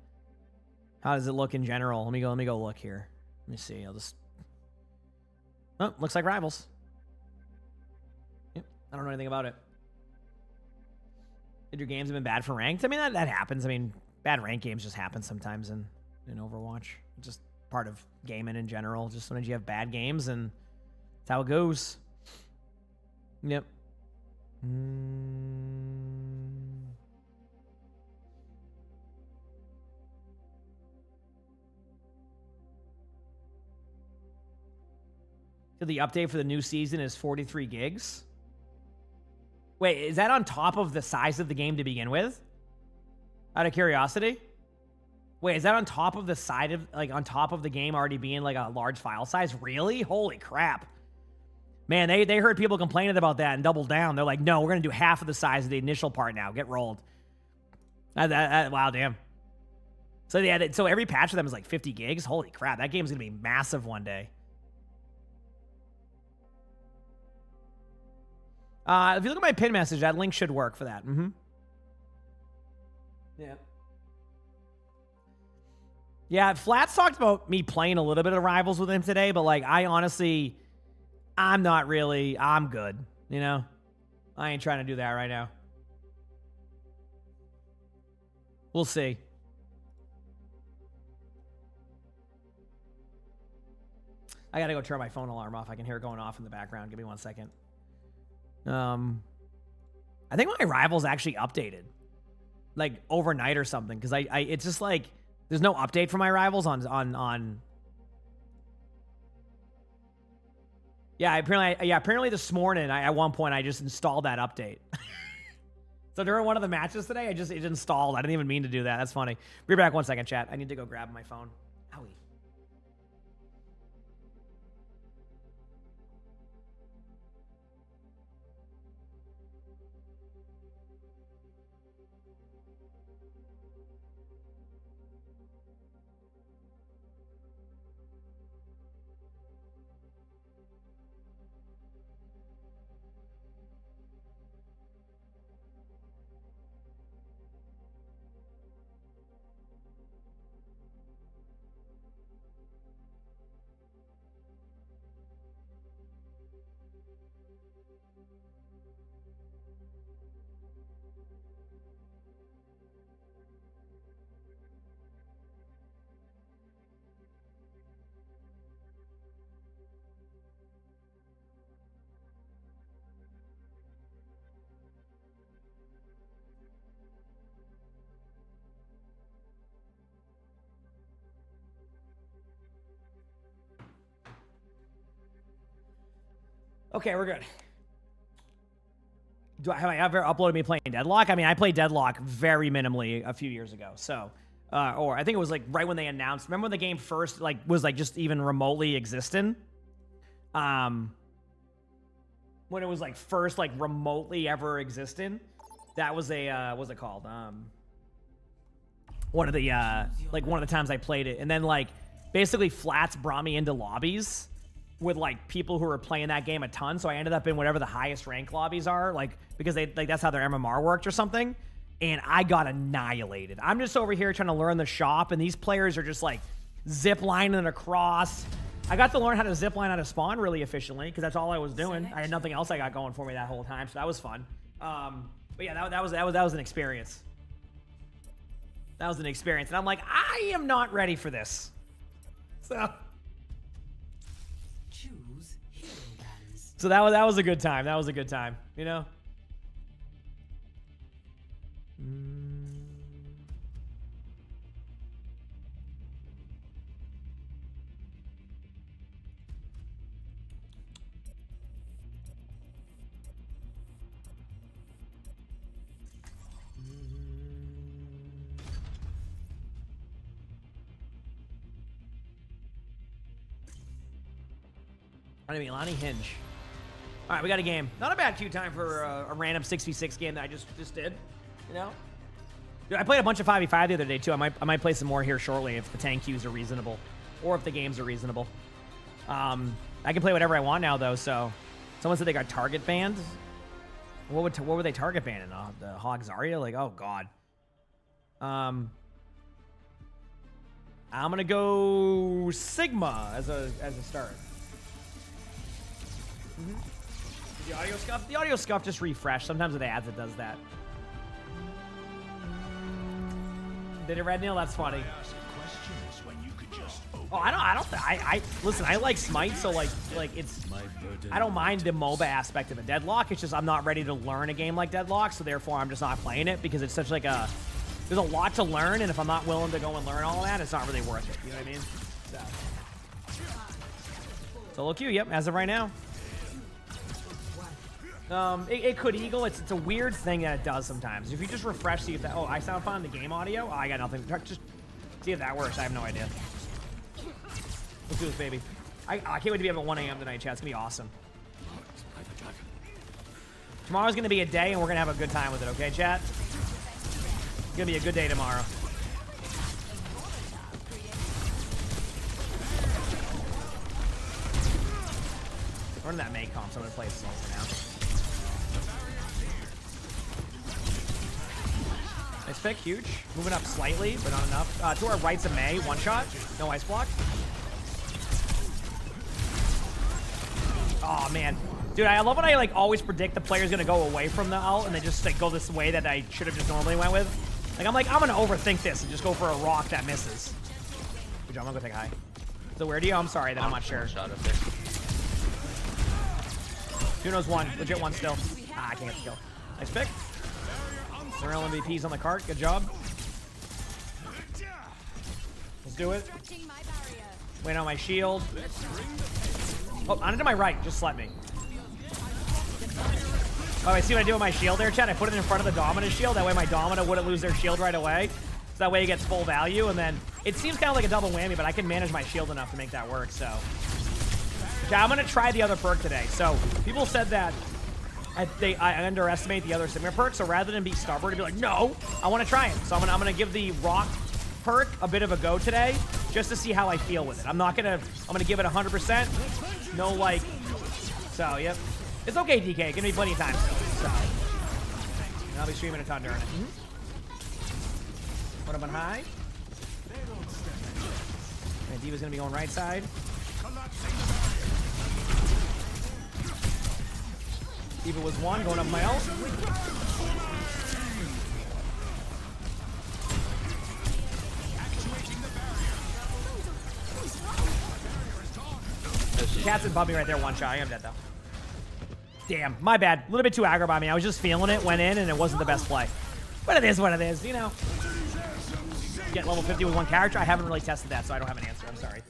how does it look in general? Let me go look here. Let me see. Oh, looks like Rivals. I don't know anything about it. Did your games have been bad for ranked? I mean, that happens. I mean, bad ranked games just happen sometimes in Overwatch. It's just part of gaming in general. Just sometimes you have bad games, and that's how it goes. Yep. So the update for the new season is 43 gigs. Wait, is that on top of the size of the game to begin with? Out of curiosity? Wait, is that on top of the side of, like, on top of the game already being, like, a large file size? Really? Holy crap. Man, they heard people complaining about that and doubled down. They're like, no, we're going to do half of the size of the initial part now. Get rolled. Wow, damn. So, yeah, so every patch for them is like 50 gigs? Holy crap, that game's going to be massive one day. If you look at my pin message, that link should work for that. Yeah. Yeah, Flats talked about me playing a little bit of Rivals with him today, but, like, I honestly, I'm not really, I'm good, you know? I ain't trying to do that right now. We'll see. I gotta go turn my phone alarm off. I can hear it going off in the background. Give me 1 second. I think my Rivals actually updated, like, overnight or something, because it's just like, there's no update for my Rivals on. Yeah, apparently this morning, at one point, I just installed that update. So during one of the matches today, it installed. I didn't even mean to do that. That's funny. Be back 1 second, chat. I need to go grab my phone. Owie. Okay, we're good. Have I ever uploaded me playing Deadlock? I mean, I played Deadlock very minimally a few years ago. So, or I think it was like right when they announced. Remember when the game first was just even remotely existing? When it was like first remotely ever existing, that was a what's it called? One of the one of the times I played it, and then basically Flats brought me into lobbies with people who were playing that game a ton, so I ended up in whatever the highest rank lobbies are, because they that's how their MMR worked or something, and I got annihilated. I'm just over here trying to learn the shop, and these players are just zip lining across. I got to learn how to zip line out of spawn really efficiently because that's all I was doing. I had nothing else I got going for me that whole time, so that was fun. But yeah, that was an experience. That was an experience, and I'm like, I am not ready for this. So. So that was a good time. That was a good time, you know? Lonnie Hinge. All right, we got a game. Not a bad queue time for a random 6v6 game that I just did, you know? Dude, I played a bunch of 5v5 the other day, too. I might play some more here shortly if the tank queues are reasonable or if the games are reasonable. I can play whatever I want now, though, so... Someone said they got target banned. What were they target banning? The Hog Zarya? Oh, God. I'm going to go Sigma as a start. Mm-hmm. The audio scuff? The audio scuff just refreshed. Sometimes with ads it does that. Did it, Red Neil? That's funny. Oh, I listen, I like Smite, so it's, I don't mind the MOBA aspect of it. Deadlock, it's just I'm not ready to learn a game like Deadlock, so therefore I'm just not playing it because it's such there's a lot to learn, and if I'm not willing to go and learn all that, it's not really worth it. You know what I mean? So. Solo queue, yep, as of right now. It could eagle. It's a weird thing that it does sometimes. If you just refresh, see if that. Oh, I sound fine in the game audio. Oh, I got nothing. Just see if that works. I have no idea. Let's do this, baby. I can't wait to be up at 1 a.m. tonight, chat. It's gonna be awesome. Tomorrow's gonna be a day, and we're gonna have a good time with it. Okay, chat? It's gonna be a good day tomorrow. Running that May comp, so I'm gonna play this for now. Nice pick, huge. Moving up slightly, but not enough. To our right's a May, one shot. No ice block. Oh man, dude, I love when I like always predict the player's gonna go away from the ult and they just like go this way that I should have just normally went with. Like I'm gonna overthink this and just go for a rock that misses. Good job, I'm gonna go take a high. So where do you? I'm sorry, that I'm not sure. Shot up there. Juno's one, legit one still. Ah, I can't get the kill. Nice pick. Real MVP's on the cart. Good job. Let's do it. Wait on my shield. Oh, onto my right. Just let me. Oh, I see what I do with my shield there, chat? I put it in front of the Dominant shield. That way my Dominant wouldn't lose their shield right away. So that way it gets full value. And then it seems kind of like a double whammy, but I can manage my shield enough to make that work. So, yeah, I'm going to try the other perk today. So people said that I underestimate the other Sigma perk, so rather than be stubborn and be like, no, I want to try it. So I'm gonna give the rock perk a bit of a go today, just to see how I feel with it. I'm gonna give it 100%. No, like, so, yep. It's okay, DK, give me plenty of time. So, and I'll be streaming a ton during it. Put him on high. And D.Va's gonna be going right side. D.Va was one, going up my ult. Cat's and Bubby right there, one shot. I am dead though. Damn, my bad. A little bit too aggro by me. I was just feeling it, went in, and it wasn't the best play. But it is what it is, you know. Get level 50 with one character. I haven't really tested that, so I don't have an answer. I'm sorry.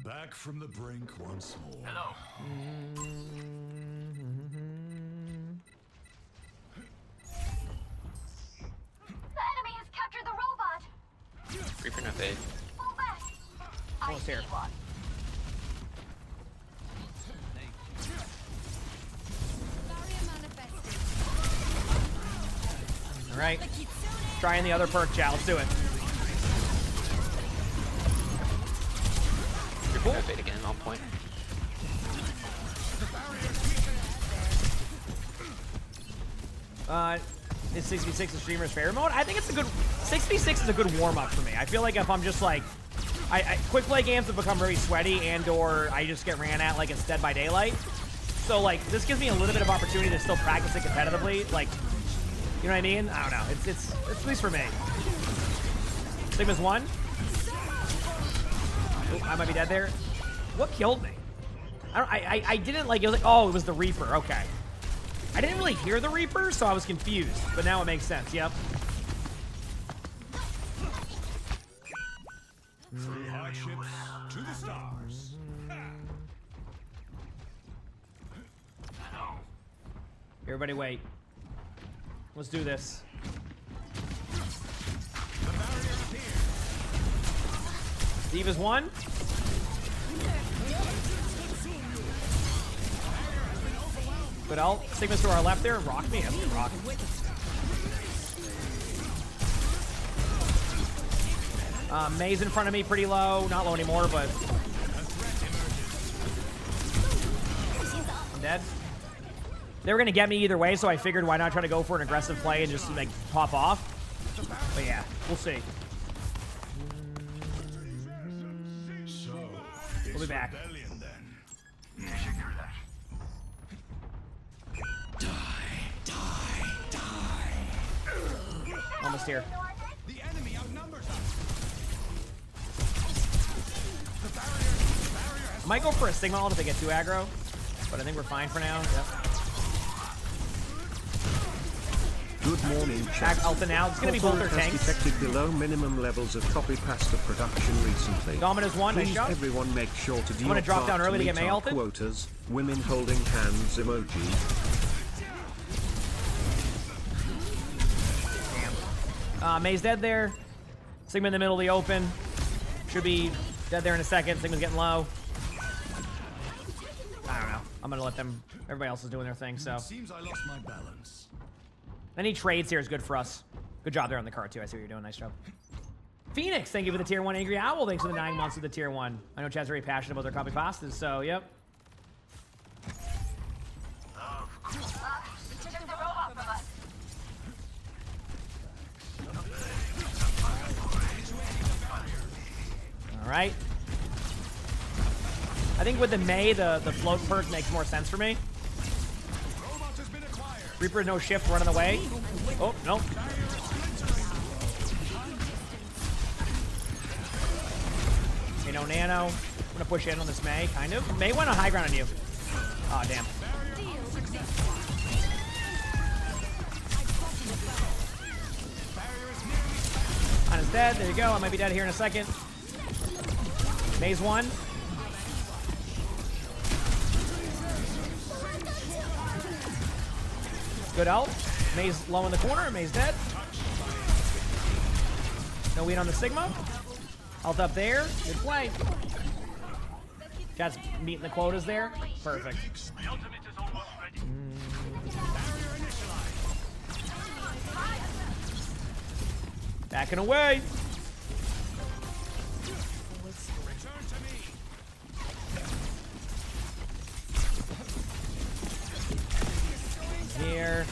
Back from the brink once more. Hello. The enemy has captured the robot. Reaper not fade. Fall back. Almost here. All right. Trying the other perk, chat. Let's do it. Reaper not fade again, on point. Is 6v6 a streamer's favorite mode? I think it's a good 6v6 is a good warm-up for me. I feel like if I'm just like quick play games have become very sweaty and or I just get ran at like it's Dead by Daylight. So like this gives me a little bit of opportunity to still practice it competitively. Like, you know what I mean? I don't know. It's at least for me. Sigma's one. Ooh, I might be dead there. What killed me? I didn't like. It was like, oh, it was the Reaper. Okay. I didn't really hear the Reaper, so I was confused. But now it makes sense. Yep. Free hardships to the stars. Everybody wait. Let's do this. D.Va's one. Good ult. Sigma's to our left there. Rock me. I'm rock. May's in front of me, pretty low. Not low anymore, but I'm dead. They were gonna get me either way, so I figured why not try to go for an aggressive play and just like pop off. But yeah, we'll see. We'll be back. Almost here. The enemy outnumbers us. I might go for a Sigma ult if they get too aggro, but I think we're fine for now. Yep. Good morning, chat. Alpha now. It's going to be both their tanks. Detected below minimum levels of copy pasta production recently. Dominus 1, nice Please shot. everyone make sure to do I'm going to drop down early to get May ulted. Quotas, women holding hands emoji. May's dead there. Sigma in the middle of the open. Should be dead there in a second. Sigma's getting low. I don't know. I'm going to let them... Everybody else is doing their thing, so... Seems I lost my balance. Any trades here is good for us. Good job there on the card, too. I see what you're doing. Nice job. Phoenix, thank you for the tier 1. Angry Owl, thanks for the 9 months of the tier 1. I know Chad's very passionate about their copy pastas, so, yep. Took the robot from us. All right. I think with the May, the float perk makes more sense for me. Reaper, no shift, running away. Oh, no. Okay, no nano. I'm gonna push in on this May, kind of. May went on high ground on you. Oh, damn. Ana's dead. There you go. I might be dead here in a second. May's one. Good ult. May's low in the corner. May's dead. No win on the Sigma. Ult up there. Good play. Chad's meeting the quotas there. Perfect. Backing away. Here.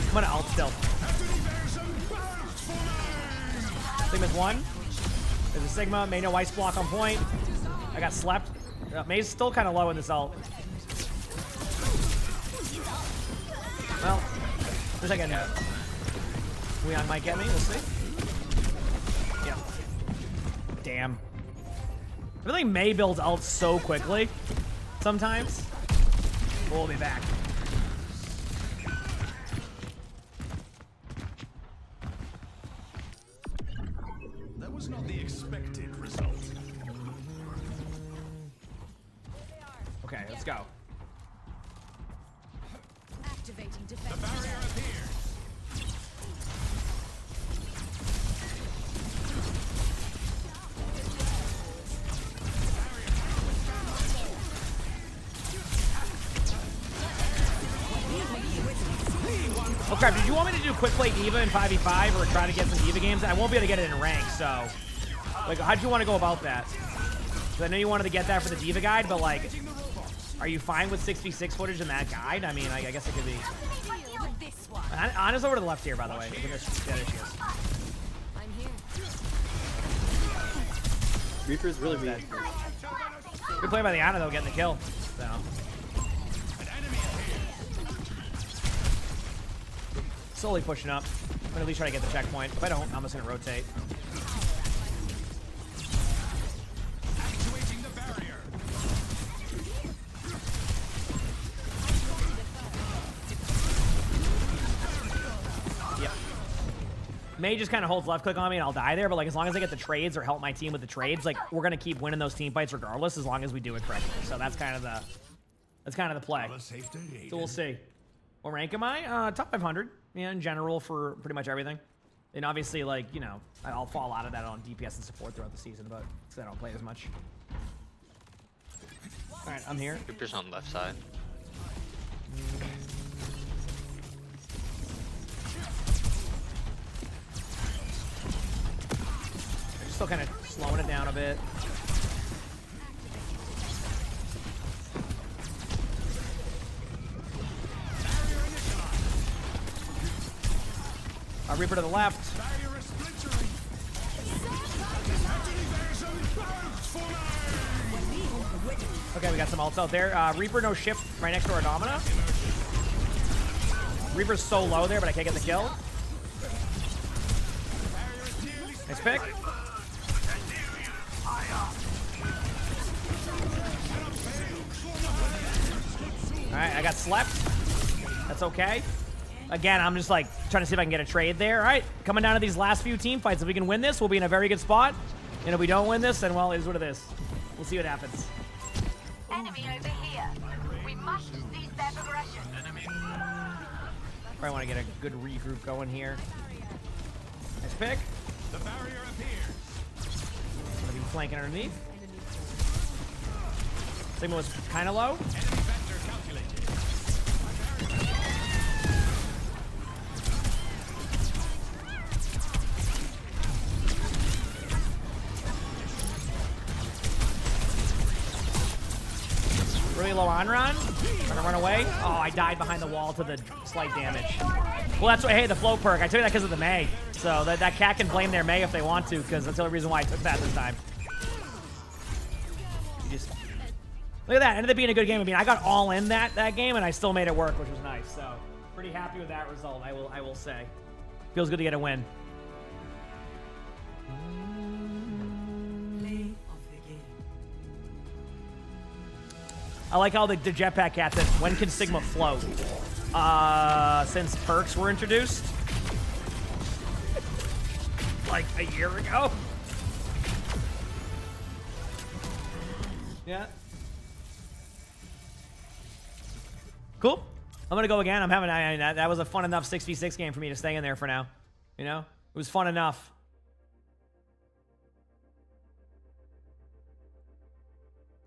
I'm gonna ult still. Sigma's one. There's a Sigma. May no ice block on point. I got slept. May's still kind of low in this ult. Well, there's like a Leon might get me. We'll see. Yeah. Damn. I feel like May builds ult so quickly. Sometimes. We'll be back. That was not the expected result. Okay, let's go. Activating defense. The barrier appears. Oh crap, did you want me to do quick play Diva in 5v5 or try to get some Diva games? I won't be able to get it in rank, so... Like, how'd you want to go about that? Because I know you wanted to get that for the Diva guide, but like... Are you fine with 6v6 footage in that guide? I mean, I guess it could be... Ana's over to the left here, by the way. Yeah, there she is. I'm here. Reaper's really dead. Good play by the Ana, though, getting the kill. So... Slowly pushing up. I'm gonna at least try to get the checkpoint. If I don't, I'm just gonna rotate. Activating the barrier. Yep. May just kind of holds left click on me and I'll die there, but like as long as I get the trades or help my team with the trades, like we're gonna keep winning those team fights regardless as long as we do it correctly. So that's kind of the play. So we'll see. What rank am I? Top 500. Yeah, in general for pretty much everything. And obviously, like, you know, I'll fall out of that on DPS and support throughout the season, but because I don't play as much. Alright, I'm here. Reaper's on the left side. Still kind of slowing it down a bit. Reaper to the left. Okay, we got some ults out there. Reaper no shift right next to our Domina. Reaper's so low there, but I can't get the kill. Nice pick. right, I got slept. That's okay. Again, I'm just like trying to see if I can get a trade there. All right, coming down to these last few team fights. If we can win this, we'll be in a very good spot. And if we don't win this, then well, it is what it is. We'll see what happens. Enemy over here. We must cease their progression. Probably want to get a good regroup going here. Nice pick. The barrier appears. Gonna be flanking underneath. Sigma was kind of low. Enemy vector calculated. Really low on run. Trying to run away. Oh, I died behind the wall to the slight damage. Well, that's what, hey, the flow perk. I took that because of the Mei. So that cat can blame their Mei if they want to, because that's the only reason why I took that this time. You just look at that. Ended up being a good game. I mean, I got all in that game, and I still made it work, which was nice. So pretty happy with that result, I will say. Feels good to get a win. I like how the jetpack cat said, when can Sigma float? Since perks were introduced. Like a year ago. Yeah. Cool. I'm gonna go again. I'm having, that was a fun enough 6v6 game for me to stay in there for now. You know? It was fun enough.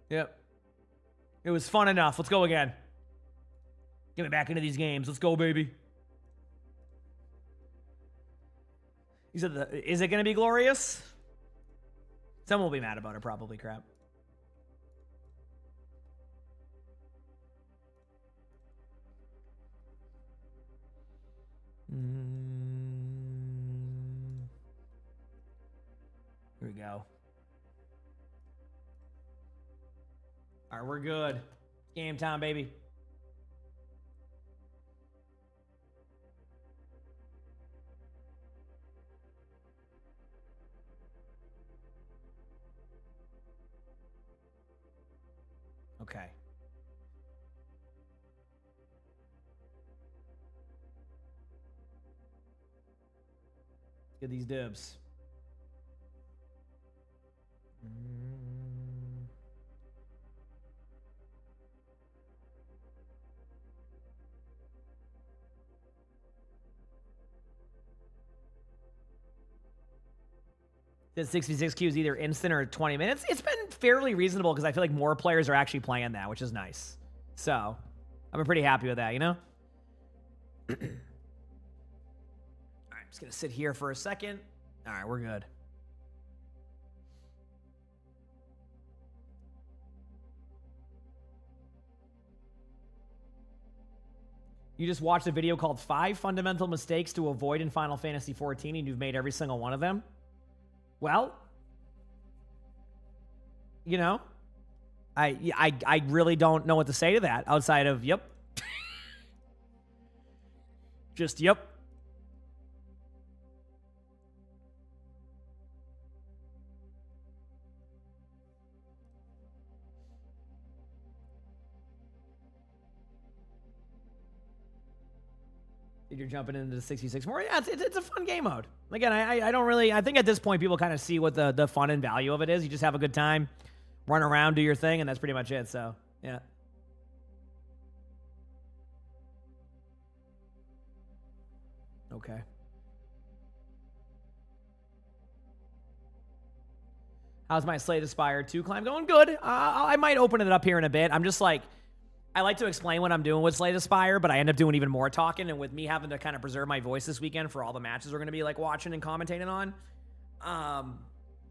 Yep. It was fun enough. Let's go again. Get me back into these games. Let's go, baby. He said, is it going to be glorious? Someone will be mad about it, probably, crap. Here we go. All right, we're good. Game time, baby. Okay. Let's get these dibs. The 66 Q is either instant or 20 minutes. It's been fairly reasonable because I feel like more players are actually playing that, which is nice. So, I'm pretty happy with that, you know? All right, I'm just going to sit here for a second. All right, we're good. You just watched a video called 5 Fundamental Mistakes to Avoid in Final Fantasy XIV, and you've made every single one of them? Well, you know, I really don't know what to say to that outside of, yep. Just, yep. You're jumping into the 66 more. Yeah, it's a fun game mode. Again, I don't really, I think at this point people kind of see what the fun and value of it is. You just have a good time, run around, do your thing, and that's pretty much it. So, yeah. Okay. How's my Slay the Spire 2 climb going? Good. I might open it up here in a bit. I'm just like, I like to explain what I'm doing with Slay the Spire, but I end up doing even more talking, and with me having to kind of preserve my voice this weekend for all the matches we're going to be like watching and commentating on,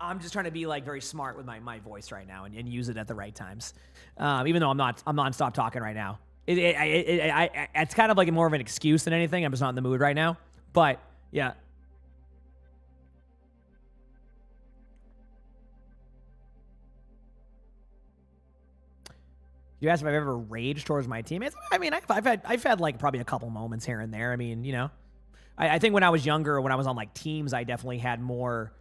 I'm just trying to be like very smart with my voice right now and use it at the right times. Even though I'm nonstop talking right now. It's kind of like more of an excuse than anything. I'm just not in the mood right now. But yeah. You asked if I've ever raged towards my teammates. I mean, I've had like probably a couple moments here and there. I mean, you know, I think when I was younger, when I was on like teams, I definitely had more.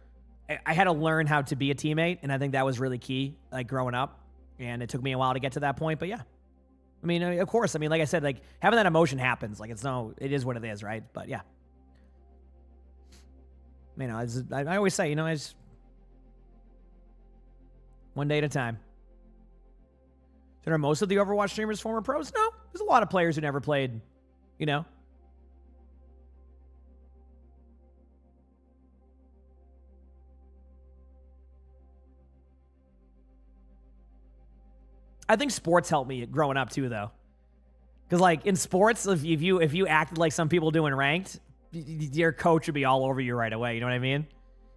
I had to learn how to be a teammate, and I think that was really key, like growing up. And it took me a while to get to that point, but yeah. I mean, of course. I mean, like I said, like having that emotion happens. Like it is what it is, right? But yeah. You know, I always say, you know, it's one day at a time. So are most of the Overwatch streamers former pros? No. There's a lot of players who never played, you know. I think sports helped me growing up too, though. Because like in sports, if you acted like some people do in ranked, your coach would be all over you right away. You know what I mean?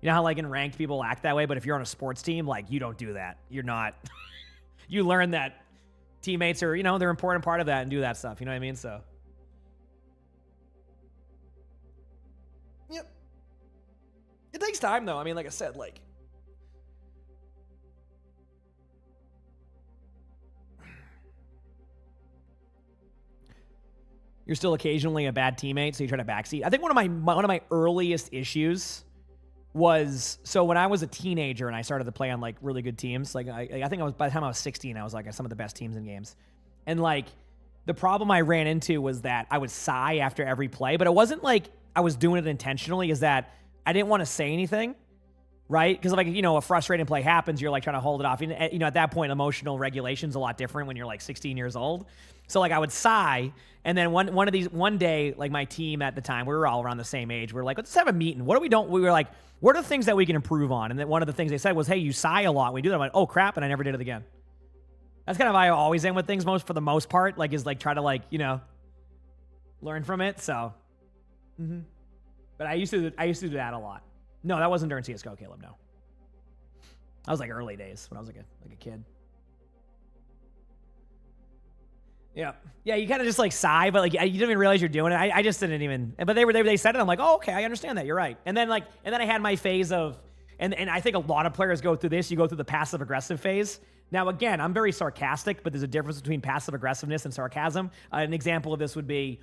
You know how like in ranked people act that way, but if you're on a sports team, like you don't do that. You're not. You learn that teammates are, you know, they're an important part of that and do that stuff. You know what I mean? So. Yep. It takes time though. I mean, like I said, like. You're still occasionally a bad teammate, so you try to backseat. I think one of my earliest issues was, so when I was a teenager and I started to play on like really good teams, like I think I was, by the time I was 16, I was like some of the best teams in games. And like the problem I ran into was that I would sigh after every play, but it wasn't like I was doing it intentionally, is that I didn't want to say anything, right? Because like, you know, a frustrating play happens, you're like trying to hold it off. You know, at that point, emotional regulation's a lot different when you're like 16 years old. So like I would sigh, and then one day, like my team at the time, we were all around the same age. We were like, let's have a meeting. We were like, what are the things that we can improve on? And then one of the things they said was, hey, you sigh a lot when you do that. I'm like, oh crap, and I never did it again. That's kind of how I always am with things, for the most part, like is like try to like, you know, learn from it. So, but I used to do that a lot. No, that wasn't during CS:GO, Caleb. No, that was like early days when I was like a kid. Yeah. Yeah, you kind of just like sigh, but like you didn't even realize you're doing it. I just didn't even, but they said it. I'm like, oh, okay, I understand that. You're right. And then I had my phase of, and I think a lot of players go through this. You go through the passive aggressive phase. Now, again, I'm very sarcastic, but there's a difference between passive aggressiveness and sarcasm. An example of this would be,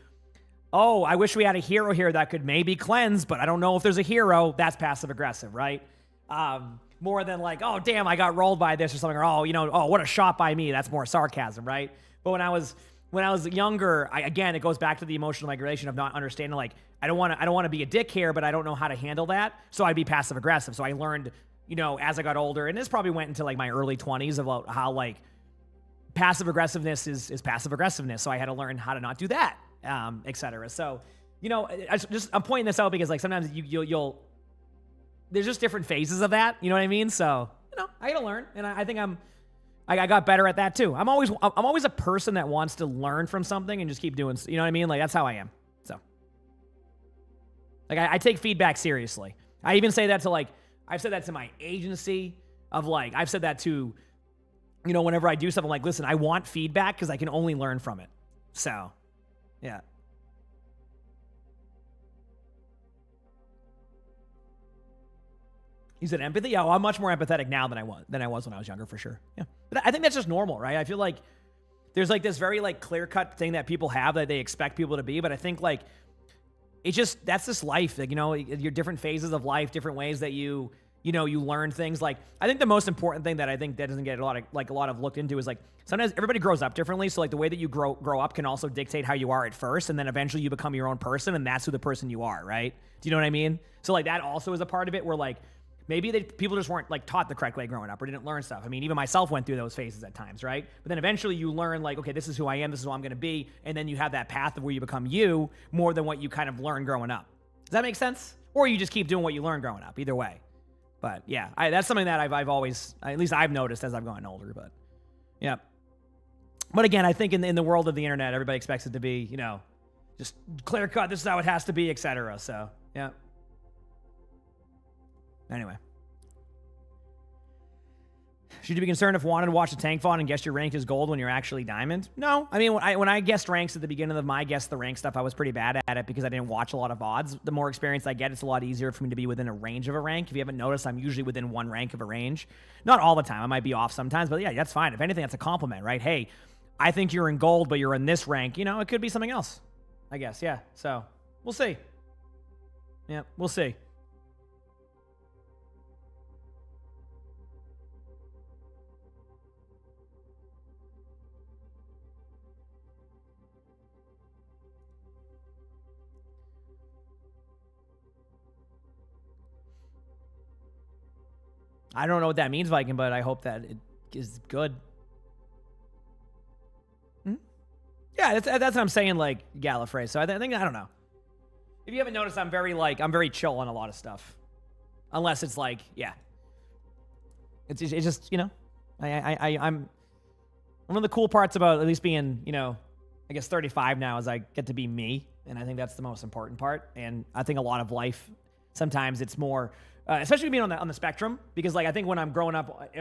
oh, I wish we had a hero here that could maybe cleanse, but I don't know if there's a hero. That's passive aggressive, right? More than like, oh, damn, I got rolled by this or something, or oh, you know, oh, what a shot by me. That's more sarcasm, right? But when I was younger, again, it goes back to the emotional regulation of not understanding, like, I don't want to be a dick here, but I don't know how to handle that. So I'd be passive aggressive. So I learned, you know, as I got older, and this probably went into like my early 20s, about how like passive aggressiveness is passive aggressiveness. So I had to learn how to not do that, etc. So, you know, I'm pointing this out because like sometimes you'll there's just different phases of that. You know what I mean? So, you know, I got to learn, and I think I got better at that too. I'm always a person that wants to learn from something and just keep doing, you know what I mean? Like that's how I am. So like I take feedback seriously. I even say that to like, I've said that to my agency of like, I've said that to, you know, whenever I do something, like, listen, I want feedback because I can only learn from it. So yeah. You said empathy? Yeah, well, I'm much more empathetic now than I was when I was younger, for sure. Yeah. But I think that's just normal, right? I feel like there's like this very like clear-cut thing that people have that they expect people to be, but I think like it's just, that's just life. Like, you know, your different phases of life, different ways that you learn things. Like, I think the most important thing that I think that doesn't get a lot of looked into is like, sometimes everybody grows up differently. So like the way that you grow up can also dictate how you are at first, and then eventually you become your own person, and that's who the person you are, right? Do you know what I mean? So like that also is a part of it where like, maybe people just weren't like taught the correct way growing up or didn't learn stuff. I mean, even myself went through those phases at times, right? But then eventually you learn like, okay, this is who I am, this is who I'm going to be. And then you have that path of where you become you more than what you kind of learned growing up. Does that make sense? Or you just keep doing what you learned growing up, either way. But yeah, that's something that I've always, at least I've noticed as I've gotten older, but yeah. But again, I think in the world of the internet, everybody expects it to be, you know, just clear cut, this is how it has to be, etc. So yeah. Anyway. Should you be concerned if wanted to watch the tank font and guess your rank is gold when you're actually diamond? No. I mean, when I guessed ranks at the beginning of my guess the rank stuff, I was pretty bad at it because I didn't watch a lot of VODs. The more experience I get, it's a lot easier for me to be within a range of a rank. If you haven't noticed, I'm usually within one rank of a range. Not all the time. I might be off sometimes, but yeah, that's fine. If anything, that's a compliment, right? Hey, I think you're in gold, but you're in this rank. You know, it could be something else, I guess. Yeah. So we'll see. Yeah, we'll see. I don't know what that means, Viking, but I hope that it is good. Yeah, that's what I'm saying, like, Gallifrey. So I think, I don't know. If you haven't noticed, I'm very chill on a lot of stuff. Unless it's like, yeah. It's just, you know, I'm one of the cool parts about at least being, you know, I guess 35 now is I get to be me. And I think that's the most important part. And I think a lot of life, sometimes it's more, especially being on the spectrum, because like I think when I'm growing up,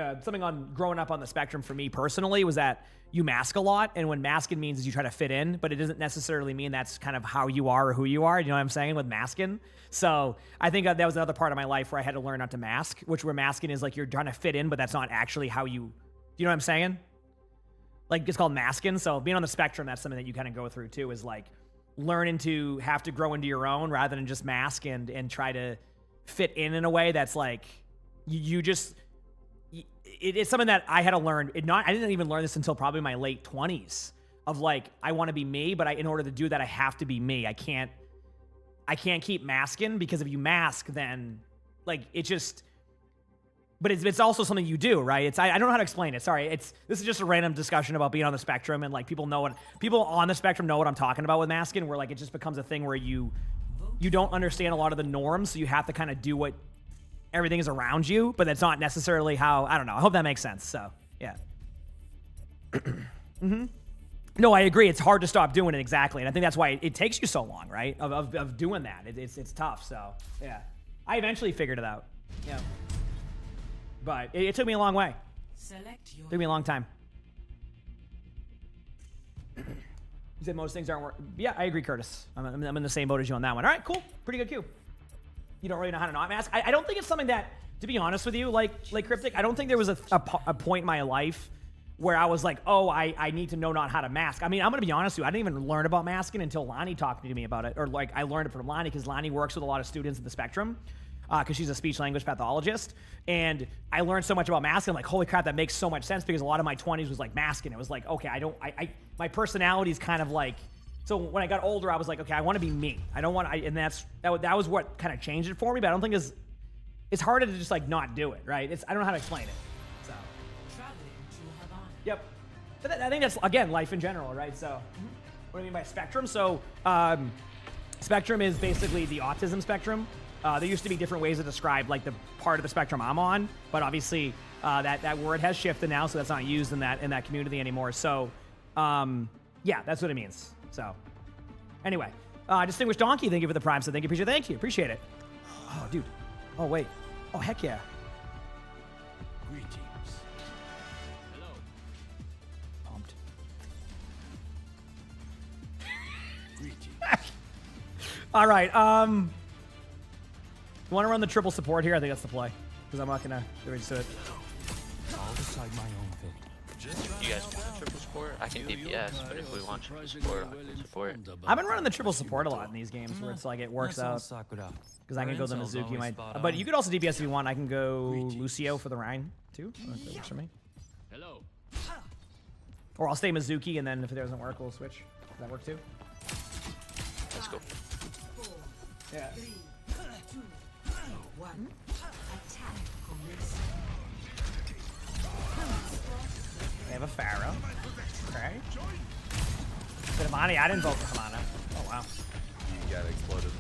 growing up on the spectrum for me personally was that you mask a lot, and when masking means is you try to fit in, but it doesn't necessarily mean that's kind of how you are or who you are. You know what I'm saying with masking? So I think that was another part of my life where I had to learn not to mask, which where masking is like you're trying to fit in, but that's not actually how you know what I'm saying? Like it's called masking. So being on the spectrum, that's something that you kind of go through too, is like learning to have to grow into your own rather than just mask and try to fit in a way that's like it's something that I had to learn. I didn't even learn this until probably my late 20s of like, I want to be me, but in order to do that, I have to be me. I can't keep masking, because if you mask, then like it just, but it's also something you do, right? I don't know how to explain it. Sorry. This is just a random discussion about being on the spectrum, and like people on the spectrum know what I'm talking about with masking, where like it just becomes a thing where you don't understand a lot of the norms, so you have to kind of do what everything is around you, but that's not necessarily how, I don't know. I hope that makes sense. So, yeah. No, I agree. It's hard to stop doing it, exactly. And I think that's why it takes you so long, right? Of doing that. It's tough. So, yeah. I eventually figured it out. Yeah. But it took me a long way. It took me a long time. You said most things aren't working. Yeah, I agree, Curtis. I'm in the same boat as you on that one. All right, cool. Pretty good cue. You don't really know how to not mask. I don't think it's something that, to be honest with you, like Cryptic, I don't think there was a point in my life where I was like, oh, I need to know not how to mask. I mean, I'm going to be honest with you. I didn't even learn about masking until Lonnie talked to me about it. Or like I learned it from Lonnie, because Lonnie works with a lot of students at the spectrum, because she's a speech-language pathologist. And I learned so much about masking. I'm like, holy crap, that makes so much sense, because a lot of my 20s was like masking. It was like, okay, my personality is kind of like, so when I got older, I was like, okay, I want to be me. I don't want, and that was what kind of changed it for me. But I don't think it's harder to just like not do it, right? I don't know how to explain it. So. Yep. But I think that's, again, life in general, right? So, what do I mean by spectrum? So, spectrum is basically the autism spectrum. There used to be different ways to describe like the part of the spectrum I'm on, but obviously that word has shifted now, so that's not used in that community anymore. So, yeah, that's what it means. So, anyway, Distinguished Donkey, thank you for the Prime. So thank you, appreciate it. Oh, dude. Oh, wait. Oh, heck yeah. Greetings. Hello. Pumped. Greetings. All right. You want to run the triple support here? I think that's the play, because I'm not gonna get ready to do it. I'll decide my own fate. You guys want triple support? I can DPS, but if we want triple support, I can support. I've been running the triple support a lot in these games, where it's like it works out. Because I can go the Mizuki, but you could also DPS if you want. I can go Lucio for the Rhine too. That works for me. Hello. Or I'll stay Mizuki, and then if it doesn't work, we'll switch. Does that work too? Let's go. Yeah. They have a Pharaoh. Okay. But Hamani, I didn't vote for Hamana. Oh, wow. You got exploded.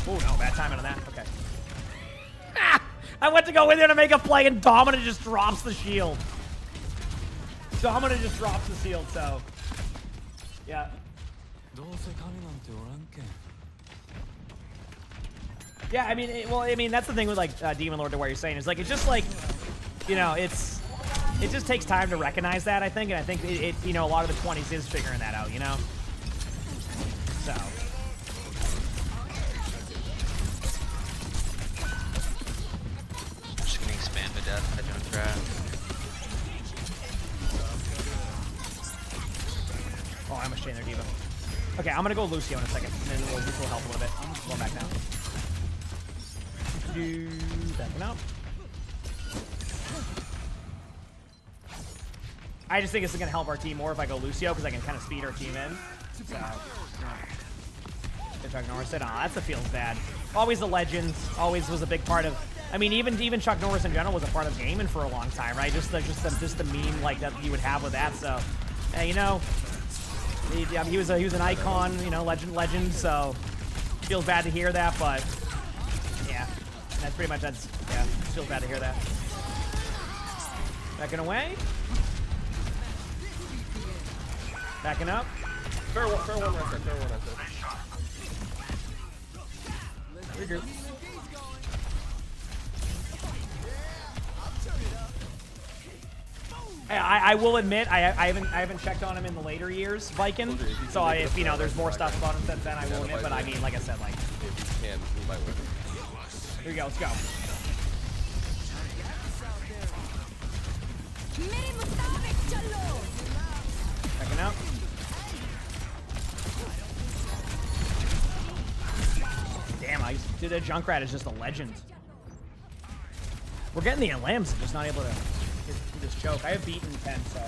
Oh, no, bad timing on that. Okay. Ah! I went to go in there to make a play, and Domina just drops the shield. Domina just drops the shield, so. Yeah. Yeah, I mean, that's the thing with like Demon Lord, to where you're saying is like it's just like, you know, it just takes time to recognize that, I think, and I think it you know, a lot of the 20s is figuring that out, you know. So. I'm just gonna expand to death. I don't try. Oh, I almost chained their Diva. Okay, I'm gonna go Lucio in a second, and then we'll help a little bit. I'm going back now. Backing up. I just think this is gonna help our team more if I go Lucio, because I can kind of speed our team in. So, Chuck Norris said, "Oh, that's what feels bad." Always the legend. Always was a big part of. I mean, even Chuck Norris in general was a part of gaming for a long time, right? Just the meme like that you would have with that. So, you know, he was an icon, you know, legend. So, feels bad to hear that, but yeah, that's pretty much yeah. Feels bad to hear that. Backing away. Backing up. Fair one right there. Regroup. I will admit I haven't checked on him in the later years, Viking. So if you know there's more stuff about him since then, I will admit. But I mean, like I said, like if he can, he might win. Here we go. Let's go. Checking out. Damn, dude, that Junkrat is just a legend. We're getting the LMs, just not able to get this choke. I have beaten 10, so.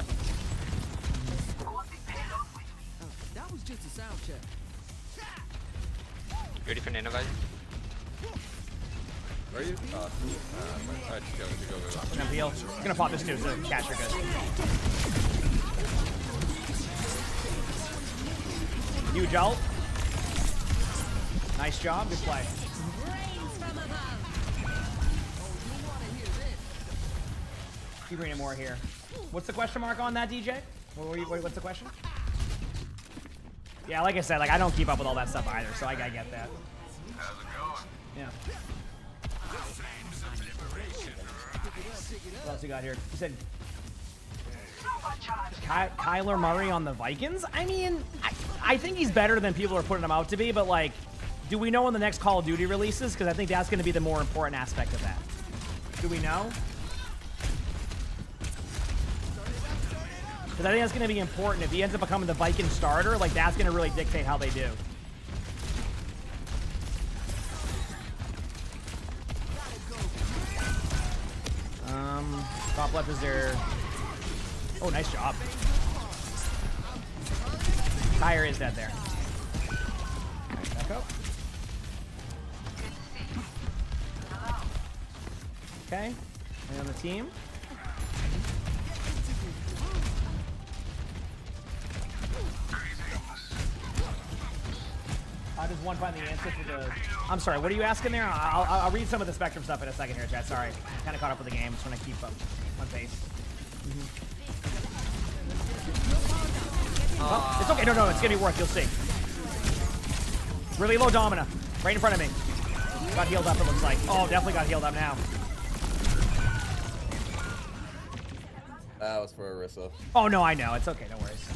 That was just a sound check. You ready for nano, guys? Where are you? Alright, go. I'm gonna heal. I'm gonna pop this too, so catch her good. Huge ult. Nice job, good play. Keep reading more here. What's the question mark on that, DJ? What's the question? Yeah, like I said, like I don't keep up with all that stuff either, so I get that. How's it going? Yeah. What else we got here? You said Kyler Murray on the Vikings? I mean, I think he's better than people are putting him out to be, but like, do we know when the next Call of Duty releases? Because I think that's going to be the more important aspect of that. Do we know? Because I think that's going to be important. If he ends up becoming the Viking starter, like that's going to really dictate how they do. Top left is there. Oh, nice job. Tire is dead there. Nice back up. Okay. And on the team. How does one find the answer for the... I'm sorry, what are you asking there? I'll read some of the Spectrum stuff in a second here, chat. Sorry. Kind of caught up with the game. Just want to keep up on pace. Oh, it's okay. No, it's going to be worth. You'll see. Really low Domina. Right in front of me. Got healed up, it looks like. Oh, definitely got healed up now. That was for Orisa. Oh, no, I know. It's okay. No worries.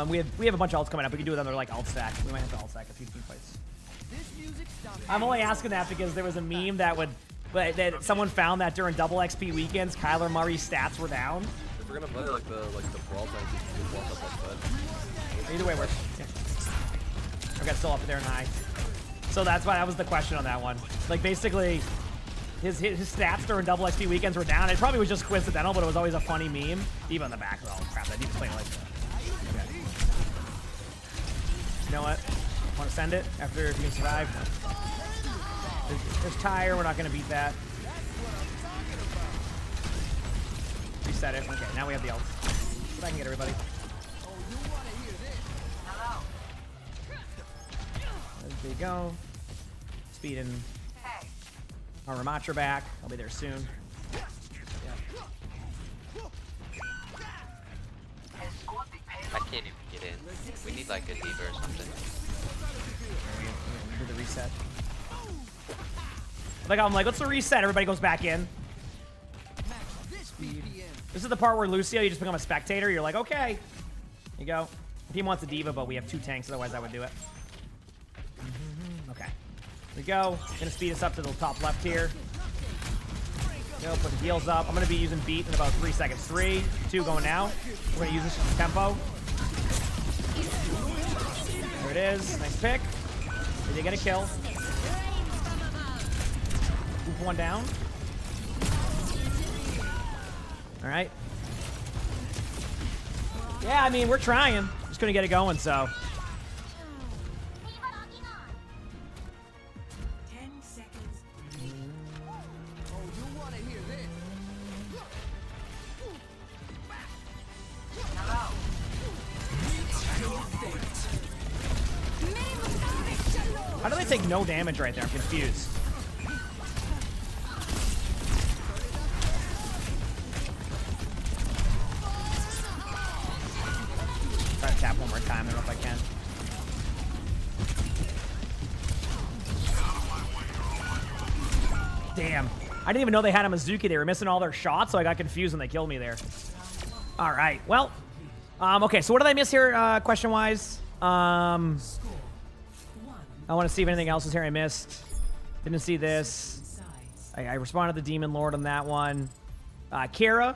We have a bunch of ults coming up. We can do another like alt stack. We might have to alt stack a few team fights. I'm only asking that because there was a meme that someone found that during double XP weekends, Kyler Murray's stats were down. If we're gonna play like the brawl time, we can walk up like that. Either way works. Yeah. Okay, still up there and high. So that's why that was the question on that one. Like basically, his stats during double XP weekends were down. It probably was just coincidental, but it was always a funny meme. Even on the back, oh crap, I need to play like that. Okay. You know what? Want to send it after if you can survive? There's Tire. We're not going to beat that. Reset it. Okay, now we have the ult. See if I can get everybody. There you go. Speeding our Ramatra back. I'll be there soon. I can't even get in. We need like a diva or something. Do the reset. Like I'm like, what's the reset? Everybody goes back in. This is the part where Lucio, you just become a spectator. You're like, okay. Here you go. Team wants a diva, but we have 2 tanks. Otherwise, I would do it. Okay. Here we go. Gonna speed us up to the top left here. Go, put the heals up. I'm gonna be using beat in about 3 seconds. 3, 2, going now. We're gonna use this as tempo. There it is. Nice pick. Did they get a kill? Move one down. All right. Yeah, I mean, we're trying. Just couldn't get it going, so. 10 seconds. How do they take no damage right there? I'm confused. Try to tap one more time. I don't know if I can. Damn. I didn't even know they had a Mizuki. They were missing all their shots, so I got confused when they killed me there. All right. Well, okay. So what did I miss here, question-wise? I want to see if anything else is here I missed. Didn't see this. I responded to the Demon Lord on that one. Kira.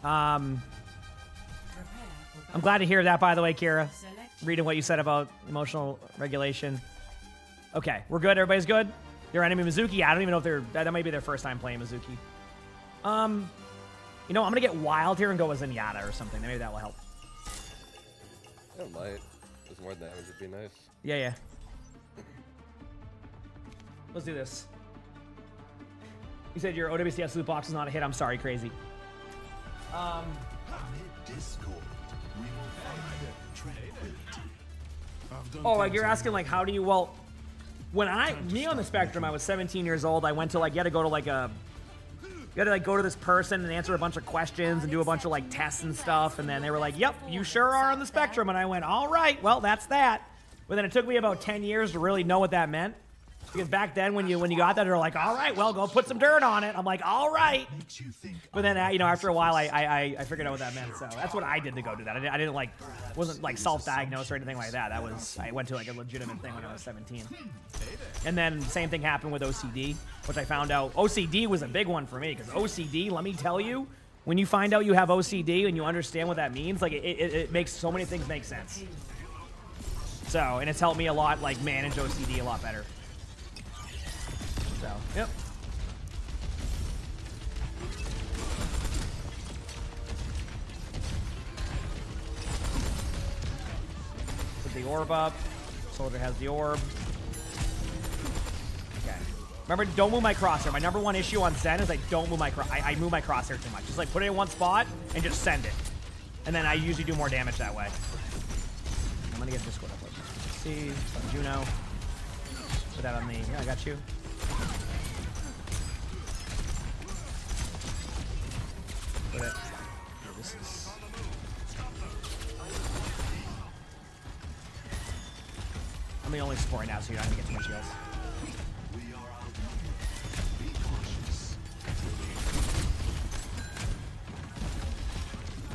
I'm glad to hear that, by the way, Kira. Reading what you said about emotional regulation. Okay, we're good. Everybody's good? Your enemy Mizuki? I don't even know if that might be their first time playing Mizuki. You know, I'm going to get wild here and go as Zenyatta or something. Maybe that will help. It might. Just more damage would be nice. Yeah, yeah. Let's do this. You said your OWCS loot box is not a hit. I'm sorry, crazy. Oh, like you're asking like how do you, well, when me on the Spectrum, I was 17 years old. I went to like, you had to go to like go to this person and answer a bunch of questions and do a bunch of like tests and stuff. And then they were like, yep, you sure are on the Spectrum. And I went, all right, well, that's that. But then it took me about 10 years to really know what that meant. Because back then, when you got that, they're like, all right, well, go put some dirt on it. I'm like, all right. But then, you know, after a while, I figured out what that meant. So that's what I did to go do that. I didn't like, wasn't like self-diagnosed or anything like that. I went to like a legitimate thing when I was 17. And then same thing happened with OCD, which I found out. OCD was a big one for me because OCD, let me tell you, when you find out you have OCD and you understand what that means, like it makes so many things make sense. So, and it's helped me a lot, like manage OCD a lot better. So, yep. Put the orb up. Soldier has the orb. Okay. Remember, don't move my crosshair. My number one issue on Zen is I don't move my I move my crosshair too much. Just like put it in one spot and just send it. And then I usually do more damage that way. I'm gonna get Discord up. Let's see. Juno. Put that on the. Yeah, I got you. Put it. This is. I'm the only support right now, so you're not gonna get too much heals.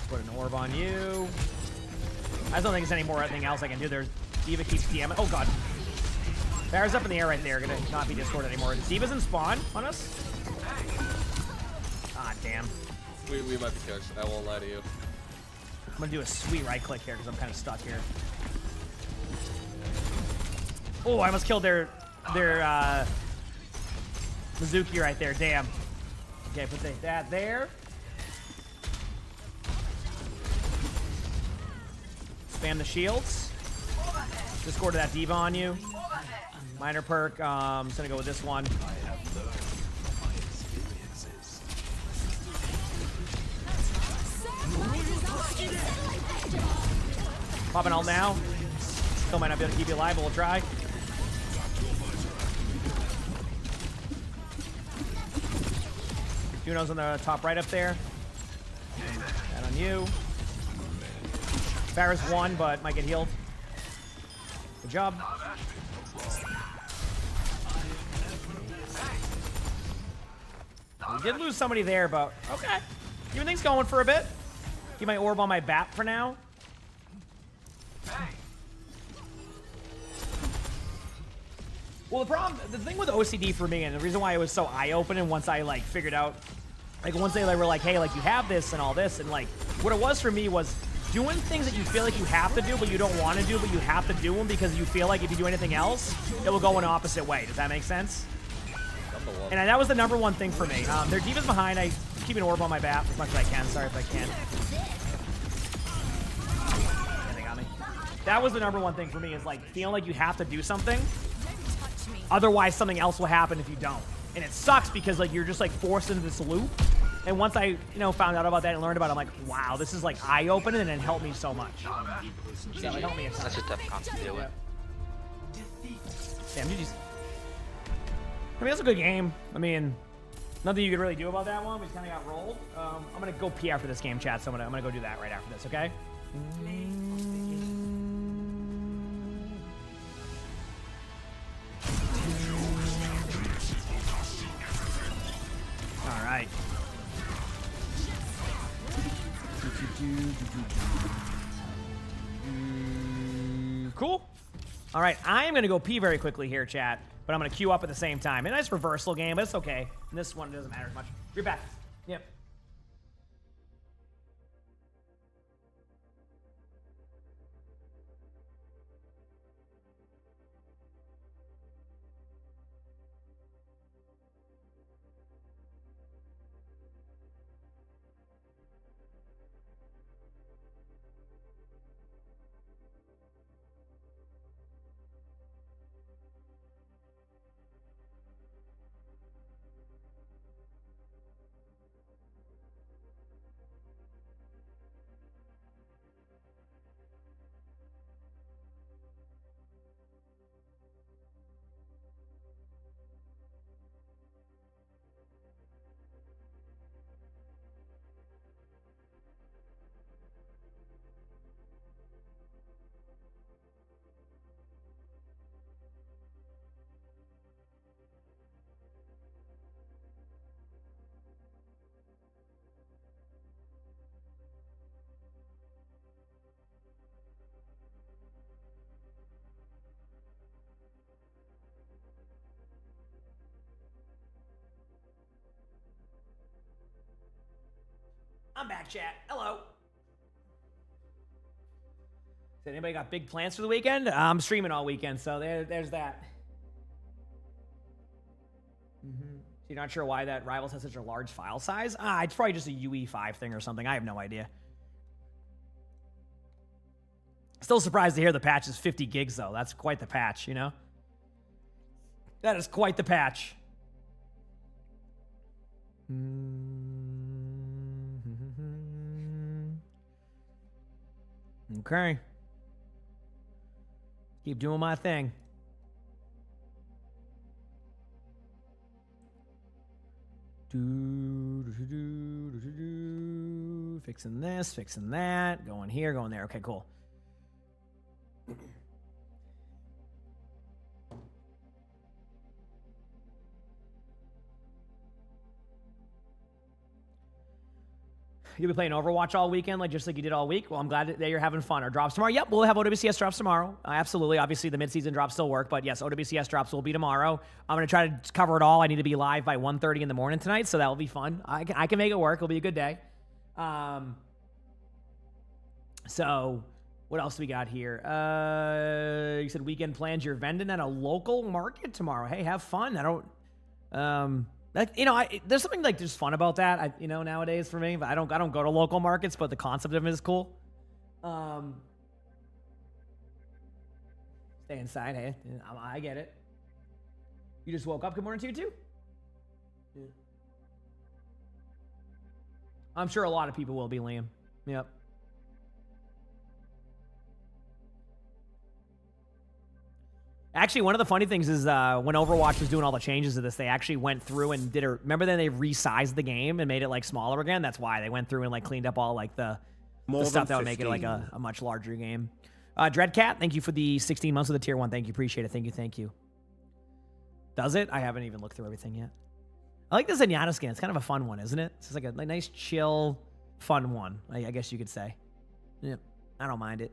Put an orb on you. I just don't think there's any more anything else I can do. There's D.Va keeps DMing. Oh god. Barra's up in the air right there. Gonna not be Discord anymore. D.Va's in spawn on us. Ah, damn. We might be coached. I won't lie to you. I'm gonna do a sweet right click here because I'm kind of stuck here. Oh, I almost killed their Mizuki right there. Damn. Okay, put that there. Spam the shields. Discord that D.Va on you. Minor perk. I'm just gonna go with this one. Popping ult now. Still might not be able to keep you alive, but we'll try. Juno's on the top right up there. That on you. Barra's one, but might get healed. Good job. We did lose somebody there, but okay. Keeping things going for a bit. Keep my orb on my bat for now. Well, the thing with OCD for me, and the reason why it was so eye-opening once I like figured out, like once they were like, hey, like you have this and all this, and like what it was for me was doing things that you feel like you have to do, but you don't want to do, but you have to do them because you feel like if you do anything else, it will go an opposite way. Does that make sense? And that was the number one thing for me. Their D.Va's behind. I keep an orb on my bat as much as I can. Sorry if I can't. Yeah, they got me. That was the #1 thing for me, is like feeling like you have to do something. Otherwise, something else will happen if you don't. And it sucks because like you're just like forced into this loop. And once I, found out about that and learned about it, I'm like, wow, this is like eye-opening and it helped me so much. Yeah, like, helped me a ton. That's a tough comp to deal with. Damn, GG's. I mean, that's a good game. I mean, nothing you could really do about that one. We just kind of got rolled. I'm going to go pee after this game, chat, so I'm going to go do that right after this, okay? All right. Cool. All right, I am going to go pee very quickly here, chat, but I'm going to queue up at the same time. A nice reversal game, but it's okay. And this one doesn't matter as much. You're back. Yep. I'm back, chat. Hello. Has anybody got big plans for the weekend? I'm streaming all weekend, so there's that. So you're not sure why that Rivals has such a large file size? It's probably just a UE5 thing or something. I have no idea. Still surprised to hear the patch is 50 gigs, though. That's quite the patch, you know? That is quite the patch. Okay. Keep doing my thing. Fixing this, fixing that. Going here, going there. Okay, cool. You'll be playing Overwatch all weekend, just like you did all week. Well, I'm glad that you're having fun. Our drops tomorrow. Yep, we'll have OWCS drops tomorrow. Absolutely. Obviously, the mid-season drops still work, but yes, OWCS drops will be tomorrow. I'm going to try to cover it all. I need to be live by 1:30 in the morning tonight, so that will be fun. I can make it work. It'll be a good day. So, what else do we got here? You said weekend plans. You're vending at a local market tomorrow. Hey, have fun. I don't... there's something just fun about that, nowadays for me. But I don't go to local markets, but the concept of it is cool. Stay inside, hey, I get it. You just woke up. Good morning to you too. Yeah. I'm sure a lot of people will be, Liam. Yep. Actually, one of the funny things is when Overwatch was doing all the changes to this, they actually went through and did remember then they resized the game and made it smaller again? That's why they went through and cleaned up all the stuff that would make it a much larger game. Dreadcat, thank you for the 16 months of the tier 1. Thank you. Appreciate it. Thank you. Does it? I haven't even looked through everything yet. I like the Zenyatta skin. It's kind of a fun one, isn't it? It's just a nice, chill, fun one, I guess you could say. Yeah, I don't mind it.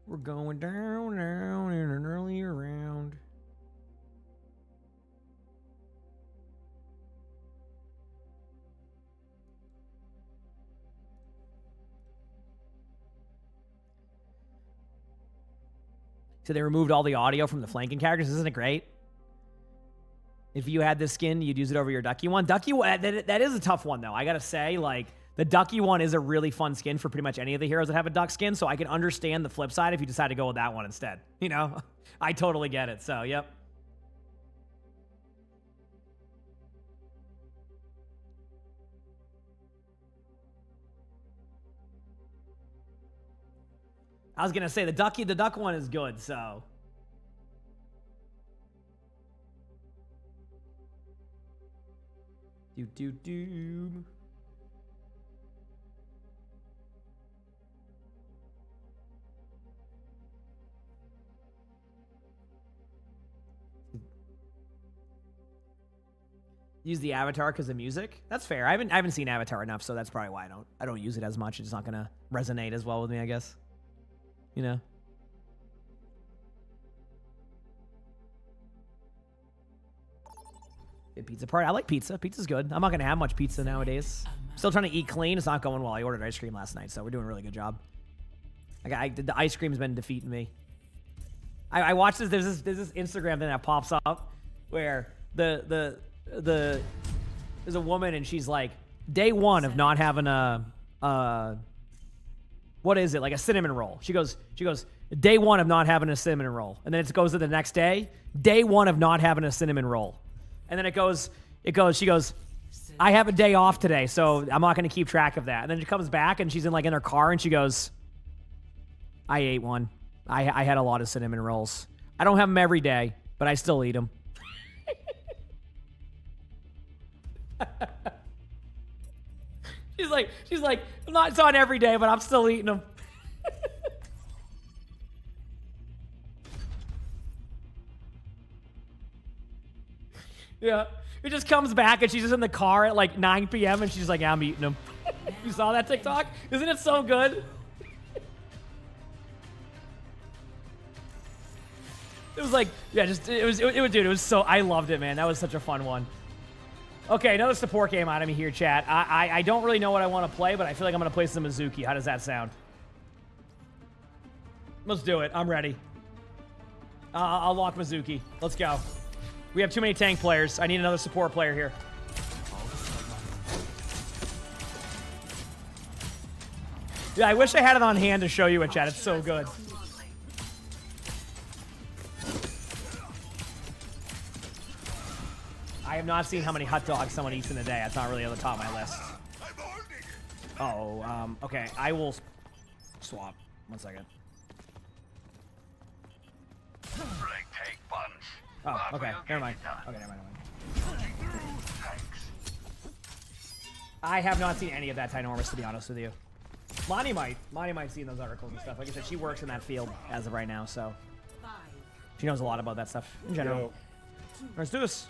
We're going down now in an earlier round. So they removed all the audio from the flanking characters. Isn't it great? If you had this skin, you'd use it over your Ducky one. Ducky one, that is a tough one, though. I gotta say, like, the Ducky one is a really fun skin for pretty much any of the heroes that have a duck skin, so I can understand the flip side if you decide to go with that one instead. You know? I totally get it, so, yep. I was gonna say, the duck one is good, so... Do. Use the avatar because of music. That's fair. I haven't seen Avatar enough, so that's probably why I don't use it as much. It's not gonna resonate as well with me, I guess. You know. Good pizza party. I like pizza. Pizza's good. I'm not gonna have much pizza nowadays. Still trying to eat clean. It's not going well. I ordered ice cream last night, so we're doing a really good job. The ice cream's been defeating me. I watched this. There's this Instagram thing that pops up where there's a woman and she's like, day one of not having a what is it, like a cinnamon roll. She goes, day one of not having a cinnamon roll, and then it goes to the next day one of not having a cinnamon roll. And then she goes, I have a day off today, so I'm not going to keep track of that. And then she comes back, and she's in her car, and she goes, I ate one. I had a lot of cinnamon rolls. I don't have them every day, but I still eat them. She's like, it's not every day, but I'm still eating them. Yeah, it just comes back and she's just in the car at like 9 p.m. and she's like, yeah, I'm eating them. You saw that TikTok? Isn't it so good? It was like, yeah, dude, it was so, I loved it, man. That was such a fun one. Okay, another support game out of me here, chat. I don't really know what I want to play, but I feel like I'm going to play some Mizuki. How does that sound? Let's do it. I'm ready. I'll lock Mizuki. Let's go. We have too many tank players. I need another support player here. Yeah, I wish I had it on hand to show you it, chat. It's so good. I have not seen how many hot dogs someone eats in a day. That's not really on the top of my list. Oh, okay. I will swap. 1 second. Oh, okay. Never mind. Okay, never mind. I have not seen any of that Tynormous, to be honest with you. Lonnie might see those articles and stuff. Like I said, she works in that field as of right now, so she knows a lot about that stuff in general. Let's do this.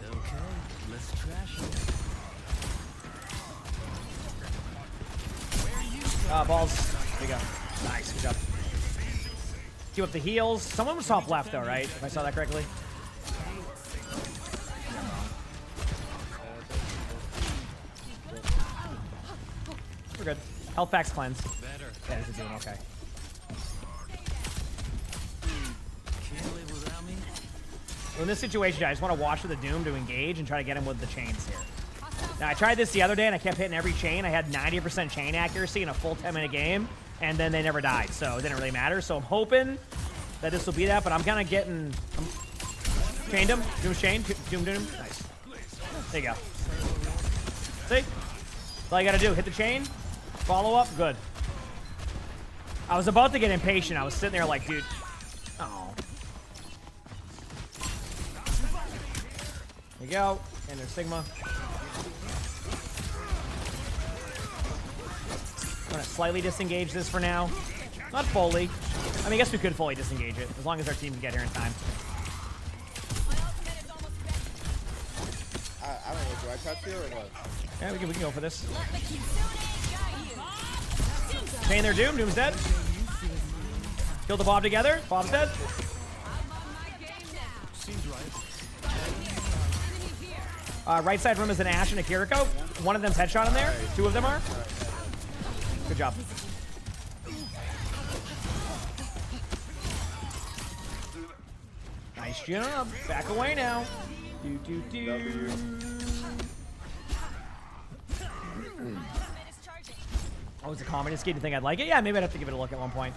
Okay, let's trash it. Balls. There you go. Nice, good job. Queue up the heals. Someone was top left, though, right? If I saw that correctly. We're good. Health packs cleanse. Yeah, this is doing okay. Well, in this situation, I just want to watch for the Doom to engage and try to get him with the chains here. Now, I tried this the other day, and I kept hitting every chain. I had 90% chain accuracy in a full 10-minute game, and then they never died, so it didn't really matter. So I'm hoping that this will be that, but I'm kind of getting... chained him. Doom's chained. Doom. Nice. There you go. See? That's all you got to do. Hit the chain. Follow up. Good. I was about to get impatient. I was sitting there like, dude... Oh. There you go. And there's Sigma. I'm going to slightly disengage this for now. Not fully. I mean, I guess we could fully disengage it, as long as our team can get here in time. I don't know, do I touch here or what? Yeah, we can go for this. Chain their Doom. Doom's dead. Kill the Bob together. Bob's dead. Right side room is an Ashe and a Kiriko. One of them's headshot in there. Two of them are. Good job. Bastion up. Back away now. Oh, it's a communist game. Do you think I'd like it? Yeah, maybe I'd have to give it a look at one point.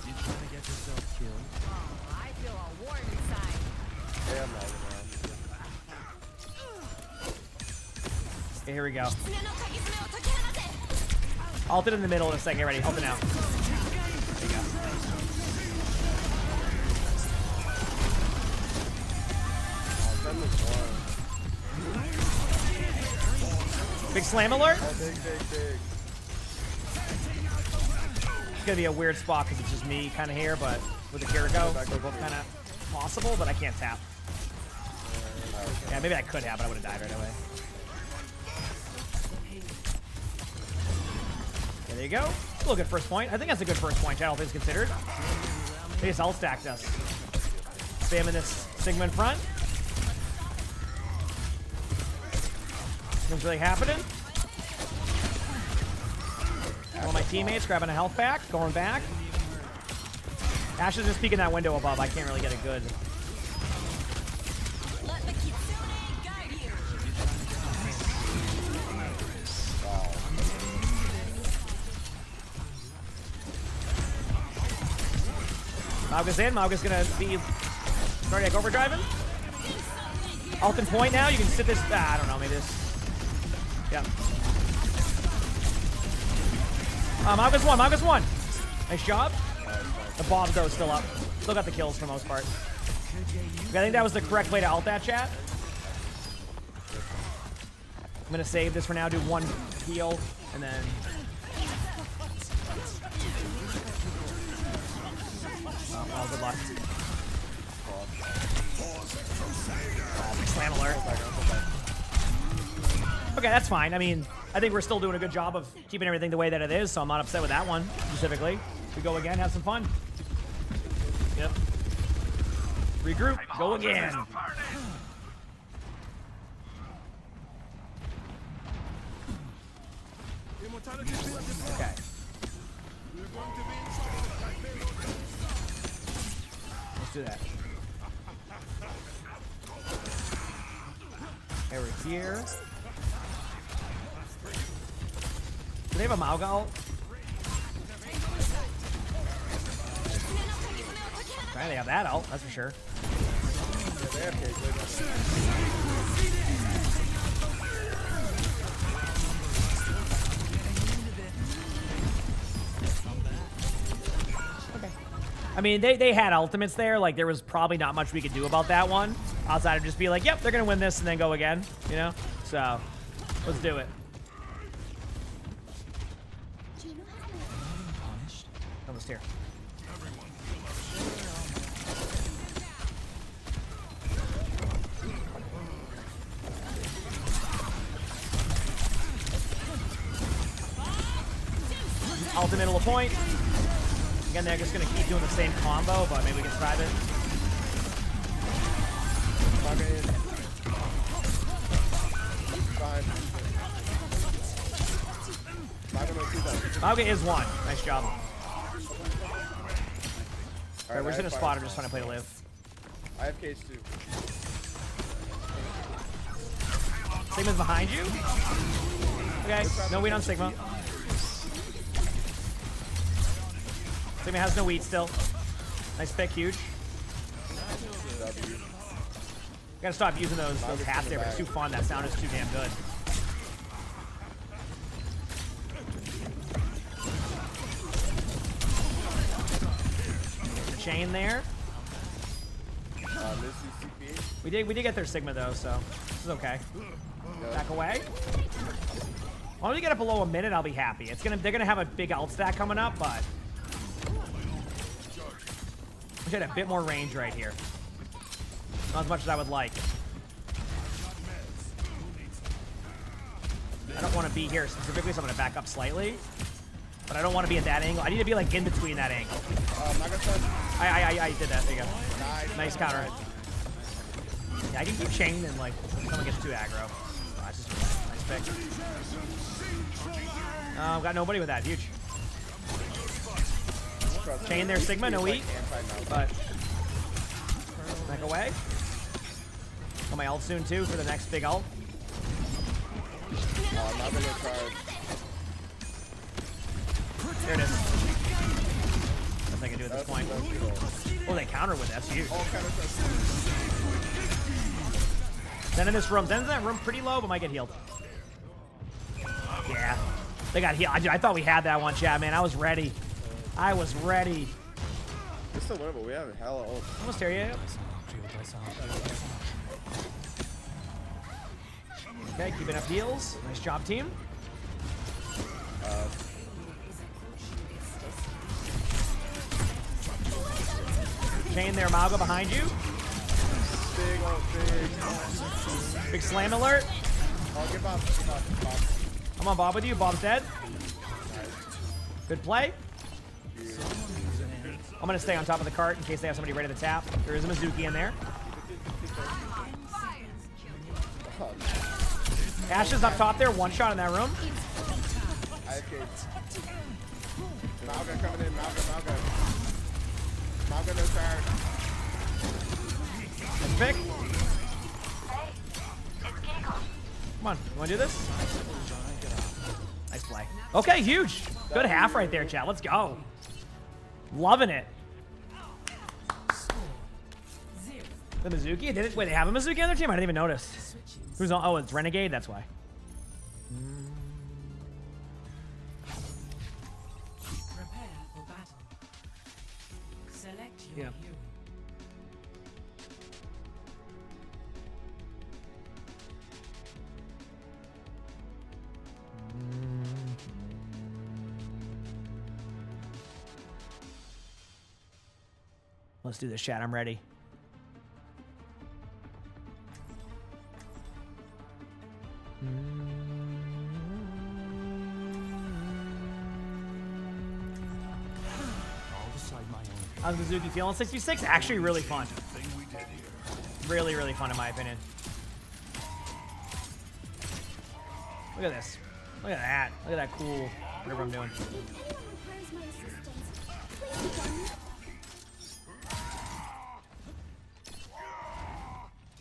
You trying to get yourself killed? I feel a war inside. Yeah, I'm not Okay, here we go. Ult it in the middle in a second. Get ready. Ult it now. There you go. Big slam alert. Oh, big. It's gonna be a weird spot because it's just me kind of here, but with the Kiriko, they're both kind of possible, but I can't tap. Yeah, maybe I could have, but I would have died right away. There you go. Still a good first point. I think that's a good first point, all things considered. They just ult stacked us. Spamming this Sigma in front. Nothing's really happening. One of my teammates grabbing a health pack, going back. Ash is just peeking that window above. I can't really get a good. Mauga's in. Mauga's gonna be cardiac overdriving. Ult and point now. You can sit this. I don't know. Maybe this. Yeah. Mauga's one. Mauga's one. Nice job. The bomb though is still up. Still got the kills for the most part. Okay, I think that was the correct way to ult that, chat. I'm gonna save this for now. Do one heal and then. Oh, good luck. Slam alert. Okay, that's fine. I mean, I think we're still doing a good job of keeping everything the way that it is, so I'm not upset with that one specifically. We go again, have some fun. Yep. Regroup, go again. Okay. Let's do that. Okay, we're here. Do they have a Mauga ult? Okay, they have that ult, that's for sure. Okay. I mean, they had ultimates there. Like, there was probably not much we could do about that one. Outside of just be like, yep, they're going to win this and then go again, you know? So, let's do it. Almost here. Ultimate a point. Again, they're just going to keep doing the same combo, but maybe we can survive it. Mauga is one. Nice job. Alright, we're just in a spot. I'm just trying to play to live. I have case too. Sigma's behind you. Okay, no wheat on Sigma. Sigma has no wheat still. Nice pick, huge. Gotta stop using those hats there, but it's too fun. That sound is too damn good. Chain there. We did get their Sigma though, so this is okay. Back away. Once we get it below a minute, I'll be happy. They're gonna have a big ult stack coming up, but we should have a bit more range right here. Not as much as I would like. I don't want to be here specifically, so I'm gonna back up slightly. But I don't want to be at that angle. I need to be like in between that angle. I did that. There you go. Nice counter. Yeah, I can keep chain and like someone gets too aggro. Oh, that's just nice pick. Got nobody with that. Huge. Chain there, Sigma, no eat. But Back away. Got my ult soon too for the next big ult. I'm not gonna charge. There it is. Best I can do at this point. Oh, they counter with that's huge. Zen in this room. Zen's in that room pretty low, but might get healed. Yeah. They got healed. I thought we had that one, chat, man. I was ready. I was ready. It's still winnable. We have hella ult. Almost here, yeah. Okay, keeping up heals. Nice job, team. Chain there, Malga behind you. Big ult, big. Big slam alert. Oh, get Bob. I'm on Bob with you. Bob's dead. Good play. I'm going to stay on top of the cart in case they have somebody ready to tap. There is a Mizuki in there. Ashe is up top there. One shot in that room. I have kids. Malga coming in. Malga. Malga no charge. Let's pick. Come on. You want to do this? Nice play. Okay, huge. Good half right there, chat. Let's go. Loving it. The Mizuki? Wait, they have a Mizuki on their team? I didn't even notice. Who's on? Oh, it's Renegade? That's why. Prepare for battle. Select your hero. Let's do this, chat. I'm ready. How's Mizuki feeling? 66? Actually really fun. Really, really fun in my opinion. Look at this. Look at that. Look at that cool, whatever I'm doing.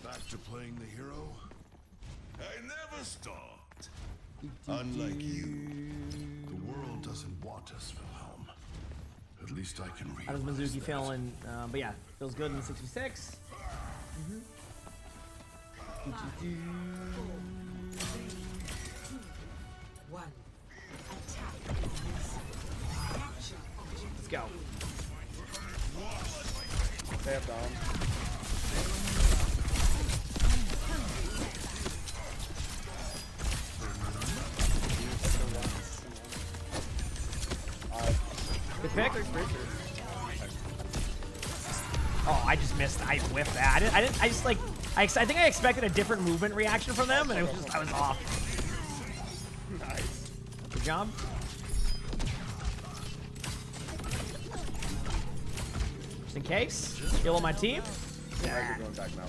Back to playing the hero? I never stopped. Unlike you, the world doesn't want us, Wilhelm. At least I can read. How does Mizuki feeling? But yeah, feels good in the 66. Let's go. They have Dom. Good pick. Oh, I just missed. I whiffed that. I just like. I think I expected a different movement reaction from them, and it was just I was off. Nice. Good job. Just in case. Heal on my team. Yeah. Going back now.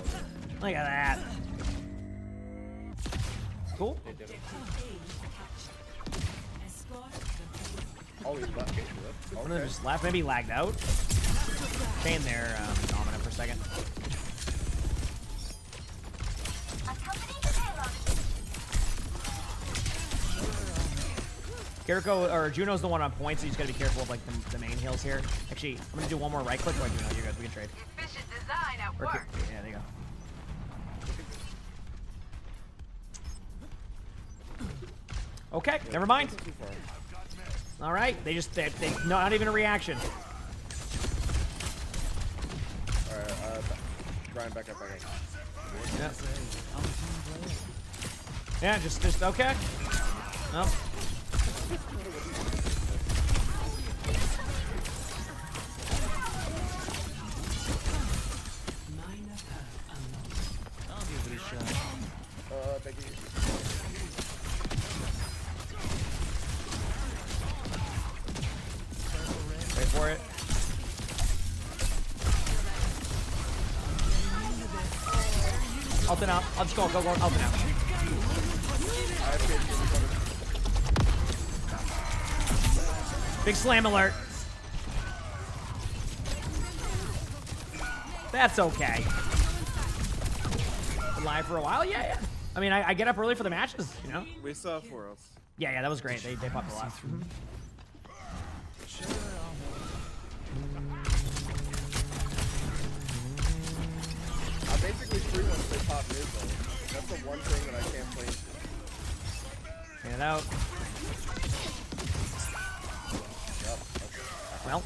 Look at that. Cool. Oh, he's left. One of them just left. Maybe he lagged out. Chain there, dominant for a second. Kiriko or Juno's the one on point, so you just gotta be careful of like the main heals here. Actually, I'm gonna do one more right click. Or Juno, you're good. We can trade. Efficient design at Or, work. yeah, there you go. Okay, never mind. All right, they not even a reaction. All right, Brian, back up. Yeah. Yeah, just okay. No. I'll give it a shot. Thank you. Wait for it. Ulting out. I'll just go ulting out. Big slam alert. That's okay. Been live for a while? Yeah. I mean, I get up early for the matches, you know? We saw 4 else. Yeah, that was great. They popped a lot. I basically free once they pop mid though. That's the one thing that I can't play into. Get it out. Yep. Well.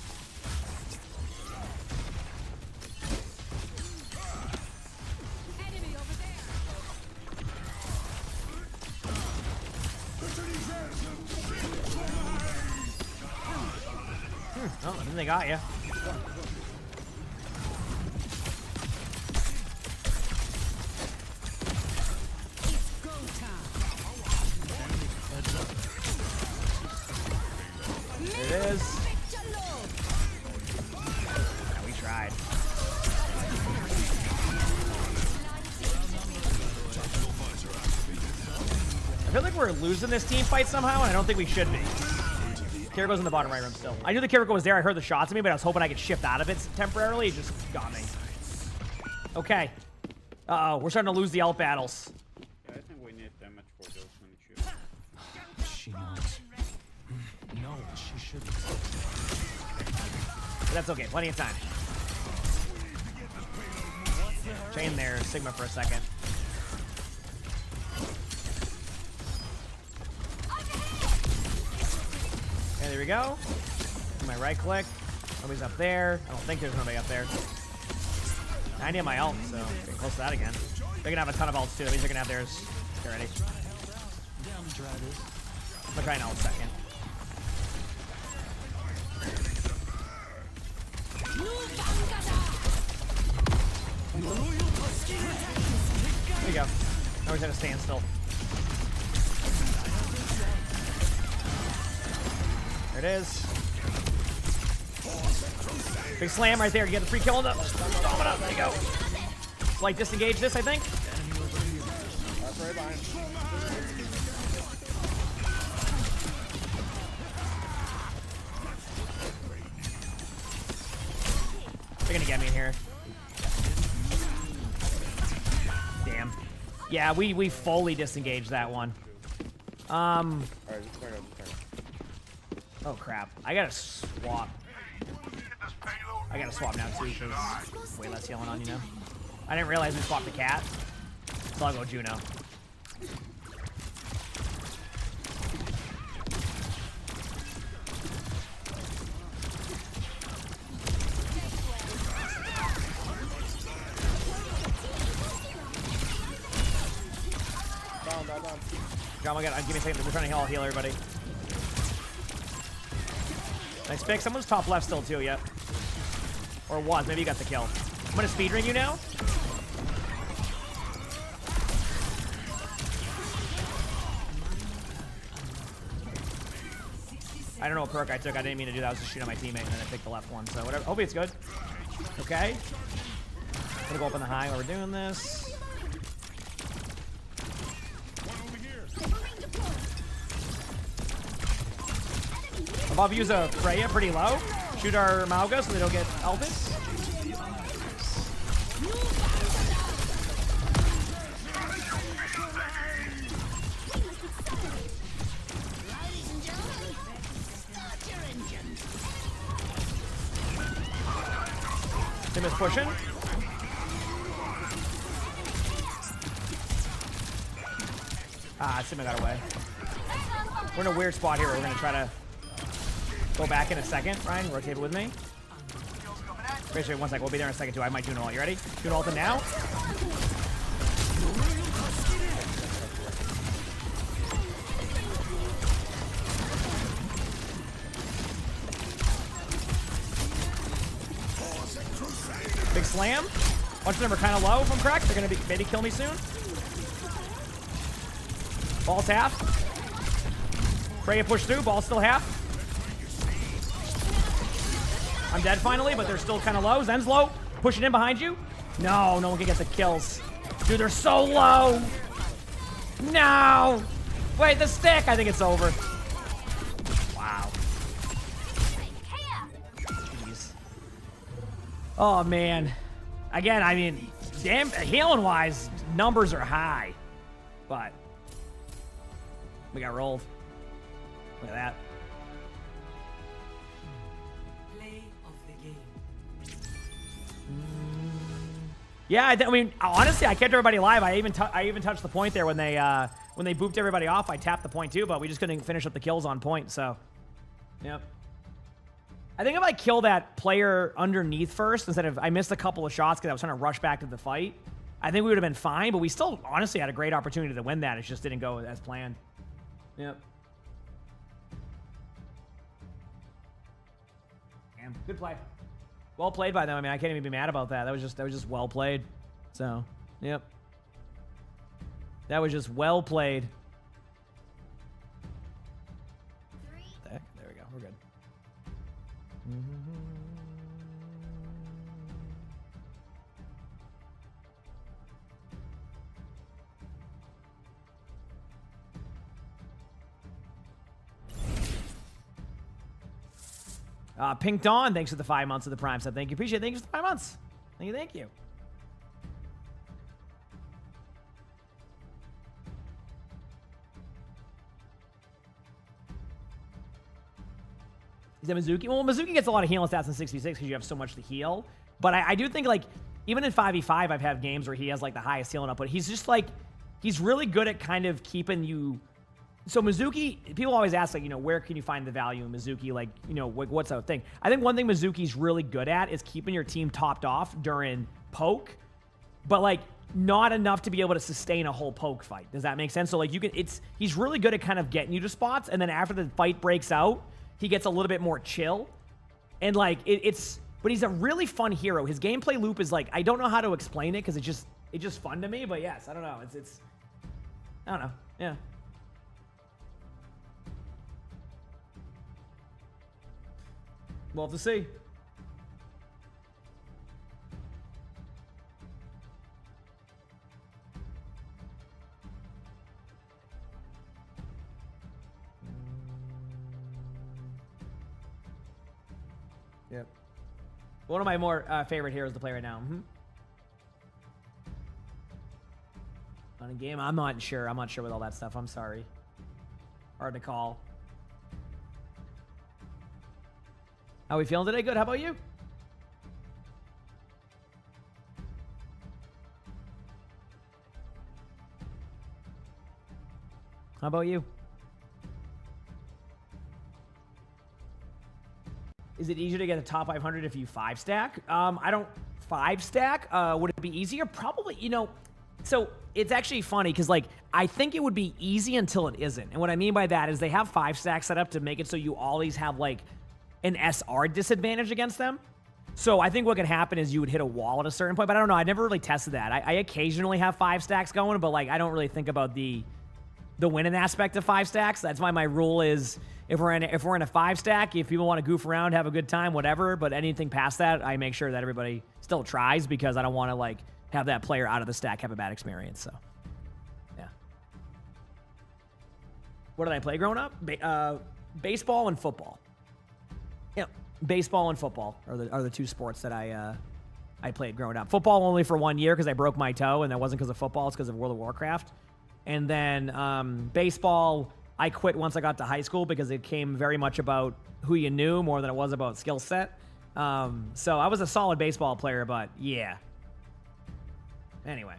Oh, then they got you. There it is. Yeah, we tried. I feel like we're losing this team fight somehow, and I don't think we should be. Kiriko's in the bottom right room still. I knew the Kiriko was there. I heard the shots at me, but I was hoping I could shift out of it temporarily. It just got me. Okay. Uh-oh. We're starting to lose the ult battles. Yeah, I think we need damage for those when you shoot. She knows. No, she shouldn't. But that's okay. Plenty of time. Chain there, Sigma for a second. Okay, there we go. My right click. Nobody's up there. I don't think there's nobody up there. I need my ult, so getting close to that again. They're gonna have a ton of ults too. That means they're gonna have theirs. Get ready. I'm gonna try an ult second. There you go. Now he's at a standstill. There it is. Big slam right there to get the free kill on the Domino. There you go. Like disengage this, I think. Right behind. They're gonna get me in here. Damn. Yeah, we fully disengaged that one. Alright, just turn it. Oh crap. I gotta swap. I gotta swap now too, because way less yelling on, you know? I didn't realize we swapped the cat. So I'll go Juno. Down. John, give me a second. We're trying to heal everybody. Nice pick. Someone's top left still too, yep. Or was. Maybe you got the kill. I'm gonna speed ring you now. I don't know what perk I took. I didn't mean to do that. I was just shooting at my teammate and then I picked the left one. So whatever. Hopefully it's good. Okay. I'm gonna go up on the high while we're doing this. Above use a Freya pretty low. Shoot our Mauga so they don't get Elvis. Tim is pushing. Ah, Simba got away. We're in a weird spot here. We're gonna try to go back in a second. Ryan, rotate with me. Pretty sure 1 second. We'll be there in a second too. I might do an ult. You ready? Do an ult in now. Big slam. Bunch of them are kind of low, if I'm correct. They're gonna maybe kill me soon. Ball's half. Freya push through. Ball's still half. I'm dead finally, but they're still kind of low. Zen's low. Pushing in behind you. No one can get the kills. Dude, they're so low. No. Wait, the stick. I think it's over. Wow. Jeez. Oh, man. Again, I mean, damn, healing-wise, numbers are high. But we got rolled. Look at that. Play of the game. Yeah, I mean, honestly, I kept everybody alive. I even touched the point there when they booped everybody off. I tapped the point too, but we just couldn't finish up the kills on point. So, yep. I think if I kill that player underneath first, instead of, I missed a couple of shots because I was trying to rush back to the fight, I think we would have been fine, but we still honestly had a great opportunity to win that. It just didn't go as planned. Yep. Damn, good play. Well played by them. I mean, I can't even be mad about that. That was just well played. So, yep. That was just well played. There we go. We're good. Pink Dawn, thanks for the 5 months of the Prime sub. Thank you. Appreciate it. Thank you for the 5 months. Thank you. Is that Mizuki? Well, Mizuki gets a lot of healing stats in 6v6 because you have so much to heal. But I do think, like, even in 5v5, I've had games where he has, like, the highest healing output. He's just, like, he's really good at kind of keeping you... So Mizuki, people always ask, like, you know, where can you find the value in Mizuki? Like, you know, what's that thing? I think one thing Mizuki's really good at is keeping your team topped off during poke, but, like, not enough to be able to sustain a whole poke fight. Does that make sense? So, like, he's really good at kind of getting you to spots, and then after the fight breaks out, he gets a little bit more chill. And, like, but he's a really fun hero. His gameplay loop is, like, I don't know how to explain it because it's just fun to me, but yes, I don't know. I don't know. Yeah. We'll have to see. Yep. One of my more favorite heroes to play right now. On a game, I'm not sure. I'm not sure with all that stuff. I'm sorry. Hard to call. How are we feeling today? Good. How about you? How about you? Is it easier to get a top 500 if you 5-stack? I don't 5-stack. Would it be easier? Probably, you know. So it's actually funny because, like, I think it would be easy until it isn't. And what I mean by that is they have 5-stack set up to make it so you always have, like, an SR disadvantage against them. So I think what could happen is you would hit a wall at a certain point, but I don't know. I never really tested that. I occasionally have 5 stacks going, but, like, I don't really think about the winning aspect of 5 stacks. That's why my rule is if we're in a 5 stack, if people want to goof around, have a good time, whatever, but anything past that, I make sure that everybody still tries because I don't want to, like, have that player out of the stack have a bad experience. So, yeah. What did I play growing up? Baseball and football. Yeah, baseball and football are the two sports that I played growing up. Football only for 1 year because I broke my toe, and that wasn't because of football. It's because of World of Warcraft. And then baseball, I quit once I got to high school because it came very much about who you knew more than it was about skill set. So I was a solid baseball player, but yeah. Anyway.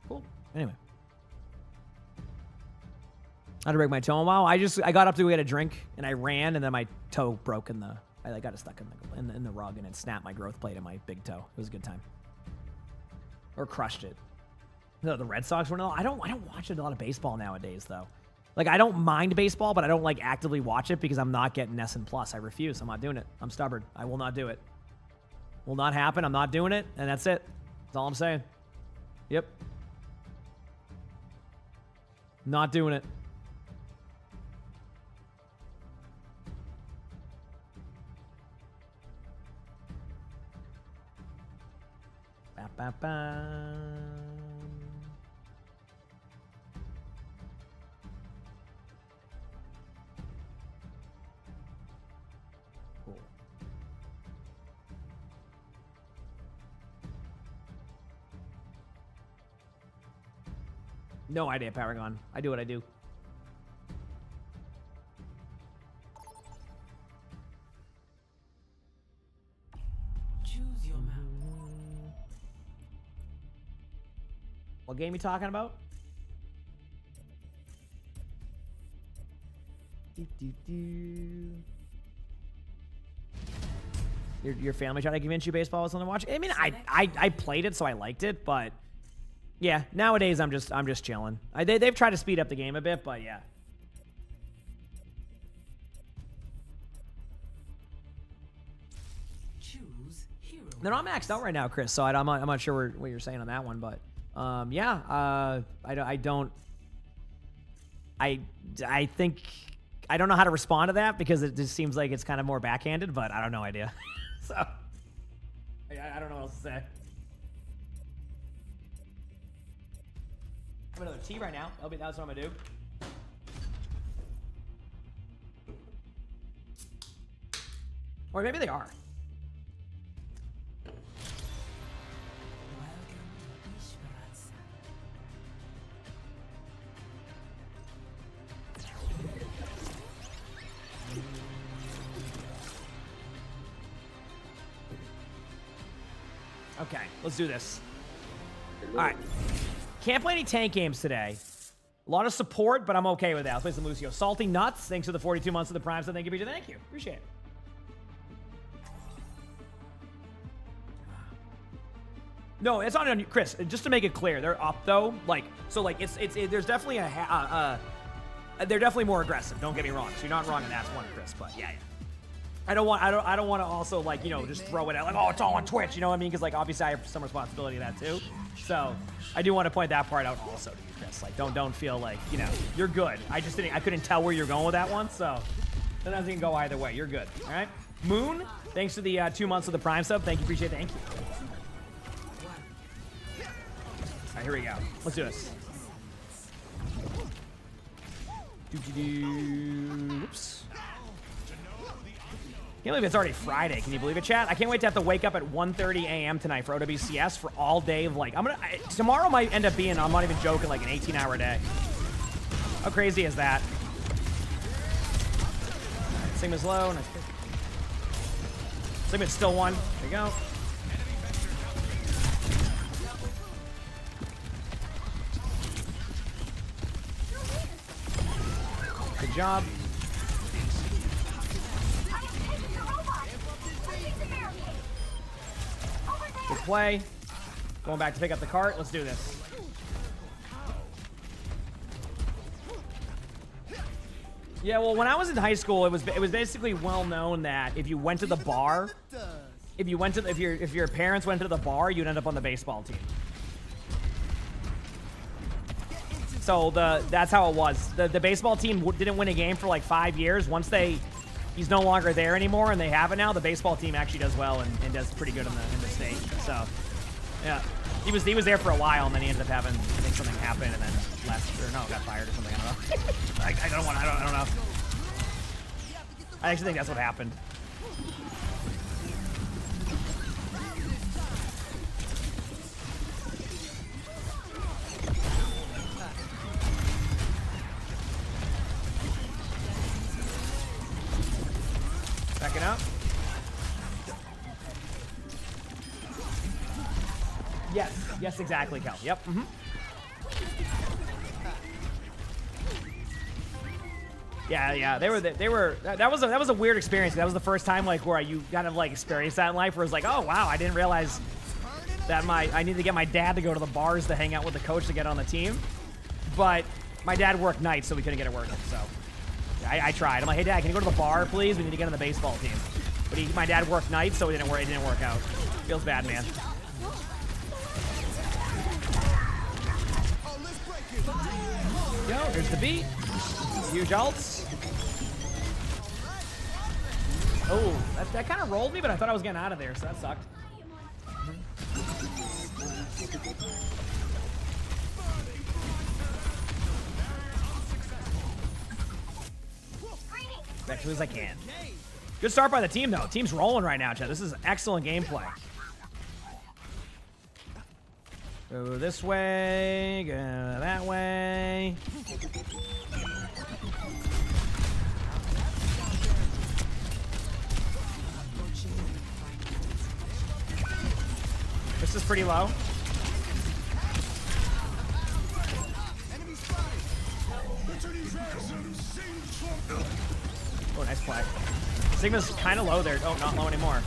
Cool. Anyway. I had to break my toe in a while. I got up to go get a drink and I ran and then my toe broke I got it stuck in the rug and it snapped my growth plate in my big toe. It was a good time. Or crushed it. No, the Red Sox were I don't watch a lot of baseball nowadays though. Like I don't mind baseball, but I don't like actively watch it because I'm not getting S and plus. I refuse. I'm not doing it. I'm stubborn. I will not do it. Will not happen. I'm not doing it, and that's it. That's all I'm saying. Yep. Not doing it. Ba, ba, ba. No idea, Paragon. I do what I do. Choose your map. What game you talking about? Your family trying to convince you baseball was something to watch? I mean, I played it, so I liked it, but yeah, nowadays I'm just chilling. They've tried to speed up the game a bit, but yeah. Choose hero. They're not maxed out right now, Chris, so I'm not sure what you're saying on that one, but yeah, I think I don't know how to respond to that because it just seems like it's kind of more backhanded, but I don't know idea. So I don't know what else to say. I have another tea right now. That's what I'm gonna do. Or maybe they are. Okay, let's do this. All right. Can't play any tank games today. A lot of support, but I'm okay with that. Let's play some Lucio. Salty Nuts, thanks for the 42 months of the Prime, so thank you, BJ. Thank you. Appreciate it. No, it's not on you, Chris. Just to make it clear, they're up though. Like, so like it's there's definitely they're definitely more aggressive. Don't get me wrong. So you're not wrong in that one, Chris. But yeah. I don't want to also like, you know, just throw it out like, oh, it's all on Twitch, you know what I mean? Because like obviously I have some responsibility of that too. So I do want to point that part out also to you, Chris. Like don't feel like, you know, you're good. I couldn't tell where you're going with that one, so sometimes it can go either way. You're good. All right. Moon, thanks for the 2 months of the Prime sub. Thank you, appreciate it. Thank you. All right, here we go. Let's do this. Oops. Can't believe it's already Friday. Can you believe it, chat? I can't wait to have to wake up at 1:30 a.m. tonight for OWCS for all day of like, tomorrow might end up being, I'm not even joking, like an 18-hour day. How crazy is that? Sigma's low. Nice pick. Sigma's still one. There you go. Good job. Good play. Going back to pick up the cart. Let's do this. Yeah, well, when I was in high school, it was basically well known that if you went to the bar, if your parents went to the bar, you'd end up on the baseball team. So that's how it was. The baseball team didn't win a game for like 5 years. Once he's no longer there anymore, and they have it now. The baseball team actually does well and does pretty good in the state. So, yeah, he was there for a while, and then he ended up having, I think, something happen, and then left or no, got fired or something. I don't know. I don't know. I actually think that's what happened. Backing up. Yes, exactly, Cal. Yep. Mm-hmm. Yeah. They were. That was a weird experience. That was the first time like where you kind of like experienced that in life, where it's like, oh wow, I didn't realize that I need to get my dad to go to the bars to hang out with the coach to get on the team. But my dad worked nights, so we couldn't get it working. So I tried. I'm like, hey dad, can you go to the bar, please? We need to get on the baseball team. But my dad worked nights, so it didn't work out. Feels bad, man. Go. There's the beat. Huge ults. Oh, that kind of rolled me, but I thought I was getting out of there, so that sucked. As soon as I can. Good start by the team, though. Team's rolling right now, Chad. This is excellent gameplay. Go this way, go that way. This is pretty low. Oh, nice play. Sigma's kind of low there. Oh, not low anymore.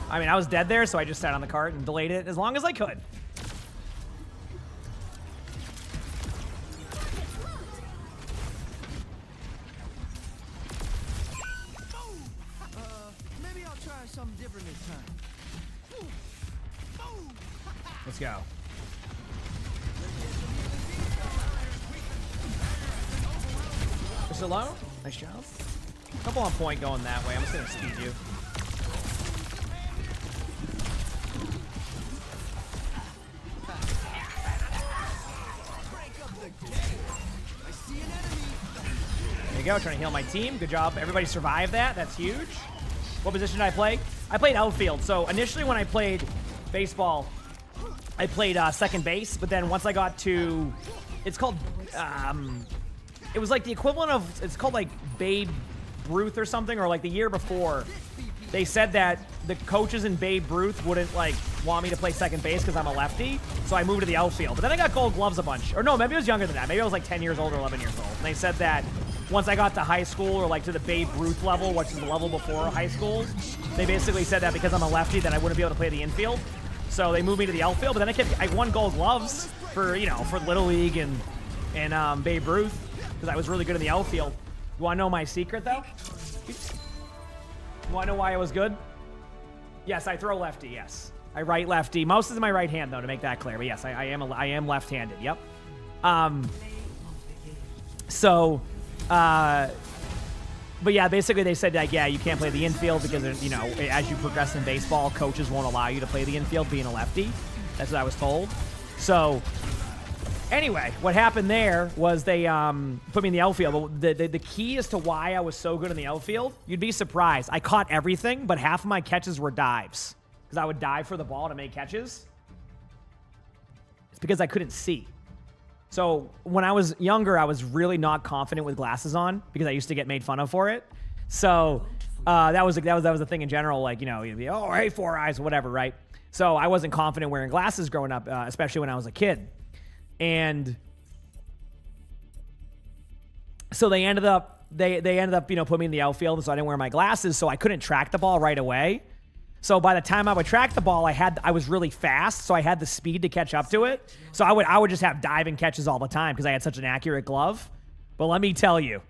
I mean, I was dead there, so I just sat on the cart and delayed it as long as I could. Maybe I'll try something different this time. Let's go. Is it low? Nice job. Couple on point going that way. I'm just gonna speed you. There you go, trying to heal my team. Good job. Everybody survived that. That's huge. What position did I play? I played outfield. So initially when I played baseball, I played second base, but then once I got to, it's called, it was like the equivalent of, it's called like Babe Ruth or something, or like the year before, they said that the coaches in Babe Ruth wouldn't like want me to play second base because I'm a lefty, so I moved to the outfield. But then I got gold gloves a bunch. Or no, maybe it was younger than that. Maybe I was like 10 years old or 11 years old. And they said that once I got to high school or like to the Babe Ruth level, which is the level before high school, they basically said that because I'm a lefty, then I wouldn't be able to play the infield. So they moved me to the outfield. But then I won gold gloves for, you know, for Little League and Babe Ruth because I was really good in the outfield. You want to know my secret though? You want to know why I was good? Yes, I throw lefty, yes. I right lefty. Most is my right hand, though, to make that clear. But yes, I am left-handed, yep. But yeah, basically they said, like, yeah, you can't play the infield because, you know, as you progress in baseball, coaches won't allow you to play the infield being a lefty. That's what I was told. So, anyway, what happened there was they put me in the outfield. But the key as to why I was so good in the outfield, you'd be surprised. I caught everything, but half of my catches were dives. Because I would dive for the ball to make catches. It's because I couldn't see. So when I was younger, I was really not confident with glasses on because I used to get made fun of for it. So that was the thing in general. Like, you know, you'd be, oh, hey, 4 eyes, whatever, right? So I wasn't confident wearing glasses growing up, especially when I was a kid. And so they ended up, you know, putting me in the outfield, so I didn't wear my glasses, so I couldn't track the ball right away. So by the time I would track the ball, I was really fast, so I had the speed to catch up to it. So I would just have diving catches all the time because I had such an accurate glove. But let me tell you,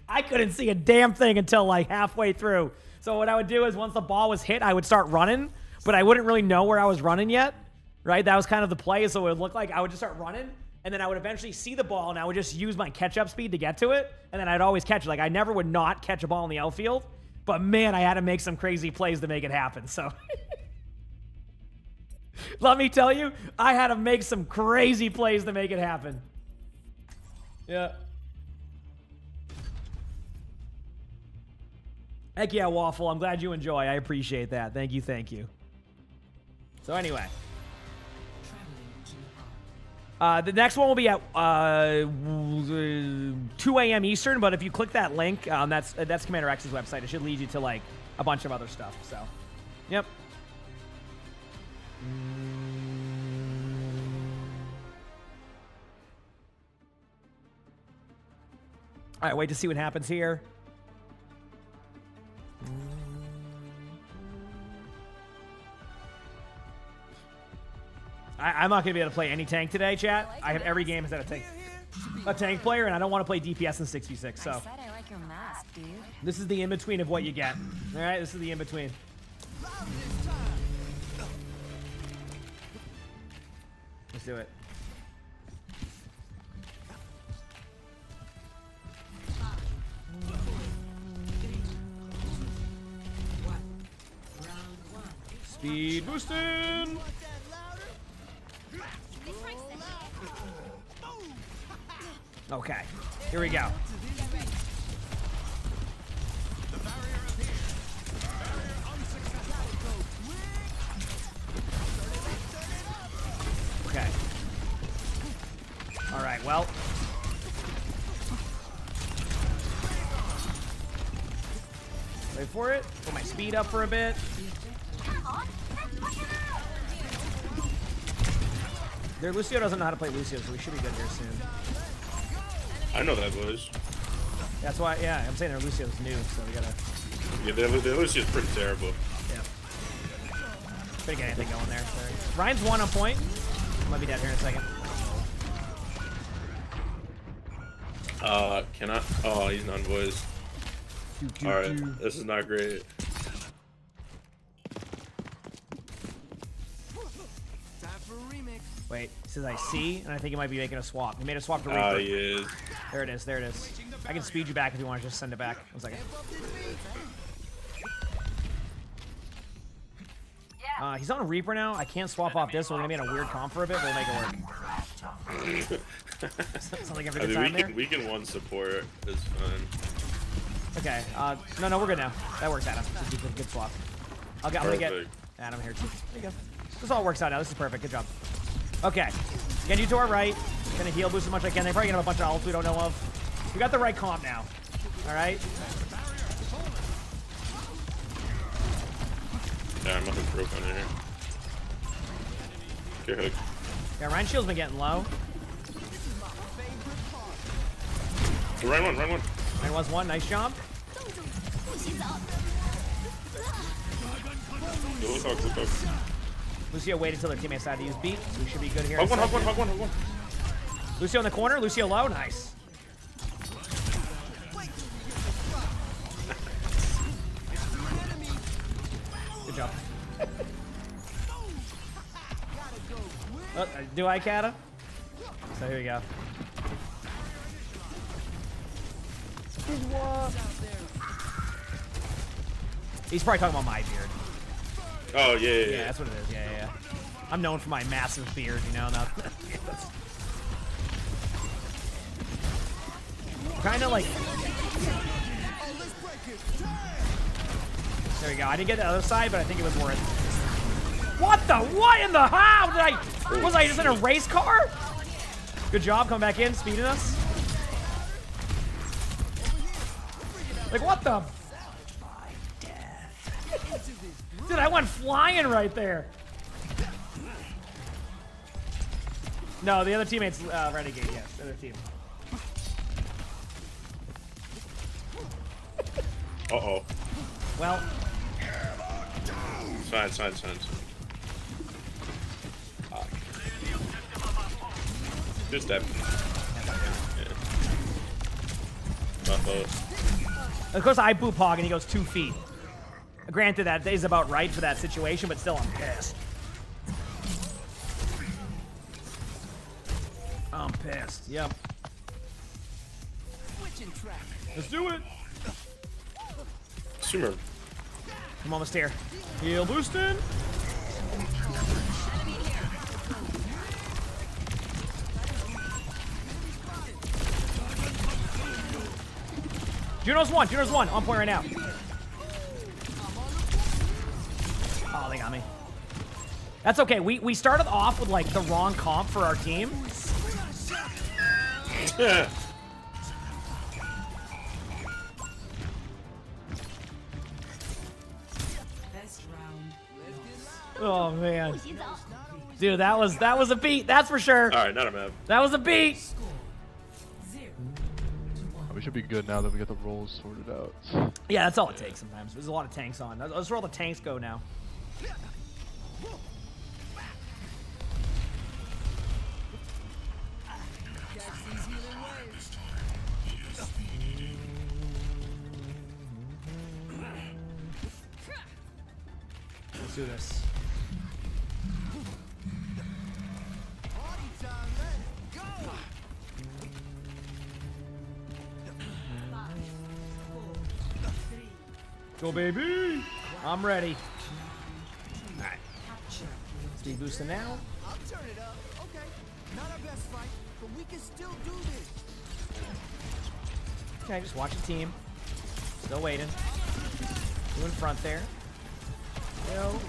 I couldn't see a damn thing until like halfway through. So what I would do is once the ball was hit, I would start running, but I wouldn't really know where I was running yet. Right? That was kind of the play, so it would look like I would just start running, and then I would eventually see the ball, and I would just use my catch-up speed to get to it, and then I'd always catch it. Like, I never would not catch a ball in the outfield, but man, I had to make some crazy plays to make it happen, so. Let me tell you, I had to make some crazy plays to make it happen. Yeah. Heck yeah, Waffle. I'm glad you enjoy. I appreciate that. Thank you, thank you. So anyway. The next one will be at 2 a.m. Eastern, but if you click that link, that's Commander X's website. It should lead you to like a bunch of other stuff. So, yep. All right, wait to see what happens here. I'm not going to be able to play any tank today, chat. I have every game has had a tank player, and I don't want to play DPS in 66, so. I said I like your mask, dude. This is the in-between of what you get. All right, this is the in-between. Let's do it. Speed boosting! Okay, here we go. well. Wait for it. Put my speed up for a bit. Their Lucio doesn't know how to play Lucio, so we should be good here soon. I know that was. That's why, yeah, I'm saying their Lucio's new, so we gotta... Yeah, their Lucio's pretty terrible. Yeah. Couldn't get anything going there, sorry. Ryan's 1 on point. Might be dead here in a second. Cannot. Oh, he's non-voiced. Alright, this is not great. Wait, he says I see, and I think he might be making a swap. He made a swap to Reaper. He is. There it is, there it is. I can speed you back if you want to just send it back. 1 second. He's on a Reaper now. I can't swap off this, so we're gonna be in a weird comp for a bit, but we'll make it work. Sounds like every good time there. We can one support. It's fine. Okay. No, we're good now. That works, Adam. This is a good swap. I'm gonna get Adam here too. There you go. This all works out now. This is perfect. Good job. Okay. Get you to our right. Gonna heal boost as much as I can. They probably gonna have a bunch of ults we don't know of. We got the right comp now. All right. Yeah, I'm nothing broke on here. Get hooked. Yeah, Ryan Shield's been getting low. Ryan one. Ryan was 1. Nice job. Look. Lucio waited until their teammates decided to use beat, so we should be good here. Hug one. Lucio in the corner. Lucio low. Nice. Good job. Do I, Kata? So here we go. He's probably talking about my beard. Oh, yeah. Yeah, that's what it is. Yeah. I'm known for my massive beard, you know. Kind of like... There we go. I didn't get the other side, but I think it was worth it. What in the how? Was I just in a race car? Good job coming back in, speeding us. Like, what the? Dude, I went flying right there. No, the other teammate's Renegade, yes. The other team. Uh-oh. Well. It's fine. Just that. Of course, I boop hog and he goes 2 feet. Granted, that is about right for that situation, but still, I'm pissed. I'm pissed. Yep. Let's do it. Sumer. I'm almost here. Heal boosting. Juno's 1. On point right now. Oh, they got me. That's okay. We started off with like the wrong comp for our team. Oh man, dude, that was a beat. That's for sure. All right, not a map. That was a beat. We should be good now that we got the rolls sorted out. Yeah, that's all it takes sometimes. There's a lot of tanks on. That's where all the tanks go now. Let's do this. Go, baby! I'm ready. All right. Speed boosting now. I'll turn it up. Okay. Not our best fight, but we can still do this. Okay, just watch the team. Still waiting. Two in front there. Go.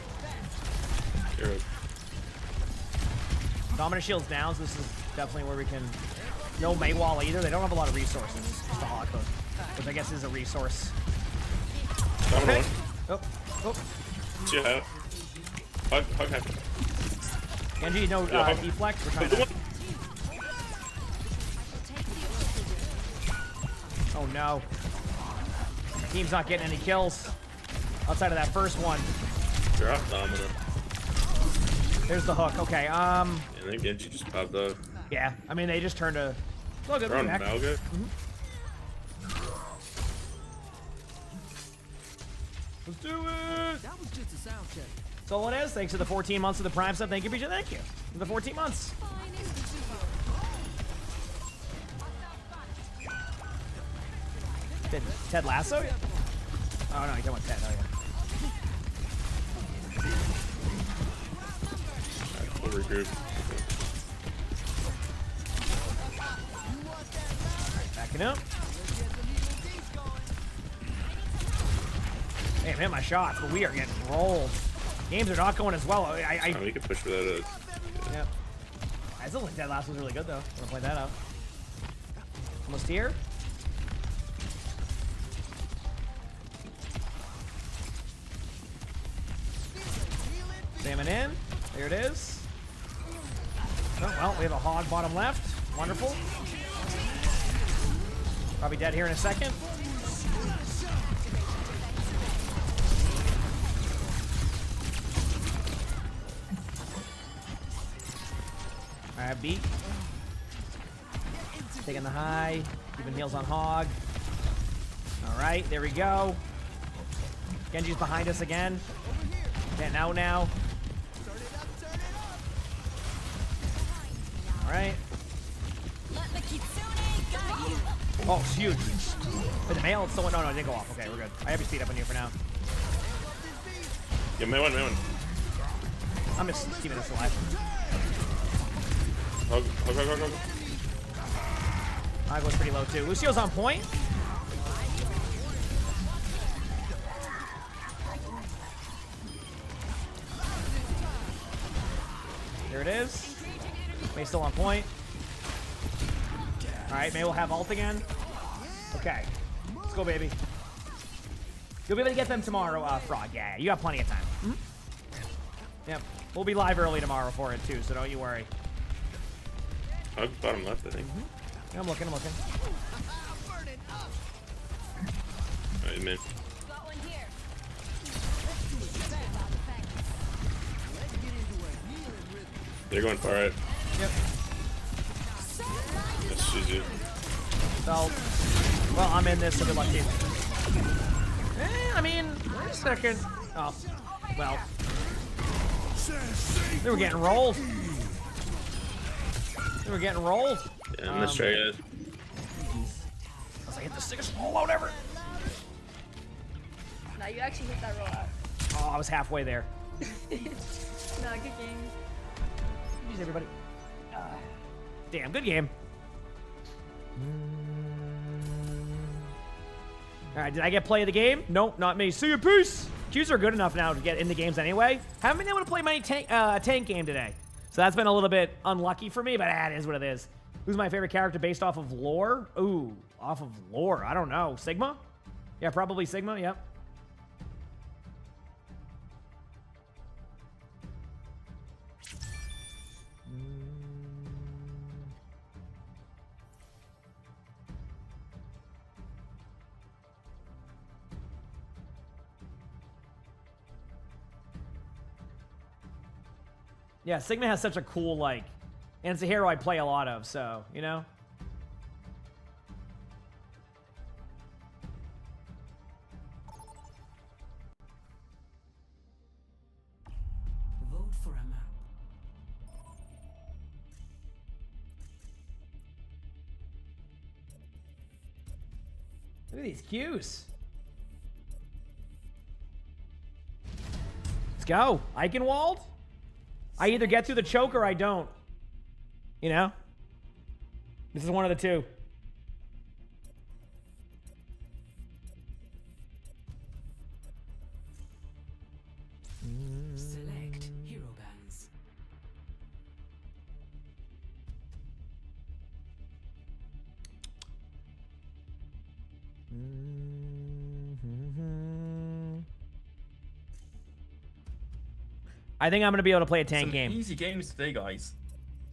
Dominant shield's down, so this is definitely where we can No May wall either. They don't have a lot of resources. Just the hog hook, which I guess is a resource. Okay. Oh, oh. Yeah. Hug him. Genji, no deflect. We're trying to... Oh no. Team's not getting any kills outside of that first one. Drop Domino. There's the hook. Okay. And then Genji just popped up. Yeah. I mean, they just turned to. Oh, good. They're on Malga. Let's do it. That was just a sound check. That's all it is. Thanks to the 14 months of the Prime sub. Thank you, BJ. Thank you for the 14 months. Ted Lasso? Oh no, you don't want Ted. Oh yeah. We'll regroup. Backing up. Hey, I'm hitting my shots, but we are getting rolled. Games are not going as well. Oh, we can push for that. Yep. I still think Ted Lasso was really good though. I'm gonna play that out. Almost here. Salmon in. There it is. Oh, well, we have a hog bottom left. Wonderful. Probably dead here in a second. All right, beat. Taking the high. Keeping heals on hog. All right, there we go. Genji's behind us again. Getting out now. Alright. Oh, it's huge. Wait, the mail, it's still... No, it didn't go off. Okay, we're good. I have your speed up on you for now. Yeah, May one. I'm just keeping us alive. Hug. I was pretty low, too. Lucio's on point. There it is. May's still on point. Alright, May will have ult again. Okay. Let's go, baby. You'll be able to get them tomorrow, Frog. Yeah, you got plenty of time. Yep. We'll be live early tomorrow for it, too, so don't you worry. Hug bottom left, I think. Yeah, I'm looking. Alright, man. They're going far right. Yep. That's GG. So, well, I'm in this, so good luck to you. I mean, wait a second. Oh, well. They were getting rolled. Yeah, I'm gonna try it. Unless I hit the sickest rollout ever. No, you actually hit that rollout. Oh, I was halfway there. No, good game. GG's, everybody. Damn, good game. Alright, did I get play of the game? Nope, not me. See you, peace! Qs are good enough now to get in the games anyway. Haven't been able to play my tank game today. So that's been a little bit unlucky for me, but it is what it is. Who's my favorite character based off of lore? Ooh, off of lore. I don't know. Sigma? Yeah, probably Sigma, yep. Yeah, Sigma has such a cool, like, and it's a hero I play a lot of, so, you know? Vote for a map. Look at these cues. Let's go. Eichenwald? I either get through the choke or I don't. You know? This is one of the two. Select hero bands. I think I'm gonna be able to play a tank Some game. easy games today, guys.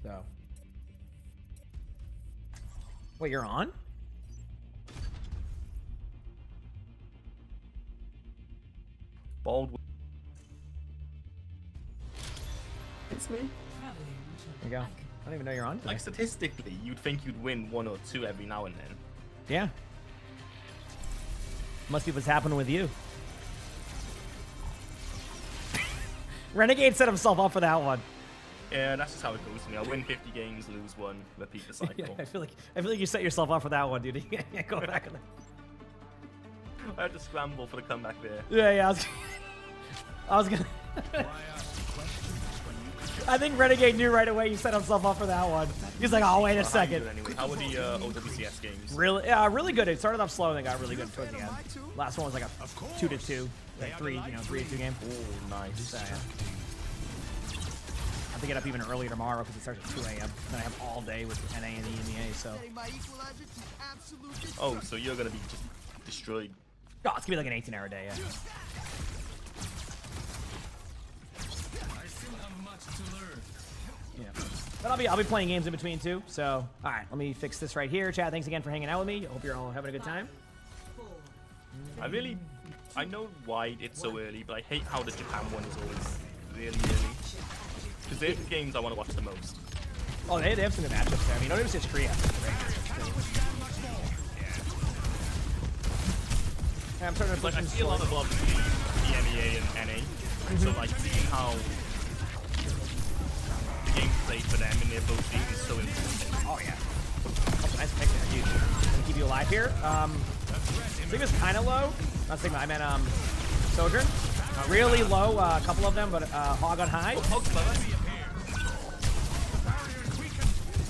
So. Wait, you're on? Bald. It's me. There you go. I don't even know you're on today. Like statistically, you'd think you'd win 1 or 2 every now and then. Yeah. Must be what's happening with you. Renegade set himself up for that one. Yeah, that's just how it goes to me. I win 50 games, lose 1, repeat the cycle. Yeah, I feel like you set yourself up for that one, dude. You can't go back on that. I had to scramble for the comeback there. Yeah. I was gonna. I think Renegade knew right away you set himself up for that one. He's like, oh, wait a second. Anyway, how were the OWCS games? Really good. It started off slow and then got really good towards the end. Last one was like a 2-2, like 3-2 game. Oh, nice. So, yeah. I have to get up even earlier tomorrow because it starts at 2 a.m. Then I have all day with NA and EMEA, so. Oh, so you're gonna be just destroyed. Oh, it's gonna be like an 18-hour day, yeah. Yeah. But I'll be playing games in between too. So, all right, let me fix this right here. Chat, thanks again for hanging out with me. I hope you're all having a good time. I know why it's so early, but I hate how the Japan one is always really early. Because they're the games I want to watch the most. Oh, they have some good matchups there. I mean, notice it's Korea. Yeah, I'm starting to like, I see a lot of EMEA and NA. So like seeing how the game played for them in their both teams is so interesting. Oh yeah. That's a nice pick there, huge. Gonna keep you alive here. Sigma's kind of low. Not Sigma, I meant Sojourn. Really low, a couple of them, but Hog on high. It's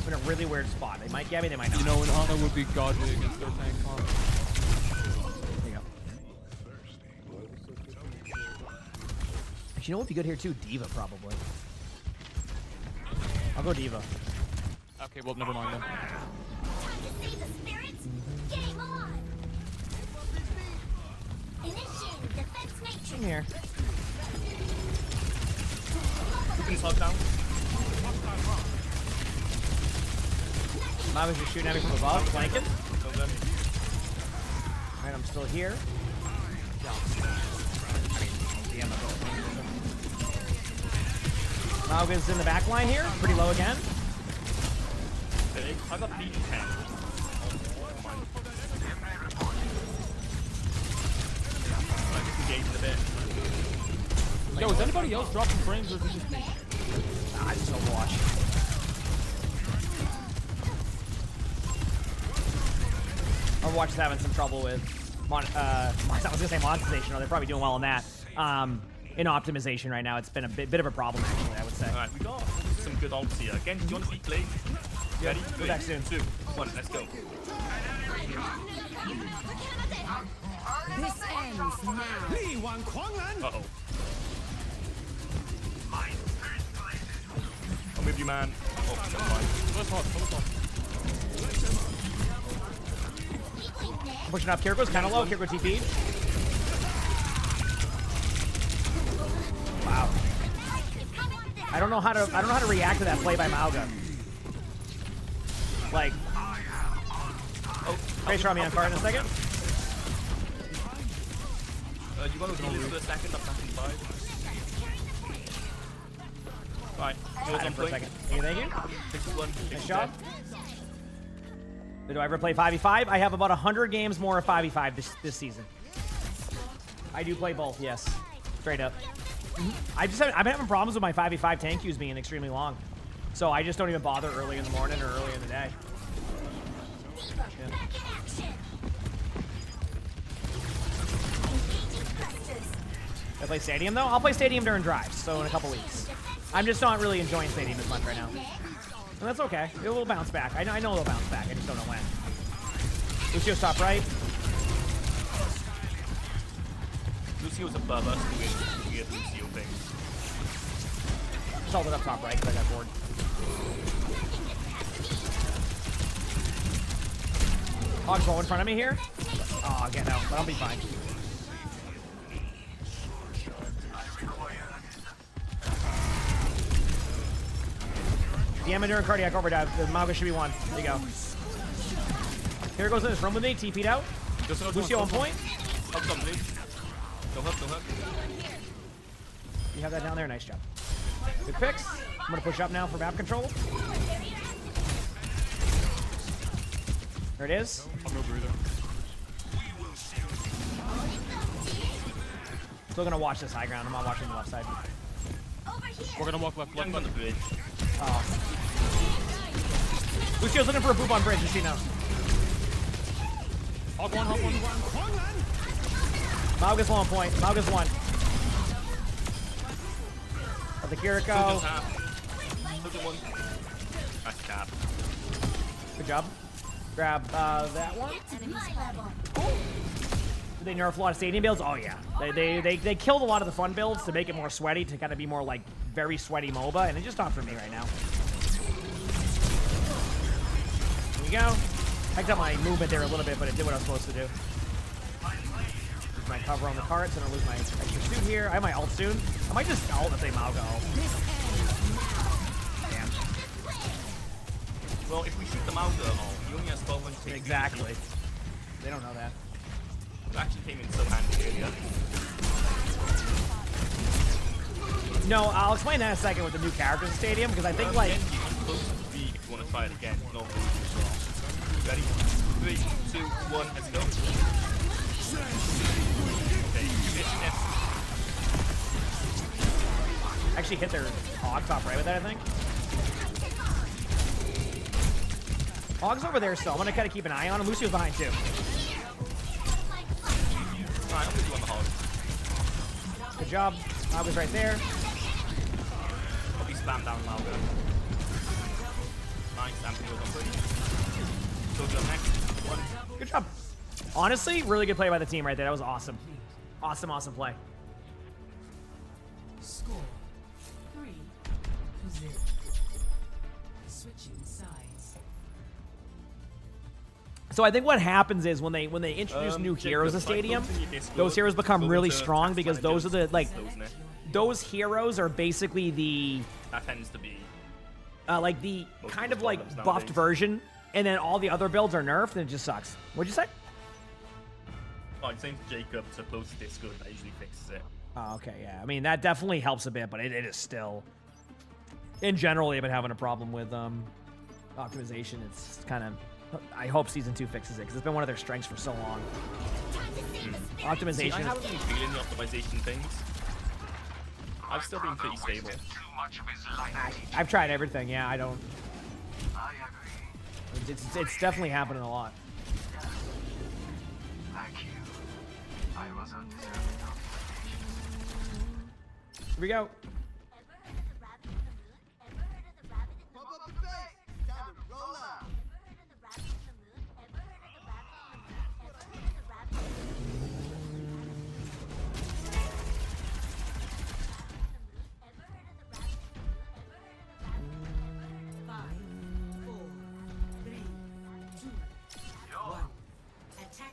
been a really weird spot. They might get me, they might not. You know, an Ana would be godly against their tank comp. There you go. Actually, you know what would be good here too? Diva, probably. I'll go Diva. Okay, well, never mind then. In here. Who can slug down? Mama's just shooting at me from above, flanking. Alright, I'm still here. Mauga's in the back line here, pretty low again. I got beaten 10. A bit. Yo, is anybody else dropping frames or is it just me? Nah, just Overwatch. Overwatch is having some trouble with I was gonna say monetization, or they're probably doing well on that. In optimization right now, it's been a bit of a problem actually, I would say. Alright, we got some good ults here. Again, do you want to speak late? Ready? Go back soon. 2, 1, let's go. This ends now. Uh-oh. I'm with you, man. Oh, never mind. Pushing up, Kiriko's kind of low. Kiriko TP. Wow. I don't know how to react to that play by Mauga. Like, Tracer on me on card in a second. Do you want to heal for a second? I'm back in 5. Right, heals on for a play. second. Thank you. 61. Nice job. Do I ever play 5v5? I have about 100 games more of 5v5 this season. I do play both, yes. Straight up. I've been having problems with my 5v5 tank queues being extremely long. So I just don't even bother early in the morning or early in the day. Yeah. I play Stadium though? I'll play Stadium during drives, so in a couple weeks. I'm just not really enjoying Stadium as much right now. And that's okay. It will bounce back. I know it'll bounce back. I just don't know when. Lucio's top right. Lucio's above us. Weird Lucio things. Just hold it up top right because I got bored. Hog's roll in front of me here. Oh, again, no. But I'll be fine. DM during cardiac overdrive. The Maga should be one. There you go. Here goes in this room with me. TP'd out. Lucio on point. Help them, dude. Don't help. You have that down there. Nice job. Good picks. I'm going to push up now for map control. There it is. I'll no breather. Still going to watch this high ground. I'm not watching the left side. We're going to walk left on the bridge. Oh. Lucio's looking for a poop on bridge, as you know. Hog one. Mauga's low on point. Mauga's one. Let the Kiriko. Nice cap. Good job. Grab that one. Did they nerf a lot of stadium builds? Oh yeah. They killed a lot of the fun builds to make it more sweaty, to kind of be more like very sweaty MOBA, and it's just not for me right now. There we go. Hacked up my movement there a little bit, but it did what I was supposed to do. Lose my cover on the carts, and I'll lose my extra suit here. I have my ult soon. I might just ult if they Mauga ult. Damn. Well, if we shoot the Mauga ult, he only has 12 HP. Exactly. They don't know that. It actually came in so handy earlier. No, I'll explain that in a second with the new characters in Stadium, because I think like... You're supposed to be if you want to try it again. No, ready? 3, 2, 1, let's go. Okay, Actually hit their hog top right with that, I think. Hog's over there still. I'm gonna kind of keep an eye on him. Lucio's behind too. Alright, I'll put you on the hog. Good job. Mauga's right there. Probably spam down Mauga. Nice, Anthony was on pretty. Soldier next. One. Good job. Honestly, really good play by the team right there. That was awesome. Awesome play. Score 3-0. Switching sides. So I think what happens is when they introduce new heroes in Stadium, those heroes become really strong because those are the those heroes are basically the that tends to be like the kind of like buffed version, and then all the other builds are nerfed, and it just sucks. What'd you say? Oh, I'm saying Jacob to close this good, that usually fixes it. Oh, okay, yeah. I mean, that definitely helps a bit, but it is still... In general, they've been having a problem with optimization. It's kind of... I hope Season 2 fixes it, because it's been one of their strengths for so long. Optimization... See, I haven't been feeling the optimization things. I've still been pretty stable. I've tried everything, yeah, I don't... It's definitely happening a lot. Here we go.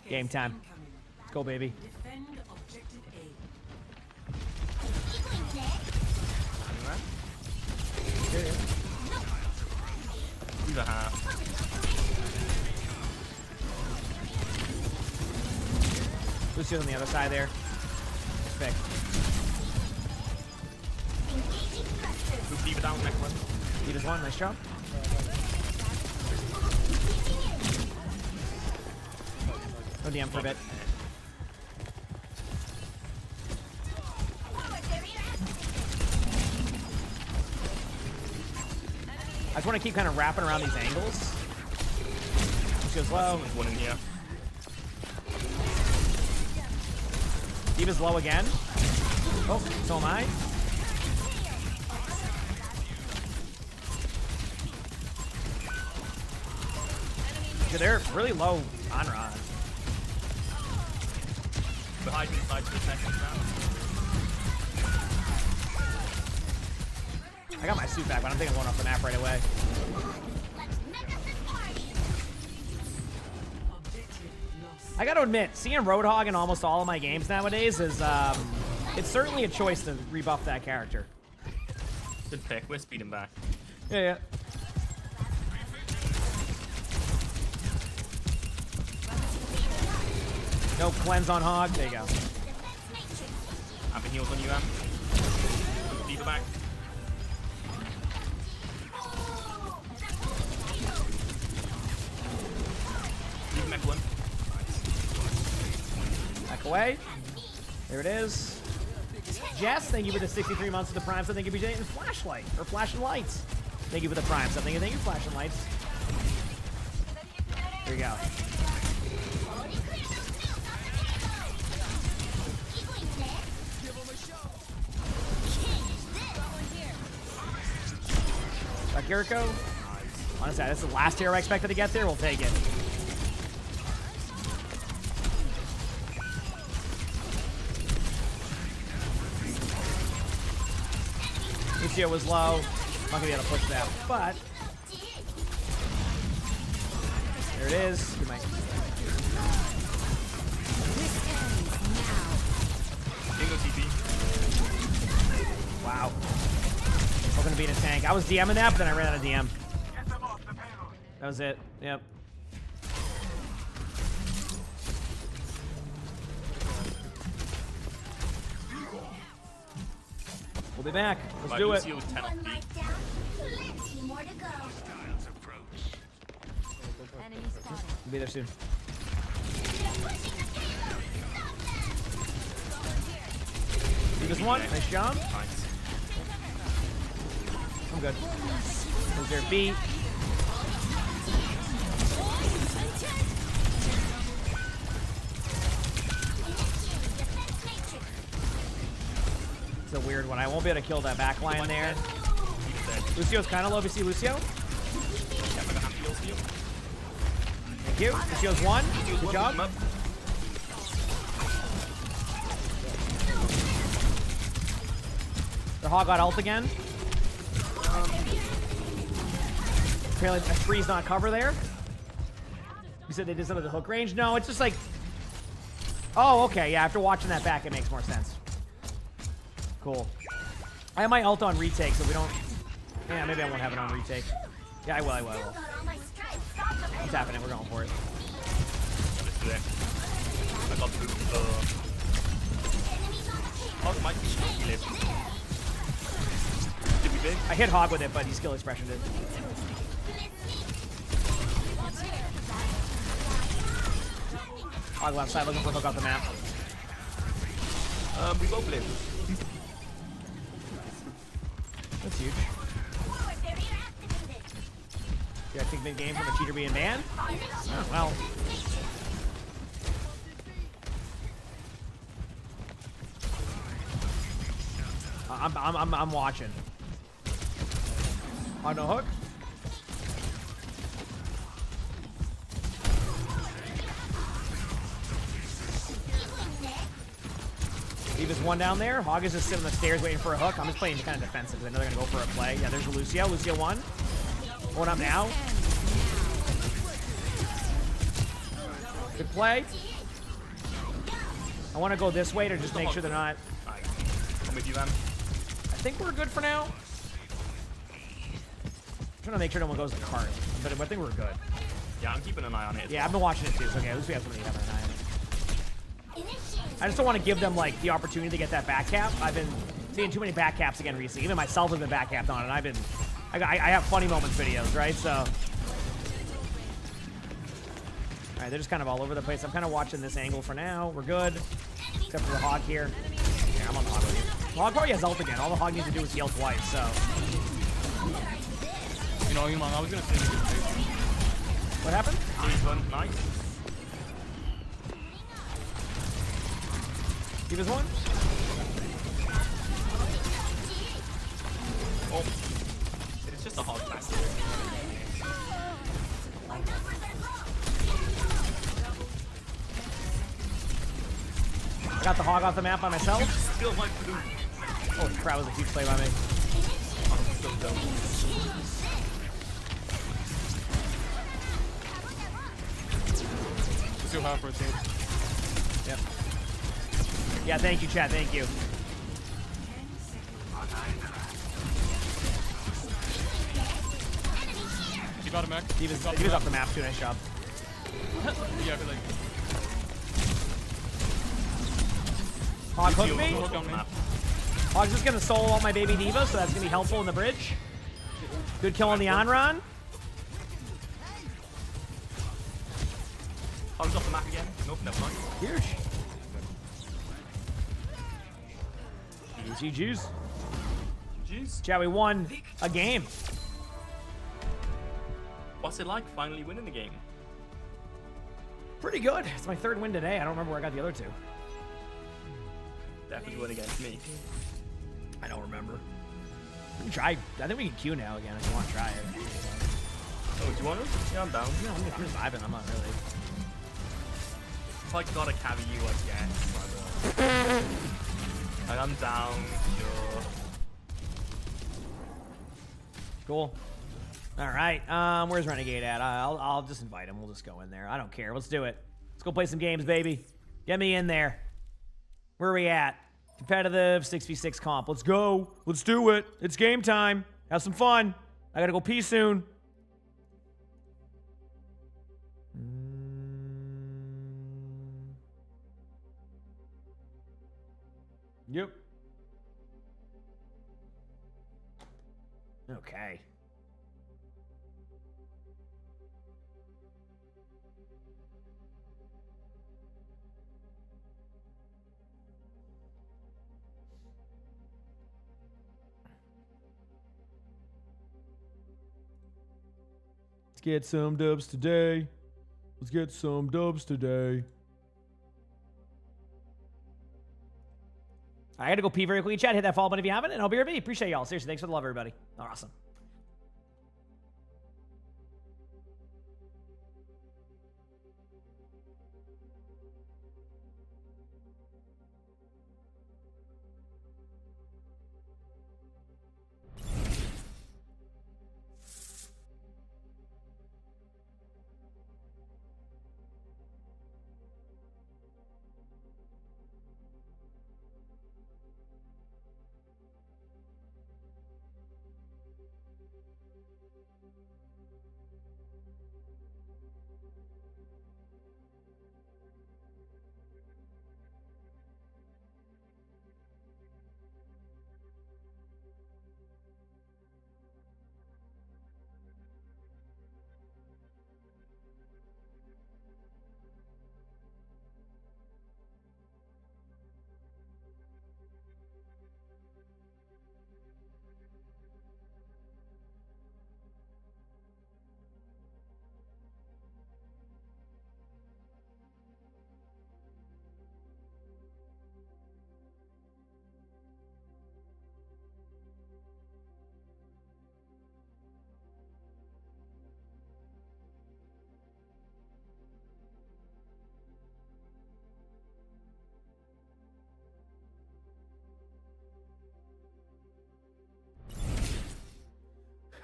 Game time. Let's go, baby. Defend objective A. Either half. Lucio's on the other side there. Pick. Keep it down, next one. Keep one, nice job. No DM for a bit. I just want to keep kind of wrapping around these angles. This goes low. There's one in here. D.Va's low again. Oh, so am I. Dude, they're really low on Ron. Behind me, side to the second round. I got my suit back, but I'm thinking going off the map right away. I gotta admit, seeing Roadhog in almost all of my games nowadays is, it's certainly a choice to rebuff that character. Good pick, we're speeding back. Yeah. No cleanse on Hog. There you go. Having heals on you, Am. Leave it back. Leave mech one. Back away. There it is. Jess, thank you for the 63 months of the Prime. So thank you for getting flashlight or flashing lights. Thank you for the Prime. So thank you, flashing lights. There you go. Jericho. Honestly, that's the last hero I expected to get there. We'll take it. Lucio was low. I'm not gonna be able to push that, but there it is. You might. Bingo TP. Wow. We're gonna beat a tank. I was DMing that, but then I ran out of DM. That was it. Yep. We'll be back. Let's do it. We'll be there soon. Do this one. Nice job. I'm good. There's their beat. It's a weird one. I won't be able to kill that back line there. Lucio's kind of low. If you see Lucio. Thank you. Lucio's one. Good job. The Hog got ult again. Apparently, a freeze not cover there. You said they did some of the hook range. No, it's just like. Oh, okay. Yeah, after watching that back, it makes more sense. Cool. I have my ult on retake, so we don't. Yeah, maybe I won't have it on retake. Yeah, I will. I will. What's happening? We're going for it. Let's do it. I got through. Hog might live. Did we big? I hit Hog with it, but he skill expression did. Hog left side looking for a hook off the map. We both live. That's huge. Yeah, I think mid game from a cheater being banned. Oh, well. I'm watching. Oh, no hook. Leave his one down there. Hog is just sitting on the stairs waiting for a hook. I'm just playing kind of defensive because I know they're going to go for a play. Yeah, there's Lucio. Lucio one. Going up now. Good play. I want to go this way to just make sure they're not. I'm with you, man. I think we're good for now. I'm trying to make sure no one goes to cart, but I think we're good. Yeah, I'm keeping an eye on it. Yeah, I've been watching it too, so okay, at least we have somebody having an eye on it. I just don't want to give them like the opportunity to get that back cap. I've been seeing too many back caps again recently. Even myself has been back capped on it. And I have funny moments videos, right? So, all right, they're just kind of all over the place. I'm kind of watching this angle for now. We're good, except for the Hog here. Yeah, I'm on the Hog with you. Hog probably has ult again. All the Hog needs to do is heal twice. So, you know, Emongg, I was gonna say. What happened? Nice. Give us one. Oh, it's just a Hog back. I got the Hog off the map by myself. Still like blue. Holy crap, was a huge play by me. I'm so dumb. Still half for a team. Yep. Yeah, thank you, chat. Thank you. You got a mech. He was off the map too. Nice job. Yeah, I feel like. Hog hook me. Hook on me. Hog's just gonna solo out my baby diva, so that's gonna be helpful in the bridge. Good kill on the on-run. Hog's off the map again. Nope, never mind. Huge. GG's. GG's. Chat, we won a game. What's it like finally winning the game? Pretty good. It's my third win today. I don't remember where I got the other two. Definitely win against me. I don't remember. We can try. I think we can queue now again if you want to try it. Oh, do you want to? Yeah, I'm down. No, I'm just vibing. I'm not really. If I gotta carry you, I guess. Like, I'm down, sure. Cool. All right. Where's Renegade at? I'll just invite him. We'll just go in there. I don't care. Let's do it. Let's go play some games, baby. Get me in there. Where are we at? Competitive 6v6 comp. Let's go. Let's do it. It's game time. Have some fun. I gotta go pee soon. Yep. Okay. Let's get some dubs today. Let's get some dubs today. I gotta go pee very quickly. Chat, hit that follow button if you haven't, and I'll be RB. Appreciate y'all. Seriously, thanks for the love, everybody. Awesome.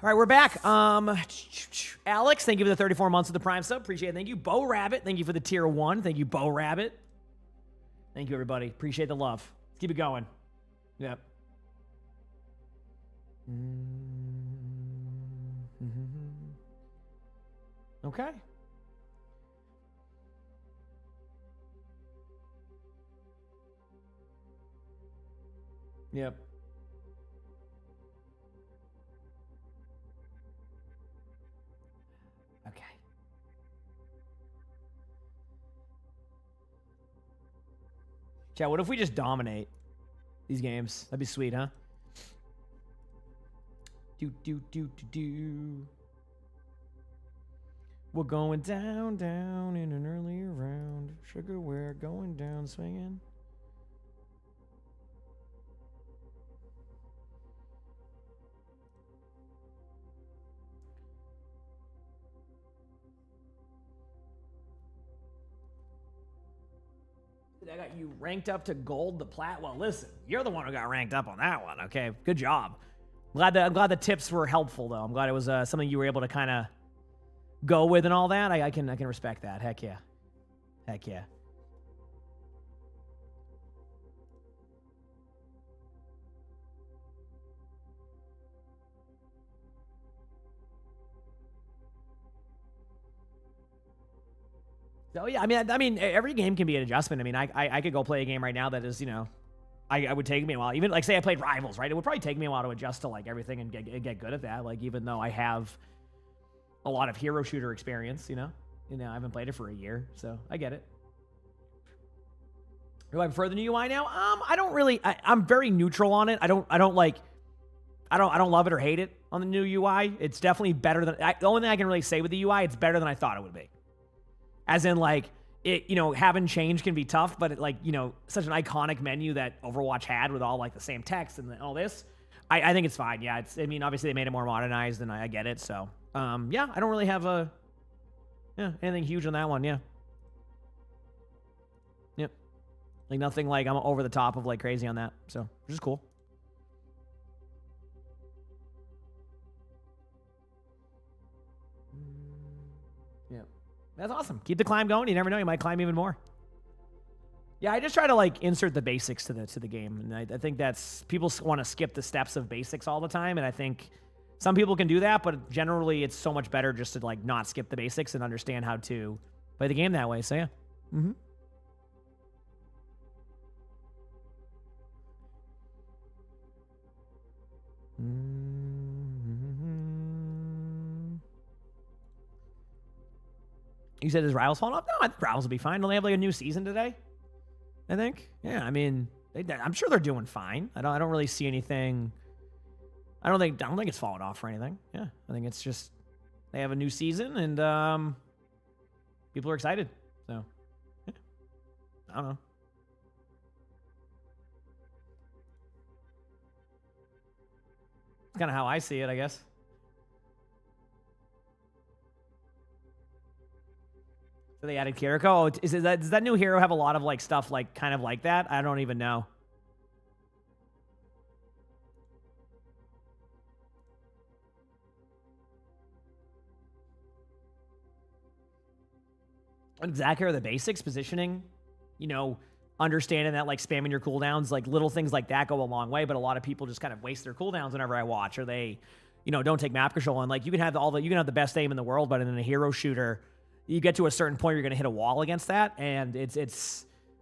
All right, we're back. Alex, thank you for the 34 months of the Prime sub. Appreciate it. Thank you. Bo Rabbit, thank you for the tier 1. Thank you, Bo Rabbit. Thank you, everybody. Appreciate the love. Let's keep it going. Yep. Okay. Yep. Okay. Chat, what if we just dominate these games? That'd be sweet, huh? Do. We're going down in an earlier round. Sugar, we're going down swinging. I got you ranked up to gold, the plat. Well, listen, you're the one who got ranked up on that one. Okay, good job. I'm glad the tips were helpful, though. I'm glad it was something you were able to kind of go with and all that. I can respect that. Heck yeah. Heck yeah. So yeah, I mean, every game can be an adjustment. I mean, I could go play a game right now that is, you know, I would take me a while. Even like say I played Rivals, right? It would probably take me a while to adjust to like everything and get good at that. Like even though I have a lot of hero shooter experience, I haven't played it for a year, so I get it. Do I prefer the new UI now? I don't really. I'm very neutral on it. I don't love it or hate it on the new UI. It's definitely better than the only thing I can really say with the UI. It's better than I thought it would be. As in, like it, having change can be tough, but such an iconic menu that Overwatch had with all like the same text and all this. I think it's fine. Yeah, obviously they made it more modernized, and I get it. So, yeah, I don't really have anything huge on that one. Yeah. Yep. Like nothing like I'm over the top of like crazy on that. So, which is cool. Yeah. That's awesome. Keep the climb going. You never know, you might climb even more. Yeah, I just try to like insert the basics to the game, and I think that's people want to skip the steps of basics all the time, and I think some people can do that, but generally it's so much better just to like not skip the basics and understand how to play the game that way. So yeah. Mm-hmm. You said his Rivals falling off? No, I think Rivals will be fine. Don't they have like a new season today? I think. Yeah, I'm sure they're doing fine. I don't really see anything. I don't think it's falling off or anything. Yeah, I think it's just they have a new season and people are excited. So yeah. I don't know. It's kind of how I see it, I guess. So they added Kiriko. Oh, does that new hero have a lot of like stuff like kind of like that? I don't even know. Exactly, or the basics, positioning, understanding that like spamming your cooldowns, like little things like that go a long way, but a lot of people just kind of waste their cooldowns whenever I watch, or they, don't take map control. And like you can have the best aim in the world, but in a hero shooter, you get to a certain point, you're going to hit a wall against that, and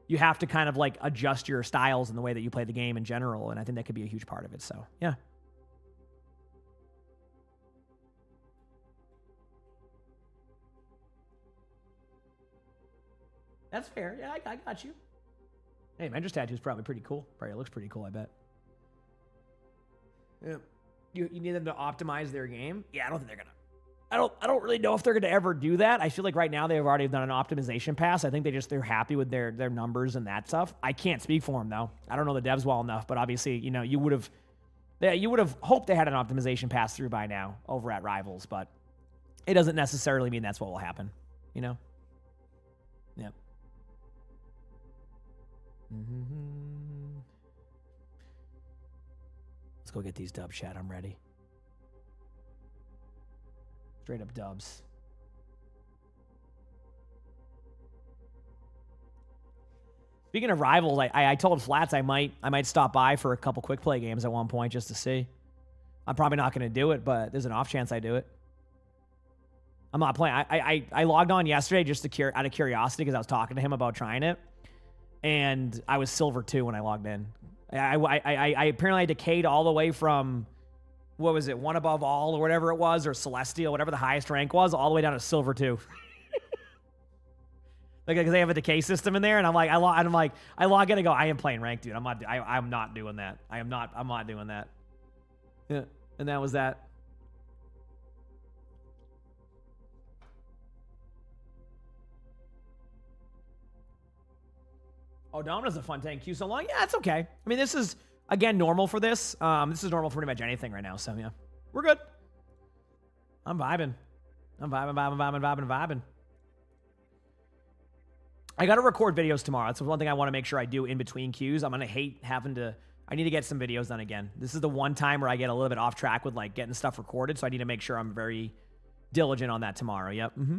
you have to kind of like adjust your styles in the way that you play the game in general, and I think that could be a huge part of it. So yeah. That's fair. Yeah, I got you. Hey, Mentor's tattoo is probably pretty cool. Probably looks pretty cool, I bet. Yeah. You need them to optimize their game? Yeah, I don't think they're gonna. I don't really know if they're gonna ever do that. I feel like right now they've already done an optimization pass. I think they're happy with their numbers and that stuff. I can't speak for them though. I don't know the devs well enough, but obviously, you would have hoped they had an optimization pass through by now over at Rivals, but it doesn't necessarily mean that's what will happen. Yep. Let's go get these dubs, chat. I'm ready. Straight up dubs. Speaking of Rivals, I told Flats I might stop by for a couple quick play games at one point just to see. I'm probably not going to do it, but there's an off chance I do it. I'm not playing. I logged on yesterday just out of curiosity because I was talking to him about trying it. And I was silver 2 when I logged in. I apparently decayed all the way from, what was it, 1 above all or whatever it was, or celestial, whatever the highest rank was, all the way down to silver 2. Like, because they have a decay system in there, and I log in and go, I am playing ranked, dude. I'm not doing that. I'm not doing that. Yeah, and that was that. Oh, Domina's a fun tank. Queue so long? Yeah, it's okay. I mean, this is, again, normal for this. This is normal for pretty much anything right now, so yeah. We're good. I'm vibing. I got to record videos tomorrow. That's one thing I want to make sure I do in between queues. I'm going to hate having to, I need to get some videos done again. This is the one time where I get a little bit off track with like getting stuff recorded, so I need to make sure I'm very diligent on that tomorrow. Yep. Mm-hmm.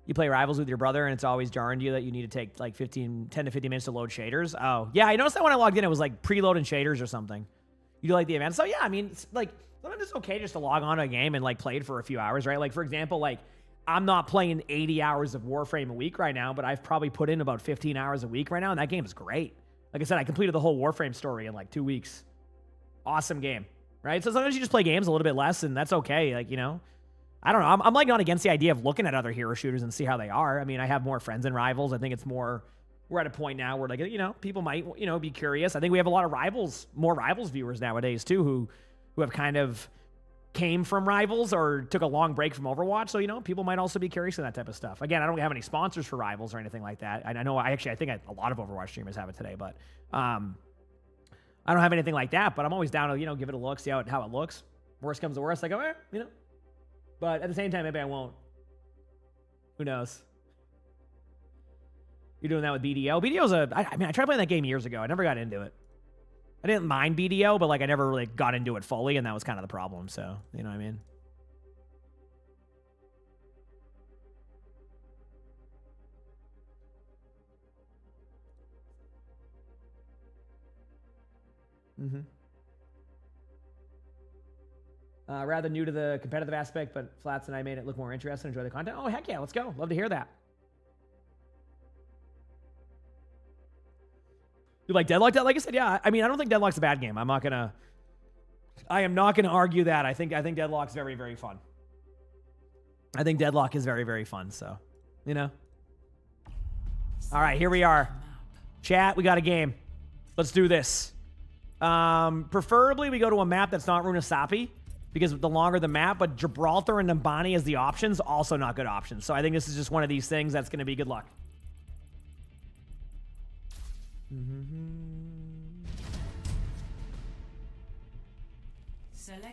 You play Rivals with your brother, and it's always jarring to you that you need to take like 10 to 15 minutes to load shaders. Oh, yeah, I noticed that when I logged in, it was like preloading shaders or something. You like the event? So yeah, I mean, it's like sometimes it's okay just to log on to a game and like play it for a few hours, right? Like for example, like I'm not playing 80 hours of Warframe a week right now, but I've probably put in about 15 hours a week right now, and that game is great. Like I said, I completed the whole Warframe story in like 2 weeks. Awesome game, right? So sometimes you just play games a little bit less, and that's okay. Like, you know, I don't know. I'm like not against the idea of looking at other hero shooters and see how they are. I mean, I have more friends in Rivals. I think it's more, we're at a point now where like, you know, people might, you know, be curious. I think we have a lot of more Rivals viewers nowadays too, who have kind of came from Rivals or took a long break from Overwatch. So, you know, people might also be curious in that type of stuff. Again, I don't have any sponsors for Rivals or anything like that. And I know I think a lot of Overwatch streamers have it today, but I don't have anything like that, but I'm always down to, you know, give it a look, see how it looks. Worst comes to worst, I go, you know. But at the same time, maybe I won't. Who knows? You're doing that with BDO. BDO's I mean, I tried playing that game years ago. I never got into it. I didn't mind BDO, but like I never really got into it fully, and that was kind of the problem. So, you know what I mean? Rather new to the competitive aspect, but Flats and I made it look more interesting. Enjoy the content. Oh, heck yeah, let's go. Love to hear that. You like Deadlock? Like I said, yeah. I mean, I don't think Deadlock's a bad game. I am not gonna argue that. I think Deadlock's very, very fun. I think Deadlock is very, very fun. So, you know. All right, here we are. Chat, we got a game. Let's do this. Preferably we go to a map that's not Runasapi, because the longer the map, but Gibraltar and Nambani as the options, also not good options. So I think this is just one of these things that's going to be good luck.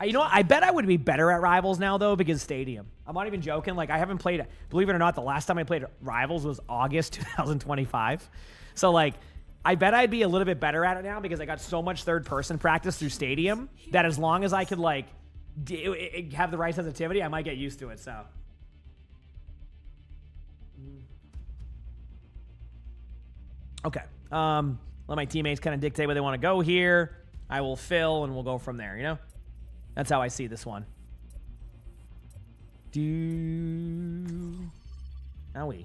You know what? I bet I would be better at Rivals now, though, because Stadium. I'm not even joking. Like, I haven't played, believe it or not, the last time I played Rivals was August 2025. So, like, I bet I'd be a little bit better at it now because I got so much third-person practice through Stadium that as long as I could, like, have the right sensitivity, I might get used to it, so. Okay. Let my teammates kind of dictate where they want to go here. I will fill, and we'll go from there, you know? That's how I see this one. Owie.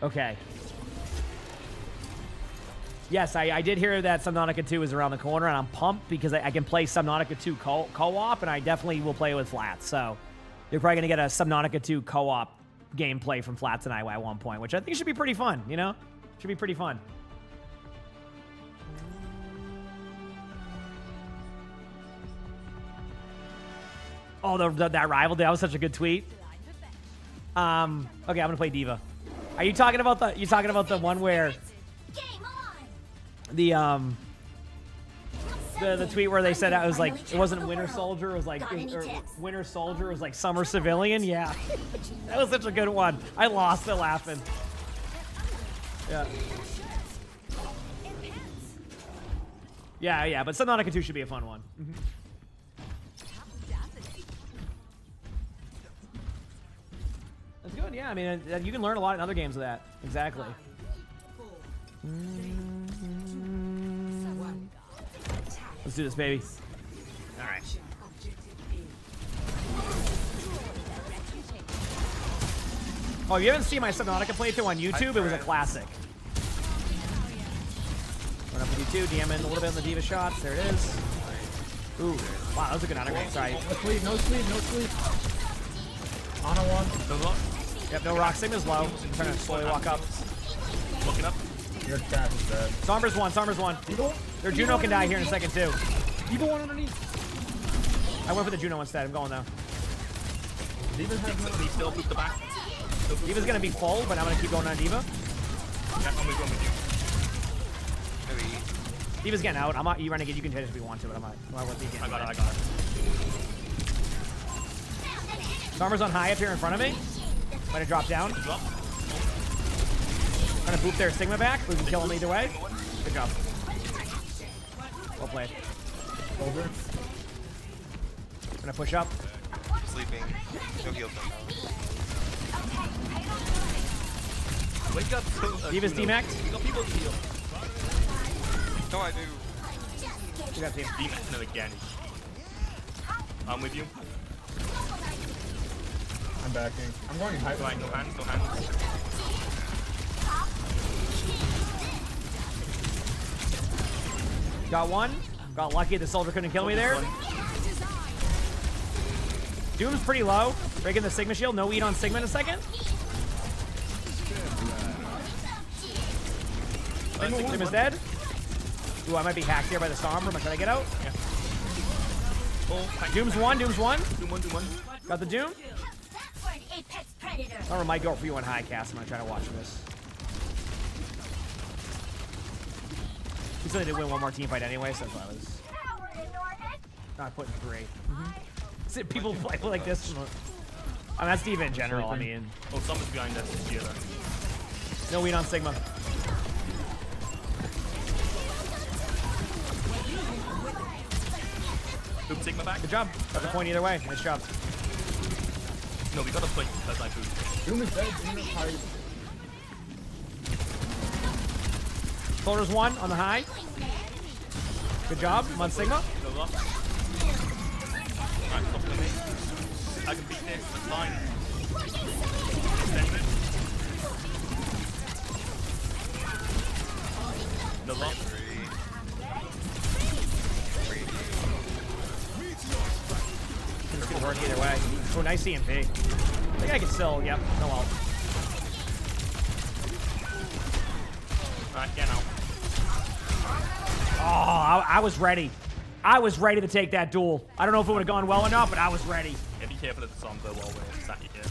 Okay. Yes, I did hear that Subnautica 2 is around the corner, and I'm pumped because I can play Subnautica 2 co-op, and I definitely will play with Flats. So you're probably going to get a Subnautica 2 co-op gameplay from Flats and I at one point, which I think should be pretty fun, you know? Should be pretty fun. Oh, that rival, that was such a good tweet. Okay, I'm going to play Diva. Are you talking about the one where the tweet where they said it was like it wasn't Winter Soldier, it was like Winter Soldier was like Summer Civilian? Yeah. That was such a good one. I lost it laughing. Yeah, but Subnautica 2 should be a fun one. That's good, yeah. I mean, you can learn a lot in other games with that. Exactly. Let's do this, baby. All right. Oh, if you haven't seen my Subnautica playthrough on YouTube, it was a classic. Run up with you too, DM in a little bit on the Diva shots. There it is. Ooh, wow, that was a good autograph. Sorry. No sleep, no sleep, no sleep. On a one. No lock. Yep, no rock. Sigma's low. I'm trying to slowly walk up. Looking up. Your cat is dead. Somber's one. Their Juno can die here in a second too. Diva one underneath. I went for the Juno instead. I'm going though. Diva's has no lead. Still push the back. Diva's gonna be full, but I'm gonna keep going on Diva. Yeah, I'm with you. Diva's getting out. I'm not. You Renegade. You can hit it if you want to, but I'm not. I got it. Somber's on high up here in front of me. Might have dropped down. Drop. Trying to boop their Sigma back. We can kill him either way. Good job. Well played. Over. Gonna push up. Sleeping. No heals right now. Wake up. D.Va's D-maxed. You got people to heal. No, I do. We got team. D-maxed him again. I'm with you. I'm backing. I'm going high. Right, no hands, no hands. Got one. Got lucky the soldier couldn't kill me there. Doom's pretty low. Breaking the Sigma shield. No eat on Sigma in a second. Sigma's dead. Ooh, I might be hacked here by the Storm. Am I trying to get out? Yeah. Doom's one. Doom's one. Doom one. Got the Doom. I might go for you on high cast. I'm gonna try to watch this. We still need to win one more team fight anyway, so that's why I was not putting 3. See, people play like this. I mean, that's D.Va in general. I mean, oh, someone's behind us. Here, no win on Sigma. Boop Sigma back. Good job. Got the point either way. Nice job. No, we got a point. That's my food. Doom is dead. Doom is high. Soldier's one on the high. Good job. I'm on Sigma. No loss. Alright, stop with me. I can beat this. That's fine. Extend it. No loss. This could work either way. Oh, nice EMP. I think I can still, yep, no ult. Alright, get out. Oh, I was ready. I was ready to take that duel. I don't know if it would have gone well or not, but I was ready. Yeah, be careful of the Storm though while we're sat here.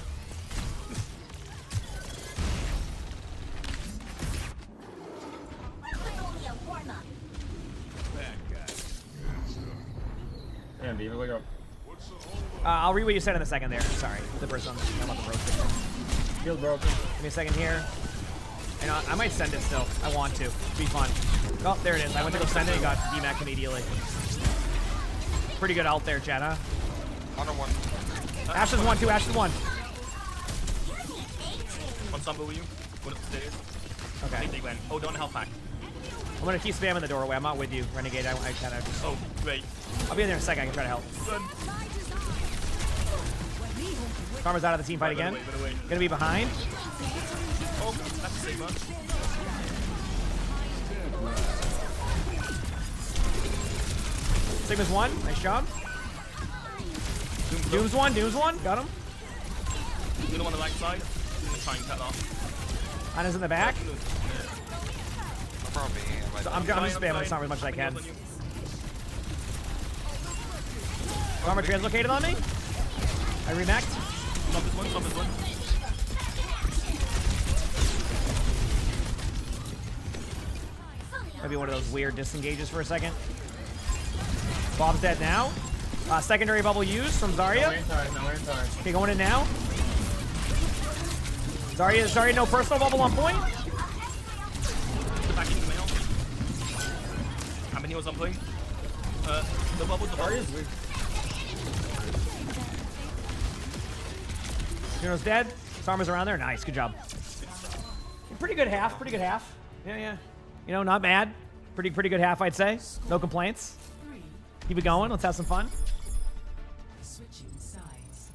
Damn, D.Va, wake up. I'll read what you said in a second there. Sorry, the first one. I'm on the road. Shield broken. Give me a second here. And I might send it still. I want to. It'd be fun. Oh, there it is. I went to go send it and got D-Mac immediately. Pretty good out there, Chad, huh? Honor one. Ashton's one, too. Ashton's one. On Samba, will you? Went upstairs. Okay. I think they went. Oh, don't help back. I'm going to keep spamming the doorway. I'm not with you, Renegade. I kind of just... Oh, great. I'll be in there in a second. I can try to help. Run. Farmer's out of the team fight again. Gonna be behind. Oh, that's Sigma. Sigma's one. Nice job. Doom's one. Doom's one. Got him. Doom on the right side. I'm gonna try and cut off. Ana's in the back. Probably. So I'm just spamming this armor as much as I can. Armor translocated on me. I remacked. Stop this one. Stop this one. Maybe one of those weird disengages for a second. Bob's dead now. Secondary bubble used from Zarya. Okay, going in now. Zarya, no personal bubble on point. Back into the mail. How many was on point? The bubble. Zarya's weak. Juno's dead. Sarma's around there. Nice. Good job. Pretty good half. Pretty good half. Yeah. You know, not bad. Pretty good half, I'd say. No complaints. Keep it going. Let's have some fun. Switching sides.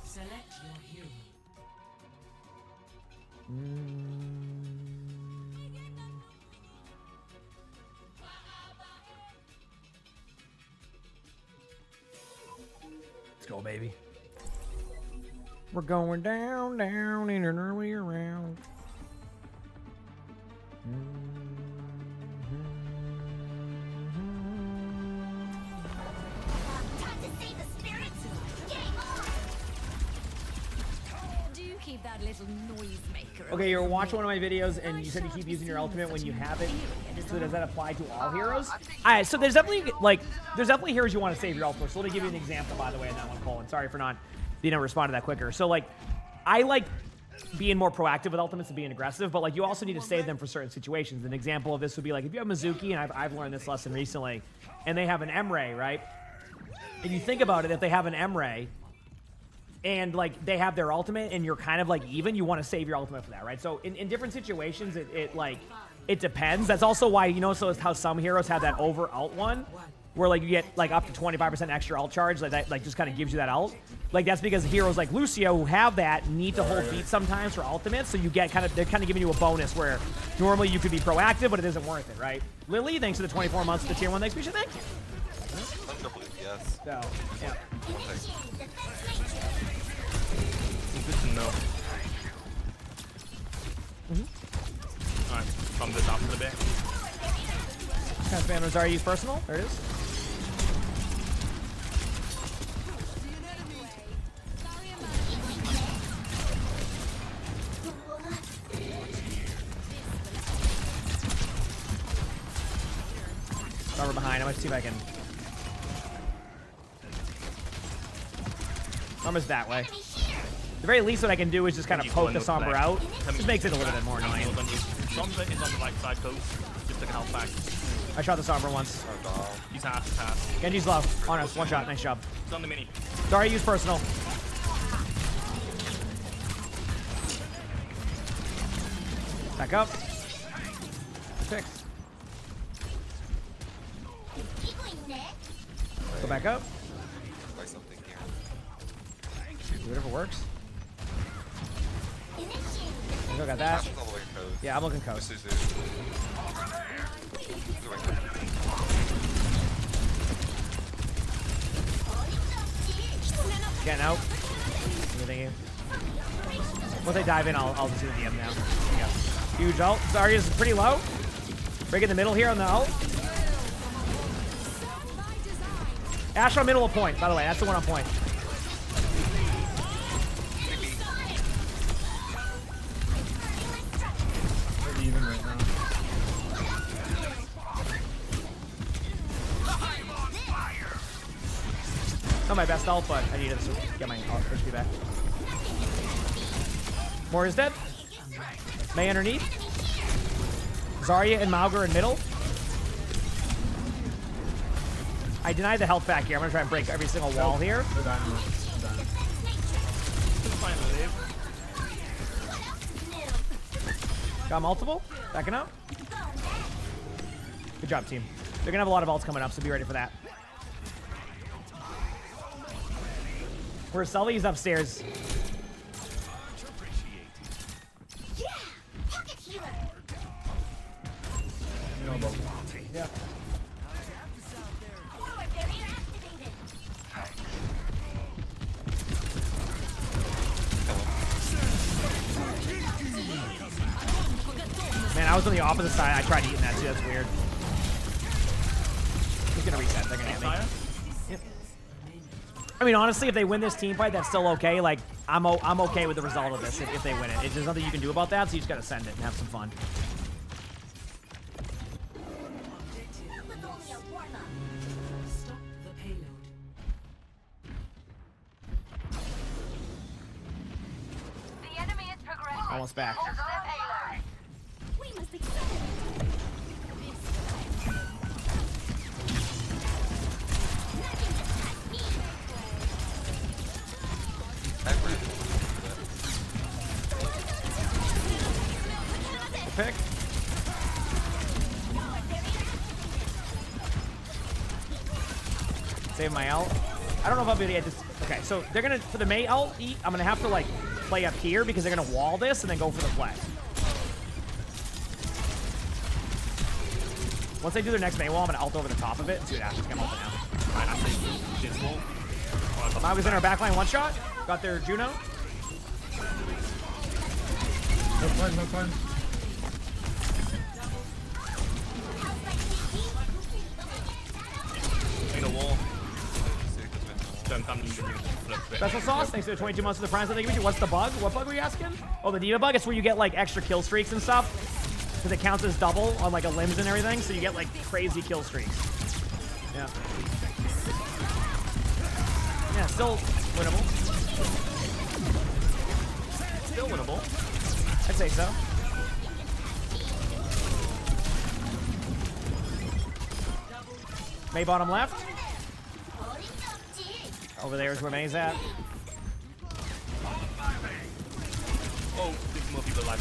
Select your hero. Let's go, baby. We're going down in an early round. Keep that little noisemaker. Okay, you're watching one of my videos and you said you keep using your ultimate when you have it. So does that apply to all heroes? Alright, so there's definitely heroes you want to save your ult for. So let me give you an example, by the way, on that one, Colin. Sorry for not being able to respond to that quicker. So I being more proactive with ultimates and being aggressive, but like you also need to save them for certain situations. An example of this would be like if you have Mizuki, and I've learned this lesson recently, and they have an M-Ray, right? If you think about it, if they have an M-Ray, and like they have their ultimate and you're kind of like even, you want to save your ultimate for that, right? So in different situations, it depends. That's also why, you know, so it's how some heroes have that over ult one, where like you get like up to 25% extra ult charge, like that like just kind of gives you that ult. Like that's because heroes like Lucio who have that need to hold beat sometimes for ultimates, so you get they're kind of giving you a bonus where normally you could be proactive, but it isn't worth it, right? Lily, thanks for the 24 months of the tier 1 expansion, thank you. Yes. So, yeah. Good to know. Alright, from this after the bit. Kind of spam Zarya's personal. There it is. Sombra behind. I'm gonna see if I can. Sombra's that way. The very least what I can do is just kind of poke the Sombra out. Just makes it a little bit more annoying. Sombra is on the right side coast. Just took a health back. I shot the Sombra once. He's half. Genji's low. On us. One shot. Nice job. He's on the mini. Sorry, use personal. Back up. Fix. Go back up. Do whatever works. I got that. Yeah, I'm looking coast. Getting out. Anything. Once I dive in, I'll just do the DM now. There you go. Huge ult. Zarya's pretty low. Break in the middle here on the ult. Ash on middle of point, by the way. That's the one on point. We're even right now. Not my best ult, but I needed to get my ult HP back. Moore is dead. Mei underneath. Zarya and Mauger in middle. I denied the health back here. I'm gonna try and break every single wall here. Got multiple. Backing up. Good job, team. They're gonna have a lot of ults coming up, so be ready for that. Where's Sully? He's upstairs. Yeah. Man, I was on the opposite side. I tried eating that too. That's weird. He's gonna reset. They're gonna hit me. Yep. I mean, honestly, if they win this team fight, that's still okay. Like, I'm okay with the result of this if they win it. There's nothing you can do about that, so you just gotta send it and have some fun. Almost back. Pick. Save my ult. I don't know if I'll be able to get this. Okay, so they're gonna, for the Mei ult, I'm gonna have to like play up here because they're gonna wall this and then go for the play. Once they do their next Mei wall, I'm gonna ult over the top of it and see what happens. I'm ulting now. Mauga's in our backline, one shot. Got their Juno. No time, no time. In a wall. Special sauce, thanks for the 22 months of the Prime. What's the bug? What bug were you asking? Oh, the Diva bug? It's where you get like extra kill streaks and stuff. Because it counts as double on like a limbs and everything, so you get like crazy kill streaks. Yeah. Yeah, still winnable. Still winnable. I'd say so. May bottom left. Over there is where May's at. Oh, there's more people alive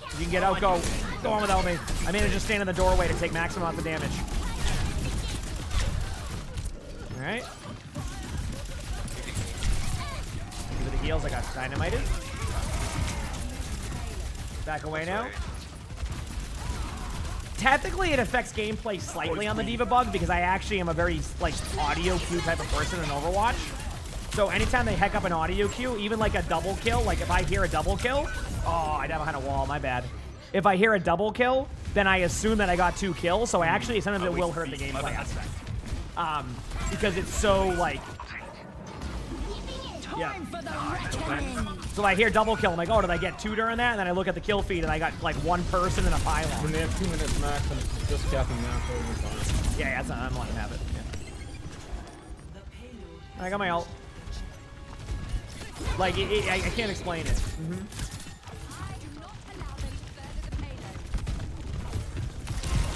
If you can get out, go. Go on without me. I managed to stand in the doorway to take maximum amount of damage. Alright. Give it the heals, I got dynamited. Back away now. Technically, it affects gameplay slightly on the D.Va bug because I actually am a very, like, audio queue type of person in Overwatch. So anytime they heck up an audio queue, even like a double kill, like if I hear a double kill, oh, I died behind a wall, my bad. If I hear a double kill, then I assume that I got 2 kills, so actually sometimes it will hurt the gameplay aspect. Because it's so, like... Yeah. So I hear double kill, I'm like, oh, did I get 2 during that? And then I look at the kill feed, and I got, like, 1 person in a pylon. When they have 2 minutes max, and it's just capping now, so we're fine. Yeah, that's not, I'm letting him have it. Yeah. I got my ult. Like, I can't explain it.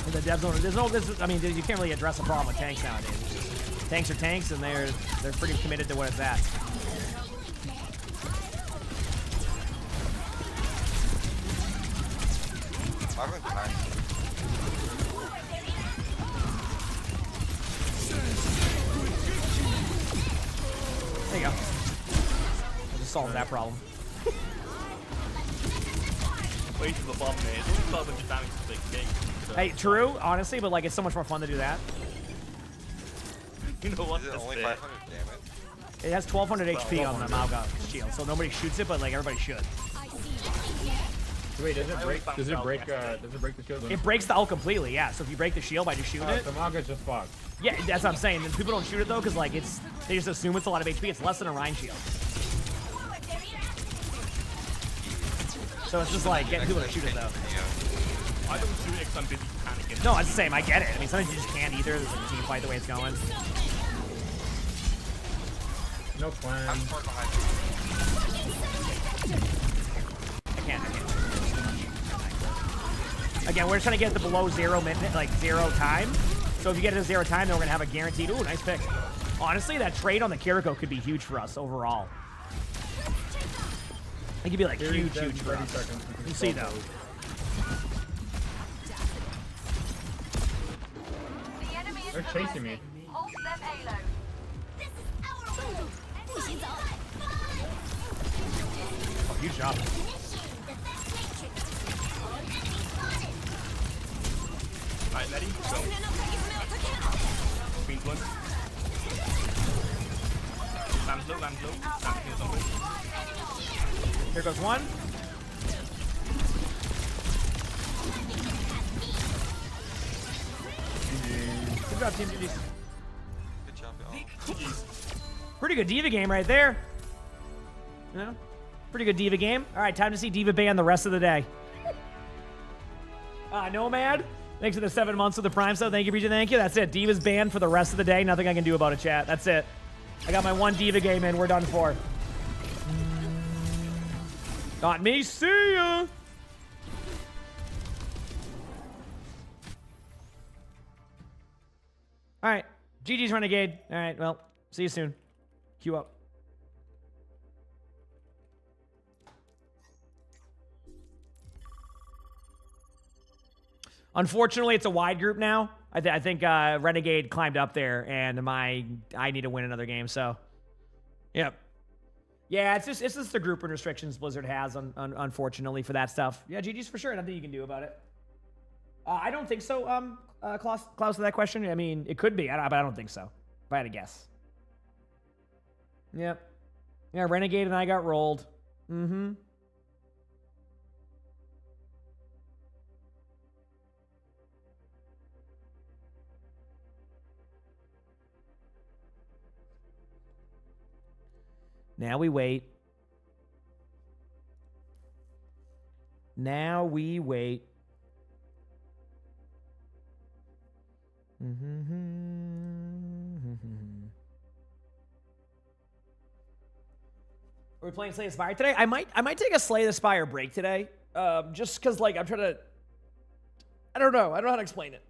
In the dev zone, there's no, I mean, you can't really address a problem with tanks nowadays. It's just, tanks are tanks, and they're pretty committed to what it's at. There you go. I'll just solve that problem. Wait to the bomb, man. It's only 1200 damage to take the game. So. Hey, true, honestly, but like it's so much more fun to do that. You know what? Is it only 500 damage? It has 1200 HP on the Malga shield, so nobody shoots it, but like everybody should. Wait, does it break? Does it break the shield? It breaks the ult completely, yeah. So if you break the shield by just shooting it, the Malga's just fucked. Yeah, that's what I'm saying. And people don't shoot it though, because like they just assume it's a lot of HP. It's less than a Rhine shield. So it's just like getting people to shoot it though. I don't shoot it because I'm busy panicking. No, it's the same. I get it. I mean, sometimes you just can't either. There's like a team fight the way it's going. No plan. I can't. Again, we're just trying to get the below 0 minute, like 0 time. So if you get it to 0 time, then we're gonna have a guaranteed. Ooh, nice pick. Honestly, that trade on the Kiriko could be huge for us overall. It could be like huge for us. We'll see though. They're chasing me. Oh, huge job. Alright, ready? Go. Queen's one. Ram's low. Ram heals on one. Here goes one. Good job, Team GG's. Good job, y'all. Pretty good D.Va game right there. You know? Pretty good D.Va game. All right, time to see D.Va ban the rest of the day. Nomad, thanks for the 7 months of the Prime sub. Thank you, BJ. Thank you. That's it. D.Va's banned for the rest of the day. Nothing I can do about it, chat. That's it. I got my 1 D.Va game in. We're done for. Not me. See ya. All right. GG's Renegade. All right. Well, see you soon. Queue up. Unfortunately, it's a wide group now. I think Renegade climbed up there, and I need to win another game. So, yep. Yeah, it's just the group restrictions Blizzard has, unfortunately, for that stuff. Yeah, GG's for sure. Nothing you can do about it. I don't think so, Klaus, to that question. I mean, it could be, but I don't think so, if I had to guess. Yep. Yeah, Renegade and I got rolled. Mm-hmm. Now we wait. Now we wait. Are we playing Slay the Spire today? I might take a Slay the Spire break today. Just because, like, I'm trying to... I don't know. I don't know how to explain it.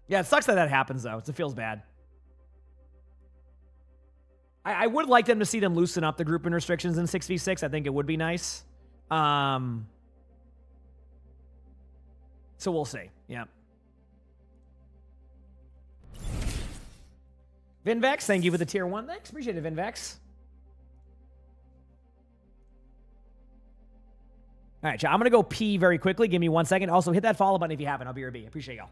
Yeah, it sucks that happens, though. It feels bad. I would like them to see them loosen up the grouping restrictions in 6v6. I think it would be nice. So we'll see. Yeah. Vinvex, thank you for the tier 1. Thanks. Appreciate it, Vinvex. All right, chat. I'm going to go pee very quickly. Give me 1 second. Also, hit that follow button if you haven't. I'll be your B. Appreciate y'all.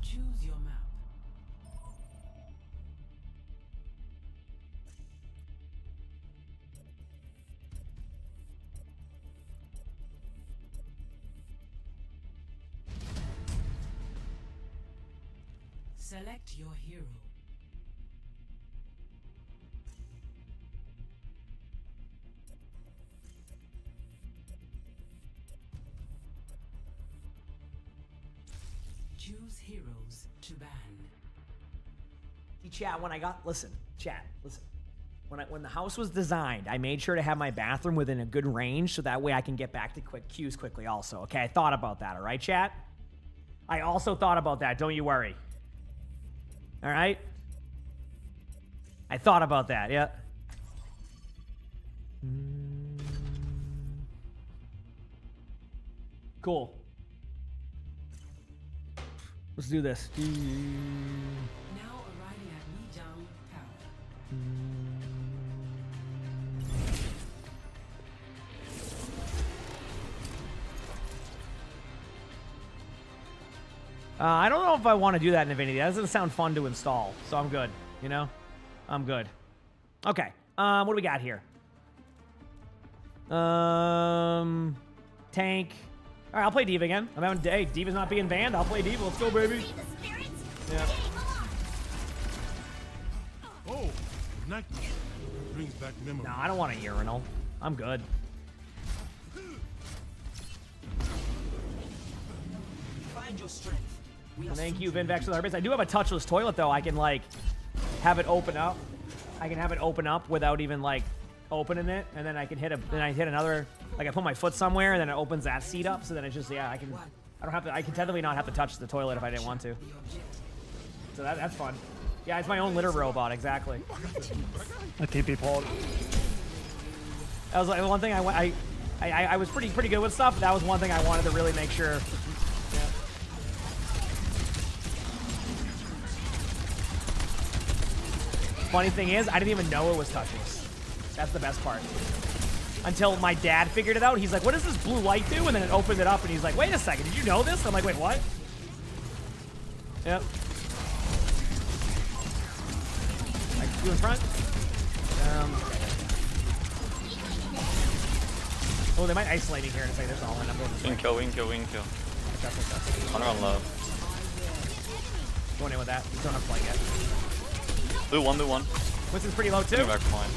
Choose your map. Select your hero. Choose heroes to ban. Chat, when I got... Listen. Chat, listen. When the house was designed, I made sure to have my bathroom within a good range so that way I can get back to quick queues quickly also. Okay, I thought about that, all right, chat? I also thought about that, don't you worry. All right? I thought about that, yeah. Cool. Let's do this. Now arriving at Lijiang Tower. I don't know if I want to do that in Divinity. That doesn't sound fun to install, so I'm good. You know? I'm good. Okay. What do we got here? Tank. All right, I'll play Diva again. I'm having... Hey, Diva's not being banned. I'll play Diva. Let's go, baby. Yeah. Oh, night brings back memories. No, I don't want a urinal. I'm good. Find your strength. Thank you, Vinvex, for the herbs. I do have a touchless toilet, though. I can, like, have it open up. I can have it open up without even, like, opening it. And then I can hit another... Like, I put my foot somewhere, and then it opens that seat up. So then it's just, yeah, I don't have to... I can technically not have to touch the toilet if I didn't want to. So that's fun. Yeah, it's my own litter robot, exactly. A TP pod. That was like one thing I was pretty good with stuff. But that was one thing I wanted to really make sure. Yeah. Funny thing is, I didn't even know it was touches. That's the best part. Until my dad figured it out. He's like, what does this blue light do? And then it opened it up, and he's like, wait a second, did you know this? I'm like, wait, what? Yep. You in front? Oh, they might isolate me here in a second. There's all in. I'm going this way. Wing kill. Hunter on low. Going in with that. We don't have flight yet. Blue one. Winston's pretty low too. Back behind.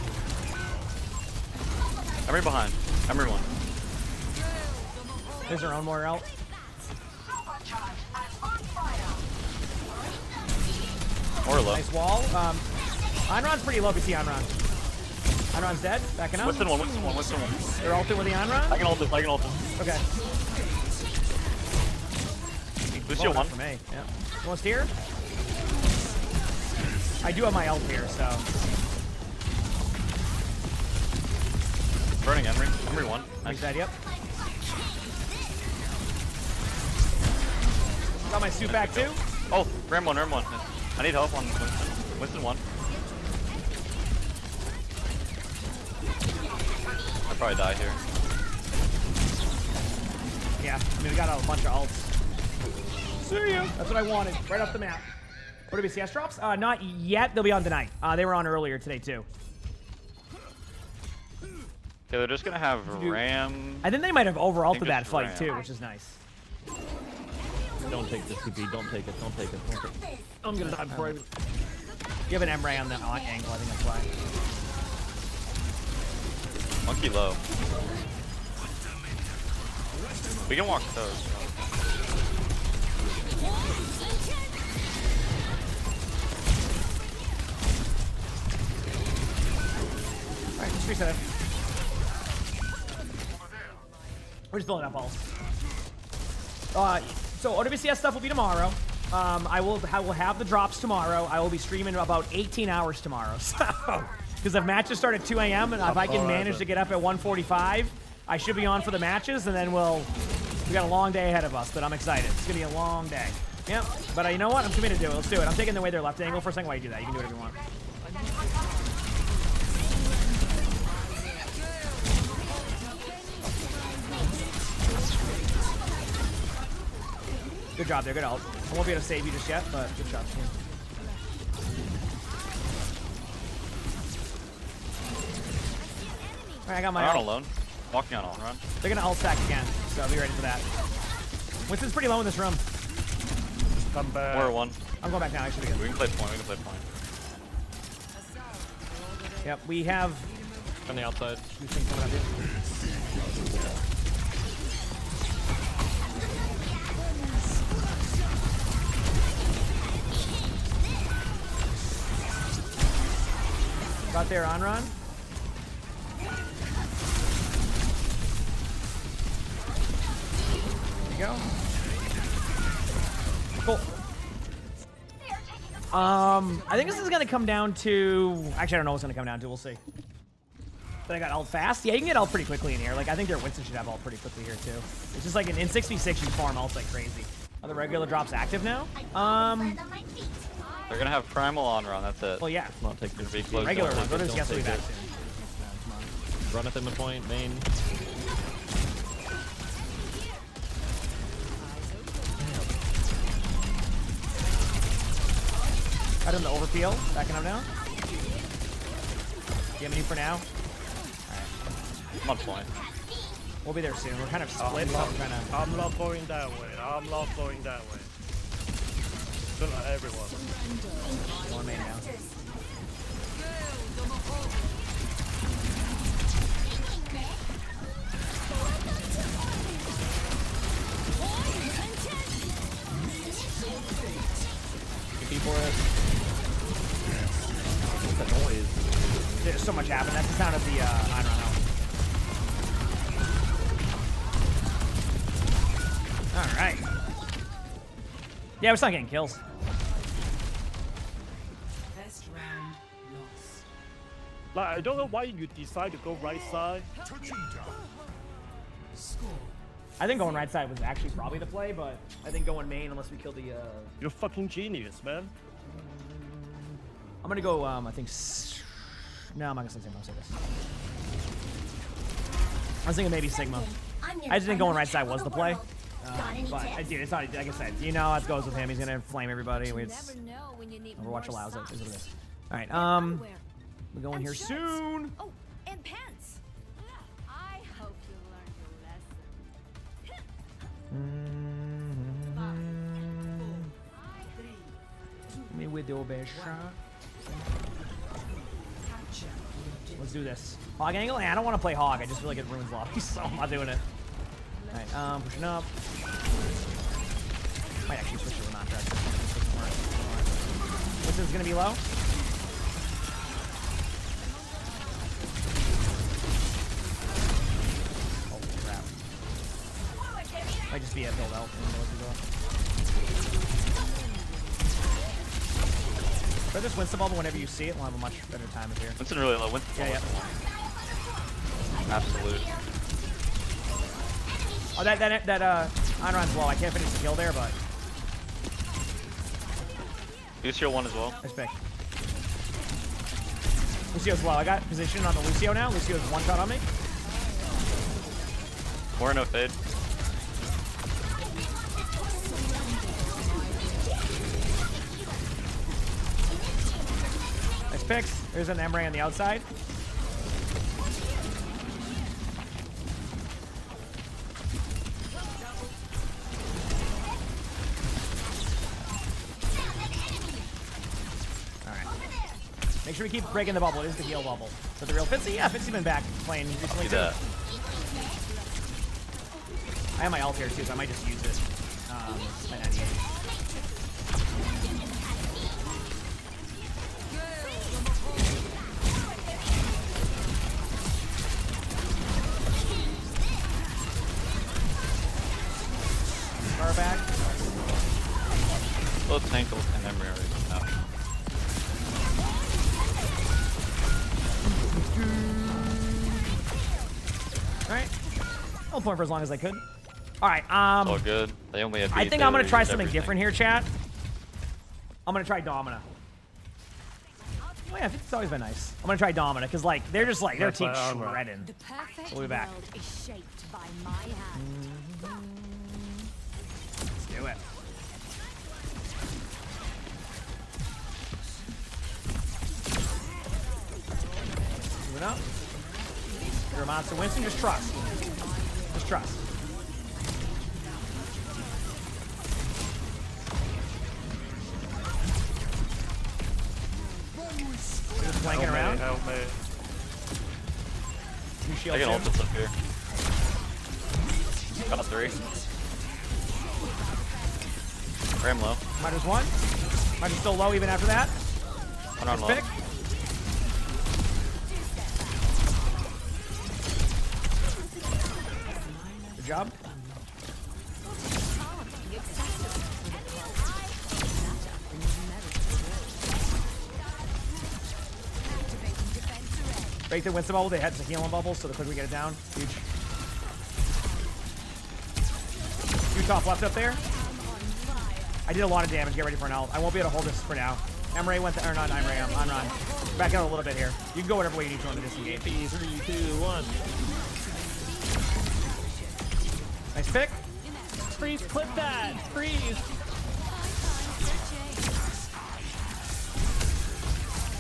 Emery behind. Emery one. There's our own more out. Or low. Nice wall. Anron's pretty low. We see Anron. Anron's dead. Backing up. Winston one. They're ulting with the Anron? I can ult him. Okay. Lucio one. For me. Yeah. Almost here. I do have my ult here, so. Burning Emery. Emery one. Nice. Dead, yep. Got my suit back too. Oh, Ram one. I need help on Winston. Winston one. I'll probably die here. Yeah, I mean, we got a bunch of ults. See ya. That's what I wanted. Right off the map. What are BCS drops? Not yet. They'll be on tonight. They were on earlier today too. Yeah, they're just gonna have Ram. I think they might have over-ulted that fight too, which is nice. Don't take this TP. Don't take it. Don't take it. Don't take it. I'm gonna die before I even... You have an Emray on the angle. I think that's why. Monkey low. We can walk those. Alright, just reset it. We're just building up balls. So OWCS stuff will be tomorrow. I will have the drops tomorrow. I will be streaming about 18 hours tomorrow. So, because the matches start at 2 a.m. and if I can manage to get up at 1:45, I should be on for the matches, and then we got a long day ahead of us. But I'm excited. It's gonna be a long day. Yep. But you know what? I'm committed to it. Let's do it. I'm taking away their left angle for a second. Why you do that? You can do whatever you want. Good job there, good ult. I won't be able to save you just yet, but good job. Alright, I got my ult. ult. Alone. Walking on run. They're gonna ult stack again, so I'll be ready for that. Winston's pretty low in this room. Come back. We're one. I'm going back now, actually. We can play point, we can play point. Yep, we have... On the outside. Coming up here. Got there on run. There you go. Cool. I think this is gonna come down to. Actually, I don't know what's gonna come down to. We'll see. But I got ult fast. Yeah, you can get ult pretty quickly in here. Like I think their Winston should have ult pretty quickly here too. It's just like in 6v6 you farm ults like crazy. Are the regular drops active now? They're gonna have primal on run. That's it. Well, yeah. Not take the be close. Regular one. Go to Don't will be take back it. soon. Run at them in point, main. Got him the overpeel. Backing up now. You have any for now? Alright. I'm on point. We'll be there soon. We're kind of split, so I'm trying to... I'm not going that way. I'm not going that way. Good luck, everyone. One main now. TP for it. What's that noise? There's so much happening. That's the sound of the, I don't know. Alright. Yeah, we're still getting kills. First round lost. Like, I don't know why you decide to go right side. Score. I think going right side was actually probably the play, but I think going main unless we kill the, You're fucking genius, man. I'm gonna go, I think... No, I'm not gonna say Sigma. I'll say this. I was thinking maybe Sigma. I just think going right side was the play. But, dude, it's not, like I said, you know how it goes with him. He's gonna flame everybody. Overwatch allows it. Is what it is. Alright, we're going here soon. Oh, and pants. I hope you learned your lesson. Me with the best shot. Let's do this. Hog angle? I don't want to play hog. I just feel like it ruins lobbies, so I'm not doing it. Alright, pushing up. Might actually switch to the non-track. This is gonna be low. Oh crap. Might just be a build out. But this Winston bubble whenever you see it, we'll have a much better time here. Winston really low. Winston. Yeah. Absolute. Oh, that Onron's low. I can't finish the kill there, but... Lucio 1 as well. Respect. Lucio's low. I got position on the Lucio now. Lucio's one shot on me. More no fade. picks. There's an emongg on the outside. Make sure we keep breaking the bubble. It is the heal bubble. So the real Fitzy? Yeah, Fitzy's been back playing recently too. I have my ult here too, so I might just use it. Might not need it. Scar back. Both Tankle and Emery already coming out. Alright. I'll point for as long as I could. Alright, It's all good. They only have I think I'm gonna try something different here, chat. I'm gonna try Domina. Oh yeah, it's always been nice. I'm gonna try Domina, because like they're just like their team's shredding. The perfect We'll be back. world is shaped by my hand. Let's do it. Moving up. You're a monster, Winston. Just trust. Just trust. Just flanking around. Help me. Two I shields. can ult this up here. Got 3. Ram low. Midas 1. Midas still low even after that. One on low. Pick. Good job. Break the Winston bubble. They had some healing bubbles, so the quicker we get it down. Huge. Two top left up there. I did a lot of damage. Get ready for an ult. I won't be able to hold this for now. Emre went to, or not Emre, I'm Ron. Back out a little bit here. You can go whatever way you need to on the disengage. 3, 2, 1. Nice pick. Freeze, clip that! Freeze!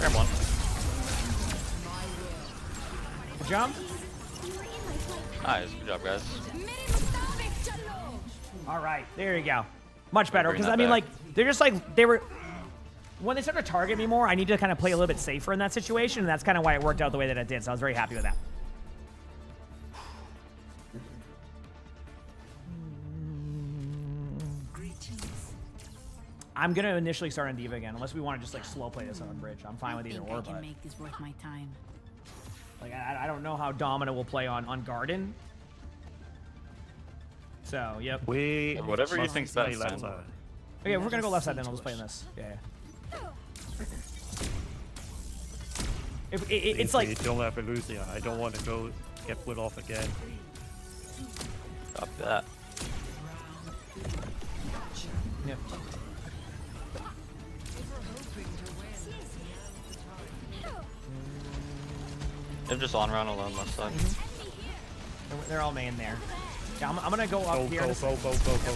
Ram 1. Good job. Nice. Good job, guys. All right, there you go. Much better, Bring because that I mean, back. like, they're just like, they were, when they start to target me more, I need to kind of play a little bit safer in that situation, and that's kind of why it worked out the way that it did, so I was very happy with that. I'm going to initially start on Diva again, unless we want to just, like, slow play this on bridge. I'm fine with either or, but... make this worth my time. Like, I don't know how Domina will play on Garden. So, yep. Whatever you think's best. left man. side. Okay, if we're going to go left side, then I'll just play in this. Yeah. It's like... Don't have Illusia. I don't want to go get put off again. Copy that. Yep. They're just on round alone left side. They're all main there. Yeah, I'm gonna go up here. Go.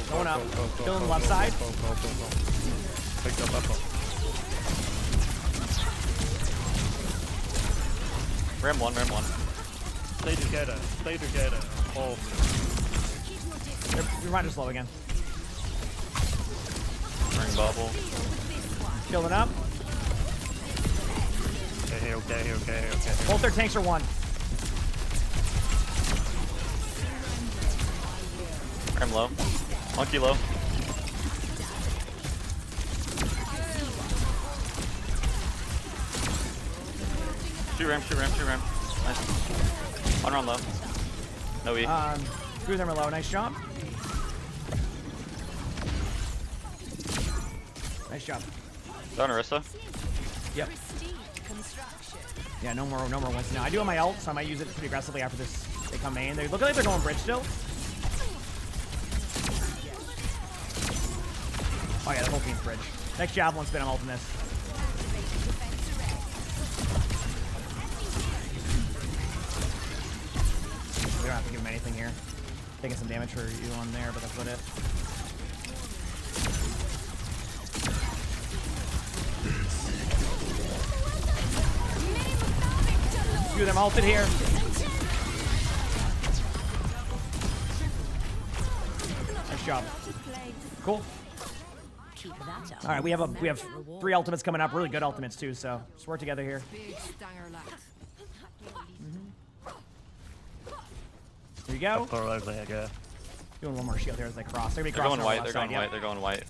Going up. Still on the left side. Pick up up. Ram 1, Ram 1. Stay together. Stay together. Oh. You're right, just slow again. Ring bubble. Shielding up. Okay. Both their tanks are 1. Ram low. Monkey low. Shoot ram. Nice. One round low. No E. Screw them are low. Nice job. Nice job. Down Orisa. Yep. Yeah, no more ones now. I do have my ult, so I might use it pretty aggressively after this. They come in. They look like they're going bridge still. Oh yeah, the whole team's bridge. Next javelin spin, I'm ulting this. We don't have to give him anything here. Taking some damage for you on there, but that's about it. few of them ulted here. Nice job. Cool. All right, we have 3 ultimates coming up. Really good ultimates too. So just work together here. There you go. Doing one more shield here as they cross. They're going white. They're going white. They're going white.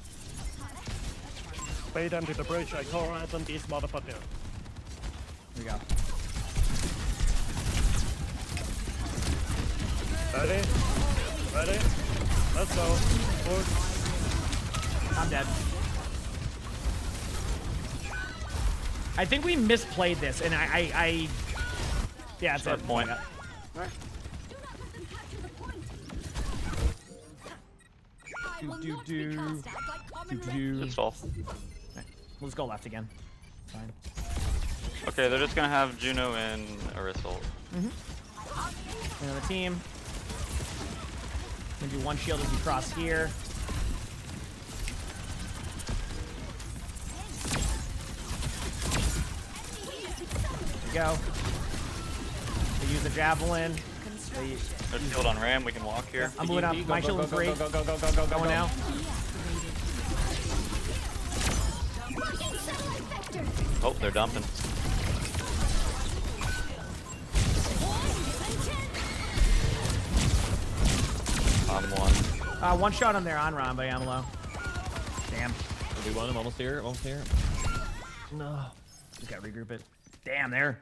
Bait them to the bridge. I call them these motherfuckers. Here we go. Ready? Ready? Let's go. Push. I'm dead. I think we misplayed this, and I yeah, it's a point. Good stall. Right. We'll just go left again. Fine. Okay, they're just gonna have Juno and Arisol. Another team. Gonna do one shield as we cross here. There we go. They use the javelin. There's shield on Ram. We can walk here. I'm moving up. My shield in 3. Go. Going now. Oh, they're dumping. On one. One shot on there on Ron by Amalo. Damn. We won him. Almost here. No. Just gotta regroup it. Damn, there.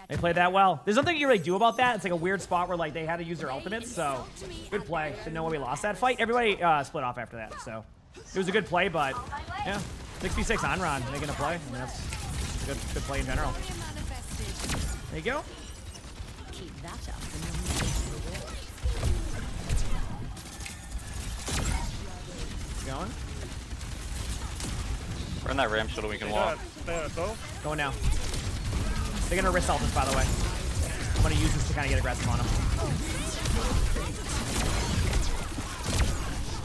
They played that well. There's nothing you can really do about that. It's like a weird spot where like they had to use their ultimates, so good play. Didn't know why we lost that fight. Everybody split off after that, so it was a good play, but yeah. 6v6 on Ron making a play. I mean, that's a good play in general. There you go. Keep that up. Going. We're in that Ram shield. We can walk. Going now. They're gonna risk this, by the way. I'm gonna use this to kind of get aggressive on them.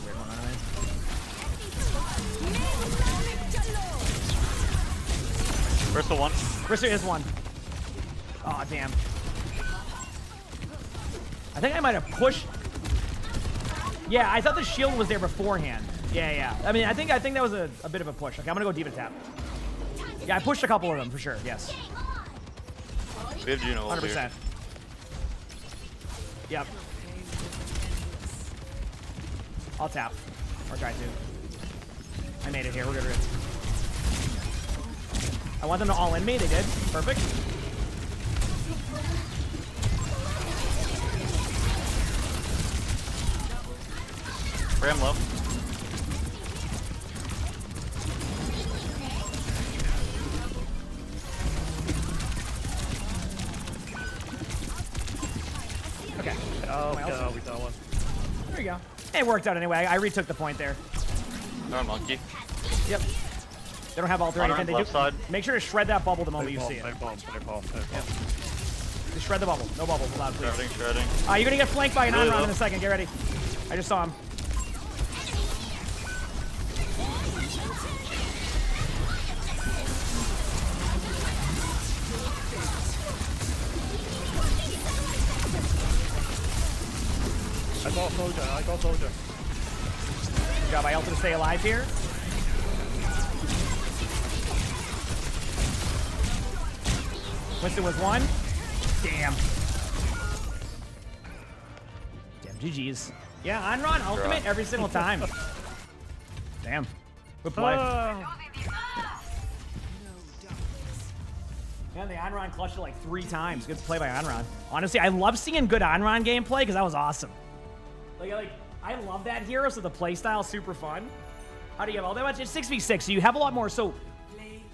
Weird one, Bristol one. Bristol is one. Oh damn. I think I might have pushed. Yeah, I thought the shield was there beforehand. Yeah. I mean, I think that was a bit of a push. Okay, I'm gonna go deep attack. Yeah, I pushed a couple of them for sure. Yes. We have Juno over 100%. here. Yep. I'll tap. Or try to. I made it here. We're good. I want them to all in me. They did. Perfect. Ram low. Okay. Oh, we got one. There you go. It worked out anyway. I retook the point there. Our monkey. Yep. They don't have ult or anything. They do. Side. Make sure to shred that bubble the moment you see it. Yep. Just shred the bubble. No bubble. Loud, please. Shredding. You're gonna get flanked by an Really on-round low. in a second. Get ready. I just saw him. I got soldier. Good job. I ulted to stay alive here. Winston was one. Damn. GG's. Yeah, on Ron ultimate every single time. Damn. Good play. Yeah, the Onron clutched it like 3 times. Good play by Onron. Honestly, I love seeing good Onron gameplay because that was awesome. Like, I love that hero, so the playstyle is super fun. How do you have all that much? It's 6v6, so you have a lot more. So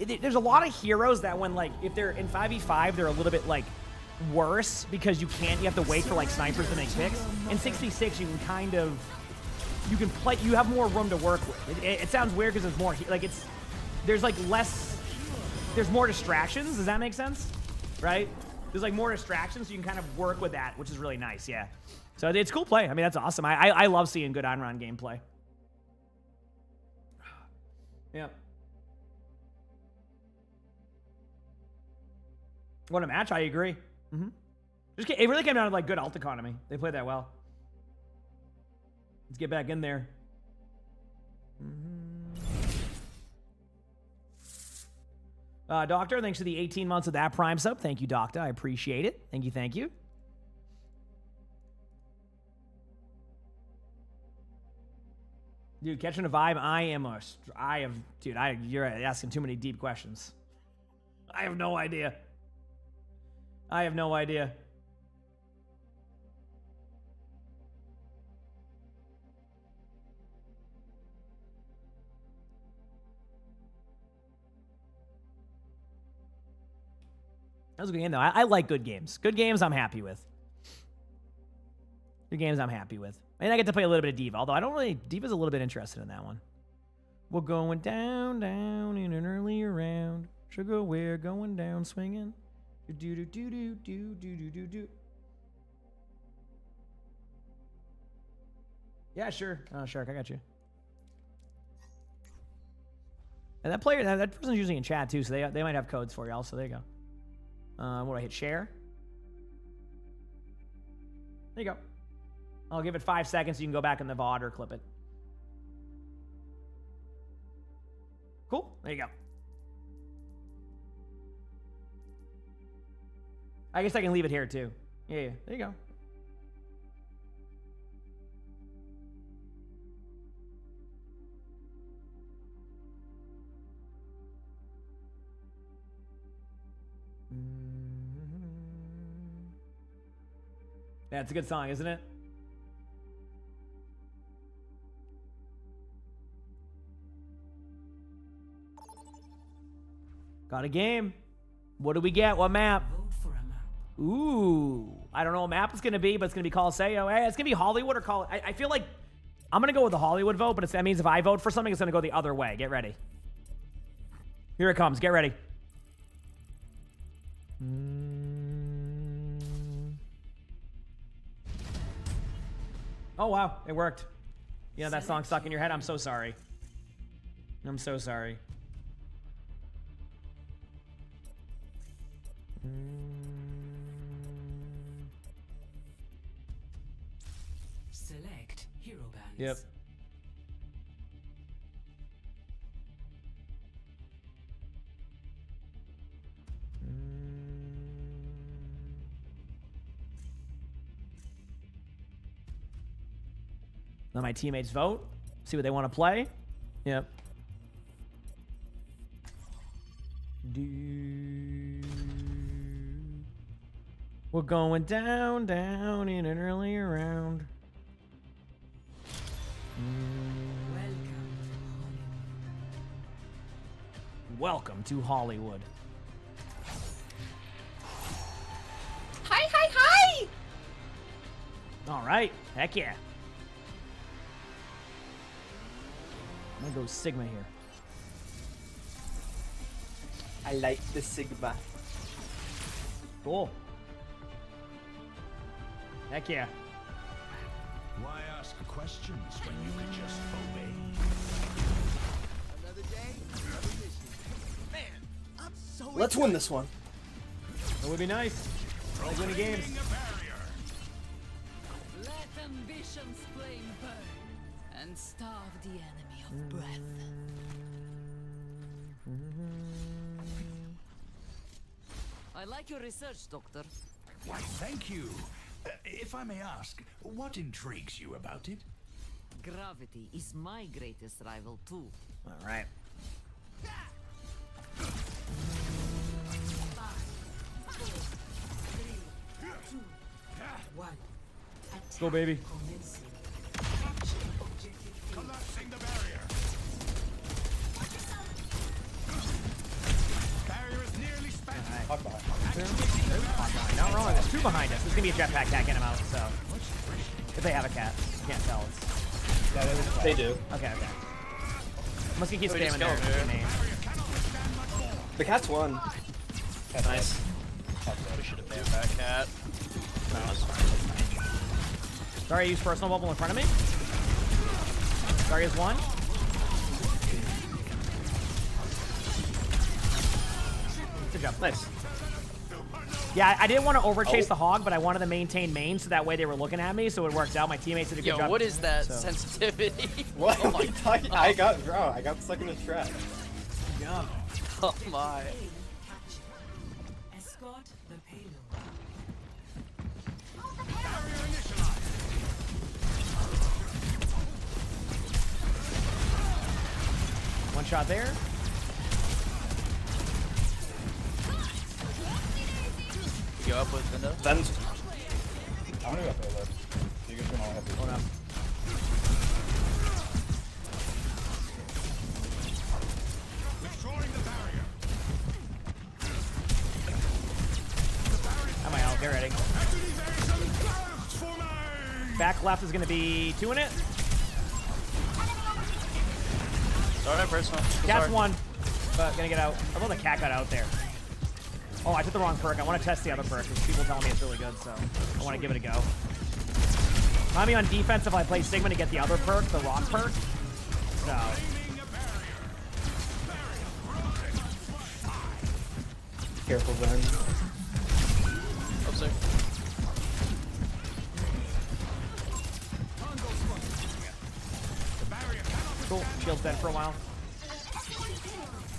there's a lot of heroes that when, like, if they're in 5v5, they're a little bit, like, worse because you have to wait for, like, snipers to make picks. In 6v6, you can kind of, you can play, you have more room to work with. It sounds weird because there's more, like, there's, like, less, there's more distractions. Does that make sense? Right? There's, like, more distractions, so you can kind of work with that, which is really nice, yeah. So it's cool play. I mean, that's awesome. I love seeing good on-run gameplay. Yeah. What a match, I agree. It really came down to like good ult economy. They played that well. Let's get back in there. Doctor, thanks for the 18 months of that Prime sub. Thank you, Doctor. I appreciate it. Thank you, thank you. Dude, catching a vibe. You're asking too many deep questions. I have no idea. I have no idea. That was a good game, though. I like good games. Good games I'm happy with. Good games I'm happy with. And I get to play a little bit of Diva, although I don't really... Diva's a little bit interested in that one. We're going down, down in an early round. Sugar, we're going down swinging. Do-do-do-do-do-do-do-do-do. Yeah, sure. Oh, Shark, I got you. And that player, that person's usually in chat, too, so they might have codes for you also. There you go. What do I hit? Share? There you go. I'll give it 5 seconds so you can go back in the VOD or clip it. Cool. There you go. I guess I can leave it here too. Yeah. There you go. Yeah, it's a good song, isn't it? Got a game. What do we get? What map? Ooh. I don't know what map it's going to be, but it's going to be Coliseum. Hey, it's going to be Hollywood or Col... I feel like I'm going to go with the Hollywood vote, but that means if I vote for something, it's going to go the other way. Get ready. Here it comes. Get ready. Oh, wow. It worked. You know, that song stuck in your head. I'm so sorry. I'm so sorry. Select hero bands. Yep. Let my teammates vote. See what they want to play. Yep. We're going down, down in an early round. Welcome to Hollywood. Hi, hi, hi! All right. Heck yeah. I'm gonna go Sigma here. I like the Sigma. Cool. Heck yeah. Why ask questions when you can just obey? Another day, another mission. Man, I'm so Let's win this one. That would be nice. I like winning games. Let ambition's flame burn and starve the enemy of breath. I like your research, Doctor. Why, thank you. If I may ask, what intrigues you about it? Gravity is my greatest rival, too. All right. Go, baby. Collapsing the barrier. Barrier is nearly spent. All right. Not wrong. There's two behind us. There's gonna be a jetpack cat getting them out. So if they have a cat, you can't tell. It's... They do. Okay. Must keep spamming there. The cat's won. That's nice. We should have banned that cat. No, it's fine. Sorry, I used personal bubble in front of me. Sorry, is one. Good job. Nice. Yeah, I didn't want to overchase the hog, but I wanted to maintain main so that way they were looking at me, so it worked out. My teammates did a good job. Yo, what is that so. sensitivity? What am I talking? I got stuck in a trap. Yeah. Oh my. Escort the payload. One shot there. Go up with window. Then I'm gonna go up there though. You guys can all have this. Hold up. Destroying the barrier. Am I out? Get ready. Back left is gonna be 2 in it. Sorry, first one. Cat's 1, but gonna get out. I thought the cat got out there. Oh, I took the wrong perk. I want to test the other perk because people tell me it's really good, so I want to give it a go. Remind me on defense if I play Sigma to get the other perk, the rock perk. So. Careful, Zen. Oh, sorry. Cool. Shield's dead for a while.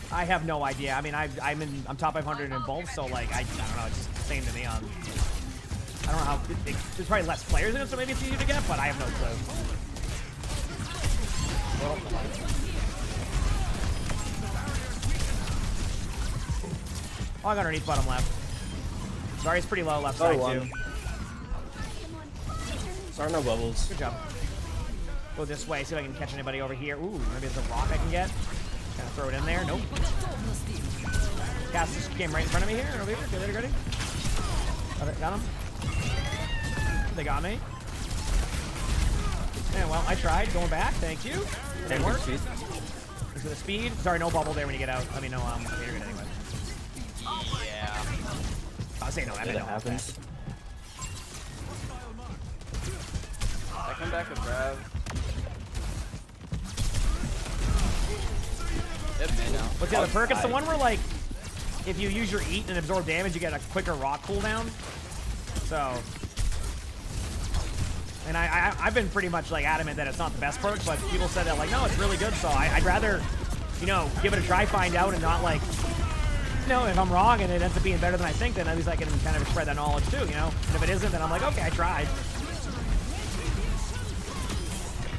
I have no idea. I mean, I'm top 500 in both, so like I don't know. It's just the same to me. I don't know how. There's probably less players in it, so maybe it's easier to get. But I have no clue. Oh, I got underneath bottom left. Sorry, it's pretty low left side too. Sorry, no bubbles. Good job. Go this way. See if I can catch anybody over here. Ooh, maybe there's a rock I can get. Gonna throw it in there. Nope. Cast just came right in front of me here. Over here. Get ready. Got him. They got me. Yeah, well, I tried. Going back. Thank you. Didn't work. Is it a speed? Sorry, no bubble there when you get out. Let me know. You're good anyway. Yeah. I'll say no. That didn't happen. I come back with Brav. What's the other perk? It's the one where, like, if you use your eat and absorb damage, you get a quicker rock cooldown. So, and I've been pretty much like adamant that it's not the best perk, but people said that like, no, it's really good. So I'd rather, you know, give it a try, find out, and not like, you know, if I'm wrong and it ends up being better than I think, then at least I can kind of spread that knowledge too, you know. And if it isn't, then I'm like, okay, I tried.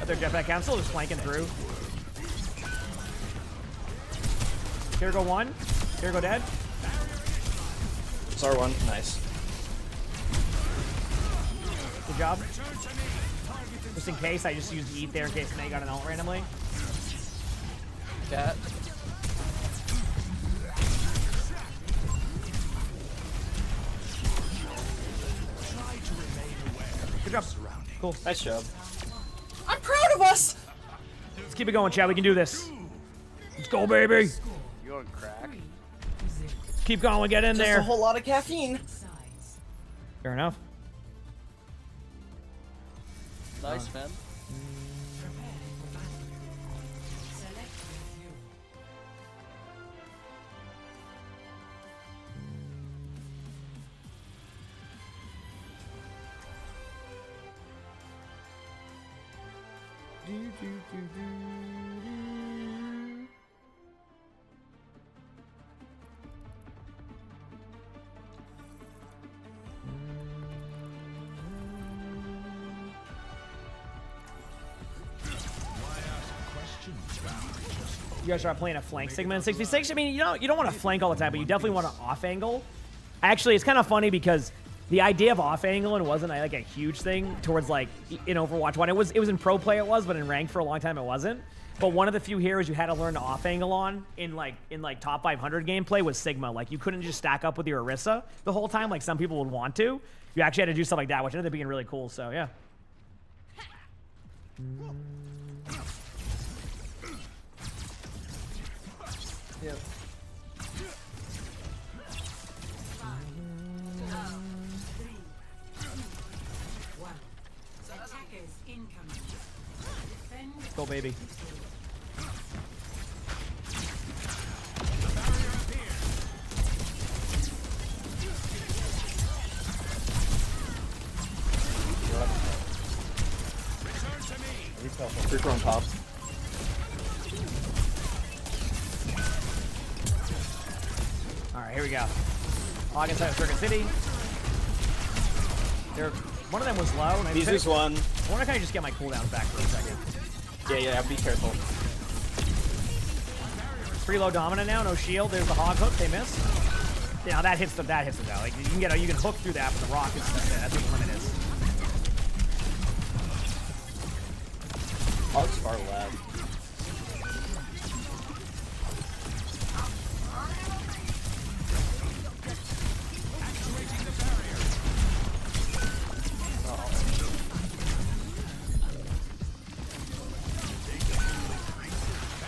Other jetpack cancel is flanking through. Here go 1. Here go dead. SAR 1. Nice. Good job. Just in case, I just used eat there in case they got an ult randomly. Cat. Good job. Cool. Nice job. I'm proud of us. Let's keep it going, Chad. We can do this. Let's go, baby. You're crack. Let's keep going. Get in there. Just a whole lot of caffeine. Fair enough. Nice, man. You guys are playing a flank Sigma in 66. I mean, you don't want to flank all the time, but you definitely want to off angle. Actually, it's kind of funny because the idea of off angling wasn't like a huge thing towards like in Overwatch 1. It was in pro play it was, but in ranked for a long time it wasn't. But one of the few heroes you had to learn to off angle on in like top 500 gameplay was Sigma. Like you couldn't just stack up with your Orisa the whole time like some people would want to. You actually had to do stuff like that, which ended up being really cool. So yeah. Yeah. Go, baby. Reaper on top. Alright, here we go. Log inside of Circuit City. One of them was low. He's just one. I wonder if I can just get my cooldowns back for a second. Yeah, be careful. Pretty low dominant now, no shield. There's the hog hook, they missed. Yeah, that hits the though. Like you can hook through that, but the rock is that's what the limit is. Hog's far left.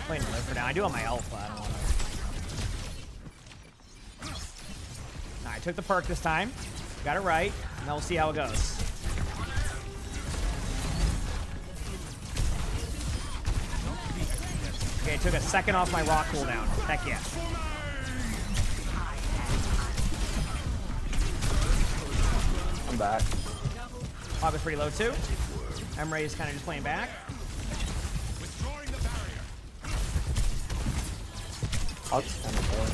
Playing live for now. I do have my alpha. I don't want to. Alright, took the perk this time. Got it right. And then we'll see how it goes. Okay, took a second off my rock cooldown. Heck yeah. I'm back. Hog was pretty low too. Emray is kind of just playing back. Hog's kind of low.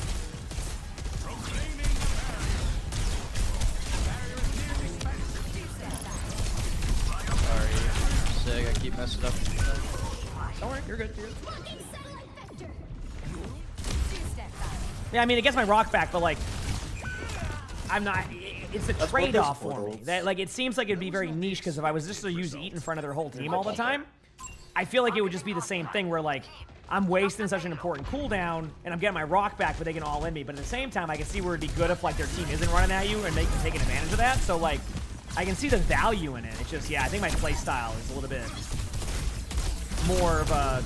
Sorry. Sig, I keep messing up. Don't worry, you're good. Yeah, I mean, it gets my rock back, but like, I'm not. It's a trade-off for me. That like, it seems like it'd be very niche because if I was just to use Eat in front of their whole team all the time, I feel like it would just be the same thing where like, I'm wasting such an important cooldown and I'm getting my rock back, but they can all in me. But at the same time, I can see where it'd be good if like their team isn't running at you and they can take advantage of that. So like, I can see the value in it. It's just, yeah, I think my play style is a little bit more of a.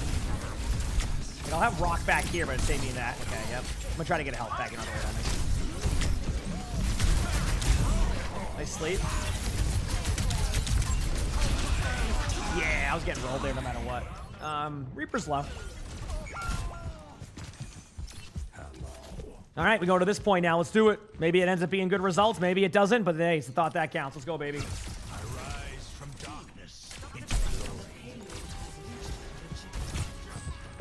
Like, I'll have rock back here, but it'd save me that. Okay, yep. I'm gonna try to get health back another way. Nice sleep. Yeah, I was getting rolled there no matter what. Reaper's low. All right, we go to this point now. Let's do it. Maybe it ends up being good results. Maybe it doesn't, but hey, it's the thought that counts. Let's go, baby. I rise from darkness.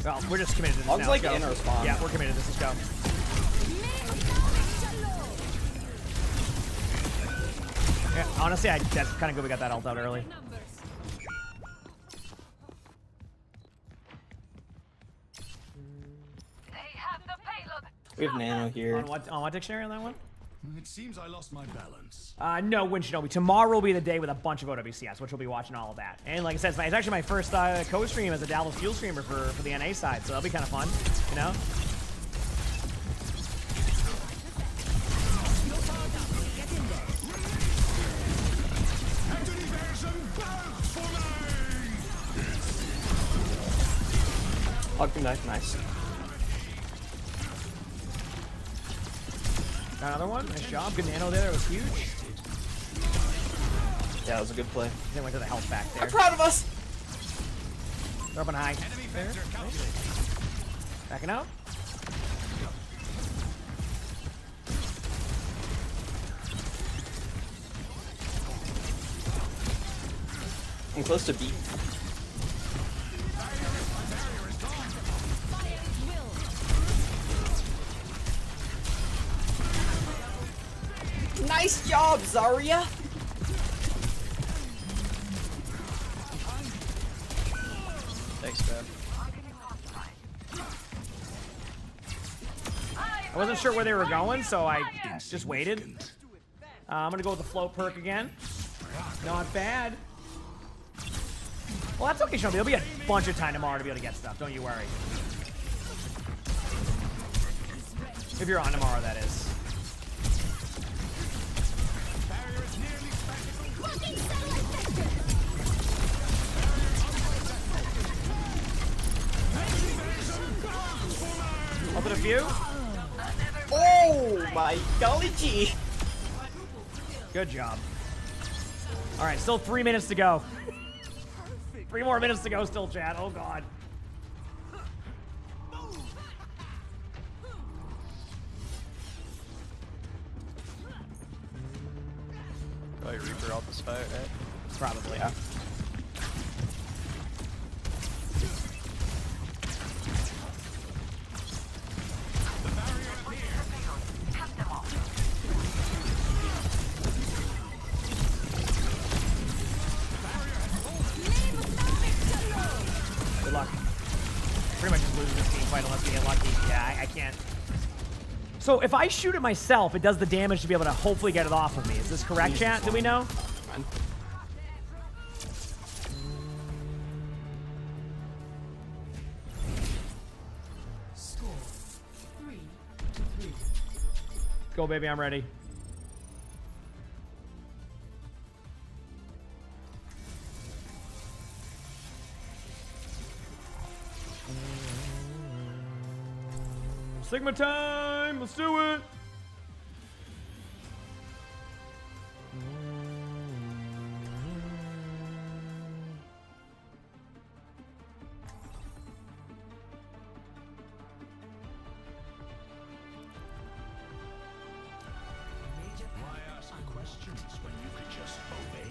Well, we're just committed to this Hog's now. like Let's go. in our spawn. Yeah, we're committed to this. Let's go. Yeah, honestly, that's kind of good we got that ult out early. We have Nano here. On what dictionary on that one? It seems I lost my balance. No, Win Shinobi. Tomorrow will be the day with a bunch of OWCS, which we'll be watching all of that. And like I said, it's actually my first co-stream as a Dallas Fuel streamer for the NA side, so that'll be kind of fun, you know? Hog knife, nice. Another one. Nice job. Good nano there. That was huge. Yeah, that was a good play. Then went to the health back there. I'm proud of us. They're up on high. There. Nice. Backing out. I'm close to B. Nice job, Zarya! Thanks, man. I wasn't sure where they were going, so I just waited. I'm gonna go with the float perk again. Not bad. Well, that's okay, Shinobi. There'll be a bunch of time tomorrow to be able to get stuff. Don't you worry. If you're on tomorrow, that is. Open a few. Oh my golly gee. Good job. All right, still 3 minutes to go. 3 more minutes to go still, chat. Oh, God. Probably Reaper out this fight, right? Probably. Yeah. pretty much just losing this team fight unless we get lucky. Yeah, I can't. So if I shoot it myself, it does the damage to be able to hopefully get it off of me. Is this correct, chat? Do we know? Score 3-3. Go, baby. I'm ready. Sigma time! Let's do it!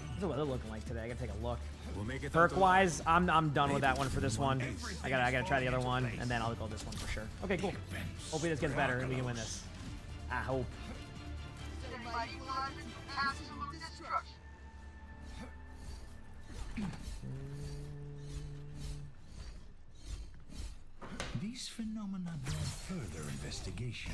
What's the weather looking like today? I gotta take a look. Perk-wise, I'm done with that one for this one. I gotta try the other one, and then I'll go this one for sure. Okay, cool. Hopefully this gets better and we can win this. I hope. These phenomena bear further investigation.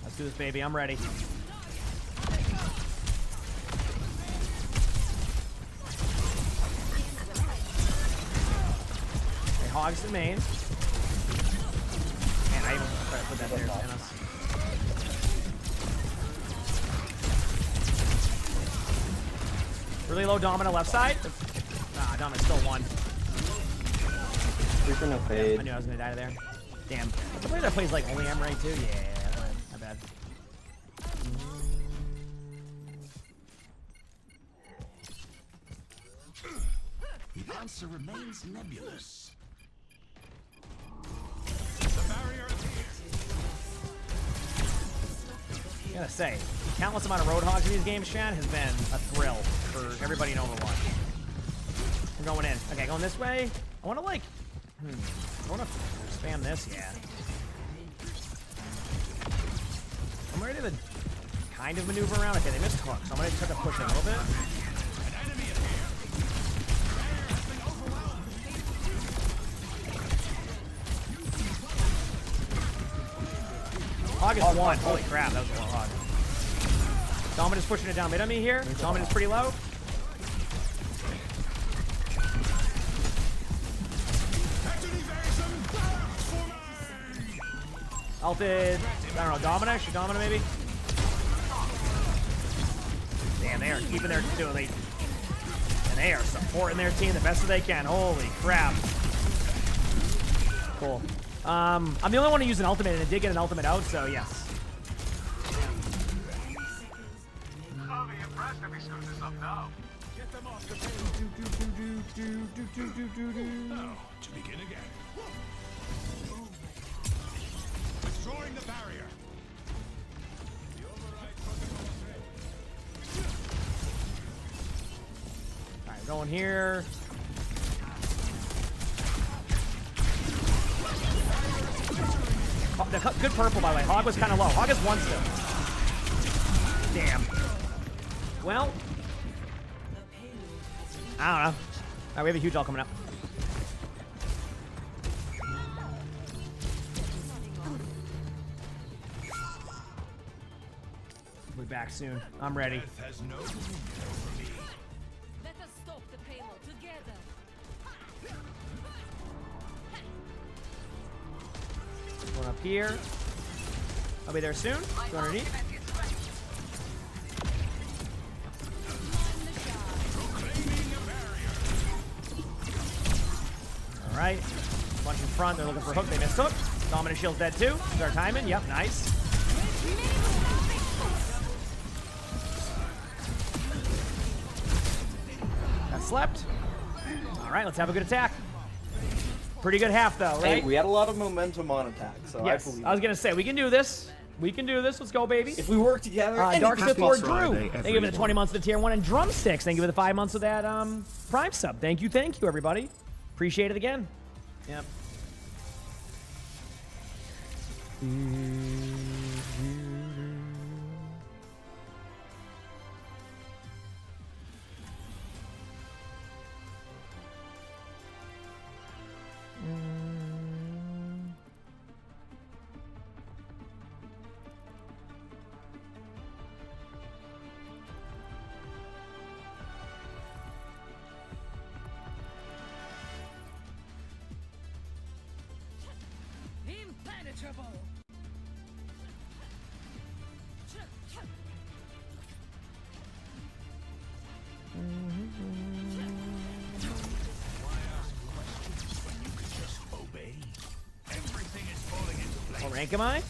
Let's do this, baby. I'm ready. Okay, Hogs the main. Man, I even try to put that there, Thanos. Really low Domina left side. Nah, Domina's still one. Reaper no fade. I knew I was gonna die there. Damn. The player that plays like only Emery too? Yeah, not bad. The answer remains nebulous. The barrier is I gotta say, countless amount of Roadhogs in these games, Shan, has been a thrill for everybody in Overwatch. We're going in. Okay, going this way. I wanna like... I wanna spam this, yeah. I'm ready to kind of maneuver around. Okay, they missed hook, so I'm gonna try to push a little bit. Hog is one. Holy crap, that was a low hog. Domina's pushing it down mid on me here. Domina's pretty low. Ulted, I don't know, Domina? Should Domina maybe? Damn, they are keeping their doing and they are supporting their team the best that they can. Holy crap. Cool. I'm the only one to use an ultimate, and it did get an ultimate out, so yes. I'll be impressed if he screws this up now. Get them off the Now, to begin again. Destroying the barrier. Alright, going here. Good purple, by the way. Hog was kind of low. Hog is one still. Damn. Well. I don't know. Alright, we have a huge ult coming up. We'll be back soon. I'm ready. Let us stop the payload together. Going up here. I'll be there soon. Go underneath. Alright. Bunch in front. They're looking for hook. They missed hook. Dominant shield's dead too. Start timing. Yep, nice. That slept. Alright, let's have a good attack. Pretty good half though, right? Hey, we had a lot of momentum on attack, so yes, I believe I was gonna say we can do this. We can do this. Let's go, baby. If we work together. Dark Sith Lord Drew. Thank you for the 20 months of the tier 1 and Drumsticks. Thank you for the 5 months of that Prime sub. Thank you, everybody. Appreciate it again. Yep. Impenetrable. What rank am I?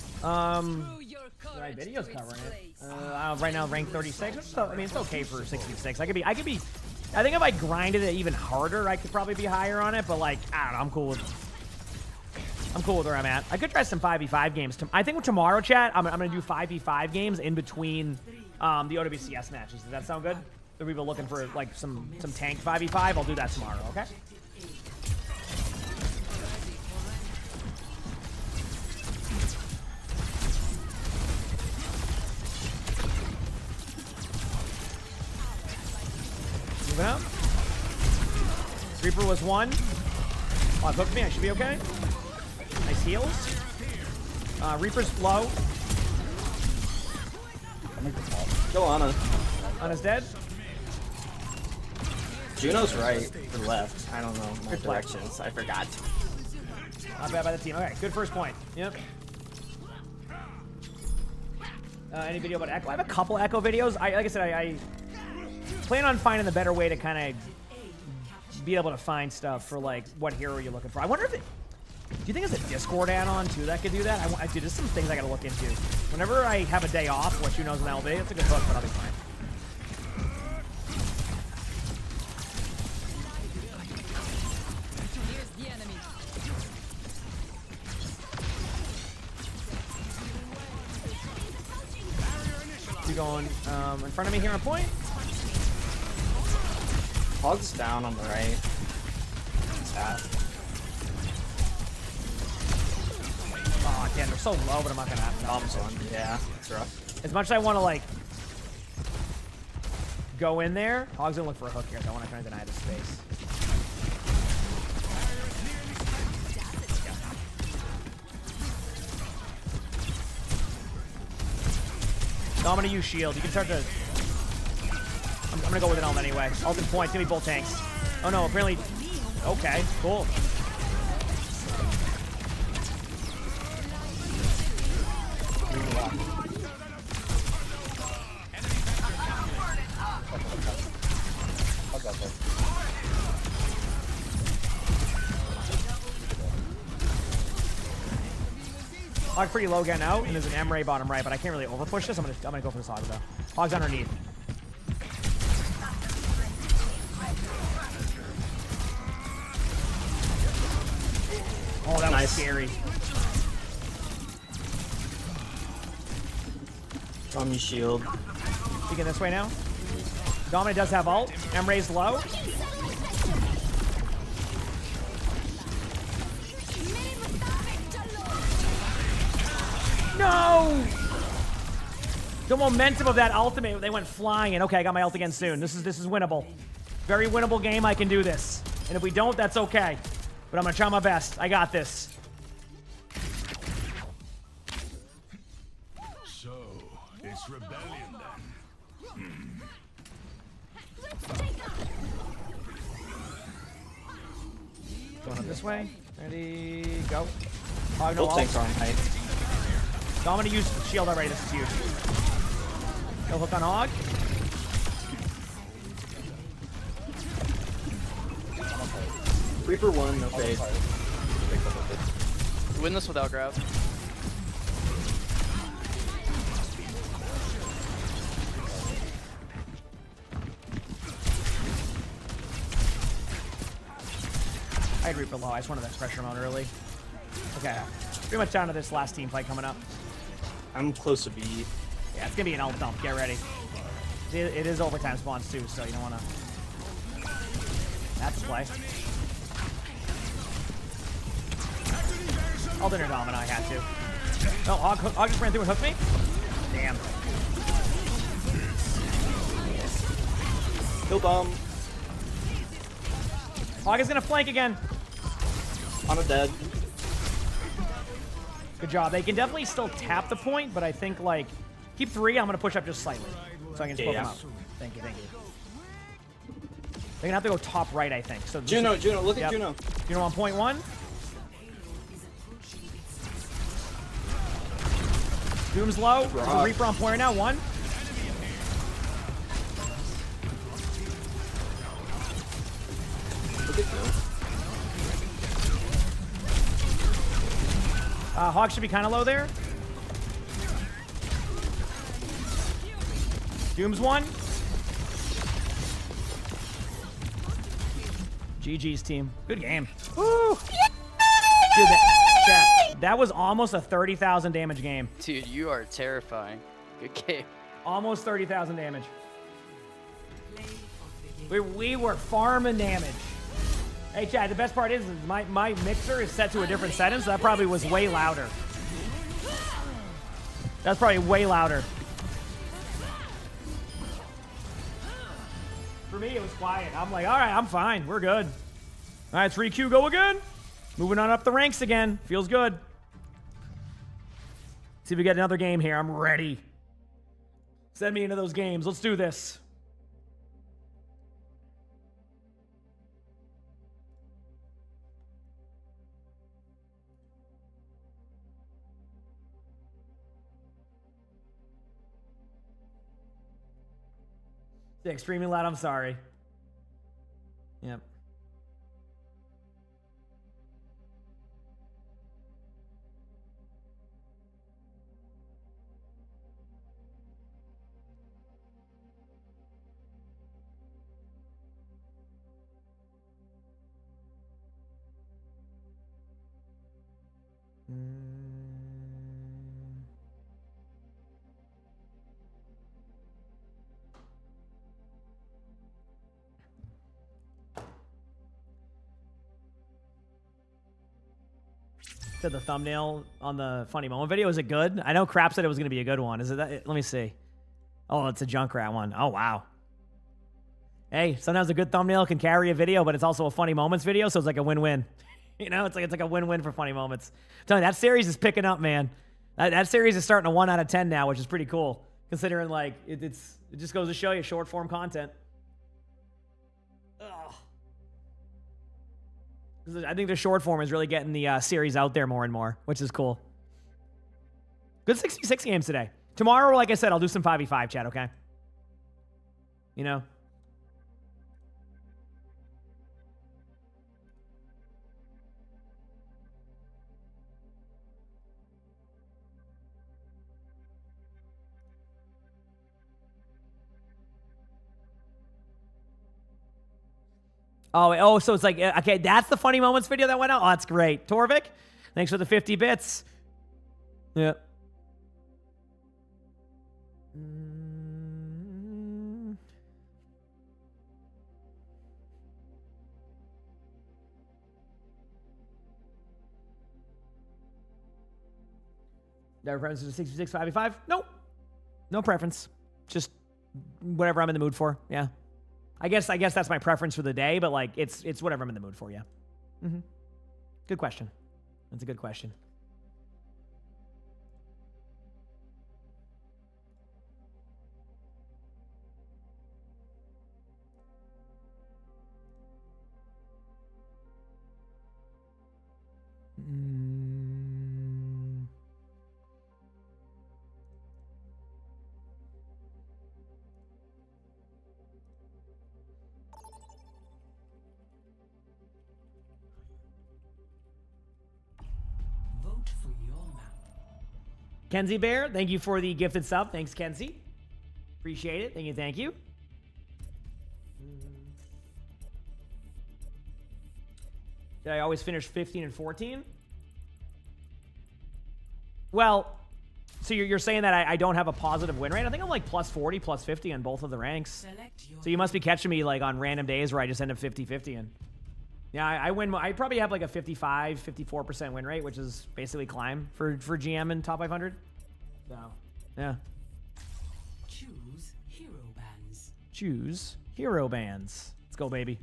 Right, video's covering it. Right now, rank 36. Which is, I mean, it's okay for 66. I could be. I think if I grinded it even harder, I could probably be higher on it. But like, I don't know. I'm cool with where I'm at. I could try some 5v5 games. I think tomorrow, chat, I'm gonna do 5v5 games in between the OWCS matches. Does that sound good? If people looking for like some tank 5v5, I'll do that tomorrow. Okay. Moving up. Reaper was 1. Oh, it hooked me. I should be okay. Nice heals. Reaper's low. Go Ana. Ana's dead. Juno's right or left. I don't know my Good play. directions. I forgot. Not bad by the team. Okay, good first point. Yep. Any video about Echo? I have a couple Echo videos. Like I said, I plan on finding the better way to kind of be able to find stuff for like what hero you're looking for. I wonder if do you think there's a Discord add-on too that could do that? Dude, there's some things I gotta look into. Whenever I have a day off, what Juno's an LB, it's a good hook, but I'll be fine. Here's the enemy. You going in front of me here on point? Hog's down on the right. Sad. Oh, damn, they're so low, but I'm not gonna have to. Bombs on. Yeah, it's rough. As much as I want to like go in there, Hog's gonna look for a hook here. So I want to try and deny the space. No, I'm gonna use shield. You can start to. I'm gonna go with an ult anyway. Ult and point. It's gonna be both tanks. Oh no, apparently. Okay, cool. Hog pretty low getting out, and there's an Emray bottom right, but I can't really overpush this. I'm gonna go for this Hog though. Hog's underneath. Oh, that was scary. On me shield. Peeking this way now. Dominant does have ult. Emray's low. No! The momentum of that ultimate, they went flying, and okay, I got my ult again soon. This is winnable. Very winnable game. I can do this. And if we don't, that's okay. But I'm gonna try my best. I got this. So, it's rebellion then. Going up this way. Ready, go. Hog, no Both ult. tanks are on height. So I'm gonna use shield already. This is huge. No hook on Hog. Reaper 1, no fade. Win this without grab. I had Reaper low. I just wanted that pressure him out early. Okay. Pretty much down to this last team fight coming up. I'm close to B. Yeah, it's gonna be an ult dump. Get ready. It is overtime spawns too, so you don't wanna. That's the play. I'll dinner Domino. I had to. No, Hog just ran through and hooked me. Damn. Kill bomb. Hog is gonna flank again. On a dead. Good job. They can definitely still tap the point, but I think like keep 3. I'm gonna push up just slightly so I can just poke them out. Thank you, thank you. They're gonna have to go top right, I think. So Juno, look at Juno. Juno on point 1. Doom's low. There's a Reaper on point right now. 1. Look at Juno. Hog should be kind of low there. Doom's 1. GG's team. Good game. Woo! Dude, that was almost a 30,000 damage game. Dude, you are terrifying. Good game. Almost 30,000 damage. We were farming damage. Hey, Chad, the best part is my mixer is set to a different setting, so that probably was way louder. That's probably way louder. For me, it was quiet. I'm like, all right, I'm fine. We're good. All right, 3Q, go again. Moving on up the ranks again. Feels good. See if we get another game here. I'm ready. Send me into those games. Let's do this. Yeah, extremely loud. I'm sorry. Yep. Said the thumbnail on the funny moment video. Is it good? I know Crap said it was going to be a good one. Is it that? Let me see. Oh, it's a Junkrat one. Oh, wow. Hey, sometimes a good thumbnail can carry a video, but it's also a funny moments video, so it's like a win-win. You know, it's like a win-win for funny moments. I'm telling you, that series is picking up, man. That series is starting a 1 out of 10 now, which is pretty cool, considering like it just goes to show you short form content. Ugh. I think the short form is really getting the series out there more and more, which is cool. Good 66 games today. Tomorrow, like I said, I'll do some 5v5 chat, okay? You know? Oh, so it's like, okay, that's the funny moments video that went out? Oh, that's great. Torvik, thanks for the 50 bits. Yeah. No preference to 66, 5v5? Nope. No preference. Just whatever I'm in the mood for. Yeah. I guess that's my preference for the day, but like it's whatever I'm in the mood for, yeah. Mm-hmm. Good question. That's a good question. Kenzie Bear, thank you for the gifted sub. Thanks, Kenzie. Appreciate it. Thank you, thank you. Did I always finish 15 and 14? Well, So you're saying that I don't have a positive win rate? I think I'm like plus 40, plus 50 on both of the ranks. So you must be catching me like on random days where I just end up 50-50 in. Yeah, I win. I probably have like a 55, 54% win rate, which is basically climb for GM in top 500. So, yeah. Choose hero bands. Choose hero bands. Let's go, baby.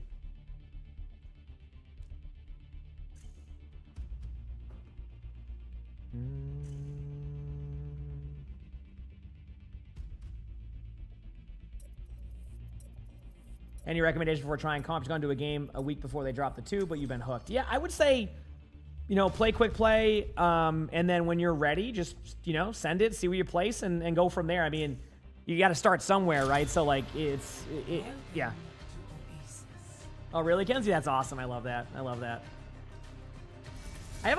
Any recommendation for trying comp? Just gone to a game a week before they drop the 2, but you've been hooked. Yeah, I would say, you know, play quick play, and then when you're ready, just, you know, send it, see where you place, and go from there. I mean, you got to start somewhere, right? So, like, yeah. Oh, really, Kenzie? That's awesome. I love that. I love that. I've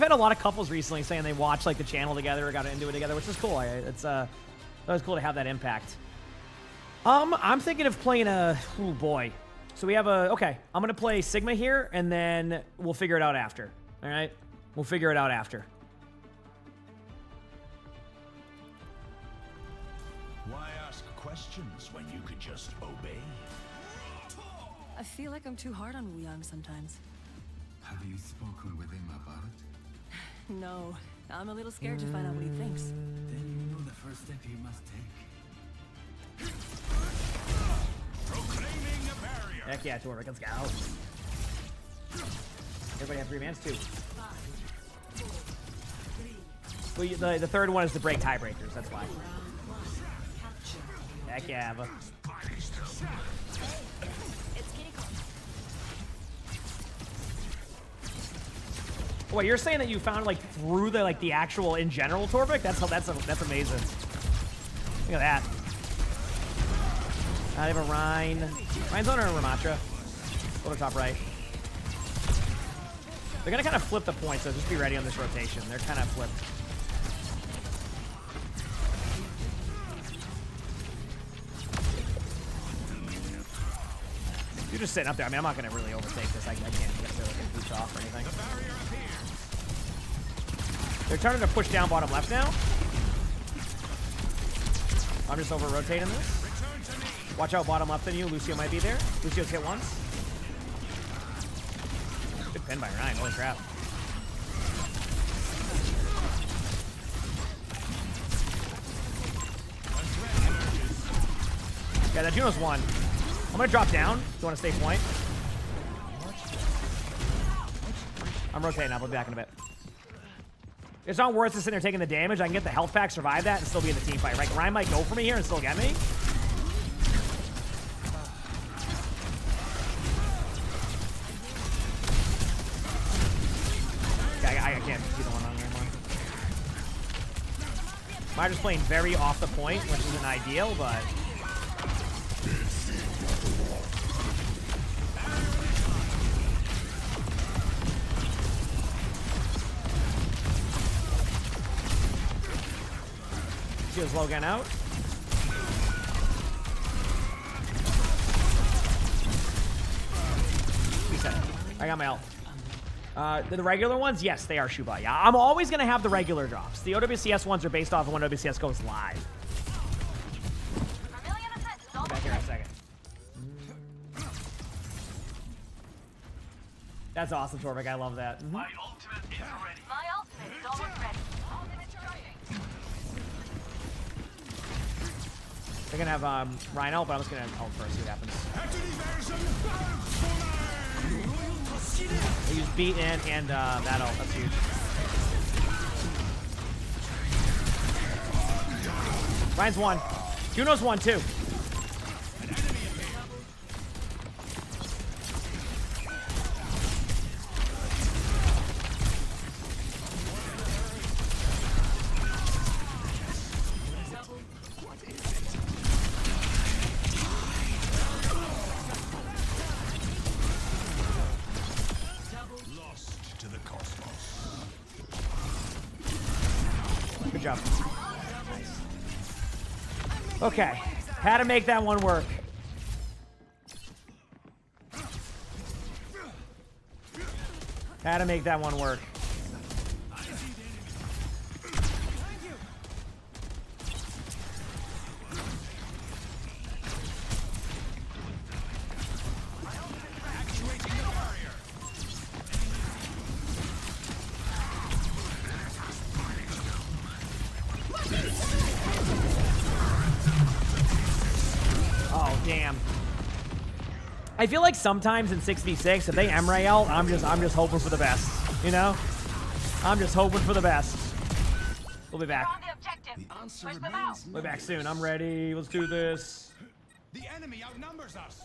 had a lot of couples recently saying they watched like the channel together or got into it together, which is cool. It's that was cool to have that impact. I'm thinking of playing oh boy. So we have okay, I'm gonna play Sigma here and then we'll figure it out after. All right, we'll figure it out after. Why ask questions when you could just obey? I feel like I'm too hard on Wu Yang sometimes. Have you spoken with him about it? No, I'm a little scared to find out what he thinks. Then you know the first step you must take. Proclaiming a barrier. Heck yeah, Torvik, let's go. Everybody have 3 mans too. Well, the third one is to break tiebreakers, that's why. Heck yeah, Ava. Wait, you're saying that you found like through the actual in general Torvik? That's amazing. Look at that. I have a Rhine. Rhine's on or Ramatra. Go to top right. They're gonna kind of flip the points, so just be ready on this rotation. They're kind of flipped. You're just sitting up there. I mean, I'm not gonna really overtake this. I can't necessarily get boots off or anything. They're turning to push down bottom left now. I'm just over rotating this. Watch out bottom left on you. Lucio might be there. Lucio's hit once. Good pin by Ryan. Holy crap. Yeah, that Juno's one. I'm gonna drop down. Do you want to stay point? I'm rotating up. I'll be back in a bit. It's not worth it sitting there taking the damage. I can get the health pack, survive that, and still be in the team fight, right? Ryan might go for me here and still get me. I can't see the one on there anymore. Mine just playing very off the point, which isn't ideal, but... Lucio's low gun out. Reset. I got my ult. The regular ones, yes, they are Shuba. Yeah, I'm always going to have the regular drops. The OWCS ones are based off of when OWCS goes live. Back here in a second. That's awesome, Torvik. I love that. Mm-hmm. My ultimate is ready. My ultimate is almost ready. Ultimate charging. They're going to have Ryan ult, but I'm just going to ult first, see what happens. They use beat and that ult. That's huge. Ryan's one. Juno's one too. Good job. Nice. Okay. Had to make that one work. Had to make that one work. I feel like sometimes in 6v6, if they M-Rail, I'm just hoping for the best. You know? I'm just hoping for the best. We'll be back. We'll be back soon. I'm ready. Let's do this. The enemy outnumbers us.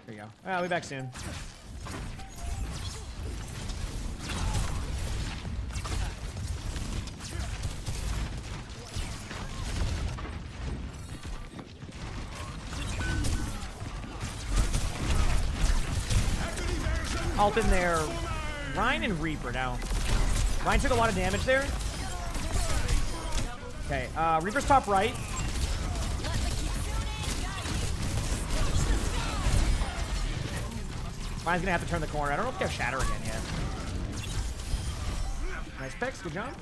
There you go. I'll be back soon. Ult in there. Ryan and Reaper now. Ryan took a lot of damage there. Okay, Reaper's top right. Ryan's gonna have to turn the corner. I don't know if they have Shatter again yet. Nice picks, good job.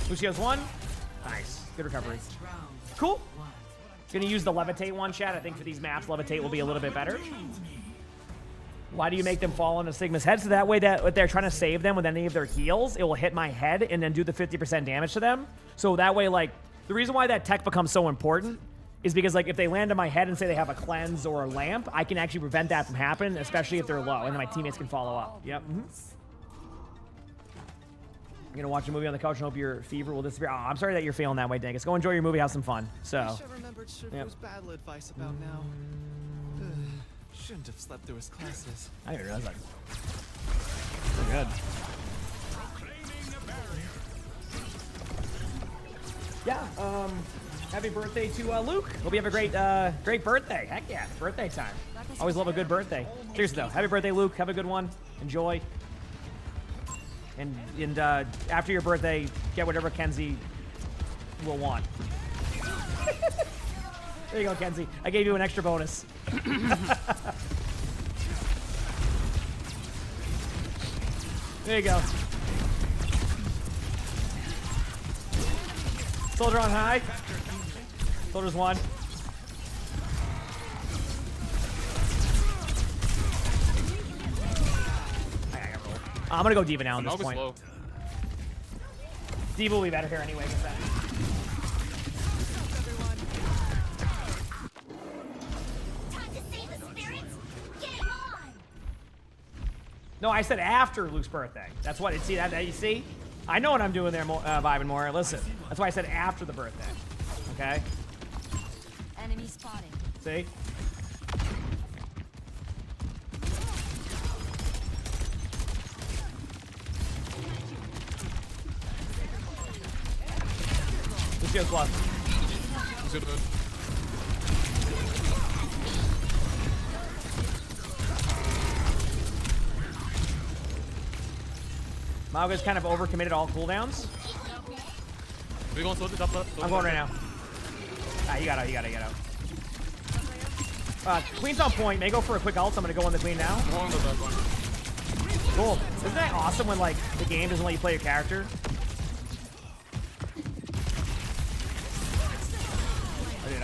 Lucio's one. Nice, good recovery. Cool. Gonna use the levitate one, chat. I think for these maps, levitate will be a little bit better. Why do you make them fall into Sigma's head? So that way that if they're trying to save them with any of their heals, it will hit my head and then do the 50% damage to them. So that way, like, the reason why that tech becomes so important is because, like, if they land on my head and say they have a cleanse or a lamp, I can actually prevent that from happening, especially if they're low, and then my teammates can follow up. Yep. I'm gonna watch a movie on the couch and hope your fever will disappear. Oh, I'm sorry that you're feeling that way, Dingus. Go enjoy your movie, have some fun. So. I remembered Shifu's battle advice about now. Shouldn't have slept through his classes. I didn't realize that. We're good. Yeah. Happy birthday to Luke. Hope you have a great birthday. Heck yeah, it's birthday time. Always love a good birthday. Seriously though, happy birthday, Luke. Have a good one. Enjoy. And after your birthday, get whatever Kenzie will want. There you go, Kenzie. I gave you an extra bonus. There you go. Soldier on high. Soldier's one. I'm gonna go D.Va now at this point. D.Va will be better here anyway. No, I said after Luke's birthday. That's what it. See that you see? I know what I'm doing there, Vibin' more. Listen, that's why I said after the birthday. Okay. Enemy spotted. See? Let's go, plus. Mauga's kind of overcommitted all cooldowns. We going soldier top left? I'm going right now. Ah, you gotta go. Queen's on point. May go for a quick ult. I'm gonna go on the queen now. Cool. Isn't that awesome when like the game doesn't let you play your character? Oh, dude,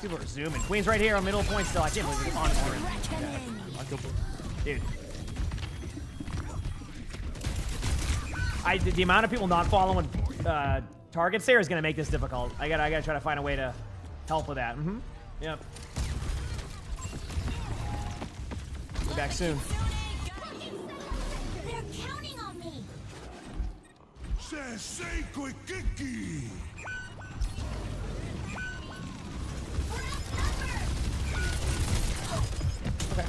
people are zooming. Queen's right here on middle point still. I can't believe it's on dude. The amount of people not following targets there is gonna make this difficult. I gotta try to find a way to help with that. Yep. Be back soon. They're counting on me. Okay.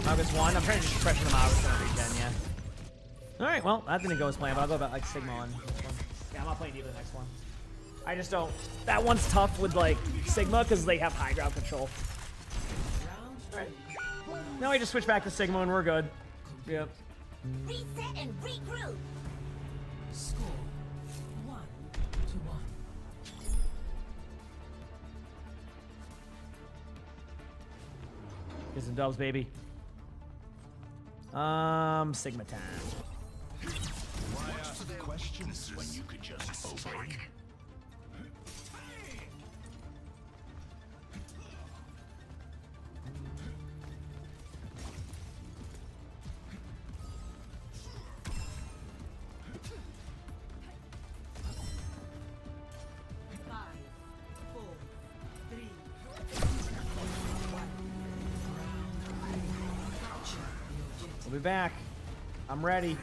August 1. I'm trying to just pressure them out with some regen, yeah. Alright, well, that didn't go as planned, but I'll go about like Sigma on this one. Yeah, I'm not playing D.Va the next one. I just don't. That one's tough with like Sigma because they have high ground control. Alright. Now we just switch back to Sigma and we're good. Yep. Reset and regroup. Score 1-1. Get some dubs, baby. Sigma time. Why ask the questions when you could just obey? We'll be back. I'm ready.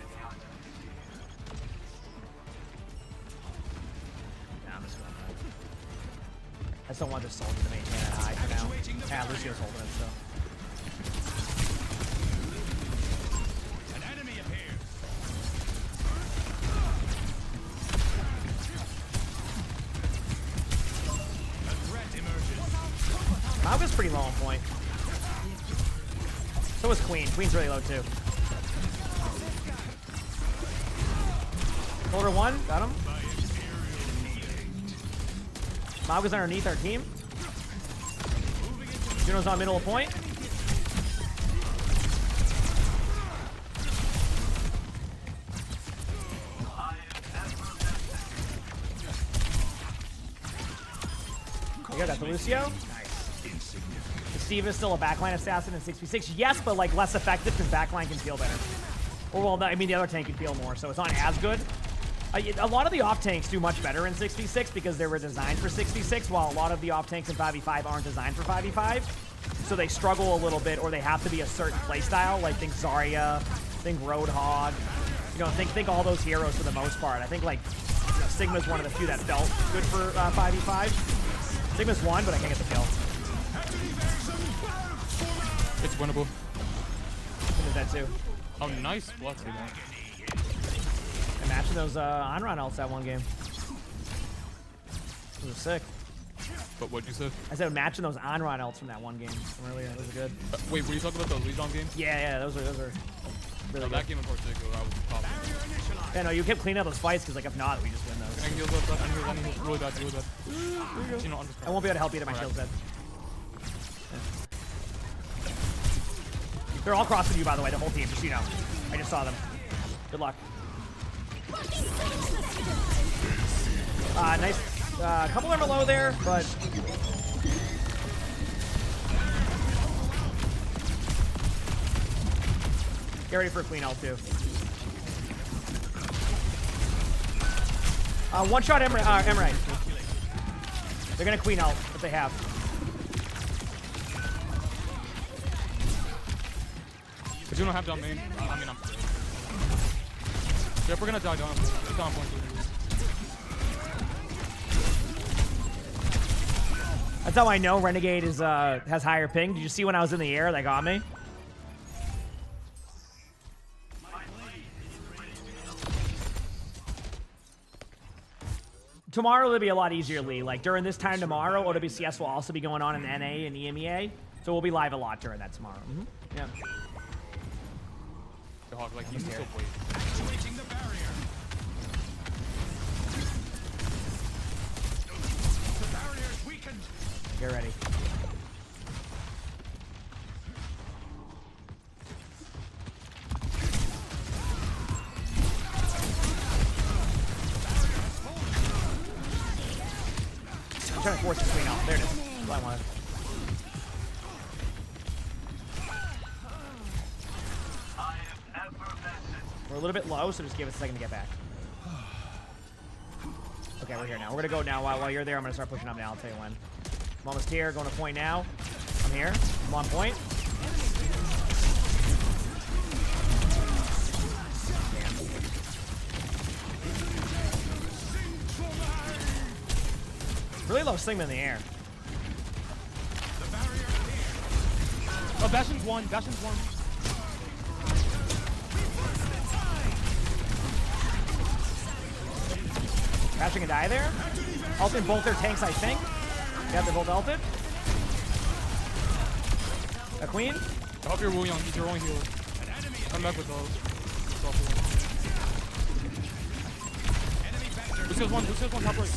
Nah, I'm just going back. I just don't want this soldier to maintain that high for now. Yeah, Lucio's holding it, so. An enemy appears. A threat emerges. Mauga's pretty low on point. So is Queen. Queen's really low too. Shoulder one, got him. Mauga's underneath our team. Juno's on middle of point. You got the Lucio. Nice. Steve is still a backline assassin in 6v6. Yes, but like less effective because backline can feel better. Or well, I mean the other tank can feel more, so it's not as good. A lot of the off tanks do much better in 6v6 because they were designed for 6v6, while a lot of the off tanks in 5v5 aren't designed for 5v5. So they struggle a little bit, or they have to be a certain playstyle. Like think Zarya, think Roadhog. You know, think all those heroes for the most part. I think like Sigma's one of the few that felt good for 5v5. Sigma's one, but I can't get the kill. It's winnable. Sigma's dead too. Oh, nice blood. Imagine those on-run ults that one game. Those were sick. But what'd you say? I said matching those on-run ults from that one game earlier. Those are good. Wait, were you talking about the Legion game? Yeah, those are really good. That game in particular, I was top. Yeah, no, you kept cleaning up those fights because like if not, we just win those. I can heal that, really bad, really bad. You know, I won't be able to help you to my shield's dead. They're all crossing you, by the way, the whole team, just so you know. I just saw them. Good luck. Nice. A couple of them are low there, but... Get ready for a Queen ult, too. One-shot Emerald. They're gonna Queen ult if they have. But you don't have down main. I mean, I'm... Yeah, if we're gonna die, down point. That's how I know Renegade is has higher ping. Did you see when I was in the air that got me? Tomorrow it'll be a lot easier, Lee. Like during this time tomorrow, OWCS will also be going on in NA and EMEA, so we'll be live a lot during that tomorrow. Yeah. The Hawk, like, he's so wait. Activating the barrier. The barrier is weakened. Get ready. I'm trying to force the Queen out. There it is. That's what I wanted. We're a little bit low, so just give us a second to get back. Okay, we're here now. We're gonna go now. While you're there, I'm gonna start pushing up now. I'll tell you when. I'm almost here. Going to point now. I'm here. I'm on point. Really low Sigma in the air. Oh, Bastion's one. Bastion can die there. Ulting both their tanks, I think. Yeah, they're both ulted. A Queen. I hope you're Wu Young. He's your only healer. Come back with those. Lucio's one top right.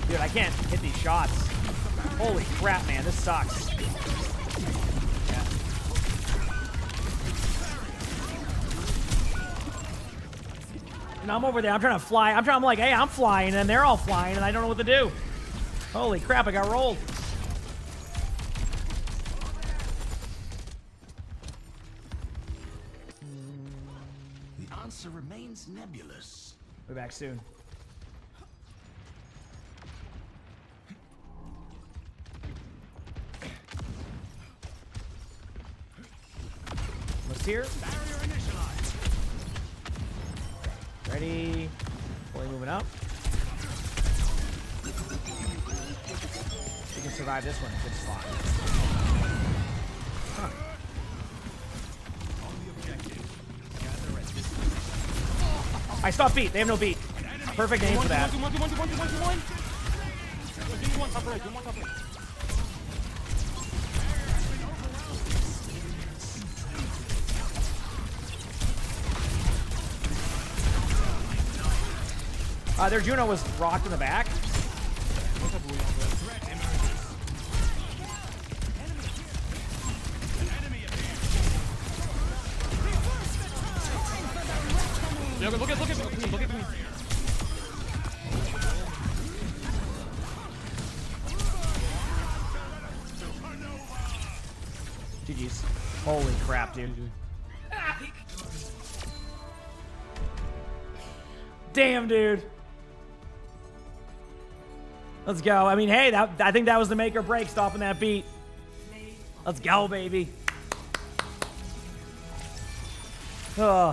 Dude, I can't hit these shots. Holy crap, man. This sucks. Yeah. And I'm over there. I'm trying to fly. I'm like, hey, I'm flying. And they're all flying, and I don't know what to do. Holy crap, I got rolled. The answer remains nebulous. We're back soon. here. Ready. Fully moving up. You can survive this one. Good spot. Huh. I stop beat. They have no beat. Perfect name for that. Their Juno was rocked in the back. Yeah, look at me. Look at me. GG's. Holy crap, dude. Damn, dude. Let's go. I mean, hey, I think that was the make or break, stopping that beat. Let's go, baby. Oh.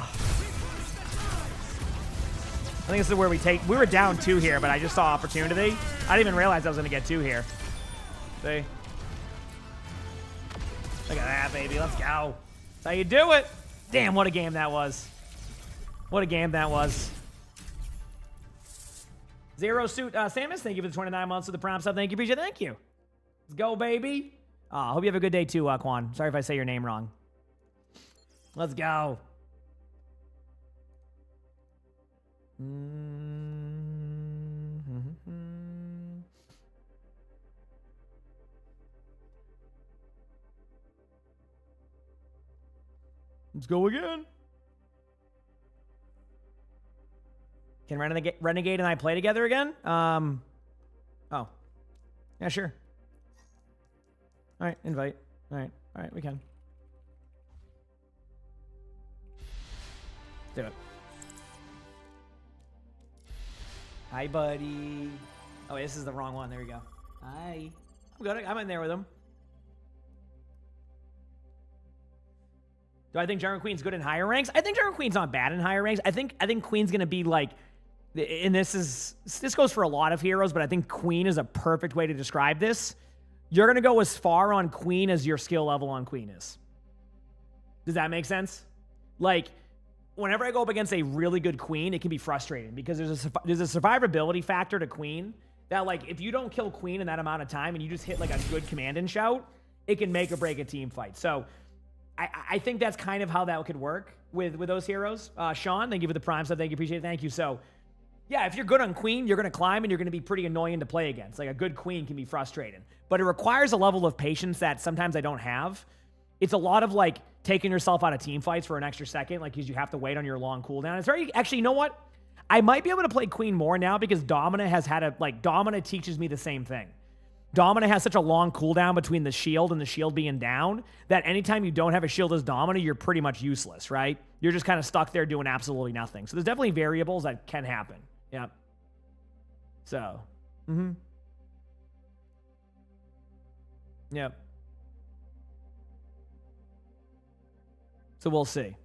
I think this is where we were down 2 here, but I just saw opportunity. I didn't even realize I was going to get 2 here. See? Look at that, baby. Let's go. That's how you do it. Damn, what a game that was. What a game that was. Zero Suit Samus, thank you for the 29 months of the Prime sub. Thank you, appreciate it. Thank you. Let's go, baby. Hope you have a good day too, Quan. Sorry if I say your name wrong. Let's go. Let's go again. Can Renegade and I play together again? Oh. Yeah, sure. All right, invite. All right, we can. Do it. Hi, buddy. Oh, this is the wrong one. There we go. Hi. I'm good. I'm in there with him. Do I think Jungle Queen's good in higher ranks? I think Jungle Queen's not bad in higher ranks. I think Queen's gonna be like, and this goes for a lot of heroes, but I think Queen is a perfect way to describe this. You're gonna go as far on Queen as your skill level on Queen is. Does that make sense? Like, whenever I go up against a really good Queen, it can be frustrating because there's a survivability factor to Queen that, like, if you don't kill Queen in that amount of time and you just hit like a good command and shout, it can make or break a team fight. So I think that's kind of how that could work with those heroes. Sean, thank you for the Prime sub. Thank you, appreciate it. Thank you. So yeah, if you're good on Queen, you're going to climb and you're going to be pretty annoying to play against. Like, a good Queen can be frustrating, but it requires a level of patience that sometimes I don't have. It's a lot of like taking yourself out of team fights for an extra second, like, because you have to wait on your long cooldown. It's very, actually, you know what? I might be able to play Queen more now because Domina has had Domina teaches me the same thing. Domina has such a long cooldown between the shield and the shield being down that anytime you don't have a shield as Domina, you're pretty much useless, right? You're just kind of stuck there doing absolutely nothing. So there's definitely variables that can happen. Yeah. So, Yep. So we'll see.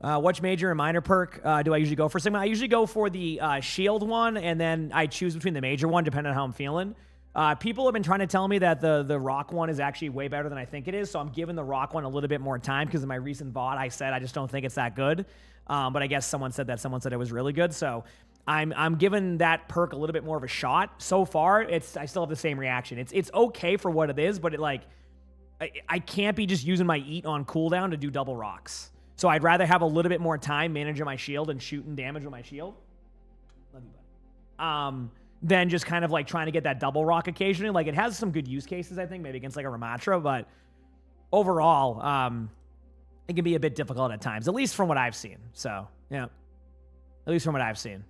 Which major and minor perk do I usually go for? Sigma? I usually go for the shield one, and then I choose between the major one depending on how I'm feeling. People have been trying to tell me that the rock one is actually way better than I think it is, so I'm giving the rock one a little bit more time because in my recent VOD I said I just don't think it's that good. But I guess someone said it was really good, so I'm giving that perk a little bit more of a shot. So far, I still have the same reaction. It's okay for what it is, but I can't be just using my eat on cooldown to do double rocks. So I'd rather have a little bit more time managing my shield and shooting damage with my shield. Love you, buddy. Than just kind of like trying to get that double rock occasionally. Like, it has some good use cases, I think, maybe against like a Ramatra, but overall, it can be a bit difficult at times, at least from what I've seen. So, yeah. At least from what I've seen.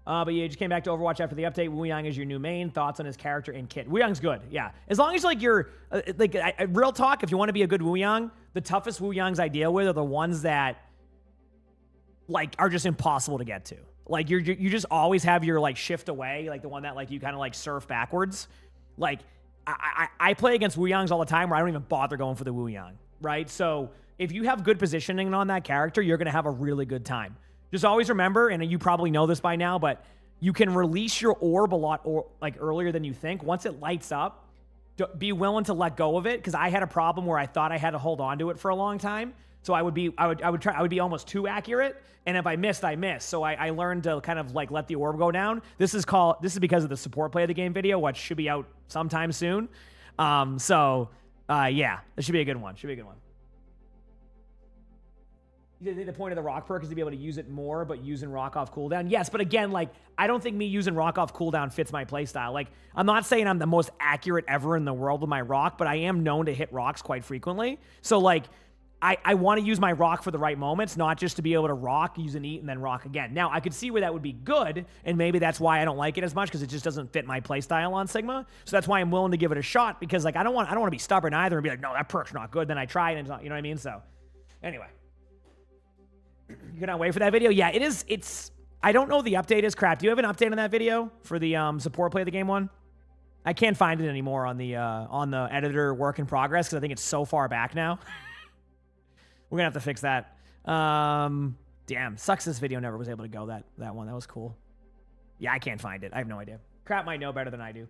But you just came back to Overwatch after the update. Wu Yang is your new main. Thoughts on his character and kit? Wu Yang's good, yeah. As long as like you're real talk. If you want to be a good Wu Yang, the toughest Wu Yangs I deal with are the ones that like are just impossible to get to. Like you just always have your like shift away, like the one that like you kind of like surf backwards. Like I play against Wu Yangs all the time where I don't even bother going for the Wu Yang, right? So if you have good positioning on that character, you're gonna have a really good time. Just always remember, and you probably know this by now, but you can release your orb a lot like earlier than you think. Once it lights up, be willing to let go of it, because I had a problem where I thought I had to hold on to it for a long time. So I would be almost too accurate, and if I missed, I missed. So I learned to kind of like let the orb go down. This is because of the support play of the game video, which should be out sometime soon. Yeah, this should be a good one. The point of the rock perk is to be able to use it more, but using rock off cooldown. Yes, but again, like, I don't think me using rock off cooldown fits my playstyle. Like, I'm not saying I'm the most accurate ever in the world with my rock, but I am known to hit rocks quite frequently. So, like, I want to use my rock for the right moments, not just to be able to rock, use an eat, and then rock again. Now, I could see where that would be good, and maybe that's why I don't like it as much, because it just doesn't fit my playstyle on Sigma. So that's why I'm willing to give it a shot, because, like, I don't want to be stubborn either and be like, no, that perk's not good. Then I try it, and it's not, you know what I mean? So, anyway. You cannot wait for that video? Yeah, it is. I don't know the update is. Crap. Do you have an update on that video for the support play of the game one? I can't find it anymore on the editor work in progress, because I think it's so far back now. We're gonna have to fix that. Damn, sucks this video never was able to go that one. That was cool. Yeah, I can't find it. I have no idea. Crap might know better than I do.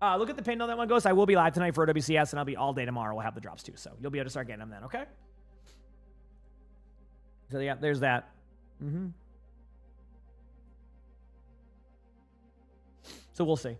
Look at the pin on that one, Ghost. I will be live tonight for OWCS, and I'll be all day tomorrow. We'll have the drops too, so you'll be able to start getting them then, okay? So yeah, there's that. So we'll see.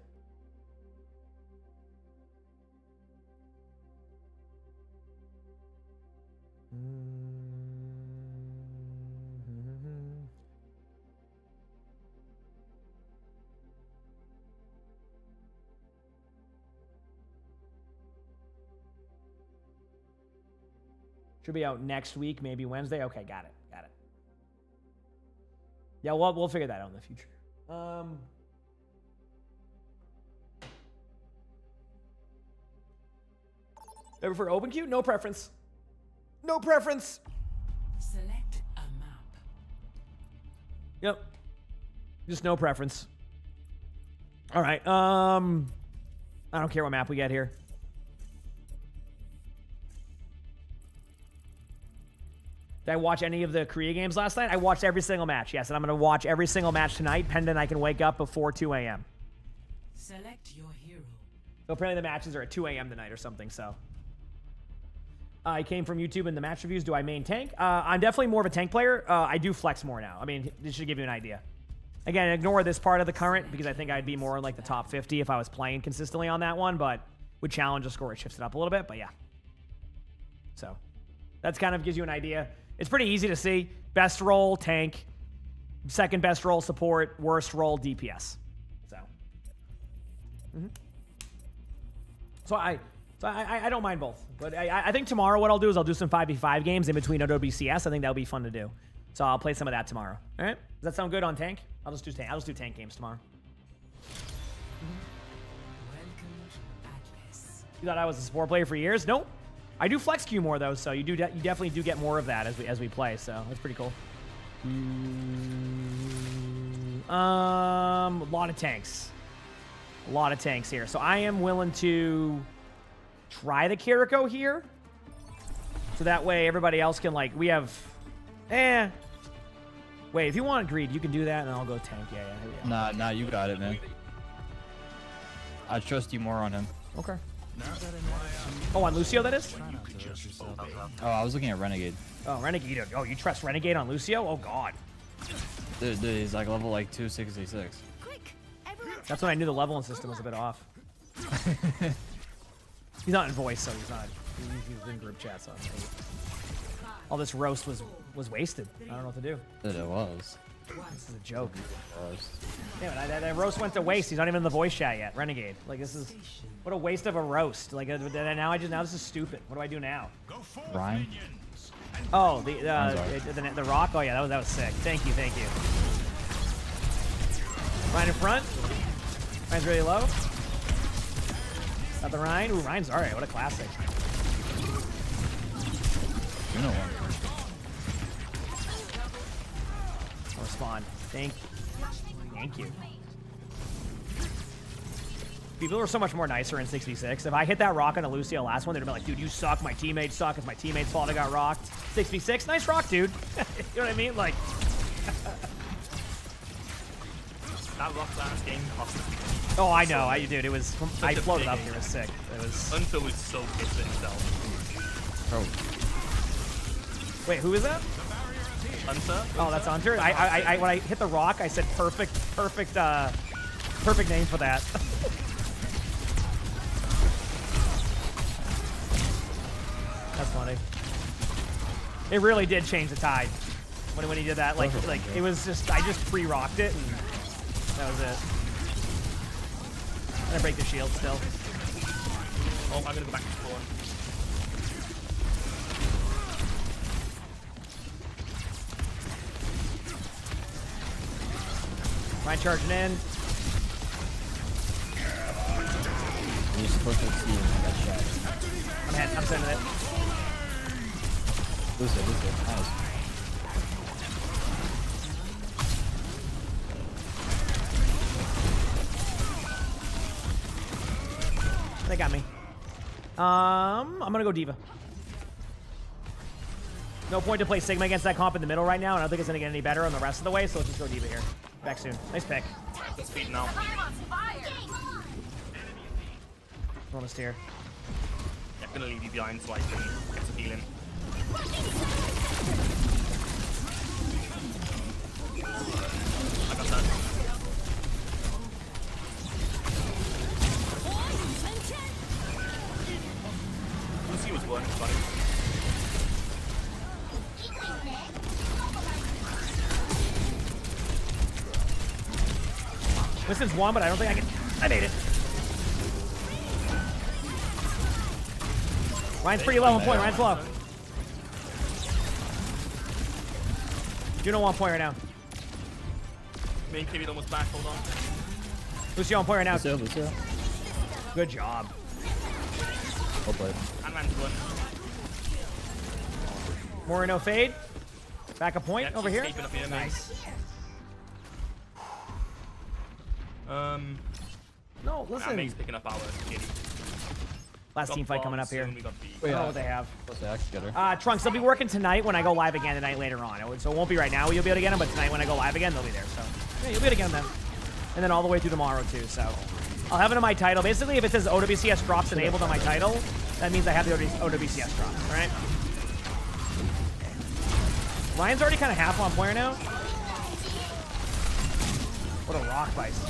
Should be out next week, maybe Wednesday. Okay, got it. Yeah, we'll figure that out in the future. Ever for open queue? No preference. No preference. Select a map. Yep. Just no preference. All right. I don't care what map we get here. Did I watch any of the Korea games last night? I watched every single match, yes, and I'm going to watch every single match tonight, pending I can wake up before 2 a.m. Select your hero. So apparently the matches are at 2 a.m. tonight or something, so. I came from YouTube and the match reviews. Do I main tank? I'm definitely more of a tank player. I do flex more now. I mean, this should give you an idea. Again, ignore this part of the current, because I think I'd be more in like the top 50 if I was playing consistently on that one, but with challenge, the score, it shifts it up a little bit, but yeah. So that's kind of gives you an idea. It's pretty easy to see. Best role, tank. Second best role, support. Worst role, DPS. So I don't mind both. But I think tomorrow what I'll do is I'll do some 5v5 games in between OWCS. I think that'll be fun to do. So I'll play some of that tomorrow. All right? Does that sound good on tank? I'll just do tank games tomorrow. You thought I was a support player for years? Nope. I do flex queue more though, so you definitely do get more of that as we play. So that's pretty cool. A lot of tanks. A lot of tanks here. So I am willing to try the Kiriko here. So that way everybody else can, like, we have... Wait, if you want greed, you can do that, and I'll go tank. Yeah. Nah, you got it, man. I trust you more on him. Okay. Oh, on Lucio, that is? Oh, I was looking at Renegade. Oh, Renegade. Oh, you trust Renegade on Lucio? Oh, God. Dude, he's like level like 266. That's when I knew the leveling system was a bit off. He's not in voice, so he's not. He's in group chat, so all this roast was wasted. I don't know what to do. It was. This is a joke. Yeah, but that roast went to waste. He's not even in the voice chat yet. Renegade. Like, this is what a waste of a roast. Like, now this is stupid. What do I do now? Ryan. Oh, the rock. Oh yeah, that was sick. Thank you. Ryan in front. Ryan's really low. Got the Ryan. Ooh, Ryan's alright. What a classic. You know one. I'll respond. Thank you. People were so much more nicer in 6v6. If I hit that rock on a Lucio last one, they'd be like, dude, you suck. My teammates suck. It's my teammates' fault I got rocked. 6v6, nice rock, dude. You know what I mean? Like, that rock last game cost me. oh, I know. Dude, it was. I floated up here. It was sick. It was. Until was so pissed at himself. Oh. Wait, who is that? Hunter? Oh, that's Hunter. When I hit the rock, I said perfect name for that. That's funny. It really did change the tide when he did that. Like it was just I just pre-rocked it and that was it. I'm gonna break the shield still. Oh, I'm gonna go back to spawn. Ryan charging in. You're supposed to see him in that shot. I'm sending it. Lose it. Nice. They got me. I'm gonna go D.Va. No point to play Sigma against that comp in the middle right now. I don't think it's gonna get any better on the rest of the way, so let's just go D.Va here. Back soon. Nice pick. Let's speed now. Bonus tier. I'm gonna leave you behind so I can get some healing. I got that. Lucy was one, it's funny. Winston's one, but I don't think I can. I made it. Ryan's pretty low on point. Ryan's low. Juno on point right now. Main Kiwi almost back, hold on. Lucio on point right now. Lucio. Good job. Well played. And man's one. Moreno fade. Back a point over here. Up here. Nice. No, listen. Meg's picking up our kitty. Last team fight coming up here. Wait, oh, they have. Trunks, they'll be working tonight when I go live again tonight later on. So it won't be right now you'll be able to get them, but tonight when I go live again, they'll be there. So yeah, you'll be able to get them then. And then all the way through tomorrow too. So I'll have it on my title. Basically, if it says OWCS drops enabled on my title, that means I have the OWCS drop, all right? Ryan's already kind of half on player now. What a rock vice.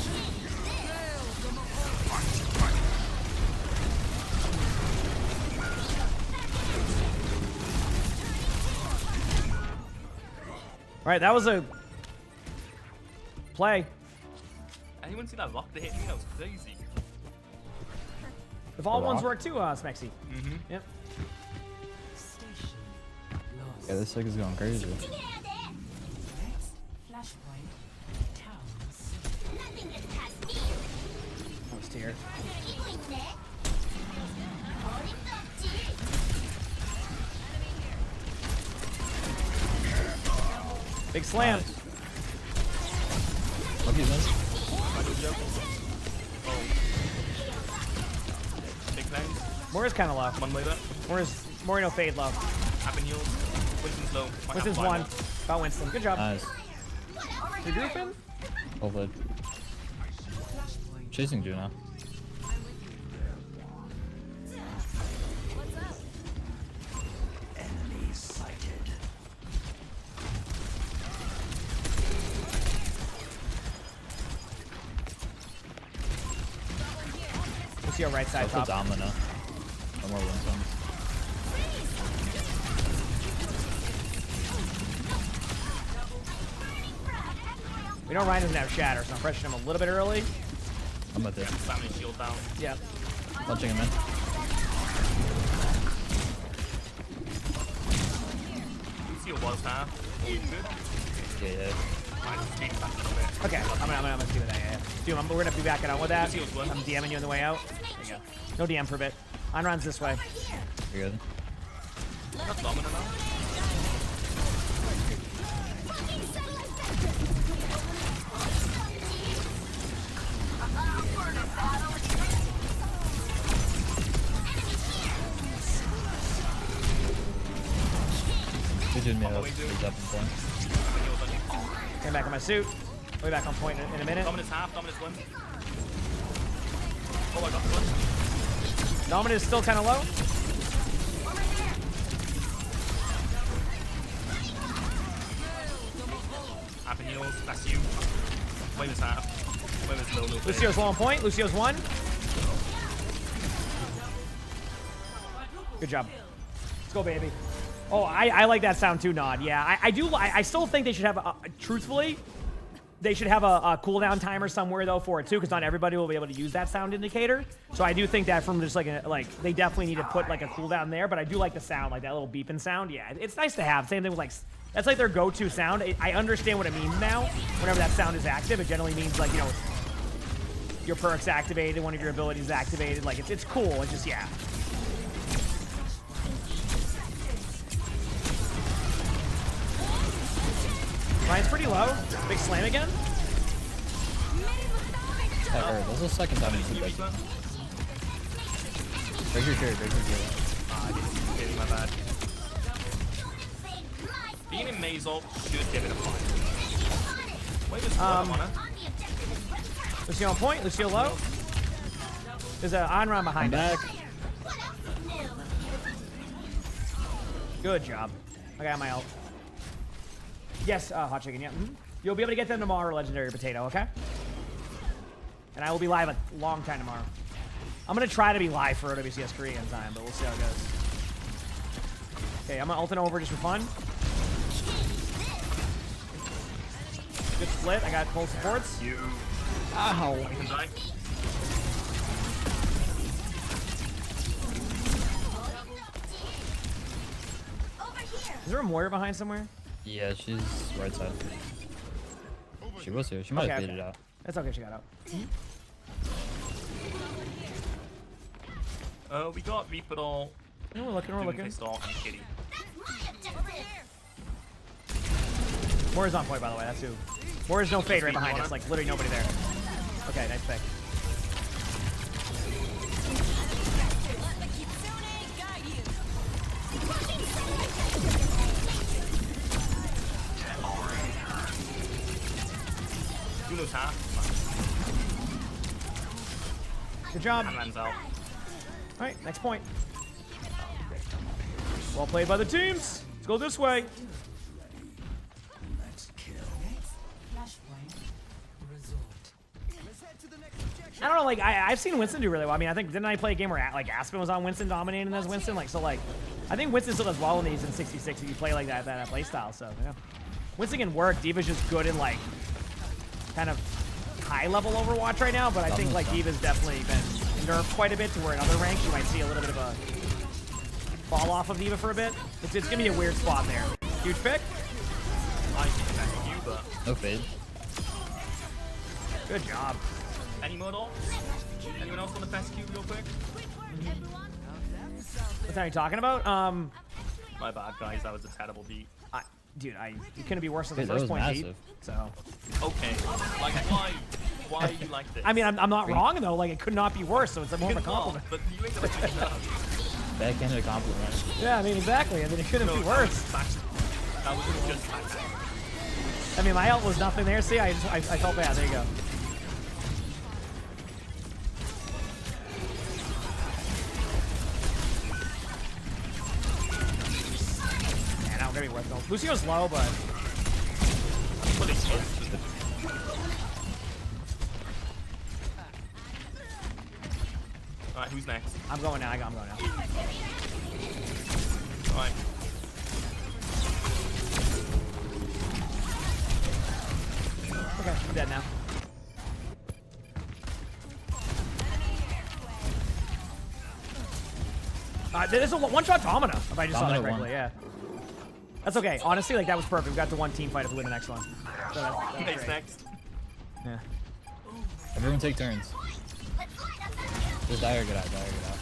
All right, that was a play. Anyone see that rock that hit me? That was crazy. If all ones work too, Smexy. Mm-hmm. Yep. Yeah, this thing is going crazy. Almost here. Big slam. Lucky miss. Oh. Big cleanse. Moira's kind of low. One later. Moreno fade low. Happen heals. Winston's low. Winston's one. About Winston. Good job. Nice. Regrouping? Well played. Chasing Juno. We'll see our right side top. Domino. No more Winston. We know Ryan doesn't have shatter, so I'm pressuring him a little bit early. I'm with it. Family shield down. Yeah. Punching him in. Lucio was half. Always good. Yeah. Might just speed back a little bit. Okay, I'm gonna do that. Yeah. Dude, we're gonna be backing out with that. I'm DMing you on the way out. There you go. No DM for a bit. Onron's this way. You're good. That's dominant now. He's doing me up. He's up in point. Came back on my suit. I'll be back on point in a minute. Dominant's half, Dominant's win. Oh, I got the one. Dominant is still kind of low. Half in heals, that's you. Wave is half. Wave is low, no Lucio's low on point. Lucio's one. Good job. Let's go, baby. Oh, I like that sound too, Nod. Yeah, I do. I still think they should have, truthfully, they should have a cooldown timer somewhere, though, for it, too, because not everybody will be able to use that sound indicator. So I do think that from just, like, they definitely need to put, like, a cooldown there, but I do like the sound, like that little beeping sound. Yeah, it's nice to have. Same thing with, like, that's, like, their go-to sound. I understand what it means now. Whenever that sound is active, it generally means, like, you know, your perk's activated, one of your abilities is activated. Like, it's cool. It's just, yeah. Ryan's pretty low. Big slam again. This is the second time he's been break your carry, break your carry. I didn't, my bad. Being in maze ult should give it a fight. Wait, just on it. Lucio on point, Lucio low. There's an on-run behind us. Good job. I got my ult. Yes, hot chicken, yeah. You'll be able to get them tomorrow, Legendary Potato, okay? And I will be live a long time tomorrow. I'm going to try to be live for OWCS Korea in time, but we'll see how it goes. Okay, I'm going to ulting over just for fun. Good split. I got full supports. You. Ow. Is there a Moira behind somewhere? Yeah, she's right side. She was here. She might have faded out. That's okay, she got out. We got Reaper all. No, we're looking, we're looking. And Kitty. Moira's on point, by the way, that's who. Moira's no fade right behind us, like literally nobody there. Okay, nice pick. Good job. Alright, next point. Well played by the teams. Let's go this way. I don't know, like, I've seen Winston do really well. I mean, I think, didn't I play a game where, like, Aspen was on Winston dominating as Winston? Like, so, like, I think Winston still does well in these in 66 if you play like that playstyle, so, yeah. Winston can work. Diva's just good in, like, kind of high-level Overwatch right now, but I think, like, Diva's definitely been nerfed quite a bit to where in other ranks you might see a little bit of a fall off of Diva for a bit. It's going to be a weird spot there. Huge pick. I think you, but... No fade. Good job. Any more dolls? Anyone else want to pass Q real quick? What are you talking about? My bad, guys. That was a terrible beat. Dude, it couldn't be worse than the first point beat. So. Okay. Like, why you like this? I mean, I'm not wrong though. Like, it could not be worse. So it's more of a compliment. But you ain't gonna pick it up. Backhanded compliment. Yeah, I mean, exactly. I mean, it couldn't be worse. That was just bad. I mean, my ult was nothing there. See, I felt bad. There you go. Be worth it. Lucio's low, but alright, who's next? I'm going now. I'm going now. Alright. Okay, I'm dead now. This is a one-shot Domina, if I just saw that correctly, yeah. That's okay. Honestly, like, that was perfect. We got to one team fight if we win the next one. So that's next. Yeah. Everyone take turns. Just die or get out, die or get out.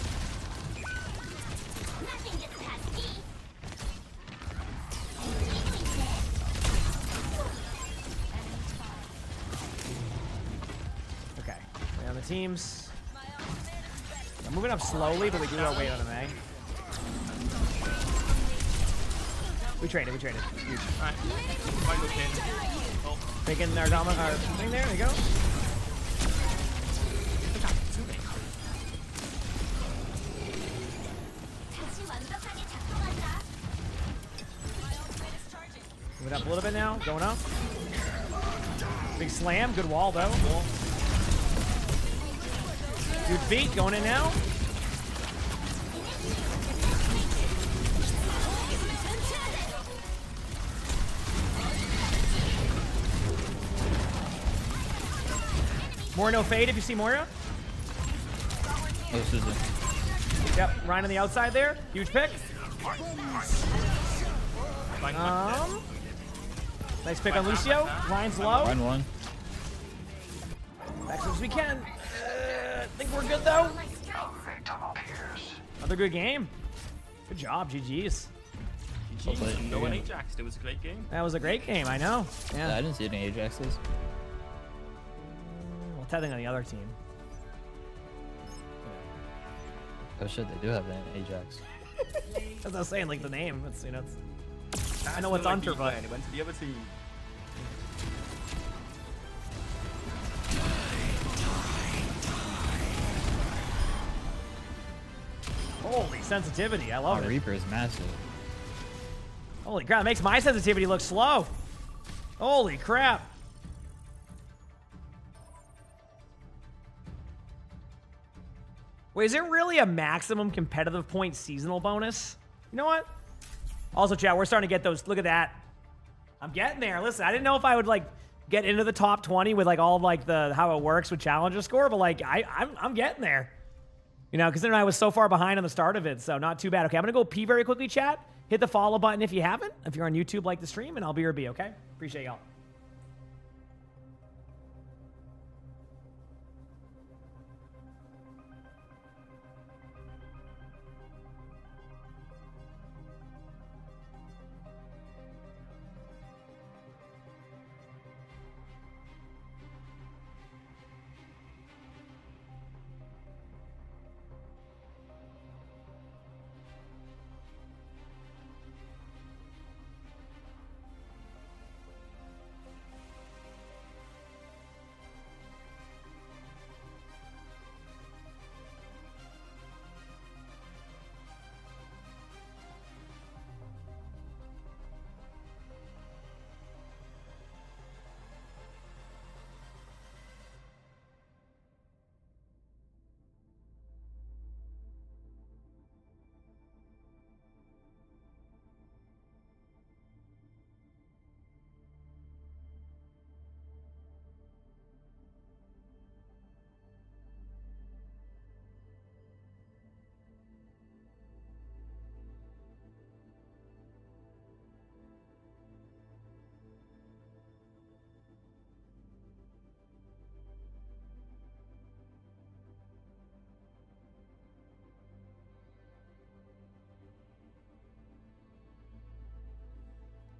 Okay, we're on the teams. I'm moving up slowly, but we do our weight on him, eh? We traded. Huge. Alright. Might look in. Oh. Making our thing there. There you go. Moving up a little bit now. Going up. Big slam. Good wall, though. Good feet. Going in now. Moira no fade if you see Moira. Oh, this is it. Yep, Ryan on the outside there. Huge pick. Nice pick on Lucio. Ryan's low. Ryan 1. Back as soon as we can. I think we're good though. Another good game. Good job, GG's. GG's. No one Ajaxed. It was a great game. That was a great game, I know. Yeah. I didn't see any Ajaxes. Well, technically on the other team. Oh shit, they do have an Ajax. That's what I was saying, like the name. It's, you know, it's, I know what's Hunter, but it went to the other team. Holy sensitivity, I love it. Reaper is massive. Holy crap, it makes my sensitivity look slow. Holy crap. Wait, is there really a maximum competitive point seasonal bonus? You know what? Also, chat, we're starting to get those. Look at that. I'm getting there. Listen, I didn't know if I would, like, get into the top 20 with, like, all of, like, the how it works with challenger score, but, like, I'm getting there. You know, because then I was so far behind on the start of it, so not too bad. Okay, I'm going to go pee very quickly, chat. Hit the follow button if you haven't. If you're on YouTube, like the stream, and I'll be your B, okay? Appreciate y'all.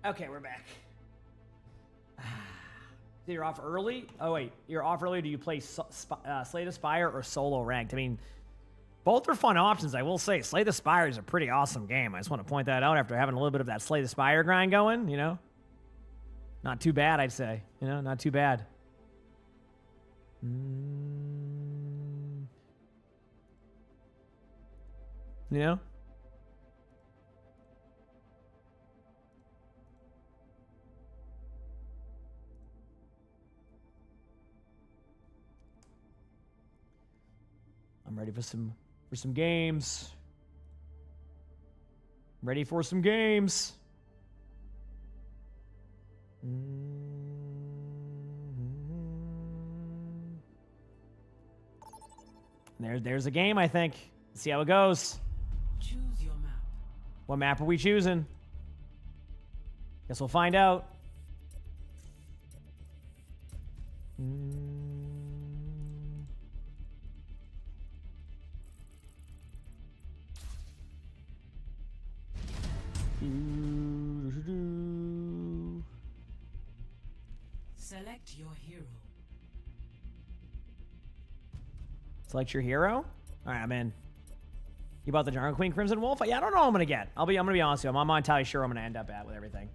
Okay, we're back. You're off early? Oh, wait. You're off early. Do you play Slay the Spire or solo ranked? I mean, both are fun options, I will say. Slay the Spire is a pretty awesome game. I just want to point that out after having a little bit of that Slay the Spire grind going, you know? Not too bad, I'd say. You know, not too bad. You know? I'm ready for some games. Ready for some games. There's a game, I think. Let's see how it goes. Choose your map. What map are we choosing? Guess we'll find out. Select your hero. Select your hero. All right, I'm in. You bought the Jungle Queen Crimson Wolf? Yeah, I don't know what I'm gonna get. I'm gonna be honest with you. I'm not entirely sure I'm gonna end up at with everything.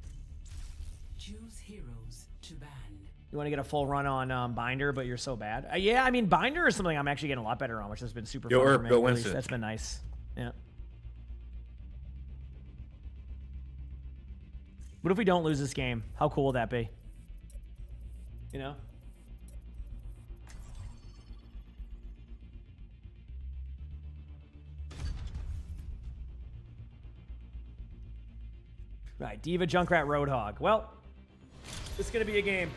Choose heroes to ban. You want to get a full run on Binder, but you're so bad. Yeah, I mean Binder is something I'm actually getting a lot better on, which has been super fun for me. Go Really, Winston. that's been nice. Yeah. What if we don't lose this game? How cool would that be? You know? Right, Diva Junkrat Roadhog. Well, it's gonna be a game.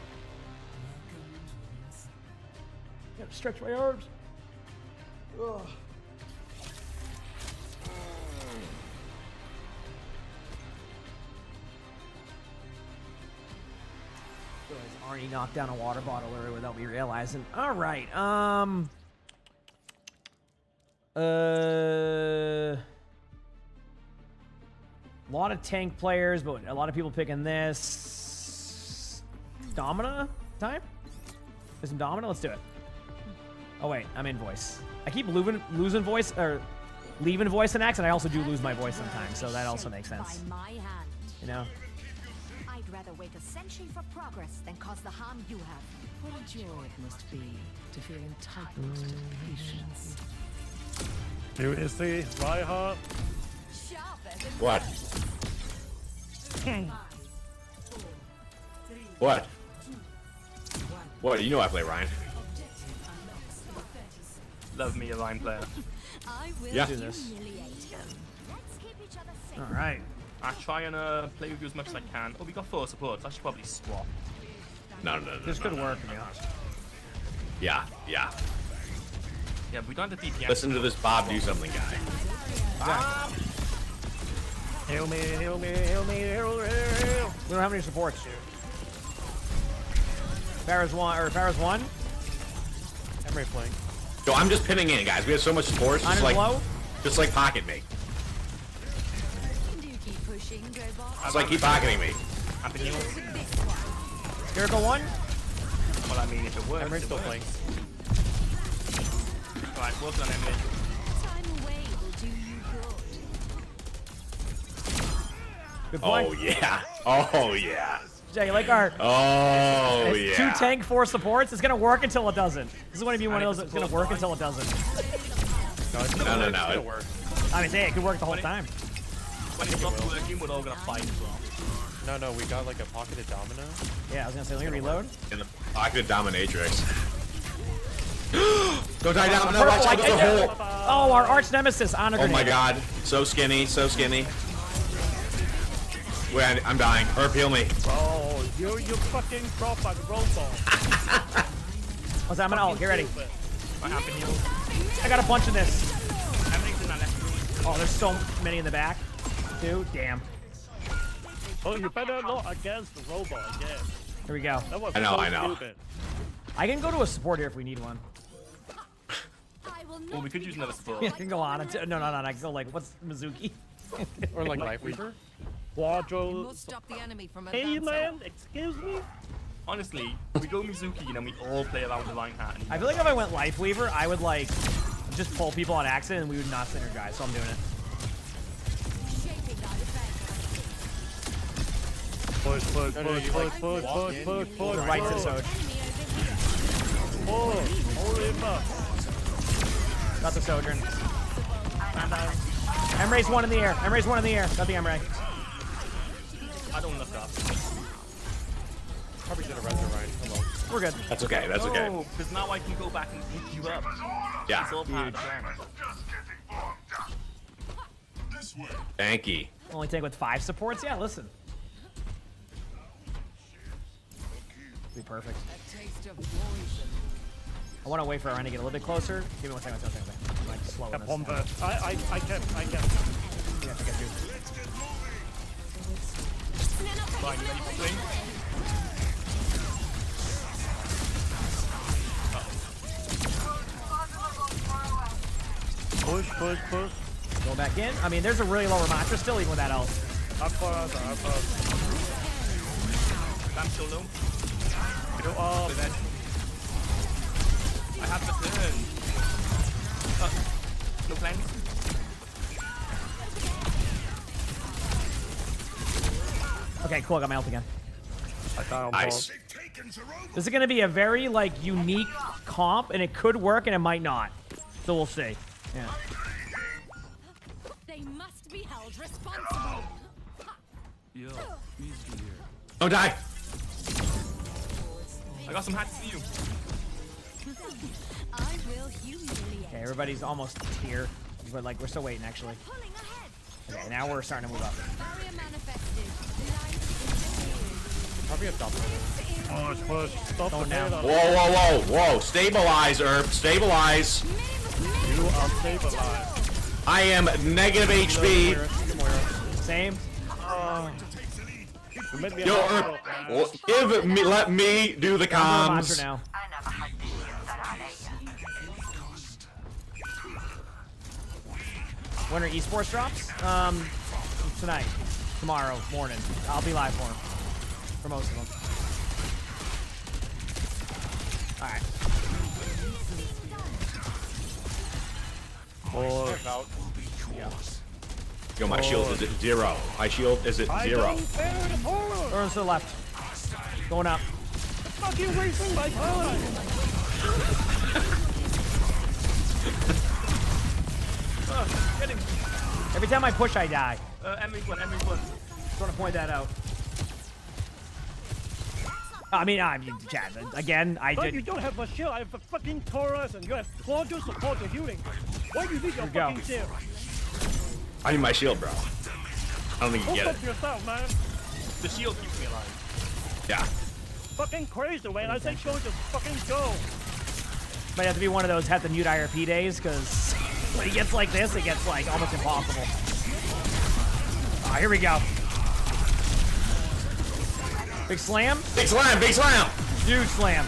Gotta stretch my arms. Ugh. Arnie knocked down a water bottle earlier without me realizing. All right. A lot of tank players, but a lot of people picking this. Domina time? Is some Domina? Let's do it. Oh wait, I'm in voice. I keep losing voice or leaving voice and accent. I also do lose my voice sometimes, so that also makes sense. You know. I'd rather wait a century for progress than cause the harm you have. What a joy it must be to feel entitled to patience. Here is the Reinhardt. What? What? What? You know I play Ryan. Love me a line player. Yeah. Do this. All right. I try and play with you as much as I can. Oh, we got 4 supports. I should probably swap. No. This could work, to be honest. Yeah. Yeah, but we don't have the DPS. Listen to this Bob do something guy. Bob! Heal me, heal me, heal me, heal me, heal. We don't have any supports. Farrah's one. Emery playing. Yo, I'm just pinning in, guys. We have so much support. On his low? Just like pocket me. It's like keep pocketing me. Spherical one. Well, I mean, if it works, Emery's it still works. playing. Alright, well done, Emily. Good point. Oh yeah. Oh yeah. Jay, you like our Oh two yeah. tank, 4 supports? It's gonna work until it doesn't. This is going to be one of those that's gonna work until it doesn't. No. It's gonna work. I mean, hey, it could work the whole time. When it stops working, we're all gonna fight as well. No, we got like a pocketed domino. Yeah, I was gonna say, let me reload. In the pocketed dominatrix. Don't die down. No, Purple, watch out, there's a hole. Oh, our arch nemesis, honor Oh grenade. my god. So skinny, so skinny. Wait, I'm dying. Herb, heal me. Oh, you fucking drop like a roll ball. What's that? I'm gonna ult. Get ready. What happened here? I got a bunch of this. Everything's in that left. Oh, there's so many in the back. Dude, damn. Oh, you better not against the robot again. Here we go. That was I know, so I know. stupid. I can go to a support here if we need one. Well, we could use another support. Yeah, I can go on. No. I can go like, what's Mizuki? Or like Life Reaper. Quadro. Must stop the enemy from Hey advancing. man, excuse me? Honestly, we go Mizuki and then we all play around the line hat. I feel like if I went Life Weaver, I would like just pull people on accident and we would not synergize, so I'm doing it. Push. Right to Soj. Hold him up. Got the Sojourn. Emre's one in the air. Got the Emre. I don't look up. Probably should have read the Ryan. Hello. We're good. That's okay, that's okay. No, because now I can go back and pick you up. Yeah. It's all part of the plan. Thank you. Only tank with 5 supports? Yeah, listen. Be perfect. A taste of poison. I want to wait for Ryan to get a little bit closer. Give me one second. I'm like slow in this. I can. Yeah, I think I do. Fine, you ready for swing? Push, push, push. Go back in. I mean, there's a really low Ramattra still, even with that ult. Up fast. I'm so low. Go up. I have the turn. No plans. Okay, cool. I got my ult again. Nice. This is going to be a very, like, unique comp, and it could work, and it might not. So we'll see. Yeah. They must be held responsible. Yo, easy here. Don't die. I got some hacks for you. I will humiliate. Okay, everybody's almost here. But, like, we're still waiting, actually. Okay, now we're starting to move up. Barrier manifested. Light is Probably a double. Push, push. Stop Going the down. fail. Whoa. Stabilize, Herb. Stabilize. You are stabilized. I am negative HP. Same. Yo, Herb. Let me do the comms. Now. When are esports drops? Tonight. Tomorrow morning. I'll be live for them. For most of them. Alright. Yo, my shield is at 0. My shield is at 0. Throw to the left. Going up. Fucking wasting my time. Get him. Every time I push, I die. Everyone. Just want to point that out. I mean, Chad, again, I But did. you don't have a shield. I have a fucking Taurus, and you have claw to support the healing. Why do you need your Here we go. fucking shield? I need my shield, bro. I don't think you get it. Focus yourself, man. The shield keeps me alive. Yeah. Fucking crazy, man. I say go, just fucking go. Might have to be one of those have to mute IRP days, because when he gets like this, it gets like almost impossible. Ah, here we go. Big slam? Big slam, big slam! Huge slam.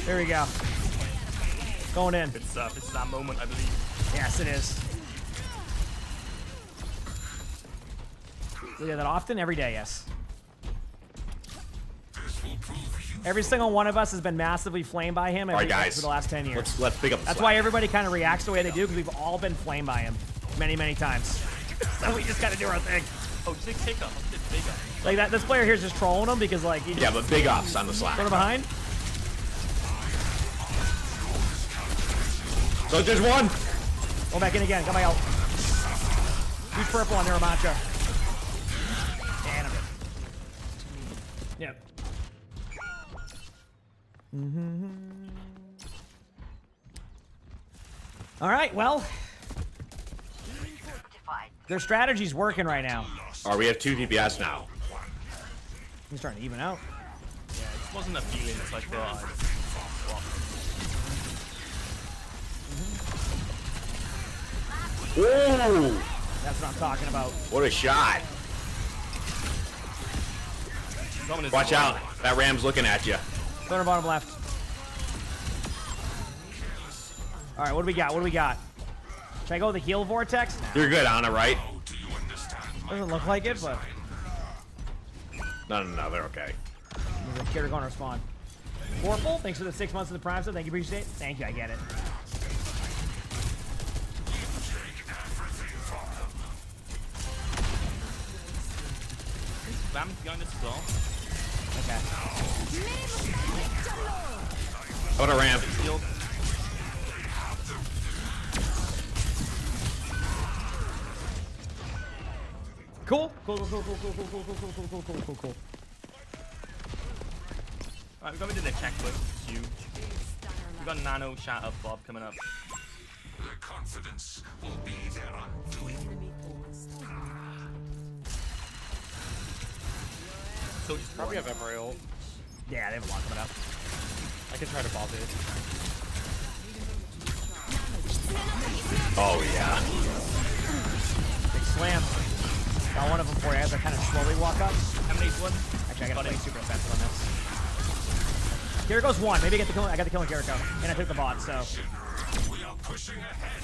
Here we go. Going in. It's that moment, I believe. Yes, it is. We do that often? Every day, yes. Every single one of us has been massively flamed by him All right, guys. for the last 10 years. Let's pick up the That's slack. why everybody kind of reacts the way they do, because we've all been flamed by him many, many times. So we just got to do our thing. Oh, just take up. It's bigger. Like that, this player here is just trolling him because, like, he Yeah, but big ups on the slack. Throw him behind. So there's one. Go back in again. Got my ult. Huge purple on Niramacha. And I'm in. Yep. All right, well, their strategy's working right now. Alright, we have 2 DPS now. He's starting to even out. Yeah, it just wasn't a feeling. It's like, Whoa! That's what I'm talking about. What a shot. Watch out. That ram's looking at you. Corner bottom left. All right, what do we got? What do we got? Should I go with the heal vortex? Nah. You're good, Anna, right? Doesn't look like it, but No, they're okay. the character going to respond. Warple, thanks for the 6 months of the Prime sub. Thank you, appreciate it. Thank you, I get it. Ram behind us as well. Okay. What a ram. Shield. Cool. Cool. Alright, we've got rid of the checkpoint. Huge. We've got Nano, Shatter, Bob coming up. The confidence will be there So just probably have Emery ult. Yeah, they have a lot coming up. I can try to bob it. Oh, yeah. Big slam. Got one of them for you as I kind of slowly walk up. How many one? Actually, I gotta play super offensive on this. Kiriko's one. Maybe I get the kill. I got the kill on Kiriko, and I took the bot. So. We are pushing ahead.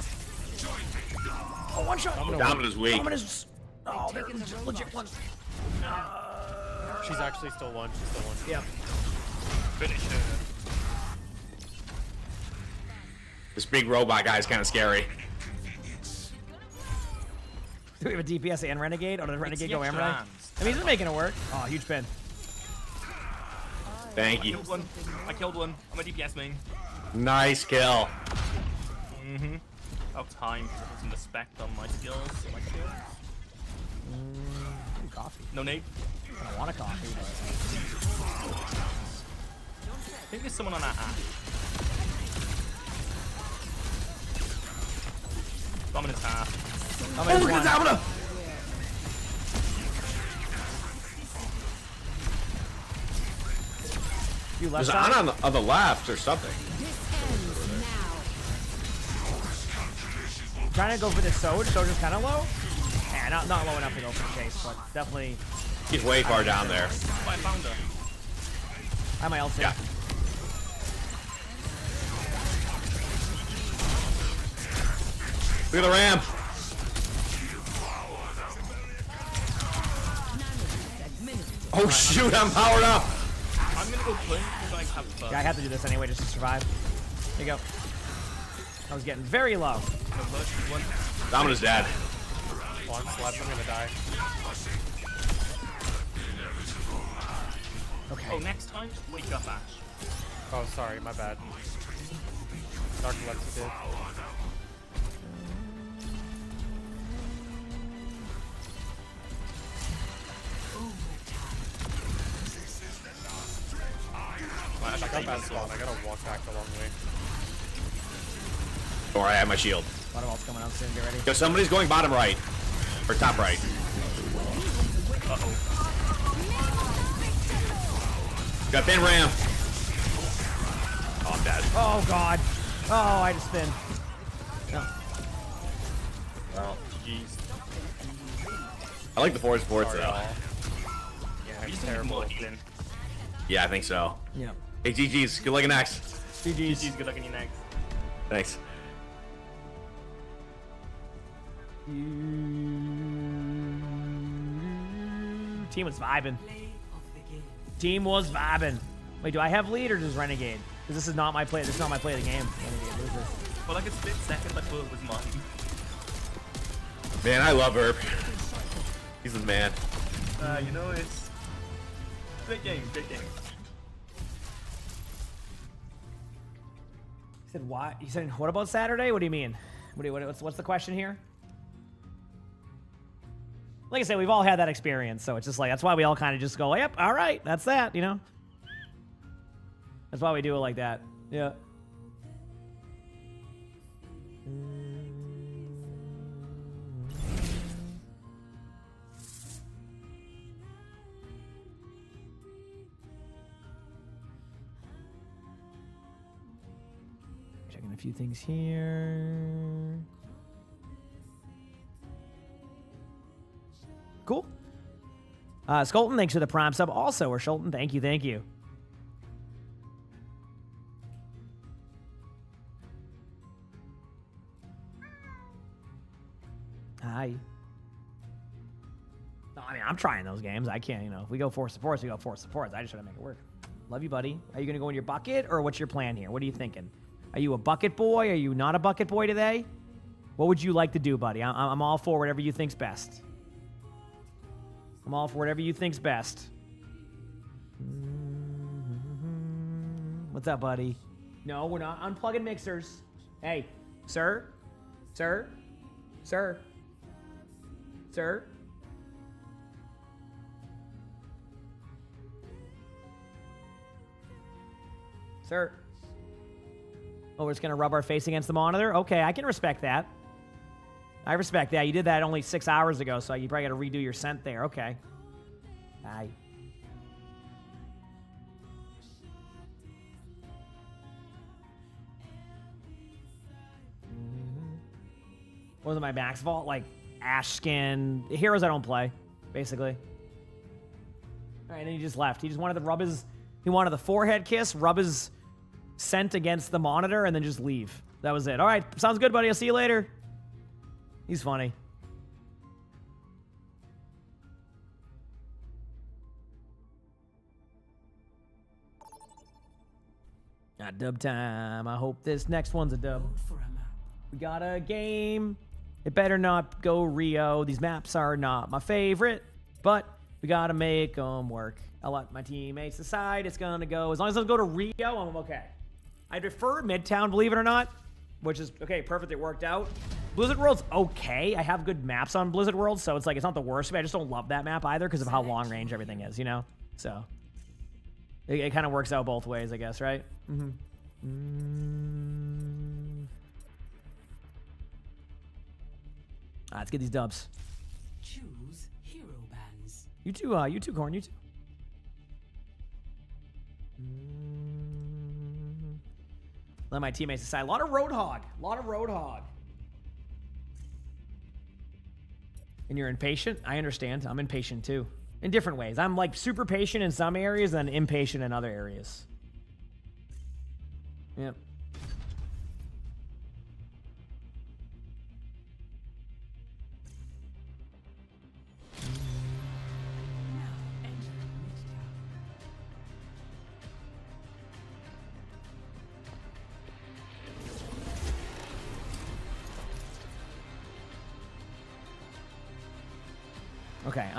Oh, one shot. Domina's weak. Domina's. Oh, they're legit one. She's actually still one. She's still one. Yeah. Finish her. This big robot guy is kind of scary. Do we have a DPS and Renegade? Or did Renegade go Emerald? trans. I mean, he's been making it work. Oh, huge pin. Thank you. I killed one. I'm a DPS main. Nice kill. Mm-hmm. About time to put some respect on my skills. Coffee. No nade. I don't want a coffee. I think there's someone on that app. Dominant's half. Oh, look at Domino! You left There's side? Ana on the left or something. Trying to go for this Soj. Soj is kind of low. Yeah, not low enough to go for the chase, but definitely. He's way far down there. Oh, I found her. I have my ult. Yeah. Look at the ramp. Oh shoot, I'm powered up. I'm gonna go play because I have fun. Yeah, I have to do this anyway just to survive. There you go. I was getting very low. Domina's dead. One slaps, I'm gonna die. Okay. Oh, next time, wake up, Ash. Oh, sorry, my bad. Narcolepsy did. I got bad spawn. I gotta walk back the long way. Or I have my shield. A lot of ults coming out soon. Get ready. Yo, somebody's going bottom right. Or top right. Uh-oh. Got thin ramp. Oh, I'm dead. Oh god. Oh, I just spin. No. Well, GG's. I like the forward supports Sorry, though. y'all. Yeah, You it's just need terrible. more healing. Yeah, I think so. Yeah. Hey, GG's. Good luck in next. GG's. Good luck in your next. Thanks. Team was vibing. Team was vibing. Wait, do I have lead or does Renegade? Because this is not my play. This is not my play of the game. Renegade loses. For like a split second, I thought it was mine. Man, I love Herb. He's the man. You know, it's great game, great game. He said, "Why?" He said, "What about Saturday? What do you mean? What's the question here?" Like I said, we've all had that experience, so it's just like that's why we all kind of just go, "Yep, all right, that's that," you know. That's why we do it like that. Yeah. Checking a few things here. Cool. Skolton, thanks for the prime sub. Also, or Sholton, thank you, thank you. Hi. No, I mean, I'm trying those games. I can't, you know, if we go 4 supports, we go 4 supports. I just try to make it work. Love you, buddy. Are you going to go in your bucket, or what's your plan here? What are you thinking? Are you a bucket boy? Are you not a bucket boy today? What would you like to do, buddy? I'm all for whatever you think's best. I'm all for whatever you think's best. What's up, buddy? No, we're not unplugging mixers. Hey, sir? Sir? Sir? Sir? Sir? Oh, we're just going to rub our face against the monitor? Okay, I can respect that. I respect that. You did that only 6 hours ago, so you probably got to redo your scent there. Okay. Aye. What was my max vault? Like ash skin. Heroes I don't play, basically. All right, and then he just left. He just wanted to rub his He wanted the forehead kiss, rub his scent against the monitor, and then just leave. That was it. All right, sounds good, buddy. I'll see you later. He's funny. Dub time. I hope this next one's a dub. We got a game. It better not go Rio. These maps are not my favorite, but we gotta make them work. I'll let my teammates decide. It's gonna go. As long as it doesn't go to Rio, I'm okay. I prefer Midtown, believe it or not, which is, okay, perfect. It worked out. Blizzard World's okay. I have good maps on Blizzard World, so it's like, it's not the worst, but I just don't love that map either because of how long range everything is, you know? So it kind of works out both ways, I guess, right? Mm-hmm. Let's get these dubs. Choose hero bands. You too, Corn, you too. Let my teammates decide. A lot of Roadhog. A lot of Roadhog. And you're impatient? I understand. I'm impatient too. In different ways. I'm like super patient in some areas and impatient in other areas. Yep. Okay,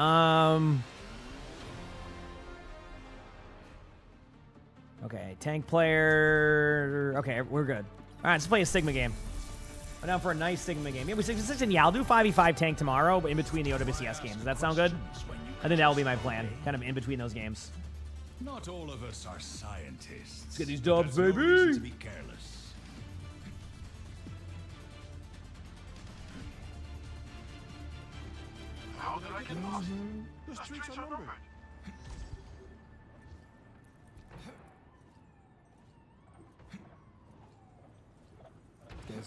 okay, tank player. Okay, we're good. All right, let's play a Sigma game. I'm down for a nice Sigma game. Yeah, yeah, I'll do 5v5 tank tomorrow, but in between the OWCS games. Does that sound good? I think that'll be my plan, kind of in between those games. Not all of us are scientists. Let's get these dubs, There's no baby. reason to be careless. How did I get lost? The streets are numbered.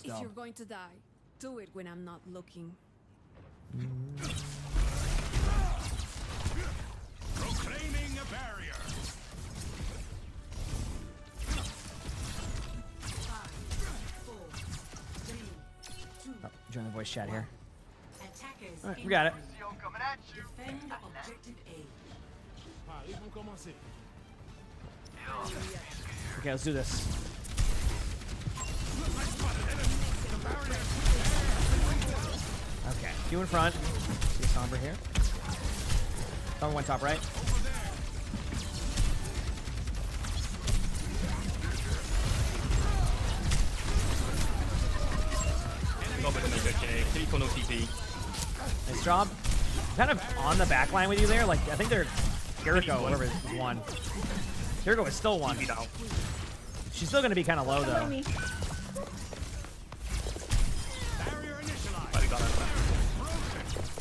If you're going to die, do it when I'm not looking. Proclaiming a barrier. Oh, join the voice chat here. Attackers All right, we got it. defend objective A. Okay, let's do this. Okay, you in front. See a Sombra here. Sombra went top right. Nice job. Kind of on the back line with you there. Like, I think they're Kiriko, whoever is one. Kiriko is still one. She's still going to be kind of low, though.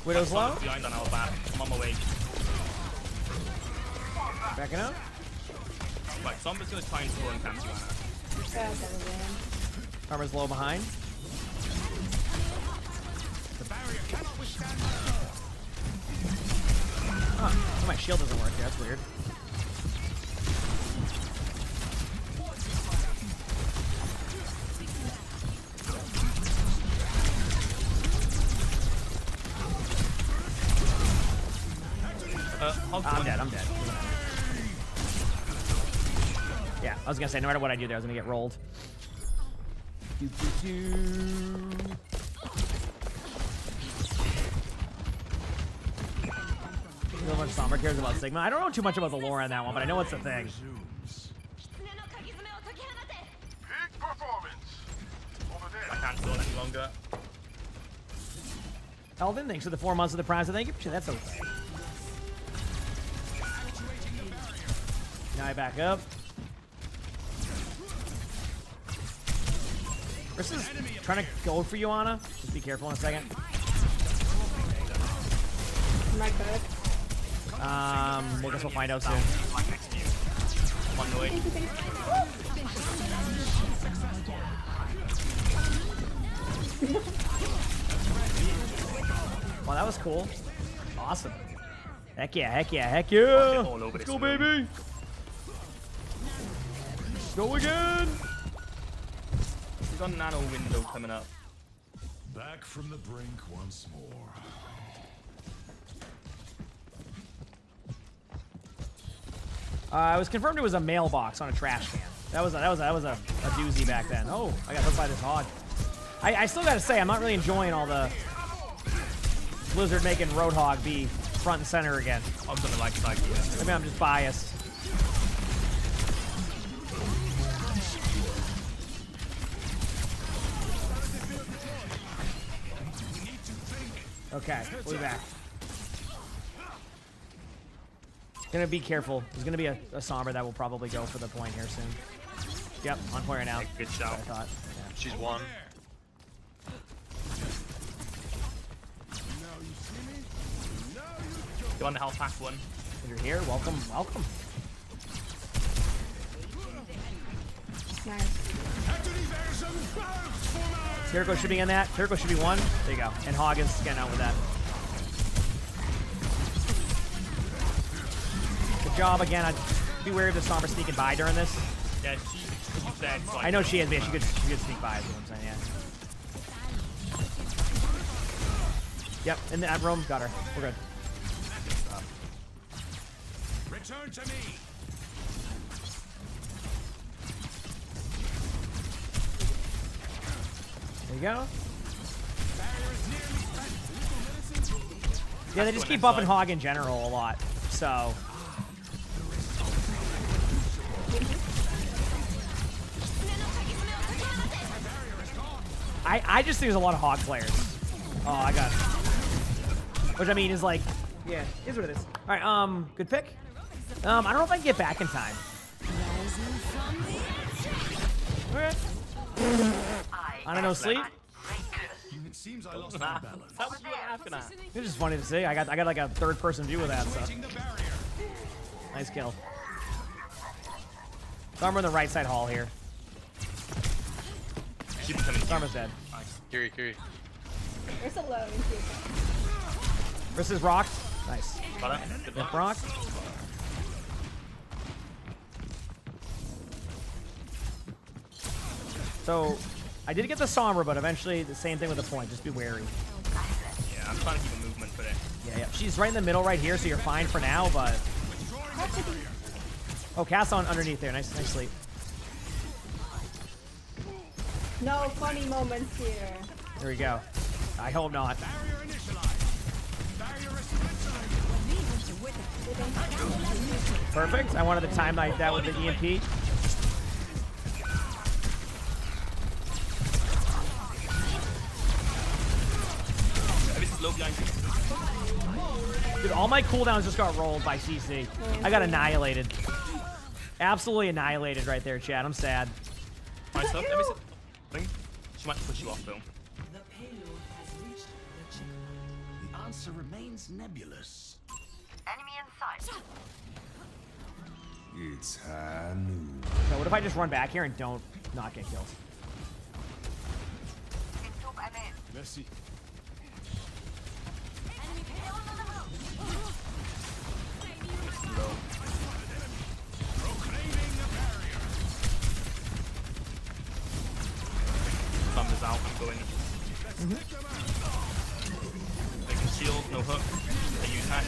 Widow's low. Behind on our back. I'm on my way. Backing up. Right, so I'm just going to try and score and cancel that. Armor's low behind. The barrier cannot withstand Huh, my shield doesn't work here. That's weird. I'm dead. Yeah, I was gonna say, no matter what I do there, I was gonna get rolled. I don't know how much Sombra cares about Sigma. I don't know too much about the lore on that one, but I know it's a thing. Big performance. Over there. I can't stall any longer. Elvin, thanks for the 4 months of the prize. Thank you. That's okay. Now I back up. Chris is trying to go for you, Anna. Just be careful in a second. My bad. I guess we'll find out soon. On the way. Well, that was cool. Awesome. Heck yeah, heck yeah, heck yeah. All over Let's this go, room. baby. Go again! He's got a nano window coming up. Back from the brink once more. I was confirmed it was a mailbox on a trash can. That was a doozy back then. Oh, I got hit by this hog. I still gotta say, I'm not really enjoying all the Blizzard making Roadhog be front and center again. I'm gonna like yeah. Maybe I'm just biased. Okay, we'll be back. Gonna be careful. There's gonna be a Sombra that will probably go for the point here soon. Yep, on point right now. Good shot. I thought. Yeah. She's one. Go on the health pack one. If you're here, welcome, welcome. Jericho should be in that. Jericho should be one. There you go. And Hog is getting out with that. Good job again. I'd be wary of the Sombra sneaking by during this. Yeah, she's dead. So I know she is, but she could sneak by, is what I'm saying, yeah. Yep, in that room, got her. We're good. Return to me. There you go. Yeah, they just keep buffing Hog in general a lot, so. I just think there's a lot of Hog players. Oh, I got it. Which I mean is like, yeah, is what it is. All right, good pick. I don't know if I can get back in time. Okay. I don't know, sleep. It seems I lost my balance. That was what happened. It's just funny to see. I got like a third-person view of that stuff. Nice kill. Sombra in the right side hall here. Sombра's dead. Nice. Kiri. There's a low. Versus Rock. Nice. Good Yep, Rock. So, I did get the Sombra, but eventually the same thing with the point. Just be wary. Yeah, I'm trying to keep a movement for it. Yeah. She's right in the middle right here, so you're fine for now, but... Oh, Cass on underneath there. Nice sleep. No funny moments here. There we go. I hope not. Perfect. I wanted to time like that with the EMP. Dude, all my cooldowns just got rolled by CC. I got annihilated. Absolutely annihilated right there, Chad. I'm sad. Nice up. She might push you off, though. The payload has reached the chip. The answer remains nebulous. Enemy in sight. It's high noon. So what if I just run back here and don't not get kills? Merci. Thumbs out, I'm going. They can shield, no hook. They use hack.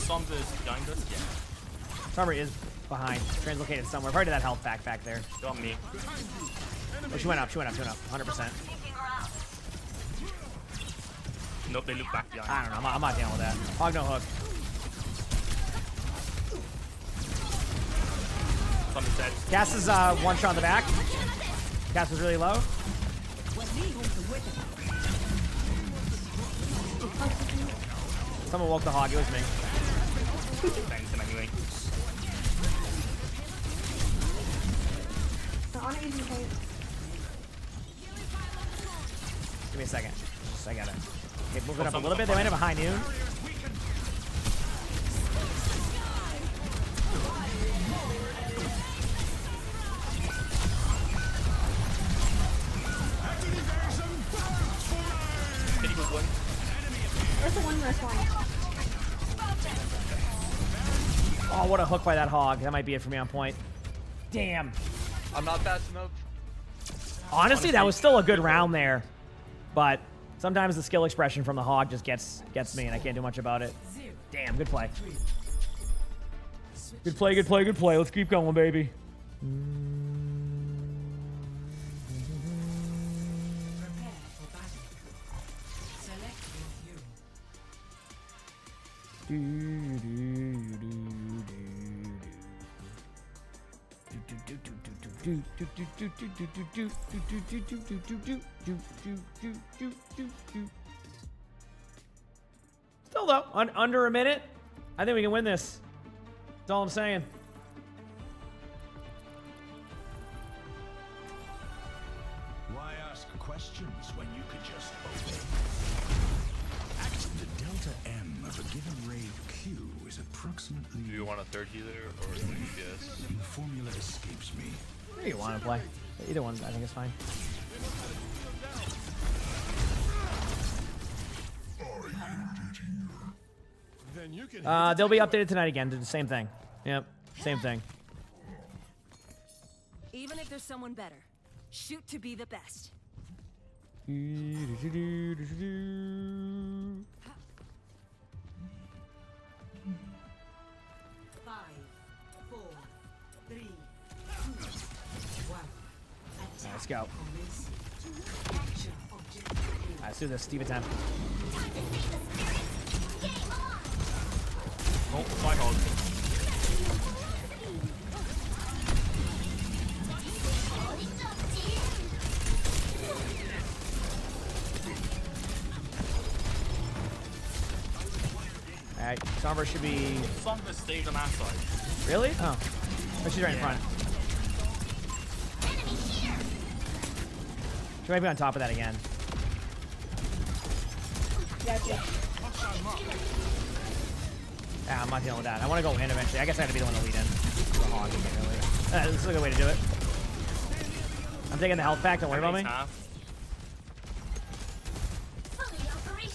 Sombra's behind us? Yeah. Sombra is behind. Translocated somewhere. Probably to that health pack back there. Got me. Oh, she went up. 100%. Nope, they look back behind. I don't know. I'm not dealing with that. Hog no hook. Sombra's dead. Cass is one shot in the back. Cass was really low. Someone woke the Hog. It was me. Thanks him anyway. Give me a second. I got it. Okay, move it up a little bit. They might have a high noon. There's the one. Oh, what a hook by that hog. That might be it for me on point. Damn. I'm not that smoked. Honestly, that was still a good round there. But sometimes the skill expression from the hog just gets me, and I can't do much about it. Damn, good play. Good play, good play, good play. Let's keep going, baby. Still though, under a minute. I think we can win this. That's all I'm saying. Why ask questions when you could just obey? Act the delta M of a given ray Q is approximately. Do you want a third healer or do you guess? The formula escapes me. Where do you want to play? Either one, I think is fine. They'll be updated tonight again. Do the same thing. Yep, same thing. Even if there's someone better, shoot to be the best. 5, 4, 3, 2, 1. Let's go. Let's do this. Steve at 10. Oh, my hog. Alright, Sombra should be... Sombra stayed on our side. Really? Oh. Oh, she's right in front. She might be on top of that again. Gotcha. Yeah, I'm not dealing with that. I want to go in eventually. I guess I have to be the one to lead in. This is a good way to do it. I'm taking the health pack. Don't worry about me.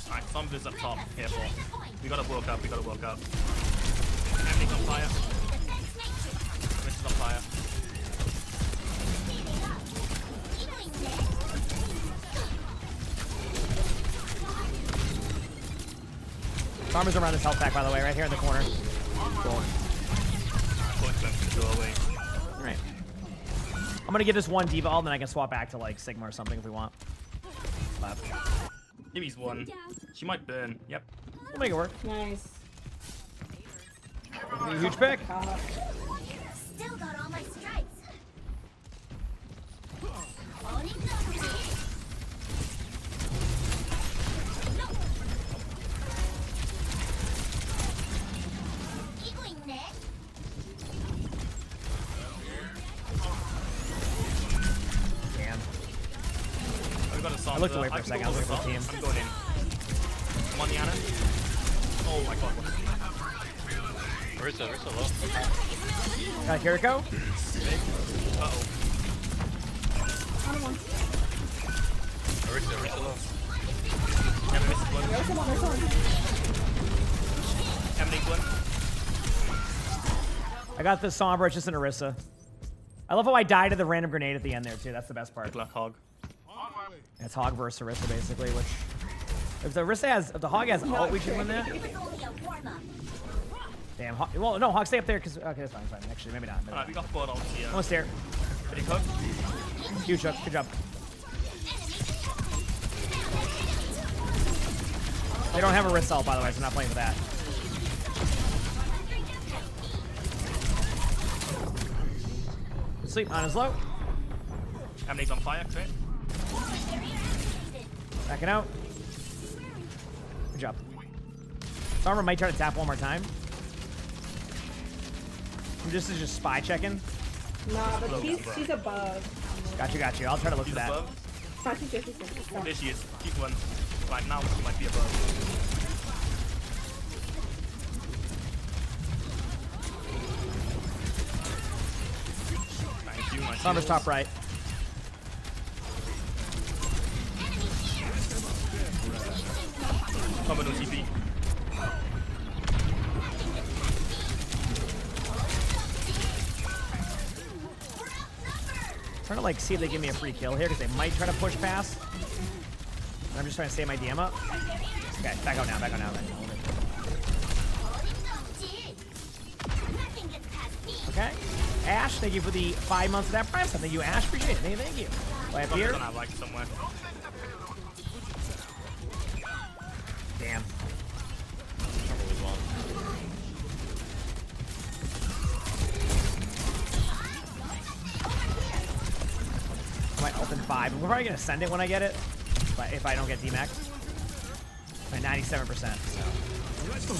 Alright, Sombra's up top. Careful. We gotta work up. We gotta work up. Everything's on fire. This is on fire. Sombra's around this health pack, by the way, right here in the corner. Cool. Alright. I'm gonna give this one D-Ball, and then I can swap back to like Sigma or something if we want. Left. Maybe he's one. She might burn. Yep. We'll make it work. Nice. A huge pick. Still got all my stripes. I looked away for a second. I was looking for the team. I'm going in. I'm on the Ana. Oh my god. Where's low? Got Kiriko? Uh-oh. Orisa low. I got the Sombra, it's just an Orisa. I love how I died to the random grenade at the end there too. That's the best part. Good luck, Hog. It's Hog versus Orisa basically, which if the Hog has ult, we should win that. Damn, well, no, Hog, stay up there because okay, that's fine, fine. Actually, maybe not. Alright, we got 4 ults here. Almost there. Pretty cook. Huge hook, good job. They don't have a wrist ult, by the way, so I'm not playing with that. Sleep on his low. Emning's on fire, crit. Backing out. Good job. Sombra might try to tap one more time. This is just spy checking. Nah, but she's above. Got you. I'll try to look for that. Above? There she is. Keep one. Right now, she might be above. Thank you, my Sombra's top right. Coming on TP. to like see if they give me a free kill here because they might try to push past. I'm just trying to save my DM up. Okay, back out now, back out now. Okay. Ash, thank you for the 5 months of that Prime sub. Thank you, Ash. Appreciate it. Thank you. Way up here. Like somewhere. Damn. I might open 5. We're probably going to send it when I get it. But if I don't get DMAC. By 97%. So.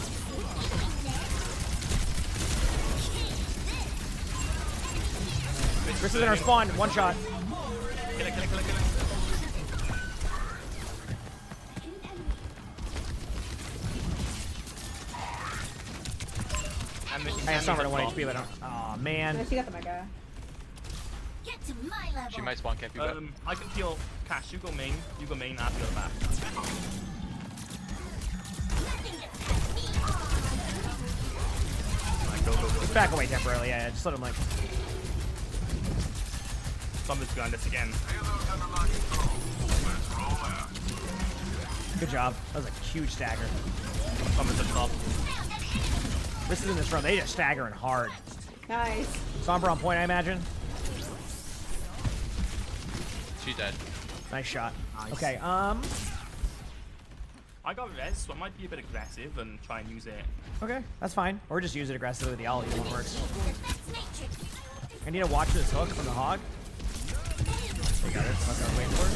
Chris is in our spawn. One shot. Kill it, kill it, kill it, kill it. I have Sombra at 1 HP, but I don't. Oh man. No, she got the mega. Get to my level. She might spawn camp you back. I can feel Cash. You go main, I feel the back. Right, go. Just back away temporarily, yeah, just let him like. Somebody's behind us again. Good job. That was a huge stagger. Somebody's at the top. This is in this room. They just staggering hard. Nice. Sombra on point, I imagine. She's dead. Nice shot. Nice. Okay, I got res, so I might be a bit aggressive and try and use it. Okay, that's fine. Or just use it aggressively with the ult. Either one works. I need to watch this hook from the hog. We got it. That's what I was waiting for.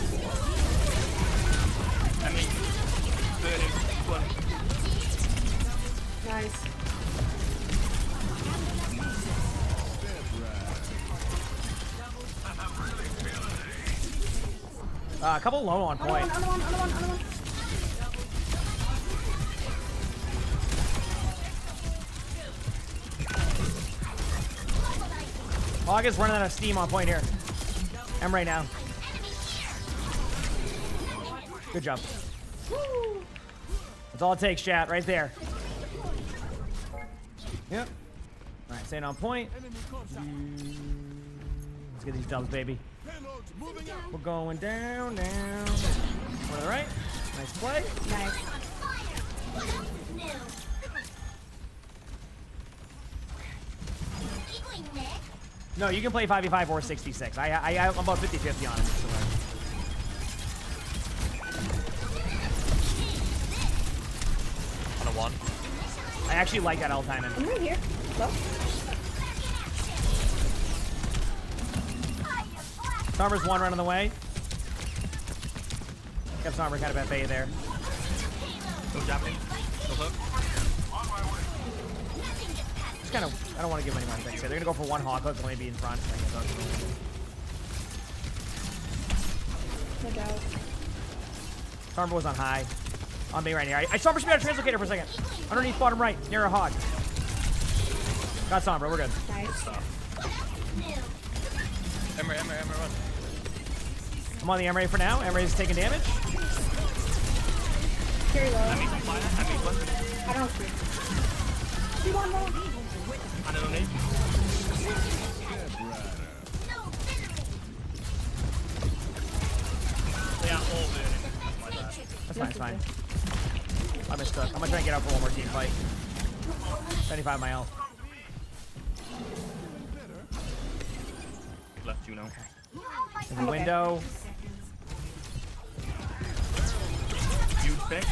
I mean, Nice. A couple low on point. Other one. Hog is running out of steam on point here. I'm right now. Good job. That's all it takes, chat. Right there. Yep. All right, staying on point. Let's get these dubs, baby. We're going down. One to the right. Nice play. Nice. No, you can play 5v5 or 66. I'm about 50-50 on it. On a 1. I actually like that all timing. I'm right here. Low. Sombra's one running the way. Kept Sombra kind of at bay there. No javelin. No hook. Just kind of, I don't want to give anyone things here. They're going to go for one hawk hook and maybe in front. No doubt. Sombra was on high. On me right here. I Sombra should be on a translocator for a second. Underneath bottom right, near a hog. Got Sombra, we're good. Nice. Emery, run. I'm on the Emery for now. Emery's taking damage. Very low. I don't see. She won low. I don't need. They are all burning. That's fine. I missed up. I'm gonna try and get out for one more team fight. 75 my health. Left you now. In the window. Huge pick.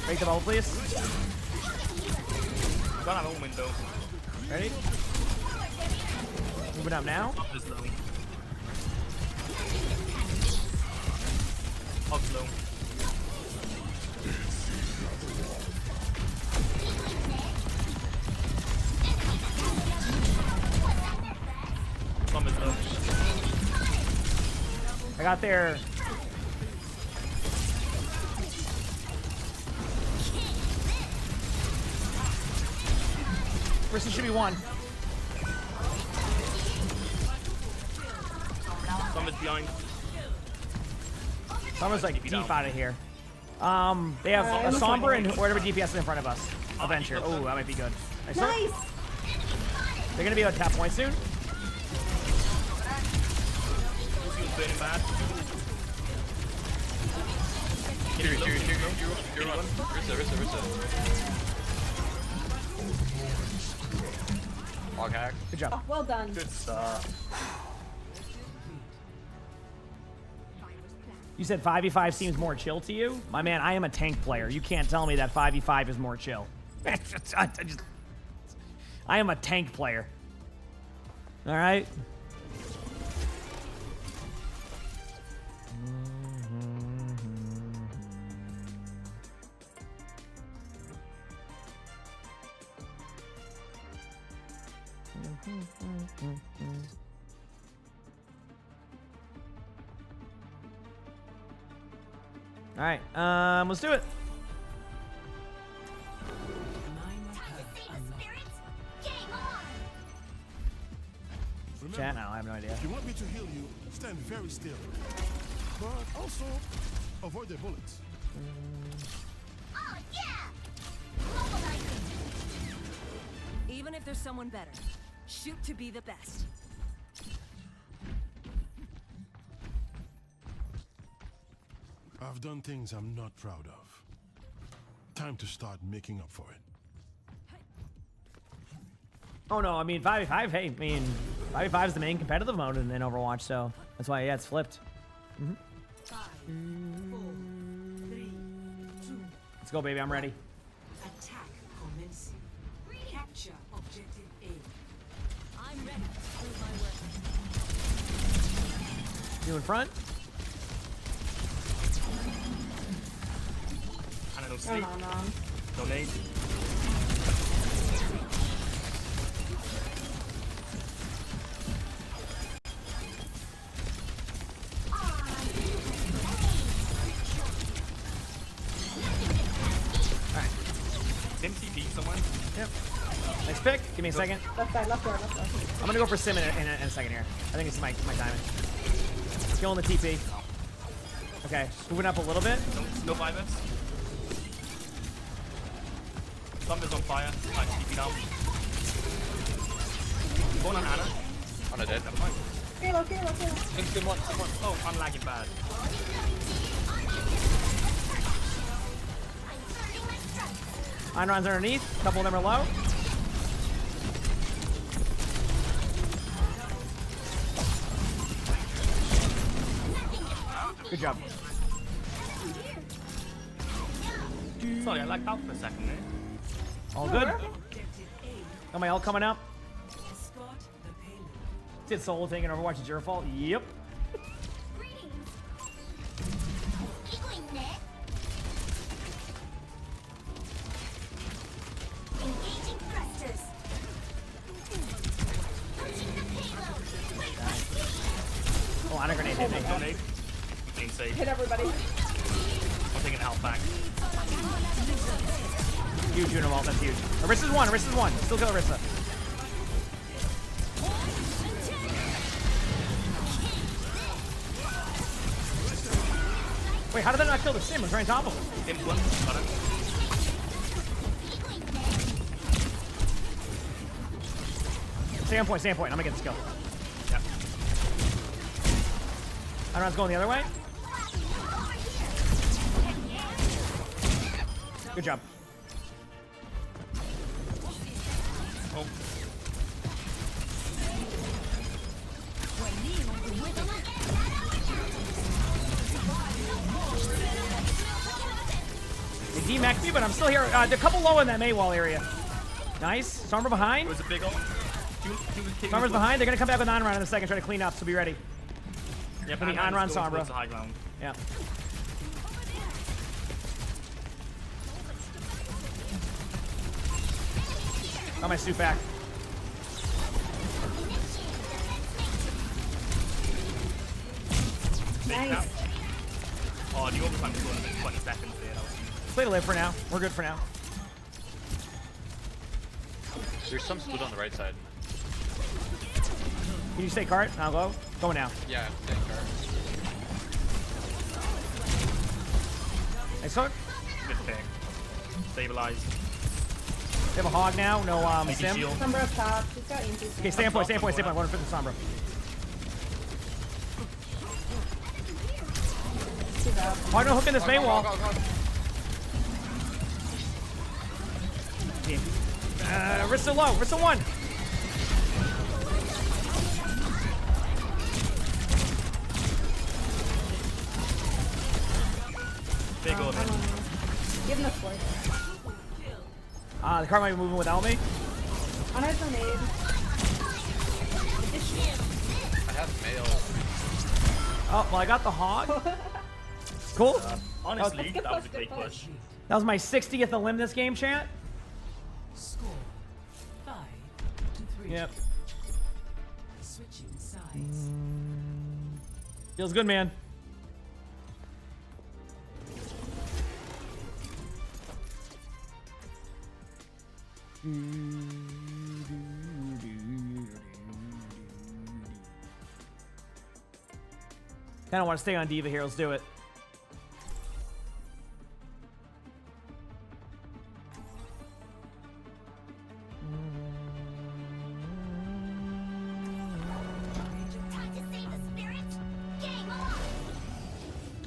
Break the bubble, please. Got our own window. Ready? Moving up now. Hog's low. Hog's low. Somebody's low. I got there. Versus should be one. Somebody's behind. Sombra's like deep out of here. They have a Sombra and whatever DPS is in front of us. A venture. Oh, that might be good. Nice. Nice. They're gonna be able to tap point soon. Burning bad. You're on. Rissa. Log hack. Good job. Oh, well done. Good stuff. You said 5v5 seems more chill to you? My man, I am a tank player. You can't tell me that 5v5 is more chill. I am a tank player. All right? All right, let's do it. Chat now, I have no idea. If you want me to heal you, stand very still. But also, avoid the bullets. Oh, yeah! Even if there's someone better, shoot to be the best. I've done things I'm not proud of. Time to start making up for it. Oh no, I mean 5v5, hey, I mean 5v5 is the main competitive mode in Overwatch, so that's why, yeah, it's flipped. 5, 4, 3, 2. Let's go, baby, I'm ready. Attack commencing. Capture objective A. I'm ready. Prove my worth. You in front? And I don't sleep. Don't need. Sim TP someone? Yep. Nice pick. Give me a second. Left side. I'm gonna go for Sim in a second here. I think it's my timing. Killing the TP. Okay, moving up a little bit. No 5s. Thunder's on fire. Like TP down. Going on Anna. Anna dead. Never mind. Kilo. Sim one. Oh, I'm lagging bad. Einron's underneath. A couple of them are low. Good job. Sorry, I lagged out for a second there. All good. Got my ult coming up. Did solo thing in Overwatch, it's your fault. Yep. Oh, Honor grenade hit me. Grenade. Being safe. Hit everybody. I'm taking health back. Huge Uno ult, that's huge. Orissa's one. Still kill Orissa. Wait, how did that not kill the Sim? It was right on top of him. Sim one. Got it. Stay on point. I'm gonna get this kill. Yep. Iron's going the other way. Good job. Oh. They D-maxed me, but I'm still here. They're a couple low in that May wall area. Nice. Stormer behind. It was a big ult. Stormer's behind. They're gonna come back with Onron in a second, try to clean up, so be ready. Yep, I mean, Onron Sombra. High ground. Yeah. Got my suit back. Nice. Oh, the overtime was going to be 20 seconds there. That was huge. Play to live for now. We're good for now. There's some split on the right side. Can you stay cart? I'll go. Going now. Yeah, staying cart. Nice hook. Good pick. Stabilize. They have a hog now. No sim. Sombra up top. She's got EMP. Okay, stay on point. Stay on point. Stay on point. One for the Sombra. She's out. Hog no hook in this main wall. Rissa low. Rissa 1. Big old man. Give him the floor. The car might be moving without me. On our grenade. I have mail. Oh, well, I got the hog. Cool. Honestly, that was a great push. That was my 60th elim this game, chat. Score 5-3. Yep. Switching sides. Feels good, man. Kinda want to stay on Diva here. Let's do it.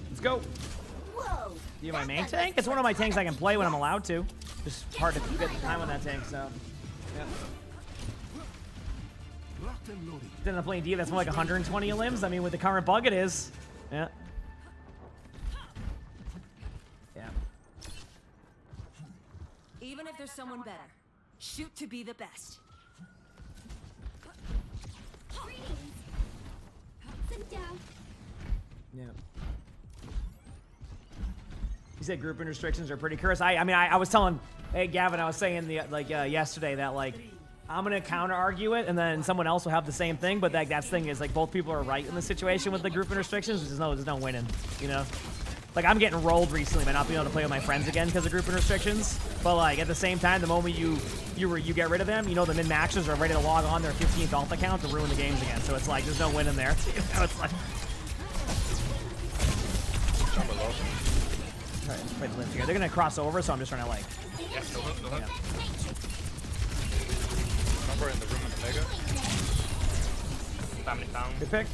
Let's go. You my main tank? It's one of my tanks I can play when I'm allowed to. Just hard to get the time on that tank, so. Yeah. Then I'm playing Diva, that's more like 120 limbs. I mean, with the current bug, it is. Yeah. Yeah. Even if there's someone better, shoot to be the best. Sit down. Yeah. You said grouping restrictions are pretty cursed. I mean, I was telling, hey Gavin, I was saying yesterday that like I'm gonna counter argue it, and then someone else will have the same thing. But that thing is like both people are right in the situation with the grouping restrictions. There's no winning, you know. Like I'm getting rolled recently by not being able to play with my friends again because of grouping restrictions. But like at the same time, the moment you get rid of them, you know the min maxers are ready to log on their 15th alt account to ruin the games again. So it's like there's no winning there. You know, it's like. Alright, let's play the lift here. They're gonna cross over, so I'm just trying to like. Yeah, no hook, no hook. Yeah. Number in the room in the mega. Family found. Good pick.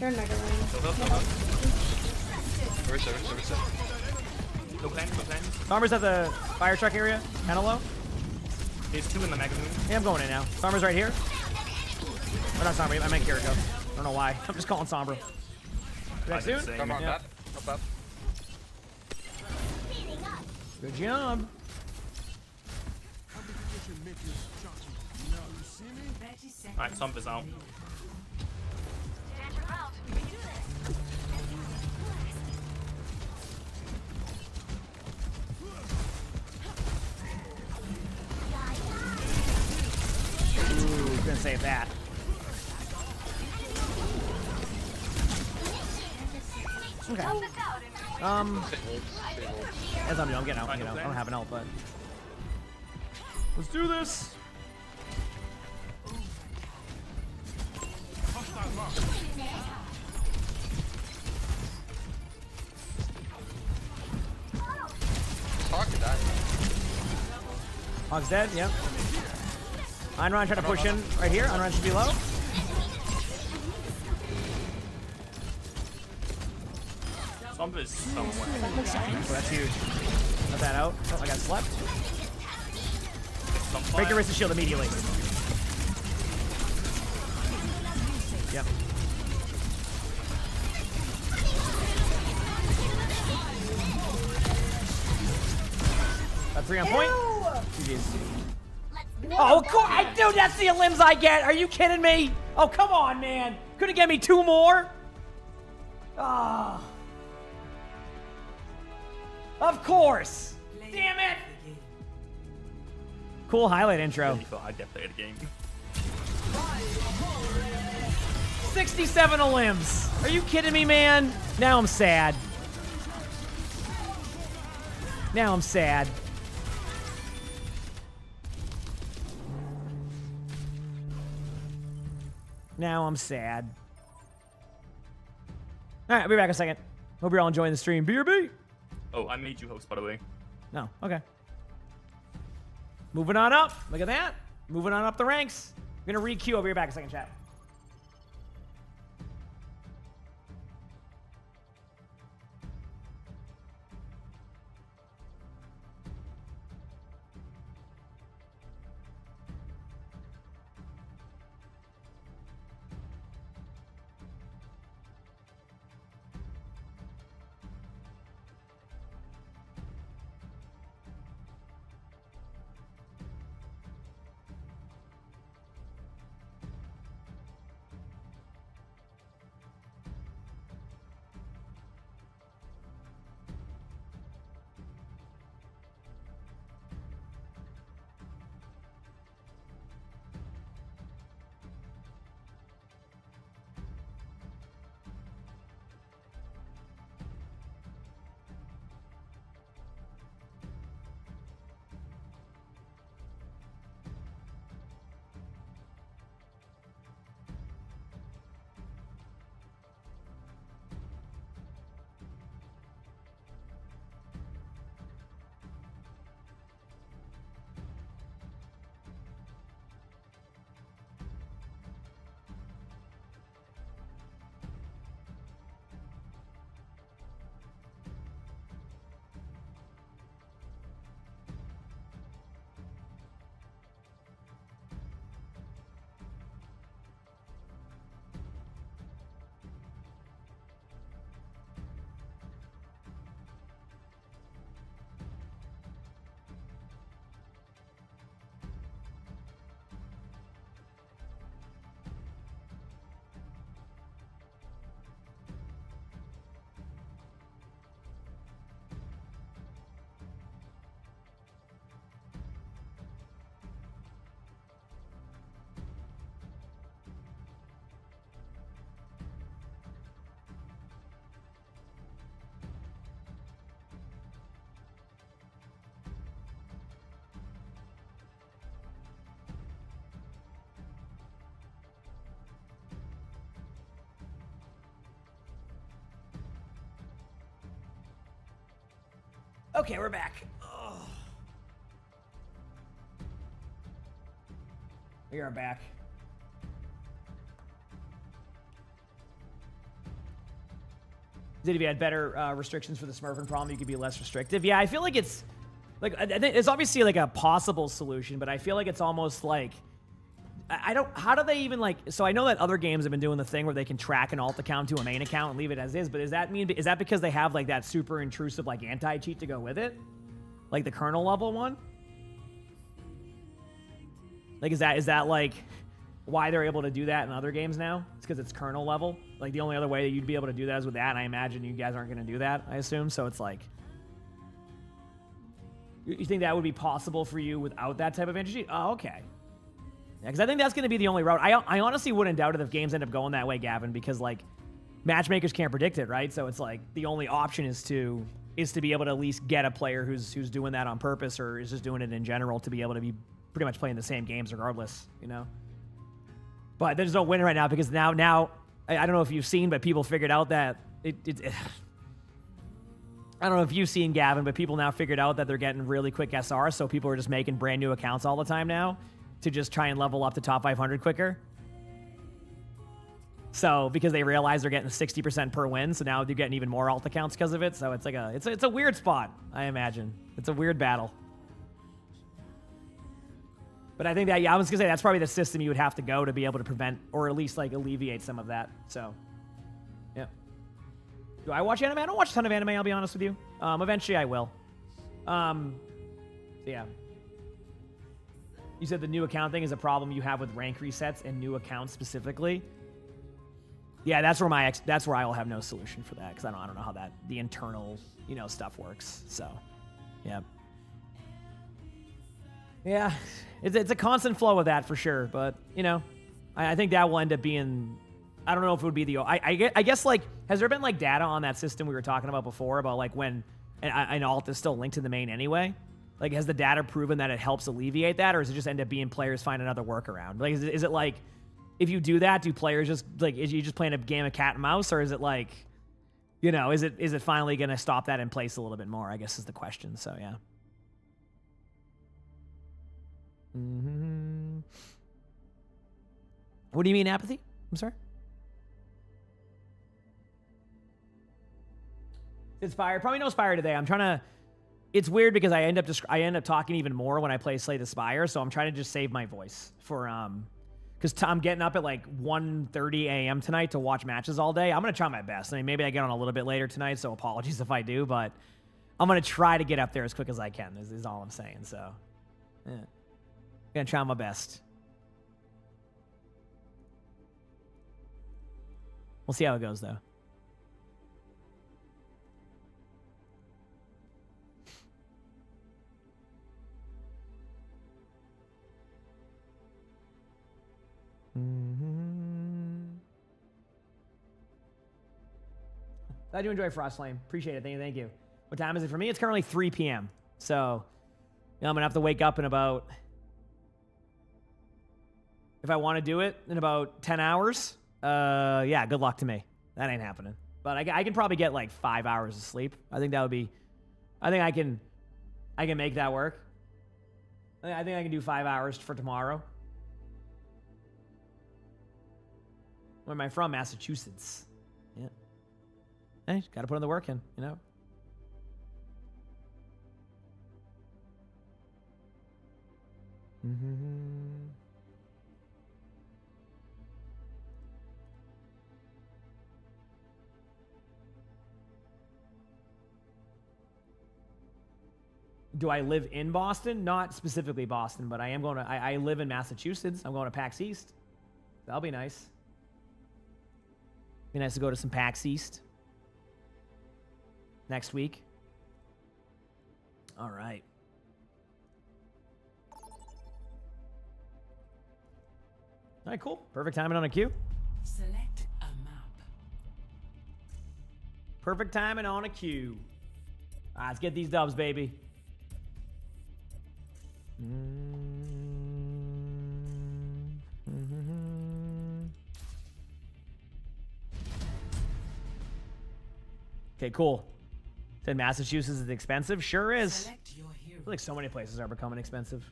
They're in mega lane. No hook, no hook. Where's it? No plan, no plan. Farmer's at the fire truck area. Kinda low. There's 2 in the mega moon. Yeah, I'm going in now. Farmer's right here. Or not Sombra, I meant Kiriko. I don't know why. I'm just calling Sombra. Back soon? Come on, Yeah. Matt. Up, up. Good job. Alright, Stomp is out. Ooh, gonna save that. Okay. As I'm getting out, you know, I don't have an ult, but let's do this. Talk to that. Hog's dead, yep. Einron trying to push in right here. Einron should be low. Stomp is somewhere. Oh, that's huge. Got that out. Oh, I got slept. Break your wrist and shield immediately. Yep. Got 3 on point. GG's. Oh, dude, that's the limbs I get. Are you kidding me? Oh, come on, man. Couldn't get me 2 more? Ah. Of course. Damn it. Cool highlight intro. I thought I'd get played a game. 67 limbs. Are you kidding me, man? Now I'm sad. Now I'm sad. Now I'm sad. All right, I'll be back in a second. Hope you're all enjoying the stream. BRB. Oh, I made you host, by the way. No, okay. Moving on up. Look at that. Moving on up the ranks. I'm gonna re-queue. I'll be right back a second, chat. Okay, we're back. Ugh. We are back. If you had better restrictions for the Smurfing problem, you could be less restrictive. Yeah, I feel like it's like I think it's obviously like a possible solution, but I feel like it's almost like I don't. How do they even like? So I know that other games have been doing the thing where they can track an alt account to a main account and leave it as is. But does that mean is that because they have like that super intrusive like anti-cheat to go with it, like the kernel level one? Like is that like why they're able to do that in other games now? It's because it's kernel level. Like the only other way that you'd be able to do that is with that. And I imagine you guys aren't going to do that. I assume so. It's like you think that would be possible for you without that type of anti-cheat? Oh, okay. Yeah, because I think that's going to be the only route. I honestly wouldn't doubt it if games end up going that way, Gavin, because like matchmakers can't predict it, right? So it's like the only option is to be able to at least get a player who's doing that on purpose or is just doing it in general to be able to be pretty much playing the same games regardless, you know. But there's no winner right now because now I don't know if you've seen, but people figured out that I don't know if you've seen, Gavin, but people now figured out that they're getting really quick SR, so people are just making brand new accounts all the time now to just try and level up to top 500 quicker. So because they realize they're getting 60% per win, so now they're getting even more alt accounts because of it. So it's like it's a weird spot, I imagine. It's a weird battle. But I think that, yeah, I was gonna say that's probably the system you would have to go to be able to prevent or at least like alleviate some of that. So, yeah. Do I watch anime? I don't watch a ton of anime, I'll be honest with you. Eventually I will. Yeah. You said the new account thing is a problem you have with rank resets and new accounts specifically. Yeah, that's where I'll have no solution for that because I don't know how the internal stuff works. So, yeah. Yeah, it's a constant flow of that for sure. But I think that will end up being. I don't know if it would be the. I guess like has there been like data on that system we were talking about before about like when an alt is still linked to the main anyway? Like, has the data proven that it helps alleviate that, or does it just end up being players find another workaround? Like, is it like, if you do that, do players just, like, is you just playing a game of cat and mouse, or is it like, is it finally going to stop that in place a little bit more, I guess is the question, so yeah. Mm-hmm. What do you mean apathy? I'm sorry. It's Spire. Probably no Spire today. I'm trying to. It's weird because I end up talking even more when I play Slay the Spire. So I'm trying to just save my voice for because I'm getting up at like 1:30 a.m. tonight to watch matches all day. I'm gonna try my best. I mean, maybe I get on a little bit later tonight, so apologies if I do, but I'm gonna try to get up there as quick as I can. Is all I'm saying. So, yeah, gonna try my best. We'll see how it goes, though. Glad you enjoy Frostflame. Appreciate it. Thank you. What time is it for me? It's currently 3 p.m. So, I'm gonna have to wake up in about, if I want to do it in about 10 hours. Yeah, good luck to me. That ain't happening. But I can probably get like 5 hours of sleep. I think that would be. I think I can make that work. I think I can do 5 hours for tomorrow. Where am I from? Massachusetts. Yeah. Hey, got to put in the work in, you know. Do I live in Boston? Not specifically Boston, but I am going to. I live in Massachusetts. I'm going to PAX East. That'll be nice. Be nice to go to some PAX East next week. All right. All right, cool. Perfect timing on a queue. Select a map. Perfect timing on a queue. All right, let's get these dubs, baby. Okay, cool. Said Massachusetts is expensive. Sure is. I feel like so many places are becoming expensive.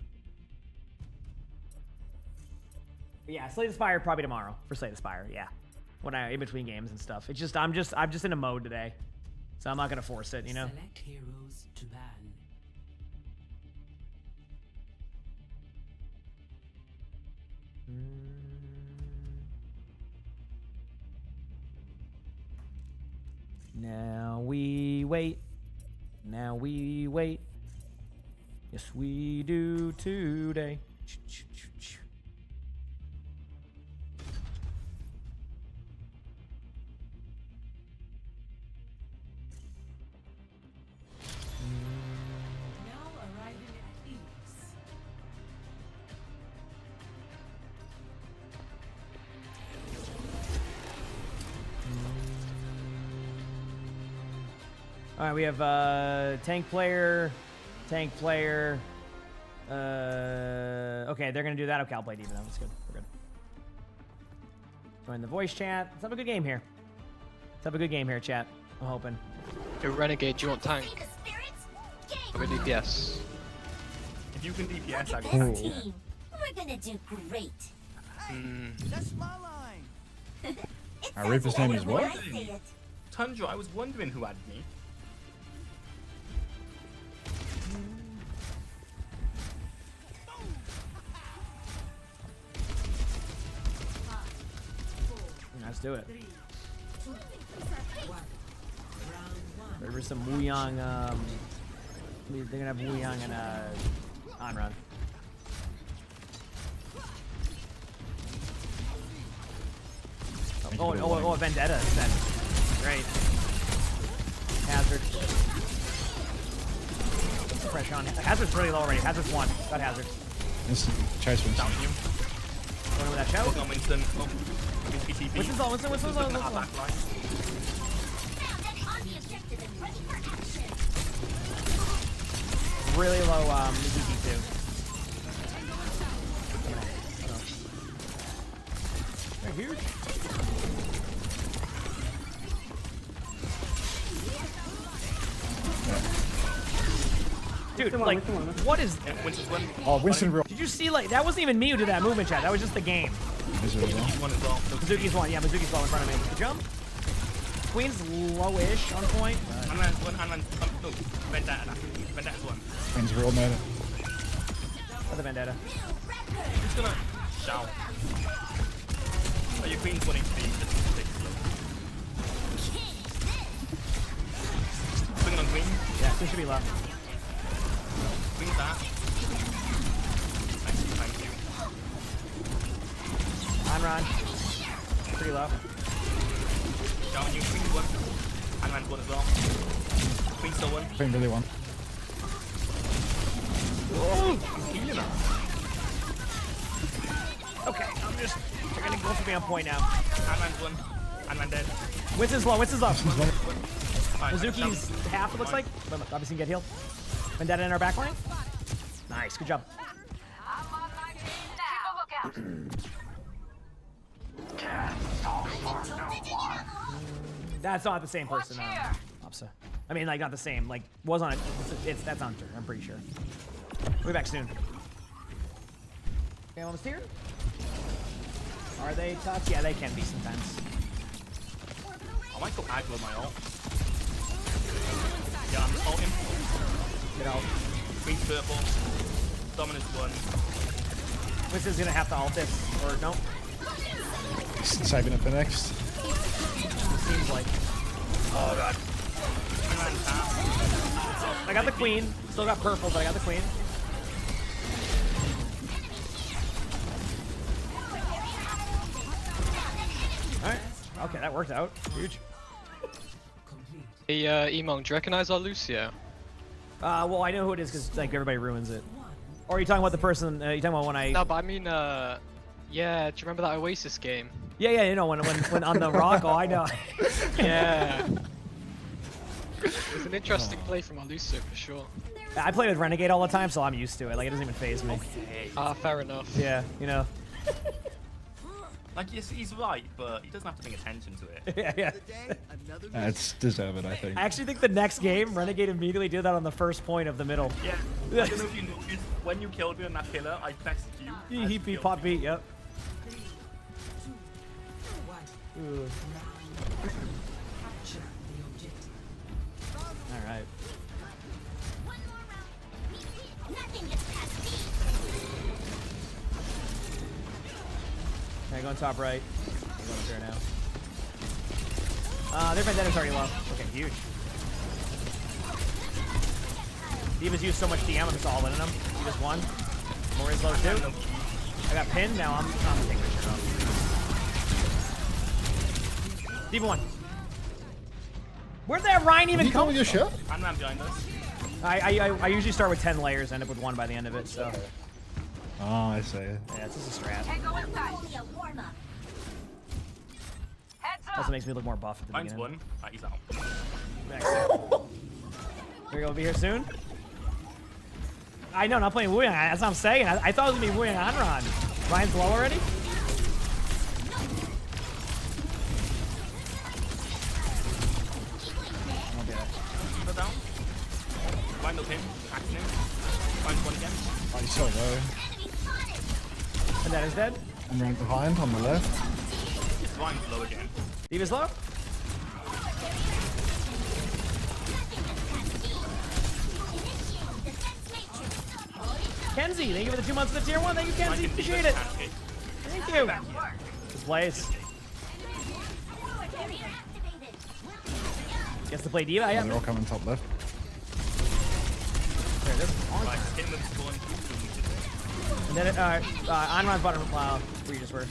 But yeah, Slay the Spire probably tomorrow for Slay the Spire. Yeah, when I in between games and stuff. It's just I'm just in a mode today, so I'm not gonna force it. You know. Select heroes to ban. Now we wait. Now we wait. Yes, we do today. Now arriving at ease. All right, we have tank player. Okay, they're gonna do that. Okay, I'll play Demon. That's good. We're good. Join the voice chat. Let's have a good game here. Let's have a good game here, chat. I'm hoping. Hey, Renegade, do you want tank? I'll go DPS. If you can DPS, I This can. team, we're gonna do great. That's my line. Our Reaper's name is what? Tundra, I was wondering who had me. Let's do it. There's some Wu Yang. They're gonna have Wu Yang and on run. Oh, Vendetta then. Great. Hazard. Pressure on Hazard's really low already. Hazard's 1. Got Hazard. Chase Winston. Down you. Going with that shout. Look on Winston. Oh, Winston's low. Winston's low. Really low Mizuki too. Right here. Dude, like, what is... Oh, Winston real... Did you see, like, that wasn't even me who did that movement, chat. That was just the game. Mizuki's one as well. Mizuki's one. Yeah, Mizuki's low in front of me. The jump. Queen's lowish on point. Unland's one, Unland's oh, Vendetta. Vendetta's one. Queen's real meta. Other Vendetta. I'm just gonna shout. Oh, your Queen's winning speed. Just take slow. Swing on Queen. Yeah, Queen should be low. Queen's that. Thank you. On Ron. Pretty low. Down you, Queen's one. Unland's one as well. Queen's still one. Queen really won. Oh, healing her. Okay, I'm just gonna go for me on point now. Unland's one. Unland dead. Winston's low. Winston's low. Fine, Mizuki's half, it looks like. But obviously, can get healed. Vendetta in our back line. Nice, good job. That's not the same person. Opsa. I mean, like, not the same. Like, was on it. That's Hunter, I'm pretty sure. We'll be back soon. Okay, almost here. Are they tough? Yeah, they can be sometimes. I might go aggro my ult. Yeah, I'm just ulting. Get out. Queen's purple. Dominant's one. Winston's gonna have to ult this, or no? Saving it for next. It seems like. Oh god. I got the queen. Still got purple, but I got the queen. Alright. Okay, that worked out. Huge. Hey, emongg, do you recognize our Lucio? Well, I know who it is because like everybody ruins it. Or are you talking about the person? You talking about when I? No, but I mean, yeah. Do you remember that Oasis game? Yeah, you know when on the rock. Oh, I know. Yeah. It was an interesting play from our Lucio for sure. I play with Renegade all the time, so I'm used to it. Like it doesn't even faze me. Okay. Fair enough. Yeah, you know. Like, he's right, but he doesn't have to pay attention to it. Yeah. It's deserved, I think. I actually think the next game, Renegade immediately did that on the first point of the middle. Yeah. I don't know if you noticed, when you killed me on that pillar, I pressed Q. He pop beat, yep. Alright. Okay, going top right. I'm going up there now. Their Vendetta's already low. Okay, huge. Diva's used so much DM, I'm just all in him. He just won. Mori's low too. I got pinned, now I'm taking my shirt off. Diva won. Where'd that Ryan even come from? Your shit? I'm not behind us. I usually start with 10 layers, end up with 1 by the end of it, so. Oh, I see. Yeah, it's just a strat. Also makes me look more buff at the Mine's beginning. one. He's out. Next. Here we go, be here soon. I know, not playing Wu Yang. That's what I'm saying. I thought it was gonna be Wu Yang on Ron. Ryan's low already? I'll do that. Keep down. Find the pin. Action him. Find one again. Oh, he's so low. And that is dead. I'm right behind on the left. His line's low again. Diva's low. Kenzie, thank you for the 2 months of the tier 1. Thank you, Kenzie. Appreciate it. Thank you. Just plays. Gets to play Diva. Yeah, Yeah. they're all coming top left. There it is. Like, hit him with the scoring. And then Anron's bottom. Wow, where you just were.